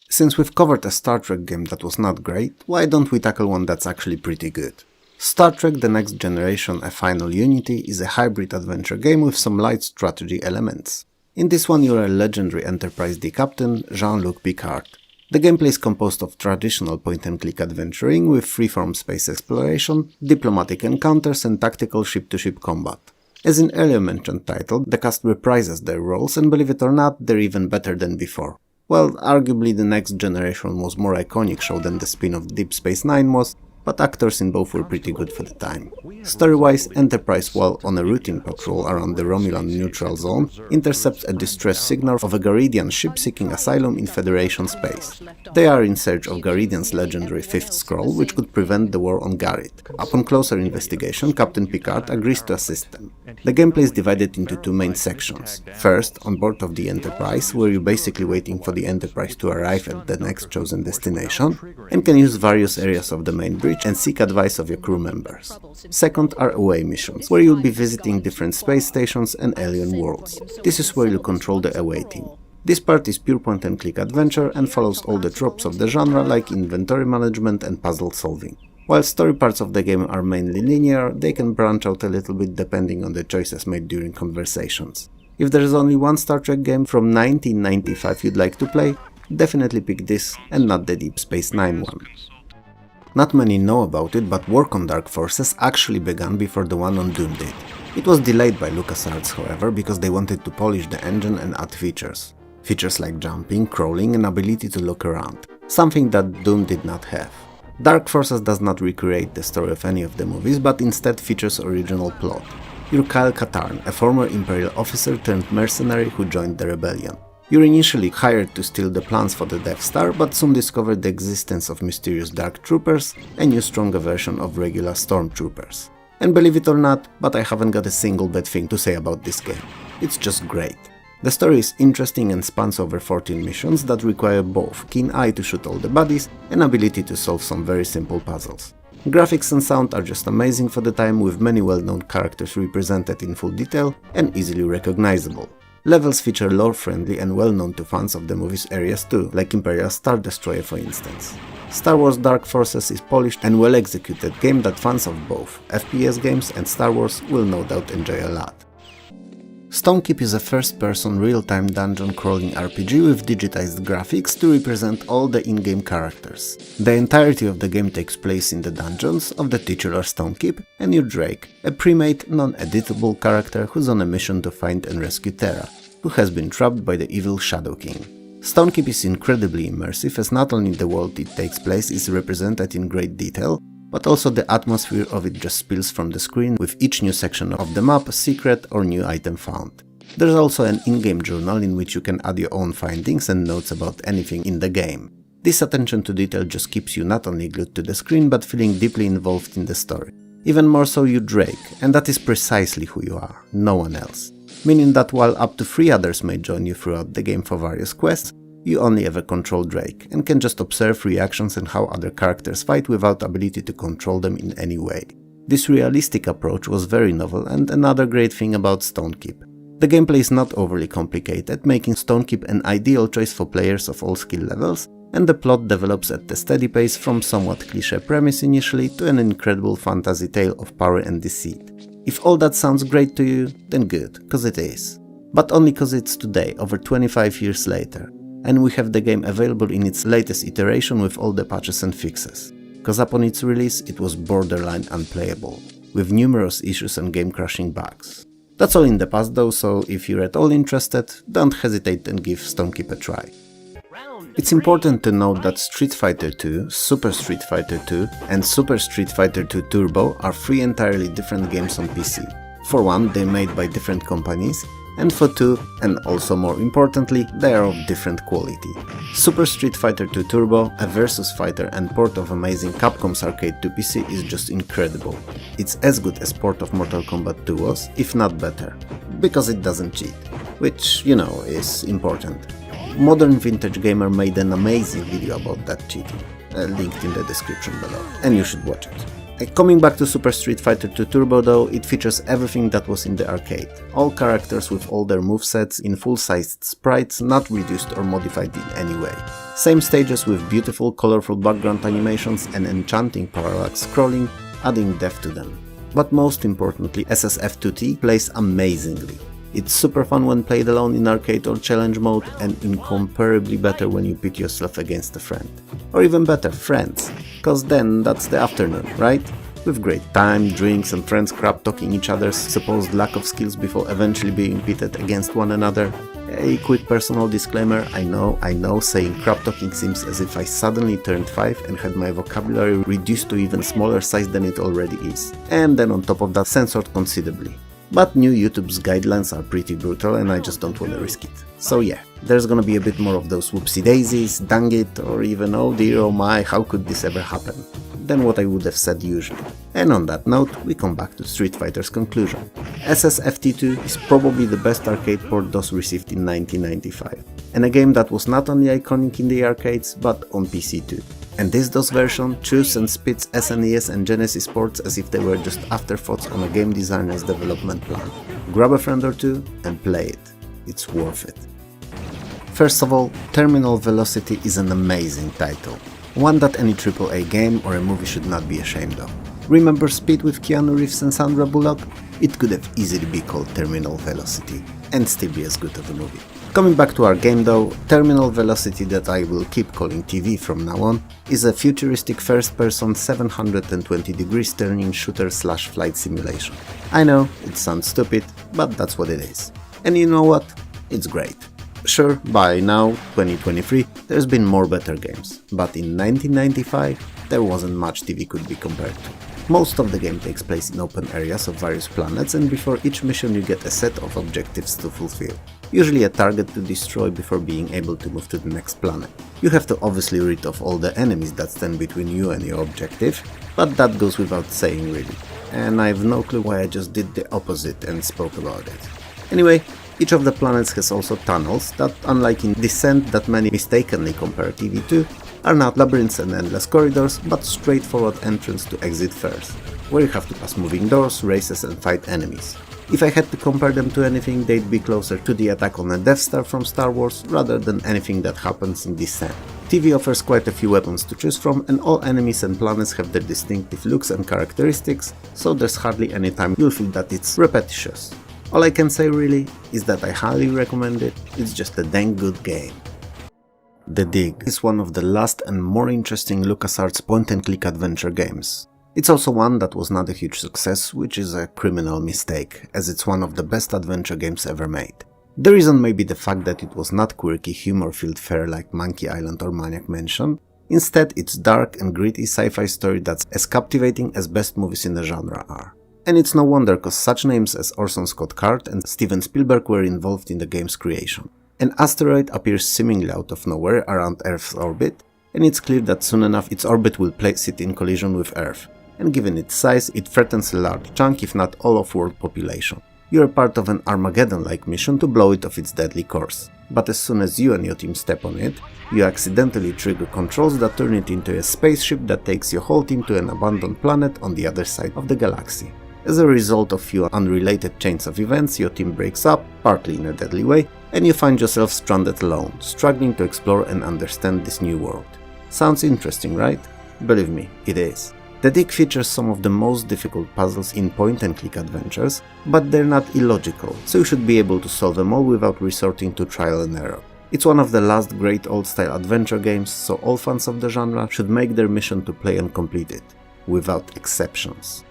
Since we've covered a Star Trek game that was not great, why don't we tackle one that's actually pretty good? Star Trek The Next Generation: A Final Unity is a hybrid adventure game with some light strategy elements. In this one you're a legendary Enterprise D captain, Jean-Luc Picard. The gameplay is composed of traditional point-and-click adventuring with freeform space exploration, diplomatic encounters and tactical ship-to-ship combat. As in earlier mentioned title, the cast reprises their roles, and believe it or not, they're even better than before. Well, arguably The Next Generation was more iconic show than the spin-off Deep Space Nine was, but actors in both were pretty good for the time. Story-wise, Enterprise, while on a routine patrol around the Romulan neutral zone, intercepts a distress signal of a Garidian ship seeking asylum in Federation space. They are in search of Garidian's legendary Fifth Scroll, which could prevent the war on Garid. Upon closer investigation, Captain Picard agrees to assist them. The gameplay is divided into two main sections. First, on board of the Enterprise, where you're basically waiting for the Enterprise to arrive at the next chosen destination, and can use various areas of the main bridge and seek advice of your crew members. Second are away missions, where you'll be visiting different space stations and alien worlds. This is where you control the away team. This part is pure point-and-click adventure and follows all the tropes of the genre like inventory management and puzzle solving. While story parts of the game are mainly linear, they can branch out a little bit depending on the choices made during conversations. If there's only one Star Trek game from 1995 you'd like to play, definitely pick this and not the Deep Space Nine one. Not many know about it, but work on Dark Forces actually began before the one on Doom did. It was delayed by LucasArts, however, because they wanted to polish the engine and add features. Features like jumping, crawling and ability to look around, something that Doom did not have. Dark Forces does not recreate the story of any of the movies, but instead features original plot. You're Kyle Katarn, a former Imperial officer turned mercenary who joined the rebellion. You're initially hired to steal the plans for the Death Star, but soon discover the existence of mysterious Dark Troopers, a new stronger version of regular Stormtroopers. And believe it or not, but I haven't got a single bad thing to say about this game. It's just great. The story is interesting and spans over 14 missions that require both keen eye to shoot all the baddies and ability to solve some very simple puzzles. Graphics and sound are just amazing for the time, with many well-known characters represented in full detail and easily recognizable. Levels feature lore-friendly and well-known to fans of the movie's areas too, like Imperial Star Destroyer for instance. Star Wars Dark Forces is polished and well-executed game that fans of both FPS games and Star Wars will no doubt enjoy a lot. Stonekeep is a first-person real-time dungeon crawling RPG with digitized graphics to represent all the in-game characters. The entirety of the game takes place in the dungeons of the titular Stonekeep, and you're Drake, a pre-made, non-editable character who's on a mission to find and rescue Terra, who has been trapped by the evil Shadow King. Stonekeep is incredibly immersive, as not only the world it takes place is represented in great detail, but also the atmosphere of it just spills from the screen with each new section of the map, secret or new item found. There's also an in-game journal in which you can add your own findings and notes about anything in the game. This attention to detail just keeps you not only glued to the screen, but feeling deeply involved in the story. Even more so you Drake, and that is precisely who you are, no one else. Meaning that while up to 3 others may join you throughout the game for various quests, you only ever control Drake, and can just observe reactions and how other characters fight without ability to control them in any way. This realistic approach was very novel and another great thing about Stonekeep. The gameplay is not overly complicated, making Stonekeep an ideal choice for players of all skill levels, and the plot develops at a steady pace from somewhat cliché premise initially to an incredible fantasy tale of power and deceit. If all that sounds great to you, then good, cause it is. But only cause it's today, over 25 years later. And we have the game available in its latest iteration with all the patches and fixes, cause upon its release it was borderline unplayable, with numerous issues and game-crashing bugs. That's all in the past though, so if you're at all interested, don't hesitate and give Stonekeep a try. It's important to note that Street Fighter 2, Super Street Fighter 2 and Super Street Fighter 2 Turbo are 3 entirely different games on PC. For one, they're made by different companies, And for two, and also more importantly, they are of different quality. Super Street Fighter 2 Turbo, a versus fighter and port of amazing Capcom's arcade to PC is just incredible. It's as good as port of Mortal Kombat 2 was, if not better, because it doesn't cheat, which, you know, is important. Modern Vintage Gamer made an amazing video about that cheating, linked in the description below, and you should watch it. Coming back to Super Street Fighter 2 Turbo though, it features everything that was in the arcade. All characters with all their movesets in full-sized sprites, not reduced or modified in any way. Same stages with beautiful colorful background animations and enchanting parallax scrolling, adding depth to them. But most importantly, SSF2T plays amazingly. It's super fun when played alone in arcade or challenge mode, and incomparably better when you pit yourself against a friend. Or even better, friends, cause then that's the afternoon, right? With great time, drinks and friends crap talking each other's supposed lack of skills before eventually being pitted against one another. A quick personal disclaimer, I know saying crap talking seems as if I suddenly turned 5 and had my vocabulary reduced to even smaller size than it already is, and then on top of that censored considerably. But new YouTube's guidelines are pretty brutal and I just don't wanna risk it. So yeah, there's gonna be a bit more of those whoopsie daisies, dang it, or even oh dear oh my, how could this ever happen, than what I would have said usually. And on that note, we come back to Street Fighter's conclusion. SSFT2 is probably the best arcade port DOS received in 1995, and a game that was not only iconic in the arcades, but on PC too. And this DOS version chews and spits SNES and Genesis ports as if they were just afterthoughts on a game designer's development plan. Grab a friend or two and play it. It's worth it. First of all, Terminal Velocity is an amazing title. One that any AAA game or a movie should not be ashamed of. Remember Speed with Keanu Reeves and Sandra Bullock? It could have easily be called Terminal Velocity, and still be as good of a movie. Coming back to our game though, Terminal Velocity, that I will keep calling TV from now on, is a futuristic first-person 720 degrees turning shooter slash flight simulation. I know, it sounds stupid, but that's what it is. And you know what? It's great. Sure, by now, 2023, there's been more better games, but in 1995, there wasn't much TV could be compared to. Most of the game takes place in open areas of various planets, and before each mission you get a set of objectives to fulfill. Usually a target to destroy before being able to move to the next planet. You have to obviously rid off all the enemies that stand between you and your objective, but that goes without saying really. And I have no clue why I just did the opposite and spoke about it. Anyway, each of the planets has also tunnels that, unlike in Descent that many mistakenly compare TV to, are not labyrinths and endless corridors, but straightforward entrance to exit first, where you have to pass moving doors, races and fight enemies. If I had to compare them to anything, they'd be closer to the attack on a Death Star from Star Wars rather than anything that happens in Descent. TV offers quite a few weapons to choose from, and all enemies and planets have their distinctive looks and characteristics, so there's hardly any time you'll feel that it's repetitious. All I can say really is that I highly recommend it, it's just a dang good game. The Dig is one of the last and more interesting LucasArts point-and-click adventure games. It's also one that was not a huge success, which is a criminal mistake, as it's one of the best adventure games ever made. The reason may be the fact that it was not quirky, humor-filled fare like Monkey Island or Maniac Mansion. Instead, it's dark and gritty sci-fi story that's as captivating as best movies in the genre are. And it's no wonder, cause such names as Orson Scott Card and Steven Spielberg were involved in the game's creation. An asteroid appears seemingly out of nowhere around Earth's orbit, and it's clear that soon enough its orbit will place it in collision with Earth, and given its size, it threatens a large chunk, if not all of world population. You are part of an Armageddon-like mission to blow it off its deadly course, but as soon as you and your team step on it, you accidentally trigger controls that turn it into a spaceship that takes your whole team to an abandoned planet on the other side of the galaxy. As a result of few unrelated chains of events, your team breaks up, partly in a deadly way, and you find yourself stranded alone, struggling to explore and understand this new world. Sounds interesting, right? Believe me, it is. The Dig features some of the most difficult puzzles in point-and-click adventures, but they're not illogical, so you should be able to solve them all without resorting to trial and error. It's one of the last great old-style adventure games, so all fans of the genre should make their mission to play and complete it, without exceptions.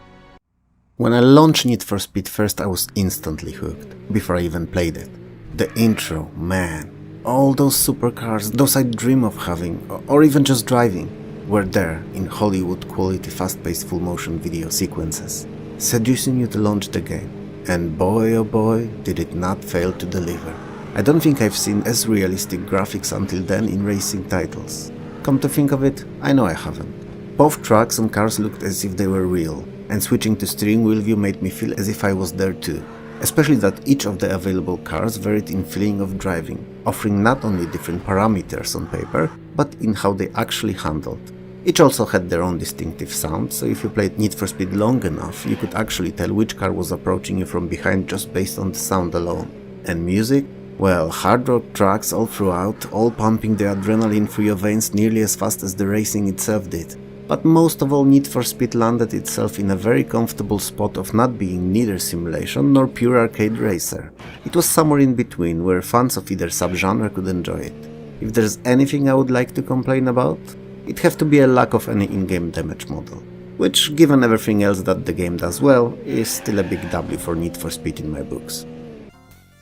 When I launched Need for Speed first, I was instantly hooked, before I even played it. The intro, man, all those supercars, those I dream of having, or even just driving, were there in Hollywood quality fast-paced full-motion video sequences, seducing you to launch the game. And boy oh boy, did it not fail to deliver. I don't think I've seen as realistic graphics until then in racing titles. Come to think of it, I know I haven't. Both trucks and cars looked as if they were real, and switching to steering wheel view made me feel as if I was there too. Especially that each of the available cars varied in feeling of driving, offering not only different parameters on paper, but in how they actually handled. Each also had their own distinctive sound, so if you played Need for Speed long enough, you could actually tell which car was approaching you from behind just based on the sound alone. And music? Well, hard rock tracks all throughout, all pumping the adrenaline through your veins nearly as fast as the racing itself did. But most of all, Need for Speed landed itself in a very comfortable spot of not being neither simulation nor pure arcade racer. It was somewhere in between, where fans of either subgenre could enjoy it. If there's anything I would like to complain about, it'd have to be a lack of any in-game damage model. Which, given everything else that the game does well, is still a big W for Need for Speed in my books.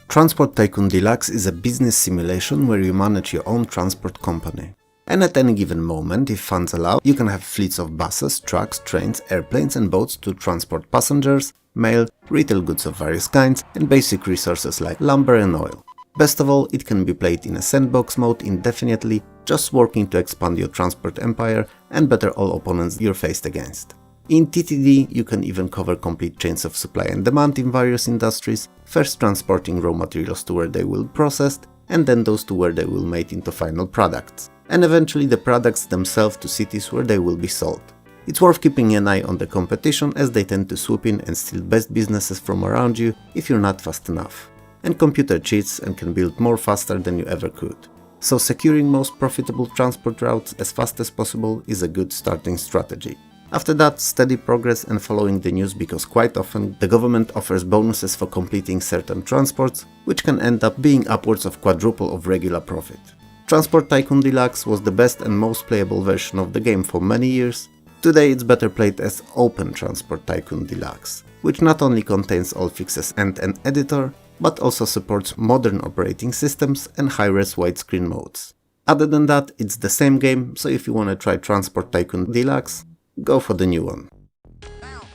Transport Tycoon Deluxe is a business simulation where you manage your own transport company. And at any given moment, if funds allow, you can have fleets of buses, trucks, trains, airplanes and boats to transport passengers, mail, retail goods of various kinds, and basic resources like lumber and oil. Best of all, it can be played in a sandbox mode indefinitely, just working to expand your transport empire and better all opponents you're faced against. In TTD, you can even cover complete chains of supply and demand in various industries, first transporting raw materials to where they will be processed, and then those to where they will made into final products, and eventually the products themselves to cities where they will be sold. It's worth keeping an eye on the competition, as they tend to swoop in and steal best businesses from around you if you're not fast enough. And computer cheats and can build more faster than you ever could. So securing most profitable transport routes as fast as possible is a good starting strategy. After that, steady progress and following the news, because quite often the government offers bonuses for completing certain transports, which can end up being upwards of quadruple of regular profit. Transport Tycoon Deluxe was the best and most playable version of the game for many years. Today it's better played as Open Transport Tycoon Deluxe, which not only contains all fixes and an editor, but also supports modern operating systems and high-res widescreen modes. Other than that, it's the same game, so if you wanna try Transport Tycoon Deluxe, go for the new one.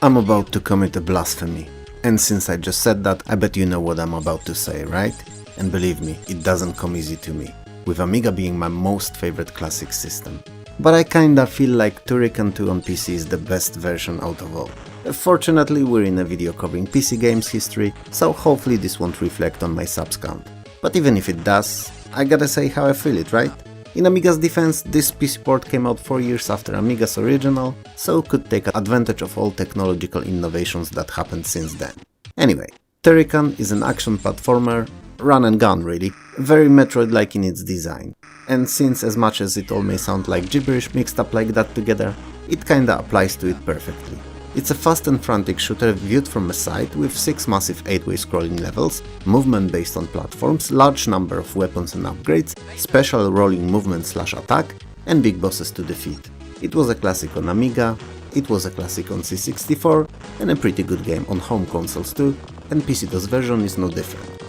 I'm about to commit a blasphemy, and since I just said that, I bet you know what I'm about to say, right? And believe me, it doesn't come easy to me, with Amiga being my most favorite classic system. But I kinda feel like Turrican 2 on PC is the best version out of all. Fortunately, we're in a video covering PC games history, so hopefully this won't reflect on my subs count. But even if it does, I gotta say how I feel it, right? In Amiga's defense, this PC port came out 4 years after Amiga's original, so could take advantage of all technological innovations that happened since then. Anyway, Turrican is an action platformer, run and gun really, very Metroid-like in its design. And since as much as it all may sound like gibberish mixed up like that together, it kinda applies to it perfectly. It's a fast and frantic shooter viewed from a side with 6 massive 8-way scrolling levels, movement based on platforms, large number of weapons and upgrades, special rolling movement / attack, and big bosses to defeat. It was a classic on Amiga, it was a classic on C64, and a pretty good game on home consoles too, and PC-DOS version is no different.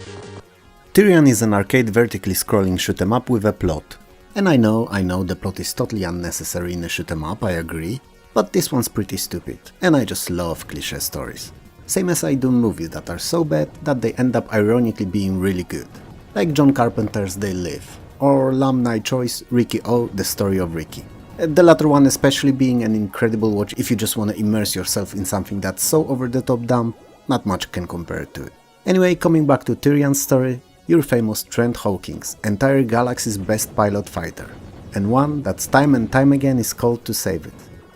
Tyrian is an arcade vertically scrolling shoot 'em up with a plot. And I know the plot is totally unnecessary in a shoot 'em up, I agree, but this one's pretty stupid, and I just love cliché stories. Same as I do movies that are so bad that they end up ironically being really good. Like John Carpenter's They Live, or Lam Nai Choi's Ricky O, The Story of Ricky. The latter one especially being an incredible watch if you just want to immerse yourself in something that's so over the top dumb, not much can compare to it. Anyway, coming back to Tyrian's story, your famous Trent Hawkins, entire galaxy's best pilot fighter, and one that's time and time again is called to save it.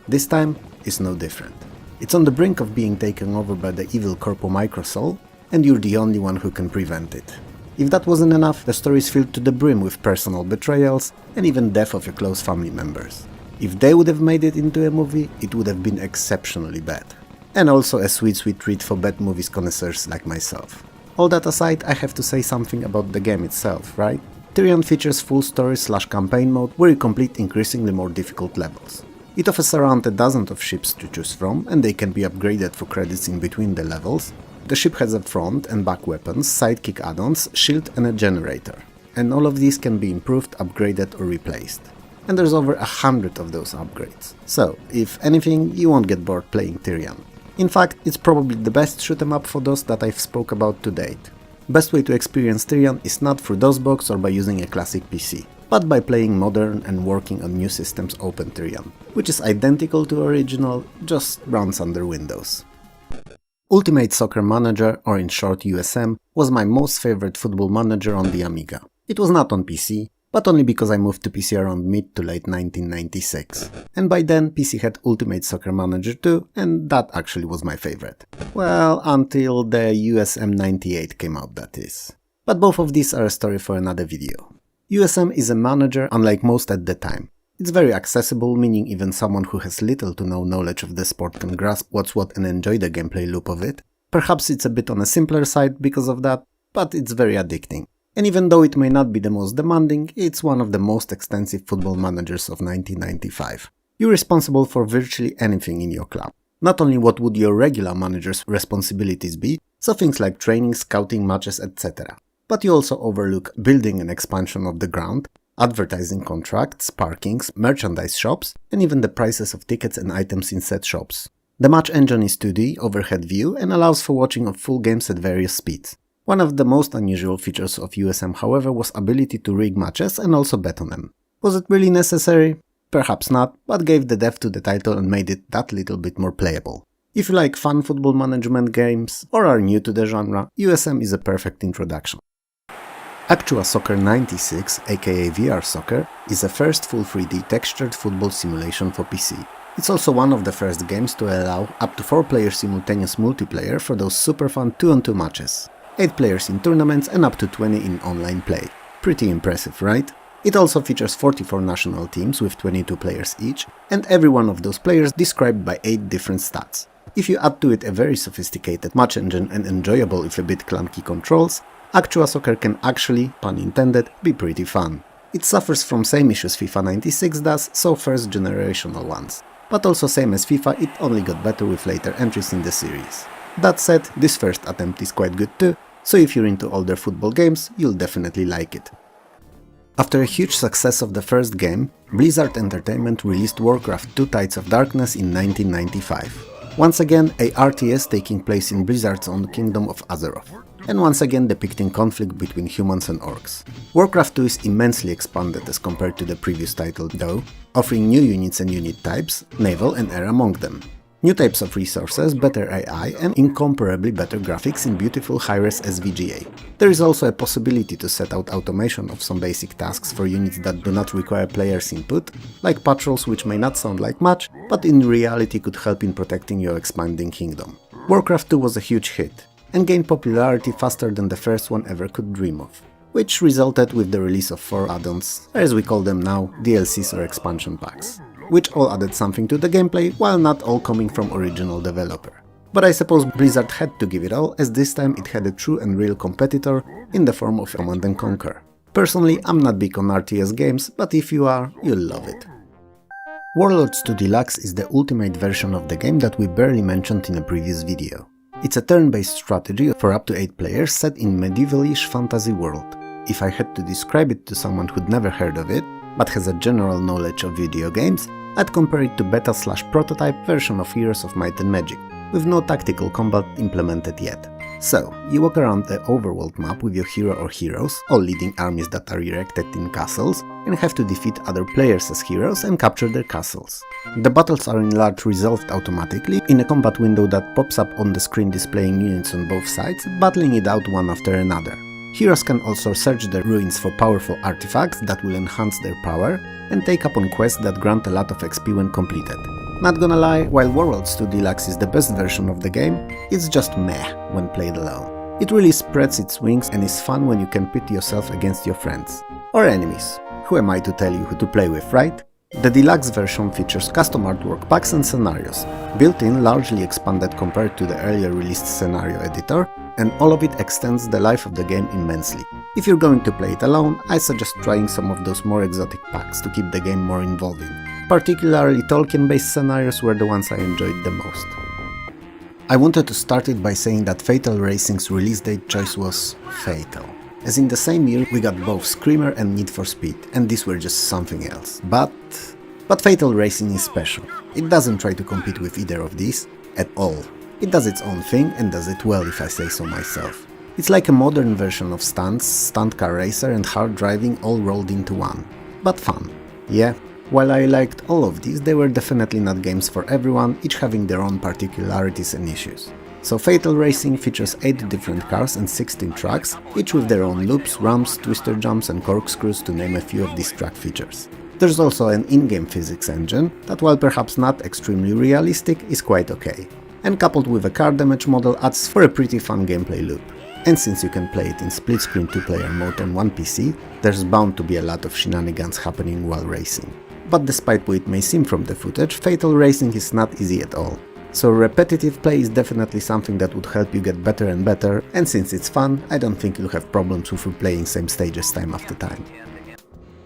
This time is no different. It's on the brink of being taken over by the evil Corpo Microsol, and you're the only one who can prevent it. If that wasn't enough, the story is filled to the brim with personal betrayals and even death of your close family members. If they would have made it into a movie, it would have been exceptionally bad. And also a sweet treat for bad movies connoisseurs like myself. All that aside, I have to say something about the game itself, right? Tyrian features full story / campaign mode where you complete increasingly more difficult levels. It offers around a dozen of ships to choose from, and they can be upgraded for credits in between the levels. The ship has a front and back weapons, sidekick add-ons, shield and a generator. And all of these can be improved, upgraded or replaced. And there's over 100 of those upgrades. So, if anything, you won't get bored playing Tyrian. In fact, it's probably the best shoot-em-up for DOS that I've spoke about to date. Best way to experience Tyrian is not through DOSBox or by using a classic PC, but by playing modern and working on new systems Open Tyrian, which is identical to original, just runs under Windows. Ultimate Soccer Manager, or in short USM, was my most favorite football manager on the Amiga. It was not on PC, but only because I moved to PC around mid to late 1996. And by then PC had Ultimate Soccer Manager 2, and that actually was my favorite. Well, until the USM 98 came out, that is. But both of these are a story for another video. USM is a manager unlike most at the time. It's very accessible, meaning even someone who has little to no knowledge of the sport can grasp what's what and enjoy the gameplay loop of it. Perhaps it's a bit on a simpler side because of that, but it's very addicting. And even though it may not be the most demanding, it's one of the most extensive football managers of 1995. You're responsible for virtually anything in your club. Not only what would your regular manager's responsibilities be, so things like training, scouting, matches, etc. But you also overlook building and expansion of the ground, advertising contracts, parkings, merchandise shops, and even the prices of tickets and items in said shops. The match engine is 2D, overhead view, and allows for watching of full games at various speeds. One of the most unusual features of USM, however, was ability to rig matches and also bet on them. Was it really necessary? Perhaps not, but gave the depth to the title and made it that little bit more playable. If you like fun football management games or are new to the genre, USM is a perfect introduction. Actua Soccer 96, aka VR Soccer, is the first full 3D textured football simulation for PC. It's also one of the first games to allow up to 4-player simultaneous multiplayer for those super fun 2-on-2 matches. 8 players in tournaments and up to 20 in online play. Pretty impressive, right? It also features 44 national teams with 22 players each, and every one of those players described by 8 different stats. If you add to it a very sophisticated match engine and enjoyable if a bit clunky controls, Actua Soccer can actually, pun intended, be pretty fun. It suffers from same issues FIFA 96 does, so first generational ones. But also same as FIFA, it only got better with later entries in the series. That said, this first attempt is quite good too, so if you're into older football games, you'll definitely like it. After a huge success of the first game, Blizzard Entertainment released Warcraft 2 Tides of Darkness in 1995. Once again, a RTS taking place in Blizzard's own kingdom of Azeroth, and once again depicting conflict between humans and orcs. Warcraft 2 is immensely expanded as compared to the previous title though, offering new units and unit types, naval and air among them. New types of resources, better AI, and incomparably better graphics in beautiful high-res SVGA. There is also a possibility to set out automation of some basic tasks for units that do not require players' input, like patrols, which may not sound like much, but in reality could help in protecting your expanding kingdom. Warcraft 2 was a huge hit, and gained popularity faster than the first one ever could dream of, which resulted with the release of 4 add-ons, or as we call them now, DLCs or expansion packs, which all added something to the gameplay, while not all coming from original developer. But I suppose Blizzard had to give it all, as this time it had a true and real competitor in the form of Command & Conquer. Personally, I'm not big on RTS games, but if you are, you'll love it. Warlords 2 Deluxe is the ultimate version of the game that we barely mentioned in a previous video. It's a turn-based strategy for up to 8 players set in medievalish fantasy world. If I had to describe it to someone who'd never heard of it, but has a general knowledge of video games, I'd compare it to beta/prototype version of Heroes of Might and Magic, with no tactical combat implemented yet. So, you walk around the overworld map with your hero or heroes, all leading armies that are erected in castles, and have to defeat other players as heroes and capture their castles. The battles are in large resolved automatically in a combat window that pops up on the screen displaying units on both sides, battling it out one after another. Heroes can also search the ruins for powerful artifacts that will enhance their power, and take up on quests that grant a lot of XP when completed. Not gonna lie, while Warlords 2 Deluxe is the best version of the game, it's just meh when played alone. It really spreads its wings and is fun when you can pit yourself against your friends. Or enemies. Who am I to tell you who to play with, right? The deluxe version features custom artwork packs and scenarios, built-in, largely expanded compared to the earlier released scenario editor, and all of it extends the life of the game immensely. If you're going to play it alone, I suggest trying some of those more exotic packs to keep the game more involving. Particularly Tolkien-based scenarios were the ones I enjoyed the most. I wanted to start it by saying that Fatal Racing's release date choice was fatal. As in the same year we got both Screamer and Need for Speed, and these were just something else. But Fatal Racing is special. It doesn't try to compete with either of these, at all. It does its own thing and does it well if I say so myself. It's like a modern version of stunts, stunt car racer and hard driving all rolled into one. But fun. Yeah, while I liked all of these, they were definitely not games for everyone, each having their own particularities and issues. So Fatal Racing features 8 different cars and 16 tracks, each with their own loops, ramps, twister jumps and corkscrews to name a few of these track features. There's also an in-game physics engine that, while perhaps not extremely realistic, is quite okay. And coupled with a car damage model adds for a pretty fun gameplay loop. And since you can play it in split-screen 2-player mode on one PC, there's bound to be a lot of shenanigans happening while racing. But despite what it may seem from the footage, Fatal Racing is not easy at all. So repetitive play is definitely something that would help you get better and better, and since it's fun, I don't think you'll have problems with replaying same stages time after time.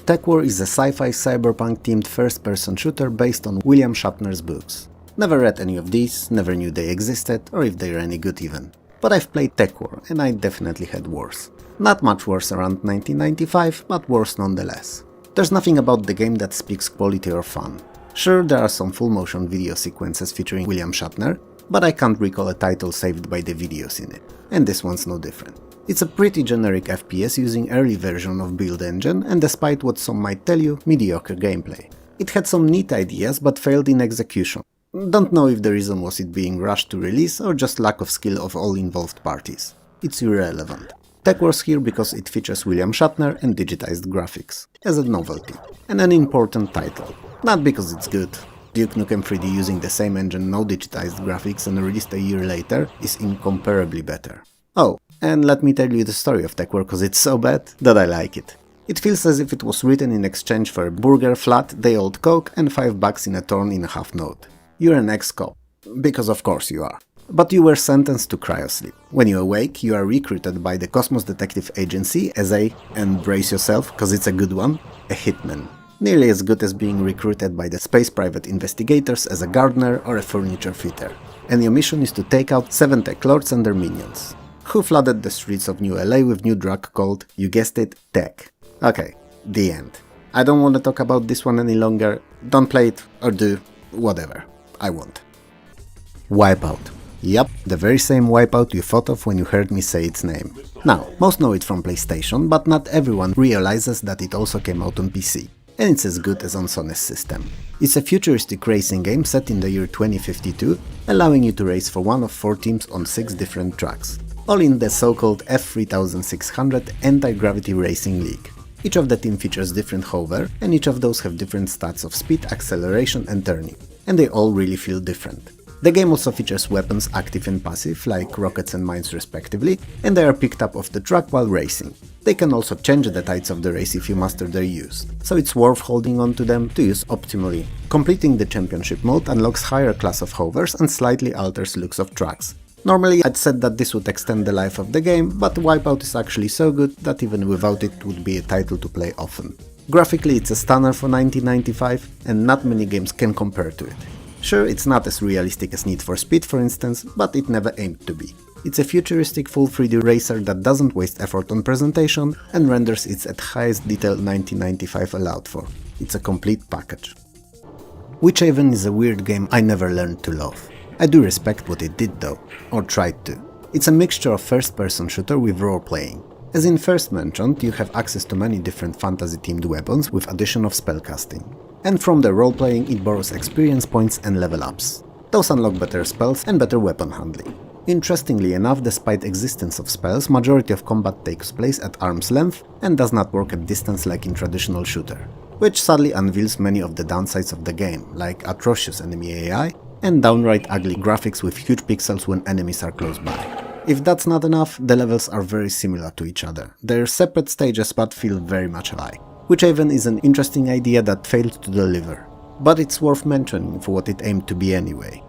Tech War is a sci-fi cyberpunk themed first-person shooter based on William Shatner's books. Never read any of these, never knew they existed, or if they're any good even. But I've played Tech War, and I definitely had worse. Not much worse around 1995, but worse nonetheless. There's nothing about the game that speaks quality or fun. Sure, there are some full-motion video sequences featuring William Shatner, but I can't recall a title saved by the videos in it, and this one's no different. It's a pretty generic FPS using early version of Build Engine, and despite what some might tell you, mediocre gameplay. It had some neat ideas, but failed in execution. Don't know if the reason was it being rushed to release, or just lack of skill of all involved parties. It's irrelevant. Tech War's here because it features William Shatner and digitized graphics, as a novelty, and an important title. Not because it's good. Duke Nukem 3D using the same engine, no digitized graphics and released a year later is incomparably better. Oh, and let me tell you the story of Tech War cause it's so bad that I like it. It feels as if it was written in exchange for a burger, flat, day-old Coke and $5 in a torn-in-a-half note. You're an ex-cop. Because of course you are. But you were sentenced to cryosleep. When you awake, you are recruited by the Cosmos Detective Agency as a, and brace yourself cause it's a good one, a hitman. Nearly as good as being recruited by the space private investigators as a gardener or a furniture fitter. And your mission is to take out 7 tech lords and their minions, who flooded the streets of New LA with new drug called, you guessed it, tech. Okay, the end. I don't want to talk about this one any longer, don't play it, or do, whatever, I won't. Wipeout. Yup, the very same Wipeout you thought of when you heard me say its name. Now, most know it from PlayStation, but not everyone realizes that it also came out on PC. And it's as good as on Sony's system. It's a futuristic racing game set in the year 2052, allowing you to race for one of 4 teams on 6 different tracks, all in the so-called F3600 Anti-Gravity Racing League. Each of the team features different hover, and each of those have different stats of speed, acceleration and turning, and they all really feel different. The game also features weapons active and passive, like rockets and mines respectively, and they are picked up off the track while racing. They can also change the tides of the race if you master their use, so it's worth holding on to them to use optimally. Completing the championship mode unlocks higher class of hovers and slightly alters looks of tracks. Normally I'd said that this would extend the life of the game, but Wipeout is actually so good that even without it would be a title to play often. Graphically it's a stunner for 1995, and not many games can compare to it. Sure, it's not as realistic as Need for Speed for instance, but it never aimed to be. It's a futuristic full 3D racer that doesn't waste effort on presentation and renders it at highest detail 1995 allowed for. It's a complete package. Witchhaven is a weird game I never learned to love. I do respect what it did though, or tried to. It's a mixture of first-person shooter with role-playing. As in first mentioned, you have access to many different fantasy-themed weapons with addition of spellcasting. And from the role-playing it borrows experience points and level ups. Those unlock better spells and better weapon handling. Interestingly enough, despite existence of spells, majority of combat takes place at arm's length and does not work at distance like in traditional shooter, which sadly unveils many of the downsides of the game, like atrocious enemy AI and downright ugly graphics with huge pixels when enemies are close by. If that's not enough, the levels are very similar to each other. They're separate stages but feel very much alike. Witchhaven is an interesting idea that failed to deliver, but it's worth mentioning for what it aimed to be anyway.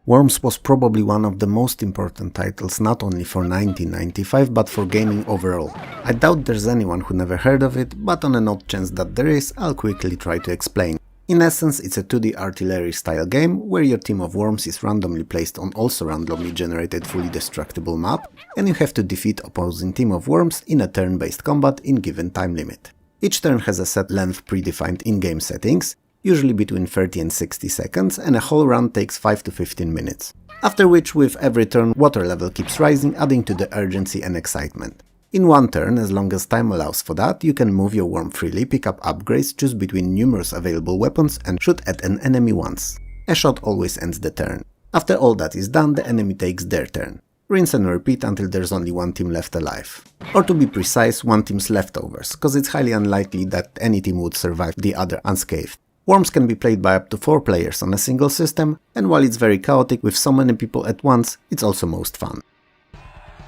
Worms was probably one of the most important titles not only for 1995 but for gaming overall. I doubt there's anyone who never heard of it, but on an odd chance that there is, I'll quickly try to explain. In essence, it's a 2D artillery style game where your team of worms is randomly placed on also randomly generated fully destructible map, and you have to defeat opposing team of worms in a turn-based combat in given time limit. Each turn has a set length predefined in-game settings. usually between 30 and 60 seconds, and a whole round takes 5 to 15 minutes. After which, with every turn, water level keeps rising, adding to the urgency and excitement. In one turn, as long as time allows for that, you can move your worm freely, pick up upgrades, choose between numerous available weapons, and shoot at an enemy once. A shot always ends the turn. After all that is done, the enemy takes their turn. Rinse and repeat until there's only one team left alive. Or to be precise, one team's leftovers, cause it's highly unlikely that any team would survive the other unscathed. Worms can be played by up to 4 players on a single system, and while it's very chaotic with so many people at once, it's also most fun.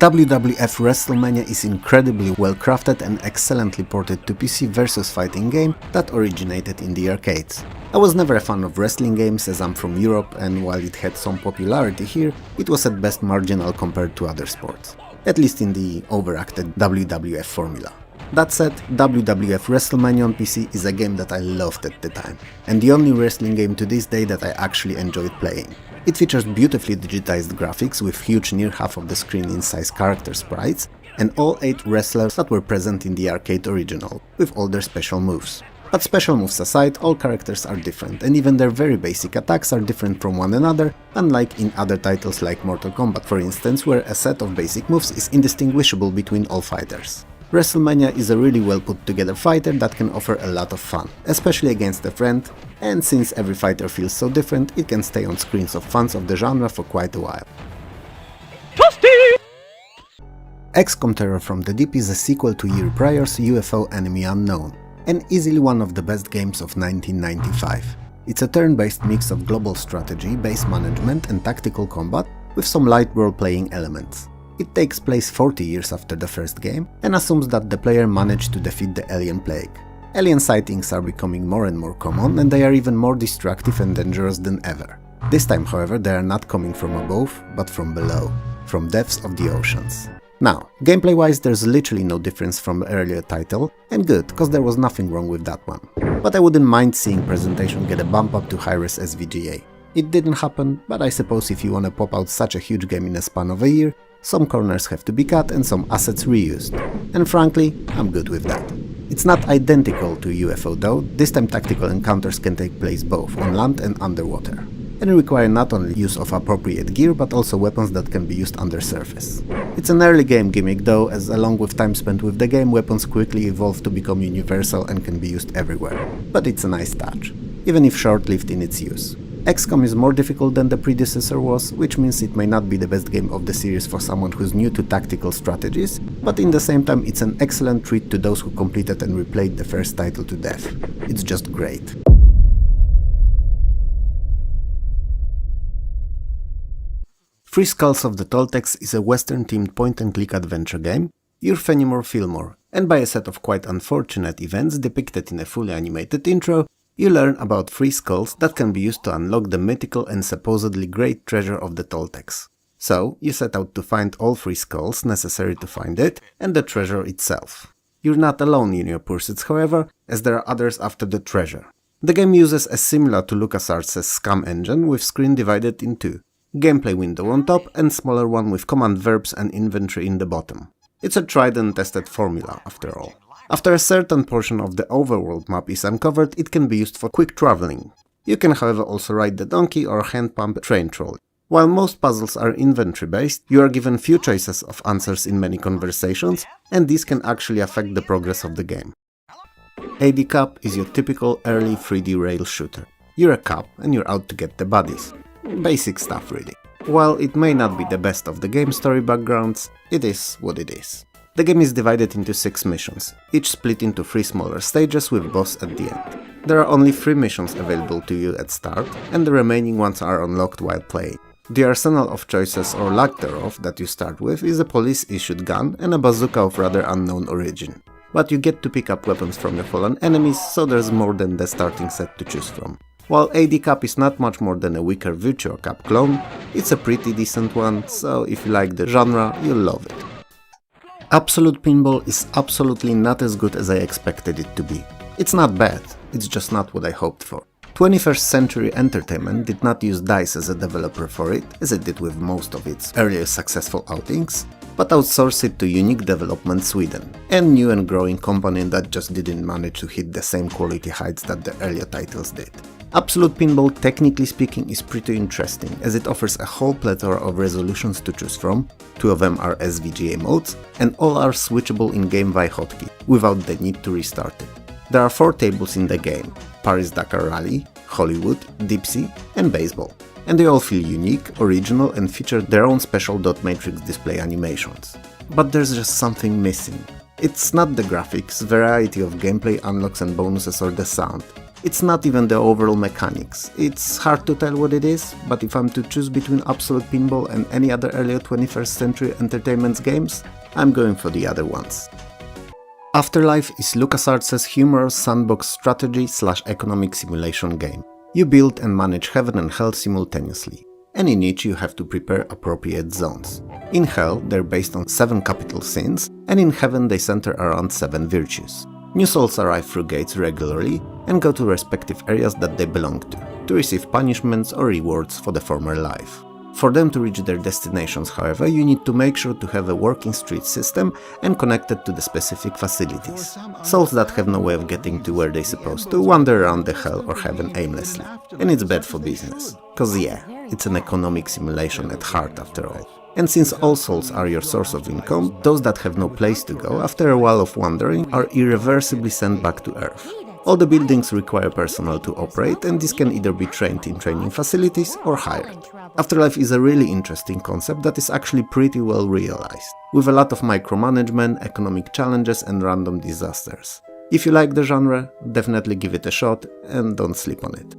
WWF WrestleMania is incredibly well crafted and excellently ported to PC versus fighting game that originated in the arcades. I was never a fan of wrestling games as I'm from Europe, and while it had some popularity here, it was at best marginal compared to other sports, at least in the overacted WWF formula. That said, WWF WrestleMania on PC is a game that I loved at the time, and the only wrestling game to this day that I actually enjoyed playing. It features beautifully digitized graphics with huge near half of the screen in size character sprites, and all 8 wrestlers that were present in the arcade original, with all their special moves. But special moves aside, all characters are different, and even their very basic attacks are different from one another, unlike in other titles like Mortal Kombat for instance, where a set of basic moves is indistinguishable between all fighters. WrestleMania is a really well put together fighter that can offer a lot of fun, especially against a friend, and since every fighter feels so different, it can stay on screens of fans of the genre for quite a while. XCOM Terror from the Deep is a sequel to year prior's UFO Enemy Unknown, and easily one of the best games of 1995. It's a turn-based mix of global strategy, base management and tactical combat, with some light role-playing elements. It takes place 40 years after the first game, and assumes that the player managed to defeat the alien plague. Alien sightings are becoming more and more common, and they are even more destructive and dangerous than ever. This time, however, they are not coming from above, but from below, from depths of the oceans. Now, gameplay-wise there's literally no difference from the earlier title, and good, cause there was nothing wrong with that one. But I wouldn't mind seeing presentation get a bump up to high-res SVGA. It didn't happen, but I suppose if you wanna pop out such a huge game in a span of a year, some corners have to be cut and some assets reused. And frankly, I'm good with that. It's not identical to UFO though, this time tactical encounters can take place both on land and underwater, and require not only use of appropriate gear but also weapons that can be used under surface. It's an early game gimmick though, as along with time spent with the game, weapons quickly evolve to become universal and can be used everywhere. But it's a nice touch, even if short-lived in its use. XCOM is more difficult than the predecessor was, which means it may not be the best game of the series for someone who's new to tactical strategies, but in the same time it's an excellent treat to those who completed and replayed the first title to death. It's just great. Three Skulls of the Toltecs is a western-themed point-and-click adventure game, You're Fenimore Fillmore, and by a set of quite unfortunate events depicted in a fully animated intro, you learn about 3 skulls that can be used to unlock the mythical and supposedly great treasure of the Toltecs. So, you set out to find all 3 skulls necessary to find it, and the treasure itself. You're not alone in your pursuits, however, as there are others after the treasure. The game uses a similar to LucasArts' Scum engine with screen divided in 2. Gameplay window on top and smaller one with command verbs and inventory in the bottom. It's a tried and tested formula, after all. After a certain portion of the overworld map is uncovered, it can be used for quick traveling. You can however also ride the donkey or hand pump train trolley. While most puzzles are inventory based, you are given few choices of answers in many conversations, and these can actually affect the progress of the game. AD Cup is your typical early 3D rail shooter. You're a cop and you're out to get the buddies. Basic stuff really. While it may not be the best of the game story backgrounds, it is what it is. The game is divided into 6 missions, each split into 3 smaller stages with boss at the end. There are only 3 missions available to you at start, and the remaining ones are unlocked while playing. The arsenal of choices or lack thereof that you start with is a police-issued gun and a bazooka of rather unknown origin. But you get to pick up weapons from your fallen enemies, so there's more than the starting set to choose from. While AD Cup is not much more than a weaker Virtua Cop clone, it's a pretty decent one, so if you like the genre, you'll love it. Absolute Pinball is absolutely not as good as I expected it to be. It's not bad, it's just not what I hoped for. 21st Century Entertainment did not use DICE as a developer for it, as it did with most of its earlier successful outings, but outsourced it to Unique Development Sweden, a new and growing company that just didn't manage to hit the same quality heights that the earlier titles did. Absolute Pinball, technically speaking, is pretty interesting, as it offers a whole plethora of resolutions to choose from, 2 of them are SVGA modes, and all are switchable in-game via hotkey, without the need to restart it. There are 4 tables in the game: Paris-Dakar Rally, Hollywood, Deep Sea, and Baseball, and they all feel unique, original, and feature their own special dot matrix display animations. But there's just something missing. It's not the graphics, variety of gameplay unlocks and bonuses, or the sound. It's not even the overall mechanics. It's hard to tell what it is, but if I'm to choose between Absolute Pinball and any other earlier 21st century entertainment games, I'm going for the other ones. Afterlife is LucasArts' humorous sandbox strategy/economic simulation game. You build and manage heaven and hell simultaneously, and in each you have to prepare appropriate zones. In hell, they're based on 7 capital sins, and in heaven they center around 7 virtues. New souls arrive through gates regularly and go to respective areas that they belong to receive punishments or rewards for the former life. For them to reach their destinations, however, you need to make sure to have a working street system and connect it to the specific facilities. Souls that have no way of getting to where they're supposed to wander around the hell or heaven aimlessly. And it's bad for business. Cause yeah, it's an economic simulation at heart after all. And since all souls are your source of income, those that have no place to go after a while of wandering are irreversibly sent back to Earth. All the buildings require personnel to operate, and this can either be trained in training facilities or hired. Afterlife is a really interesting concept that is actually pretty well realized, with a lot of micromanagement, economic challenges and random disasters. If you like the genre, definitely give it a shot and don't sleep on it.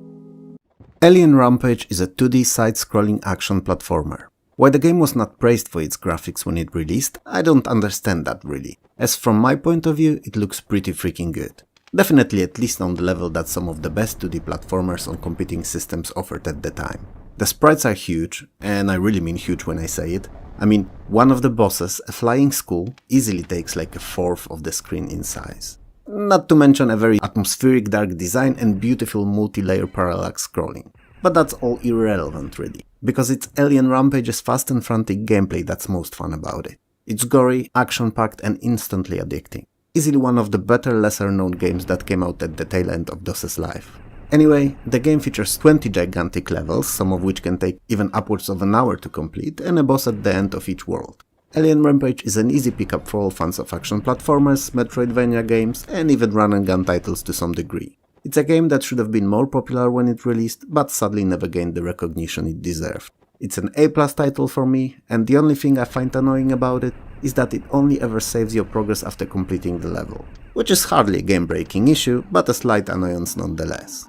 Alien Rampage is a 2D side-scrolling action platformer. While the game was not praised for its graphics when it released, I don't understand that really, as from my point of view it looks pretty freaking good. Definitely at least on the level that some of the best 2D platformers on competing systems offered at the time. The sprites are huge, and I really mean huge when I say it. I mean, one of the bosses, a flying skull, easily takes like a fourth of the screen in size. Not to mention a very atmospheric dark design and beautiful multi-layer parallax scrolling. But that's all irrelevant really, because it's Alien Rampage's fast and frantic gameplay that's most fun about it. It's gory, action-packed and instantly addicting. Easily one of the better lesser-known games that came out at the tail end of DOS's life. Anyway, the game features 20 gigantic levels, some of which can take even upwards of an hour to complete, and a boss at the end of each world. Alien Rampage is an easy pickup for all fans of action platformers, Metroidvania games, and even run-and-gun titles to some degree. It's a game that should have been more popular when it released, but sadly never gained the recognition it deserved. It's an A+ title for me, and the only thing I find annoying about it is that it only ever saves your progress after completing the level, which is hardly a game-breaking issue, but a slight annoyance nonetheless.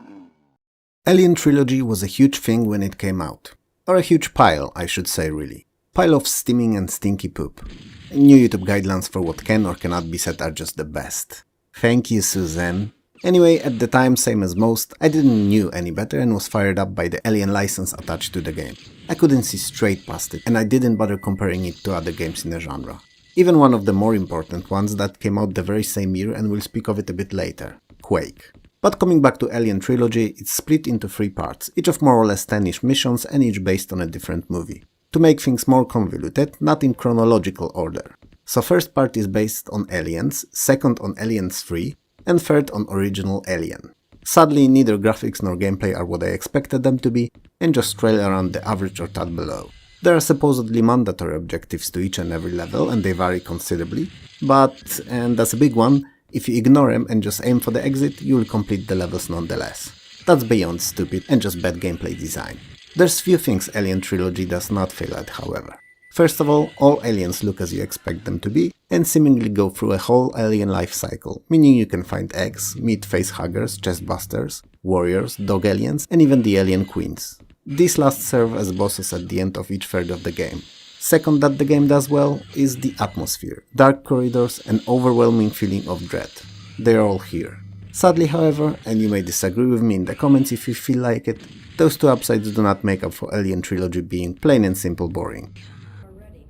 Alien Trilogy was a huge thing when it came out. Or a huge pile, I should say really. Pile of steaming and stinky poop. New YouTube guidelines for what can or cannot be said are just the best. Thank you, Suzanne. Anyway, at the time, same as most, I didn't know any better and was fired up by the Alien license attached to the game. I couldn't see straight past it, and I didn't bother comparing it to other games in the genre. Even one of the more important ones that came out the very same year, and we'll speak of it a bit later, Quake. But coming back to Alien Trilogy, it's split into 3 parts, each of more or less 10-ish missions and each based on a different movie. To make things more convoluted, not in chronological order. So first part is based on Aliens, second on Aliens 3, and third on original Alien. Sadly, neither graphics nor gameplay are what I expected them to be, and just trail around the average or tad below. There are supposedly mandatory objectives to each and every level, and they vary considerably, but, and that's a big one, if you ignore them and just aim for the exit, you'll complete the levels nonetheless. That's beyond stupid and just bad gameplay design. There's few things Alien Trilogy does not fail at, however. First of all aliens look as you expect them to be, and seemingly go through a whole alien life cycle, meaning you can find eggs, meet facehuggers, chestbusters, warriors, dog aliens, and even the alien queens. These last serve as bosses at the end of each third of the game. Second that the game does well is the atmosphere, dark corridors and overwhelming feeling of dread. They're all here. Sadly, however, and you may disagree with me in the comments if you feel like it, those two upsides do not make up for Alien Trilogy being plain and simple boring.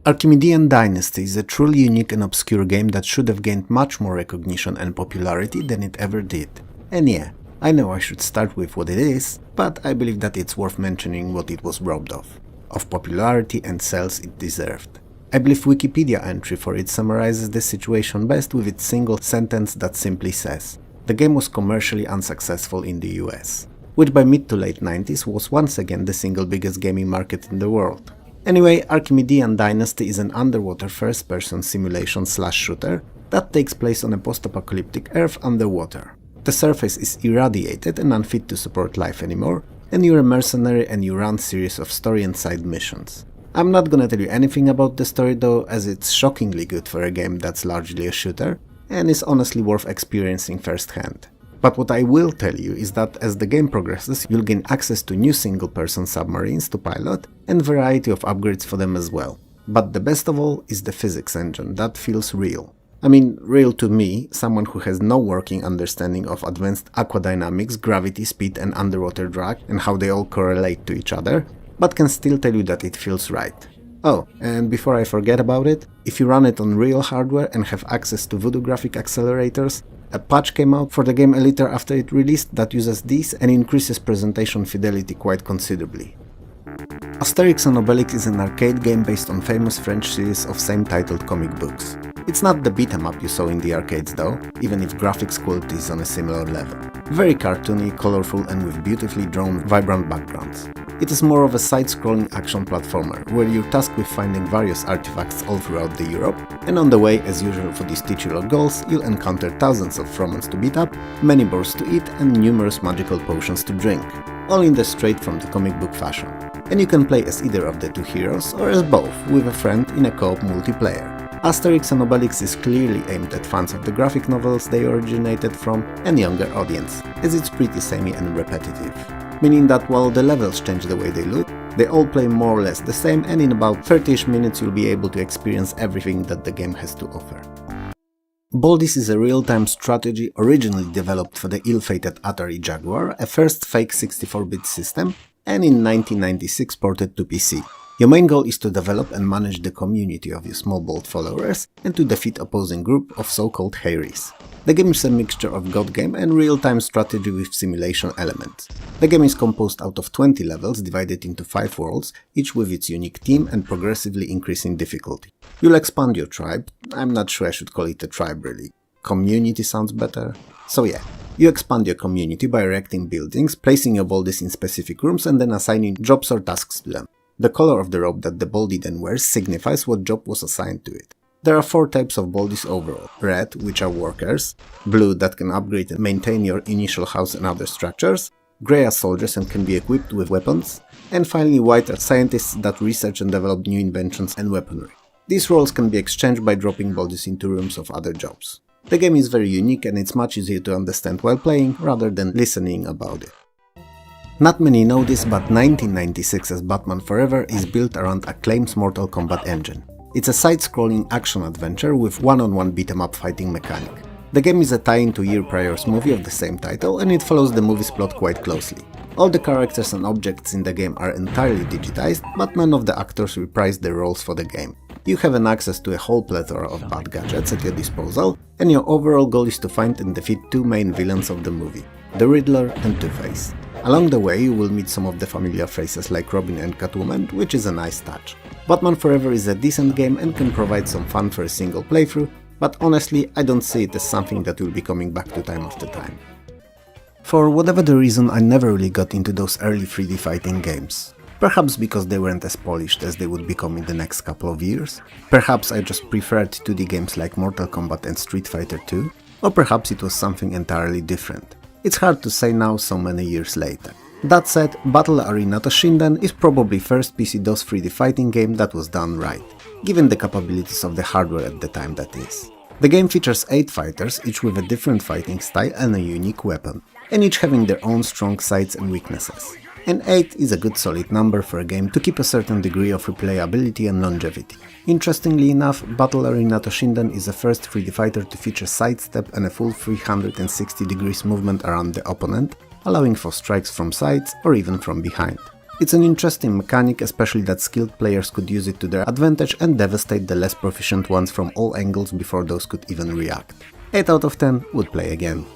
Archimedean Dynasty is a truly unique and obscure game that should have gained much more recognition and popularity than it ever did. And yeah, I know I should start with what it is, but I believe that it's worth mentioning what it was robbed of popularity and sales it deserved. I believe Wikipedia entry for it summarizes this situation best with its single sentence that simply says, "The game was commercially unsuccessful in the US," which by mid to late 90s was once again the single biggest gaming market in the world. Anyway, Archimedean Dynasty is an underwater first-person simulation/shooter that takes place on a post-apocalyptic Earth underwater. The surface is irradiated and unfit to support life anymore, and you're a mercenary and you run a series of story and side missions. I'm not gonna tell you anything about the story though, as it's shockingly good for a game that's largely a shooter, and is honestly worth experiencing firsthand. But what I will tell you is that as the game progresses, you'll gain access to new single-person submarines to pilot, and variety of upgrades for them as well. But the best of all is the physics engine, that feels real. I mean, real to me, someone who has no working understanding of advanced aquadynamics, gravity, speed and underwater drag and how they all correlate to each other, but can still tell you that it feels right. Oh, and before I forget about it, if you run it on real hardware and have access to Voodoo graphic accelerators, a patch came out for the game a little after it released that uses these and increases presentation fidelity quite considerably. Asterix and Obelix is an arcade game based on famous French series of same-titled comic books. It's not the beat-em-up you saw in the arcades though, even if graphics quality is on a similar level. Very cartoony, colorful and with beautifully drawn, vibrant backgrounds. It is more of a side-scrolling action platformer, where you're tasked with finding various artifacts all throughout the Europe, and on the way, as usual for these titular goals, you'll encounter thousands of fromans to beat up, many boars to eat and numerous magical potions to drink, all in the straight from the comic book fashion. And you can play as either of the two heroes, or as both, with a friend in a co-op multiplayer. Asterix and Obelix is clearly aimed at fans of the graphic novels they originated from and younger audience, as it's pretty samey and repetitive. Meaning that while the levels change the way they look, they all play more or less the same, and in about 30ish minutes you'll be able to experience everything that the game has to offer. Baldies is a real-time strategy originally developed for the ill-fated Atari Jaguar, a first fake 64-bit system, and in 1996 ported to PC. Your main goal is to develop and manage the community of your small bold followers and to defeat opposing group of so-called Harrys. The game is a mixture of god game and real-time strategy with simulation elements. The game is composed out of 20 levels divided into 5 worlds, each with its unique theme and progressively increasing difficulty. You'll expand your tribe. I'm not sure I should call it a tribe really. Community sounds better. So yeah, you expand your community by erecting buildings, placing your baldies in specific rooms and then assigning jobs or tasks to them. The color of the robe that the baldie then wears signifies what job was assigned to it. There are 4 types of baldies overall: red, which are workers, blue, that can upgrade and maintain your initial house and other structures, grey are soldiers and can be equipped with weapons, and finally white are scientists that research and develop new inventions and weaponry. These roles can be exchanged by dropping baldies into rooms of other jobs. The game is very unique and it's much easier to understand while playing rather than listening about it. Not many know this, but 1996's Batman Forever is built around Acclaim's Mortal Kombat engine. It's a side-scrolling action-adventure with one-on-one beat-em-up fighting mechanic. The game is a tie-in to year prior's movie of the same title, and it follows the movie's plot quite closely. All the characters and objects in the game are entirely digitized, but none of the actors reprise their roles for the game. You have an access to a whole plethora of bad gadgets at your disposal, and your overall goal is to find and defeat 2 main villains of the movie, the Riddler and Two-Face. Along the way you will meet some of the familiar faces like Robin and Catwoman, which is a nice touch. Batman Forever is a decent game and can provide some fun for a single playthrough, but honestly I don't see it as something that will be coming back to time after time. For whatever the reason, I never really got into those early 3D fighting games. Perhaps because they weren't as polished as they would become in the next couple of years, perhaps I just preferred 2D games like Mortal Kombat and Street Fighter 2, or perhaps it was something entirely different. It's hard to say now so many years later. That said, Battle Arena Toshinden is probably first PC-DOS 3D fighting game that was done right, given the capabilities of the hardware at the time that is. The game features 8 fighters, each with a different fighting style and a unique weapon, and each having their own strong sides and weaknesses. And 8 is a good solid number for a game to keep a certain degree of replayability and longevity. Interestingly enough, Battle Arena Toshinden is the first 3D fighter to feature sidestep and a full 360 degrees movement around the opponent, allowing for strikes from sides or even from behind. It's an interesting mechanic, especially that skilled players could use it to their advantage and devastate the less proficient ones from all angles before those could even react. 8 out of 10 would play again.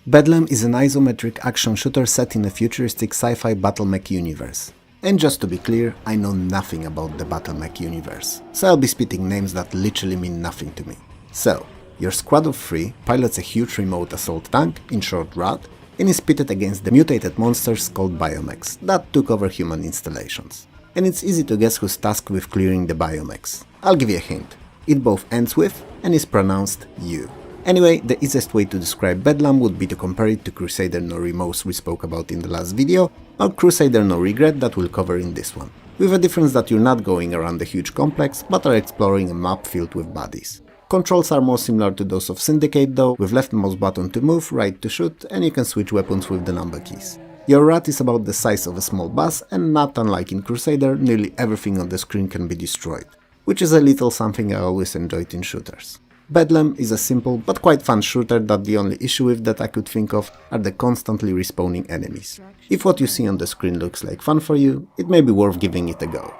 Bedlam is an isometric action shooter set in a futuristic sci-fi battle mech universe. And just to be clear, I know nothing about the battle mech universe, so I'll be spitting names that literally mean nothing to me. So, your squad of 3 pilots a huge remote assault tank, in short RAT, and is pitted against the mutated monsters called biomechs that took over human installations. And it's easy to guess who's tasked with clearing the biomechs. I'll give you a hint. It both ends with and is pronounced you. Anyway, the easiest way to describe Bedlam would be to compare it to Crusader No Remorse we spoke about in the last video, or Crusader No Regret that we'll cover in this one, with the difference that you're not going around the huge complex, but are exploring a map filled with bodies. Controls are more similar to those of Syndicate though, with left mouse button to move, right to shoot, and you can switch weapons with the number keys. Your RAT is about the size of a small bus, and not unlike in Crusader, nearly everything on the screen can be destroyed, which is a little something I always enjoyed in shooters. Bedlam is a simple but quite fun shooter that the only issue with that I could think of are the constantly respawning enemies. If what you see on the screen looks like fun for you, it may be worth giving it a go.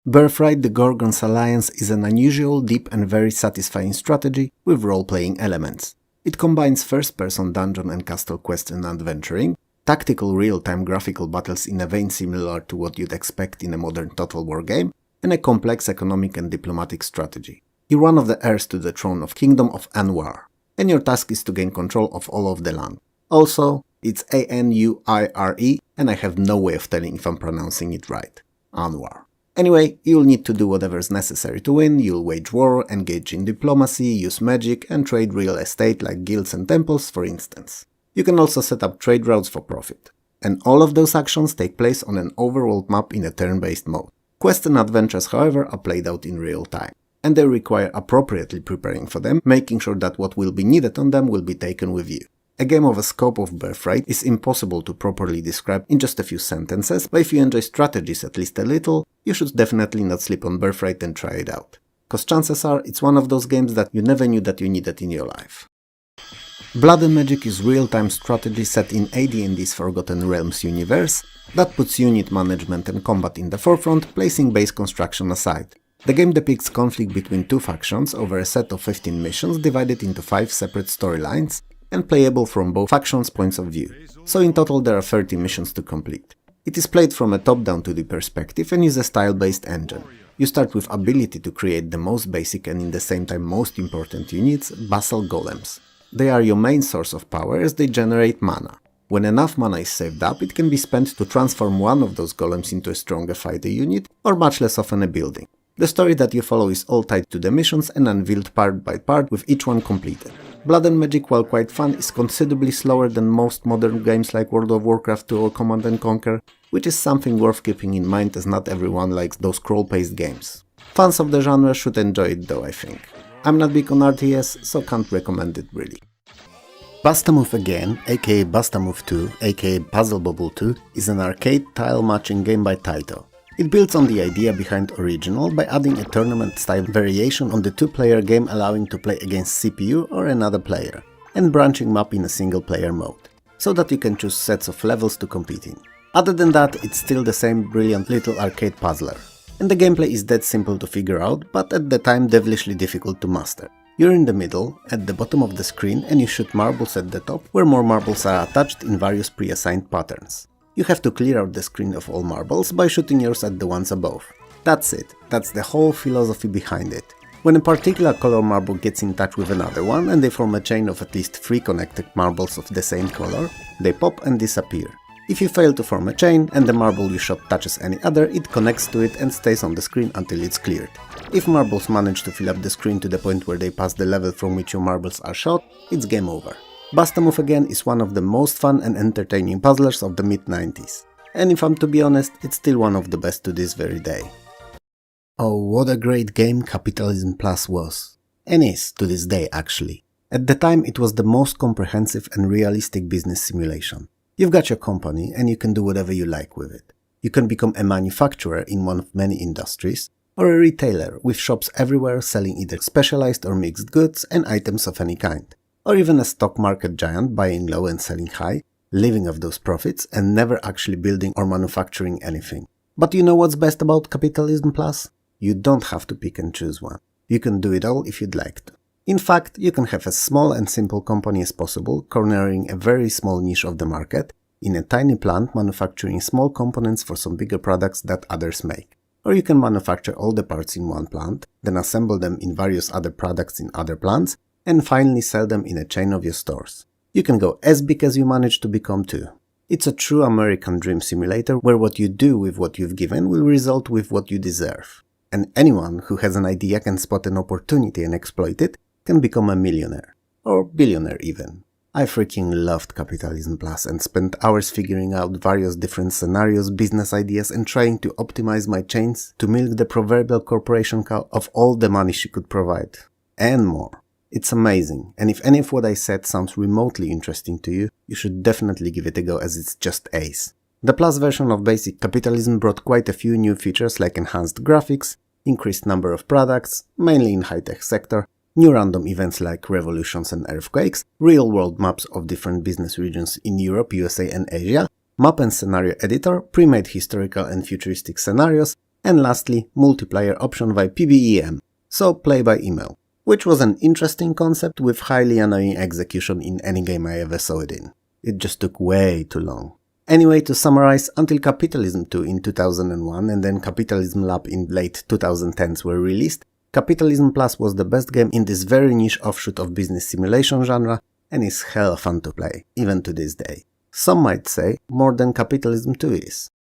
Birthright the Gorgon's Alliance is an unusual, deep and very satisfying strategy with role-playing elements. It combines first-person dungeon and castle quests and adventuring, tactical real-time graphical battles in a vein similar to what you'd expect in a modern Total War game, and a complex economic and diplomatic strategy. You're one of the heirs to the throne of Kingdom of Anwar, and your task is to gain control of all of the land. Also, it's Anuire, and I have no way of telling if I'm pronouncing it right. Anwar. Anyway, you'll need to do whatever's necessary to win, you'll wage war, engage in diplomacy, use magic, and trade real estate like guilds and temples, for instance. You can also set up trade routes for profit. And all of those actions take place on an overworld map in a turn-based mode. Quests and adventures, however, are played out in real time, and they require appropriately preparing for them, making sure that what will be needed on them will be taken with you. A game of a scope of Birthright is impossible to properly describe in just a few sentences, but if you enjoy strategies at least a little, you should definitely not sleep on Birthright and try it out. Cause chances are it's one of those games that you never knew that you needed in your life. Blood and Magic is real-time strategy set in AD&D's Forgotten Realms universe that puts unit management and combat in the forefront, placing base construction aside. The game depicts conflict between two factions over a set of 15 missions divided into 5 separate storylines, and playable from both factions' points of view, so in total there are 30 missions to complete. It is played from a top-down 2D perspective and is a style-based engine. You start with ability to create the most basic and in the same time most important units, Basal Golems. They are your main source of power as they generate mana. When enough mana is saved up, it can be spent to transform one of those golems into a stronger fighter unit, or much less often a building. The story that you follow is all tied to the missions and unveiled part by part with each one completed. Blood and Magic, while quite fun, is considerably slower than most modern games like World of Warcraft 2 or Command & Conquer, which is something worth keeping in mind as not everyone likes those scroll-paced games. Fans of the genre should enjoy it though, I think. I'm not big on RTS, so can't recommend it really. Basta Move Again, aka Basta Move 2, aka Puzzle Bobble 2, is an arcade tile matching game by Taito. It builds on the idea behind Original by adding a tournament-style variation on the two-player game allowing to play against CPU or another player, and branching map in a single-player mode, so that you can choose sets of levels to compete in. Other than that, it's still the same brilliant little arcade puzzler. And the gameplay is that simple to figure out, but at the time devilishly difficult to master. You're in the middle, at the bottom of the screen, and you shoot marbles at the top, where more marbles are attached in various pre-assigned patterns. You have to clear out the screen of all marbles by shooting yours at the ones above. That's it, that's the whole philosophy behind it. When a particular color marble gets in touch with another one and they form a chain of at least 3 connected marbles of the same color, they pop and disappear. If you fail to form a chain and the marble you shot touches any other, it connects to it and stays on the screen until it's cleared. If marbles manage to fill up the screen to the point where they pass the level from which your marbles are shot, it's game over. Basta Move Again is one of the most fun and entertaining puzzlers of the mid-90s. And if I'm to be honest, it's still one of the best to this very day. Oh, what a great game Capitalism Plus was. And is to this day actually. At the time it was the most comprehensive and realistic business simulation. You've got your company and you can do whatever you like with it. You can become a manufacturer in one of many industries, or a retailer with shops everywhere selling either specialized or mixed goods and items of any kind. Or even a stock market giant buying low and selling high, living off those profits and never actually building or manufacturing anything. But you know what's best about Capitalism Plus? You don't have to pick and choose one. You can do it all if you'd like to. In fact, you can have as small and simple company as possible, cornering a very small niche of the market, in a tiny plant manufacturing small components for some bigger products that others make. Or you can manufacture all the parts in one plant, then assemble them in various other products in other plants, and finally sell them in a chain of your stores. You can go as big as you manage to become too. It's a true American dream simulator where what you do with what you've given will result with what you deserve. And anyone who has an idea can spot an opportunity and exploit it, can become a millionaire. Or billionaire even. I freaking loved Capitalism Plus and spent hours figuring out various different scenarios, business ideas, and trying to optimize my chains to milk the proverbial corporation cow of all the money she could provide. And more. It's amazing, and if any of what I said sounds remotely interesting to you, you should definitely give it a go as it's just ace. The Plus version of Basic Capitalism brought quite a few new features like enhanced graphics, increased number of products, mainly in high-tech sector, new random events like revolutions and earthquakes, real-world maps of different business regions in Europe, USA and Asia, map and scenario editor, pre-made historical and futuristic scenarios, and lastly, multiplayer option via PBEM, so play by email, which was an interesting concept with highly annoying execution in any game I ever saw it in. It just took way too long. Anyway, to summarize, until Capitalism 2 in 2001 and then Capitalism Lab in late 2010s were released, Capitalism Plus was the best game in this very niche offshoot of business simulation genre and is hell fun to play, even to this day. Some might say more than Capitalism 2 is.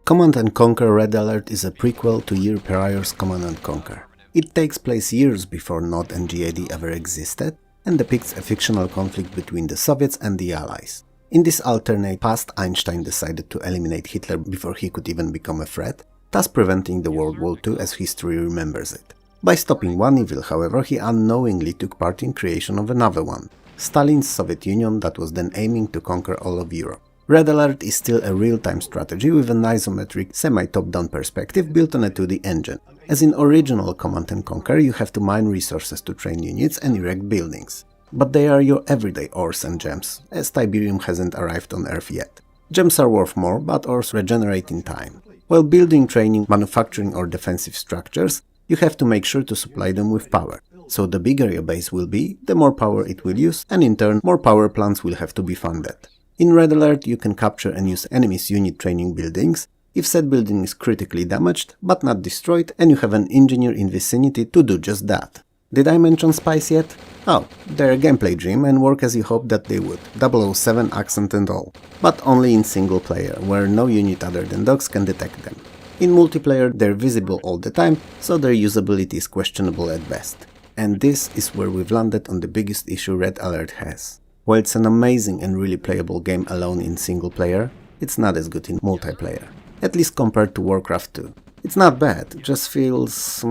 Command & Conquer Red Alert is a prequel to year prior's Command & Conquer. It takes place years before NOD and GAD ever existed and depicts a fictional conflict between the Soviets and the Allies. In this alternate past, Einstein decided to eliminate Hitler before he could even become a threat, thus preventing the World War II as history remembers it. By stopping one evil, however, he unknowingly took part in creation of another one, Stalin's Soviet Union that was then aiming to conquer all of Europe. Red Alert is still a real-time strategy with an isometric, semi-top-down perspective built on a 2D engine. As in original Command & Conquer, you have to mine resources to train units and erect buildings. But they are your everyday ores and gems, as Tiberium hasn't arrived on Earth yet. Gems are worth more, but ores regenerate in time. While building, training, manufacturing or defensive structures, you have to make sure to supply them with power. So the bigger your base will be, the more power it will use, and in turn, more power plants will have to be funded. In Red Alert, you can capture and use enemies' unit training buildings, if said building is critically damaged, but not destroyed, and you have an engineer in vicinity to do just that. Did I mention spies yet? Oh, they're a gameplay dream and work as you hoped that they would, 007 accent and all. But only in single player, where no unit other than dogs can detect them. In multiplayer, they're visible all the time, so their usability is questionable at best. And this is where we've landed on the biggest issue Red Alert has. While it's an amazing and really playable game alone in single player, it's not as good in multiplayer. At least compared to Warcraft 2. It's not bad, just feels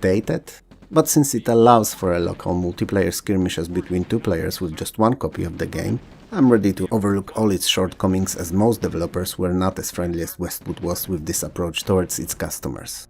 dated. But since it allows for a local multiplayer skirmishes between two players with just one copy of the game, I'm ready to overlook all its shortcomings as most developers were not as friendly as Westwood was with this approach towards its customers.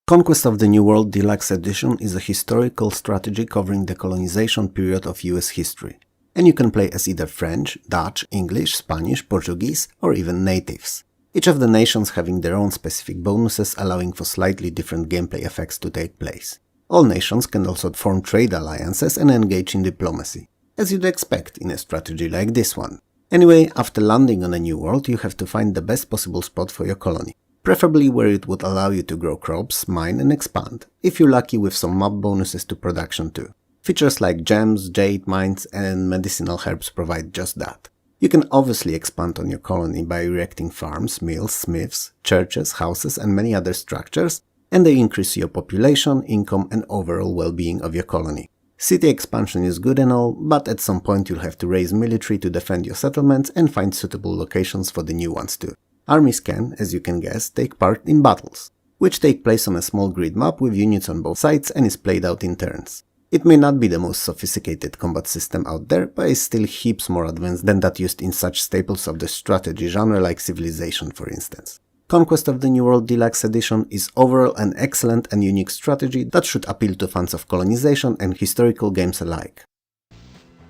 Conquest of the New World Deluxe Edition is a historical strategy covering the colonization period of US history, and you can play as either French, Dutch, English, Spanish, Portuguese, or even natives. Each of the nations having their own specific bonuses allowing for slightly different gameplay effects to take place. All nations can also form trade alliances and engage in diplomacy, as you'd expect in a strategy like this one. Anyway, after landing on a new world, you have to find the best possible spot for your colony, preferably where it would allow you to grow crops, mine and expand, if you're lucky with some map bonuses to production too. Features like gems, jade mines and medicinal herbs provide just that. You can obviously expand on your colony by erecting farms, mills, smiths, churches, houses and many other structures, and they increase your population, income and overall well-being of your colony. City expansion is good and all, but at some point you'll have to raise military to defend your settlements and find suitable locations for the new ones too. Armies can, as you can guess, take part in battles, which take place on a small grid map with units on both sides and is played out in turns. It may not be the most sophisticated combat system out there, but is still heaps more advanced than that used in such staples of the strategy genre like Civilization for instance. Conquest of the New World Deluxe Edition is overall an excellent and unique strategy that should appeal to fans of colonization and historical games alike.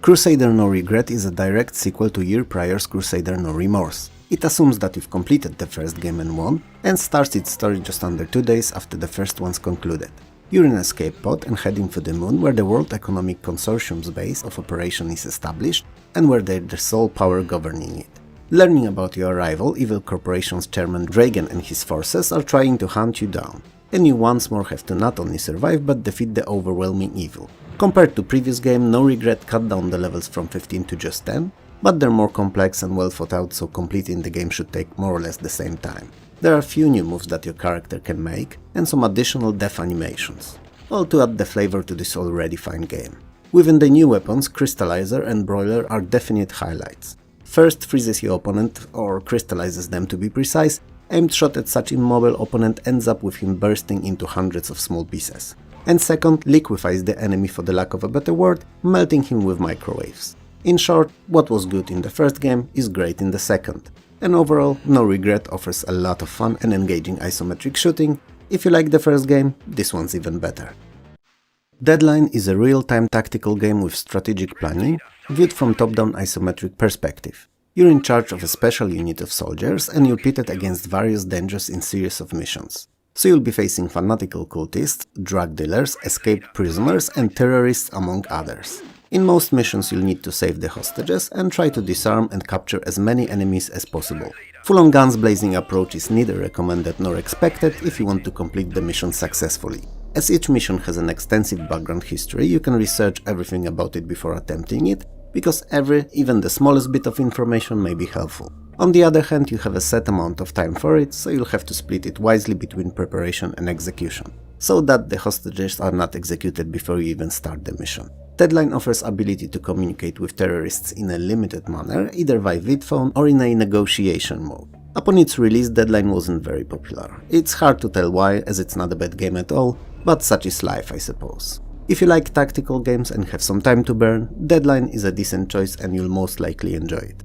Crusader No Regret is a direct sequel to year prior's Crusader No Remorse. It assumes that you've completed the first game and won, and starts its story just under 2 days after the first one's concluded. You're in an escape pod and heading for the moon where the World Economic Consortium's base of operation is established and where there's the sole power governing it. Learning about your rival, Evil Corporation's chairman Dragon and his forces are trying to hunt you down, and you once more have to not only survive but defeat the overwhelming evil. Compared to previous game, No Regret cut down the levels from 15 to just 10, but they're more complex and well thought out, so completing the game should take more or less the same time. There are a few new moves that your character can make, and some additional death animations, all to add the flavor to this already fine game. Within the new weapons, Crystallizer and Broiler are definite highlights. First freezes your opponent, or crystallizes them to be precise. Aimed shot at such immobile opponent ends up with him bursting into hundreds of small pieces. And second, liquefies the enemy, for the lack of a better word, melting him with microwaves. In short, what was good in the first game is great in the second. And overall, No Regret offers a lot of fun and engaging isometric shooting. If you like the first game, this one's even better. Deadline is a real-time tactical game with strategic planning, viewed from top-down isometric perspective. You're in charge of a special unit of soldiers and you're pitted against various dangers in series of missions. So you'll be facing fanatical cultists, drug dealers, escaped prisoners and terrorists among others. In most missions you'll need to save the hostages and try to disarm and capture as many enemies as possible. Full-on guns blazing approach is neither recommended nor expected if you want to complete the mission successfully. As each mission has an extensive background history, you can research everything about it before attempting it, because even the smallest bit of information may be helpful. On the other hand, you have a set amount of time for it, so you'll have to split it wisely between preparation and execution, so that the hostages are not executed before you even start the mission. Deadline offers ability to communicate with terrorists in a limited manner, either via vidphone or in a negotiation mode. Upon its release, Deadline wasn't very popular. It's hard to tell why, as it's not a bad game at all, but such is life, I suppose. If you like tactical games and have some time to burn, Deadline is a decent choice and you'll most likely enjoy it.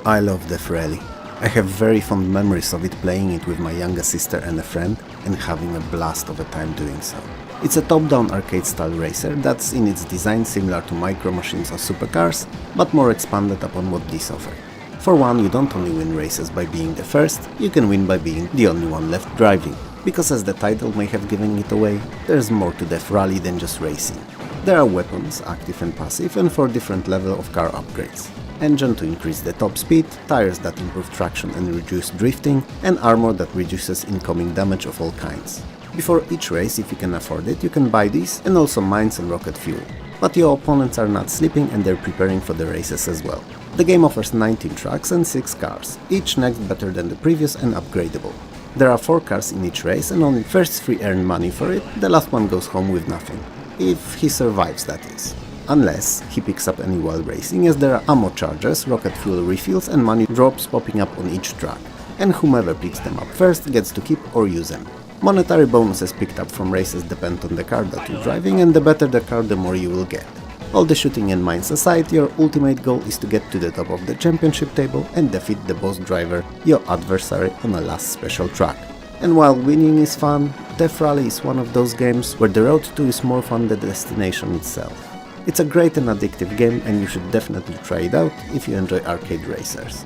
I love Death Rally. I have very fond memories of it, playing it with my younger sister and a friend, and having a blast of a time doing so. It's a top-down arcade-style racer that's in its design similar to Micro Machines or supercars, but more expanded upon what these offer. For one, you don't only win races by being the first, you can win by being the only one left driving. Because as the title may have given it away, there's more to Death Rally than just racing. There are weapons, active and passive, and 4 different levels of car upgrades. Engine to increase the top speed, tires that improve traction and reduce drifting, and armor that reduces incoming damage of all kinds. Before each race, if you can afford it, you can buy these, and also mines and rocket fuel. But your opponents are not sleeping and they're preparing for the races as well. The game offers 19 tracks and 6 cars, each next better than the previous and upgradable. There are 4 cars in each race and only first 3 earn money for it, the last one goes home with nothing. If he survives, that is. Unless he picks up any while racing, as there are ammo charges, rocket fuel refills and money drops popping up on each track, and whomever picks them up first gets to keep or use them. Monetary bonuses picked up from races depend on the car that you're driving, and the better the car, the more you will get. All the shooting and mines aside, your ultimate goal is to get to the top of the championship table and defeat the boss driver, your adversary, on a last special track. And while winning is fun, Death Rally is one of those games where the road to is more fun than the destination itself. It's a great and addictive game, and you should definitely try it out if you enjoy arcade racers.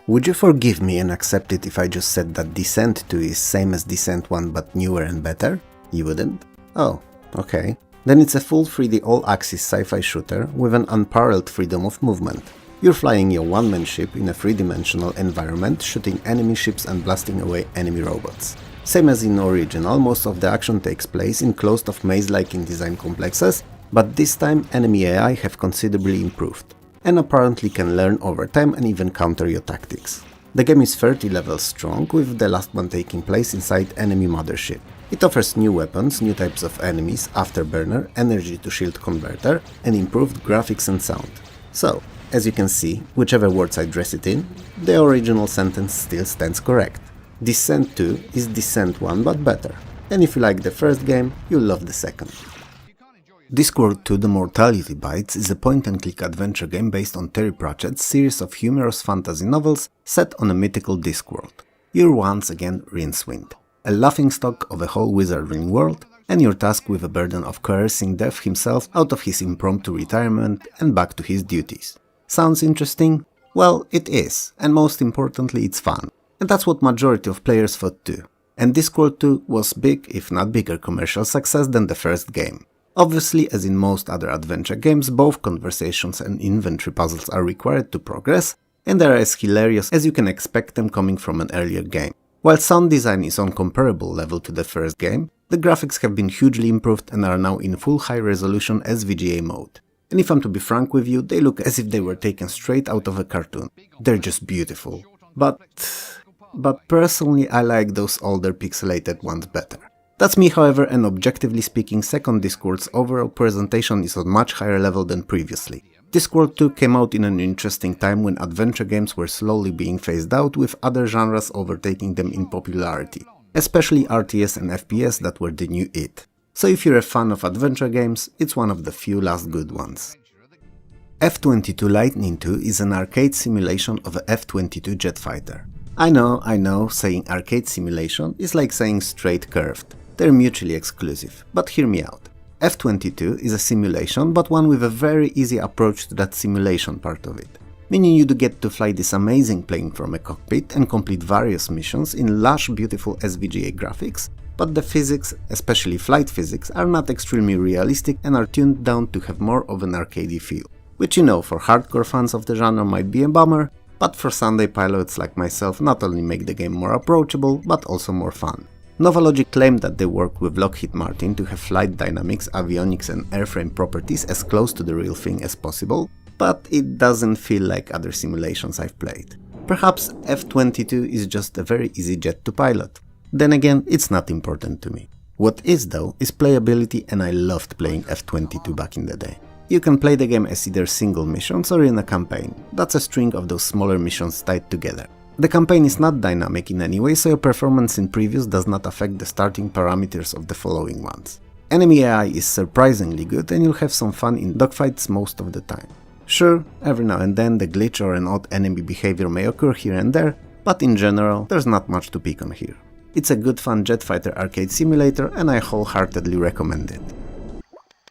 Would you forgive me and accept it if I just said that Descent 2 is same as Descent 1 but newer and better? You wouldn't? Oh, okay. Then it's a full 3D all-axis sci-fi shooter with an unparalleled freedom of movement. You're flying your one-man ship in a 3-dimensional environment, shooting enemy ships and blasting away enemy robots. Same as in original, most of the action takes place in closed-off maze-like in design complexes, but this time enemy AI have considerably improved, and apparently can learn over time and even counter your tactics. The game is 30 levels strong, with the last one taking place inside enemy mothership. It offers new weapons, new types of enemies, afterburner, energy to shield converter, and improved graphics and sound. So, as you can see, whichever words I dress it in, the original sentence still stands correct. Descent 2 is Descent 1 but better, and if you like the first game, you'll love the second. Discworld 2 The Mortality Bites is a point-and-click adventure game based on Terry Pratchett's series of humorous fantasy novels set on a mythical Discworld. You're once again Rincewind, a laughingstock of a whole wizarding world, and you're tasked with the burden of coercing Death himself out of his impromptu retirement and back to his duties. Sounds interesting? Well, it is, and most importantly it's fun. And that's what majority of players thought too. And Discworld 2 was big, if not bigger commercial success than the first game. Obviously, as in most other adventure games, both conversations and inventory puzzles are required to progress, and they are as hilarious as you can expect them coming from an earlier game. While sound design is on comparable level to the first game, the graphics have been hugely improved and are now in full high-resolution SVGA mode. And if I'm to be frank with you, they look as if they were taken straight out of a cartoon. They're just beautiful. But personally I like those older pixelated ones better. That's me, however, and objectively speaking, Second Discworld's overall presentation is on much higher level than previously. Discworld 2 came out in an interesting time when adventure games were slowly being phased out, with other genres overtaking them in popularity, especially RTS and FPS that were the new it. So if you're a fan of adventure games, it's one of the few last good ones. F-22 Lightning II is an arcade simulation of a F-22 jet fighter. I know, saying arcade simulation is like saying straight curved. They're mutually exclusive, but hear me out. F-22 is a simulation, but one with a very easy approach to that simulation part of it. Meaning you do get to fly this amazing plane from a cockpit and complete various missions in lush, beautiful SVGA graphics, but the physics, especially flight physics, are not extremely realistic and are tuned down to have more of an arcadey feel. Which, you know, for hardcore fans of the genre might be a bummer, but for Sunday pilots like myself not only make the game more approachable, but also more fun. Novalogic claimed that they worked with Lockheed Martin to have flight dynamics, avionics and airframe properties as close to the real thing as possible, but it doesn't feel like other simulations I've played. Perhaps F-22 is just a very easy jet to pilot. Then again, it's not important to me. What is though is playability, and I loved playing F-22 back in the day. You can play the game as either single missions or in a campaign. That's a string of those smaller missions tied together. The campaign is not dynamic in any way, so your performance in previews does not affect the starting parameters of the following ones. Enemy AI is surprisingly good, and you'll have some fun in dogfights most of the time. Sure, every now and then the glitch or an odd enemy behavior may occur here and there, but in general there's not much to pick on here. It's a good fun jet fighter arcade simulator, and I wholeheartedly recommend it.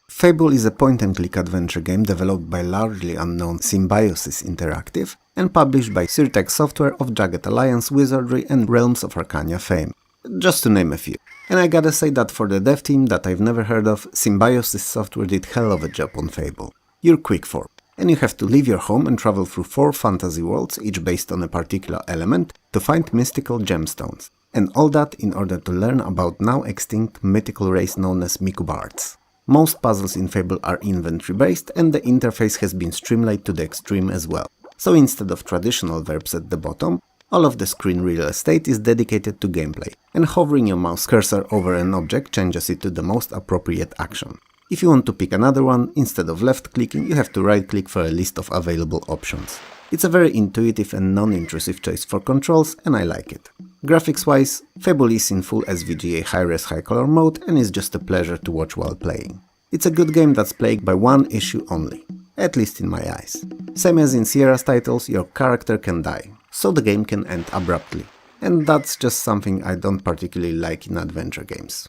Fable is a point-and-click adventure game developed by largely unknown Symbiosis Interactive and published by Sirtex Software of Jagged Alliance, Wizardry and Realms of Arcania fame, just to name a few. And I gotta say that for the dev team that I've never heard of, Symbiosis Software did hell of a job on Fable. You're quick for, and you have to leave your home and travel through 4 fantasy worlds, each based on a particular element, to find mystical gemstones, and all that in order to learn about now extinct mythical race known as Mikubards. Most puzzles in Fable are inventory based, and the interface has been streamlined to the extreme as well. So instead of traditional verbs at the bottom, all of the screen real estate is dedicated to gameplay, and hovering your mouse cursor over an object changes it to the most appropriate action. If you want to pick another one, instead of left clicking, you have to right click for a list of available options. It's a very intuitive and non-intrusive choice for controls, and I like it. Graphics wise, Fable is in full SVGA high-res high-color mode and is just a pleasure to watch while playing. It's a good game that's plagued by one issue only, at least in my eyes. Same as in Sierra's titles, your character can die, so the game can end abruptly. And that's just something I don't particularly like in adventure games.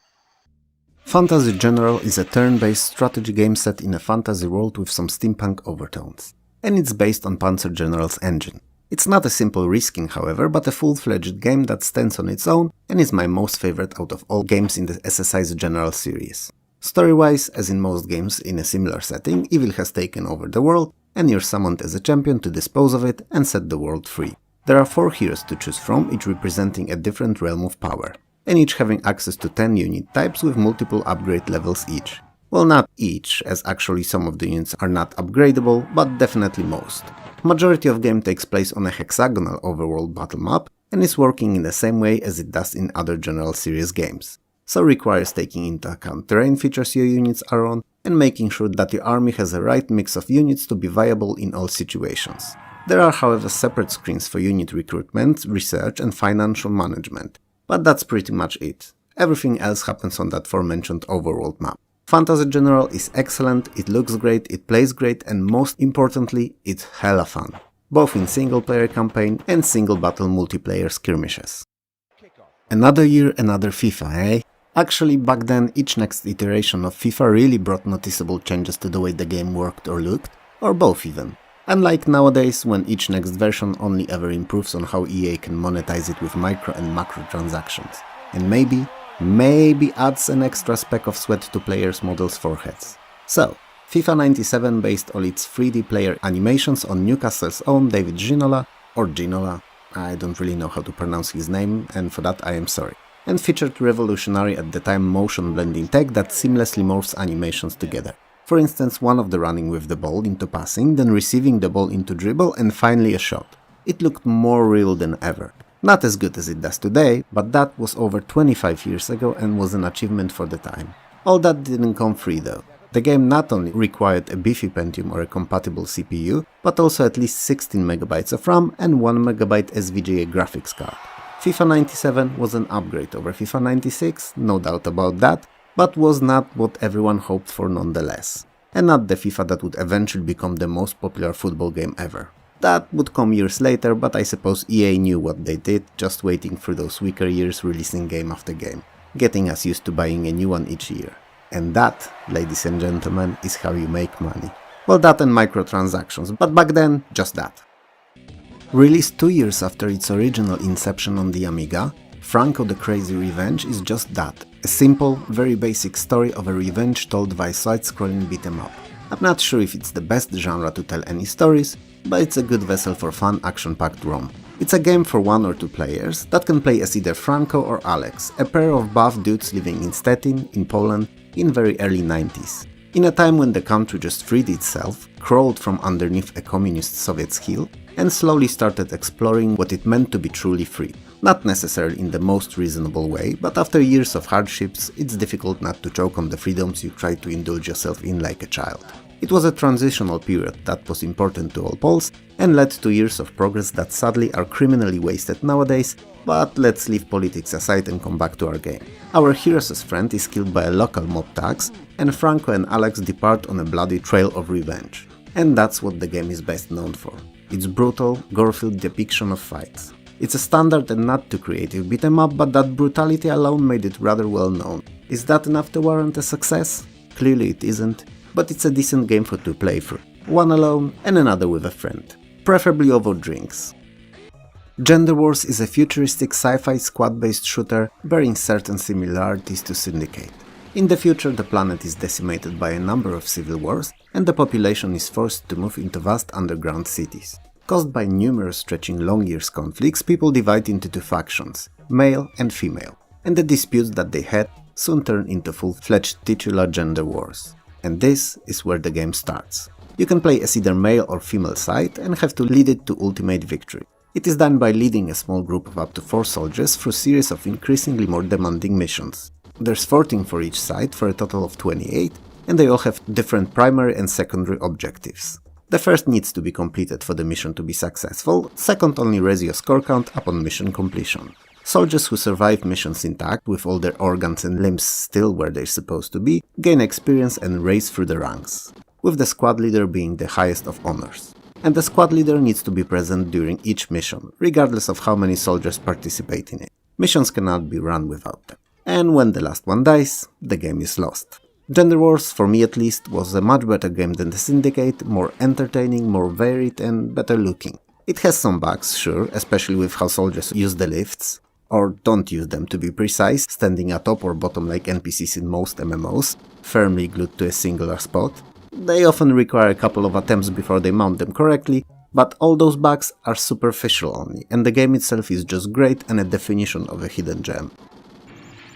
Fantasy General is a turn-based strategy game set in a fantasy world with some steampunk overtones, and it's based on Panzer General's engine. It's not a simple reskin, however, but a full-fledged game that stands on its own and is my most favorite out of all games in the SSI's General series. Story-wise, as in most games in a similar setting, evil has taken over the world, and you're summoned as a champion to dispose of it and set the world free. There are 4 heroes to choose from, each representing a different realm of power, and each having access to 10 unit types with multiple upgrade levels each. Well, not each, as actually some of the units are not upgradable, but definitely most. Majority of game takes place on a hexagonal overworld battle map, and is working in the same way as it does in other General Series games. So requires taking into account terrain features your units are on, and making sure that your army has the right mix of units to be viable in all situations. There are however separate screens for unit recruitment, research and financial management, but that's pretty much it. Everything else happens on that aforementioned overworld map. Fantasy General is excellent, it looks great, it plays great, and most importantly, it's hella fun, both in single player campaign and single battle multiplayer skirmishes. Another year, another FIFA, eh? Actually, back then, each next iteration of FIFA really brought noticeable changes to the way the game worked or looked, or both even. Unlike nowadays, when each next version only ever improves on how EA can monetize it with micro and macro transactions, and maybe adds an extra speck of sweat to players' models' foreheads. So, FIFA 97 based all its 3D player animations on Newcastle's own David Ginola, or Ginola, I don't really know how to pronounce his name, and for that I am sorry, and featured revolutionary at the time motion blending tech that seamlessly morphs animations together. For instance, one of the running with the ball into passing, then receiving the ball into dribble, and finally a shot. It looked more real than ever. Not as good as it does today, but that was over 25 years ago and was an achievement for the time. All that didn't come free though. The game not only required a beefy Pentium or a compatible CPU, but also at least 16MB of RAM and 1MB SVGA graphics card. FIFA 97 was an upgrade over FIFA 96, no doubt about that, but was not what everyone hoped for nonetheless. And not the FIFA that would eventually become the most popular football game ever. That would come years later, but I suppose EA knew what they did, just waiting through those weaker years releasing game after game, getting us used to buying a new one each year. And that, ladies and gentlemen, is how you make money. Well, that and microtransactions, but back then, just that. Released 2 years after its original inception on the Amiga, Franco the Crazy Revenge is just that, a simple, very basic story of a revenge told via side-scrolling beat-em-up. I'm not sure if it's the best genre to tell any stories, but it's a good vessel for fun, action-packed ROM. It's a game for 1 or 2 players that can play as either Franco or Alex, a pair of buff dudes living in Stettin, in Poland, in very early 90s. In a time when the country just freed itself, crawled from underneath a communist Soviet's heel, and slowly started exploring what it meant to be truly free. Not necessarily in the most reasonable way, but after years of hardships, it's difficult not to choke on the freedoms you try to indulge yourself in like a child. It was a transitional period that was important to all Poles and led to years of progress that sadly are criminally wasted nowadays, but let's leave politics aside and come back to our game. Our hero's friend is killed by a local mob tax, and Franco and Alex depart on a bloody trail of revenge. And that's what the game is best known for. Its brutal, gore-filled depiction of fights. It's a standard and not too creative beat-em-up, but that brutality alone made it rather well known. Is that enough to warrant a success? Clearly it isn't, but it's a decent game for 2 play through. One alone and another with a friend. Preferably over drinks. Gender Wars is a futuristic sci-fi squad-based shooter bearing certain similarities to Syndicate. In the future, the planet is decimated by a number of civil wars, and the population is forced to move into vast underground cities. Caused by numerous stretching long years conflicts, people divide into 2 factions, male and female, and the disputes that they had soon turn into full-fledged titular gender wars. And this is where the game starts. You can play as either male or female side and have to lead it to ultimate victory. It is done by leading a small group of up to 4 soldiers through a series of increasingly more demanding missions. There's 14 for each side for a total of 28, and they all have different primary and secondary objectives. The first needs to be completed for the mission to be successful, second only raises your score count upon mission completion. Soldiers who survive missions intact, with all their organs and limbs still where they're supposed to be, gain experience and raise through the ranks, with the squad leader being the highest of honors. And the squad leader needs to be present during each mission, regardless of how many soldiers participate in it. Missions cannot be run without them. And when the last one dies, the game is lost. Gender Wars, for me at least, was a much better game than the Syndicate, more entertaining, more varied and better looking. It has some bugs, sure, especially with how soldiers use the lifts, or don't use them to be precise, standing at top or bottom like NPCs in most MMOs, firmly glued to a singular spot. They often require a couple of attempts before they mount them correctly, but all those bugs are superficial only, and the game itself is just great and a definition of a hidden gem.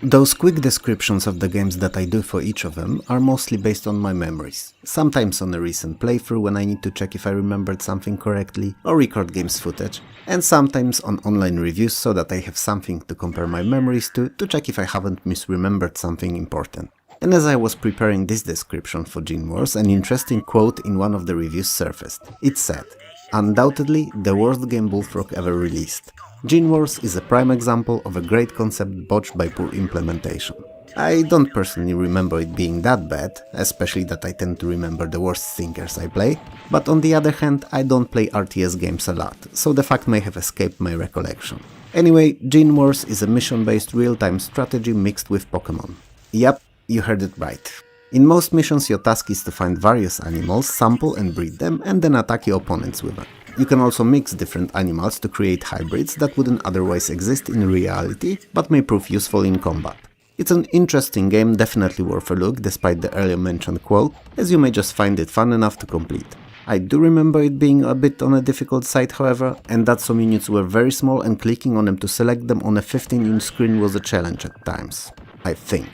Those quick descriptions of the games that I do for each of them are mostly based on my memories, sometimes on a recent playthrough when I need to check if I remembered something correctly, or record games footage, and sometimes on online reviews so that I have something to compare my memories to check if I haven't misremembered something important. And as I was preparing this description for Gene Wars, an interesting quote in one of the reviews surfaced. It said, "Undoubtedly the worst game Bullfrog ever released. Gene Wars is a prime example of a great concept botched by poor implementation." I don't personally remember it being that bad, especially that I tend to remember the worst stinkers I play, but on the other hand I don't play RTS games a lot, so the fact may have escaped my recollection. Anyway, Gene Wars is a mission-based real-time strategy mixed with Pokemon. Yep, you heard it right. In most missions your task is to find various animals, sample and breed them, and then attack your opponents with them. You can also mix different animals to create hybrids that wouldn't otherwise exist in reality, but may prove useful in combat. It's an interesting game, definitely worth a look, despite the earlier mentioned quote, as you may just find it fun enough to complete. I do remember it being a bit on a difficult side, however, and that some units were very small and clicking on them to select them on a 15-inch screen was a challenge at times, I think.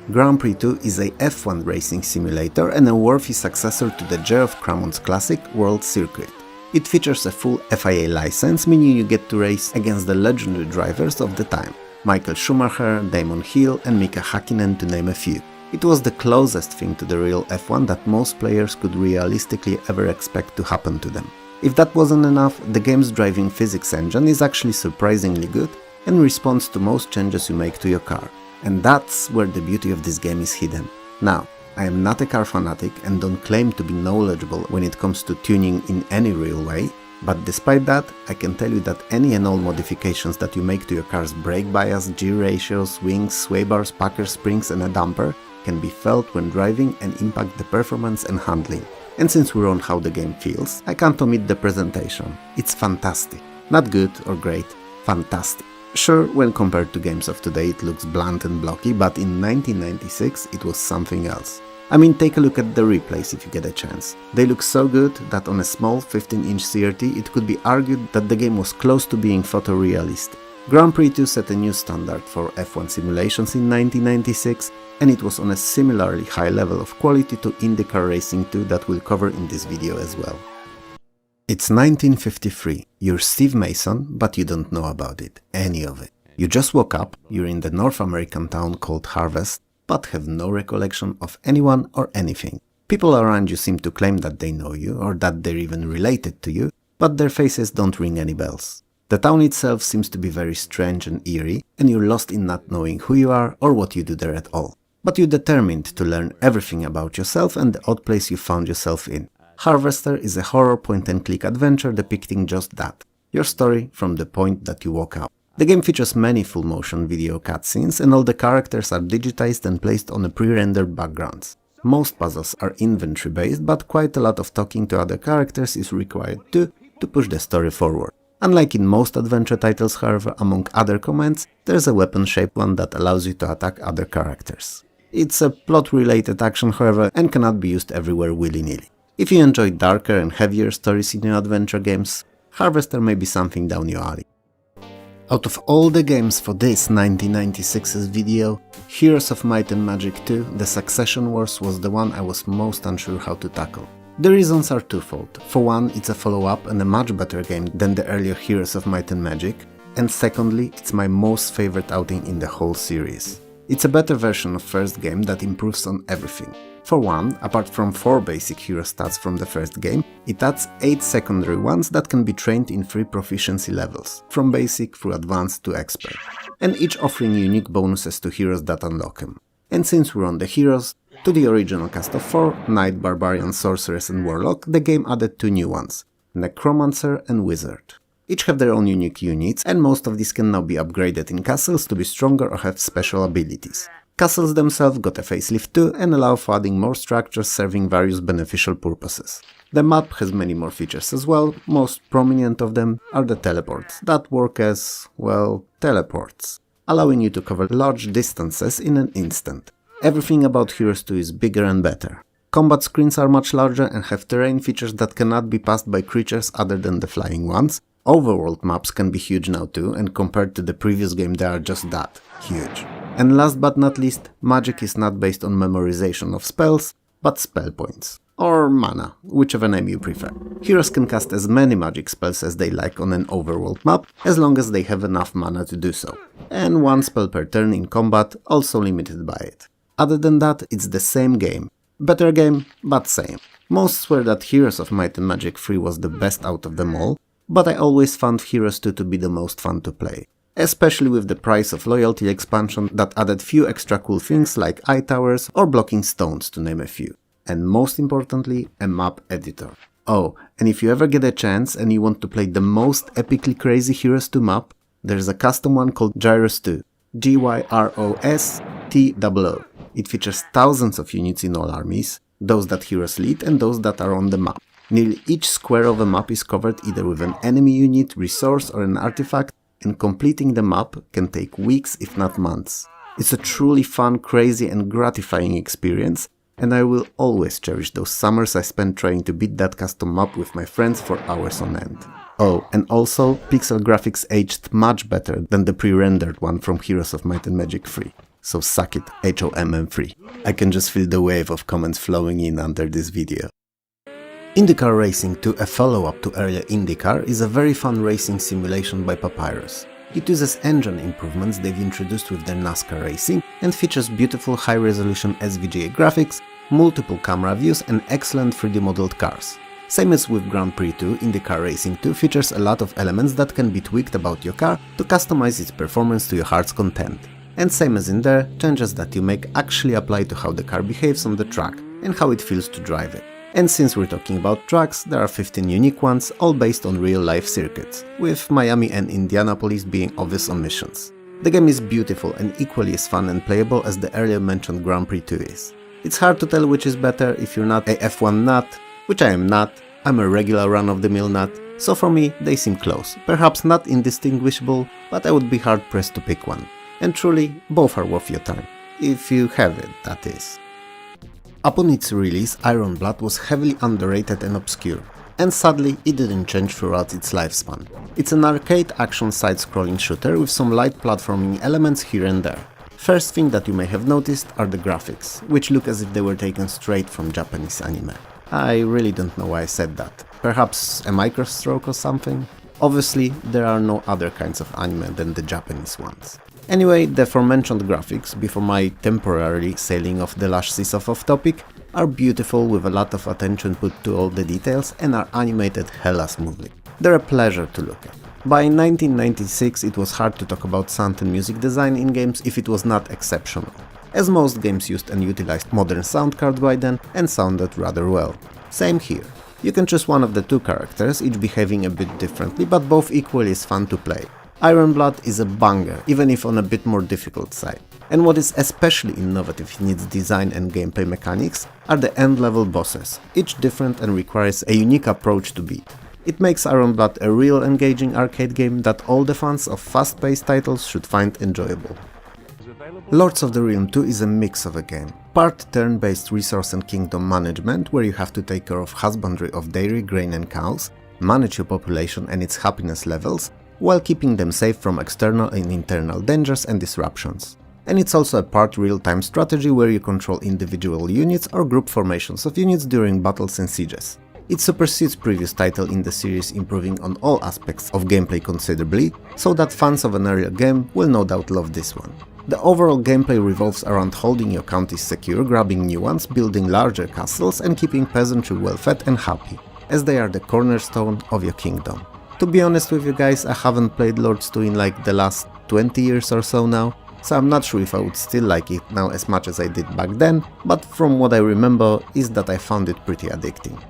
Grand Prix 2 is a F1 racing simulator and a worthy successor to the Geoff Cramon's classic World Circuit. It features a full FIA license, meaning you get to race against the legendary drivers of the time: Michael Schumacher, Damon Hill and Mika Häkkinen, to name a few. It was the closest thing to the real F1 that most players could realistically ever expect to happen to them. If that wasn't enough, the game's driving physics engine is actually surprisingly good and responds to most changes you make to your car. And that's where the beauty of this game is hidden. Now, I am not a car fanatic and don't claim to be knowledgeable when it comes to tuning in any real way, but despite that, I can tell you that any and all modifications that you make to your car's brake bias, gear ratios, wings, sway bars, packer springs and a damper can be felt when driving and impact the performance and handling. And since we're on how the game feels, I can't omit the presentation. It's fantastic. Not good or great, fantastic. Sure, when compared to games of today it looks blunt and blocky, but in 1996 it was something else. I mean, take a look at the replays if you get a chance. They look so good that on a small 15-inch CRT it could be argued that the game was close to being photorealistic. Grand Prix 2 set a new standard for F1 simulations in 1996, and it was on a similarly high level of quality to IndyCar Racing 2 that we'll cover in this video as well. It's 1953, you're Steve Mason, but you don't know about it, any of it. You just woke up, you're in the North American town called Harvest, but have no recollection of anyone or anything. People around you seem to claim that they know you, or that they're even related to you, but their faces don't ring any bells. The town itself seems to be very strange and eerie, and you're lost in not knowing who you are or what you do there at all. But you're determined to learn everything about yourself and the odd place you found yourself in. Harvester is a horror point-and-click adventure depicting just that, your story from the point that you woke up. The game features many full-motion video cutscenes, and all the characters are digitized and placed on a pre-rendered backgrounds. Most puzzles are inventory-based, but quite a lot of talking to other characters is required too, to push the story forward. Unlike in most adventure titles, however, among other commands, there's a weapon-shaped one that allows you to attack other characters. It's a plot-related action, however, and cannot be used everywhere willy-nilly. If you enjoy darker and heavier stories in your adventure games, Harvester may be something down your alley. Out of all the games for this 1996's video, Heroes of Might and Magic 2: The Succession Wars was the one I was most unsure how to tackle. The reasons are twofold. For one, it's a follow-up and a much better game than the earlier Heroes of Might and Magic, and secondly, it's my most favorite outing in the whole series. It's a better version of first game that improves on everything. For one, apart from 4 basic hero stats from the first game, it adds 8 secondary ones that can be trained in 3 proficiency levels, from basic through advanced to expert, and each offering unique bonuses to heroes that unlock them. And since we're on the heroes, to the original cast of 4, Knight, Barbarian, Sorceress and Warlock, the game added 2 new ones, Necromancer and Wizard. Each have their own unique units, and most of these can now be upgraded in castles to be stronger or have special abilities. Castles themselves got a facelift too and allow for adding more structures serving various beneficial purposes. The map has many more features as well. Most prominent of them are the teleports, that work as, well, teleports, allowing you to cover large distances in an instant. Everything about Heroes 2 is bigger and better. Combat screens are much larger and have terrain features that cannot be passed by creatures other than the flying ones. Overworld maps can be huge now too, and compared to the previous game they are just that, huge. And last but not least, magic is not based on memorization of spells, but spell points. Or mana, whichever name you prefer. Heroes can cast as many magic spells as they like on an overworld map, as long as they have enough mana to do so. And 1 spell per turn in combat, also limited by it. Other than that, it's the same game. Better game, but same. Most swear that Heroes of Might and Magic 3 was the best out of them all, but I always found Heroes 2 to be the most fun to play. Especially with the Price of Loyalty expansion that added few extra cool things like eye towers or blocking stones, to name a few. And most importantly, a map editor. Oh, and if you ever get a chance and you want to play the most epically crazy Heroes 2 map, there's a custom one called Gyros 2. GYROS-TOO. It features thousands of units in all armies, those that heroes lead and those that are on the map. Nearly each square of a map is covered either with an enemy unit, resource or an artifact, and completing the map can take weeks if not months. It's a truly fun, crazy and gratifying experience, and I will always cherish those summers I spent trying to beat that custom map with my friends for hours on end. Oh, and also, pixel graphics aged much better than the pre-rendered one from Heroes of Might and Magic 3. So suck it, HOMM3. I can just feel the wave of comments flowing in under this video. IndyCar Racing 2, a follow-up to earlier IndyCar, is a very fun racing simulation by Papyrus. It uses engine improvements they've introduced with their NASCAR racing and features beautiful high-resolution SVGA graphics, multiple camera views and excellent 3D modeled cars. Same as with Grand Prix 2, IndyCar Racing 2 features a lot of elements that can be tweaked about your car to customize its performance to your heart's content. And same as in there, changes that you make actually apply to how the car behaves on the track and how it feels to drive it. And since we're talking about tracks, there are 15 unique ones, all based on real-life circuits, with Miami and Indianapolis being obvious omissions. The game is beautiful and equally as fun and playable as the earlier mentioned Grand Prix 2 is. It's hard to tell which is better if you're not a F1 nut, which I am not. I'm a regular run-of-the-mill nut, so for me they seem close, perhaps not indistinguishable, but I would be hard-pressed to pick one. And truly, both are worth your time. If you have it, that is. Upon its release, Iron Blood was heavily underrated and obscure, and sadly it didn't change throughout its lifespan. It's an arcade action side-scrolling shooter with some light platforming elements here and there. First thing that you may have noticed are the graphics, which look as if they were taken straight from Japanese anime. I really don't know why I said that. Perhaps a microstroke or something? Obviously, there are no other kinds of anime than the Japanese ones. Anyway, the aforementioned graphics, before my temporarily sailing off the lush seas of off-topic, are beautiful with a lot of attention put to all the details and are animated hella smoothly. They're a pleasure to look at. By 1996 it was hard to talk about sound and music design in games if it was not exceptional, as most games used and utilized modern sound card by then and sounded rather well. Same here. You can choose one of the two characters, each behaving a bit differently, but both equally as fun to play. Iron Blood is a banger, even if on a bit more difficult side. And what is especially innovative in its design and gameplay mechanics are the end-level bosses, each different and requires a unique approach to beat. It makes Iron Blood a real engaging arcade game that all the fans of fast-paced titles should find enjoyable. Lords of the Realm 2 is a mix of a game. Part turn-based resource and kingdom management, where you have to take care of husbandry of dairy, grain and cows, manage your population and its happiness levels, while keeping them safe from external and internal dangers and disruptions. And it's also a part real-time strategy where you control individual units or group formations of units during battles and sieges. It supersedes previous title in the series, improving on all aspects of gameplay considerably, so that fans of an earlier game will no doubt love this one. The overall gameplay revolves around holding your counties secure, grabbing new ones, building larger castles and keeping peasantry well fed and happy, as they are the cornerstone of your kingdom. To be honest with you guys, I haven't played Lords 2 in like the last 20 years or so now, so I'm not sure if I would still like it now as much as I did back then, but from what I remember is that I found it pretty addicting.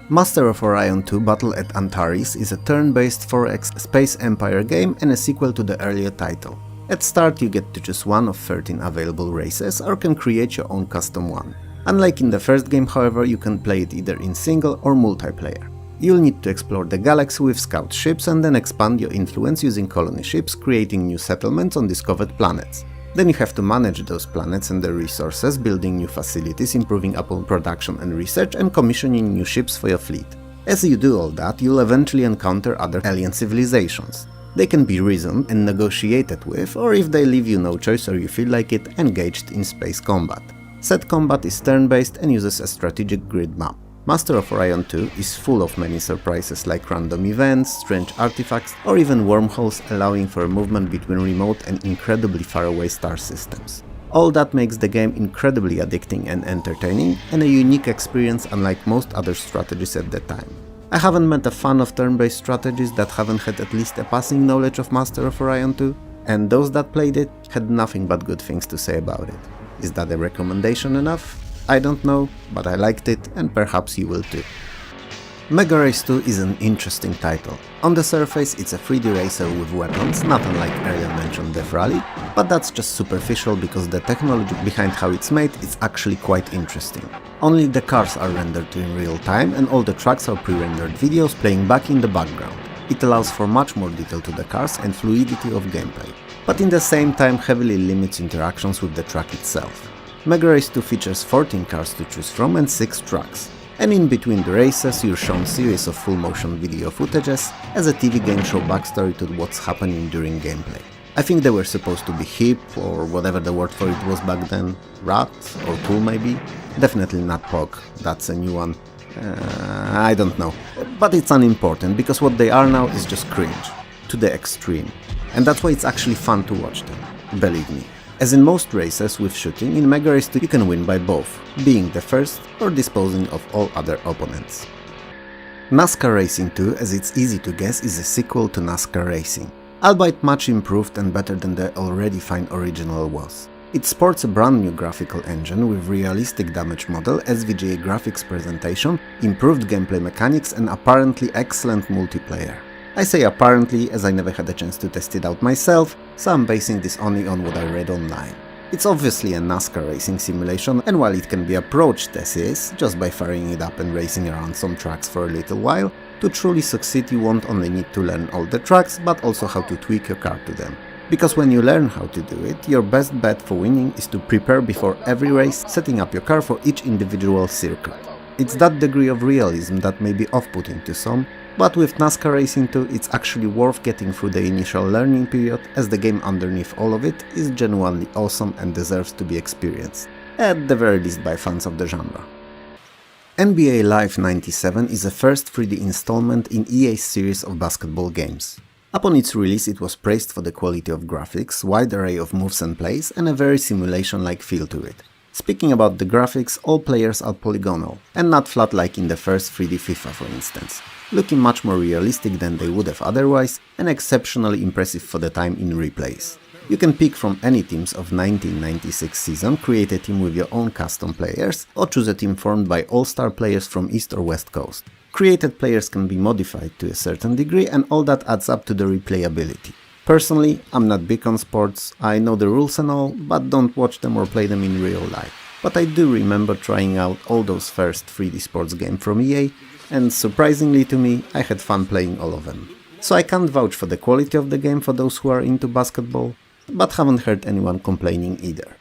Master of Orion 2 Battle at Antares is a turn-based 4X Space Empire game and a sequel to the earlier title. At start you get to choose one of 13 available races or can create your own custom one. Unlike in the first game, however, you can play it either in single or multiplayer. You'll need to explore the galaxy with scout ships and then expand your influence using colony ships, creating new settlements on discovered planets. Then you have to manage those planets and their resources, building new facilities, improving upon production and research, and commissioning new ships for your fleet. As you do all that, you'll eventually encounter other alien civilizations. They can be reasoned and negotiated with, or if they leave you no choice or you feel like it, engaged in space combat. Said combat is turn-based and uses a strategic grid map. Master of Orion 2 is full of many surprises like random events, strange artifacts, or even wormholes, allowing for movement between remote and incredibly faraway star systems. All that makes the game incredibly addicting and entertaining, and a unique experience unlike most other strategies at the time. I haven't met a fan of turn-based strategies that haven't had at least a passing knowledge of Master of Orion 2, and those that played it had nothing but good things to say about it. Is that a recommendation enough? I don't know, but I liked it and perhaps you will too. Mega Race 2 is an interesting title. On the surface it's a 3D racer with weapons, not unlike earlier mentioned Death Rally, but that's just superficial because the technology behind how it's made is actually quite interesting. Only the cars are rendered in real time and all the tracks are pre-rendered videos playing back in the background. It allows for much more detail to the cars and fluidity of gameplay, but in the same time heavily limits interactions with the track itself. Mega Race 2 features 14 cars to choose from and 6 tracks, and in between the races you're shown series of full motion video footages as a TV game show backstory to what's happening during gameplay. I think they were supposed to be hip, or whatever the word for it was back then, rad or cool maybe. Definitely not POG, that's a new one. I don't know. But it's unimportant, because what they are now is just cringe. To the extreme. And that's why it's actually fun to watch them. Believe me. As in most races with shooting, in Mega Race 2 you can win by both, being the first or disposing of all other opponents. NASCAR Racing 2, as it's easy to guess, is a sequel to NASCAR Racing, albeit much improved and better than the already fine original was. It sports a brand new graphical engine with realistic damage model, SVGA graphics presentation, improved gameplay mechanics and apparently excellent multiplayer. I say apparently as I never had a chance to test it out myself, so I'm basing this only on what I read online. It's obviously a NASCAR racing simulation, and while it can be approached as is, just by firing it up and racing around some tracks for a little while, to truly succeed you won't only need to learn all the tracks, but also how to tweak your car to them. Because when you learn how to do it, your best bet for winning is to prepare before every race, setting up your car for each individual circuit. It's that degree of realism that may be off-putting to some, but with NASCAR Racing 2 it's actually worth getting through the initial learning period, as the game underneath all of it is genuinely awesome and deserves to be experienced, at the very least by fans of the genre. NBA Live 97 is the first 3D installment in EA's series of basketball games. Upon its release it was praised for the quality of graphics, wide array of moves and plays, and a very simulation-like feel to it. Speaking about the graphics, all players are polygonal, and not flat like in the first 3D FIFA for instance, looking much more realistic than they would have otherwise, and exceptionally impressive for the time in replays. You can pick from any teams of 1996 season, create a team with your own custom players, or choose a team formed by all-star players from East or West Coast. Created players can be modified to a certain degree, and all that adds up to the replayability. Personally, I'm not big on sports, I know the rules and all, but don't watch them or play them in real life. But I do remember trying out all those first 3D sports games from EA, and surprisingly to me, I had fun playing all of them. So I can't vouch for the quality of the game for those who are into basketball, but haven't heard anyone complaining either.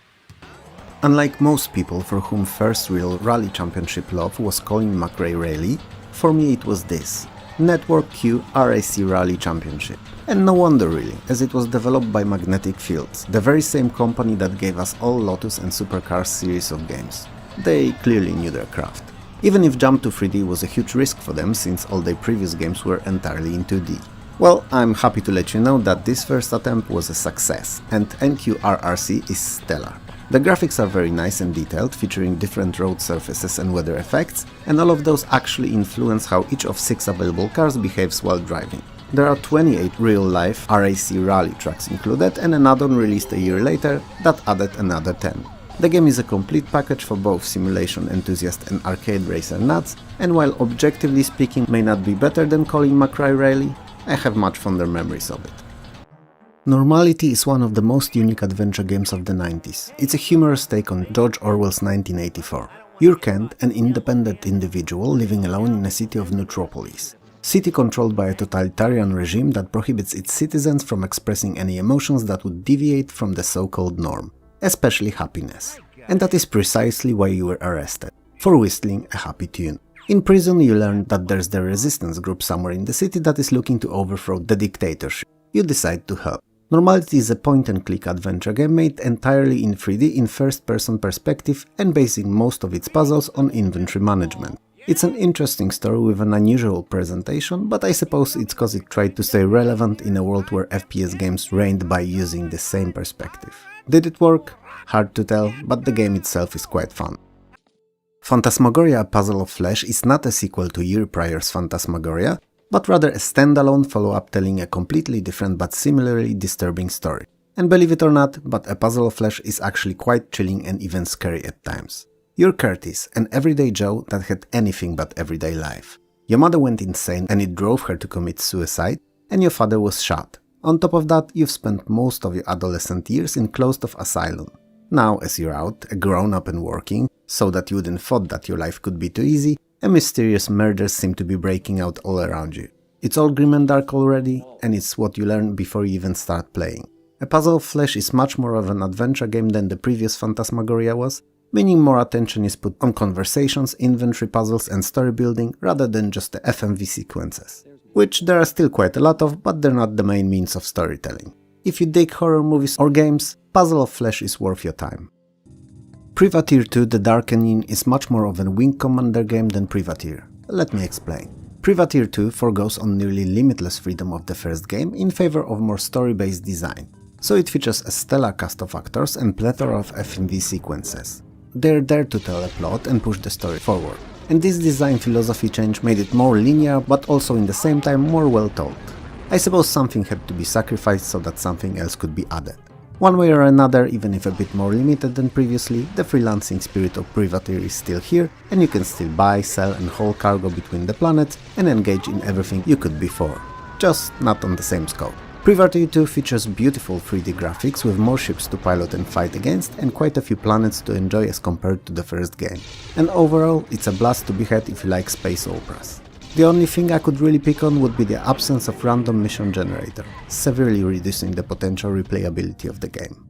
Unlike most people for whom first real rally championship love was Colin McRae Rally, for me it was this, Network Q RAC Rally Championship. And no wonder really, as it was developed by Magnetic Fields, the very same company that gave us all Lotus and Supercars series of games. They clearly knew their craft. Even if jump to 3D was a huge risk for them since all their previous games were entirely in 2D. Well, I'm happy to let you know that this first attempt was a success, and NQRRC is stellar. The graphics are very nice and detailed, featuring different road surfaces and weather effects, and all of those actually influence how each of 6 available cars behaves while driving. There are 28 real-life RAC rally tracks included, and an add-on released a year later that added another 10. The game is a complete package for both simulation enthusiast and arcade racer nuts, and while objectively speaking may not be better than Colin McRae Rally, I have much fonder memories of it. Normality is one of the most unique adventure games of the 90s. It's a humorous take on George Orwell's 1984. You're Kent, an independent individual living alone in a city of Neutropolis. City controlled by a totalitarian regime that prohibits its citizens from expressing any emotions that would deviate from the so-called norm, especially happiness. And that is precisely why you were arrested, for whistling a happy tune. In prison you learn that there's the resistance group somewhere in the city that is looking to overthrow the dictatorship. You decide to help. Normality is a point-and-click adventure game made entirely in 3D in first-person perspective and basing most of its puzzles on inventory management. It's an interesting story with an unusual presentation, but I suppose it's cause it tried to stay relevant in a world where FPS games reigned by using the same perspective. Did it work? Hard to tell, but the game itself is quite fun. Phantasmagoria: A Puzzle of Flesh is not a sequel to year prior's Phantasmagoria, but rather a standalone follow-up telling a completely different but similarly disturbing story. And believe it or not, but A Puzzle of Flesh is actually quite chilling and even scary at times. You're Curtis, an everyday Joe that had anything but everyday life. Your mother went insane and it drove her to commit suicide, and your father was shot. On top of that, you've spent most of your adolescent years in closed-off asylum. Now, as you're out, a grown-up and working, so that you wouldn't thought that your life could be too easy, a mysterious murders seem to be breaking out all around you. It's all grim and dark already, and it's what you learn before you even start playing. A Puzzle of Flesh is much more of an adventure game than the previous Phantasmagoria was, meaning more attention is put on conversations, inventory puzzles and story building rather than just the FMV sequences. Which there are still quite a lot of, but they're not the main means of storytelling. If you dig horror movies or games, Puzzle of Flesh is worth your time. Privateer 2 The Darkening is much more of a Wing Commander game than Privateer. Let me explain. Privateer 2 forgoes on nearly limitless freedom of the first game in favor of more story-based design, so it features a stellar cast of actors and plethora of FMV sequences. They're there to tell a plot and push the story forward, and this design philosophy change made it more linear but also in the same time more well told. I suppose something had to be sacrificed so that something else could be added. One way or another, even if a bit more limited than previously, the freelancing spirit of Privateer is still here, and you can still buy, sell and haul cargo between the planets and engage in everything you could before. Just not on the same scope. Privateer 2 features beautiful 3D graphics with more ships to pilot and fight against and quite a few planets to enjoy as compared to the first game. And overall, it's a blast to be had if you like space operas. The only thing I could really pick on would be the absence of random mission generator, severely reducing the potential replayability of the game.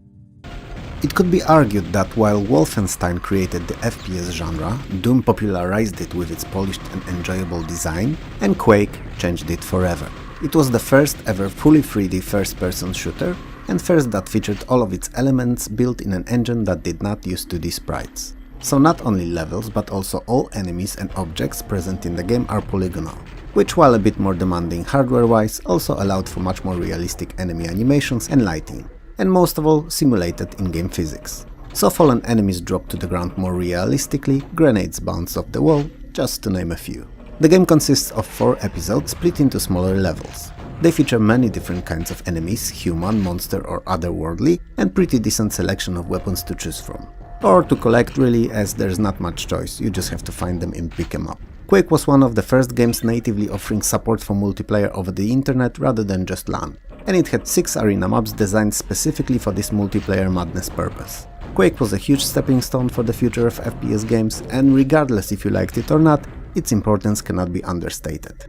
It could be argued that while Wolfenstein created the FPS genre, Doom popularized it with its polished and enjoyable design, and Quake changed it forever. It was the first ever fully 3D first-person shooter, and first that featured all of its elements built in an engine that did not use 2D sprites. So not only levels, but also all enemies and objects present in the game are polygonal, which while a bit more demanding hardware-wise, also allowed for much more realistic enemy animations and lighting, and most of all, simulated in-game physics. So fallen enemies drop to the ground more realistically, grenades bounce off the wall, just to name a few. The game consists of 4 episodes split into smaller levels. They feature many different kinds of enemies, human, monster or otherworldly, and pretty decent selection of weapons to choose from. Or to collect really, as there's not much choice, you just have to find them and pick them up. Quake was one of the first games natively offering support for multiplayer over the internet rather than just LAN, and it had 6 arena maps designed specifically for this multiplayer madness purpose. Quake was a huge stepping stone for the future of FPS games, and regardless if you liked it or not, its importance cannot be understated.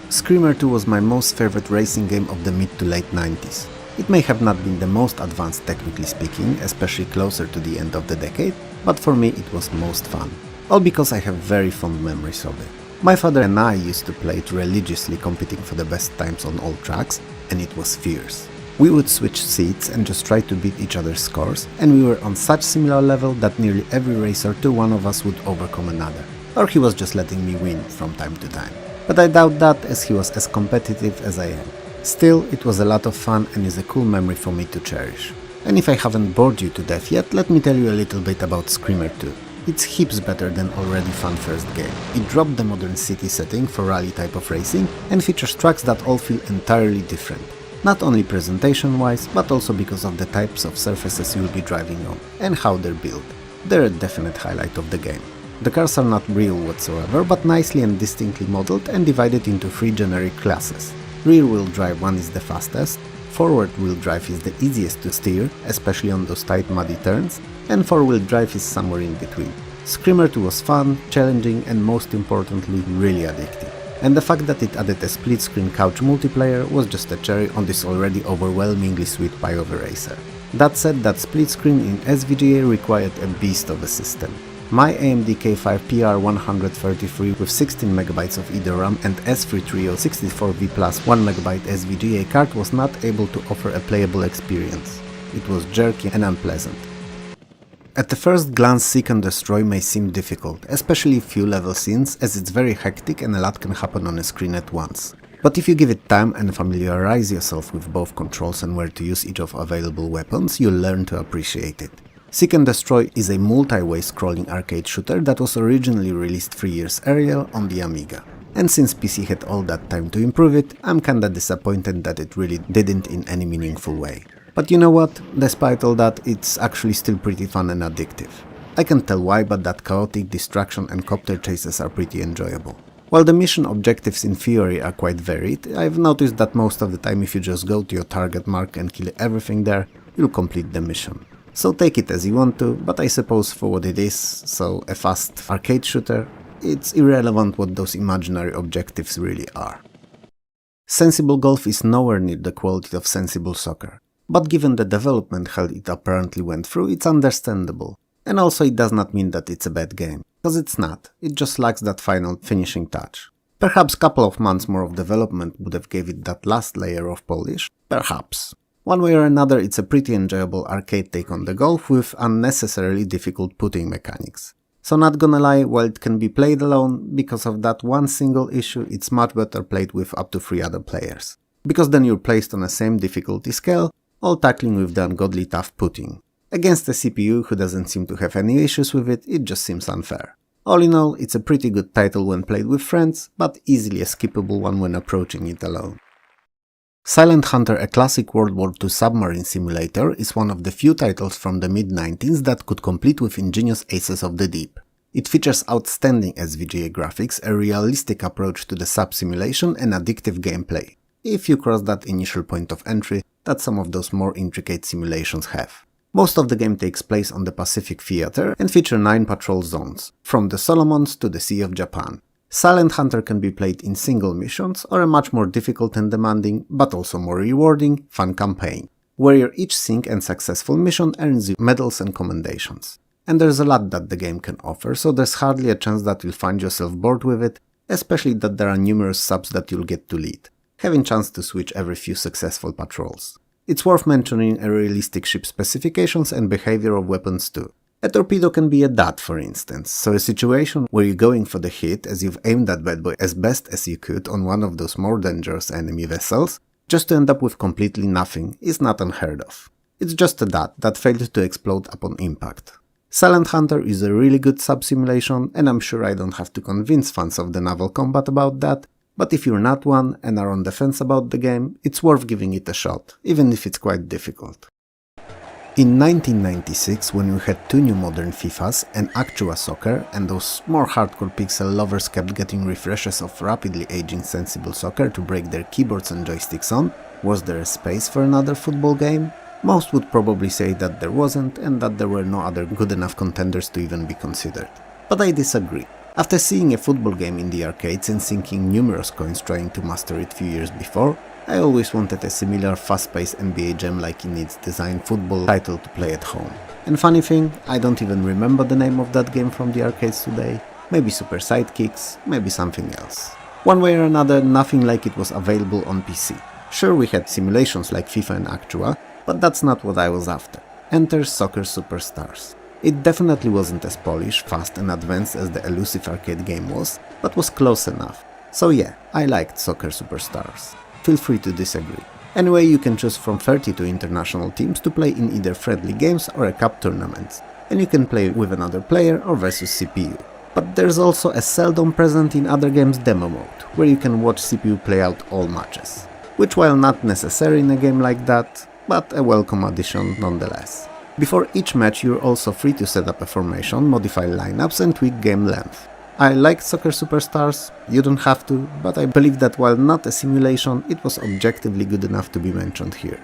Screamer 2 was my most favorite racing game of the mid to late 90s. It may have not been the most advanced technically speaking, especially closer to the end of the decade, but for me it was most fun. All because I have very fond memories of it. My father and I used to play it religiously, competing for the best times on all tracks, and it was fierce. We would switch seats and just try to beat each other's scores, and we were on such similar level that nearly every race or two one of us would overcome another. Or he was just letting me win from time to time. But I doubt that, as he was as competitive as I am. Still, it was a lot of fun and is a cool memory for me to cherish. And if I haven't bored you to death yet, let me tell you a little bit about Screamer 2. It's heaps better than already fun first game. It dropped the modern city setting for rally type of racing and features tracks that all feel entirely different. Not only presentation wise, but also because of the types of surfaces you'll be driving on and how they're built. They're a definite highlight of the game. The cars are not real whatsoever, but nicely and distinctly modeled and divided into 3 generic classes. Rear-wheel drive one is the fastest, forward-wheel drive is the easiest to steer, especially on those tight muddy turns, and 4-wheel drive is somewhere in between. Screamer 2 was fun, challenging and most importantly really addictive. And the fact that it added a split-screen couch multiplayer was just a cherry on this already overwhelmingly sweet pie of a racer. That said, that split screen in SVGA required a beast of a system. My AMD K5 PR133 with 16MB of either RAM and S3 Trio 64V plus 1MB SVGA card was not able to offer a playable experience. It was jerky and unpleasant. At the first glance, Seek and Destroy may seem difficult, especially few level scenes, as it's very hectic and a lot can happen on a screen at once. But if you give it time and familiarize yourself with both controls and where to use each of available weapons, you'll learn to appreciate it. Seek and Destroy is a multi-way scrolling arcade shooter that was originally released 3 years earlier on the Amiga. And since PC had all that time to improve it, I'm kinda disappointed that it really didn't in any meaningful way. But you know what, despite all that, it's actually still pretty fun and addictive. I can't tell why, but that chaotic distraction and copter chases are pretty enjoyable. While the mission objectives in theory are quite varied, I've noticed that most of the time if you just go to your target mark and kill everything there, you'll complete the mission. So take it as you want to, but I suppose for what it is, so a fast arcade shooter, it's irrelevant what those imaginary objectives really are. Sensible Golf is nowhere near the quality of Sensible Soccer, but given the development hell it apparently went through, it's understandable. And also it does not mean that it's a bad game, because it's not, it just lacks that final finishing touch. Perhaps a couple of months more of development would have gave it that last layer of polish, perhaps. One way or another, it's a pretty enjoyable arcade take on the golf with unnecessarily difficult putting mechanics. So not gonna lie, while it can be played alone, because of that one single issue, it's much better played with up to 3 other players. Because then you're placed on the same difficulty scale, all tackling with the ungodly tough putting. Against a CPU who doesn't seem to have any issues with it, it just seems unfair. All in all, it's a pretty good title when played with friends, but easily a skippable one when approaching it alone. Silent Hunter, a classic World War II submarine simulator, is one of the few titles from the mid-90s that could compete with ingenious aces of the deep. It features outstanding SVGA graphics, a realistic approach to the sub-simulation and addictive gameplay, if you cross that initial point of entry that some of those more intricate simulations have. Most of the game takes place on the Pacific Theater and feature 9 patrol zones, from the Solomons to the Sea of Japan. Silent Hunter can be played in single missions or a much more difficult and demanding, but also more rewarding, fun campaign, where each sync and successful mission earns you medals and commendations. And there's a lot that the game can offer, so there's hardly a chance that you'll find yourself bored with it, especially that there are numerous subs that you'll get to lead, having chance to switch every few successful patrols. It's worth mentioning a realistic ship specifications and behavior of weapons too. A torpedo can be a dot, for instance, so a situation where you're going for the hit as you've aimed that bad boy as best as you could on one of those more dangerous enemy vessels, just to end up with completely nothing, is not unheard of. It's just a dot that failed to explode upon impact. Silent Hunter is a really good sub-simulation, and I'm sure I don't have to convince fans of the naval combat about that, but if you're not one and are on the fence about the game, it's worth giving it a shot, even if it's quite difficult. In 1996, when we had 2 new modern FIFAs, and Actua Soccer, and those more hardcore pixel lovers kept getting refreshes of rapidly aging Sensible Soccer to break their keyboards and joysticks on, was there a space for another football game? Most would probably say that there wasn't, and that there were no other good enough contenders to even be considered. But I disagree. After seeing a football game in the arcades and sinking numerous coins trying to master it few years before, I always wanted a similar fast-paced NBA jam like in its design football title to play at home. And funny thing, I don't even remember the name of that game from the arcades today. Maybe Super Sidekicks, maybe something else. One way or another, nothing like it was available on PC. Sure, we had simulations like FIFA and Actua, but that's not what I was after. Enter Soccer Superstars. It definitely wasn't as polished, fast and advanced as the elusive arcade game was, but was close enough. So yeah, I liked Soccer Superstars. Feel free to disagree. Anyway, you can choose from 32 international teams to play in either friendly games or a cup tournaments, and you can play with another player or versus CPU. But there's also a seldom present in other games demo mode, where you can watch CPU play out all matches, which while not necessary in a game like that, but a welcome addition nonetheless. Before each match you're also free to set up a formation, modify lineups and tweak game length. I liked Soccer Superstars, you don't have to, but I believe that while not a simulation, it was objectively good enough to be mentioned here.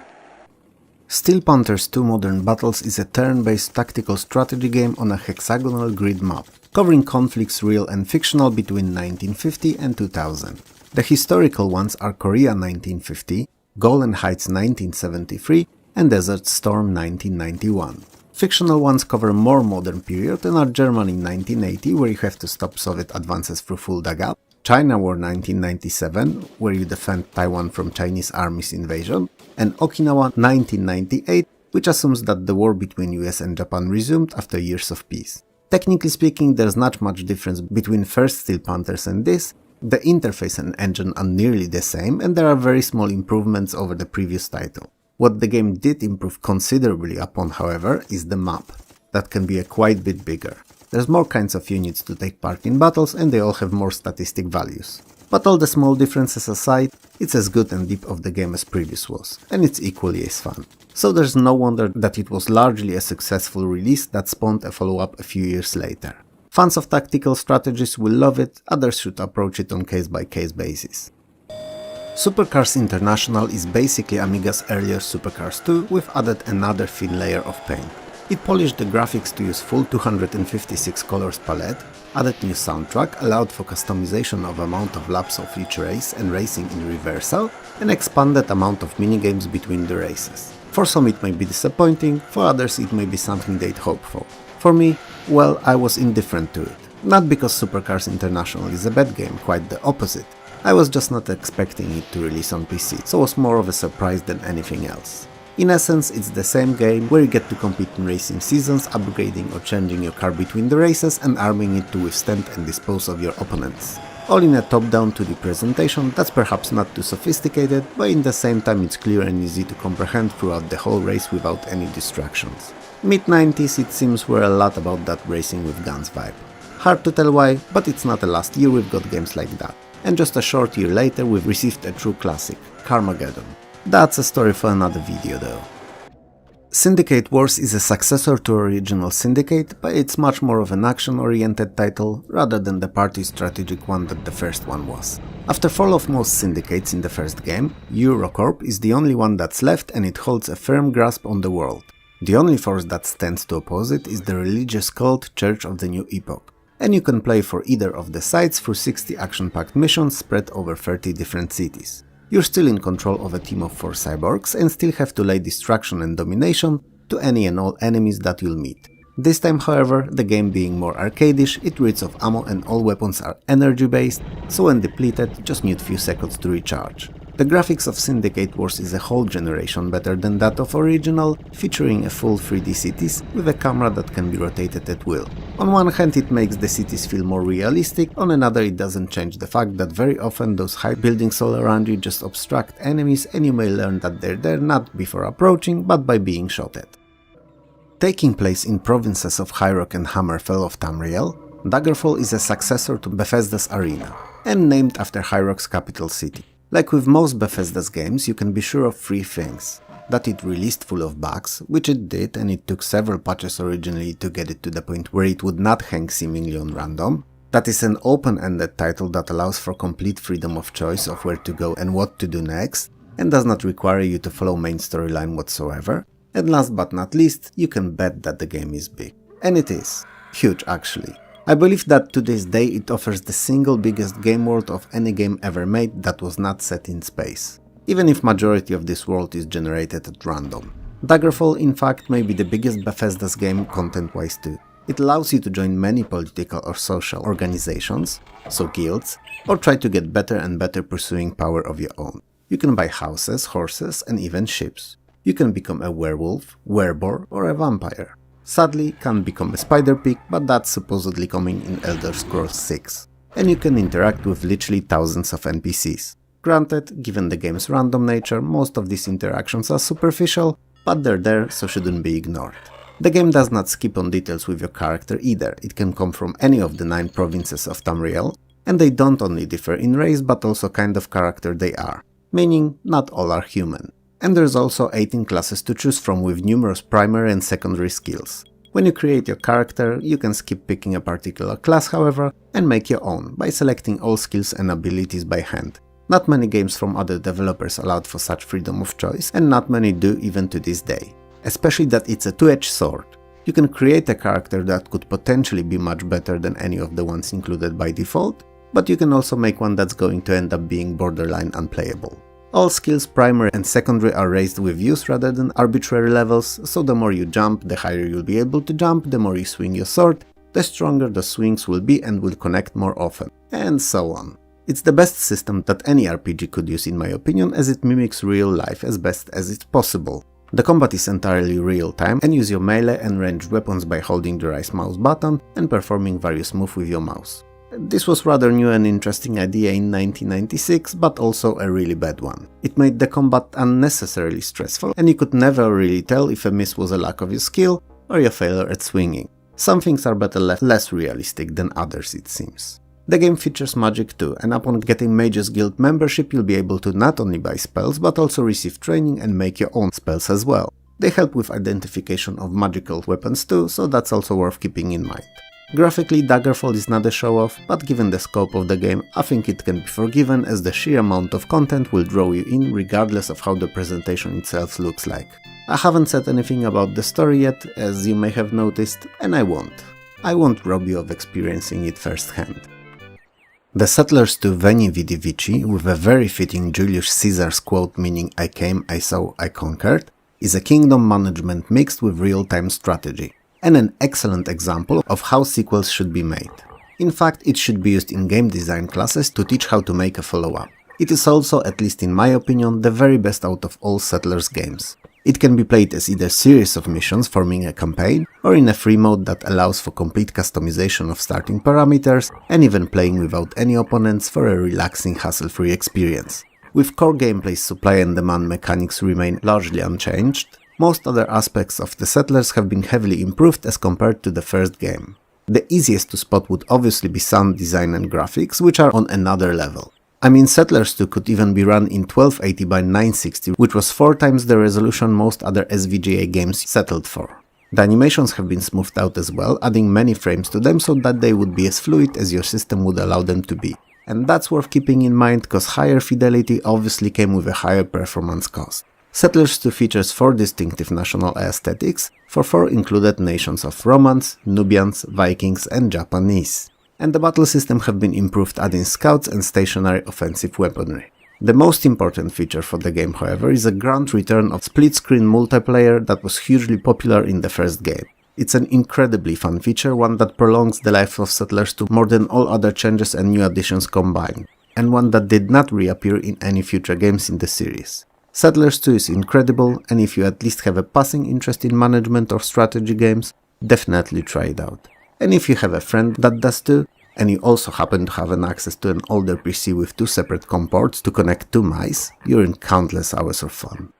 Steel Panthers 2 Modern Battles is a turn-based tactical strategy game on a hexagonal grid map, covering conflicts real and fictional between 1950 and 2000. The historical ones are Korea 1950, Golan Heights 1973, and Desert Storm 1991. Fictional ones cover more modern period and are Germany 1980, where you have to stop Soviet advances through full dugout, China War 1997, where you defend Taiwan from Chinese army's invasion, and Okinawa 1998, which assumes that the war between US and Japan resumed after years of peace. Technically speaking, there's not much difference between first Steel Panthers and this. The interface and engine are nearly the same, and there are very small improvements over the previous title. What the game did improve considerably upon, however, is the map. That can be a quite bit bigger. There's more kinds of units to take part in battles, and they all have more statistic values. But all the small differences aside, it's as good and deep of the game as previous was, and it's equally as fun. So there's no wonder that it was largely a successful release that spawned a follow-up a few years later. Fans of tactical strategies will love it, others should approach it on case-by-case basis. Supercars International is basically Amiga's earlier Supercars 2 with added another thin layer of paint. It polished the graphics to use full 256 colors palette, added new soundtrack, allowed for customization of amount of laps of each race and racing in reversal, and expanded amount of minigames between the races. For some it may be disappointing, for others it may be something they'd hope for. For me, well, I was indifferent to it. Not because Supercars International is a bad game, quite the opposite. I was just not expecting it to release on PC, so it was more of a surprise than anything else. In essence, it's the same game where you get to compete in racing seasons, upgrading or changing your car between the races and arming it to withstand and dispose of your opponents. All in a top-down 2D presentation that's perhaps not too sophisticated, but in the same time it's clear and easy to comprehend throughout the whole race without any distractions. Mid-90s it seems were a lot about that racing with guns vibe. Hard to tell why, but it's not the last year we've got games like that. And just a short year later we've received a true classic, Carmageddon. That's a story for another video though. Syndicate Wars is a successor to original Syndicate, but it's much more of an action-oriented title rather than the party strategic one that the first one was. After fall of most syndicates in the first game, Eurocorp is the only one that's left and it holds a firm grasp on the world. The only force that stands to oppose it is the religious cult Church of the New Epoch, and you can play for either of the sides through 60 action-packed missions spread over 30 different cities. You're still in control of a team of 4 cyborgs and still have to lay destruction and domination to any and all enemies that you'll meet. This time, however, the game being more arcadish, it reads of ammo and all weapons are energy based, so when depleted, just need few seconds to recharge. The graphics of Syndicate Wars is a whole generation better than that of original, featuring a full 3D cities with a camera that can be rotated at will. On one hand it makes the cities feel more realistic, on another it doesn't change the fact that very often those high buildings all around you just obstruct enemies and you may learn that they're there not before approaching, but by being shot at. Taking place in provinces of High Rock and Hammerfell of Tamriel, Daggerfall is a successor to Bethesda's Arena, and named after High Rock's capital city. Like with most Bethesda's games, you can be sure of 3 things. That it released full of bugs, which it did, and it took several patches originally to get it to the point where it would not hang seemingly on random. That is an open-ended title that allows for complete freedom of choice of where to go and what to do next, and does not require you to follow main storyline whatsoever. And last but not least, you can bet that the game is big. And it is. Huge actually. I believe that to this day it offers the single biggest game world of any game ever made that was not set in space, even if majority of this world is generated at random. Daggerfall in fact may be the biggest Bethesda's game content-wise too. It allows you to join many political or social organizations, so guilds, or try to get better and better pursuing power of your own. You can buy houses, horses and even ships. You can become a werewolf, wereboar or a vampire. Sadly, can't become a spider pig, but that's supposedly coming in Elder Scrolls 6. And you can interact with literally thousands of NPCs. Granted, given the game's random nature, most of these interactions are superficial, but they're there, so shouldn't be ignored. The game does not skip on details with your character either. It can come from any of the 9 provinces of Tamriel, and they don't only differ in race, but also kind of character they are, meaning not all are human. And there's also 18 classes to choose from with numerous primary and secondary skills. When you create your character, you can skip picking a particular class however, and make your own, by selecting all skills and abilities by hand. Not many games from other developers allowed for such freedom of choice, and not many do even to this day. Especially that it's a two-edged sword. You can create a character that could potentially be much better than any of the ones included by default, but you can also make one that's going to end up being borderline unplayable. All skills, primary and secondary, are raised with use rather than arbitrary levels, so the more you jump, the higher you'll be able to jump, the more you swing your sword, the stronger the swings will be and will connect more often, and so on. It's the best system that any RPG could use in my opinion, as it mimics real life as best as it's possible. The combat is entirely real-time and use your melee and ranged weapons by holding the right mouse button and performing various moves with your mouse. This was rather new and interesting idea in 1996, but also a really bad one. It made the combat unnecessarily stressful, and you could never really tell if a miss was a lack of your skill or your failure at swinging. Some things are better left less realistic than others, it seems. The game features magic too, and upon getting Mages Guild membership you'll be able to not only buy spells, but also receive training and make your own spells as well. They help with identification of magical weapons too, so that's also worth keeping in mind. Graphically, Daggerfall is not a show-off, but given the scope of the game, I think it can be forgiven as the sheer amount of content will draw you in regardless of how the presentation itself looks like. I haven't said anything about the story yet, as you may have noticed, and I won't. I won't rob you of experiencing it firsthand. The Settlers to Veni Vidi Vici, with a very fitting Julius Caesar's quote meaning "I came, I saw, I conquered," is a kingdom management mixed with real-time strategy, and an excellent example of how sequels should be made. In fact, it should be used in game design classes to teach how to make a follow-up. It is also, at least in my opinion, the very best out of all Settlers games. It can be played as either a series of missions forming a campaign, or in a free mode that allows for complete customization of starting parameters, and even playing without any opponents for a relaxing, hassle-free experience. With core gameplay's supply and demand mechanics remain largely unchanged, most other aspects of the Settlers have been heavily improved as compared to the first game. The easiest to spot would obviously be sound design and graphics, which are on another level. I mean, Settlers 2 could even be run in 1280 by 960, which was 4 times the resolution most other SVGA games settled for. The animations have been smoothed out as well, adding many frames to them so that they would be as fluid as your system would allow them to be. And that's worth keeping in mind, cause higher fidelity obviously came with a higher performance cost. Settlers 2 features 4 distinctive national aesthetics for 4 included nations of Romans, Nubians, Vikings and Japanese. And the battle system have been improved, adding scouts and stationary offensive weaponry. The most important feature for the game, however, is a grand return of split-screen multiplayer that was hugely popular in the first game. It's an incredibly fun feature, one that prolongs the life of Settlers 2 more than all other changes and new additions combined, and one that did not reappear in any future games in the series. Settlers 2 is incredible, and if you at least have a passing interest in management or strategy games, definitely try it out. And if you have a friend that does too, and you also happen to have an access to an older PC with 2 separate COM ports to connect 2 mice, you're in countless hours of fun.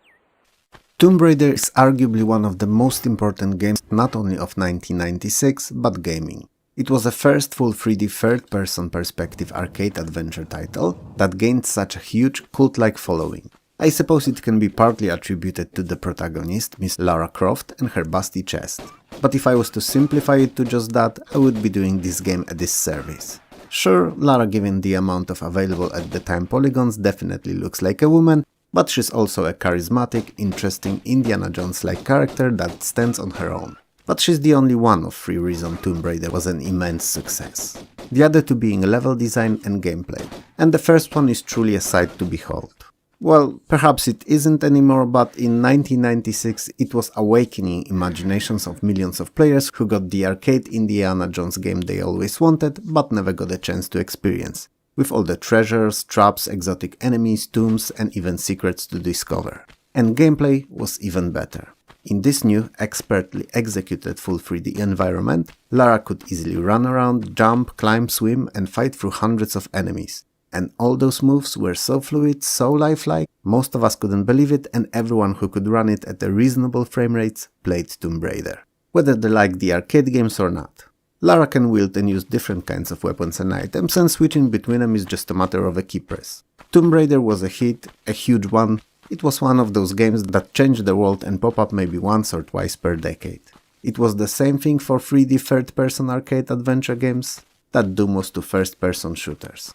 Tomb Raider is arguably one of the most important games not only of 1996, but gaming. It was the first full 3D third-person perspective arcade adventure title that gained such a huge cult-like following. I suppose it can be partly attributed to the protagonist, Miss Lara Croft, and her busty chest. But if I was to simplify it to just that, I would be doing this game a disservice. Sure, Lara, given the amount of available at the time polygons, definitely looks like a woman, but she's also a charismatic, interesting Indiana Jones-like character that stands on her own. But she's the only one of 3 reasons Tomb Raider was an immense success. The other 2 being level design and gameplay, and the first one is truly a sight to behold. Well, perhaps it isn't anymore, but in 1996 it was awakening imaginations of millions of players who got the arcade Indiana Jones game they always wanted, but never got a chance to experience, with all the treasures, traps, exotic enemies, tombs and even secrets to discover. And gameplay was even better. In this new, expertly executed full 3D environment, Lara could easily run around, jump, climb, swim and fight through hundreds of enemies. And all those moves were so fluid, so lifelike, most of us couldn't believe it, and everyone who could run it at a reasonable frame rates played Tomb Raider, whether they liked the arcade games or not. Lara can wield and use different kinds of weapons and items, and switching between them is just a matter of a key press. Tomb Raider was a hit, a huge one. It was one of those games that changed the world and pop up maybe once or twice per decade. It was the same thing for 3D third-person arcade adventure games that Doom was to first-person shooters.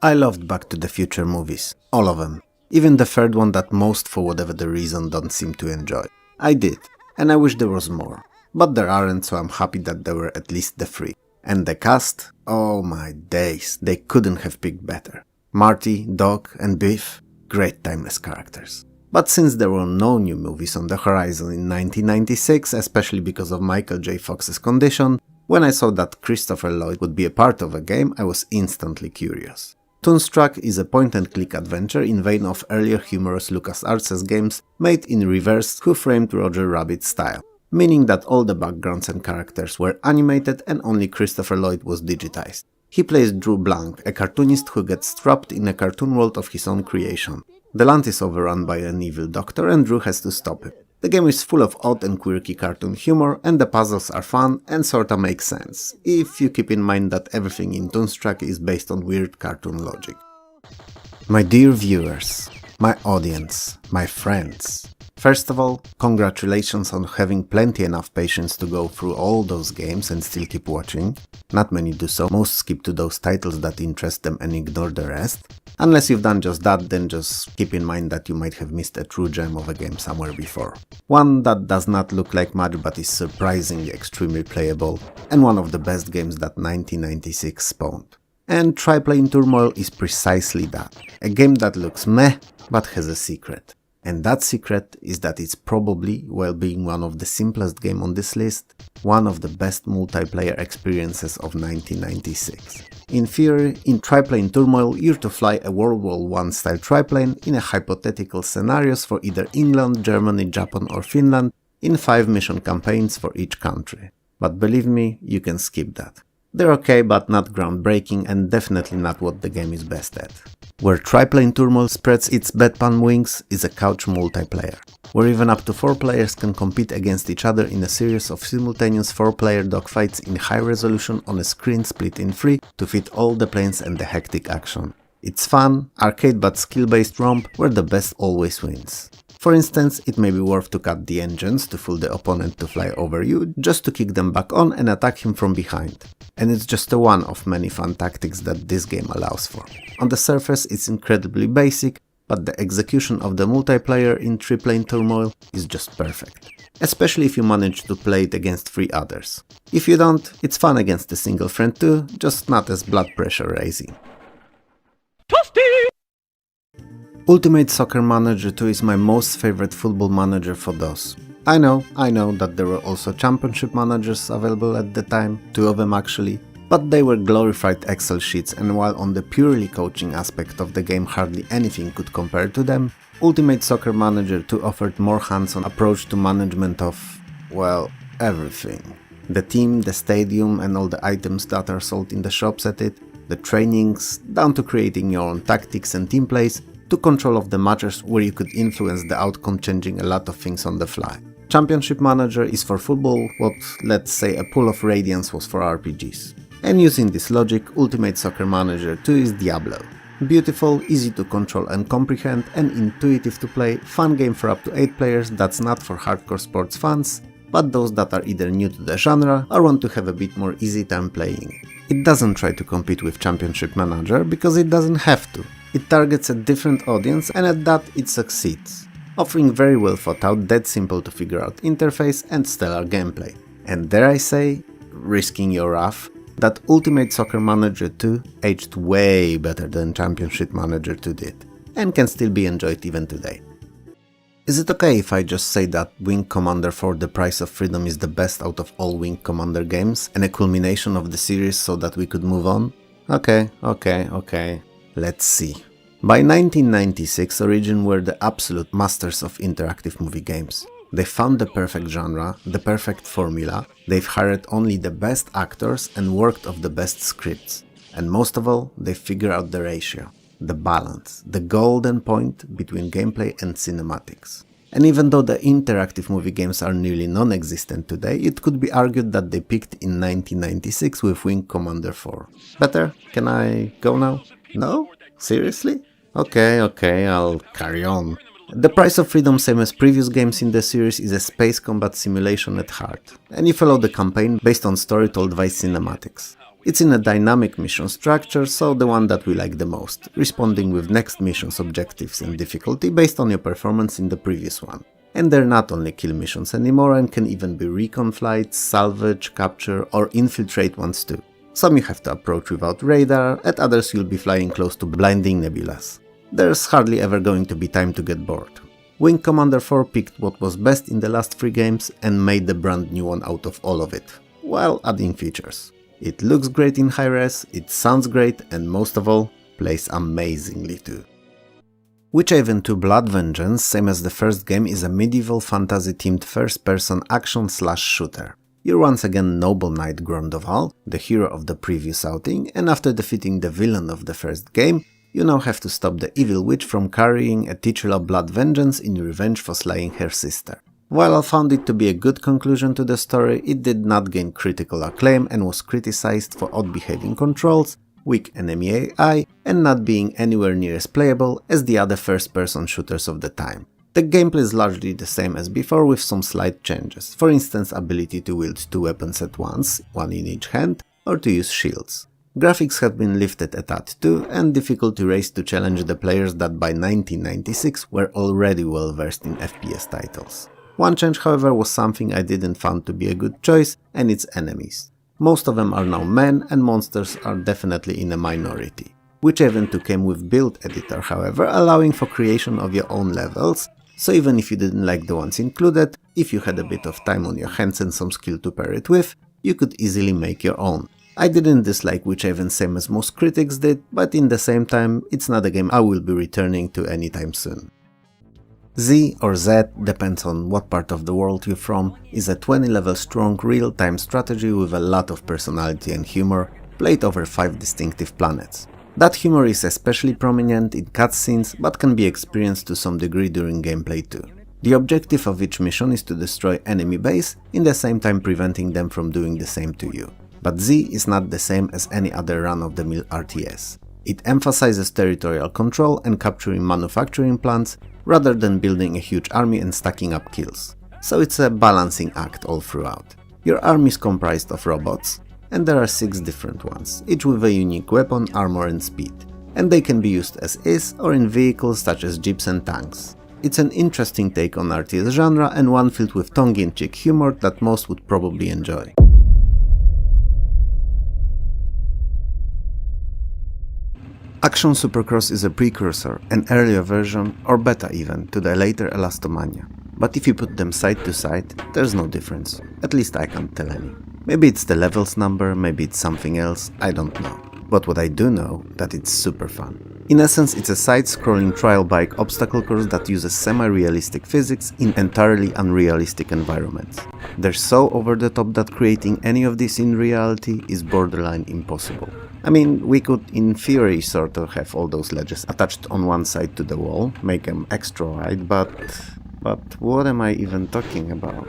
I loved Back to the Future movies, all of them, even the third one that most, for whatever the reason, don't seem to enjoy. I did, and I wish there was more, but there aren't, so I'm happy that there were at least the 3. And the cast? Oh my days, they couldn't have picked better. Marty, Doc and Biff, great timeless characters. But since there were no new movies on the horizon in 1996, especially because of Michael J. Fox's condition, when I saw that Christopher Lloyd would be a part of a game, I was instantly curious. Toonstruck is a point-and-click adventure in vein of earlier humorous LucasArts games made in reverse Who Framed Roger Rabbit style, meaning that all the backgrounds and characters were animated and only Christopher Lloyd was digitized. He plays Drew Blank, a cartoonist who gets trapped in a cartoon world of his own creation. The land is overrun by an evil doctor and Drew has to stop him. The game is full of odd and quirky cartoon humor, and the puzzles are fun and sorta make sense, if you keep in mind that everything in Toonstruck is based on weird cartoon logic. My dear viewers, my audience, my friends. First of all, congratulations on having plenty enough patience to go through all those games and still keep watching. Not many do so, most skip to those titles that interest them and ignore the rest. Unless you've done just that, then just keep in mind that you might have missed a true gem of a game somewhere before. One that does not look like much but is surprisingly extremely playable, and one of the best games that 1996 spawned. And Triplay in Turmoil is precisely that. A game that looks meh, but has a secret. And that secret is that it's probably, while being one of the simplest games on this list, one of the best multiplayer experiences of 1996. In theory, in Triplay in Turmoil, you're to fly a World War I style triplane in a hypothetical scenarios for either England, Germany, Japan or Finland, in 5 mission campaigns for each country. But believe me, you can skip that. They're okay, but not groundbreaking and definitely not what the game is best at. Where Triplay in Turmoil spreads its bedpan wings is a couch multiplayer, where even up to 4 players can compete against each other in a series of simultaneous 4-player dogfights in high resolution on a screen split in 3 to fit all the planes and the hectic action. It's fun, arcade but skill-based romp where the best always wins. For instance, it may be worth to cut the engines to fool the opponent to fly over you, just to kick them back on and attack him from behind. And it's just one of many fun tactics that this game allows for. On the surface it's incredibly basic, but the execution of the multiplayer in Triplay in Turmoil is just perfect. Especially if you manage to play it against 3 others. If you don't, it's fun against a single friend too, just not as blood pressure raising. Ultimate Soccer Manager 2 is my most favorite football manager for DOS. I know that there were also championship managers available at the time, 2 of them actually, but they were glorified Excel sheets, and while on the purely coaching aspect of the game hardly anything could compare to them, Ultimate Soccer Manager 2 offered more hands-on approach to management of, well, everything. The team, the stadium and all the items that are sold in the shops at it, the trainings, down to creating your own tactics and team plays, to control of the matches where you could influence the outcome, changing a lot of things on the fly. Championship Manager is for football what, let's say, a Pool of Radiance was for RPGs. And using this logic, Ultimate Soccer Manager 2 is Diablo. Beautiful, easy to control and comprehend, and intuitive to play, fun game for up to 8 players that's not for hardcore sports fans, but those that are either new to the genre or want to have a bit more easy time playing. It doesn't try to compete with Championship Manager because it doesn't have to. It targets a different audience, and at that it succeeds, offering very well thought out, dead simple to figure out interface and stellar gameplay. And dare I say, risking your wrath, that Ultimate Soccer Manager 2 aged way better than Championship Manager 2 did, and can still be enjoyed even today. Is it okay if I just say that Wing Commander 4 The Price of Freedom is the best out of all Wing Commander games, and a culmination of the series so that we could move on? Okay. Let's see. By 1996, Origin were the absolute masters of interactive movie games. They found the perfect genre, the perfect formula, they've hired only the best actors and worked off the best scripts. And most of all, they figure out the ratio, the balance, the golden point between gameplay and cinematics. And even though the interactive movie games are nearly non-existent today, it could be argued that they peaked in 1996 with Wing Commander 4. Better? Can I go now? No? Seriously? Okay, I'll carry on. The Price of Freedom, same as previous games in the series, is a space combat simulation at heart, and you follow the campaign based on story told via cinematics. It's in a dynamic mission structure, so the one that we like the most, responding with next mission's objectives and difficulty based on your performance in the previous one. And they're not only kill missions anymore and can even be recon flights, salvage, capture or infiltrate ones too. Some you have to approach without radar, at others you'll be flying close to blinding nebulas. There's hardly ever going to be time to get bored. Wing Commander 4 picked what was best in the last 3 games and made the brand new one out of all of it, while adding features. It looks great in high res, it sounds great, and most of all, plays amazingly too. Witchhaven 2 Blood Vengeance, same as the first game, is a medieval fantasy themed first-person action/shooter. You're once again Noble Knight Grondoval, the hero of the previous outing, and after defeating the villain of the first game, you now have to stop the evil witch from carrying a titular blood vengeance in revenge for slaying her sister. While I found it to be a good conclusion to the story, it did not gain critical acclaim and was criticized for odd behaving controls, weak enemy AI, and not being anywhere near as playable as the other first-person shooters of the time. The gameplay is largely the same as before with some slight changes, for instance ability to wield 2 weapons at once, one in each hand, or to use shields. Graphics have been lifted a tad too, and difficulty raised to challenge the players that by 1996 were already well versed in FPS titles. One change, however, was something I didn't find to be a good choice, and it's enemies. Most of them are now men, and monsters are definitely in a minority. Which Event 2 came with build editor, however, allowing for creation of your own levels, so even if you didn't like the ones included, if you had a bit of time on your hands and some skill to pair it with, you could easily make your own. I didn't dislike Witch Haven same as most critics did, but in the same time, it's not a game I will be returning to anytime soon. Z or Z, depends on what part of the world you're from, is a 20 level strong real-time strategy with a lot of personality and humor, played over 5 distinctive planets. That humor is especially prominent in cutscenes, but can be experienced to some degree during gameplay too. The objective of each mission is to destroy enemy base, in the same time preventing them from doing the same to you. But Z is not the same as any other run-of-the-mill RTS. It emphasizes territorial control and capturing manufacturing plants, rather than building a huge army and stacking up kills. So it's a balancing act all throughout. Your army is comprised of robots, and there are 6 different ones, each with a unique weapon, armor and speed. And they can be used as is or in vehicles such as jeeps and tanks. It's an interesting take on RTS genre and one filled with tongue-in-cheek humor that most would probably enjoy. Action Supercross is a precursor, an earlier version, or beta even, to the later Elastomania. But if you put them side to side, there's no difference. At least I can't tell any. Maybe it's the levels number, maybe it's something else, I don't know. But what I do know, that it's super fun. In essence, it's a side-scrolling trial bike obstacle course that uses semi-realistic physics in entirely unrealistic environments. They're so over the top that creating any of this in reality is borderline impossible. I mean, we could in theory sort of have all those ledges attached on one side to the wall, make them extra wide, but what am I even talking about?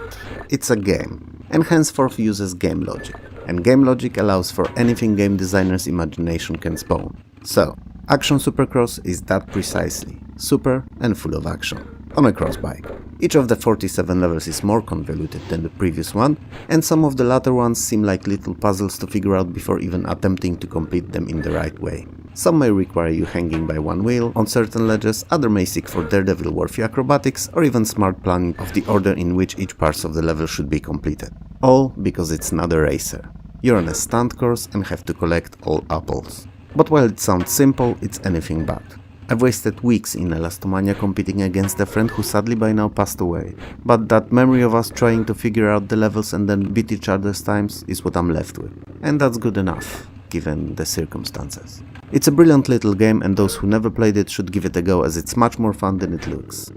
It's a game, and henceforth uses game logic. And game logic allows for anything game designer's imagination can spawn. So, Action Supercross is that precisely, super and full of action, on a cross bike. Each of the 47 levels is more convoluted than the previous one, and some of the latter ones seem like little puzzles to figure out before even attempting to complete them in the right way. Some may require you hanging by one wheel on certain ledges, other may seek for Daredevil-worthy acrobatics, or even smart planning of the order in which each part of the level should be completed. All because it's not a racer. You're on a stunt course and have to collect all apples. But while it sounds simple, it's anything but. I've wasted weeks in Elastomania competing against a friend who sadly by now passed away. But that memory of us trying to figure out the levels and then beat each other's times is what I'm left with. And that's good enough, given the circumstances. It's a brilliant little game, and those who never played it should give it a go, as it's much more fun than it looks.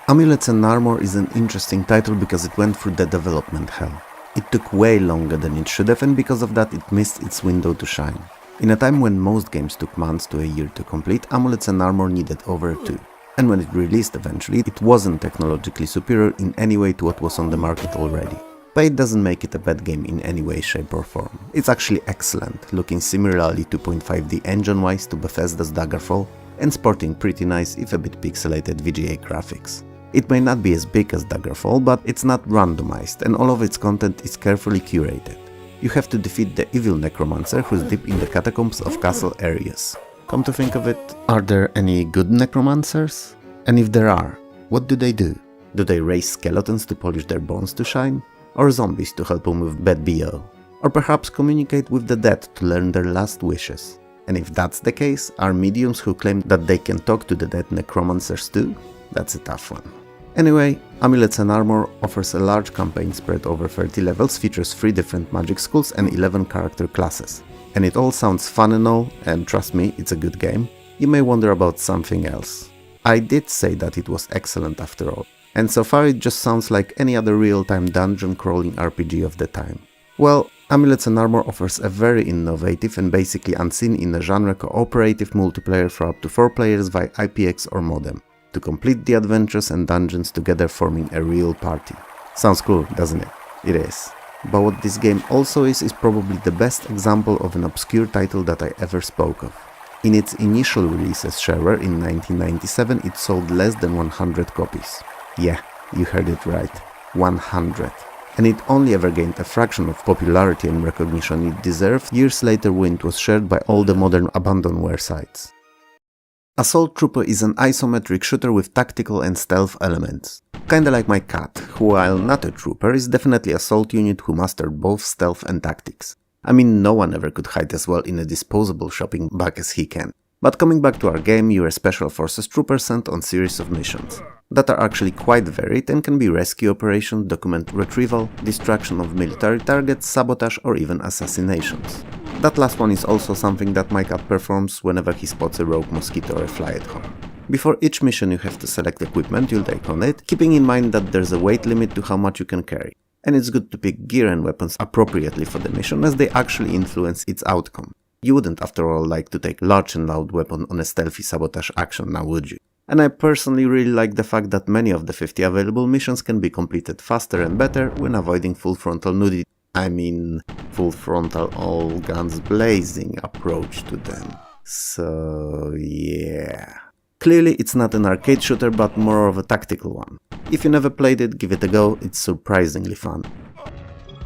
Amulets and Armor is an interesting title because it went through the development hell. It took way longer than it should have, and because of that it missed its window to shine. In a time when most games took months to a year to complete, Amulets and Armor needed over 2. And when it released eventually, it wasn't technologically superior in any way to what was on the market already. But it doesn't make it a bad game in any way, shape or form. It's actually excellent, looking similarly 2.5D engine-wise to Bethesda's Daggerfall, and sporting pretty nice if a bit pixelated VGA graphics. It may not be as big as Daggerfall, but it's not randomized, and all of its content is carefully curated. You have to defeat the evil necromancer who's deep in the catacombs of castle areas. Come to think of it, are there any good necromancers? And if there are, what do they do? Do they raise skeletons to polish their bones to shine? Or zombies to help them with bad BO? Or perhaps communicate with the dead to learn their last wishes? And if that's the case, are mediums who claim that they can talk to the dead necromancers too? That's a tough one. Anyway, Amulets and Armor offers a large campaign spread over 30 levels, features 3 different magic schools and 11 character classes. And it all sounds fun and all, and trust me, it's a good game. You may wonder about something else. I did say that it was excellent after all, and so far it just sounds like any other real-time dungeon crawling RPG of the time. Well, Amulets and Armor offers a very innovative and basically unseen in the genre cooperative multiplayer for up to 4 players via IPX or modem, to complete the adventures and dungeons together, forming a real party. Sounds cool, doesn't it? It is. But what this game also is probably the best example of an obscure title that I ever spoke of. In its initial release as shareware in 1997, it sold less than 100 copies. Yeah, you heard it right. 100. and it only ever gained a fraction of popularity and recognition it deserved years later when it was shared by all the modern abandonware sites. Assault Trooper is an isometric shooter with tactical and stealth elements. Kinda like my cat, who while not a trooper is definitely a assault unit who mastered both stealth and tactics. I mean, no one ever could hide as well in a disposable shopping bag as he can. But coming back to our game, you're a Special Forces trooper sent on series of missions that are actually quite varied and can be rescue operations, document retrieval, destruction of military targets, sabotage or even assassinations. That last one is also something that my cat performs whenever he spots a rogue mosquito or a fly at home. Before each mission you have to select equipment you'll take on it, keeping in mind that there's a weight limit to how much you can carry. And it's good to pick gear and weapons appropriately for the mission as they actually influence its outcome. You wouldn't after all like to take large and loud weapon on a stealthy sabotage action now, would you? And I personally really like the fact that many of the 50 available missions can be completed faster and better when avoiding full frontal nudity. I mean, full frontal all guns blazing approach to them. So yeah. Clearly it's not an arcade shooter but more of a tactical one. If you never played it, give it a go, it's surprisingly fun.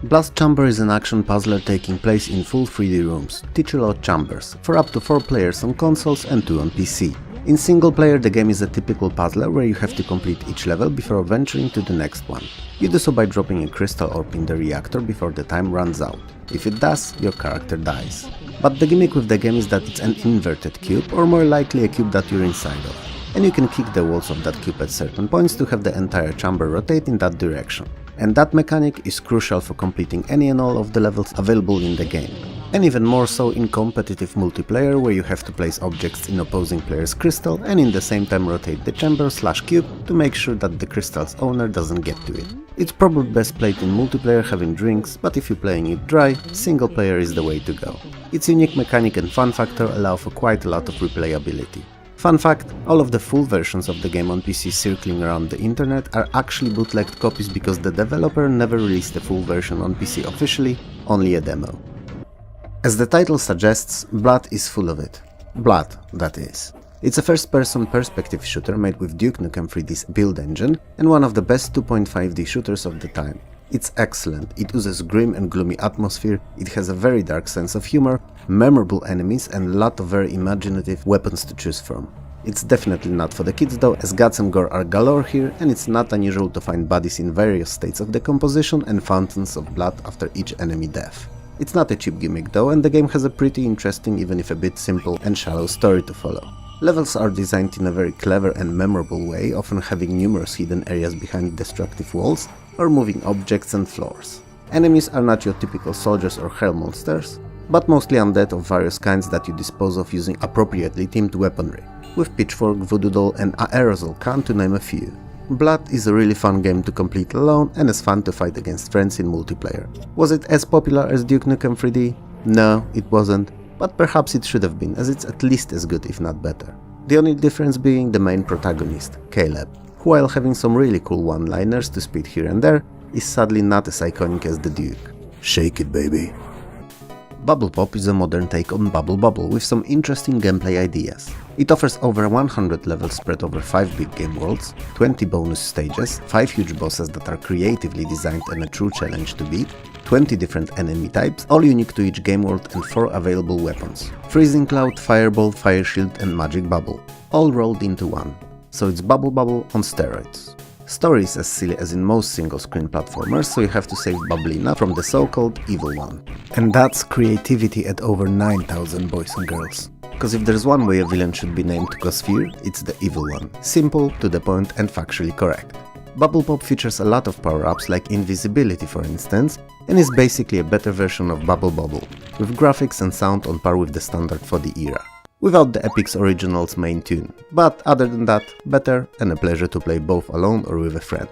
Blast Chamber is an action puzzler taking place in full 3D rooms, titular chambers, for up to 4 players on consoles and 2 on PC. In single player the game is a typical puzzler where you have to complete each level before venturing to the next one. You do so by dropping a crystal orb in the reactor before the time runs out. If it does, your character dies. But the gimmick with the game is that it's an inverted cube, or more likely a cube that you're inside of. And you can kick the walls of that cube at certain points to have the entire chamber rotate in that direction. And that mechanic is crucial for completing any and all of the levels available in the game. And even more so in competitive multiplayer where you have to place objects in opposing players' crystal and in the same time rotate the chamber/cube to make sure that the crystal's owner doesn't get to it. It's probably best played in multiplayer having drinks, but if you're playing it dry, single player is the way to go. Its unique mechanic and fun factor allow for quite a lot of replayability. Fun fact, all of the full versions of the game on PC circling around the internet are actually bootlegged copies because the developer never released the full version on PC officially, only a demo. As the title suggests, blood is full of it. Blood, that is. It's a first-person perspective shooter made with Duke Nukem 3D's build engine and one of the best 2.5D shooters of the time. It's excellent, it oozes grim and gloomy atmosphere, it has a very dark sense of humor, memorable enemies and a lot of very imaginative weapons to choose from. It's definitely not for the kids though, as guts and gore are galore here and it's not unusual to find bodies in various states of decomposition and fountains of blood after each enemy death. It's not a cheap gimmick though, and the game has a pretty interesting, even if a bit simple and shallow story to follow. Levels are designed in a very clever and memorable way, often having numerous hidden areas behind destructive walls or moving objects and floors. Enemies are not your typical soldiers or hell monsters, but mostly undead of various kinds that you dispose of using appropriately themed weaponry, with pitchfork, voodoo doll and aerosol can to name a few. Blood is a really fun game to complete alone and is fun to fight against friends in multiplayer. Was it as popular as Duke Nukem 3D? No, it wasn't, but perhaps it should have been, as it's at least as good if not better. The only difference being the main protagonist, Caleb, who while having some really cool one-liners to spit here and there, is sadly not as iconic as the Duke. Shake it, baby. Bubble Pop is a modern take on Bubble Bobble with some interesting gameplay ideas. It offers over 100 levels spread over 5 big game worlds, 20 bonus stages, 5 huge bosses that are creatively designed and a true challenge to beat, 20 different enemy types, all unique to each game world and 4 available weapons: Freezing Cloud, Fireball, Fire Shield and Magic Bubble, all rolled into one. So it's Bubble Bubble on steroids. Story is as silly as in most single-screen platformers, so you have to save Bubblina from the so-called evil one. And that's creativity at over 9,000 boys and girls. Cause if there's one way a villain should be named to cause fear, it's the evil one. Simple, to the point and factually correct. Bubble Pop features a lot of power-ups like invisibility for instance, and is basically a better version of Bubble Bobble, with graphics and sound on par with the standard for the era. Without the Epic's Original's main tune, but other than that, better and a pleasure to play both alone or with a friend.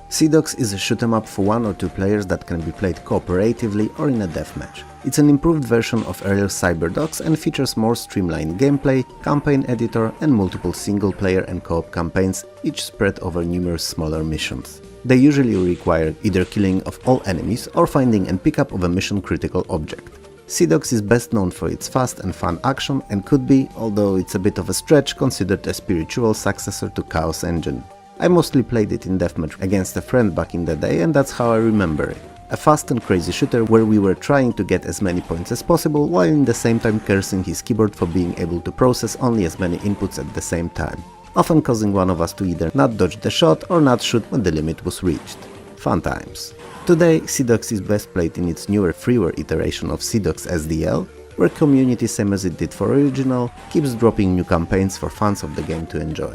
MSDOS is a shoot 'em up for 1 or 2 players that can be played cooperatively or in a deathmatch. It's an improved version of earlier CyberDogs and features more streamlined gameplay, campaign editor and multiple single-player and co-op campaigns, each spread over numerous smaller missions. They usually require either killing of all enemies or finding and pickup of a mission-critical object. MSDOS is best known for its fast and fun action and could be, although it's a bit of a stretch, considered a spiritual successor to Chaos Engine. I mostly played it in deathmatch against a friend back in the day, and that's how I remember it. A fast and crazy shooter where we were trying to get as many points as possible while in the same time cursing his keyboard for being able to process only as many inputs at the same time, often causing one of us to either not dodge the shot or not shoot when the limit was reached. Fun times. Today, CDOX is best played in its newer freeware iteration of CDOX SDL, where community, same as it did for original, keeps dropping new campaigns for fans of the game to enjoy.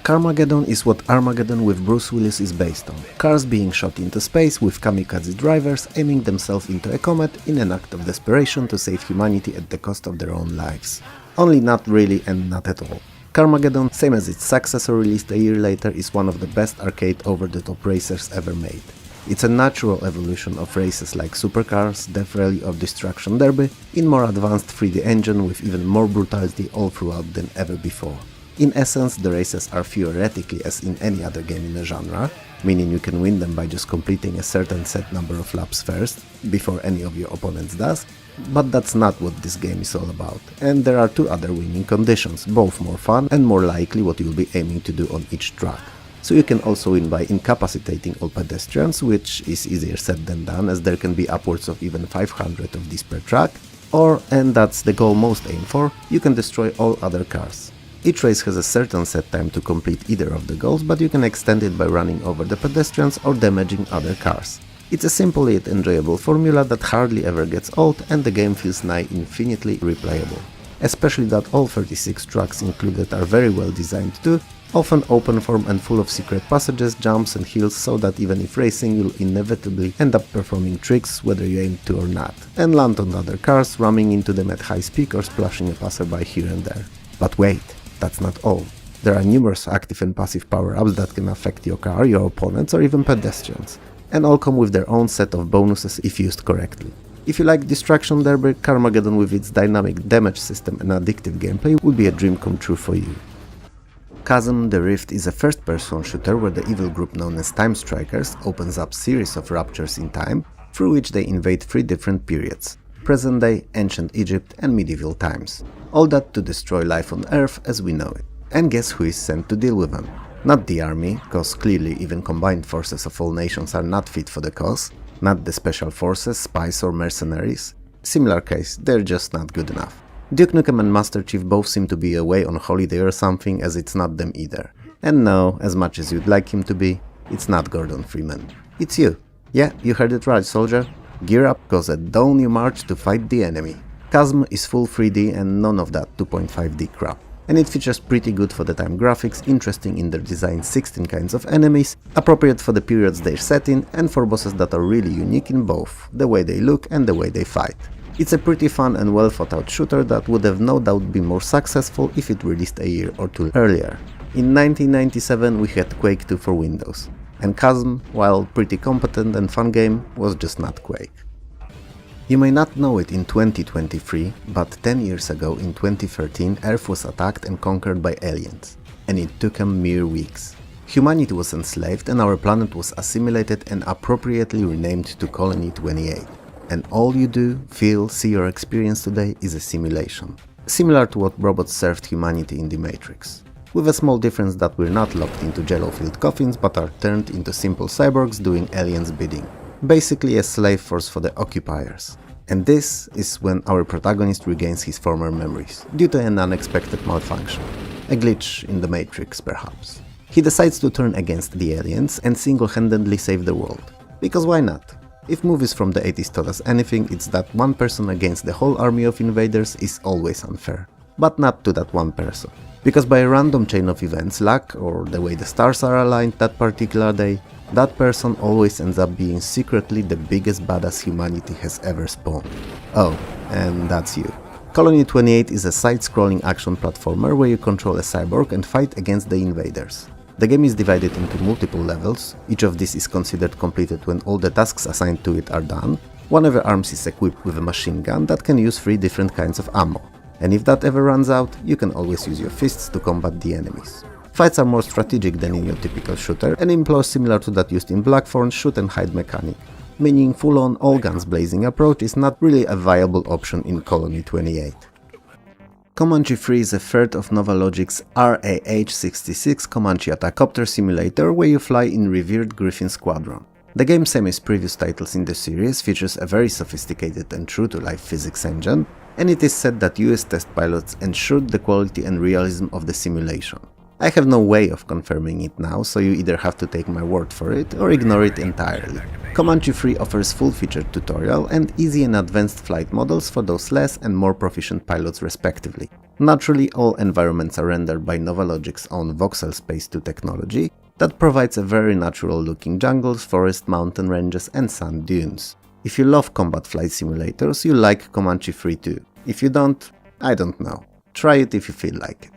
Carmageddon is what Armageddon with Bruce Willis is based on, cars being shot into space with kamikaze drivers aiming themselves into a comet in an act of desperation to save humanity at the cost of their own lives. Only not really and not at all. Carmageddon, same as its successor released a year later, is one of the best arcade over-the-top racers ever made. It's a natural evolution of races like Supercars, Death Rally or Destruction Derby in more advanced 3D engine with even more brutality all throughout than ever before. In essence, the races are theoretically as in any other game in the genre, meaning you can win them by just completing a certain set number of laps first, before any of your opponents does, but that's not what this game is all about, and there are two other winning conditions, both more fun and more likely what you'll be aiming to do on each track. So you can also win by incapacitating all pedestrians, which is easier said than done as there can be upwards of even 500 of these per track, or, and that's the goal most aim for, you can destroy all other cars. Each race has a certain set time to complete either of the goals, but you can extend it by running over the pedestrians or damaging other cars. It's a simple yet enjoyable formula that hardly ever gets old, and the game feels nigh infinitely replayable. Especially that all 36 tracks included are very well designed too, often open form and full of secret passages, jumps and hills, so that even if racing you'll inevitably end up performing tricks whether you aim to or not, and land on other cars, ramming into them at high speed or splashing a passerby here and there. But wait! That's not all. There are numerous active and passive power-ups that can affect your car, your opponents or even pedestrians, and all come with their own set of bonuses if used correctly. If you like Destruction Derby, Carmageddon with its dynamic damage system and addictive gameplay would be a dream come true for you. Chasm: The Rift is a first-person shooter where the evil group known as Time Strikers opens up series of ruptures in time through which they invade three different periods: present day, ancient Egypt and medieval times. All that to destroy life on Earth as we know it. And guess who is sent to deal with them? Not the army, cause clearly even combined forces of all nations are not fit for the cause, not the special forces, spies or mercenaries. Similar case, they're just not good enough. Duke Nukem and Master Chief both seem to be away on holiday or something, as it's not them either. And no, as much as you'd like him to be, it's not Gordon Freeman. It's you. Yeah, you heard it right, soldier. Gear up, cause at dawn you march to fight the enemy. Chasm is full 3D and none of that 2.5D crap. And it features pretty good for the time graphics, interesting in their design 16 kinds of enemies, appropriate for the periods they're set in, and for bosses that are really unique in both, the way they look and the way they fight. It's a pretty fun and well thought out shooter that would have no doubt been more successful if it released a year or two earlier. In 1997 we had Quake 2 for Windows, and Chasm, while pretty competent and fun game, was just not Quake. You may not know it in 2023, but 10 years ago in 2013 Earth was attacked and conquered by aliens, and it took them mere weeks. Humanity was enslaved and our planet was assimilated and appropriately renamed to Colony 28. And all you do, feel, see or experience today is a simulation. Similar to what robots served humanity in The Matrix. With a small difference that we're not locked into jello-filled coffins but are turned into simple cyborgs doing aliens' bidding. Basically a slave force for the occupiers. And this is when our protagonist regains his former memories, due to an unexpected malfunction. A glitch in The Matrix, perhaps. He decides to turn against the aliens and single-handedly save the world. Because why not? If movies from the 80s taught us anything, it's that one person against the whole army of invaders is always unfair. But not to that one person. Because by a random chain of events, luck, or the way the stars are aligned that particular day, that person always ends up being secretly the biggest badass humanity has ever spawned. Oh, and that's you. Colony 28 is a side-scrolling action platformer where you control a cyborg and fight against the invaders. The game is divided into multiple levels, each of these is considered completed when all the tasks assigned to it are done. One of the arms is equipped with a machine gun that can use 3 different kinds of ammo, and if that ever runs out, you can always use your fists to combat the enemies. Fights are more strategic than in your typical shooter and employ similar to that used in Blackthorn's shoot and hide mechanic, meaning full-on all guns blazing approach is not really a viable option in Colony 28. Comanche 3 is a third of Novalogic's RAH-66 Comanche attack copter simulator where you fly in revered Griffin Squadron. The game, same as previous titles in the series, features a very sophisticated and true-to-life physics engine, and it is said that US test pilots ensured the quality and realism of the simulation. I have no way of confirming it now, so you either have to take my word for it or ignore it entirely. Comanche 3 offers full-featured tutorial and easy and advanced flight models for those less and more proficient pilots respectively. Naturally, all environments are rendered by Novalogic's own voxel Space 2 technology that provides a very natural-looking jungles, forest, mountain ranges and sand dunes. If you love combat flight simulators, you'll like Comanche 3 too. If you don't, I don't know. Try it if you feel like it.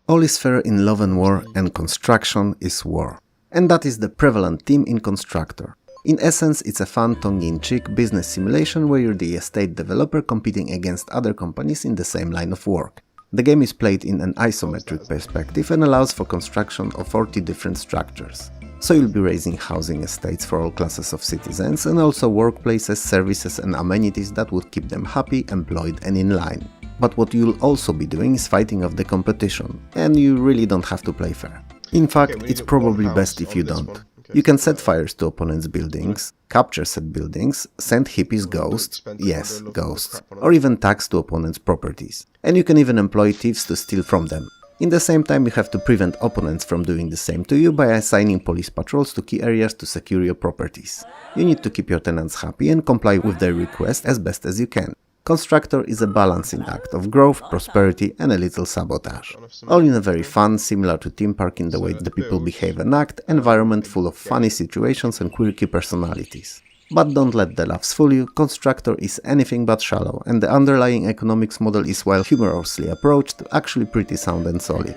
All is fair in love and war, and construction is war. And that is the prevalent theme in Constructor. In essence, it's a fun, tongue-in-cheek business simulation where you're the estate developer competing against other companies in the same line of work. The game is played in an isometric perspective and allows for construction of 40 different structures. So you'll be raising housing estates for all classes of citizens and also workplaces, services and amenities that would keep them happy, employed and in line. But what you'll also be doing is fighting off the competition, and you really don't have to play fair. In fact, it's probably best if you don't. You can set fires to opponents' buildings, capture said buildings, send hippies ghosts, yes, ghosts, or even tax to opponents' properties. And you can even employ thieves to steal from them. In the same time, you have to prevent opponents from doing the same to you by assigning police patrols to key areas to secure your properties. You need to keep your tenants happy and comply with their requests as best as you can. Constructor is a balancing act of growth, prosperity and a little sabotage. All in a very fun, similar to Theme Park in the way the people behave and act, environment full of funny situations and quirky personalities. But don't let the laughs fool you, Constructor is anything but shallow, and the underlying economics model is, while humorously approached, actually pretty sound and solid.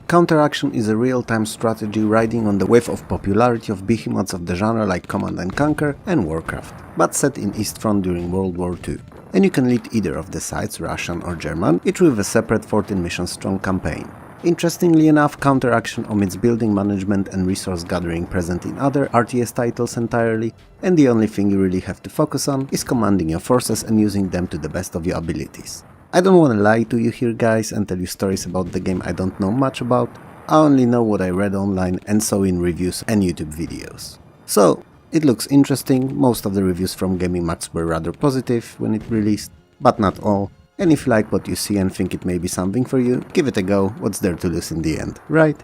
Counteraction is a real-time strategy riding on the wave of popularity of behemoths of the genre like Command & Conquer and Warcraft, but set in East Front during World War II. And you can lead either of the sides, Russian or German, each with a separate 14-mission-strong campaign. Interestingly enough, Counteraction omits building management and resource gathering present in other RTS titles entirely, and the only thing you really have to focus on is commanding your forces and using them to the best of your abilities. I don't want to lie to you here guys and tell you stories about the game I don't know much about. I only know what I read online and saw in reviews and YouTube videos. So, it looks interesting. Most of the reviews from Gaming Max were rather positive when it released, but not all. And if you like what you see and think it may be something for you, give it a go, what's there to lose in the end, right?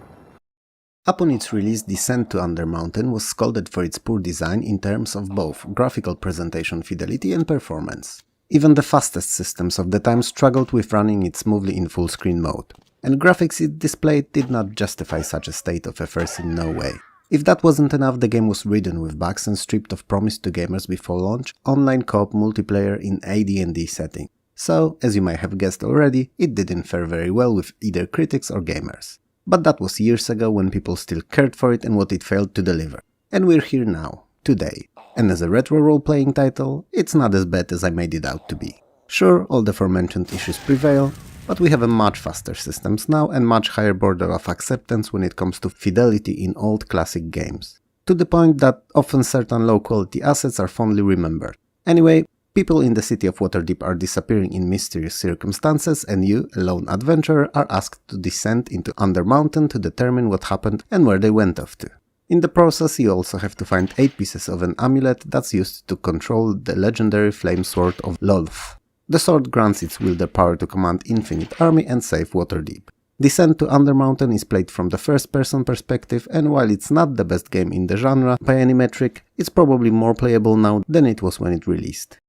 Upon its release, Descent to Undermountain was scolded for its poor design in terms of both graphical presentation fidelity and performance. Even the fastest systems of the time struggled with running it smoothly in full screen mode, and graphics it displayed did not justify such a state of affairs in no way. If that wasn't enough, the game was ridden with bugs and stripped of promise to gamers before launch, online co-op multiplayer in AD&D setting. So, as you might have guessed already, it didn't fare very well with either critics or gamers. But that was years ago when people still cared for it and what it failed to deliver. And we're here now, today. And as a retro role-playing title, it's not as bad as I made it out to be. Sure, all the aforementioned issues prevail, but we have a much faster systems now and much higher border of acceptance when it comes to fidelity in old classic games. To the point that often certain low-quality assets are fondly remembered. Anyway, people in the city of Waterdeep are disappearing in mysterious circumstances and you, a lone adventurer, are asked to descend into Undermountain to determine what happened and where they went off to. In the process, you also have to find 8 pieces of an amulet that's used to control the legendary flame sword of Lolth. The sword grants its wielder power to command infinite army and save Waterdeep. Descent to Undermountain is played from the first-person perspective, and while it's not the best game in the genre by any metric, it's probably more playable now than it was when it released.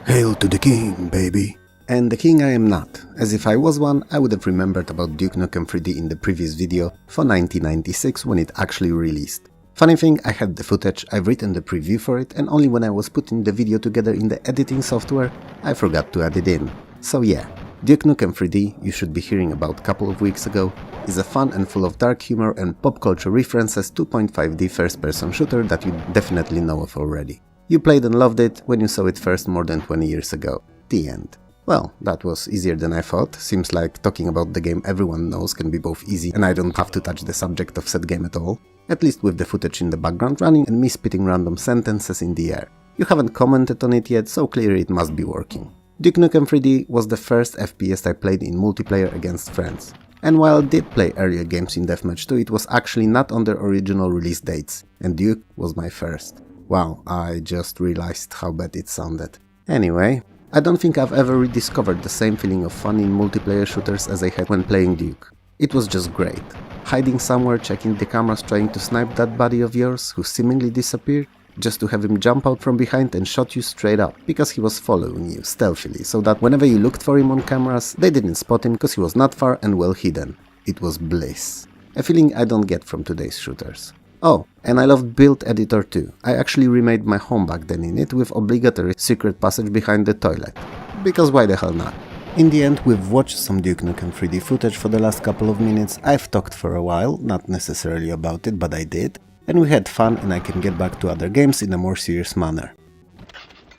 Hail to the king, baby! And the king I am not, as if I was one, I would have remembered about Duke Nukem 3D in the previous video for 1996 when it actually released. Funny thing, I had the footage, I've written the preview for it, and only when I was putting the video together in the editing software, I forgot to add it in. So yeah, Duke Nukem 3D, you should be hearing about a couple of weeks ago, is a fun and full of dark humor and pop culture references 2.5D first-person shooter that you definitely know of already. You played and loved it when you saw it first more than 20 years ago. The end. Well, that was easier than I thought. Seems like talking about the game everyone knows can be both easy and I don't have to touch the subject of said game at all. At least with the footage in the background running and me spitting random sentences in the air. You haven't commented on it yet, so clearly it must be working. Duke Nukem 3D was the first FPS I played in multiplayer against friends. And while I did play earlier games in Deathmatch 2, it was actually not on their original release dates, and Duke was my first. Wow, I just realized how bad it sounded. Anyway, I don't think I've ever rediscovered the same feeling of fun in multiplayer shooters as I had when playing Duke. It was just great. Hiding somewhere, checking the cameras, trying to snipe that buddy of yours who seemingly disappeared, just to have him jump out from behind and shot you straight up, because he was following you stealthily, so that whenever you looked for him on cameras, they didn't spot him because he was not far and well hidden. It was bliss. A feeling I don't get from today's shooters. Oh, and I loved Build Editor too. I actually remade my home back then in it with obligatory secret passage behind the toilet. Because why the hell not? In the end, we've watched some Duke Nukem 3D footage for the last couple of minutes. I've talked for a while, not necessarily about it, but I did. And we had fun, and I can get back to other games in a more serious manner.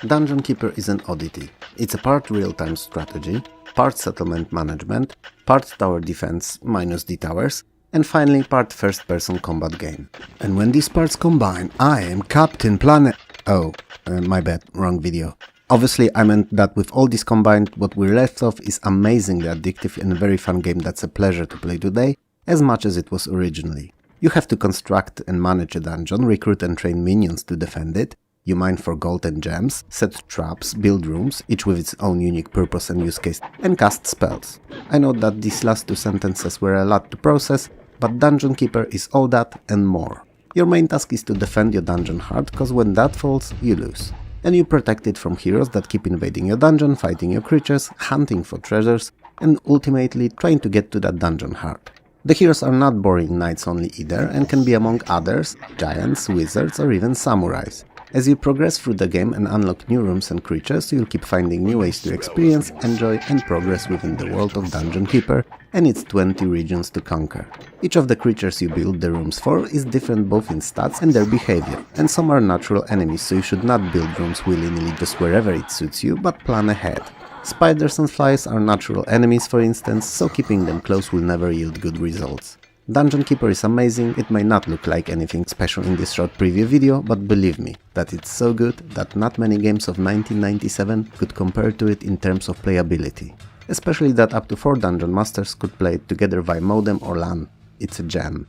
Dungeon Keeper is an oddity. It's a part real-time strategy, part settlement management, part tower defense minus the towers, and finally part first-person combat game. And when these parts combine, I am Captain Planet... Oh, my bad, wrong video. Obviously, I meant that with all this combined, what we're left of is amazingly addictive and a very fun game that's a pleasure to play today, as much as it was originally. You have to construct and manage a dungeon, recruit and train minions to defend it, you mine for gold and gems, set traps, build rooms, each with its own unique purpose and use case, and cast spells. I know that these last two sentences were a lot to process, but Dungeon Keeper is all that and more. Your main task is to defend your dungeon hard, cause when that falls, you lose. And you protect it from heroes that keep invading your dungeon, fighting your creatures, hunting for treasures, and ultimately trying to get to that dungeon heart. The heroes are not boring knights only either, and can be among others, giants, wizards, or even samurais. As you progress through the game and unlock new rooms and creatures, you'll keep finding new ways to experience, enjoy, and progress within the world of Dungeon Keeper and its 20 regions to conquer. Each of the creatures you build the rooms for is different both in stats and their behavior, and some are natural enemies, so you should not build rooms willy-nilly just wherever it suits you, but plan ahead. Spiders and flies are natural enemies, for instance, so keeping them close will never yield good results. Dungeon Keeper is amazing. It may not look like anything special in this short preview video, but believe me, that it's so good that not many games of 1997 could compare to it in terms of playability. Especially that up to 4 Dungeon Masters could play it together via modem or LAN. It's a gem.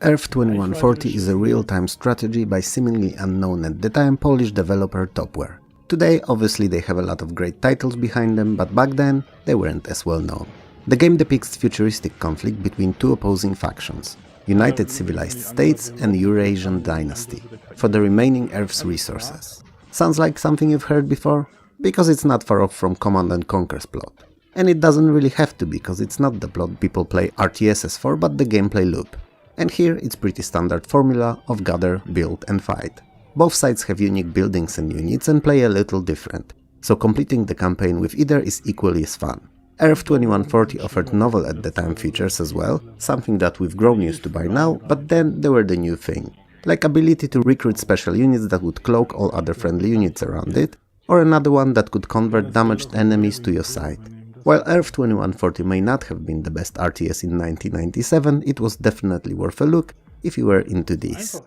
Earth 2140 is a real-time strategy by seemingly unknown at the time Polish developer Topware. Today, obviously they have a lot of great titles behind them, but back then they weren't as well known. The game depicts futuristic conflict between two opposing factions, United Civilized States and Eurasian Dynasty, for the remaining Earth's resources. Sounds like something you've heard before? Because it's not far off from Command & Conquer's plot. And it doesn't really have to, because it's not the plot people play RTSs for, but the gameplay loop. And here it's pretty standard formula of gather, build and fight. Both sides have unique buildings and units and play a little different, so completing the campaign with either is equally as fun. Earth 2140 offered novel at the time features as well, something that we've grown used to by now, but then they were the new thing. Like ability to recruit special units that would cloak all other friendly units around it, or another one that could convert damaged enemies to your side. While Earth 2140 may not have been the best RTS in 1997, it was definitely worth a look if you were into this.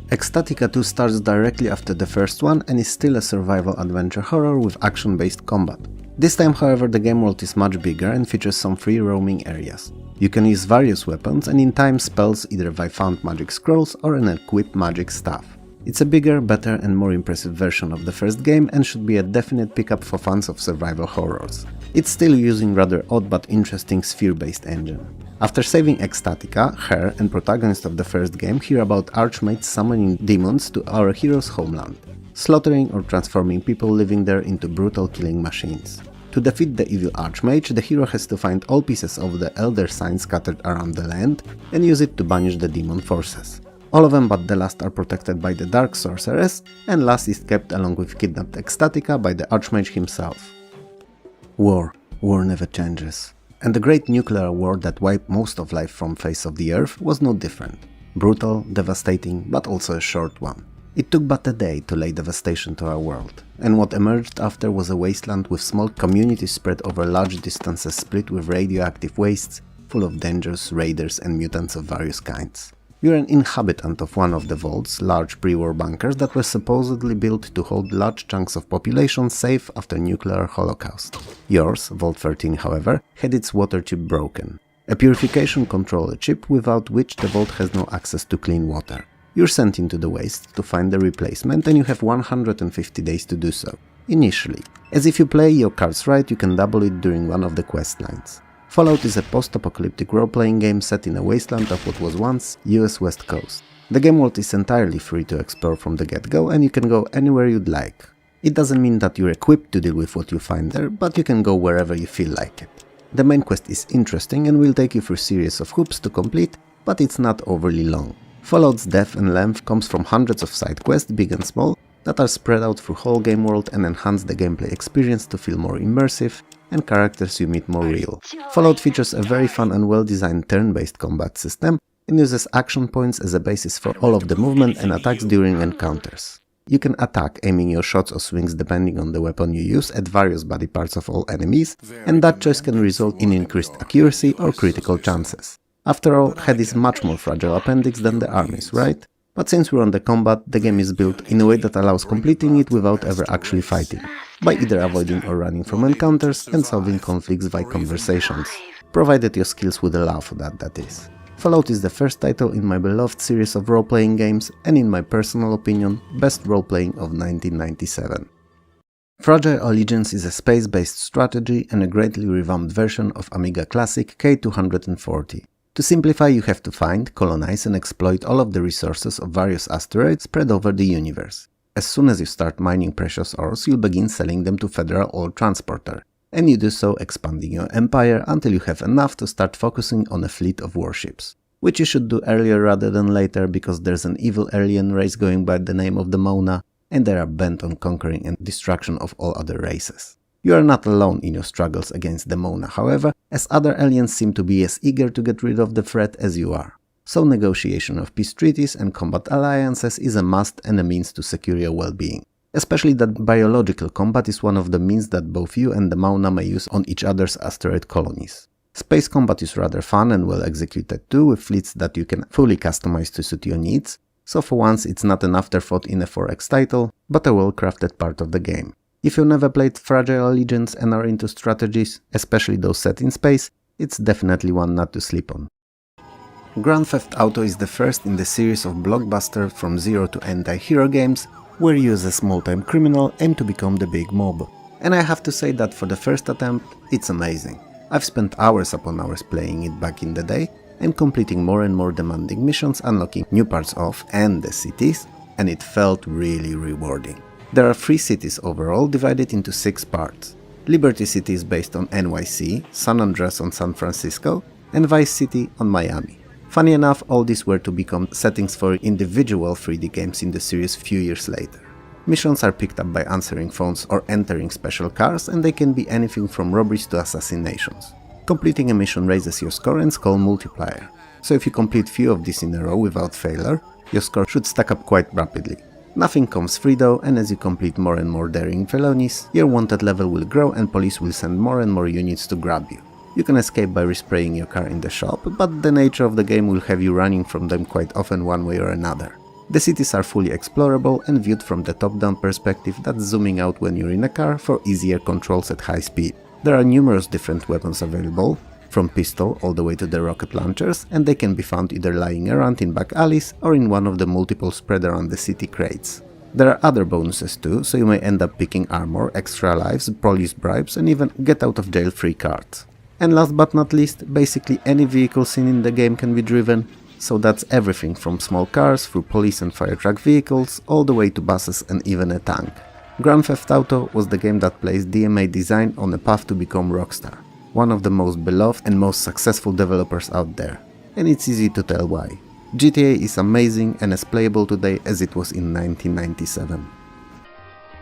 Ecstatica 2 starts directly after the first one and is still a survival adventure horror with action-based combat. This time, however, the game world is much bigger and features some free roaming areas. You can use various weapons and in time spells either by found magic scrolls or an equipped magic staff. It's a bigger, better and more impressive version of the first game and should be a definite pickup for fans of survival horrors. It's still using rather odd but interesting sphere-based engine. After saving Ecstatica, her and protagonist of the first game hear about archmages summoning demons to our hero's homeland, slaughtering or transforming people living there into brutal killing machines. To defeat the evil archmage, the hero has to find all pieces of the Elder Sign scattered around the land and use it to banish the demon forces. All of them but the last are protected by the Dark Sorceress, and last is kept along with kidnapped Ecstatica by the archmage himself. War. War never changes. And the great nuclear war that wiped most of life from face of the earth was no different. Brutal, devastating, but also a short one. It took but a day to lay devastation to our world, and what emerged after was a wasteland with small communities spread over large distances split with radioactive wastes, full of dangers, raiders and mutants of various kinds. You're an inhabitant of one of the vaults, large pre-war bunkers that were supposedly built to hold large chunks of population safe after nuclear holocaust. Yours, Vault 13, however, had its water chip broken. A purification controller chip without which the vault has no access to clean water. You're sent into the waste to find the replacement and you have 150 days to do so. Initially, as if you play your cards right, you can double it during one of the quest lines. Fallout is a post-apocalyptic role-playing game set in a wasteland of what was once US West Coast. The game world is entirely free to explore from the get-go and you can go anywhere you'd like. It doesn't mean that you're equipped to deal with what you find there, but you can go wherever you feel like it. The main quest is interesting and will take you through a series of hoops to complete, but it's not overly long. Fallout's depth and length comes from hundreds of side quests, big and small, that are spread out through whole game world and enhance the gameplay experience to feel more immersive and characters you meet more real. Fallout features a very fun and well-designed turn-based combat system and uses action points as a basis for all of the movement and attacks during encounters. You can attack, aiming your shots or swings depending on the weapon you use at various body parts of all enemies, and that choice can result in increased accuracy or critical chances. After all, head is much more fragile appendix than the armies, right? But since we're on the combat, the game is built in a way that allows completing it without ever actually fighting, by either avoiding or running from encounters and solving conflicts via conversations, provided your skills would allow for that, that is. Fallout is the first title in my beloved series of role-playing games and in my personal opinion, best role-playing of 1997. Fragile Allegiance is a space-based strategy and a greatly revamped version of Amiga Classic K240. To simplify, you have to find, colonize and exploit all of the resources of various asteroids spread over the universe. As soon as you start mining precious ores, you'll begin selling them to Federal Ore Transporter, and you do so expanding your empire until you have enough to start focusing on a fleet of warships. Which you should do earlier rather than later, because there's an evil alien race going by the name of the Mona, and they are bent on conquering and destruction of all other races. You are not alone in your struggles against the Mona, however, as other aliens seem to be as eager to get rid of the threat as you are. So negotiation of peace treaties and combat alliances is a must and a means to secure your well-being. Especially that biological combat is one of the means that both you and the Mauna may use on each other's asteroid colonies. Space combat is rather fun and well executed too, with fleets that you can fully customize to suit your needs, so for once it's not an afterthought in a 4X title, but a well-crafted part of the game. If you've never played Fragile Allegiance and are into strategies, especially those set in space, it's definitely one not to sleep on. Grand Theft Auto is the first in the series of blockbuster from zero to anti-hero games, where you as a small-time criminal aim to become the big mob. And I have to say that for the first attempt, it's amazing. I've spent hours upon hours playing it back in the day, and completing more and more demanding missions, unlocking new parts of and the cities, and it felt really rewarding. There are 3 cities overall, divided into 6 parts. Liberty City is based on NYC, San Andreas on San Francisco, and Vice City on Miami. Funny enough, all these were to become settings for individual 3D games in the series few years later. Missions are picked up by answering phones or entering special cars, and they can be anything from robberies to assassinations. Completing a mission raises your score and is called multiplier, so if you complete few of these in a row without failure, your score should stack up quite rapidly. Nothing comes free though, and as you complete more and more daring felonies, your wanted level will grow and police will send more and more units to grab you. You can escape by respraying your car in the shop, but the nature of the game will have you running from them quite often one way or another. The cities are fully explorable and viewed from the top-down perspective, that's zooming out when you're in a car for easier controls at high speed. There are numerous different weapons available, from pistol all the way to the rocket launchers, and they can be found either lying around in back alleys or in one of the multiple spread around the city crates. There are other bonuses too, so you may end up picking armor, extra lives, police bribes and even get out of jail free cards. And last but not least, basically any vehicle seen in the game can be driven, so that's everything from small cars through police and fire truck vehicles all the way to buses and even a tank. Grand Theft Auto was the game that placed DMA Design on a path to become Rockstar, one of the most beloved and most successful developers out there, and it's easy to tell why. GTA is amazing and as playable today as it was in 1997.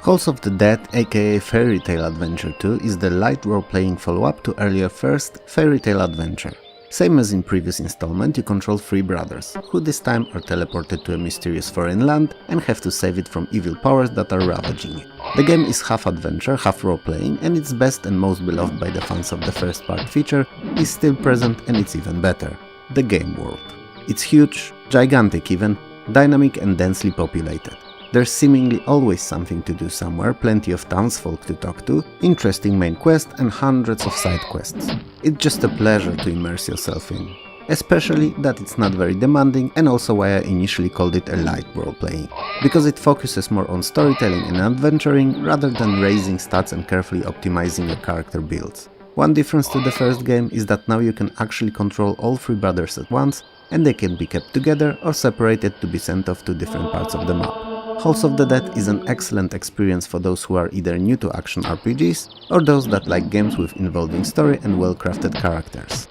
Halls of the Dead, aka Fairy Tail Adventure 2, is the light role-playing follow-up to earlier first Fairy Tail Adventure. Same as in previous installment, you control 3 brothers, who this time are teleported to a mysterious foreign land and have to save it from evil powers that are ravaging it. The game is half adventure, half role-playing, and its best and most beloved by the fans of the first part feature is still present, and it's even better: the game world. It's huge, Gigantic even, dynamic and densely populated. There's seemingly always something to do somewhere, plenty of townsfolk to talk to, interesting main quest and hundreds of side quests. It's just a pleasure to immerse yourself in. Especially that it's not very demanding, and also why I initially called it a light role-playing, because it focuses more on storytelling and adventuring rather than raising stats and carefully optimizing your character builds. One difference to the first game is that now you can actually control all three brothers at once, and they can be kept together or separated to be sent off to different parts of the map. House of the Dead is an excellent experience for those who are either new to action RPGs or those that like games with involving story and well-crafted characters.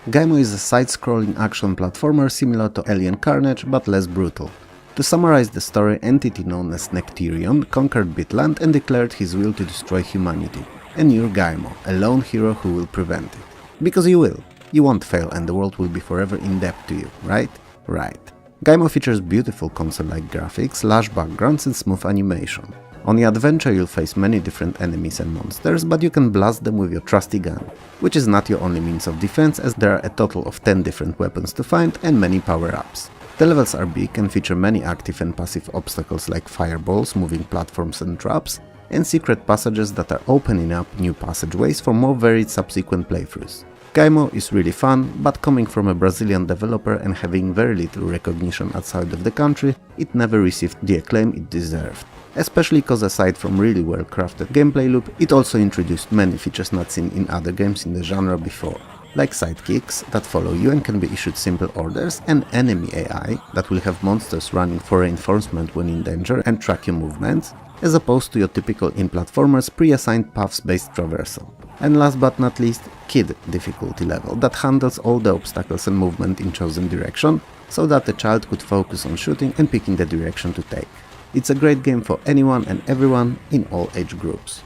Gaimo is a side-scrolling action platformer similar to Alien Carnage but less brutal. To summarize the story, entity known as Nectarion conquered Bitland and declared his will to destroy humanity. And you're Gaimo, a lone hero who will prevent it. Because you will. You won't fail and the world will be forever in debt to you, right? Right. Gaimo features beautiful console-like graphics, lush backgrounds and smooth animation. On the adventure you'll face many different enemies and monsters, but you can blast them with your trusty gun, which is not your only means of defense as there are a total of 10 different weapons to find and many power-ups. The levels are big and feature many active and passive obstacles like fireballs, moving platforms and traps, and secret passages that are opening up new passageways for more varied subsequent playthroughs. Gaimo is really fun, but coming from a Brazilian developer and having very little recognition outside of the country, it never received the acclaim it deserved. Especially because aside from really well-crafted gameplay loop, it also introduced many features not seen in other games in the genre before, like sidekicks that follow you and can be issued simple orders, and enemy AI that will have monsters running for reinforcement when in danger and track your movements, as opposed to your typical in-platformers pre-assigned paths-based traversal. And last but not least, Kid difficulty level that handles all the obstacles and movement in chosen direction, so that the child could focus on shooting and picking the direction to take. It's a great game for anyone and everyone in all age groups.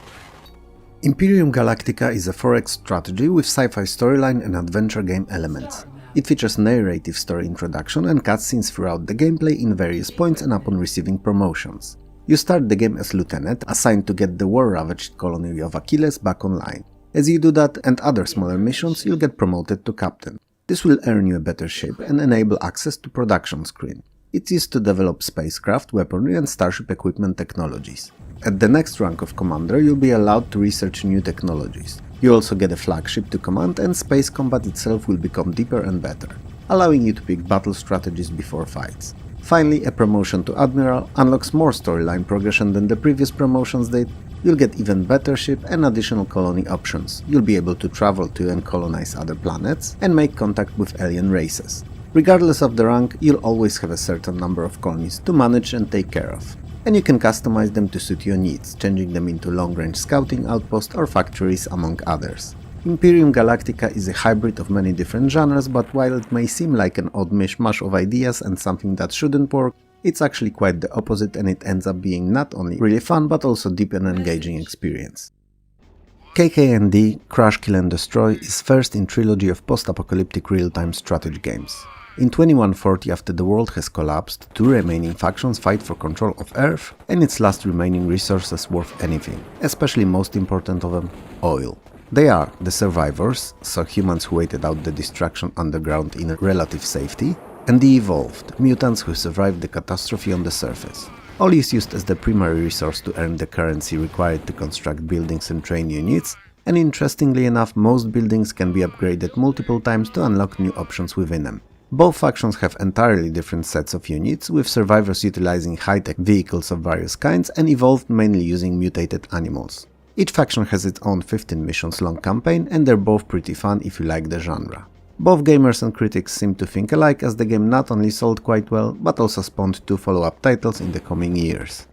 Imperium Galactica is a 4X strategy with sci-fi storyline and adventure game elements. It features narrative story introduction and cutscenes throughout the gameplay in various points and upon receiving promotions. You start the game as Lieutenant, assigned to get the war-ravaged colony of Achilles back online. As you do that and other smaller missions, you'll get promoted to Captain. This will earn you a better ship and enable access to production screen. It's used to develop spacecraft, weaponry and starship equipment technologies. At the next rank of Commander, you'll be allowed to research new technologies. You also get a flagship to command, and space combat itself will become deeper and better, allowing you to pick battle strategies before fights. Finally, a promotion to Admiral unlocks more storyline progression than the previous promotions did. You'll get even better ship and additional colony options. You'll be able to travel to and colonize other planets and make contact with alien races. Regardless of the rank, you'll always have a certain number of colonies to manage and take care of. And you can customize them to suit your needs, changing them into long-range scouting outposts or factories among others. Imperium Galactica is a hybrid of many different genres, but while it may seem like an odd mishmash of ideas and something that shouldn't work, it's actually quite the opposite, and it ends up being not only really fun but also deep and engaging experience. KK&D Crash Kill and Destroy is first in trilogy of post-apocalyptic real-time strategy games. In 2140, after the world has collapsed, two remaining factions fight for control of Earth and its last remaining resources worth anything, especially most important of them, oil. They are the survivors, so humans who waited out the destruction underground in relative safety, and the evolved, mutants who survived the catastrophe on the surface. Oil is used as the primary resource to earn the currency required to construct buildings and train units, and interestingly enough, most buildings can be upgraded multiple times to unlock new options within them. Both factions have entirely different sets of units, with survivors utilizing high-tech vehicles of various kinds and evolved mainly using mutated animals. Each faction has its own 15 missions long campaign, and they're both pretty fun if you like the genre. Both gamers and critics seem to think alike, as the game not only sold quite well, but also spawned 2 follow-up titles in the coming years.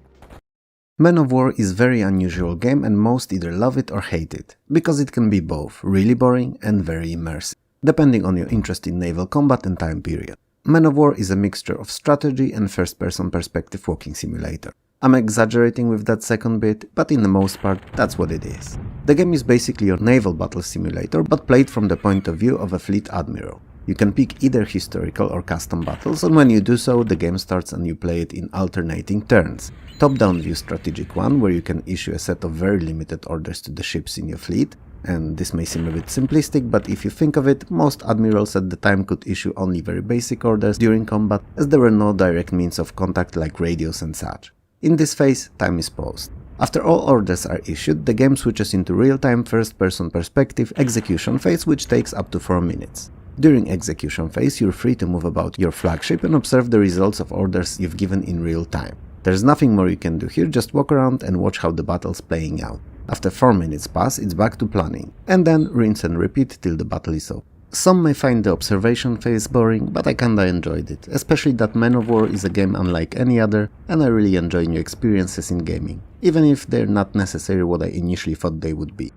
Man of War is a very unusual game, and most either love it or hate it, because it can be both really boring and very immersive, depending on your interest in naval combat and time period. Man of War is a mixture of strategy and first-person perspective walking simulator. I'm exaggerating with that second bit, but in the most part, that's what it is. The game is basically your naval battle simulator, but played from the point of view of a fleet admiral. You can pick either historical or custom battles, and when you do so, the game starts and you play it in alternating turns. Top-down view strategic one, where you can issue a set of very limited orders to the ships in your fleet, And this may seem a bit simplistic, but if you think of it, most admirals at the time could issue only very basic orders during combat, as there were no direct means of contact like radios and such. In this phase, time is paused. After all orders are issued, the game switches into real-time first-person perspective execution phase, which takes up to 4 minutes. During execution phase, you're free to move about your flagship and observe the results of orders you've given in real time. There's nothing more you can do here, just walk around and watch how the battle's playing out. After 4 minutes pass, it's back to planning, and then rinse and repeat till the battle is over. Some may find the observation phase boring, but I kinda enjoyed it, especially that Man of War is a game unlike any other, and I really enjoy new experiences in gaming, even if they're not necessarily what I initially thought they would be.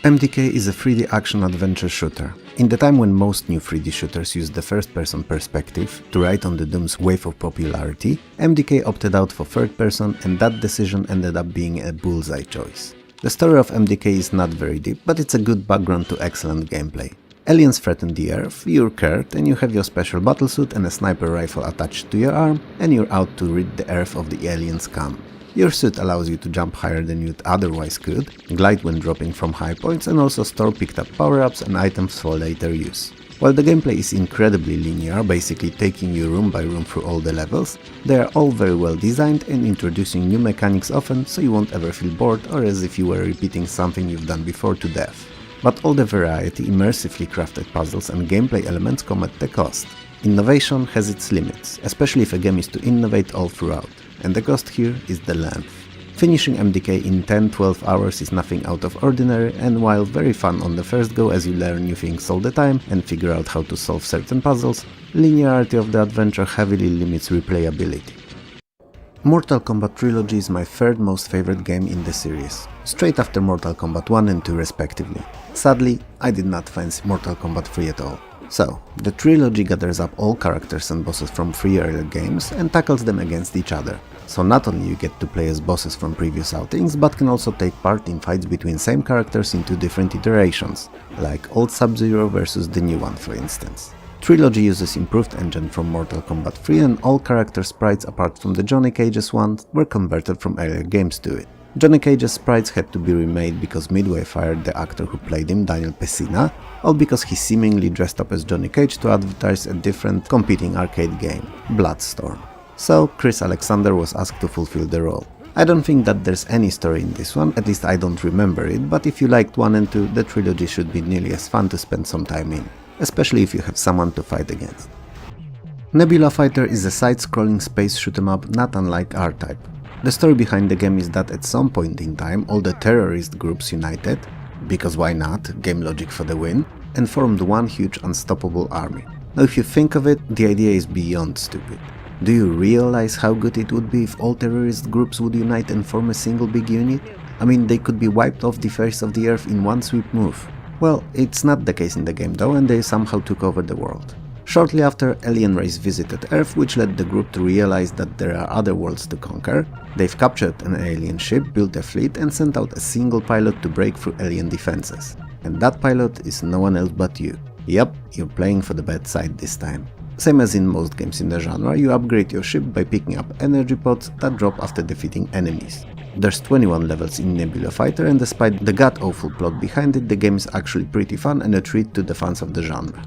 MDK is a 3D action-adventure shooter. In the time when most new 3D shooters used the first-person perspective to ride on the Doom's wave of popularity, MDK opted out for third-person, and that decision ended up being a bullseye choice. The story of MDK is not very deep, but it's a good background to excellent gameplay. Aliens threaten the Earth, you're Kurt, and you have your special battlesuit and a sniper rifle attached to your arm, and you're out to rid the Earth of the alien scum. Your suit allows you to jump higher than you'd otherwise could, glide when dropping from high points, and also store picked up power-ups and items for later use. While the gameplay is incredibly linear, basically taking you room by room through all the levels, they are all very well designed and introducing new mechanics often, so you won't ever feel bored or as if you were repeating something you've done before to death. But all the variety, immersively crafted puzzles and gameplay elements come at the cost. Innovation has its limits, especially if a game is to innovate all throughout, and the cost here is the length. Finishing MDK in 10-12 hours is nothing out of ordinary, and while very fun on the first go as you learn new things all the time and figure out how to solve certain puzzles, linearity of the adventure heavily limits replayability. Mortal Kombat Trilogy is my third most favorite game in the series, straight after Mortal Kombat 1 and 2 respectively. Sadly, I did not fancy Mortal Kombat 3 at all. So, the trilogy gathers up all characters and bosses from 3 earlier games and tackles them against each other. So not only you get to play as bosses from previous outings, but can also take part in fights between same characters in 2 different iterations, like old Sub-Zero versus the new one for instance. Trilogy uses improved engine from Mortal Kombat 3 and all character sprites apart from the Johnny Cage's ones were converted from earlier games to it. Johnny Cage's sprites had to be remade because Midway fired the actor who played him, Daniel Pesina, all because he seemingly dressed up as Johnny Cage to advertise a different competing arcade game, Bloodstorm. So Chris Alexander was asked to fulfill the role. I don't think that there's any story in this one, at least I don't remember it, but if you liked 1 and 2, the trilogy should be nearly as fun to spend some time in, especially if you have someone to fight against. Nebula Fighter is a side-scrolling space shoot-em-up not unlike R-Type. The story behind the game is that at some point in time all the terrorist groups united, because why not, game logic for the win, and formed one huge unstoppable army. Now if you think of it, the idea is beyond stupid. Do you realize how good it would be if all terrorist groups would unite and form a single big unit? I mean, they could be wiped off the face of the earth in one sweep move. Well, it's not the case in the game though, and they somehow took over the world. Shortly after, alien race visited Earth, which led the group to realize that there are other worlds to conquer. They've captured an alien ship, built a fleet and sent out a single pilot to break through alien defenses. And that pilot is no one else but you. Yep, you're playing for the bad side this time. Same as in most games in the genre, you upgrade your ship by picking up energy pods that drop after defeating enemies. There's 21 levels in Nebula Fighter, and despite the god-awful plot behind it, the game is actually pretty fun and a treat to the fans of the genre.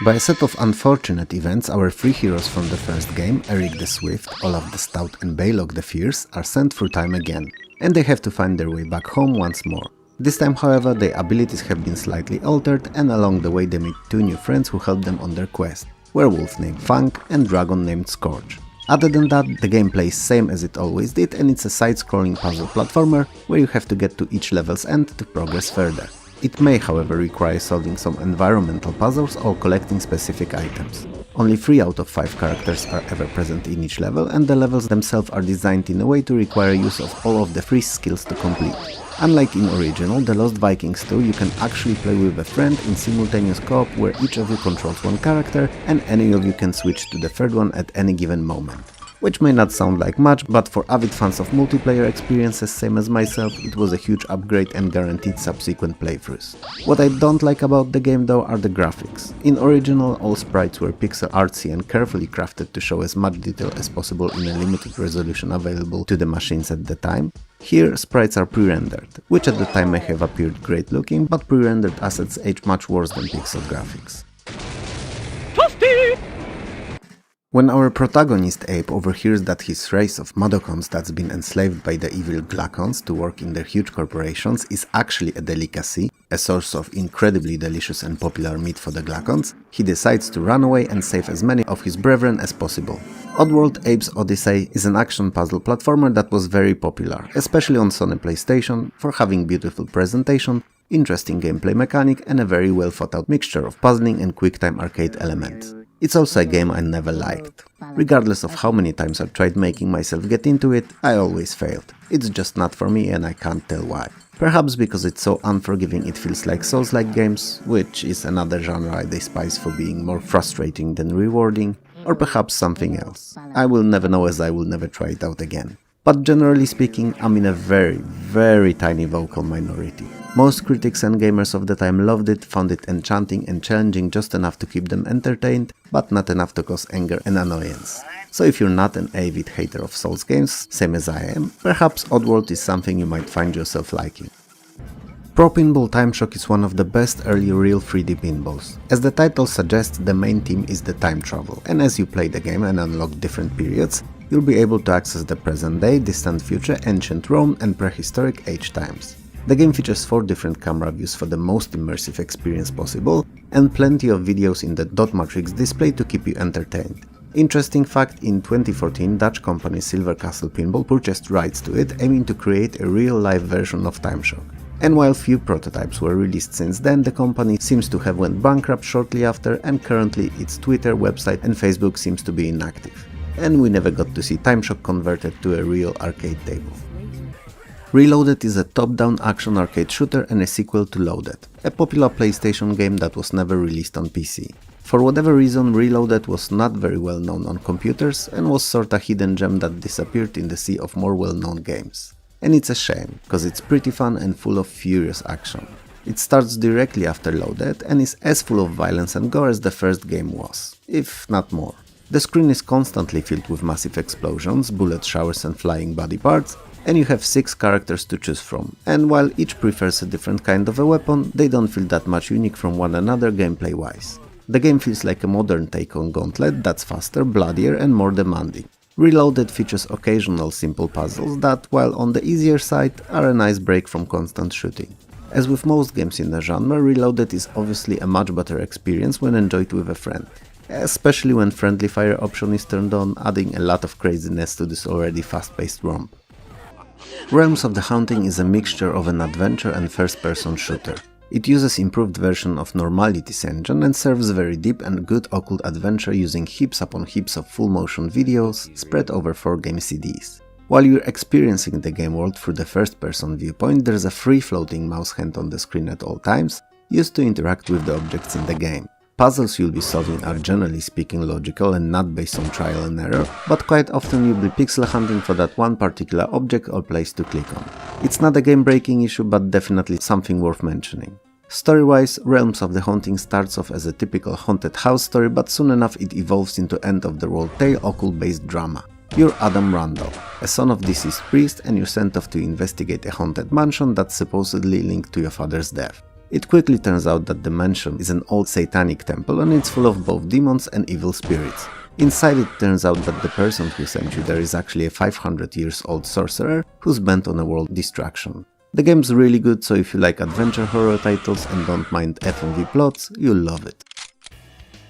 By a set of unfortunate events, our 3 heroes from the first game, Eric the Swift, Olaf the Stout and Balog the Fierce, are sent through time again, and they have to find their way back home once more. This time, however, their abilities have been slightly altered, and along the way they meet 2 new friends who help them on their quest, werewolf named Funk and dragon named Scourge. Other than that, the game plays same as it always did, and it's a side-scrolling puzzle platformer where you have to get to each level's end to progress further. It may, however, require solving some environmental puzzles or collecting specific items. Only 3 out of 5 characters are ever present in each level, and the levels themselves are designed in a way to require use of all of the 3 skills to complete. Unlike in original, The Lost Vikings 2, you can actually play with a friend in simultaneous co-op where each of you controls one character and any of you can switch to the third one at any given moment. Which may not sound like much, but for avid fans of multiplayer experiences same as myself, it was a huge upgrade and guaranteed subsequent playthroughs. What I don't like about the game though are the graphics. In original, all sprites were pixel artsy and carefully crafted to show as much detail as possible in a limited resolution available to the machines at the time. Here, sprites are pre-rendered, which at the time may have appeared great looking, but pre-rendered assets age much worse than pixel graphics. When our protagonist Abe overhears that his race of Madokons that's been enslaved by the evil Glacons to work in their huge corporations is actually a delicacy, a source of incredibly delicious and popular meat for the Glacons, he decides to run away and save as many of his brethren as possible. Oddworld Abe's Odyssey is an action puzzle platformer that was very popular, especially on Sony PlayStation, for having beautiful presentation, interesting gameplay mechanic and a very well thought out mixture of puzzling and quick-time arcade elements. It's also a game I never liked. Regardless of how many times I've tried making myself get into it, I always failed. It's just not for me and I can't tell why. Perhaps because it's so unforgiving it feels like Souls-like games, which is another genre I despise for being more frustrating than rewarding, or perhaps something else. I will never know as I will never try it out again. But generally speaking, I'm in a very tiny vocal minority. Most critics and gamers of the time loved it, found it enchanting and challenging just enough to keep them entertained, but not enough to cause anger and annoyance. So if you're not an avid hater of Souls games, same as I am, perhaps Oddworld is something you might find yourself liking. Pro Pinball Time Shock is one of the best early real 3D pinballs. As the title suggests, the main theme is the time travel, and as you play the game and unlock different periods, you'll be able to access the present day, distant future, ancient Rome and prehistoric age times. The game features 4 different camera views for the most immersive experience possible, and plenty of videos in the dot matrix display to keep you entertained. Interesting fact, in 2014 Dutch company Silver Castle Pinball purchased rights to it, aiming to create a real-life version of Time Shock. And while few prototypes were released since then, the company seems to have went bankrupt shortly after, and currently its Twitter, website and Facebook seems to be inactive. And we never got to see Time Shock converted to a real arcade table. Reloaded is a top-down action arcade shooter and a sequel to Loaded, a popular PlayStation game that was never released on PC. For whatever reason, Reloaded was not very well known on computers and was sorta hidden gem that disappeared in the sea of more well-known games. And it's a shame, cause it's pretty fun and full of furious action. It starts directly after Loaded and is as full of violence and gore as the first game was, if not more. The screen is constantly filled with massive explosions, bullet showers and flying body parts, and you have 6 characters to choose from, and while each prefers a different kind of a weapon, they don't feel that much unique from one another gameplay wise. The game feels like a modern take on Gauntlet that's faster, bloodier and more demanding. Reloaded features occasional simple puzzles that, while on the easier side, are a nice break from constant shooting. As with most games in the genre, Reloaded is obviously a much better experience when enjoyed with a friend, especially when friendly fire option is turned on, adding a lot of craziness to this already fast-paced romp. Realms of the Haunting is a mixture of an adventure and first-person shooter. It uses improved version of Normality's engine and serves very deep and good occult adventure using heaps upon heaps of full-motion videos spread over 4 game CDs. While you're experiencing the game world through the first-person viewpoint, there's a free-floating mouse hand on the screen at all times, used to interact with the objects in the game. Puzzles you'll be solving are generally speaking logical and not based on trial and error, but quite often you'll be pixel hunting for that one particular object or place to click on. It's not a game-breaking issue, but definitely something worth mentioning. Story-wise, Realms of the Haunting starts off as a typical haunted house story, but soon enough it evolves into end-of-the-world tale occult-based drama. You're Adam Randall, a son of deceased priest, and you're sent off to investigate a haunted mansion that's supposedly linked to your father's death. It quickly turns out that the mansion is an old satanic temple and it's full of both demons and evil spirits. Inside it turns out that the person who sent you there is actually a 500 years old sorcerer who's bent on a world destruction. The game's really good, so if you like adventure horror titles and don't mind FMV plots, you'll love it.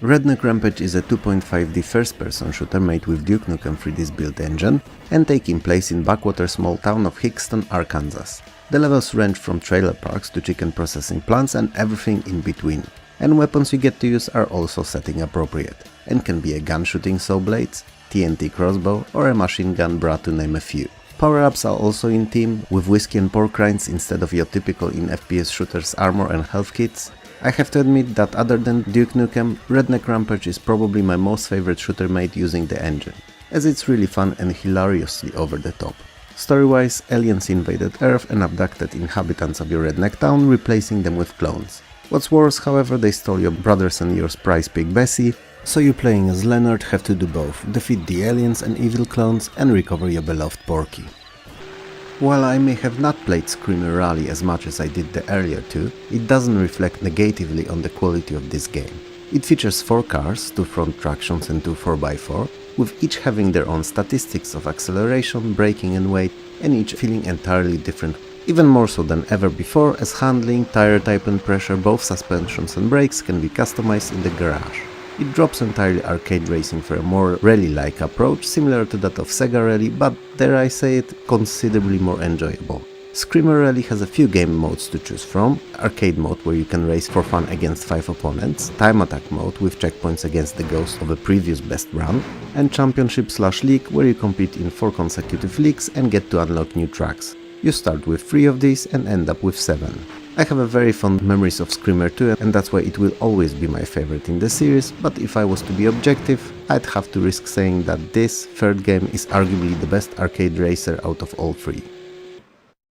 Redneck Rampage is a 2.5D first-person shooter made with Duke Nukem 3D's build engine and taking place in backwater small town of Hickston, Arkansas. The levels range from trailer parks to chicken processing plants and everything in between. And weapons you get to use are also setting appropriate, and can be a gun shooting saw blades, TNT crossbow or a machine gun bra to name a few. Power-ups are also in theme, with whiskey and pork rinds instead of your typical in FPS shooters armor and health kits. I have to admit that other than Duke Nukem, Redneck Rampage is probably my most favorite shooter made using the engine, as it's really fun and hilariously over the top. Story-wise, aliens invaded Earth and abducted inhabitants of your redneck town, replacing them with clones. What's worse, however, they stole your brothers and yours prize pig Bessie, so you playing as Leonard have to do both, defeat the aliens and evil clones and recover your beloved Porky. While I may have not played Screamer Rally as much as I did the earlier two, it doesn't reflect negatively on the quality of this game. It features 4 cars, 2 front tractions and 2 4x4, with each having their own statistics of acceleration, braking and weight, and each feeling entirely different, even more so than ever before, as handling, tire type and pressure, both suspensions and brakes can be customized in the garage. It drops entirely arcade racing for a more rally-like approach, similar to that of Sega Rally, but dare I say it, considerably more enjoyable. Screamer Rally has a few game modes to choose from: arcade mode where you can race for fun against 5 opponents, time attack mode with checkpoints against the ghost of a previous best run, and championship/league where you compete in 4 consecutive leagues and get to unlock new tracks. You start with 3 of these and end up with 7. I have a very fond memories of Screamer 2 and that's why it will always be my favorite in the series, but if I was to be objective, I'd have to risk saying that this third game is arguably the best arcade racer out of all 3.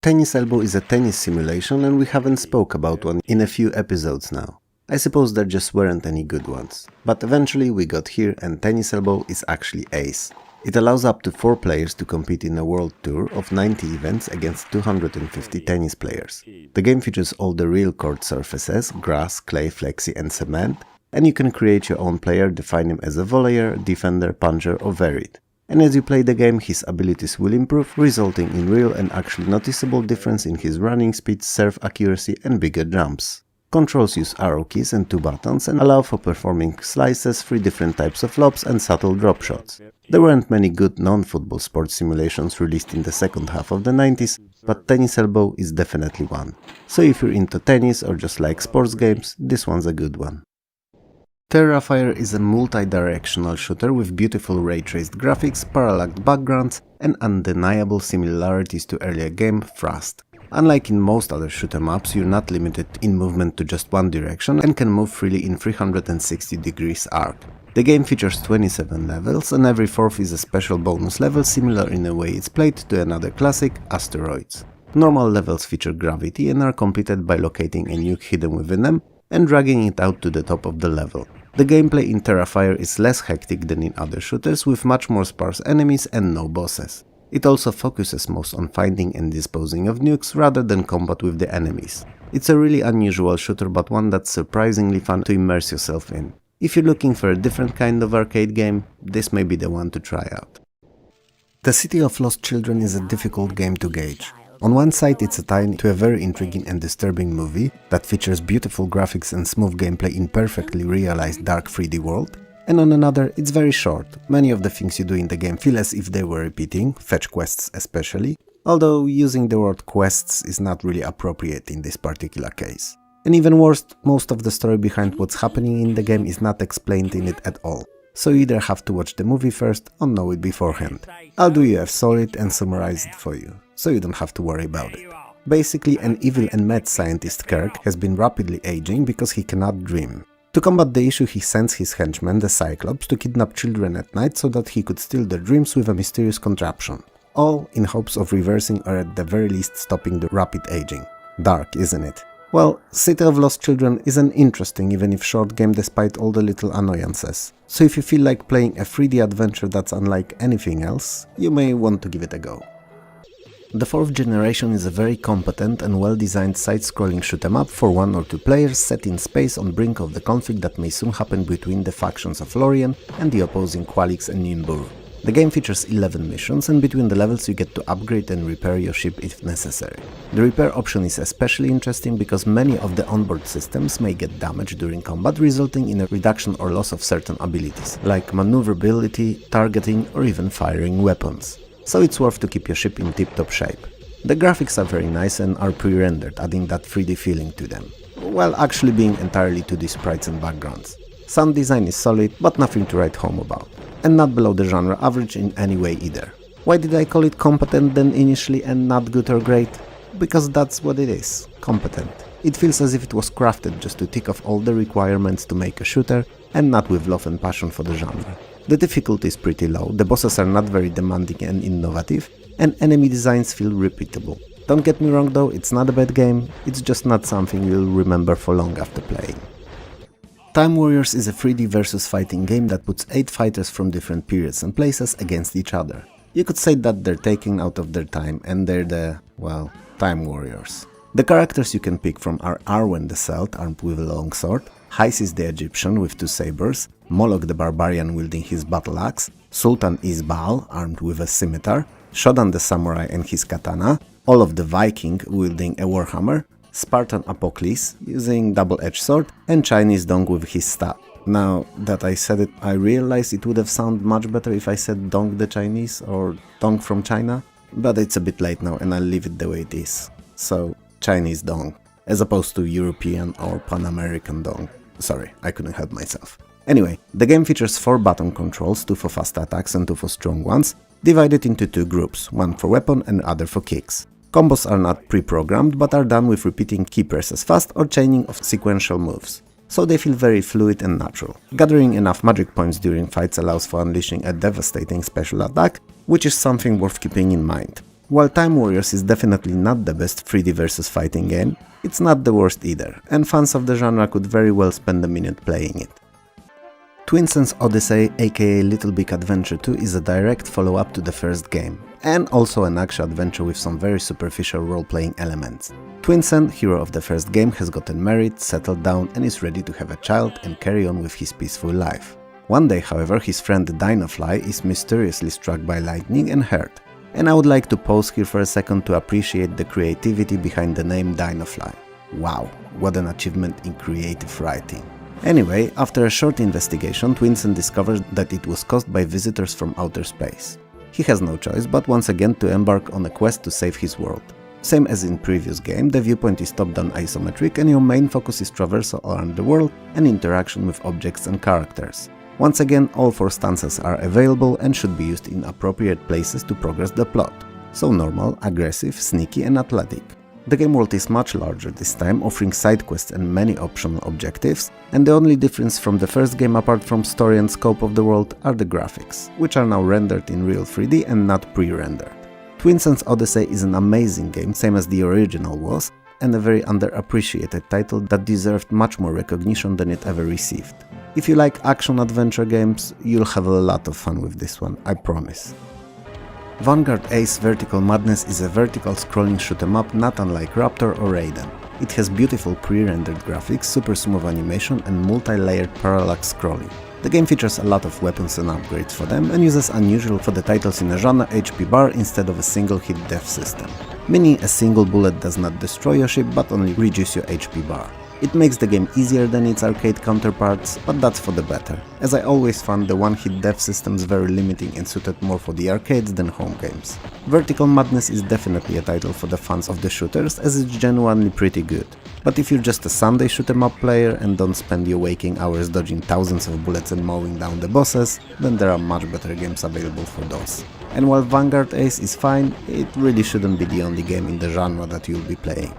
Tennis Elbow is a tennis simulation and we haven't spoke about one in a few episodes now. I suppose there just weren't any good ones. But eventually we got here and Tennis Elbow is actually ace. It allows up to 4 players to compete in a world tour of 90 events against 250 tennis players. The game features all the real court surfaces, grass, clay, flexi and cement, and you can create your own player, define him as a volleyer, defender, puncher or varied. And as you play the game, his abilities will improve, resulting in real and actually noticeable difference in his running speed, serve accuracy and bigger jumps. Controls use arrow keys and 2 buttons and allow for performing slices, 3 different types of lobs and subtle drop shots. There weren't many good non-football sports simulations released in the second half of the 90s, but Tennis Elbow is definitely one. So if you're into tennis or just like sports games, this one's a good one. Terrifier is a multi-directional shooter with beautiful ray-traced graphics, parallaxed backgrounds and undeniable similarities to earlier game Thrust. Unlike in most other shoot 'em ups, you're not limited in movement to just one direction and can move freely in 360 degrees arc. The game features 27 levels and every 4th is a special bonus level similar in a way it's played to another classic, Asteroids. Normal levels feature gravity and are completed by locating a nuke hidden within them and dragging it out to the top of the level. The gameplay in Terrifier is less hectic than in other shooters with much more sparse enemies and no bosses. It also focuses most on finding and disposing of nukes rather than combat with the enemies. It's a really unusual shooter but one that's surprisingly fun to immerse yourself in. If you're looking for a different kind of arcade game, this may be the one to try out. The City of Lost Children is a difficult game to gauge. On one side it's a tie to a very intriguing and disturbing movie that features beautiful graphics and smooth gameplay in perfectly realized dark 3D world, and on another it's very short. Many of the things you do in the game feel as if they were repeating, fetch quests especially, although using the word quests is not really appropriate in this particular case. And even worse, most of the story behind what's happening in the game is not explained in it at all, so you either have to watch the movie first or know it beforehand. I'll do you a solid and summarize it for you, so you don't have to worry about it. Basically, an evil and mad scientist Kirk has been rapidly aging because he cannot dream. To combat the issue, he sends his henchman, the Cyclops, to kidnap children at night so that he could steal their dreams with a mysterious contraption. All in hopes of reversing or at the very least stopping the rapid aging. Dark, isn't it? Well, City of Lost Children is an interesting, even if short game despite all the little annoyances. So if you feel like playing a 3D adventure that's unlike anything else, you may want to give it a go. The 4th generation is a very competent and well-designed side-scrolling shoot 'em up for 1 or 2 players set in space on brink of the conflict that may soon happen between the factions of Lorien and the opposing Qualix and Nimbur. The game features 11 missions and between the levels you get to upgrade and repair your ship if necessary. The repair option is especially interesting because many of the onboard systems may get damaged during combat, resulting in a reduction or loss of certain abilities, like maneuverability, targeting or even firing weapons. So it's worth to keep your ship in tip-top shape. The graphics are very nice and are pre-rendered, adding that 3D feeling to them, while actually being entirely 2D sprites and backgrounds. Sound design is solid, but nothing to write home about, and not below the genre average in any way either. Why did I call it competent then initially and not good or great? Because that's what it is, competent. It feels as if it was crafted just to tick off all the requirements to make a shooter, and not with love and passion for the genre. The difficulty is pretty low, the bosses are not very demanding and innovative, and enemy designs feel repeatable. Don't get me wrong though, it's not a bad game, it's just not something you'll remember for long after playing. Time Warriors is a 3D versus fighting game that puts 8 fighters from different periods and places against each other. You could say that they're taking out of their time and they're the, well, time warriors. The characters you can pick from are Arwen the Celt, armed with a long sword, Hysis the Egyptian with 2 sabers, Moloch the Barbarian wielding his battle axe, Sultan Isbaal armed with a scimitar, Shodan the Samurai and his katana, Olaf the Viking wielding a warhammer, Spartan Apoklis using double-edged sword, and Chinese Dong with his staff. Now that I said it, I realized it would have sounded much better if I said Dong the Chinese or Dong from China, but it's a bit late now and I'll leave it the way it is. So, Chinese Dong, as opposed to European or Pan-American Dong. Sorry, I couldn't help myself. Anyway, the game features 4 button controls, 2 for fast attacks and 2 for strong ones, divided into 2 groups, one for weapon and other for kicks. Combos are not pre-programmed, but are done with repeating key presses fast or chaining of sequential moves, so they feel very fluid and natural. Gathering enough magic points during fights allows for unleashing a devastating special attack, which is something worth keeping in mind. While Time Warriors is definitely not the best 3D versus fighting game, it's not the worst either, and fans of the genre could very well spend a minute playing it. Twin Sense Odyssey, aka Little Big Adventure 2, is a direct follow-up to the first game, and also an action adventure with some very superficial role-playing elements. Twin Sen, hero of the first game, has gotten married, settled down and is ready to have a child and carry on with his peaceful life. One day, however, his friend Dinofly is mysteriously struck by lightning and hurt, and I would like to pause here for a second to appreciate the creativity behind the name Dinofly. Wow, what an achievement in creative writing. Anyway, after a short investigation, Twinsen discovers that it was caused by visitors from outer space. He has no choice but once again to embark on a quest to save his world. Same as in previous game, the viewpoint is top-down isometric and your main focus is traversal around the world and interaction with objects and characters. Once again, all 4 stances are available and should be used in appropriate places to progress the plot. So normal, aggressive, sneaky and athletic. The game world is much larger this time, offering side quests and many optional objectives, and the only difference from the first game apart from story and scope of the world are the graphics, which are now rendered in real 3D and not pre-rendered. Twin Sense Odyssey is an amazing game, same as the original was, and a very underappreciated title that deserved much more recognition than it ever received. If you like action-adventure games, you'll have a lot of fun with this one, I promise. Vanguard Ace Vertical Madness is a vertical scrolling shoot-em-up not unlike Raptor or Raiden. It has beautiful pre-rendered graphics, super smooth animation and multi-layered parallax scrolling. The game features a lot of weapons and upgrades for them and uses unusual for the titles in a genre HP bar instead of a single hit death system, meaning a single bullet does not destroy your ship but only reduce your HP bar. It makes the game easier than its arcade counterparts, but that's for the better, as I always found the one-hit death systems very limiting and suited more for the arcades than home games. Vertical Madness is definitely a title for the fans of the shooters, as it's genuinely pretty good. But if you're just a Sunday shoot-em-up player and don't spend your waking hours dodging thousands of bullets and mowing down the bosses, then there are much better games available for those. And while Vanguard Ace is fine, it really shouldn't be the only game in the genre that you'll be playing.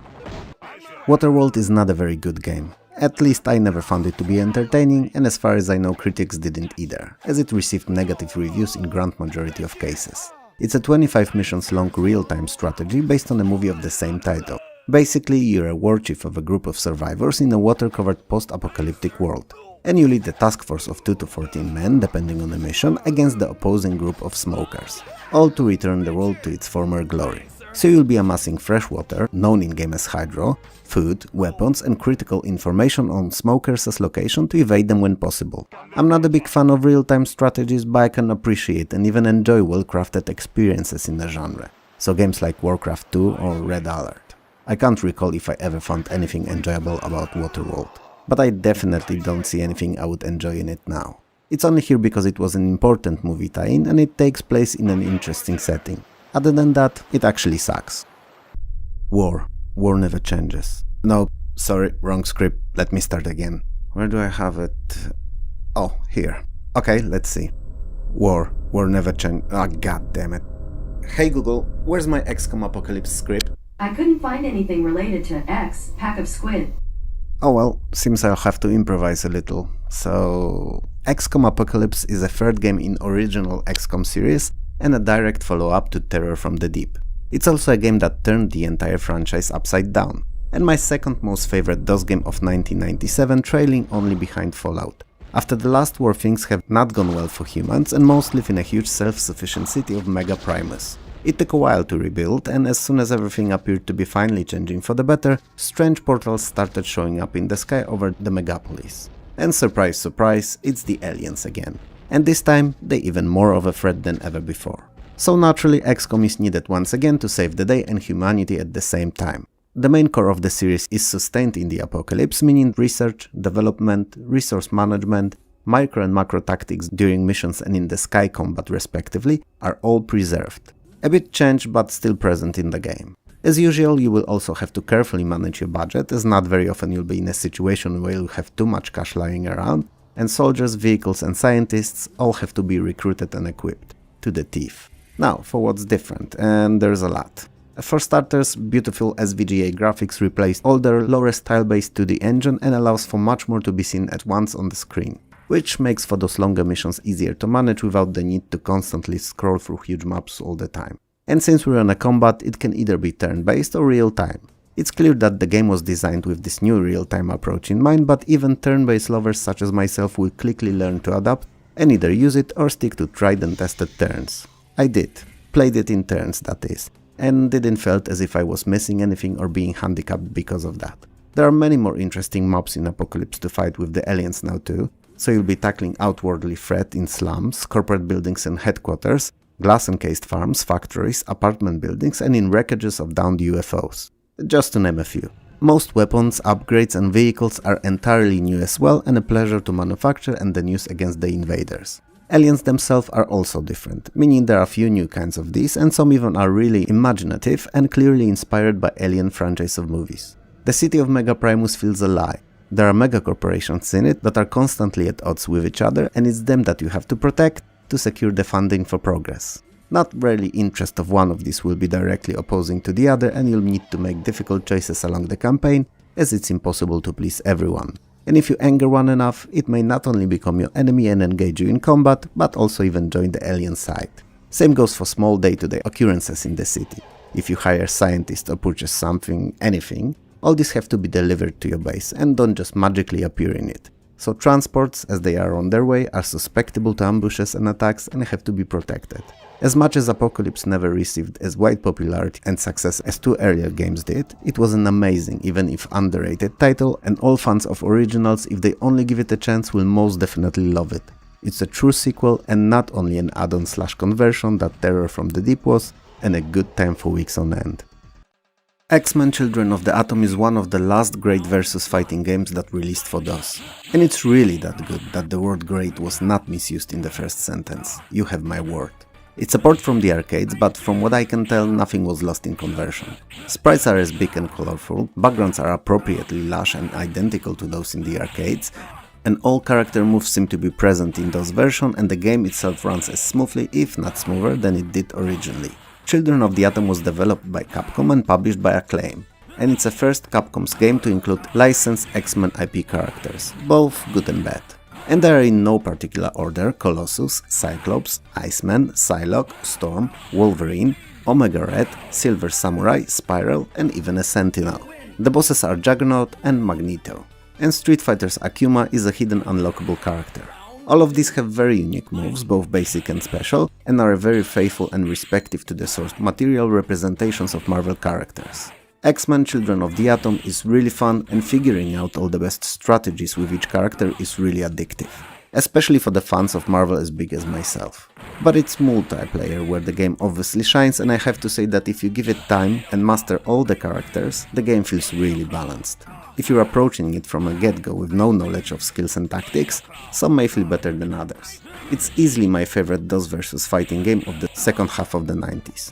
Waterworld is not a very good game. At least I never found it to be entertaining, and as far as I know critics didn't either, as it received negative reviews in grand majority of cases. It's a 25 missions long real-time strategy based on a movie of the same title. Basically, you're a war chief of a group of survivors in a water-covered post-apocalyptic world, and you lead a task force of 2 to 14 men, depending on the mission, against the opposing group of smokers, all to return the world to its former glory. So you'll be amassing fresh water, known in-game as hydro, food, weapons and critical information on smokers' location to evade them when possible. I'm not a big fan of real-time strategies, but I can appreciate and even enjoy well-crafted experiences in the genre, so games like Warcraft 2 or Red Alert. I can't recall if I ever found anything enjoyable about Waterworld, but I definitely don't see anything I would enjoy in it now. It's only here because it was an important movie tie-in and it takes place in an interesting setting. Other than that, it actually sucks. War. War never changes. No, sorry, wrong script. Let me start again. Where do I have it? Oh, here. Okay, let's see. War. War never changes. Ah, god damn it. Hey Google, where's my XCOM Apocalypse script? I couldn't find anything related to X, Pack of Squid. Oh well, seems I'll have to improvise a little. So, XCOM Apocalypse is a third game in original XCOM series and a direct follow-up to Terror from the Deep. It's also a game that turned the entire franchise upside down, and my second most favorite DOS game of 1997, trailing only behind Fallout. After the last war, things have not gone well for humans, and most live in a huge self-sufficient city of Mega Primus. It took a while to rebuild, and as soon as everything appeared to be finally changing for the better, strange portals started showing up in the sky over the megapolis. And surprise surprise, it's the aliens again. And this time, they're even more of a threat than ever before. So naturally, XCOM is needed once again to save the day and humanity at the same time. The main core of the series is sustained in the apocalypse, meaning research, development, resource management, micro and macro tactics during missions and in the sky combat respectively are all preserved. A bit changed but still present in the game. As usual, you will also have to carefully manage your budget, as not very often you'll be in a situation where you have too much cash lying around, and soldiers, vehicles and scientists all have to be recruited and equipped to the teeth. Now, for what's different, and there's a lot. For starters, beautiful SVGA graphics replaced older, lowest tile-based 2D engine and allows for much more to be seen at once on the screen, which makes for those longer missions easier to manage without the need to constantly scroll through huge maps all the time. And since we're on a combat, it can either be turn-based or real-time. It's clear that the game was designed with this new real-time approach in mind, but even turn-based lovers such as myself will quickly learn to adapt and either use it or stick to tried and tested turns. I did. Played it in turns, that is. And didn't felt as if I was missing anything or being handicapped because of that. There are many more interesting mobs in Apocalypse to fight with the aliens now too, so you'll be tackling outwardly threat in slums, corporate buildings and headquarters, glass-encased farms, factories, apartment buildings and in wreckages of downed UFOs. Just to name a few. Most weapons, upgrades and vehicles are entirely new as well and a pleasure to manufacture and then use against the invaders. Aliens themselves are also different, meaning there are a few new kinds of these and some even are really imaginative and clearly inspired by Alien franchise of movies. The city of Mega Primus feels alive. There are mega corporations in it that are constantly at odds with each other and it's them that you have to protect to secure the funding for progress. Not really interest of one of these will be directly opposing to the other and you'll need to make difficult choices along the campaign as it's impossible to please everyone. And if you anger one enough, it may not only become your enemy and engage you in combat, but also even join the alien side. Same goes for small day-to-day occurrences in the city. If you hire scientists or purchase something, anything, all these have to be delivered to your base and don't just magically appear in it. So transports, as they are on their way, are susceptible to ambushes and attacks and have to be protected. As much as Apocalypse never received as wide popularity and success as two earlier games did, it was an amazing, even if underrated title, and all fans of originals, if they only give it a chance, will most definitely love it. It's a true sequel and not only an add-on / conversion that Terror from the Deep was, and a good time for weeks on end. X-Men Children of the Atom is one of the last great versus fighting games that released for DOS. And it's really that good that the word great was not misused in the first sentence. You have my word. It's a port from the arcades, but from what I can tell, nothing was lost in conversion. Sprites are as big and colorful, backgrounds are appropriately lush and identical to those in the arcades, and all character moves seem to be present in DOS version and the game itself runs as smoothly, if not smoother, than it did originally. Children of the Atom was developed by Capcom and published by Acclaim, and it's the first Capcom's game to include licensed X-Men IP characters, both good and bad. And they are in no particular order: Colossus, Cyclops, Iceman, Psylocke, Storm, Wolverine, Omega Red, Silver Samurai, Spiral and even a Sentinel. The bosses are Juggernaut and Magneto. And Street Fighter's Akuma is a hidden unlockable character. All of these have very unique moves, both basic and special, and are very faithful and respective to the source material representations of Marvel characters. X-Men Children of the Atom is really fun and figuring out all the best strategies with each character is really addictive, especially for the fans of Marvel as big as myself. But it's multiplayer where the game obviously shines, and I have to say that if you give it time and master all the characters, the game feels really balanced. If you're approaching it from a get-go with no knowledge of skills and tactics, some may feel better than others. It's easily my favorite DOS versus fighting game of the second half of the 90s.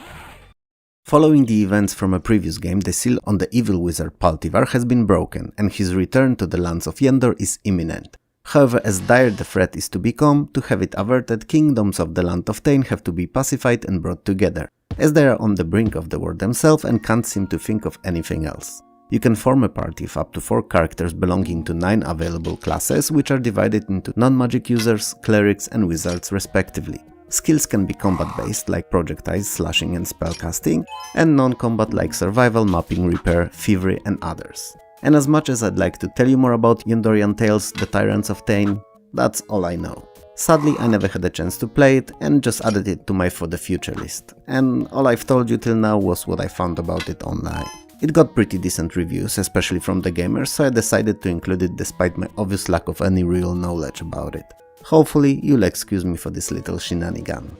Following the events from a previous game, the seal on the evil wizard Paltivar has been broken, and his return to the lands of Yendor is imminent. However, as dire the threat is to become, to have it averted, kingdoms of the land of Tain have to be pacified and brought together, as they are on the brink of the war themselves and can't seem to think of anything else. You can form a party of up to 4 characters belonging to 9 available classes, which are divided into non-magic users, clerics and wizards respectively. Skills can be combat-based, like projectiles, slashing and spellcasting, and non-combat like survival, mapping, repair, thievery and others. And as much as I'd like to tell you more about Yendorian Tales, the Tyrants of Tain, That's all I know. Sadly, I never had a chance to play it and just added it to my for the future list. And all I've told you till now was what I found about it online. It got pretty decent reviews, especially from the gamers, so I decided to include it despite my obvious lack of any real knowledge about it. Hopefully, you'll excuse me for this little shenanigan.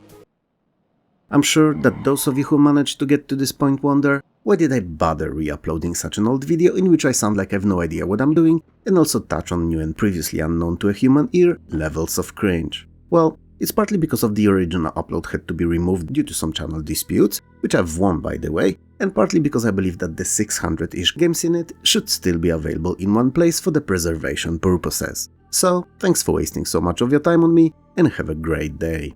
I'm sure that those of you who managed to get to this point wonder, why did I bother re-uploading such an old video in which I sound like I have no idea what I'm doing and also touch on new and previously unknown to a human ear levels of cringe? Well, it's partly because of the original upload had to be removed due to some channel disputes, which I've won by the way, and partly because I believe that the 600-ish games in it should still be available in one place for the preservation purposes. So, thanks for wasting so much of your time on me and have a great day.